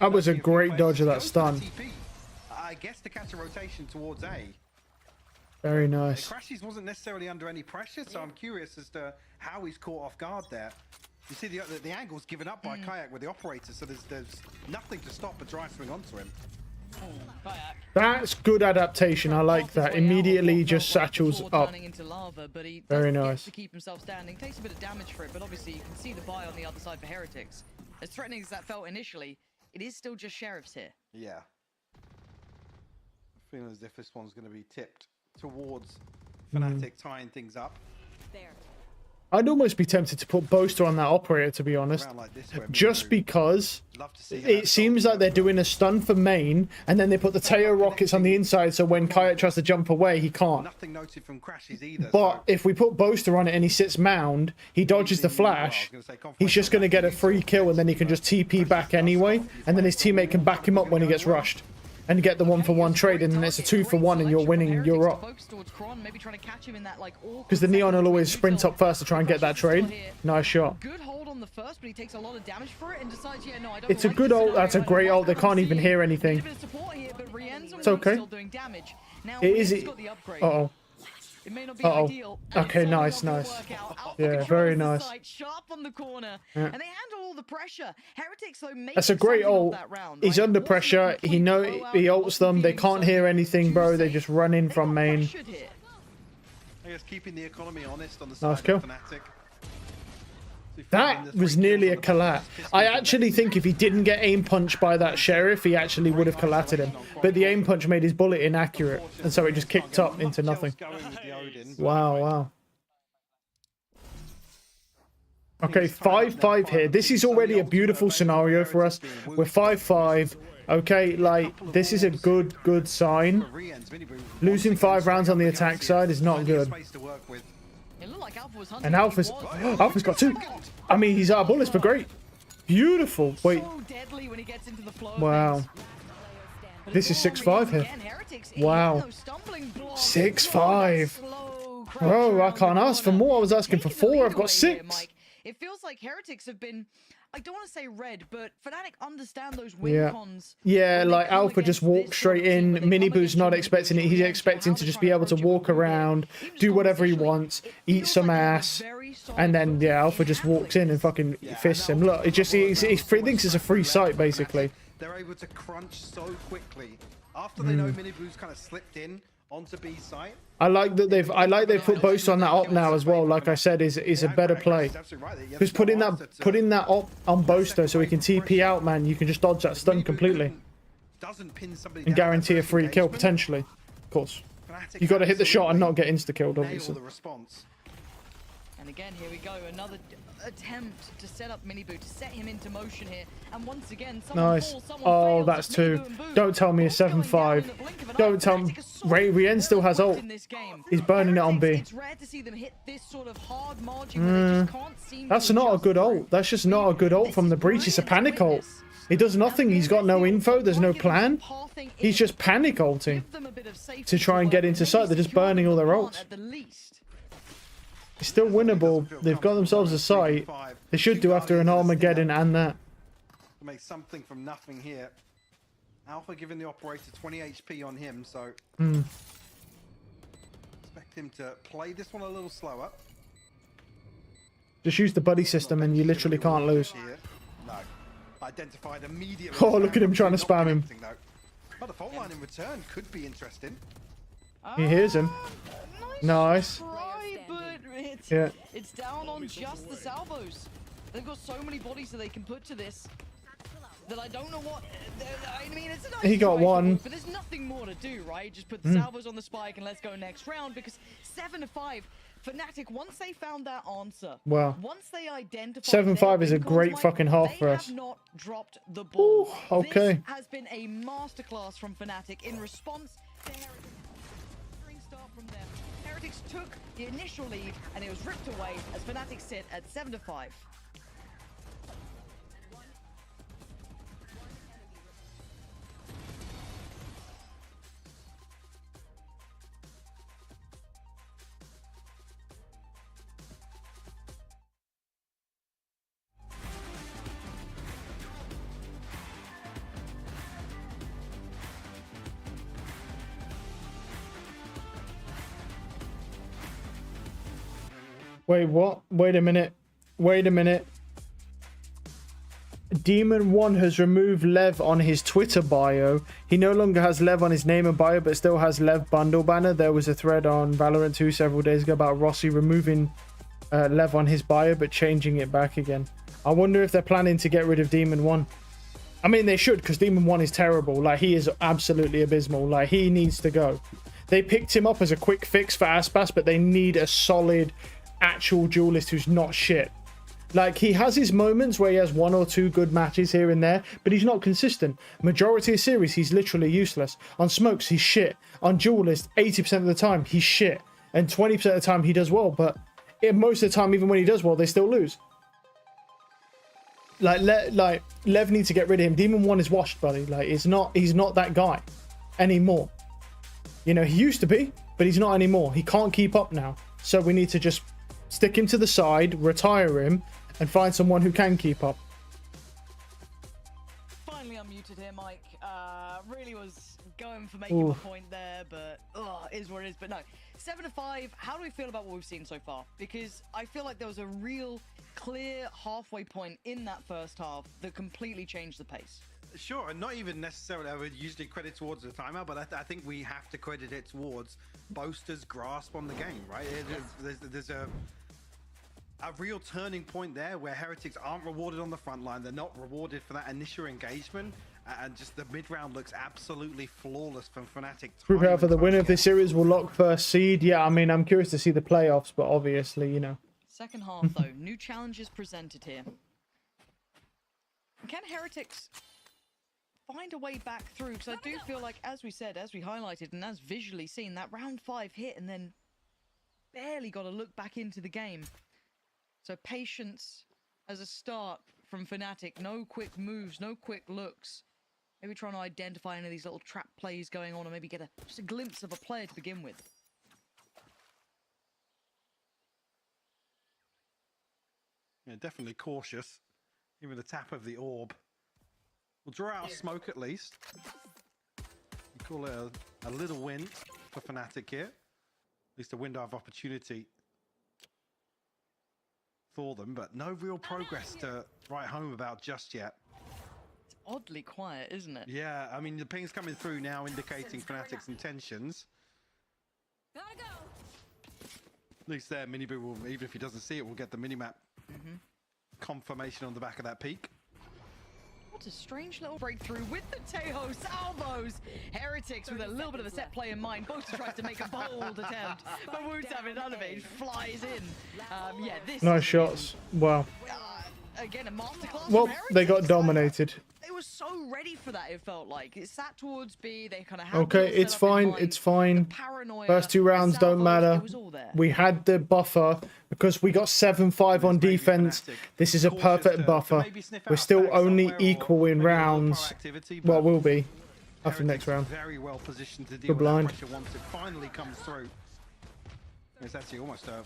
that was a great dodge of that stun. I guess to catch a rotation towards A. Very nice. Crashies wasn't necessarily under any pressure, so I'm curious as to how he's caught off guard there. You see the angle's given up by Kayak with the operator, so there's nothing to stop a dry swing onto him. That's good adaptation. I like that. Immediately just satchels up. Very nice. To keep himself standing, takes a bit of damage for it, but obviously you can see the buy on the other side for Heretics. As threatening as that felt initially, it is still just Sheriffs here. Yeah. I feel as if this one's going to be tipped towards Fnatic tying things up. There. I'd almost be tempted to put Boaster on that operator, to be honest. Like this, just because it seems like they're doing a stun for main, and then they put the Teo rockets on the inside, so when Kayak tries to jump away, he can't. Nothing noted from Crashies either. But if we put Boaster on it and he sits Mound, he dodges the flash, he's just going to get a free kill, and then he can just TP back anyway, and then his teammate can back him up when he gets rushed. And get the 1-for-1 trade, and then it's a 2-for-1, and you're winning, you're up. Because the Neon will always sprint up first to try and get that trade. Nice shot. Good hold on the first, but he takes a lot of damage for it and decides, yeah, no, I don't It's a good ult. That's a great ult. They can't even hear anything. It's okay. It is. Uh-oh. It may not be ideal. Okay, nice. Yeah, very nice. Sharp on the corner, and they handle all the pressure. Heretics, though, that's a great ult. He's under pressure. He ults them. They can't hear anything, bro. They just run in from main. I guess keeping the economy honest on the side kill. of Fnatic. That was nearly a collat. I actually think if he didn't get aim punched by that Sheriff, he actually would have collatted him. But the aim punch made his bullet inaccurate, and so it just kicked up into nothing. Wow. Okay, 5-5 here. This is already a beautiful scenario for us. We're 5-5. Okay, like, this is a good sign. Losing 5 rounds on the attack side is not good. And Alpha's got 2. I mean, he's out of bullets, but great. Beautiful. Wait. Wow. This is 6-5 here. Wow. 6-5. Bro, I can't ask for more. I was asking for 4. I've got 6. It feels like Heretics have been, I don't want to say read, but Fnatic understand those win cons. Yeah, like Alpha just walks straight in. Miniboo's not expecting it. He's expecting to just be able to walk around, do whatever he wants, eat some ass, and then yeah, Alpha just walks in and fucking fists him. Look, it just he thinks it's a free sight basically. They're able to crunch so quickly after they know Miniboo's kind of slipped in onto B site. I like that they've put Boaster on that op now as well. Like I said, is a better play. Because putting that op on Boaster so he can TP out, man, you can just dodge that stun completely and guarantee a free kill potentially. Of course, you got to hit the shot and not get insta killed, obviously. And again, here we go, another attempt to set up Miniboo, to set him into motion here. And once again, nice. Oh, that's 2. Don't tell me a 7-5. Don't tell me. Rien still has ult. He's burning it on B. That's not a good ult. That's just not a good ult from the breach. It's a panic ult. He does nothing. He's got no info. There's no plan. He's just panic ulting to try and get into sight. They're just burning all their ults. It's still winnable. They've got themselves a site. They should do after an Armageddon and that. Make something from nothing here. Alpha giving the operator 20 HP on him, so expect him to play this one a little slower. Just use the buddy system and you literally can't lose. No. Identified immediately. Oh, look at him trying to spam him. But the fault line in return could be interesting. He hears him. Nice. But yeah. It's down on just the salvos. They've got so many bodies that they can put to this that I don't know what. I mean, it's a nice He got try, one. but there's nothing more to do, right? Just put the salvos on the spike and let's go next round, because 7-5. Fnatic, once they found that answer, Wow. once they identified 7-5 is a great fucking half for us. They have not dropped the ball. Ooh, okay. This has been a masterclass from Fnatic in response to Heretics. Start from them. Heretics took the initial lead and it was ripped away as Fnatic sit at 7-5. Wait, what? Wait a minute. Wait a minute. Demon 1 has removed Lev on his Twitter bio. He no longer has Lev on his name and bio, but still has Lev bundle banner. There was a thread on Valorant 2 several days ago about Rossi removing Lev on his bio, but changing it back again. I wonder if they're planning to get rid of Demon 1. I mean, they should, because Demon 1 is terrible. Like, he is absolutely abysmal. Like, he needs to go. They picked him up as a quick fix for Aspas, but they need a solid actual duelist who's not shit. Like, he has his moments where he has 1 or 2 good matches here and there, but he's not consistent. Majority of series, he's literally useless. On smokes, he's shit. On duelist, 80% of the time, he's shit. And 20% of the time, he does well, but most of the time, even when he does well, they still lose. Like, Lev needs to get rid of him. Demon 1 is washed, buddy. Like, he's not that guy anymore. You know, he used to be, but he's not anymore. He can't keep up now. So we need to just stick him to the side, retire him, and find someone who can keep up. Finally unmuted here, Mike. Really was going for making a point there, but is what it is. But no, 7-5. How do we feel about what we've seen so far? Because I feel like there was a real clear halfway point in that first half that completely changed the pace. Sure, and not even necessarily I would usually credit towards the timeout, but I think we have to credit it towards Boaster's grasp on the game, right? There's a real turning point there where Heretics aren't rewarded on the front line. They're not rewarded for that initial engagement, and just the mid-round looks absolutely flawless from Fnatic. Group out for the winner of this series will lock first seed. Yeah, I mean, I'm curious to see the playoffs, but obviously, you know. Second half, though, new challenges presented here. Can Heretics find a way back through? Because I do feel like, as we said, as we highlighted, and as visually seen, that round 5 hit and then barely got to look back into the game. So patience as a start from Fnatic. No quick moves, no quick looks. Maybe trying to identify any of these little trap plays going on, or maybe get just a glimpse of a player to begin with. Yeah, definitely cautious. Even the tap of the orb. We'll draw out a smoke at least. We call it a little win for Fnatic here. At least a window of opportunity for them, but no real progress to write home about just yet. It's oddly quiet, isn't it? Yeah, I mean, the ping's coming through now indicating Fnatic's intentions. Gotta go. At least there, Miniboo will, even if he doesn't see it, we'll get the minimap confirmation on the back of that peak. What a strange little breakthrough with the Tejo salvos. Heretics with a little bit of a set play in mind. Both tries to make a bold attempt, but Woot's having none of it. He flies in. Yeah, this Nice shots. Wow. Again, a masterclass. Well, they got dominated. They were so ready for that, it felt like. It sat towards B. They kind of had Okay, it's fine. It's fine. First 2 rounds don't matter. We had the buffer because we got 7-5 on defense. This is a perfect buffer. We're still only equal in rounds. Well, we'll be after the next round. Very well positioned to deal with that pressure once it finally comes through. It's actually almost a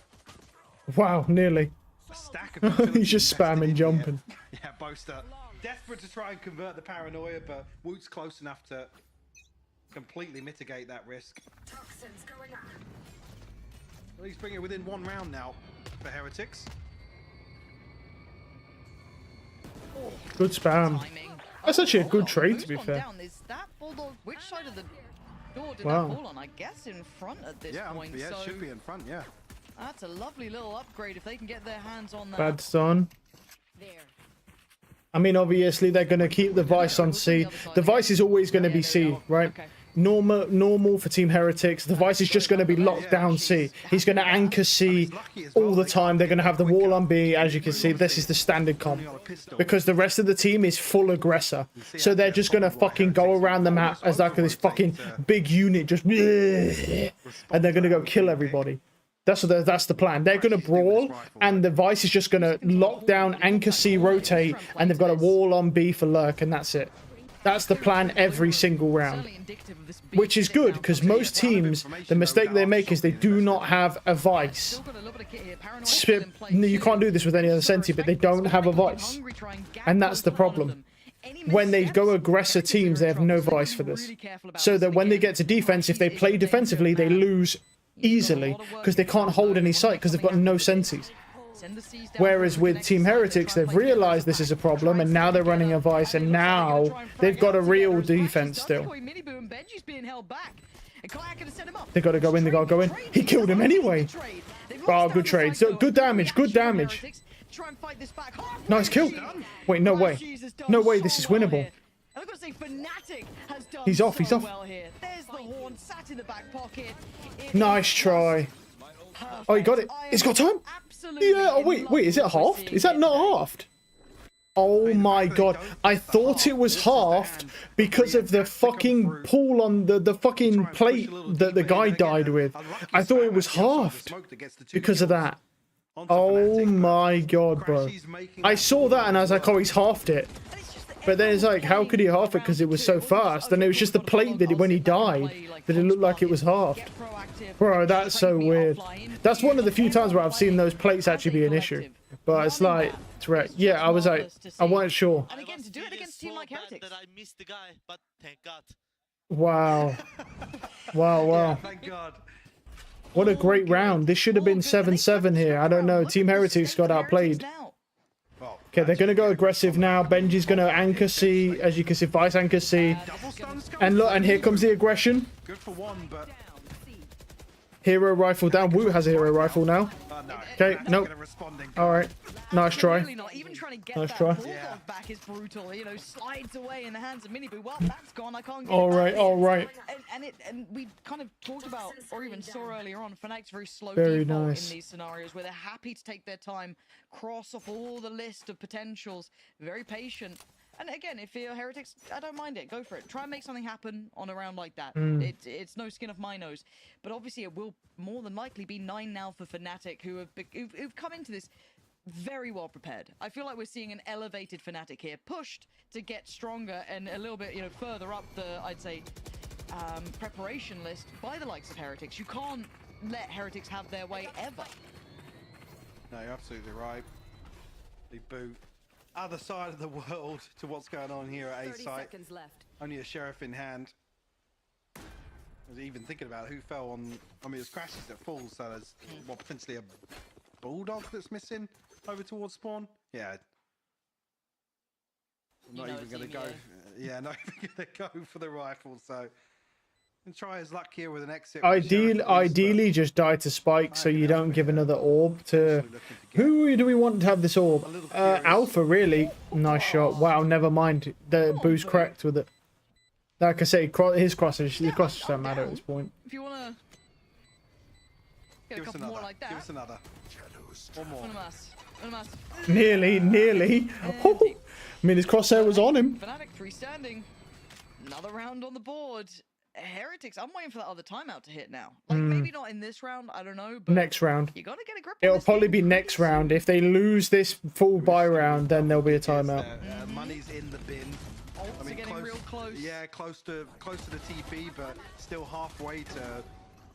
Wow, nearly. stack of He's just spamming, jumping. Yeah, Boaster desperate to try and convert the paranoia, but Woot's close enough to completely mitigate that risk. Toxins going up. At least bring it within 1 round now for Heretics. Good spam. That's actually a good trade, to be fair. Is that Bulldog? Which side of the door did Wow. that fall on? I guess in front at this point. Yeah, so it should be in front, yeah. that's a lovely little upgrade if they can get their hands on that. Bad stun. I mean, obviously, they're going to keep the Vice on C. The Vice is always going to be C, right? Normal for Team Heretics. The Vice is just going to be locked down C. He's going to anchor C all the time. They're going to have the wall on B. As you can see, this is the standard comp. Because the rest of the team is full aggressor. So they're just going to fucking go around the map as like this fucking big unit. Just... And they're going to go kill everybody. That's the plan. They're going to brawl, and the Vice is just going to lock down, anchor C, rotate, and they've got a wall on B for lurk, and that's it. That's the plan every single round. Which is good, because most teams, the mistake they make is they do not have a Vice. You can't do this with any other Senti, but they don't have a Vice. And that's the problem. When they go aggressor teams, they have no Vice for this. So that when they get to defense, if they play defensively, they lose easily because they can't hold any sight because they've got no Sentis. Whereas with Team Heretics, they've realized this is a problem, and now they're running a Vice, and now they've got a real defense still. They got to go in, they got to go in. He killed him anyway. Oh, good trade. So, good damage, good damage. Nice kill. Wait, no way. No way, this is winnable. I've got to say, Fnatic has done he's off, he's off. Well here. There's the horn sat in the back pocket. Nice try. Oh, he got it. It's got time. Yeah. Oh, wait, is it halved? Is that not halved? Oh my god. I thought it was halved because of the fucking pool on the fucking plate that the guy died with. I thought it was halved because of that. Oh my god, bro. I saw that and I was like, oh, he's halved it. But then it's like, how could he half it? Because it was so fast. And it was just the plate that when he died, that it looked like it was halved. Bro, that's so weird. That's one of the few times where I've seen those plates actually be an issue. But it's like, it's right. Yeah, I was like, I wasn't sure. And again, to do it against a team like Heretics. That I missed the guy, but thank God. Wow. Wow. Thank God. What a great round. This should have been 7-7 here. I don't know. Team Heretics got outplayed. Okay, they're going to go aggressive now. Benji's going to anchor C. As you can see, Vice anchor C. And look, and here comes the aggression. Good for one, but... Hero rifle down. Wu has a hero rifle now. Okay, nope. All right. Nice try. Nice try. Back is brutal. You know, slides away in the hands of Minibu. Well, that's gone. I can't get all right, all right. And we kind of talked about, or even saw earlier on, Fnatic's very slow very default nice. in these scenarios where they're happy to take their time, cross off all the list of potentials, very patient. And again, if you're Heretics, I don't mind it. Go for it. Try and make something happen on a round like that. It's no skin off my nose. But obviously, it will more than likely be 9 now for Fnatic, who've come into this very well prepared. I feel like we're seeing an elevated Fnatic here, pushed to get stronger and a little bit, further up the, I'd say, preparation list by the likes of Heretics. You can't let Heretics have their way ever. No, you're absolutely right. They boot other side of the world to what's going on here at A site. Only a sheriff in hand. I was even thinking about who fell on. I mean, it's crashes that fall, so there's potentially a bulldog that's missing over towards spawn. Yeah. I'm not even going to go. Yeah, not even going to go for the rifle. So, and try his luck here with an exit. Ideally, just die to Spike so you don't give another orb to. Who do we want to have this orb? Alpha, really. Nice shot. Wow, never mind. The boost cracked with it. Like I say, his crosses don't matter at this point. If you want to get a couple more like that. Give us another. One more. Nearly. I mean, his crosshair was on him. Fnatic freestanding. Another round on the board. Heretics, I'm waiting for that other timeout to hit now. Like, maybe not in this round, I don't know. But next round. You gotta get a grip. It'll probably be next round. If they lose this full buy round, then there'll be a timeout. Money's in the bin. I mean, getting real close. Yeah, close to the TP, but still halfway to.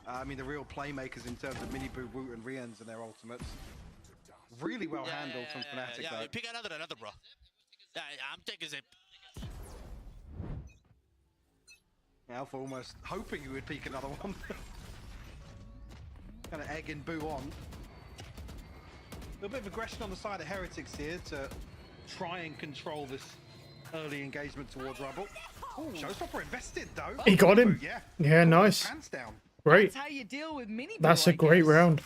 I mean, the real playmakers in terms of Minibu, Woot, and Rians and their ultimates. Really well handled from Fnatic, though. Pick another, bro. Yeah, I'm taking Zip. Alpha almost hoping he would peek another one. Kind of egging Boo on. A little bit of aggression on the side of Heretics here to try and control this early engagement towards Rubble. Showstopper invested though. He got him. Yeah, nice. Hands down. Great. That's how you deal with Minibu. That's a great round.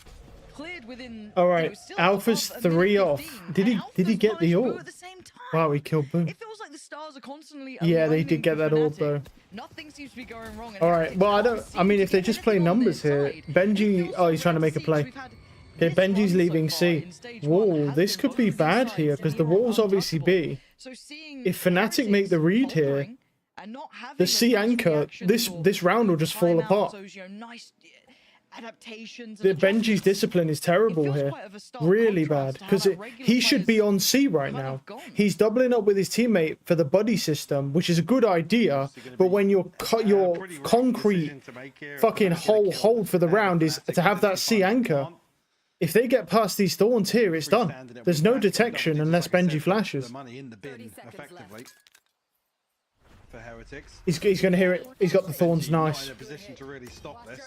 cleared within. All right, Alpha's 3 off. Did he get the orb? Wow, he killed Boo. It feels like the stars are constantly. Yeah, they did get that orb though. Nothing seems to be going wrong. All right, well I mean if they just play numbers here, Benji. Oh, he's trying to make a play. Okay, Benji's leaving C. Whoa, this could be bad here because the wall's obviously B. If Fnatic make the read here, the C anchor, this round will just fall apart. The Benji's discipline is terrible here, really bad, because he should be on C right now. He's doubling up with his teammate for the buddy system, which is a good idea, but when your concrete fucking hold for the round is to have that C anchor, if they get past these thorns here, it's done. There's no detection unless Benji flashes. For Heretics. He's going to hear it. He's got the thorns, nice. In a position to really stop this.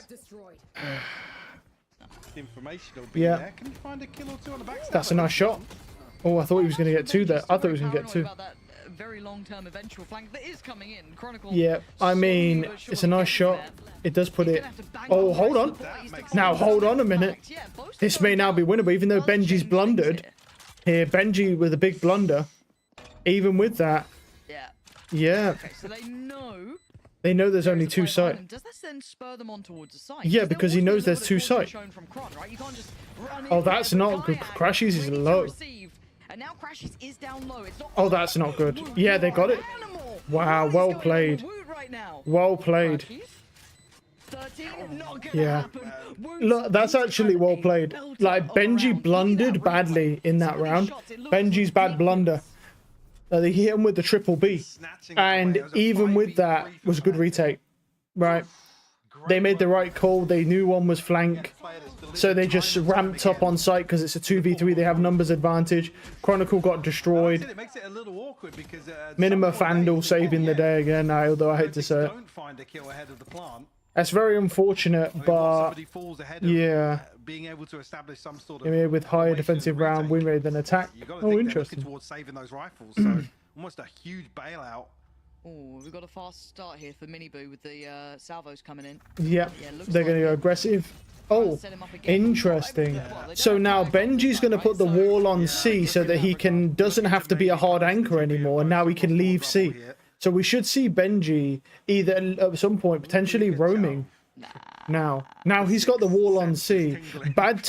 Information will be Yeah. there. Can you find a kill or two on the backstab? That's a nice shot. Oh, I thought he was going to get 2 there. I thought he was going to get 2. Very long-term eventual flank that is coming in. Chronicle. Yeah, I mean, it's a nice shot. It does put it... Oh, hold on. Now, hold on a minute. This may now be winnable, even though Benji's blundered. Here, Benji with a big blunder. Even with that. Yeah. Okay, so they know there's only 2 sites. Does this then spur them on towards the site? Yeah, because he knows there's 2 sites. Oh, that's not good. Crashies is low. And now Crashies is down low. It's not. Oh, that's not good. Yeah, they got it. Wow, well played. Well played. Yeah. Look, that's actually well played. Like, Benji blundered badly in that round. Benji's bad blunder. They hit him with the triple B. And even with that, was a good retake. Right. They made the right call. They knew one was flank. So they just ramped up on site because it's a 2v3. They have numbers advantage. Chronicle got destroyed. It makes it a little awkward because Minima Fandle saving the day again, although I hate to say it. That's very unfortunate, but yeah. Being able to establish some sort of with higher defensive round, win rate than attack. Oh, interesting. Towards saving those rifles, so almost a huge bailout. Oh, we've got a fast start here for Miniboo with the salvos coming in. Yeah, they're going to go aggressive. Oh, interesting. So now Benji's going to put the wall on C so that he doesn't have to be a hard anchor anymore, and now he can leave C. So we should see Benji either at some point potentially roaming. Now he's got the wall on C. Bad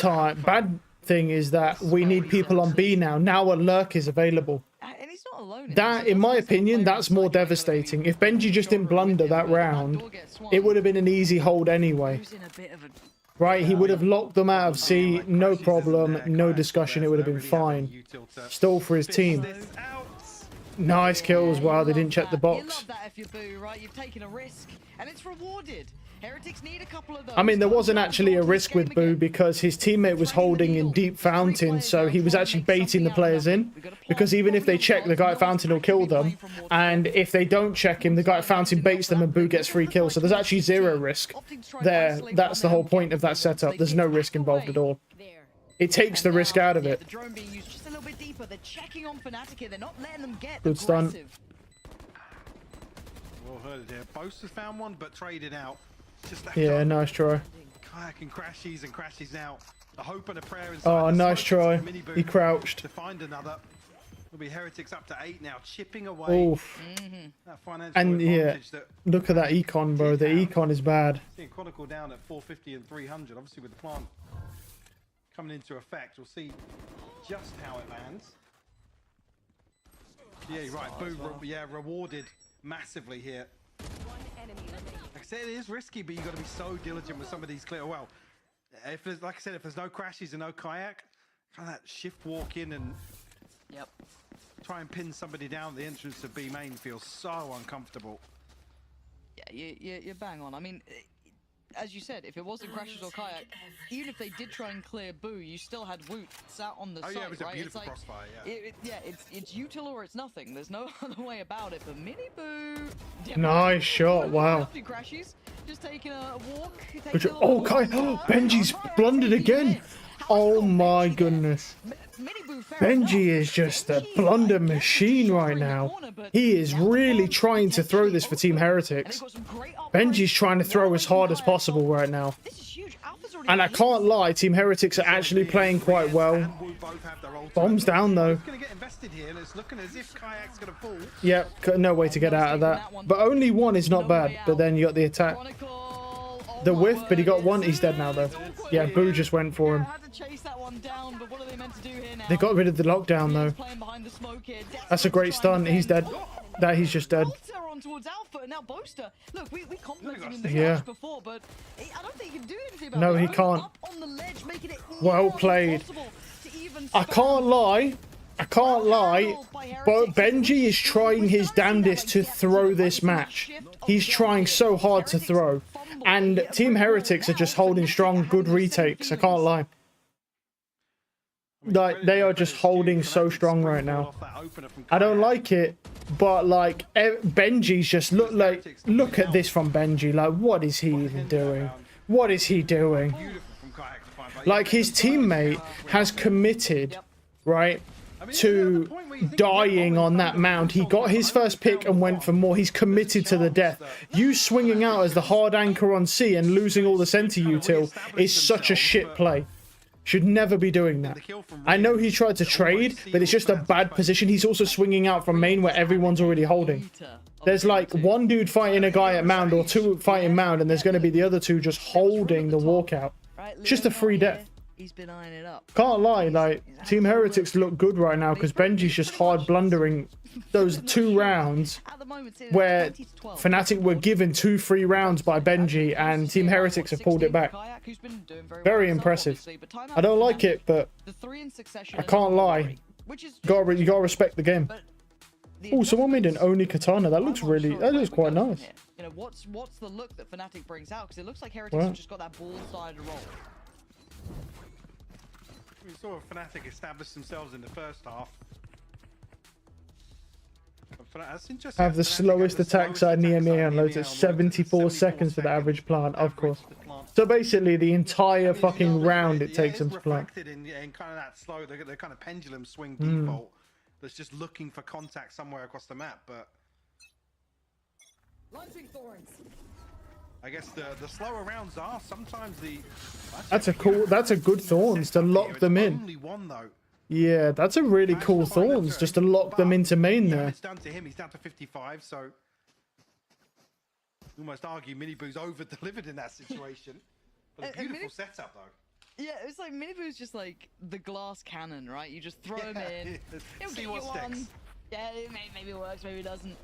thing is that we need people on B now. Now a lurk is available. And he's not alone. That, in my opinion, that's more devastating. If Benji just didn't blunder that round, it would have been an easy hold anyway. Right, he would have locked them out of C, no problem, no discussion, it would have been fine. Stole for his team. Nice kills. Wow, they didn't check the box. You love that if you're Boo, right? You've taken a risk, and it's rewarded. Heretics need a couple of those. I mean, there wasn't actually a risk with Boo because his teammate was holding in deep fountain, so he was actually baiting the players in. Because even if they check, the guy at fountain will kill them, and if they don't check him, the guy at fountain baits them, and Boo gets free kills. So there's actually 0 risk there. That's the whole point of that setup. There's no risk involved at all. It takes the risk out of it. The drone being used just a little bit deeper. They're checking on Fnatic here. They're not letting them get good stun. Well heard it here. Boast has found one, but traded out. Just that yeah, nice try. Kayak and crashes now. A hope and a prayer. Oh, nice try. He crouched. To find another. Will be Heretics up to 8 now, chipping away. Oof. And yeah, look at that econ, bro. The econ is bad. Seeing Chronicle down at 450 and 300. Obviously, with the plant coming into effect, we'll see just how it lands. Yeah, you're right. Boo, rewarded massively here. Like I said, it is risky, but you've got to be so diligent with some of these clear. Well, if there's, like I said, if there's no crashes and no kayak, kind of that shift walk in and try and pin somebody down the entrance of B main feels so uncomfortable. Yeah, you're bang on. I mean, as you said, if it wasn't crashes or kayak, even if they did try and clear Boo, you still had Woot sat on the site, yeah, it was a right? beautiful It's like, crossfire, it's util or it's nothing. There's no other way about it. But Mini Boo, nice shot! Wow. Crashes, just taking a walk. Oh, Kai! Oh, Benji's blundered again. Oh my goodness. Benji is just a blunder machine right now. He is really trying to throw this for Team Heretics. Benji's trying to throw as hard as possible right now. This is huge. Alpha's And I can't lie, Team Heretics are actually playing quite well. Bombs down though. Going to get invested here, and it's looking as if Kayak's going to fall. Yep, no way to get out of that. But only one is not bad. But then you got the attack. The whiff, but he got one. He's dead now though. Yeah, Boo just went for him. They got rid of the lockdown though. That's a great stun. He's dead. He's just dead. Towards Alpha and now Boaster. Look, we complimented him in the match before, but I don't think he can do anything about it. No, he can't. On the ledge, making it well played. I can't lie. But Benji is trying his damnedest to throw this match. He's trying so hard to throw. And Team Heretics are just holding strong, good retakes. I can't lie. Like, they are just holding so strong right now. I don't like it, but like Benji's just look at this from Benji. Like, what is he even doing? What is he doing? Like, his teammate has committed, right, to dying on that mound. He got his first pick and went for more. He's committed to the death. You swinging out as the hard anchor on C and losing all the center util is such a shit play. Should never be doing that. I know he tried to trade, but it's just a bad position. He's also swinging out from main where everyone's already holding. There's like one dude fighting a guy at mound or two fighting mound, and there's going to be the other two just holding the walkout. It's just a free death. He's been eyeing it up. Can't lie, like, Team Heretics look good right now because Benji's just hard blundering those 2 rounds where Fnatic were given 2 free rounds by Benji and Team Heretics have pulled it back. Very impressive. I don't like it, but I can't lie. You gotta respect the game. Oh, someone made an Oni Katana. That looks quite nice. You know, what's the look that Fnatic brings out? Because it looks like Heretics have just got that ball-sided roll. We saw Fnatic establish themselves in the first half. Have the slowest attack side near me and loads at 74 seconds for the average plant, of course. So basically, the entire fucking round it takes them to plant. In kind of that slow, the kind of pendulum swing default that's just looking for contact somewhere across the map. But launching thorns. I guess the slower rounds are sometimes the. That's a good thorns to lock them in. Only one though. Yeah, that's a really cool thorns just to lock them into main there. It's down to him. He's down to 55, so almost argue Miniboo's over-delivered in that situation. But a beautiful setup though. Yeah, it's like Miniboo's just like the glass cannon, right? You just throw him in. He'll See get what you sticks. one. Yeah, maybe it works, maybe it doesn't.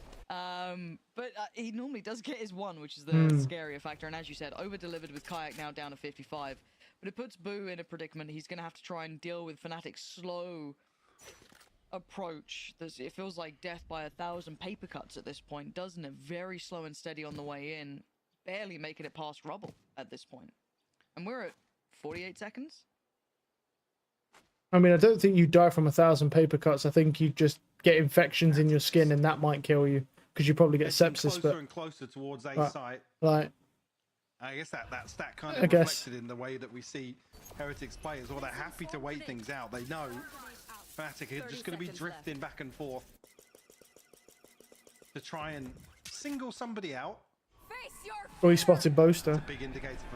But he normally does get his one, which is the scarier factor. And as you said, over-delivered with Kayak now down to 55. But it puts Boo in a predicament. He's going to have to try and deal with Fnatic's slow approach. It feels like death by 1,000 paper cuts at this point, doesn't it? Very slow and steady on the way in. Barely making it past rubble at this point. And we're at 48 seconds? I mean, I don't think you die from 1,000 paper cuts. I think you just get infections in your skin and that might kill you. Because you probably get sepsis. Closer and closer towards A site. Like, I guess that stat kind of reflected in the way that we see Heretics players, or they're happy to wait things out. They know Fnatic are just going to be drifting back and forth to try and single somebody out. Oh, he spotted Boaster.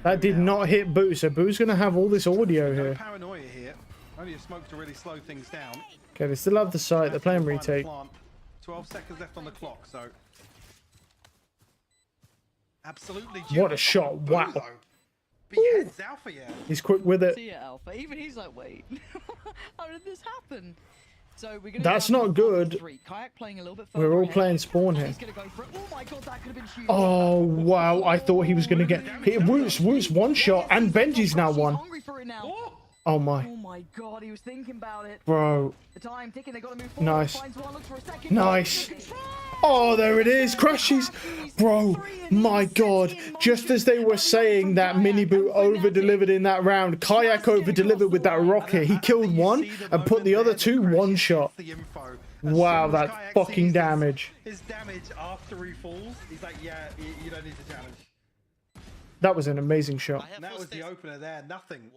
That did not hit Boo, so Boo's going to have all this audio here. Paranoia here. Only a smoke to really slow things down. Okay, they still have the site. They're playing retake. 12 seconds left on the clock, so absolutely. What a shot! Wow. Beheads Alpha, yeah. He's quick with it. See ya, Alpha. Even he's like, wait, how did this happen? So we're gonna That's not good. Kayak playing a little bit We're all playing spawn here. He's gonna go for it. Oh my god, that could have been huge. Oh wow! I thought he was gonna get hit. Woots one shot, and Benji's now one. Oh my. Oh my god, he was thinking about it. Bro. The time ticking, they gotta move forward. Nice. Finds one, looks for a second. Nice. Oh, there it is. Crashes. Bro, my god. Just as they were saying that Miniboo over-delivered in that round, Kayak over-delivered with that rocket. He killed one and put the other two one shot. Wow, that fucking damage. His damage after he falls, he's like, yeah, you don't need to challenge. That was an amazing shot. And that was the opener there. Nothing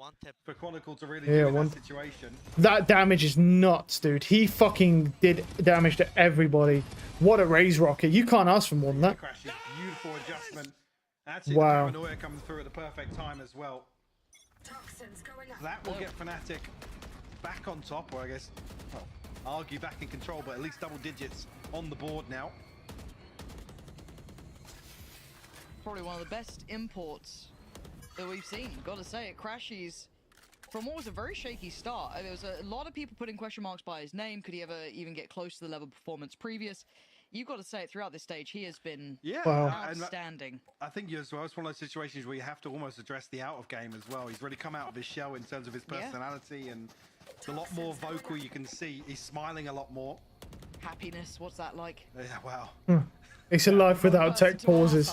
for Chronicle to really do in that situation. That damage is nuts, dude. He fucking did damage to everybody. What a raise rocket. You can't ask for more than that. Beautiful adjustment. Actually, wow. the paranoia coming through at the perfect time as well. That will get Fnatic back on top, or I guess, well, argue back in control, but at least double digits on the board now. Probably one of the best imports that we've seen. Gotta say it, Crashies, from what was a very shaky start, there was a lot of people putting question marks by his name. Could he ever even get close to the level of performance previous? You've got to say it, throughout this stage, he has been outstanding. I think as well, it's one of those situations where you have to almost address the out of game as well. He's really come out of his shell in terms of his personality, and it's a lot more vocal. You can see he's smiling a lot more. Happiness, what's that like? Yeah, wow. It's a life without tech pauses.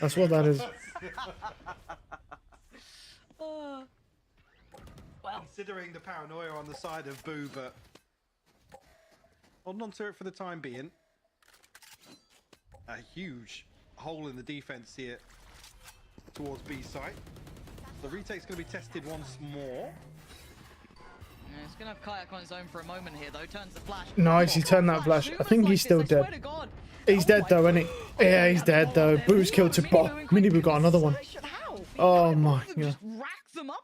That's what that is. Well, considering the paranoia on the side of Boo, but hold on to it for the time being. A huge hole in the defense here towards B site. The retake's going to be tested once more. Yeah, he's going to have Kayak on his own for a moment here, though. Turns the flash. Nice, he turned that flash. I think he's still dead. He's dead though, isn't he? Yeah, he's dead though. Boo's killed to Bot. Miniboo got another one. Oh my god.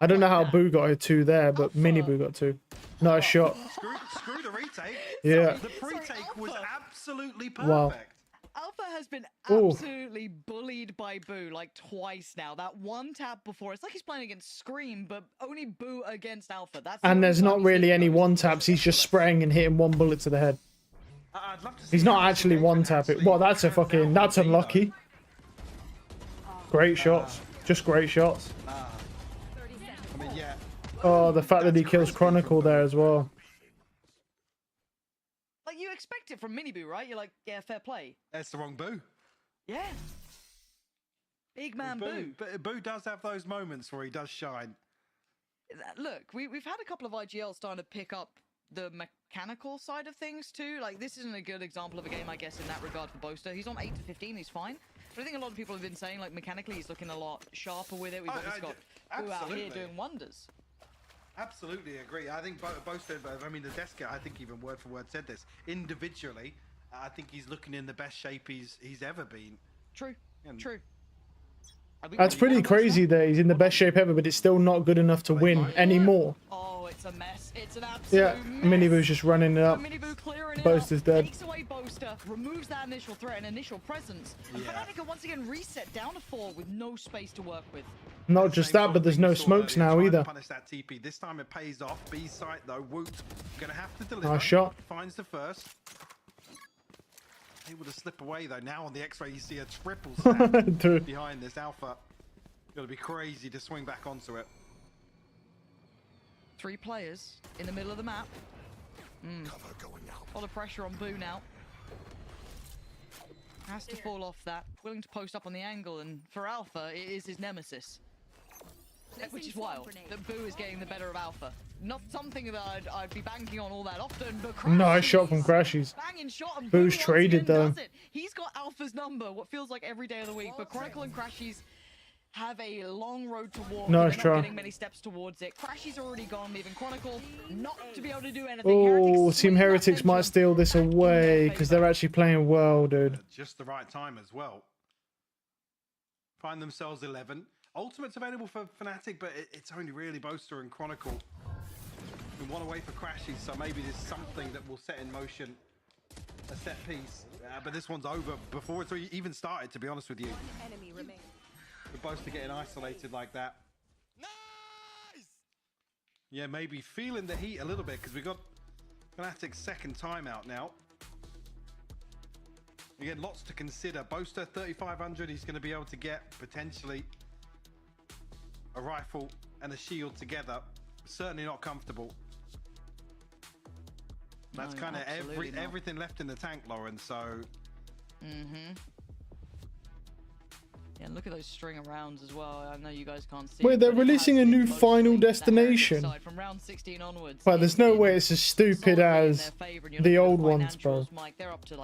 I don't know how Boo got a 2 there, but Miniboo got 2. Nice shot. Screw the retake. Yeah. The pre-take was absolutely perfect. Wow. Alpha has been absolutely bullied by Boo like twice now. That one tap before, it's like he's playing against Scream, but only Boo against Alpha. That's And there's not really any one taps. He's just spraying and hitting one bullet to the head. He's not actually one tapping. Well, that's a fucking. That's unlucky. Great shots. Just great shots. I mean, yeah. Oh, the fact that he kills Chronicle there as well. Like, you expect it from Miniboo, right? You're like, yeah, fair play. That's the wrong Boo. Yeah. Big man Boo. But Boo does have those moments where he does shine. Look, we've had a couple of IGLs starting to pick up the mechanical side of things too. Like, this isn't a good example of a game, I guess, in that regard for Boaster. He's on 8 to 15, he's fine. But I think a lot of people have been saying, like, mechanically he's looking a lot sharper with it. We've obviously got Boo out here doing wonders. Absolutely agree. I think Boaster, I mean, the Deska, I think even word for word said this. Individually, I think he's looking in the best shape he's ever been. True. True. That's pretty crazy that he's in the best shape ever, but it's still not good enough to win anymore. Oh, it's a mess. It's an absolute Yeah, Miniboo's just running it up. Boaster's dead. Takes away Boaster, removes that initial threat and initial presence. And Fnatic are once again reset down to 4 with no space to work with. Not just that, but there's no smokes now either. Punish that TP. This time it pays off. B site though, Woot gonna have to deliver. Nice shot. Finds the first. Able to slip away though. Now on the X-ray you see a triple stack behind this Alpha. Gotta be crazy to swing back onto it. 3 players in the middle of the map. Cover going out. A lot of pressure on Boo now. Has to fall off that. Willing to post up on the angle, and for Alpha, it is his nemesis. Which is wild, that Boo is getting the better of Alpha. Not something that I'd be banking on all that often, but Nice shot from Crashies. Banging shot, and Boo's traded though. He's got Alpha's number, what feels like every day of the week, but Chronicle and Crashies have a long road to walk. Nice They're try. not getting many steps towards it. Crashies already gone, leaving Chronicle not to be able to do anything. Oh, Team Heretics might steal this away because they're actually playing well, dude. Just the right time as well. Find themselves 11. Ultimate's available for Fnatic, but it's only really Boaster and Chronicle. And one away for Crashies, so maybe there's something that will set in motion a set piece. But this one's over before it's even started, to be honest with you. Enemy remains. The Boaster getting isolated like that. Nice! Yeah, maybe feeling the heat a little bit, because we got Fnatic's second timeout now. Again, lots to consider. Boaster 3,500, he's going to be able to get potentially a rifle and a shield together. Certainly not comfortable. That's kind of everything left in the tank, Lauren, so... Yeah, and look at those string of rounds as well. I know you guys can't see. Wait, they're releasing a new Final Destination. From round 16 onwards. But there's no way it's as stupid as the old ones, bro.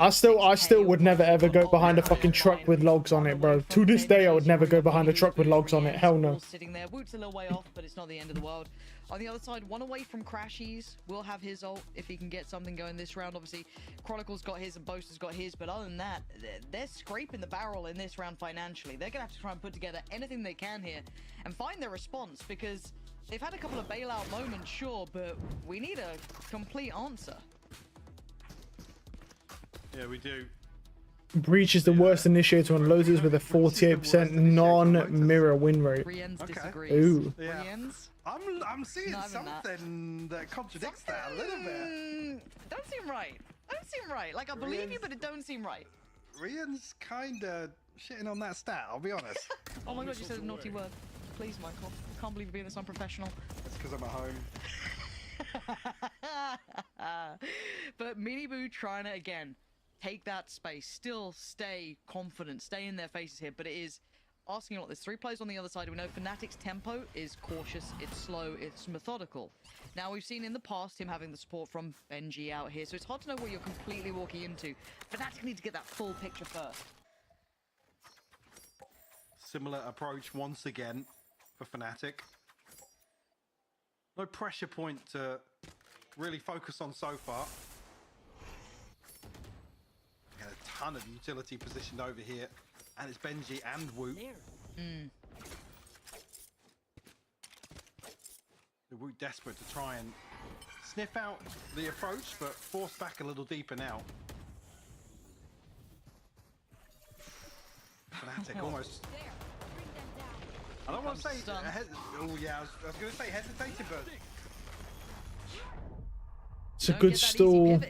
I still would never ever go behind a fucking truck with logs on it, bro. To this day, I would never go behind a truck with logs on it. Hell no. Sitting there, Woot's a little way off, but it's not the end of the world. On the other side, one away from Crashies. Will have his ult if he can get something going this round. Obviously, Chronicle's got his and Boaster's got his, but other than that, they're scraping the barrel in this round financially. They're going to have to try and put together anything they can here and find their response, because they've had a couple of bailout moments, sure, but we need a complete answer. Yeah, we do. Breach is the worst initiator on loaders with a 48% non-mirror win rate. Ooh. Yeah. I'm seeing something that contradicts that a little bit. Don't seem right. Don't seem right. Like, I believe you, but it don't seem right. Rian's kind of shitting on that stat, I'll be honest. Oh my god, you said a naughty word. Please, Michael. I can't believe you're being this unprofessional. It's because I'm at home. But Miniboo trying it again. Take that space. Still stay confident. Stay in their faces here. But it is asking a lot. There's 3 players on the other side. We know Fnatic's tempo is cautious. It's slow. It's methodical. Now, we've seen in the past him having the support from Benji out here. So it's hard to know what you're completely walking into. Fnatic need to get that full picture first. Similar approach once again for Fnatic. No pressure point to really focus on so far. And a ton of utility positioned over here. And it's Benji and Woot. Woot desperate to try and sniff out the approach, but forced back a little deeper now. Fnatic almost... I don't want to say... oh yeah, I was going to say hesitated, but... It's a good stall.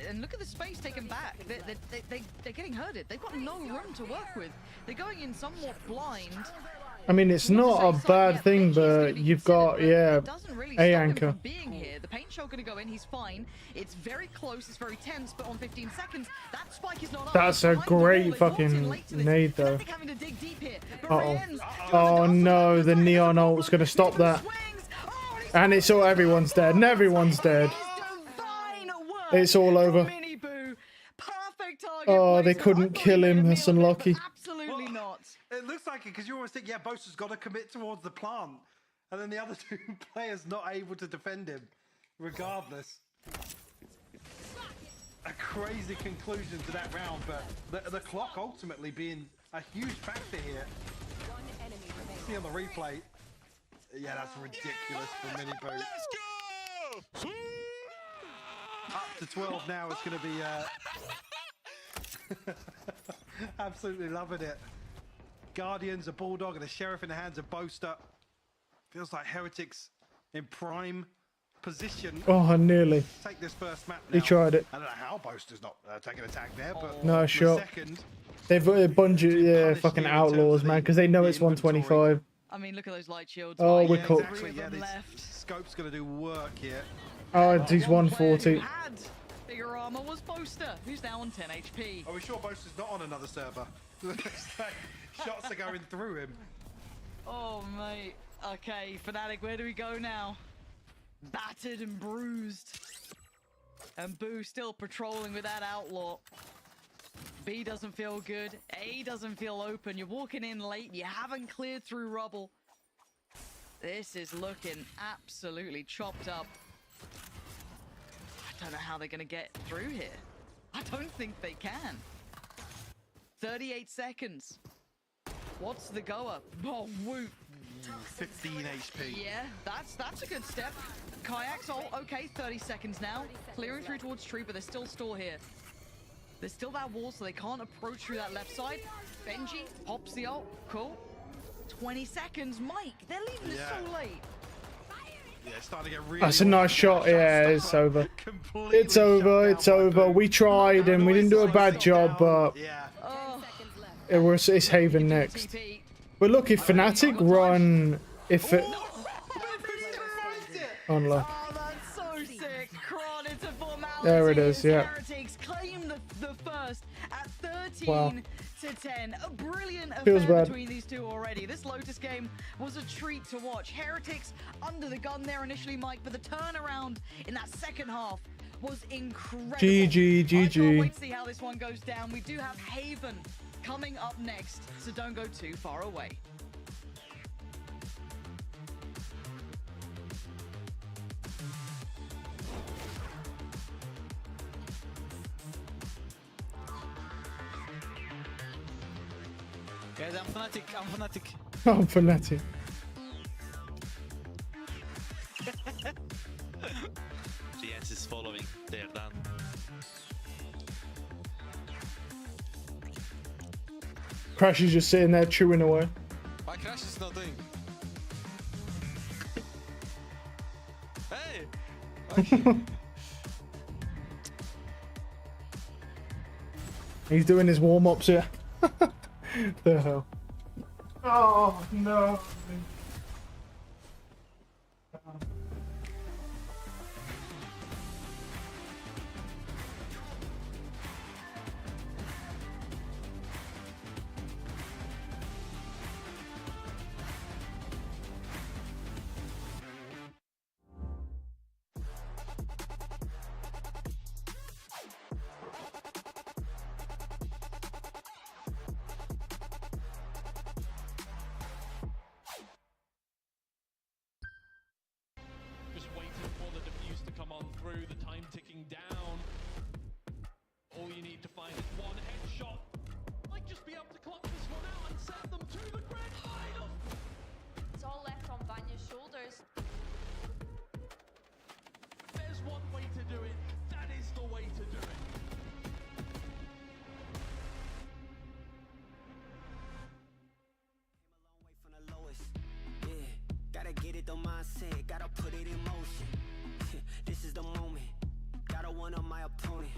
And look at the space taken back. They're getting herded. They've got no room to work with. They're going in somewhat blind. I mean, it's not a bad thing, but you've got, yeah, A anchor. Being here, the paint shell going to go in. He's fine. It's very close. It's very tense. But on 15 seconds, that spike is not up. That's a great fucking nade, though. Uh-oh. Oh, no. The Neon ult's going to stop that. And it's all, everyone's dead. And everyone's dead. It's all over. Oh, they couldn't kill him. That's unlucky. Absolutely not. It looks like it because you always think, yeah, Boaster's got to commit towards the plant. And then the other 2 players not able to defend him, regardless. A crazy conclusion to that round, but the clock ultimately being a huge factor here. See on the replay. Yeah, that's ridiculous for Miniboo. Let's go! Up to 12 now, it's going to be... absolutely loving it. Guardians, a Bulldog, and a Sheriff in the hands of Boaster. Feels like Heretics in prime position. Oh, nearly. Take this first map now. He tried it. I don't know how Boaster's not taking attack there, but no shot. They've Bungie, yeah, fucking outlaws, man, because they know it's 125. I mean, look at those light shields. Oh, we're cooked. Exactly, yeah, Scope's going to do work here. Oh, he's 140. Bigger armor was Boaster, who's now on 10 HP. Are we sure Boaster's not on another server? Shots are going through him. Oh, mate. Okay, Fnatic, where do we go now? Battered and bruised. And Boo still patrolling with that outlaw. B doesn't feel good. A doesn't feel open. You're walking in late. You haven't cleared through rubble. This is looking absolutely chopped up. I don't know how they're going to get through here. I don't think they can. 38 seconds. What's the go-up? Oh, Woot. 15 HP. Yeah, that's a good step. Kayak's ult, okay, 30 seconds now. Clearing through towards tree, but there's still store here. There's still that wall, so they can't approach through that left side. Benji pops the ult. Cool. 20 seconds. Mike, they're leaving this so late. Yeah, it's starting to get really... That's a nice shot. Yeah, it's over. It's over. It's over. We tried and we didn't do a bad job, but it's Haven next. But look, if Fnatic run... If it... Unlock. Oh, that's so sick. Kron, it's a formality. There it is, yeah. Heretics claim the first at 13 Wow. to 10. A brilliant Feels affair bad. between these two already. This Lotus game was a treat to watch. Heretics under the gun there initially, Mike, but the turnaround in that second half was incredible. GG, I can't GG. wait to see how this one goes down. We do have Haven coming up next, so don't go too far away. Guys, I'm Fnatic. I'm Fnatic. I'm Fnatic. GS is following. They're done. Crash is just sitting there chewing away. My Crash is not doing. Hey! He's doing his warm-ups here. The hell. Oh, no. Just waiting for the defuse to come on through, the time ticking down. All you need to find is one headshot. Might just be able to clock this one out and send them to the grand final. It's all left on Vanya's shoulders. There's one way to do it. That is the way to do it. Gotta get it, the mindset, gotta put it in motion. This is the moment, gotta one up my opponent.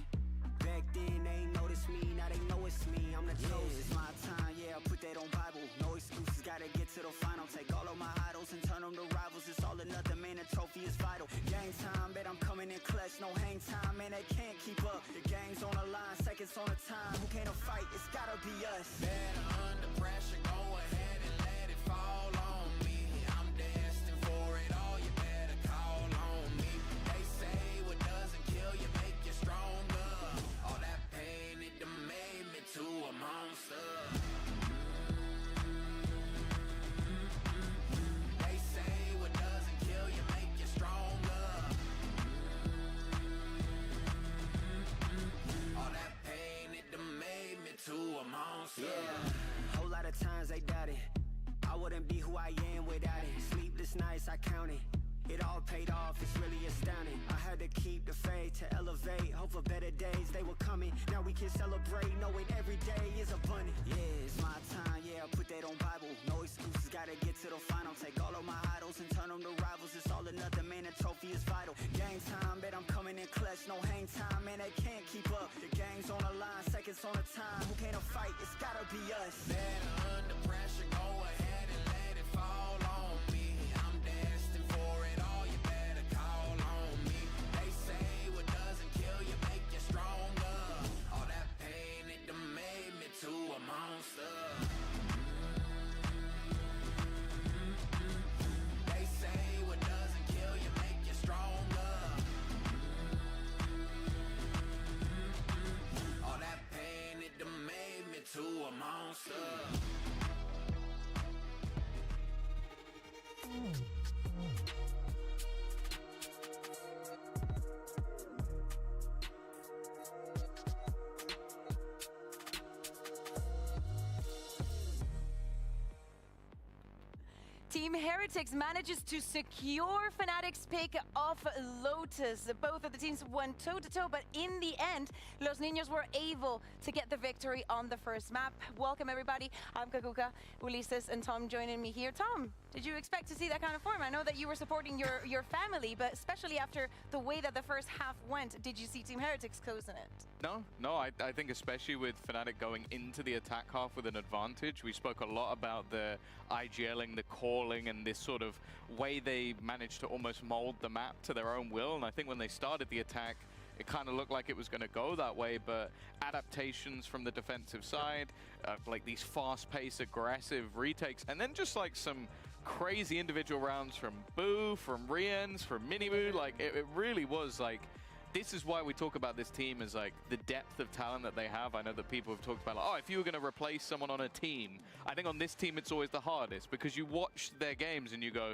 Back then they ain't noticed me, now they know it's me, I'm the chosen. It's my time, yeah, I put that on Bible. No excuses, gotta get to the final. Take all of my idols and turn them to rivals. It's all or nothing, man, the trophy is vital. Game time, bet I'm coming in clutch. No hang time, man, they can't keep up. The game's on the line, seconds on the time. Who can't fight? It's gotta be us. Better under pressure, go ahead and let it fall on me. I'm destined for it all, you better call on me. They say what doesn't kill you make you stronger. All that pain, it done made me to a monster. They say what doesn't kill you make you stronger. All that pain, it done made me to a monster. Yeah, whole lot of times they doubted I wouldn't be who I am without it. Sleepless nights, I counted. It all paid off, it's really astounding. I had to keep the faith to elevate. Hope for better days, they were coming. Now we can celebrate, knowing every day is abundant. Yeah, it's my time, yeah, I put that on Bible. No excuses, gotta get to the final. Take all of my idols and turn them to rivals. It's all or nothing, man, the trophy is vital. Game time, bet I'm coming in clutch. No hang time, man, they can't keep up. The game's on the line, seconds on the time. Who can't fight? It's gotta be us. Better under pressure, go ahead and let it fall on me. I'm destined for it all, you better call on me. They say what doesn't kill you make you stronger. All that pain, it done made me to a monster. They say what doesn't kill you make you stronger. All that pain, it done made me to a monster. Team Heretics manages to secure Fnatic's pick of Lotus. Both of the teams went toe-to-toe, but in the end, Los Niños were able to get the victory on the first map. Welcome, everybody. I'm Kakuka, Ulises, and Tom joining me here. Tom, did you expect to see that kind of form? I know that you were supporting your family, but especially after the way that the first half went, did you see Team Heretics closing it? No, I think especially with Fnatic going into the attack half with an advantage, we spoke a lot about the IGLing, the calling, and this sort of way they managed to almost mold the map to their own will. And I think when they started the attack, it kind of looked like it was going to go that way, but adaptations from the defensive side, like these fast-paced, aggressive retakes, and then just like some crazy individual rounds from Boo, from Riens, from Miniboo, like it really was like, this is why we talk about this team as like the depth of talent that they have. I know that people have talked about, like, oh, if you were going to replace someone on a team, I think on this team it's always the hardest because you watch their games and you go,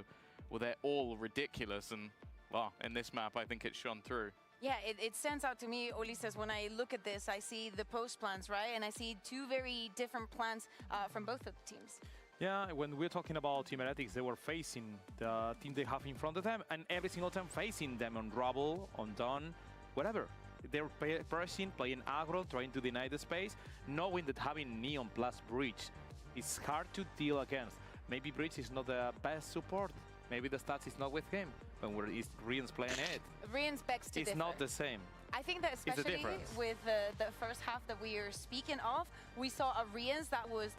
well, they're all ridiculous. And well, in this map, I think it's shone through. Yeah, it stands out to me, Ulises, when I look at this, I see the post plans, right? And I see two very different plans from both of the teams. Yeah, when we're talking about Team Fnatic, they were facing the team they have in front of them, and every single time facing them on Rubble, on Dawn, whatever. They're pressing, playing aggro, trying to deny the space, knowing that having Neon plus Breach is hard to deal against. Maybe Breach is not the best support. Maybe the stats is not with him. When Rian's playing it, Rian's begs to differ. It's not the same. I think that especially with the first half that we are speaking of, we saw a Rian's that was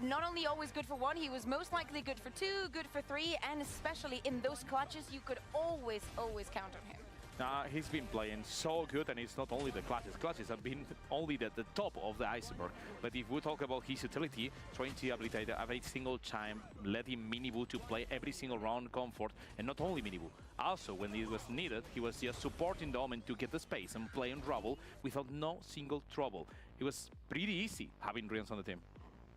not only always good for one, he was most likely good for two, good for three, and especially in those clutches, you could always count on him. He's been playing so good, and it's not only the clutches. Clutches have been only the top of the iceberg. But if we talk about his utility, trying to habilitate every single time, letting Minibu to play every single round comfort, and not only Minibu. Also, when it was needed, he was just supporting the Omen to get the space and play on Rubble without no single trouble. It was pretty easy having Rians on the team.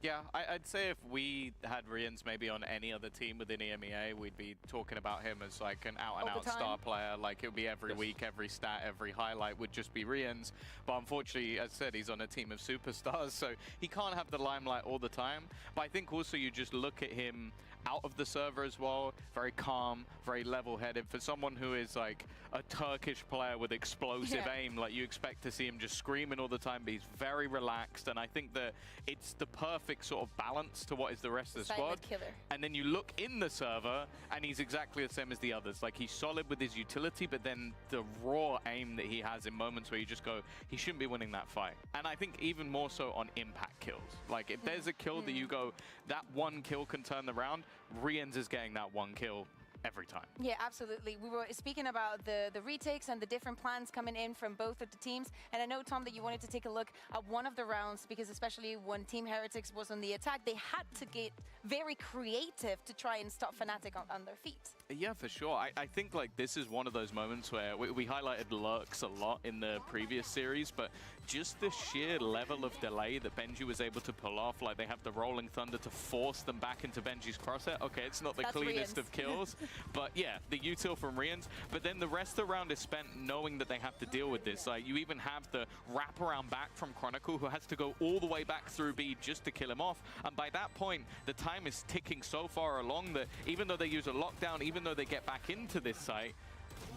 Yeah, I'd say if we had Rians maybe on any other team within EMEA, we'd be talking about him as like an out-and-out star player. Like it would be every week, every stat, every highlight would just be Rians. But unfortunately, as I said, he's on a team of superstars, so he can't have the limelight all the time. But I think also you just look at him out of the server as well, very calm, very level-headed. For someone who is like a Turkish player with explosive aim, like you expect to see him just screaming all the time, but he's very relaxed, and I think that it's the perfect sort of balance to what is the rest of the squad. Killer. And then you look in the server, and he's exactly the same as the others. Like he's solid with his utility, but then the raw aim that he has in moments where you just go, he shouldn't be winning that fight. And I think even more so on impact kills. Like if there's a kill that you go, that one kill can turn the round, Rians is getting that one kill every time. Yeah, absolutely. We were speaking about the retakes and the different plans coming in from both of the teams. And I know, Tom, that you wanted to take a look at one of the rounds, because especially when Team Heretics was on the attack, they had to get very creative to try and stop Fnatic on their feet. Yeah, for sure. I think like this is one of those moments where we highlighted lurks a lot in the previous series, but just the sheer level of delay that Benji was able to pull off, like they have the Rolling Thunder to force them back into Benji's crosshair. Okay, it's not the cleanest of kills, but yeah, the util from Rians. But then the rest of the round is spent knowing that they have to deal with this. Like you even have the wraparound back from Chronicle, who has to go all the way back through B just to kill him off. And by that point, the time is ticking so far along that even though they use a lockdown, even though they get back into this site,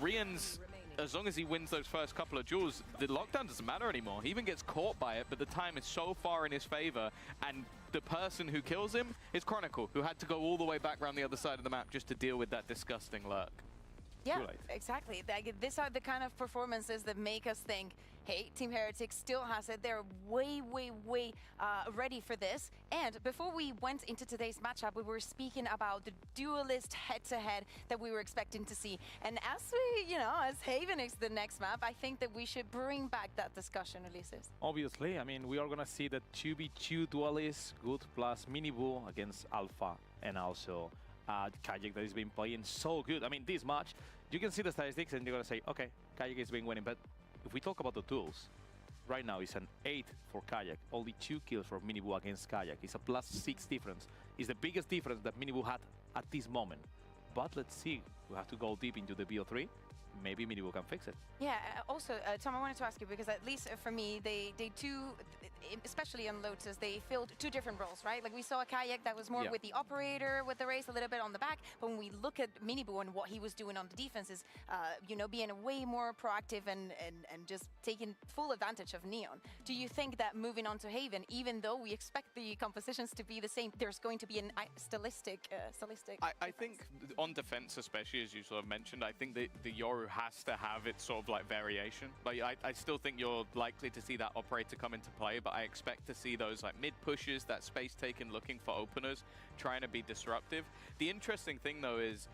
Rians, as long as he wins those first couple of duels, the lockdown doesn't matter anymore. He even gets caught by it, but the time is so far in his favor, and the person who kills him is Chronicle, who had to go all the way back around the other side of the map just to deal with that disgusting lurk. Yeah, exactly. These are the kind of performances that make us think, hey, Team Heretics still has it. They're way ready for this. And before we went into today's matchup, we were speaking about the duelist head-to-head that we were expecting to see. And as we, as Haven is the next map, I think that we should bring back that discussion, Ulises. Obviously, I mean, we are gonna see the 2v2 duelist, Good plus Minibu against Alpha, and also Kajik that has been playing so good. I mean, this match, you can see the statistics and you're gonna say, okay, Kajik has been winning, but if we talk about the tools, right now it's an 8 for Kayak, only 2 kills for Minibu against Kayak. It's a +6 difference. It's the biggest difference that Minibu had at this moment. But let's see, we have to go deep into the BO3. Maybe Minibu can fix it. Yeah, also, Tom, I wanted to ask you, because at least for me, they do, especially on Lotus, they filled 2 different roles, right? Like we saw a Kayak that was more with the operator, with the race a little bit on the back, but when we look at Minibu and what he was doing on the defenses, being way more proactive and just taking full advantage of Neon. Do you think that moving on to Haven, even though we expect the compositions to be the same, there's going to be an stylistic I think on defense, especially as you sort of mentioned, I think that the Yoru has to have its sort of like variation. But I still think you're likely to see that operator come into play, but I expect to see those like mid pushes, that space taken, looking for openers, trying to be disruptive. The interesting thing though is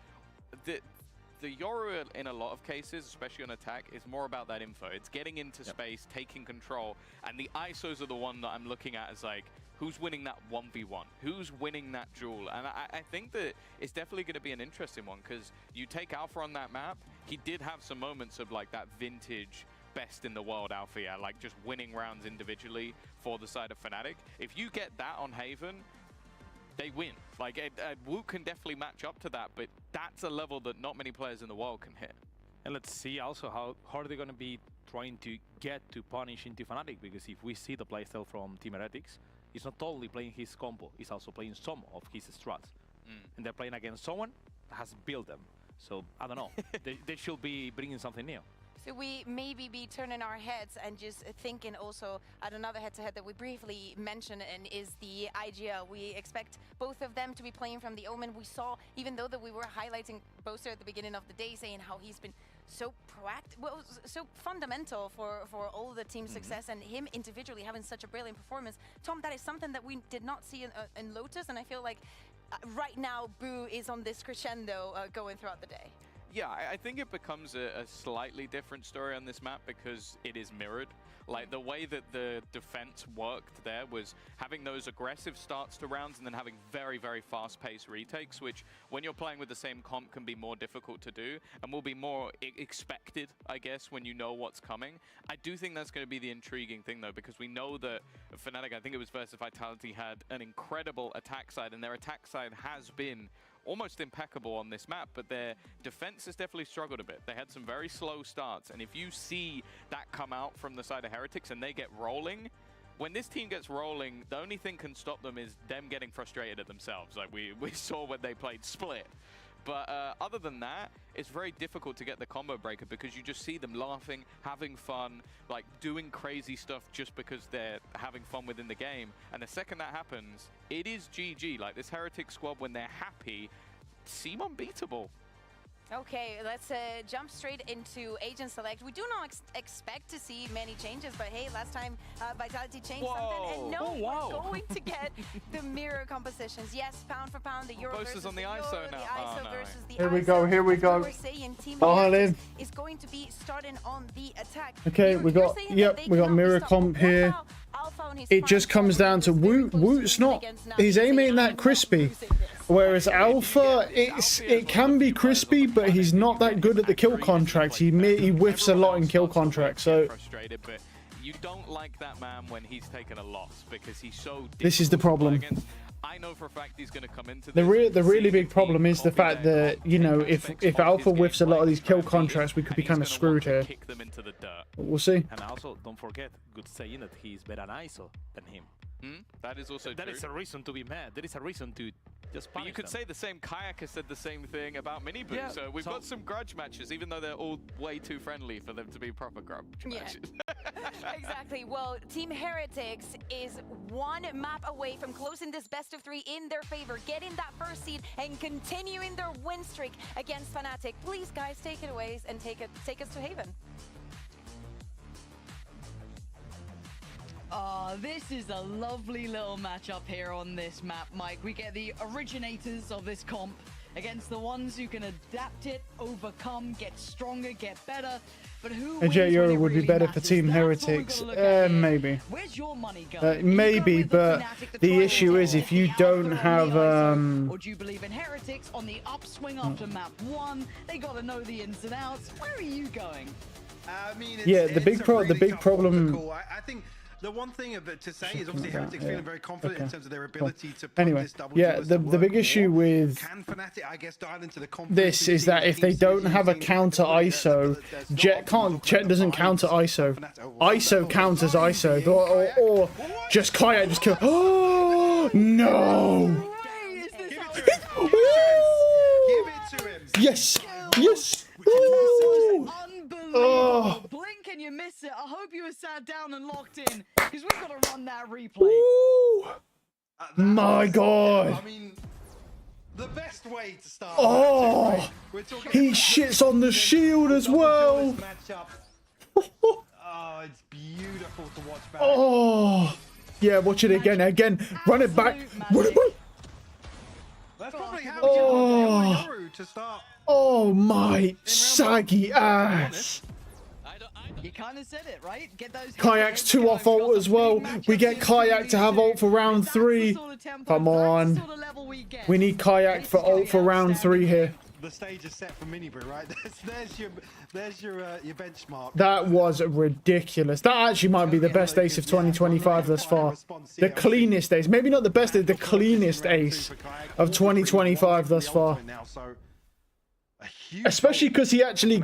that the Yoru in a lot of cases, especially on attack, is more about that info. It's getting into space, taking control, and the ISOs are the one that I'm looking at as like, who's winning that 1v1? Who's winning that duel? And I think that it's definitely going to be an interesting one, because you take Alpha on that map, he did have some moments of like that vintage best in the world Alpha, like just winning rounds individually for the side of Fnatic. If you get that on Haven, they win. Like Woot can definitely match up to that, but that's a level that not many players in the world can hit. And let's see also how hard they're going to be trying to get to punish into Fnatic, because if we see the playstyle from Team Heretics, he's not only playing his combo, he's also playing some of his strats. And they're playing against someone that has built them. So, I don't know, they should be bringing something new. So we maybe be turning our heads and just thinking also at another head-to-head that we briefly mentioned, and is the IGL. We expect both of them to be playing from the Omen. We saw, even though that we were highlighting Boaster at the beginning of the day, saying how he's been so proactive, well, so fundamental for all the team's success, and him individually having such a brilliant performance. Tom, that is something that we did not see in Lotus, and I feel like right now Boo is on this crescendo going throughout the day. Yeah, I think it becomes a slightly different story on this map because it is mirrored. Like, the way that the defense worked there was having those aggressive starts to rounds and then having very, very fast-paced retakes, which, when you're playing with the same comp, can be more difficult to do and will be more expected, I guess, when you know what's coming. I do think that's going to be the intriguing thing, though, because we know that Fnatic, I think it was versus Vitality, had an incredible attack side, and their attack side has been almost impeccable on this map, but their defense has definitely struggled a bit. They had some very slow starts, and if you see that come out from the side of Heretics and they get rolling, when this team gets rolling, the only thing can stop them is them getting frustrated at themselves, like we saw when they played Split. But other than that, it's very difficult to get the combo breaker because you just see them laughing, having fun, like doing crazy stuff just because they're having fun within the game. And the second that happens, it is GG. Like, this Heretic squad, when they're happy, seem unbeatable. Okay, let's jump straight into Agent Select. We do not expect to see many changes, but hey, last time Vitality changed something, and no, we're going to get the mirror compositions. Yes, pound for pound, the Euro versus on the the ISO Euro, now. the ISO versus the Here ISO. we go, here we go. We're saying Team Oh, Heretics is going to be starting on the attack. Okay, we got, yep, we got mirror comp here. It just comes down to Woot. Woot's not, his aim ain't that crispy. Whereas Alpha, it can be crispy, but he's not that good at the kill contracts. He whiffs a lot in kill contracts, so frustrated, but you don't like that man when he's taken a loss because he's so. This is the problem. I know for a fact he's going to come into the really big problem is the fact that, you know, if Alpha whiffs a lot of these kill contracts, we could be kind of screwed here. We'll see. And also, don't forget, good saying that he's better an ISO than him. That is also true. That is a reason to be mad. There is a reason to just punish But you could say the same Kayak said the same thing about Miniboo. Yeah, so we've got some grudge matches, even though they're all way too friendly for them to be proper grudge matches. Exactly. Well, Team Heretics is one map away from closing this best of 3 in their favor, getting that first seed and continuing their win streak against Fnatic. Please, guys, take it away and take us to Haven. This is a lovely little matchup here on this map, Mike. We get the originators of this comp against the ones who can adapt it, overcome, get stronger, get better. But who A Jet Euro would be better for Team Heretics. Maybe. Where's your money going? Maybe, but the issue is if you don't have Or do you believe in Heretics on the upswing after map 1? They got to know the ins and outs. Where are you going? I mean, yeah, the big problem. I think the one thing to say is obviously Heretics feeling very confident in terms of their ability to put Anyway, this double yeah, the big issue with can Fnatic, I guess, dial into the confidence this is that if they don't have a counter ISO, Jet doesn't counter ISO. ISO counters ISO, or just Kayak just kill. Oh no! Yes, yes. Unbelievable. Blink and you miss it. I hope you were sat down and locked in, because we've got to run that replay. My God. I mean, the best way to start. Oh, he shits on the shield as well. Oh, it's beautiful to watch back. Oh, yeah, watch it again. Run it back. Run it back. That's probably how to start. Oh my saggy ass. You kind of said it, right? Get those Kayak's 2 off ult as well. We get Kayak to have ult for round 3. Come on. We need Kayak for ult for round 3 here. The stage is set for Miniboo, right? There's your benchmark. That was ridiculous. That actually might be the best ace of 2025 thus far. The cleanest ace. Maybe not the best, the cleanest ace of 2025 thus far. Especially because he actually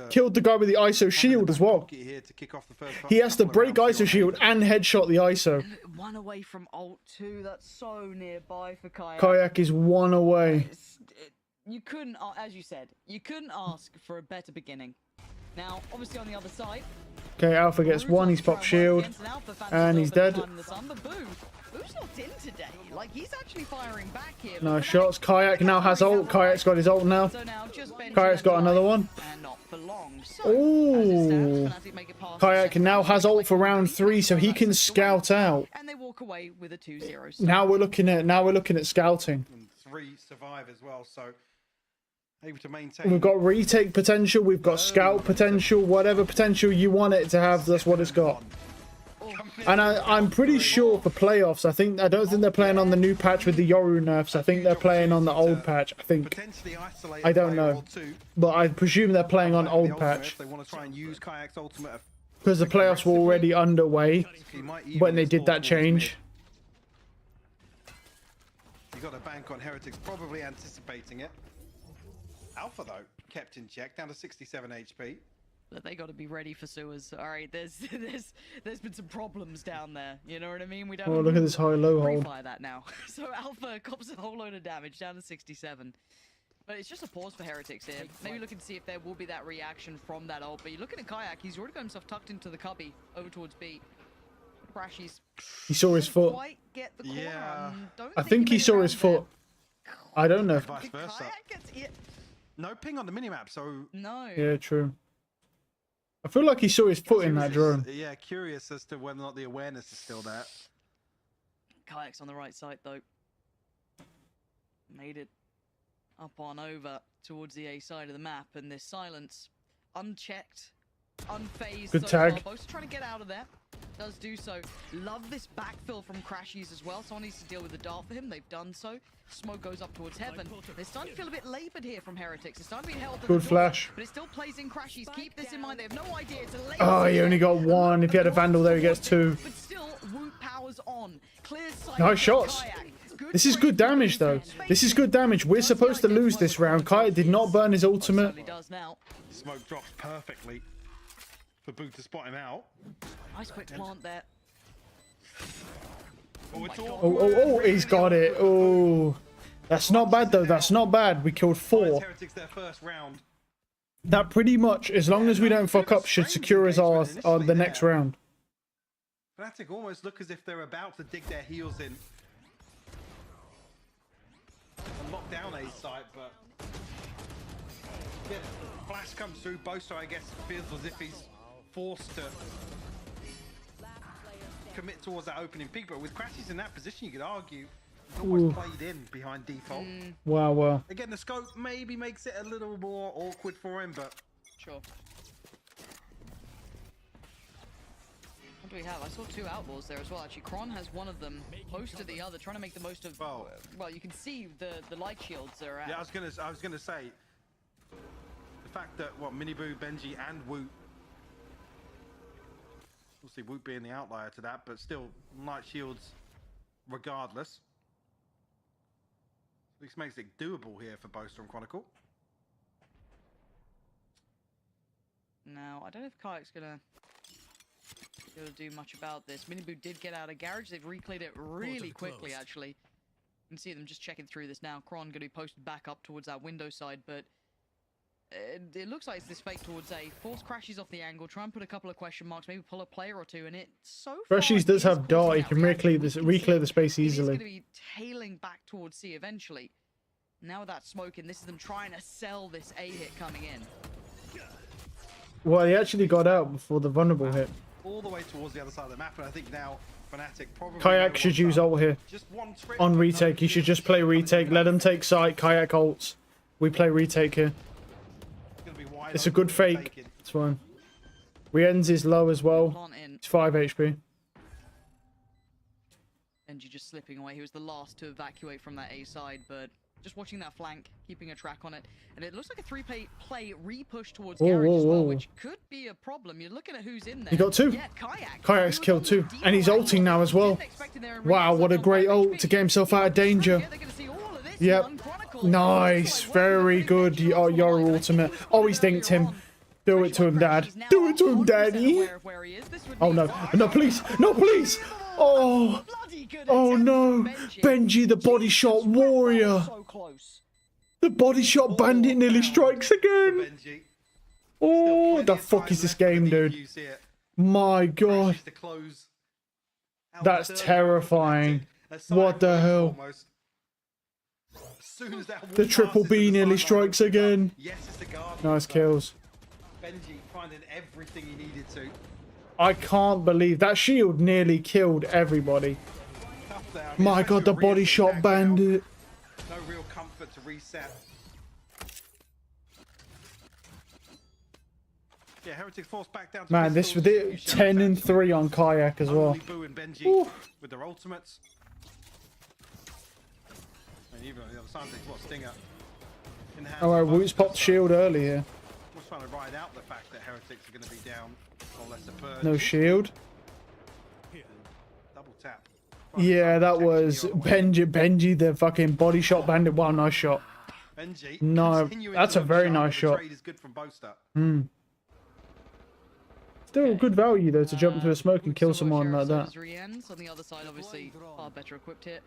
killed the guy with the ISO shield as well. He has to break ISO shield and headshot the ISO. One away from ult too. That's so nearby for Kayak. Kayak is one away. You couldn't, as you said, you couldn't ask for a better beginning. Now, obviously on the other side. Okay, Alpha gets one. He's popped shield. And he's dead. Boo's not in today. Like, he's actually firing back here. Nice shots. Kayak now has ult. Kayak's got his ult now. Kayak's got another one. Ooh. Kayak now has ult for round 3, so he can scout out. And they walk away with a 2-0. Now we're looking at scouting. And 3 survive as well, so able to maintain. We've got retake potential. We've got scout potential. Whatever potential you want it to have, that's what it's got. And I'm pretty sure for playoffs, I don't think they're playing on the new patch with the Yoru nerfs. I think they're playing on the old patch. I think. I don't know, but I presume they're playing on old patch. Because the playoffs were already underway when they did that change. You got a bank on Heretics, probably anticipating it. Alpha though kept in check, down to 67 HP. But they got to be ready for sewers. All right, there's been some problems down there. You know what I mean? We don't. Oh, look at this high-low hold. Refire that now. So Alpha cops a whole load of damage, down to 67. But it's just a pause for Heretics here. Maybe looking to see if there will be that reaction from that ult. But you're looking at Kayak. He's already got himself tucked into the cubby over towards B. Crashies. He saw his foot. Yeah. I think he saw his foot. I don't know. Vice versa. No ping on the minimap, so. No. Yeah, true. I feel like he saw his foot in that drone. Yeah, curious as to whether or not the awareness is still there. Kayak's on the right side, though. Made it up on over towards the A side of the map, and this silence, unchecked, unfazed. Good tag. Both trying to get out of there. Does do so. Love this backfill from Crashies as well. Someone needs to deal with the dart for him. They've done so. Smoke goes up towards heaven. They're starting to feel a bit labored here from Heretics. It's starting to be held. Good flash. But it still plays in Crashies. Keep this in mind. They have no idea. It's a late. Oh, he only got 1. If he had a Vandal there, he gets 2. But still, Woot powers on. Clear sight. Nice shots. This is good damage, though. This is good damage. We're supposed to lose this round. Kayak did not burn his ultimate. Smoke drops perfectly for Boot to spot him out. Nice quick plant there. Oh, he's got it. Oh, that's not bad, though. That's not bad. We killed 4. That pretty much, as long as we don't fuck up, should secure us on the next round. Fnatic almost look as if they're about to dig their heels in and lock down A site, but yeah, flash comes through. Boso, I guess, feels as if he's forced to commit towards that opening peak, but with Crashies in that position, you could argue he's almost played in behind default. Wow. Again, the scope maybe makes it a little more awkward for him, but sure. What do we have? I saw 2 outlaws there as well. Actually, Kron has one of them close to the other, trying to make the most of. Well, you can see the light shields are out. Yeah, I was gonna say the fact that Miniboo, Benji, and Woot. Obviously, Woot being the outlier to that, but still, light shields regardless. This makes it doable here for Boaster and Chronicle. Now, I don't know if Kayak's gonna be able to do much about this. Miniboo did get out of garage. They've recleared it really quickly, actually. You can see them just checking through this now. Kron going to be posted back up towards that window side, but it looks like it's this fake towards A. Force Crashies off the angle, try and put a couple of question marks, maybe pull a player or 2, and it so far Crashies does have dart. He can reclear the space easily. He's going to be tailing back towards C eventually. Now with that smoke in, this is them trying to sell this A hit coming in. Well, he actually got out before the vulnerable hit. All the way towards the other side of the map, and I think now Fnatic probably. Kayak should use ult here. On retake, he should just play retake. Let him take site. Kayak ults. We play retake here. It's a good fake. It's fine. Rienz is low as well. It's 5 HP. Benji just slipping away. He was the last to evacuate from that A side, but just watching that flank, keeping a track on it. And it looks like a 3-play re-push towards garage as well, which could be a problem. You're looking at who's in there. He got 2. Yeah, Kayak. Kayak's killed 2. And he's ulting now as well. Wow, what a great ult to get himself out of danger. They're going to see all of this Yep. Nice. Very good. Your ultimate. Oh, he's dinked him. Do it to him, Dad. Do it to him, Daddy. Oh, no. No, please. No, please. Oh. Oh, no. Benji, the body shot warrior. The body shot bandit nearly strikes again. Oh, the fuck is this game, dude? My God. That's terrifying. What the hell? The triple B nearly strikes again. Nice kills. Benji finding everything he needed to. I can't believe that shield nearly killed everybody. My God, the body shot bandit. No real comfort to reset. Yeah, Heretics forced back down to Man, this was it. 10 and 3 on Kayak as well. Boo and Benji with their ultimates. And even on the other side, they've got Stinger. Alright, Woots popped shield early here. Just trying to ride out the fact that Heretics are going to be down. Or less a purge. No shield. Double tap. Yeah, that was Benji, the fucking body shot bandit. Wow, nice shot. Benji, no, that's a very nice shot. Is good from Boaster. Still good value though to jump into a smoke and kill someone like that. On the other side, obviously, far better equipped here.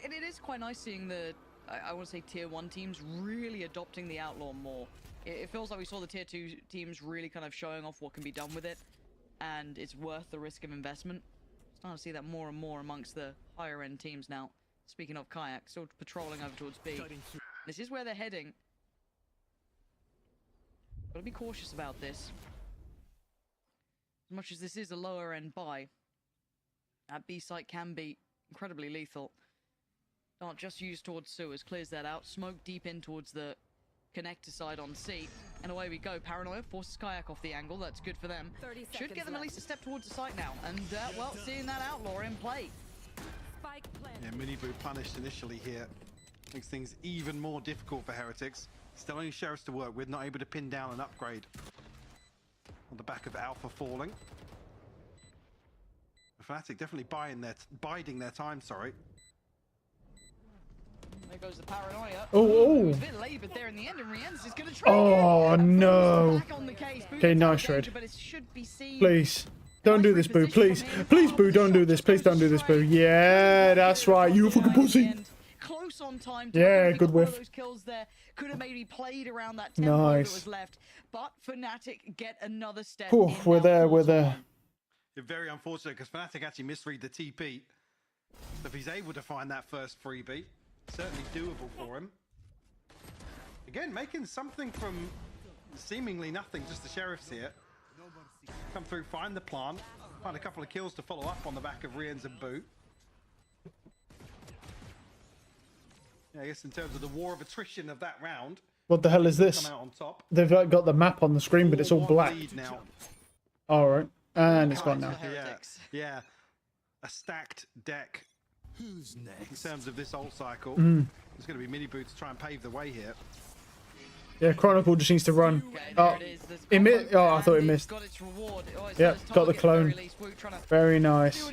And it is quite nice seeing the, I want to say, tier 1 teams really adopting the Outlaw more. It feels like we saw the tier 2 teams really kind of showing off what can be done with it, and it's worth the risk of investment. Starting to see that more and more amongst the higher end teams now. Speaking of Kayak, still patrolling over towards B. This is where they're heading. Gotta be cautious about this. As much as this is a lower end buy, that B site can be incredibly lethal. Not just used towards sewers, clears that out. Smoke deep in towards the connector side on C, and away we go. Paranoia forces Kayak off the angle. That's good for them. Should get them at least a step towards the site now, and well, seeing that Outlaw in play. Yeah, Miniboo punished initially here. Makes things even more difficult for Heretics. Still only Sheriffs to work with, not able to pin down an upgrade. On the back of Alpha falling. Fnatic definitely biding their time, sorry. There goes the Paranoia. Oh, a bit labored there in the end, and Rienz is going to try. Oh no. Okay, nice trade. Please. Don't do this, Boo. Please. Please, Boo, don't do this. Please don't do this, Boo. Yeah, that's right. You fucking pussy. Close on time. Yeah, good whiff. Those kills there could have maybe played around that tempo that was left, but Fnatic get another step. Ooh, we're there. It's very unfortunate because Fnatic actually misread the TP. So if he's able to find that first freebie, certainly doable for him. Again, making something from seemingly nothing, just the Sheriffs here. Come through, find the plant, find a couple of kills to follow up on the back of Rienz and Boo. Yeah, I guess in terms of the war of attrition of that round. What the hell is this? They've got the map on the screen, but it's all black. Alright. And it's gone now. Yeah. A stacked deck. Who's next? In terms of this ult cycle. It's going to be Miniboo to try and pave the way here. Yeah, Chronicle just needs to run. Oh, I thought it missed. Yep, got the clone. Very nice.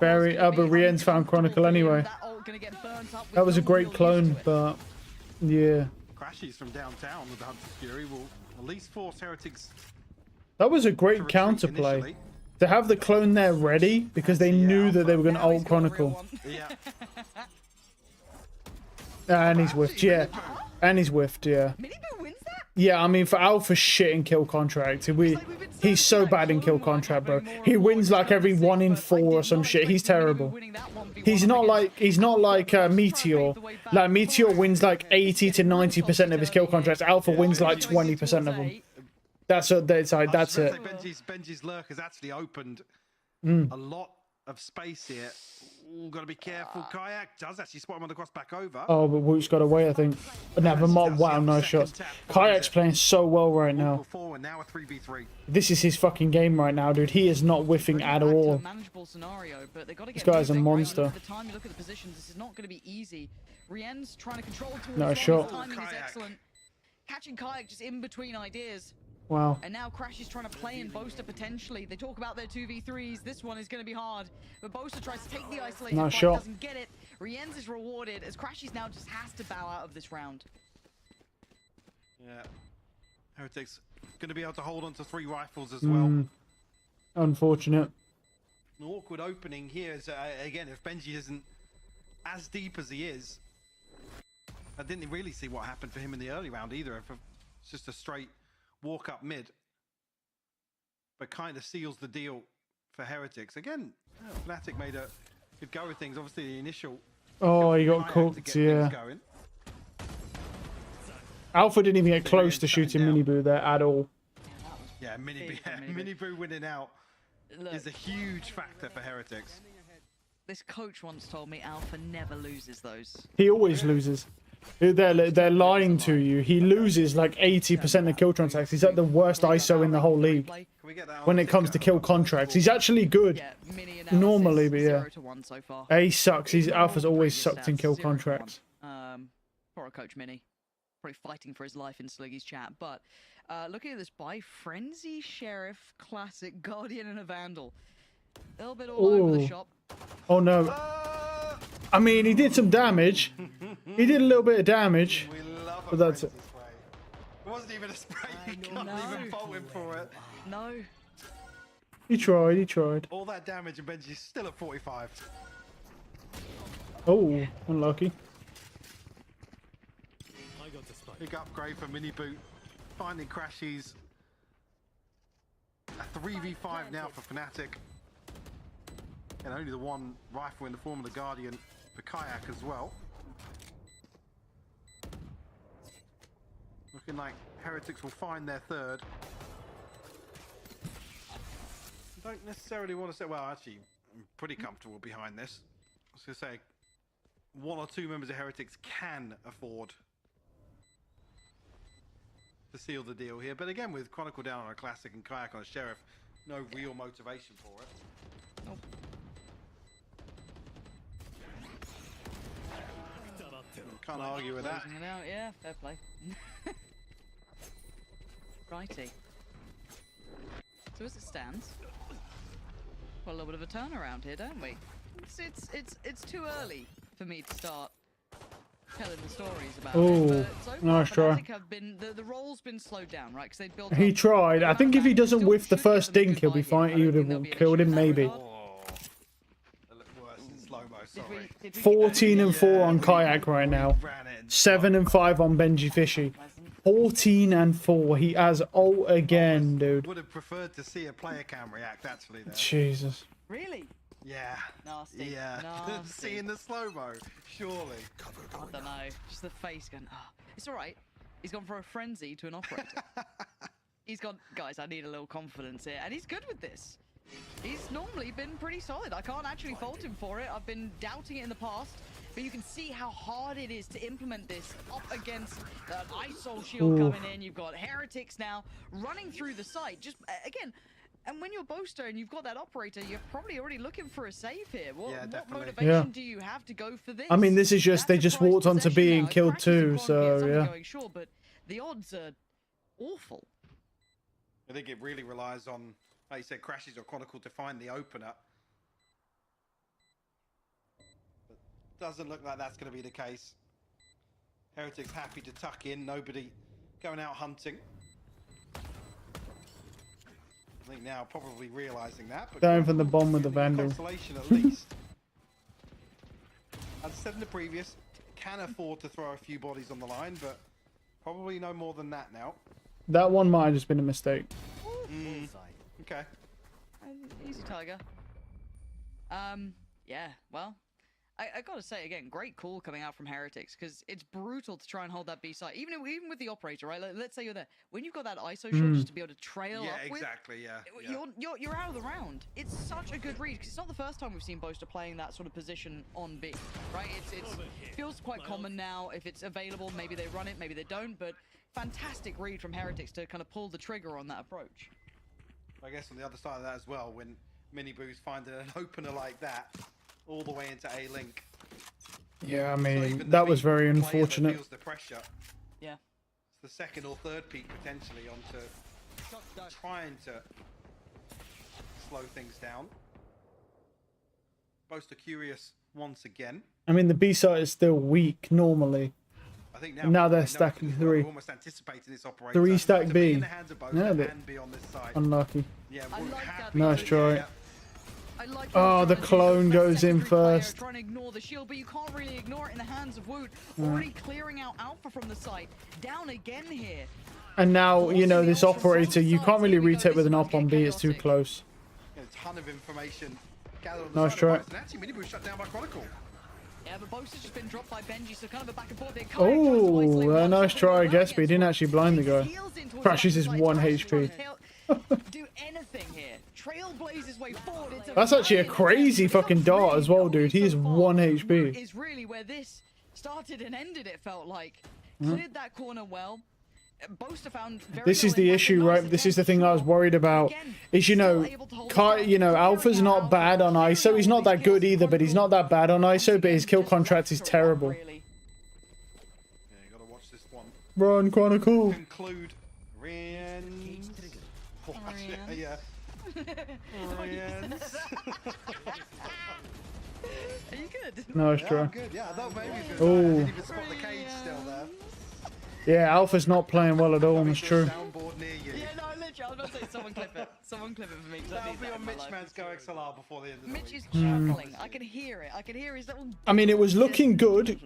Very, but Rienz found Chronicle anyway. That was a great clone, but yeah. Crashes from downtown with the Hunter's Fury will at least force Heretics. That was a great counterplay. To have the clone there ready because they knew that they were going to ult Chronicle. Yeah. And he's whiffed, yeah. And he's whiffed, yeah. Yeah, I mean, for Alpha shit in kill contract, he's so bad in kill contract, bro. He wins like every 1 in 4 or some shit. He's terrible. He's not like Meteor. Like Meteor wins like 80 to 90% of his kill contracts. Alpha wins like 20% of them. That's it. Benji's lurk has actually opened a lot of space here. Ooh, gotta be careful. Kayak does actually spot him on the cross back over. Oh, but Woot's got away, I think. Never mind. Wow, nice shots. Kayak's playing so well right now. Now a 3v3. This is his fucking game right now, dude. He is not whiffing at all. This guy's a monster. Rienz trying to control nice shot. Timing is excellent. Catching Kayak just in between ideas. Wow. And now Crash is trying to play in Boaster potentially. They talk about their 2v3s. This one is going to be hard. But Boaster tries to take the isolated Nice fight, shot. doesn't get it. Rienz is rewarded as Crashies now just has to bow out of this round. Yeah. Heretics going to be able to hold on to 3 rifles as well. Unfortunate. An awkward opening here is, again, if Benji isn't as deep as he is, I didn't really see what happened for him in the early round either. If it's just a straight walk up mid, but kind of seals the deal for Heretics. Again, Fnatic made a good go of things. Obviously, the initial. Oh, he got cooked, yeah. Alpha didn't even get close to shooting Miniboo there at all. Yeah, Miniboo winning out is a huge factor for Heretics. This coach once told me Alpha never loses those. He always loses. They're lying to you. He loses like 80% of kill transacts. He's like the worst ISO in the whole league when it comes to kill contracts. He's actually good normally, but yeah. He sucks. Alpha's always sucked in kill contracts. Poor Coach Mini. Probably fighting for his life in Sliggy's chat. But looking at this buy, Frenzy, Sheriff, Classic, Guardian, and a Vandal. A little bit all over the shop. Oh no. I mean, he did some damage. He did a little bit of damage. But that's it. It wasn't even a spray. You can't even fault him for it. No. He tried. All that damage and Benji's still at 45. Oh, unlucky. Big upgrade for Miniboo. Finding Crashies. A 3v5 now for Fnatic. And only the one rifle in the form of the Guardian for Kayak as well. Looking like Heretics will find their third. Don't necessarily want to say, well, actually, I'm pretty comfortable behind this. I was going to say, 1 or 2 members of Heretics can afford to seal the deal here. But again, with Chronicle down on a Classic and Kayak on a Sheriff, no real motivation for it. Nope. Can't argue with that. It out. Yeah, fair play. Righty. So as it stands, got a little bit of a turnaround here, don't we? It's too early for me to start telling the stories about it. But so far, nice try. Have been, the roll's been slowed down, right? Because they built. He tried. I think if he doesn't whiff the first dink, he'll be fine. He would have killed him, maybe. 14 and 4 on Kayak right now. 7 and 5 on Benji Fishy. 14 and 4. He has ult again, dude. Would have preferred to see a player cam react actually there. Jesus. Really? Yeah. Nasty. Yeah. Nasty. Seeing the slow-mo, surely. I don't know. Just the face going, oh. It's alright. He's gone for a frenzy to an operator. He's gone, guys, I need a little confidence here. And he's good with this. He's normally been pretty solid. I can't actually fault him for it. I've been doubting it in the past. But you can see how hard it is to implement this up against an ISO shield coming in. You've got Heretics now running through the site. Just, again, and when you're Boaster and you've got that operator, you're probably already looking for a save here. What motivation do you have to go for this? I mean, this is just, they just walked onto being killed too, so yeah. Going, sure, but the odds are awful. I think it really relies on, like you said, Crashies or Chronicle to find the opener. But doesn't look like that's going to be the case. Heretics happy to tuck in, nobody going out hunting. I think now probably realizing that. But Going from the bomb with the Vandal. Consolation at least. As I said in the previous, can afford to throw a few bodies on the line, but probably no more than that now. That one might have just been a mistake. Okay. Easy, Tiger. Yeah, well, I gotta say again, great call coming out from Heretics, because it's brutal to try and hold that B side, even with the operator, right? Let's say you're there, when you've got that ISO shot just to be able to trail up with, you're out of the round. It's such a good read, because it's not the first time we've seen Boaster playing that sort of position on B, right? It feels quite common now. If it's available, maybe they run it, maybe they don't, but fantastic read from Heretics to kind of pull the trigger on that approach. I guess on the other side of that as well, when Miniboo's finding an opener like that, all the way into A-Link. Yeah, I mean, that was very unfortunate. Feels the pressure. Yeah. It's the second or third peak potentially onto trying to slow things down. Boaster curious once again. I mean, the B site is still weak normally. I think now they're stacking 3. Almost anticipating this operator. 3 stack to B. be in the hands of Boaster and be on this side. Unlucky. Yeah, Nice try. I like Oh, the clone goes in first. Trying to ignore the shield, but you can't really ignore it in the hands of Woot. Already clearing out Alpha from the site. Down again here. And now, you know, this operator, you can't really retake with an op on B. It's too close. A ton of information gathered on Nice the try. side of actually, Minibu shut down by Chronicle. Yeah, but Boaster's just been dropped by Benji, so kind of a back and forth there. Oh, a nice try, I guess, but he didn't actually blind the guy. Crashes his 1 HP. Do anything here. Trailblaze his way forward. That's actually a crazy fucking dart as well, dude. He is 1 HP. Is really where this started and ended, it felt like. Mm. Cleared that corner well. Boaster found very This is the issue, right? This is the thing I was worried about. Is, you know, Alpha's not bad on ISO. He's not that good either, but he's not that bad on ISO, but his kill contract is terrible. Yeah, you gotta watch this one. Run, Chronicle. Conclude. Rians. Yeah. Rians. Are you good? Nice try. I'm good. Yeah, I thought maybe he was good. I Oh. didn't even spot the cage still there. Yeah, Alpha's not playing well at all, that's true. Soundboard near you. Yeah, no, literally, I was about to say, someone clip it. Someone clip it for me. That'll be on Mitch Man's Go XLR before the end of the Mitch week. is chuckling. I can hear it. I can hear his little... I mean, it was looking good.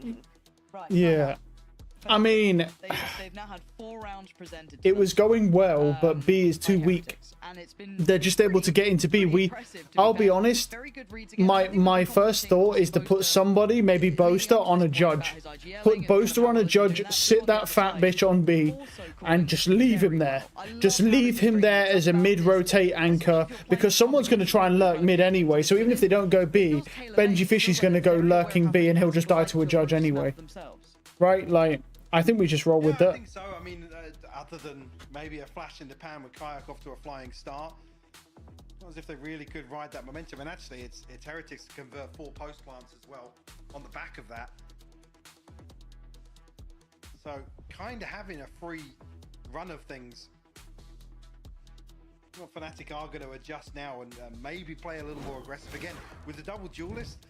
Right, Yeah. I mean, they've now had 4 rounds presented. it was going well, but B is too weak. And it's been They're just able to get into B. I'll be honest, my first thought is to put somebody, maybe Boaster, on a judge. Put Boaster on a judge, sit that fat bitch on B, and just leave him there. Just leave him there as a mid-rotate anchor, because someone's going to try and lurk mid anyway, so even if they don't go B, Benji Fishy's going to go lurking B, and he'll just die to a judge anyway. Right? Like, I think we just roll with I that. think so. I mean, other than maybe a flash in the pan with Kayak off to a flying start, not as if they really could ride that momentum. And actually, it's Heretics to convert 4 post plants as well on the back of that. So, kind of having a free run of things. Well, Fnatic are going to adjust now and maybe play a little more aggressive again with the double duelist.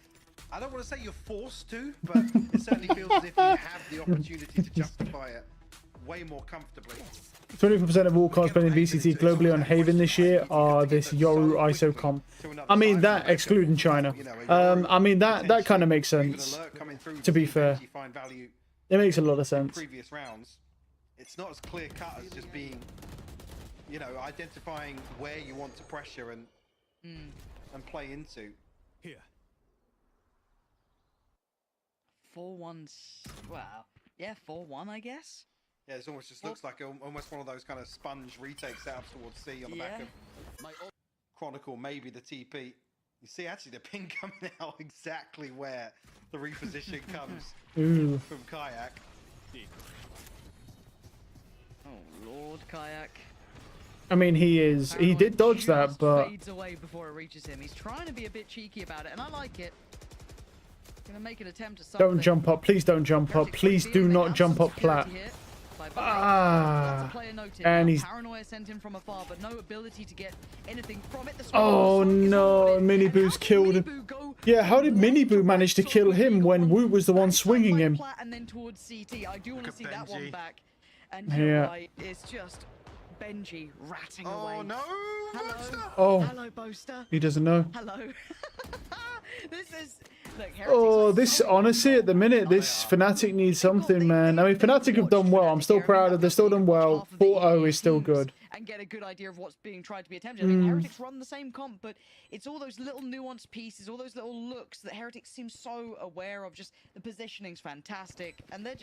I don't want to say you're forced to, but it certainly feels as if you have the opportunity to justify it way more comfortably. 24% of all cards playing in VCT globally on Haven this year are this Yoru ISO comp. I mean, that excluding China. I mean, that kind of makes sense, to be fair. It makes a lot of sense. Previous rounds, it's not as clear cut as just being, you know, identifying where you want to pressure and play into. Here. 4-1. Wow. Yeah, 4-1, I guess. Yeah, it almost just looks like almost one of those kind of sponge retake setups towards C on the back of Chronicle, maybe the TP. You see actually the ping coming out exactly where the reposition comes from Kayak. Oh Lord, Kayak. I mean, he did dodge that, but Fades away before it reaches him. He's trying to be a bit cheeky about it, and I like it. Gonna make an attempt at something. don't jump up. Please don't jump up. Please do not jump up plat. And he's... Paranoia sent him from afar, but no ability to get anything from it. Oh no, Miniboo's killed him. Yeah, how did Miniboo manage to kill him when Wu was the one swinging him? And then towards CT. I do want to see that one back. And Yeah. you're right, it's just Benji ratting away. Oh no! Hello. Oh. Hello, Boaster. He doesn't know. Hello. This is... Look, Oh, this, honestly, at the minute, this Fnatic needs something, man. I mean, Fnatic have done well. I'm still proud of. They've still done well. 4-0 is still good. And get a good idea of what's being tried to be attempted. I mean, Heretics run the same comp, but it's all those little nuanced pieces, all those little looks that Heretics seem so aware of. Just the positioning's fantastic, and they're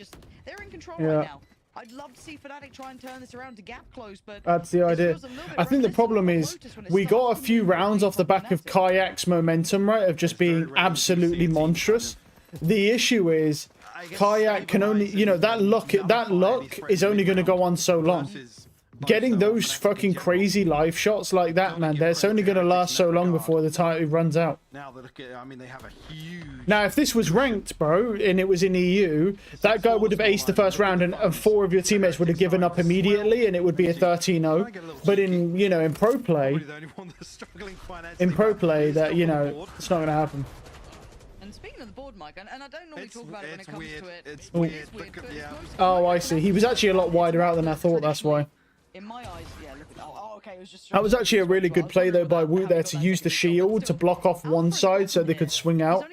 in control right now. I'd love to see Fnatic try and turn this around to gap close, but that's the idea. I think the problem is we got a few rounds off the back of Kayak's momentum, right, of just being absolutely monstrous. The issue is Kayak can only, you know, that luck is only going to go on so long. getting those fucking crazy live shots like that, man, that's only going to last so long before the time it runs out. Now they look at, I mean, they have a huge. Now, if this was ranked, bro, and it was in EU, that guy would have aced the first round, and 4 of your teammates would have given up immediately, and it would be a 13-0. But in, you know, in pro play, that, you know, it's not going to happen. And speaking of the board, Mike, and I don't normally talk about it when it comes to it. It's weird. Look at, yeah. Oh, I see. He was actually a lot wider out than I thought, that's why. In my eyes, yeah, look at that. Oh, okay, it was just... That was actually a really good play, though, by Wu there to use the shield to block off one side so they could swing out.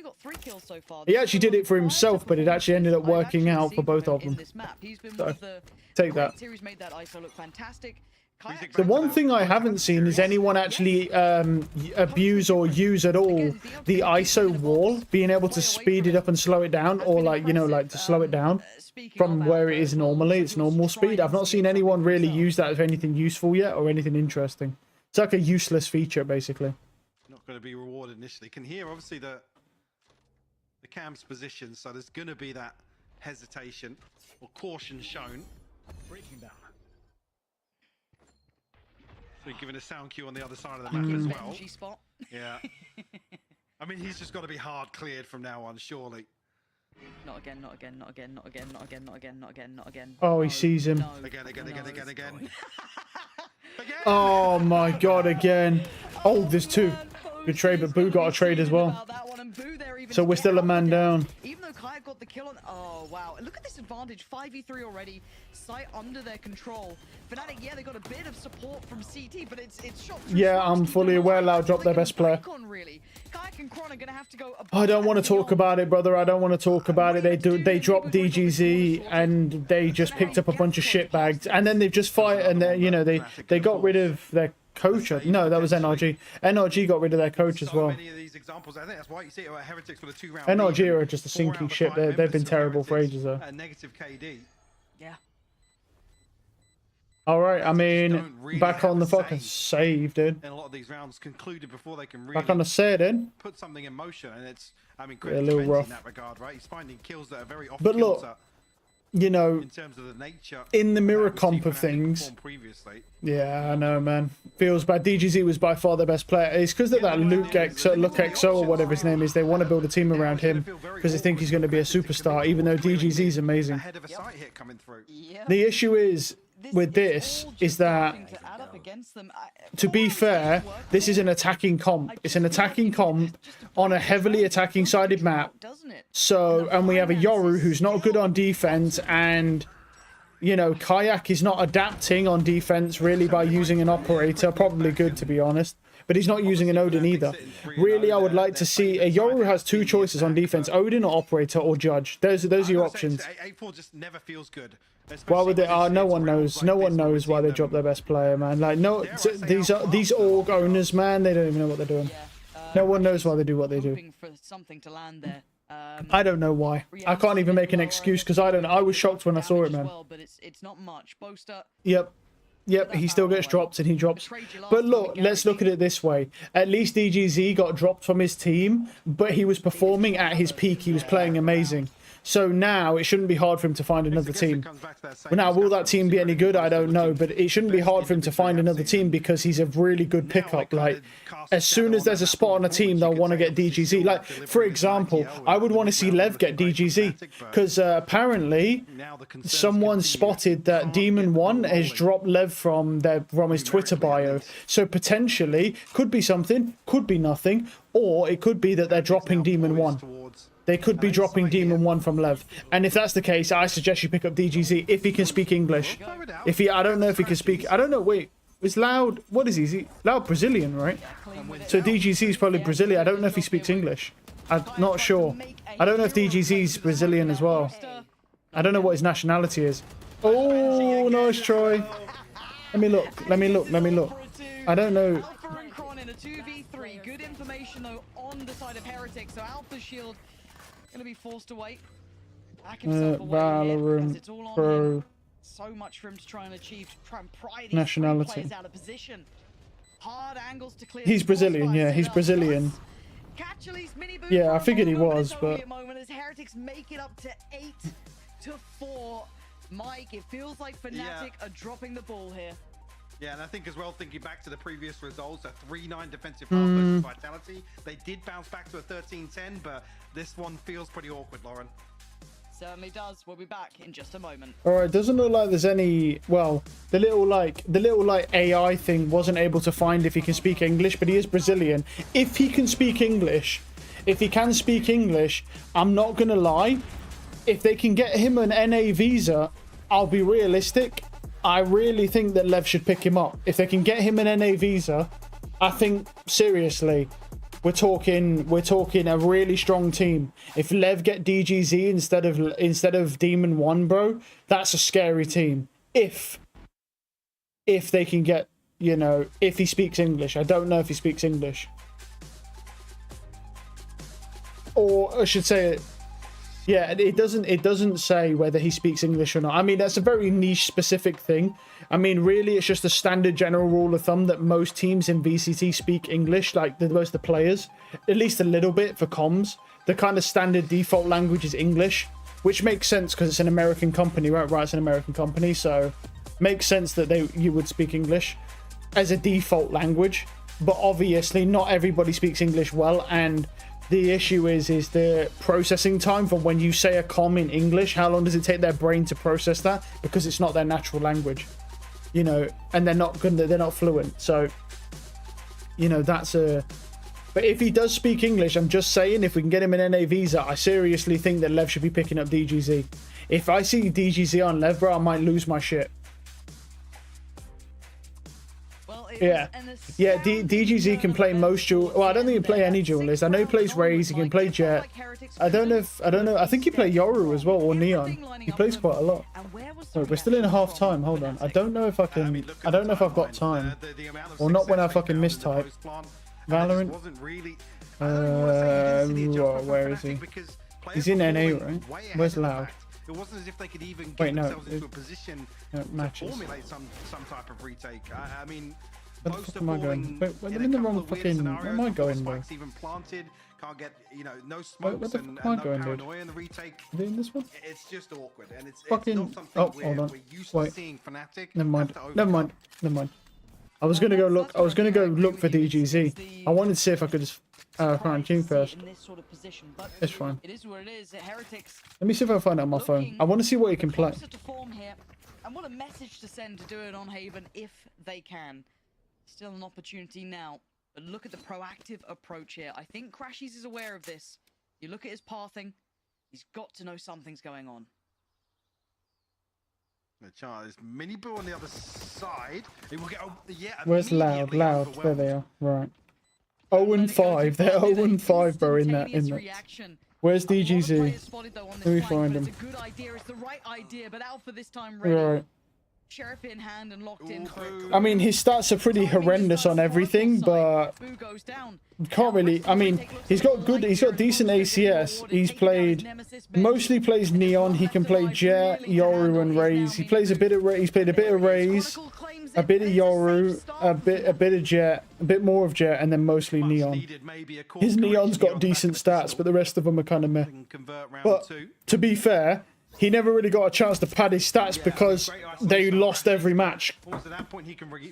He actually did it for himself, but it actually ended up working out for both of them. So, take that. The one thing I haven't seen is anyone actually abuse or use at all the ISO wall, being able to speed it up and slow it down, or like, you know, like to slow it down from where it is normally, its normal speed. I've not seen anyone really use that as anything useful yet or anything interesting. It's like a useless feature, basically. Not going to be rewarded initially. You can hear, obviously, the cam's position, so there's going to be that hesitation or caution shown. Breaking down. So giving a sound cue on the other side of the map as well. Spot. Yeah. I mean, he's just got to be hard cleared from now on, surely. Not again, not again, not again, not again, not again, not again, not again, not again. Oh, he sees him. Again. Oh my god, again. Oh, there's 2. Good trade, but Boo got a trade as well. So we're still a man down. Even though Kaya got the kill on... Oh, wow. Look at this advantage. 5v3 already. Sight under their control. Fnatic, yeah, they got a bit of support from CT, but it's shot through. Yeah, I'm fully aware Loud dropped their best player. I don't want to talk about it, brother. I don't want to talk about it. They dropped DGZ and they just picked up a bunch of shit bags. And then they've just fired, and they, you know, they got rid of their coach. No, that was NRG. NRG got rid of their coach as well. NRG are just a sinking ship. They've been terrible for ages, though. Negative KD. Yeah. All right, I mean, back on the fucking save, dude. And a lot of these rounds concluded before they can really back on the save, then. Put something in motion, and it's, I mean, a little rough in that regard, right? He's finding kills that are very off but look, you know, in terms of the nature, in the mirror comp of things. Yeah, I know, man. Feels bad. DGZ was by far the best player. It's because of that Luke XO or whatever his name is. They want to build a team around him because they think he's going to be a superstar, even though DGZ is amazing. The issue is with this is that, to be fair, this is an attacking comp. It's an attacking comp on a heavily attacking sided map. So, and we have a Yoru who's not good on defense, and, you know, Kayak is not adapting on defense really by using an operator. Probably good, to be honest. But he's not using an Odin either. Really, I would like to see... Yoru has 2 choices on defense, Odin or operator or judge. Those are your options. A4 just never feels good. Why would they? No one knows. No one knows why they dropped their best player, man. Like, no, these org owners, man, they don't even know what they're doing. No one knows why they do what they do. I don't know why. I can't even make an excuse because I don't. I was shocked when I saw it, man. Yep, he still gets dropped and he drops. But look, let's look at it this way. At least DGZ got dropped from his team, but he was performing at his peak. He was playing amazing. So now it shouldn't be hard for him to find another team. Now, will that team be any good? I don't know, but it shouldn't be hard for him to find another team because he's a really good pickup. Like, as soon as there's a spot on a team, they'll want to get DGZ. Like, for example, I would want to see Lev get DGZ because apparently someone spotted that Demon 1 has dropped Lev from his Twitter bio. So potentially, could be something, could be nothing, or it could be that they're dropping Demon 1. They could be dropping Demon 1 from Lev. And if that's the case, I suggest you pick up DGZ if he can speak English. I don't know if he can speak... I don't know, wait. Is Loud... What is he? Is he Loud Brazilian, right? So DGZ is probably Brazilian. I don't know if he speaks English. I'm not sure. I don't know if DGZ is Brazilian as well. I don't know what his nationality is. Oh, nice try. Let me look. I don't know. Alpha and Kron in a 2v3. Good information, though, on the side of Heretic. So Alpha's shield going to be forced to wait. Back himself away Valorant, it's all on Pro. him. So much for him to try and achieve, to try and pry these nationality. players out of position. Hard angles to clear. He's Brazilian, yeah, he's Brazilian. Yeah, I figured he was, but... As Heretics make it up to 8-4. Mike, it feels like Fnatic are dropping the ball here. Yeah, and I think as well, thinking back to the previous results, a 3-9 defensive half versus Vitality, they did bounce back to a 13-10, but this one feels pretty awkward, Lauren. Certainly does. We'll be back in just a moment. All right, doesn't look like there's any. Well, the little AI thing wasn't able to find if he can speak English, but he is Brazilian. If he can speak English, I'm not gonna lie. If they can get him an NA visa, I'll be realistic. I really think that Lev should pick him up. If they can get him an NA visa, I think seriously, we're talking a really strong team. If Lev get DGZ instead of Demon 1, bro, that's a scary team. If they can get, you know, if he speaks English. I don't know if he speaks English. Or I should say, yeah, it doesn't say whether he speaks English or not. I mean, that's a very niche specific thing. I mean, really, it's just a standard general rule of thumb that most teams in VCT speak English, like most of the players, at least a little bit for comms. The kind of standard default language is English, which makes sense because it's an American company, right? Right, it's an American company, so makes sense that you would speak English as a default language. But obviously, not everybody speaks English well, and the issue is the processing time from when you say a comm in English. How long does it take their brain to process that? Because it's not their natural language, you know, and they're not fluent. So, you know, that's a. But if he does speak English, I'm just saying, if we can get him an NA visa, I seriously think that Lev should be picking up DGZ. If I see DGZ on Lev, bro, I might lose my shit. Yeah, DGZ can play most duel. Well, I don't think he can play any duelist. I know he plays Raze. He can play Jet. I don't know. I think he plays Yoru as well, or Neon. He plays quite a lot. Oh, we're still in half time. Hold on. I don't know if I can. I don't know if I've got time, or not when I fucking mistype. Valorant. Where is he? He's in NA, right? Where's Loud? It wasn't as if they could even get themselves into a position to formulate some type of retake. I mean, where the fuck am I going? Wait, I'm in the wrong fucking. Where am I going, bro? Even planted, can't get, you know, no smokes where the fuck am I going, dude? in the retake. Are they in this one? It's just awkward, and it's fucking. not something Hold on. we're used to seeing Fnatic. Never mind. I was gonna go look. I was gonna go look for DGZ. I wanted to see if I could just find team first. It's fine. It is what it is. Heretics. Let me see if I can find it on my phone. I want to see what he can play. And what a message to send to do it on Haven if they can. Still an opportunity now. But look at the proactive approach here. I think Crashies is aware of this. You look at his pathing. He's got to know something's going on. There's Mini Boo on the other side. It will get, where's Loud? Loud. There they are. Right. 0-5. They're 0-5, bro. In that. Where's DGZ? Let me find him. It's a good idea. It's the right idea, but Alpha this time right. Sheriff in hand and locked in. I mean, his stats are pretty horrendous on everything, but can't really. I mean, he's got decent ACS. He's mostly plays Neon. He can play Jet, Yoru, and Raze. He plays a bit of Raze. He's played a bit of Raze, a bit of Yoru, a bit of Jet, a bit more of Jet, and then mostly Neon. His Neon's got decent stats, but the rest of them are kind of meh. But to be fair, he never really got a chance to pad his stats because they lost every match.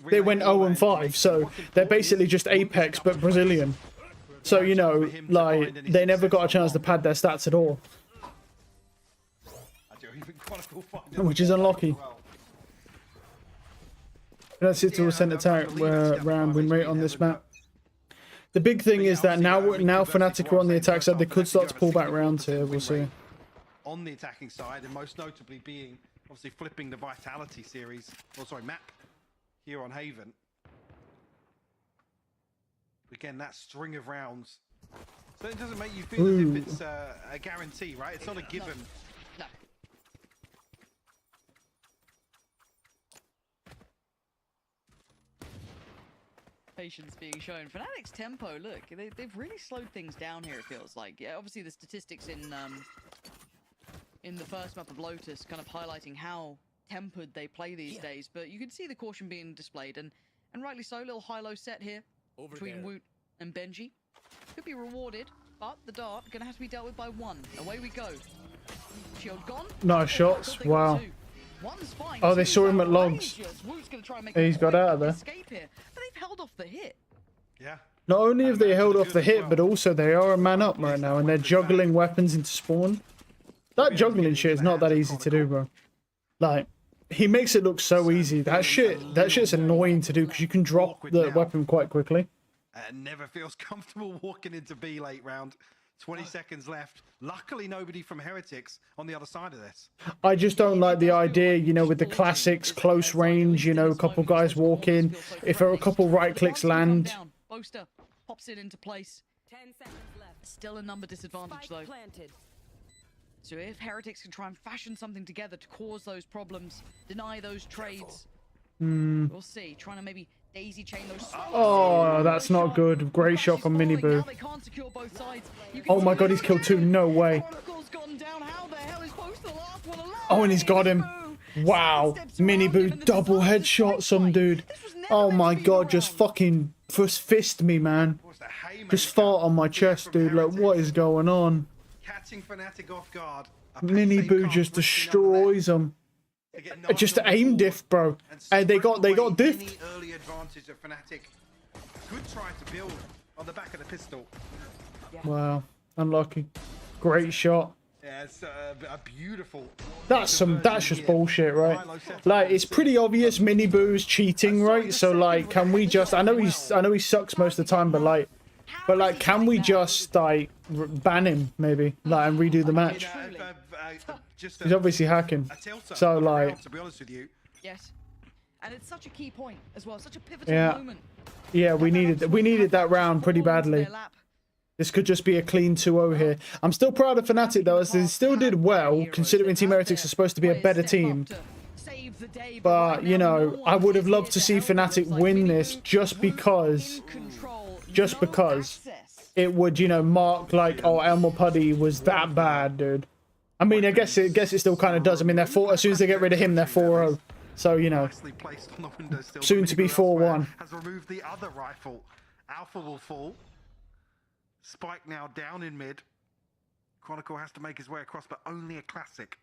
They went 0-5, so they're basically just Apex but Brazilian. So, you know, like, they never got a chance to pad their stats at all. Which is unlucky. That's it to a center attack round win rate on this map. The big thing is that now Fnatic are on the attack side, they could start to pull back rounds here, we'll see. On the attacking side, and most notably being obviously flipping the Vitality series, map here on Haven. Again, that string of rounds. So it doesn't make you feel as if it's a guarantee, right? It's not a given. No. Patience being shown. Fnatic's tempo, look, they've really slowed things down here, it feels like. Yeah, obviously the statistics in the first map of Lotus kind of highlighting how tempered they play these days, but you can see the caution being displayed, and rightly so. Little high-low set here between Woot and Benji. Could be rewarded, but the dart gonna have to be dealt with by one. Away we go. Shield gone. Nice shots. Wow. One's fine. Oh, they two's saw him at logs. outrageous. Woot's gonna try and make He's a got quick out of there. escape here, but they've held off the hit. Yeah. Not only have they held off the hit, but also they are a man up right now, and they're juggling weapons into spawn. That juggling shit is not that easy to do, bro. Like, he makes it look so easy. That shit's annoying to do because you can drop the weapon quite quickly. Never feels comfortable walking into B late round. 20 seconds left. Luckily, nobody from Heretics on the other side of this. I just don't like the idea, you know, with the classics, close range, you know, a couple guys walk in. If a couple right clicks land. Boaster pops it into place. 10 seconds left. Still a number disadvantage though. Planted. So if Heretics can try and fashion something together to cause those problems, deny those trades, we'll see. Trying to maybe daisy chain those. Oh, that's not good. Great shot from Miniboo. They can't secure both sides. Oh my god, he's killed two. No way. Oh, and he's got him. Wow. Miniboo double headshot some dude. Oh my god, just fucking fist me, man. Just fart on my chest, dude. Like, what is going on? Catching Fnatic off guard. Miniboo just destroys them. Just aim diff, bro. And they got diffed. Early advantage of Fnatic. Could try to build on the back of the pistol. Wow, unlucky. Great shot. Yeah, it's a beautiful. That's just bullshit, right? Like, it's pretty obvious Miniboo's cheating, right? So like, can we just? I know he sucks most of the time, but like, can we just like ban him maybe, like, and redo the match? He's obviously hacking. So like, to be honest with you. Yes, and it's such a key point as well, such a pivotal moment. Yeah, we needed that round pretty badly. This could just be a clean 2-0 here. I'm still proud of Fnatic though, as they still did well, considering Team Heretics are supposed to be a better team. But, you know, I would have loved to see Fnatic win this just because it would, you know, mark like, oh, Elmer Puddy was that bad, dude. I mean, I guess it still kind of does. I mean, they're as soon as they get rid of him, they're 4-0. So, you know, soon to be 4-1. Has removed the other rifle. Alpha will fall. Spike now down in mid. Chronicle has to make his way across, but only a classic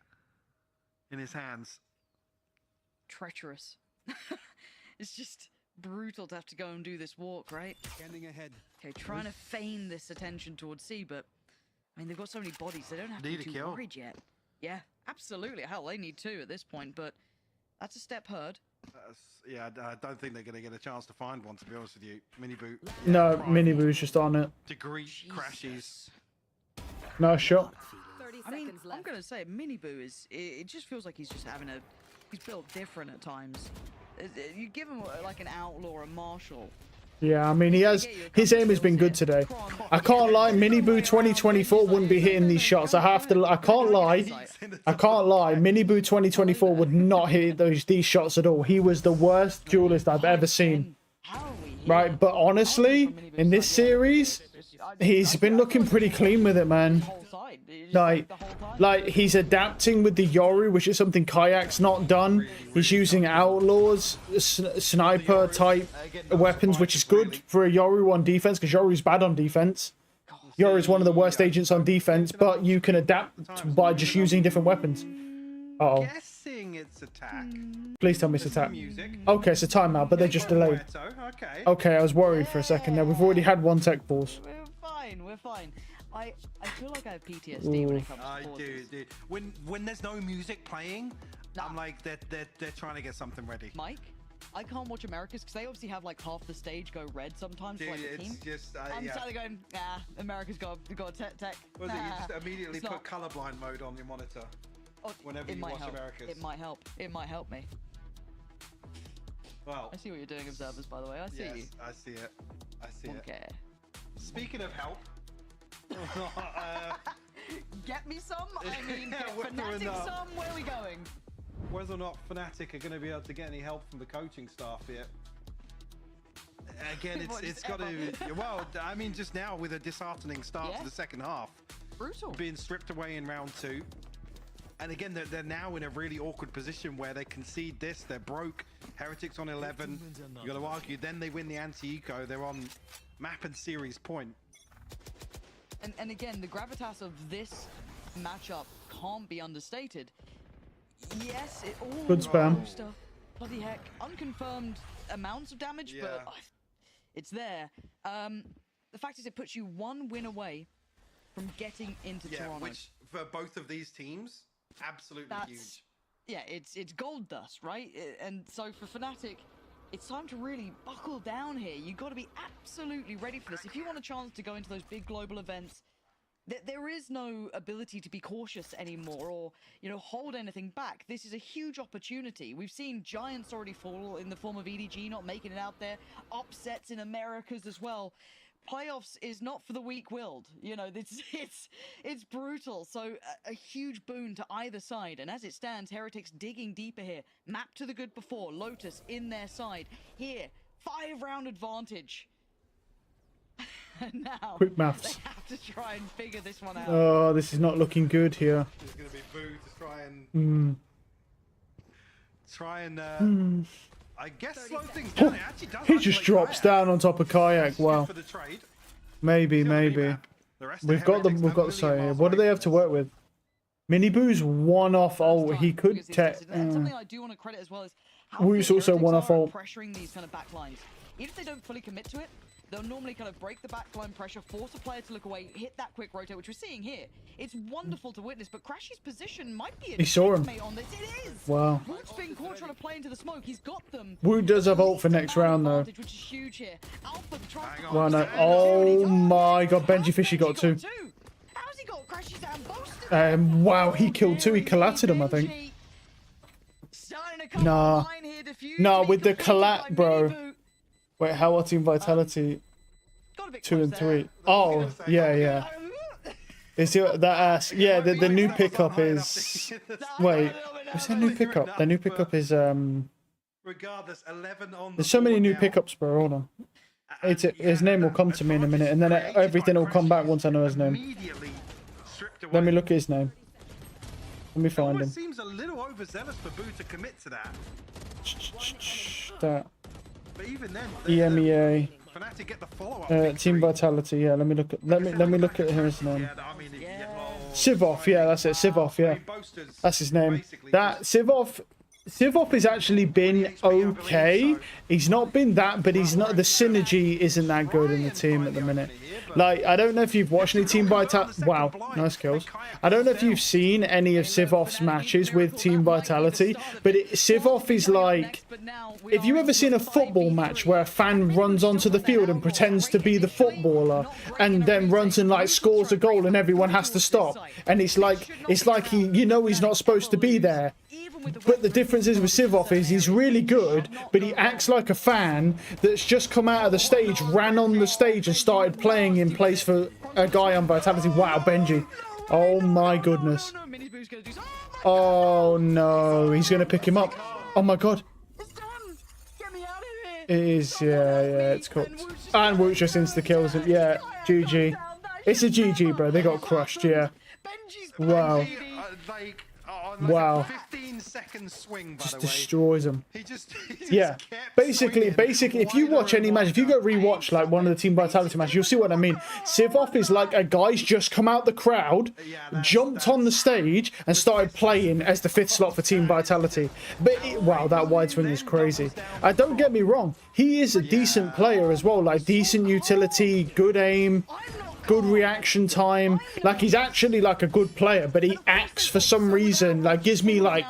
in his hands. Treacherous. It's just brutal to have to go and do this walk, right? Scanning ahead. Okay, trying to feign this attention towards C, but I mean, they've got so many bodies, they don't have to be too worried yet. Yeah, absolutely. Hell, they need two at this point, but that's a step heard. Yeah, I don't think they're going to get a chance to find one, to be honest with you. Miniboo. No, Miniboo's just on it. Degree crashes. Nice shot. I mean, I'm going to say Miniboo is, it just feels like he's just having he's built different at times. You give him like an outlaw or a marshal. Yeah, I mean, his aim has been good today. I can't lie, Miniboo 2024 wouldn't be hitting these shots. I can't lie, Miniboo 2024 would not hit these shots at all. He was the worst duelist I've ever seen. Right, but honestly, in this series, he's been looking pretty clean with it, man. Like he's adapting with the Yori, which is something Kayak's not done. He's using outlaws, sniper type weapons, which is good for a Yori on defense, because Yori's bad on defense. Yori's one of the worst agents on defense, but you can adapt by just using different weapons. Uh-oh. Guessing it's attack. Please tell me it's attack. Okay, it's a timeout, but they're just delayed. Okay, I was worried for a second there. We've already had one tech pulse. We're fine. I feel like I have PTSD when it comes to I do. When there's no music playing, I'm like they're trying to get something ready. Mike, I can't watch Americas because they obviously have like half the stage go red sometimes. Dude, for, like, the team. Just I'm suddenly going, America's got tech. Was it you just immediately put colorblind mode on your monitor whenever you watch Americas? It might help. It might help me. Well, I see what you're doing, observers. By the way, I see you. I see it. I see it. Okay. Speaking of help. Get me some? I mean, get Fnatic some? Where are we going? Whether or not Fnatic are going to be able to get any help from the coaching staff yet. Again, it's got to... Well, I mean, just now with a disheartening start to the second half. Brutal. Being stripped away in round 2. And again, they're now in a really awkward position where they concede this. They're broke. Heretics on 11. You got to argue. Then they win the anti-eco. They're on map and series point. And again, the gravitas of this matchup can't be understated. Yes, Good spam. Rooster. Bloody heck. Unconfirmed amounts of damage, but it's there. The fact is, it puts you one win away from getting into Toronto. Which for both of these teams, absolutely huge. Yeah, it's gold dust, right? And so for Fnatic, it's time to really buckle down here. You've got to be absolutely ready for this. If you want a chance to go into those big global events, there is no ability to be cautious anymore or, you know, hold anything back. This is a huge opportunity. We've seen giants already fall in the form of EDG not making it out there, upsets in Americas as well. Playoffs is not for the weak-willed. You know, it's brutal. So a huge boon to either side. And as it stands, Heretics digging deeper here. Map to the good before. Lotus in their side. Here, 5-round advantage. Now, Quick maths. they have to try and figure this one out. Oh, this is not looking good here. There's going to be boo to try and I guess slow things down. It actually does. He just drops down on top of Kayak. Wow. Maybe. We've got the site here. What do they have to work with? Miniboo's one-off ult. He could tech. Something I do want to credit as well is how Woo's also one-off ult. pressuring these kind of backlines. Even if they don't fully commit to it, they'll normally kind of break the backline pressure, force a player to look away, hit that quick rotate, which we're seeing here. It's wonderful to witness, but Crashy's position might be a He saw him. on this. It is! Wow. Woot's been caught trying to play into the smoke. He's got them. Woot does have ult for next round though. Which is huge here. Alpha trying to Well, no. Oh my god, Benji Fishy got 2. How's he got Crashy's hand boasted? Wow, he killed 2. He collatted him, I think. Nah, with the collat, bro. Wait, how are team vitality? 2 and 3. Oh, yeah. Is that ass? Yeah, the new pickup is. Wait, what's that new pickup? The new pickup is Regardless, 11 on. There's so many new pickups, bro. Hold on. His name will come to me in a minute, and then everything will come back once I know his name. Let me look at his name. Let me find him. It seems a little overzealous for Boo to commit to that. That. But even then, EMEA. Fnatic get the follow-up. Team Vitality. Yeah, let me look at. Let me look at his name. Sivov. Yeah, that's it. Sivov. Yeah, that's his name. That Sivov has actually been okay. He's not been that, but he's not. The synergy isn't that good in the team at the minute. Like, I don't know if you've watched any Team Vitality. Wow, nice kills. I don't know if you've seen any of Sivov's matches with Team Vitality, but Sivov is like, if you ever seen a football match where a fan runs onto the field and pretends to be the footballer and then runs and like scores a goal and everyone has to stop, and it's like he, you know, he's not supposed to be there. But the difference is with Sivov is he's really good, but he acts like a fan that's just come out of the stage, ran on the stage and started playing in place for a guy on Vitality. Wow, Benji. Oh my goodness. Oh no, he's going to pick him up. Oh my god. It is, yeah, it's cooked. And Woot just insta-kills him. Yeah, GG. It's a GG, bro. They got crushed, yeah. Wow. Wow. 15-second swing, by just the way. Destroys them. He just yeah. Basically, if you watch any match, if you go rewatch like one of the Team Vitality matches, you'll see what I mean. Sivov is like a guy's just come out the crowd, jumped on the stage, and started playing as the 5th slot for Team Vitality. But wow, that wide swing is crazy. Don't get me wrong, he is a decent player as well, like decent utility, good aim. Good reaction time. Like, he's actually like a good player, but he acts for some reason like gives me like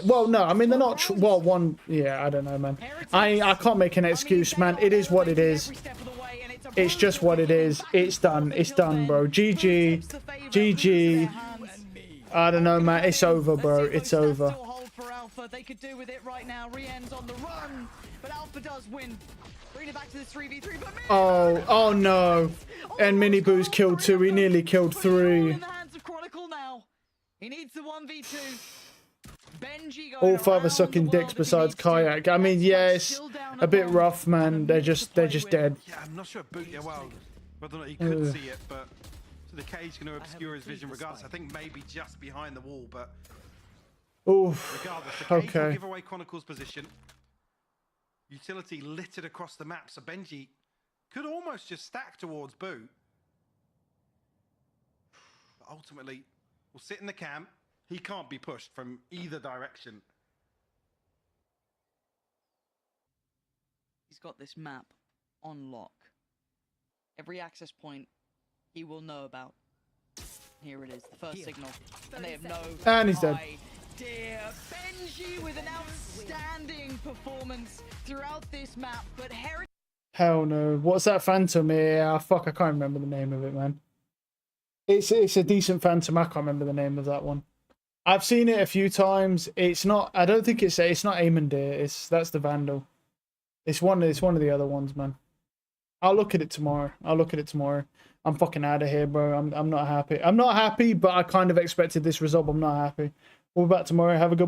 well, no, I mean they're not I don't know, man. I can't make an excuse, man. It is what it is. It's just what it is. It's done, bro. GG. I don't know, man. It's over, bro. It's over. They could do with it right now. Rien's on the run, but Alpha does win. Bring it back to this 3v3, but oh no. And Miniboo's killed 2. He nearly killed 3. In the hands of Chronicle now. He needs the 1v2. Benji all 5 are sucking dicks besides Kayak. I mean, yeah, it's a bit rough, man. They're just dead. Yeah, I'm not sure Boot, well, whether or not he could see it, but so the cage going to obscure his vision regardless. I think maybe just behind the wall, but regardless, the cage will give away Chronicle's position. Utility littered across the map, so Benji could almost just stack towards Boo. But ultimately, will sit in the camp, He can't be pushed from either direction. He's got this map on lock. Every access point he will know about. Here it is, the first signal. And they have no And he's dead. idea. Benji with an outstanding performance throughout this map, but Heritage... Hell no. What's that Phantom? Yeah, fuck, I can't remember the name of it, man. It's a decent Phantom. I can't remember the name of that one. I've seen it a few times. It's not. I don't think it's not Aemondir. That's the Vandal. It's one of the other ones, man. I'll look at it tomorrow. I'm fucking out of here, bro. I'm not happy. I'm not happy, but I kind of expected this result. But I'm not happy. We'll be back tomorrow. Have a good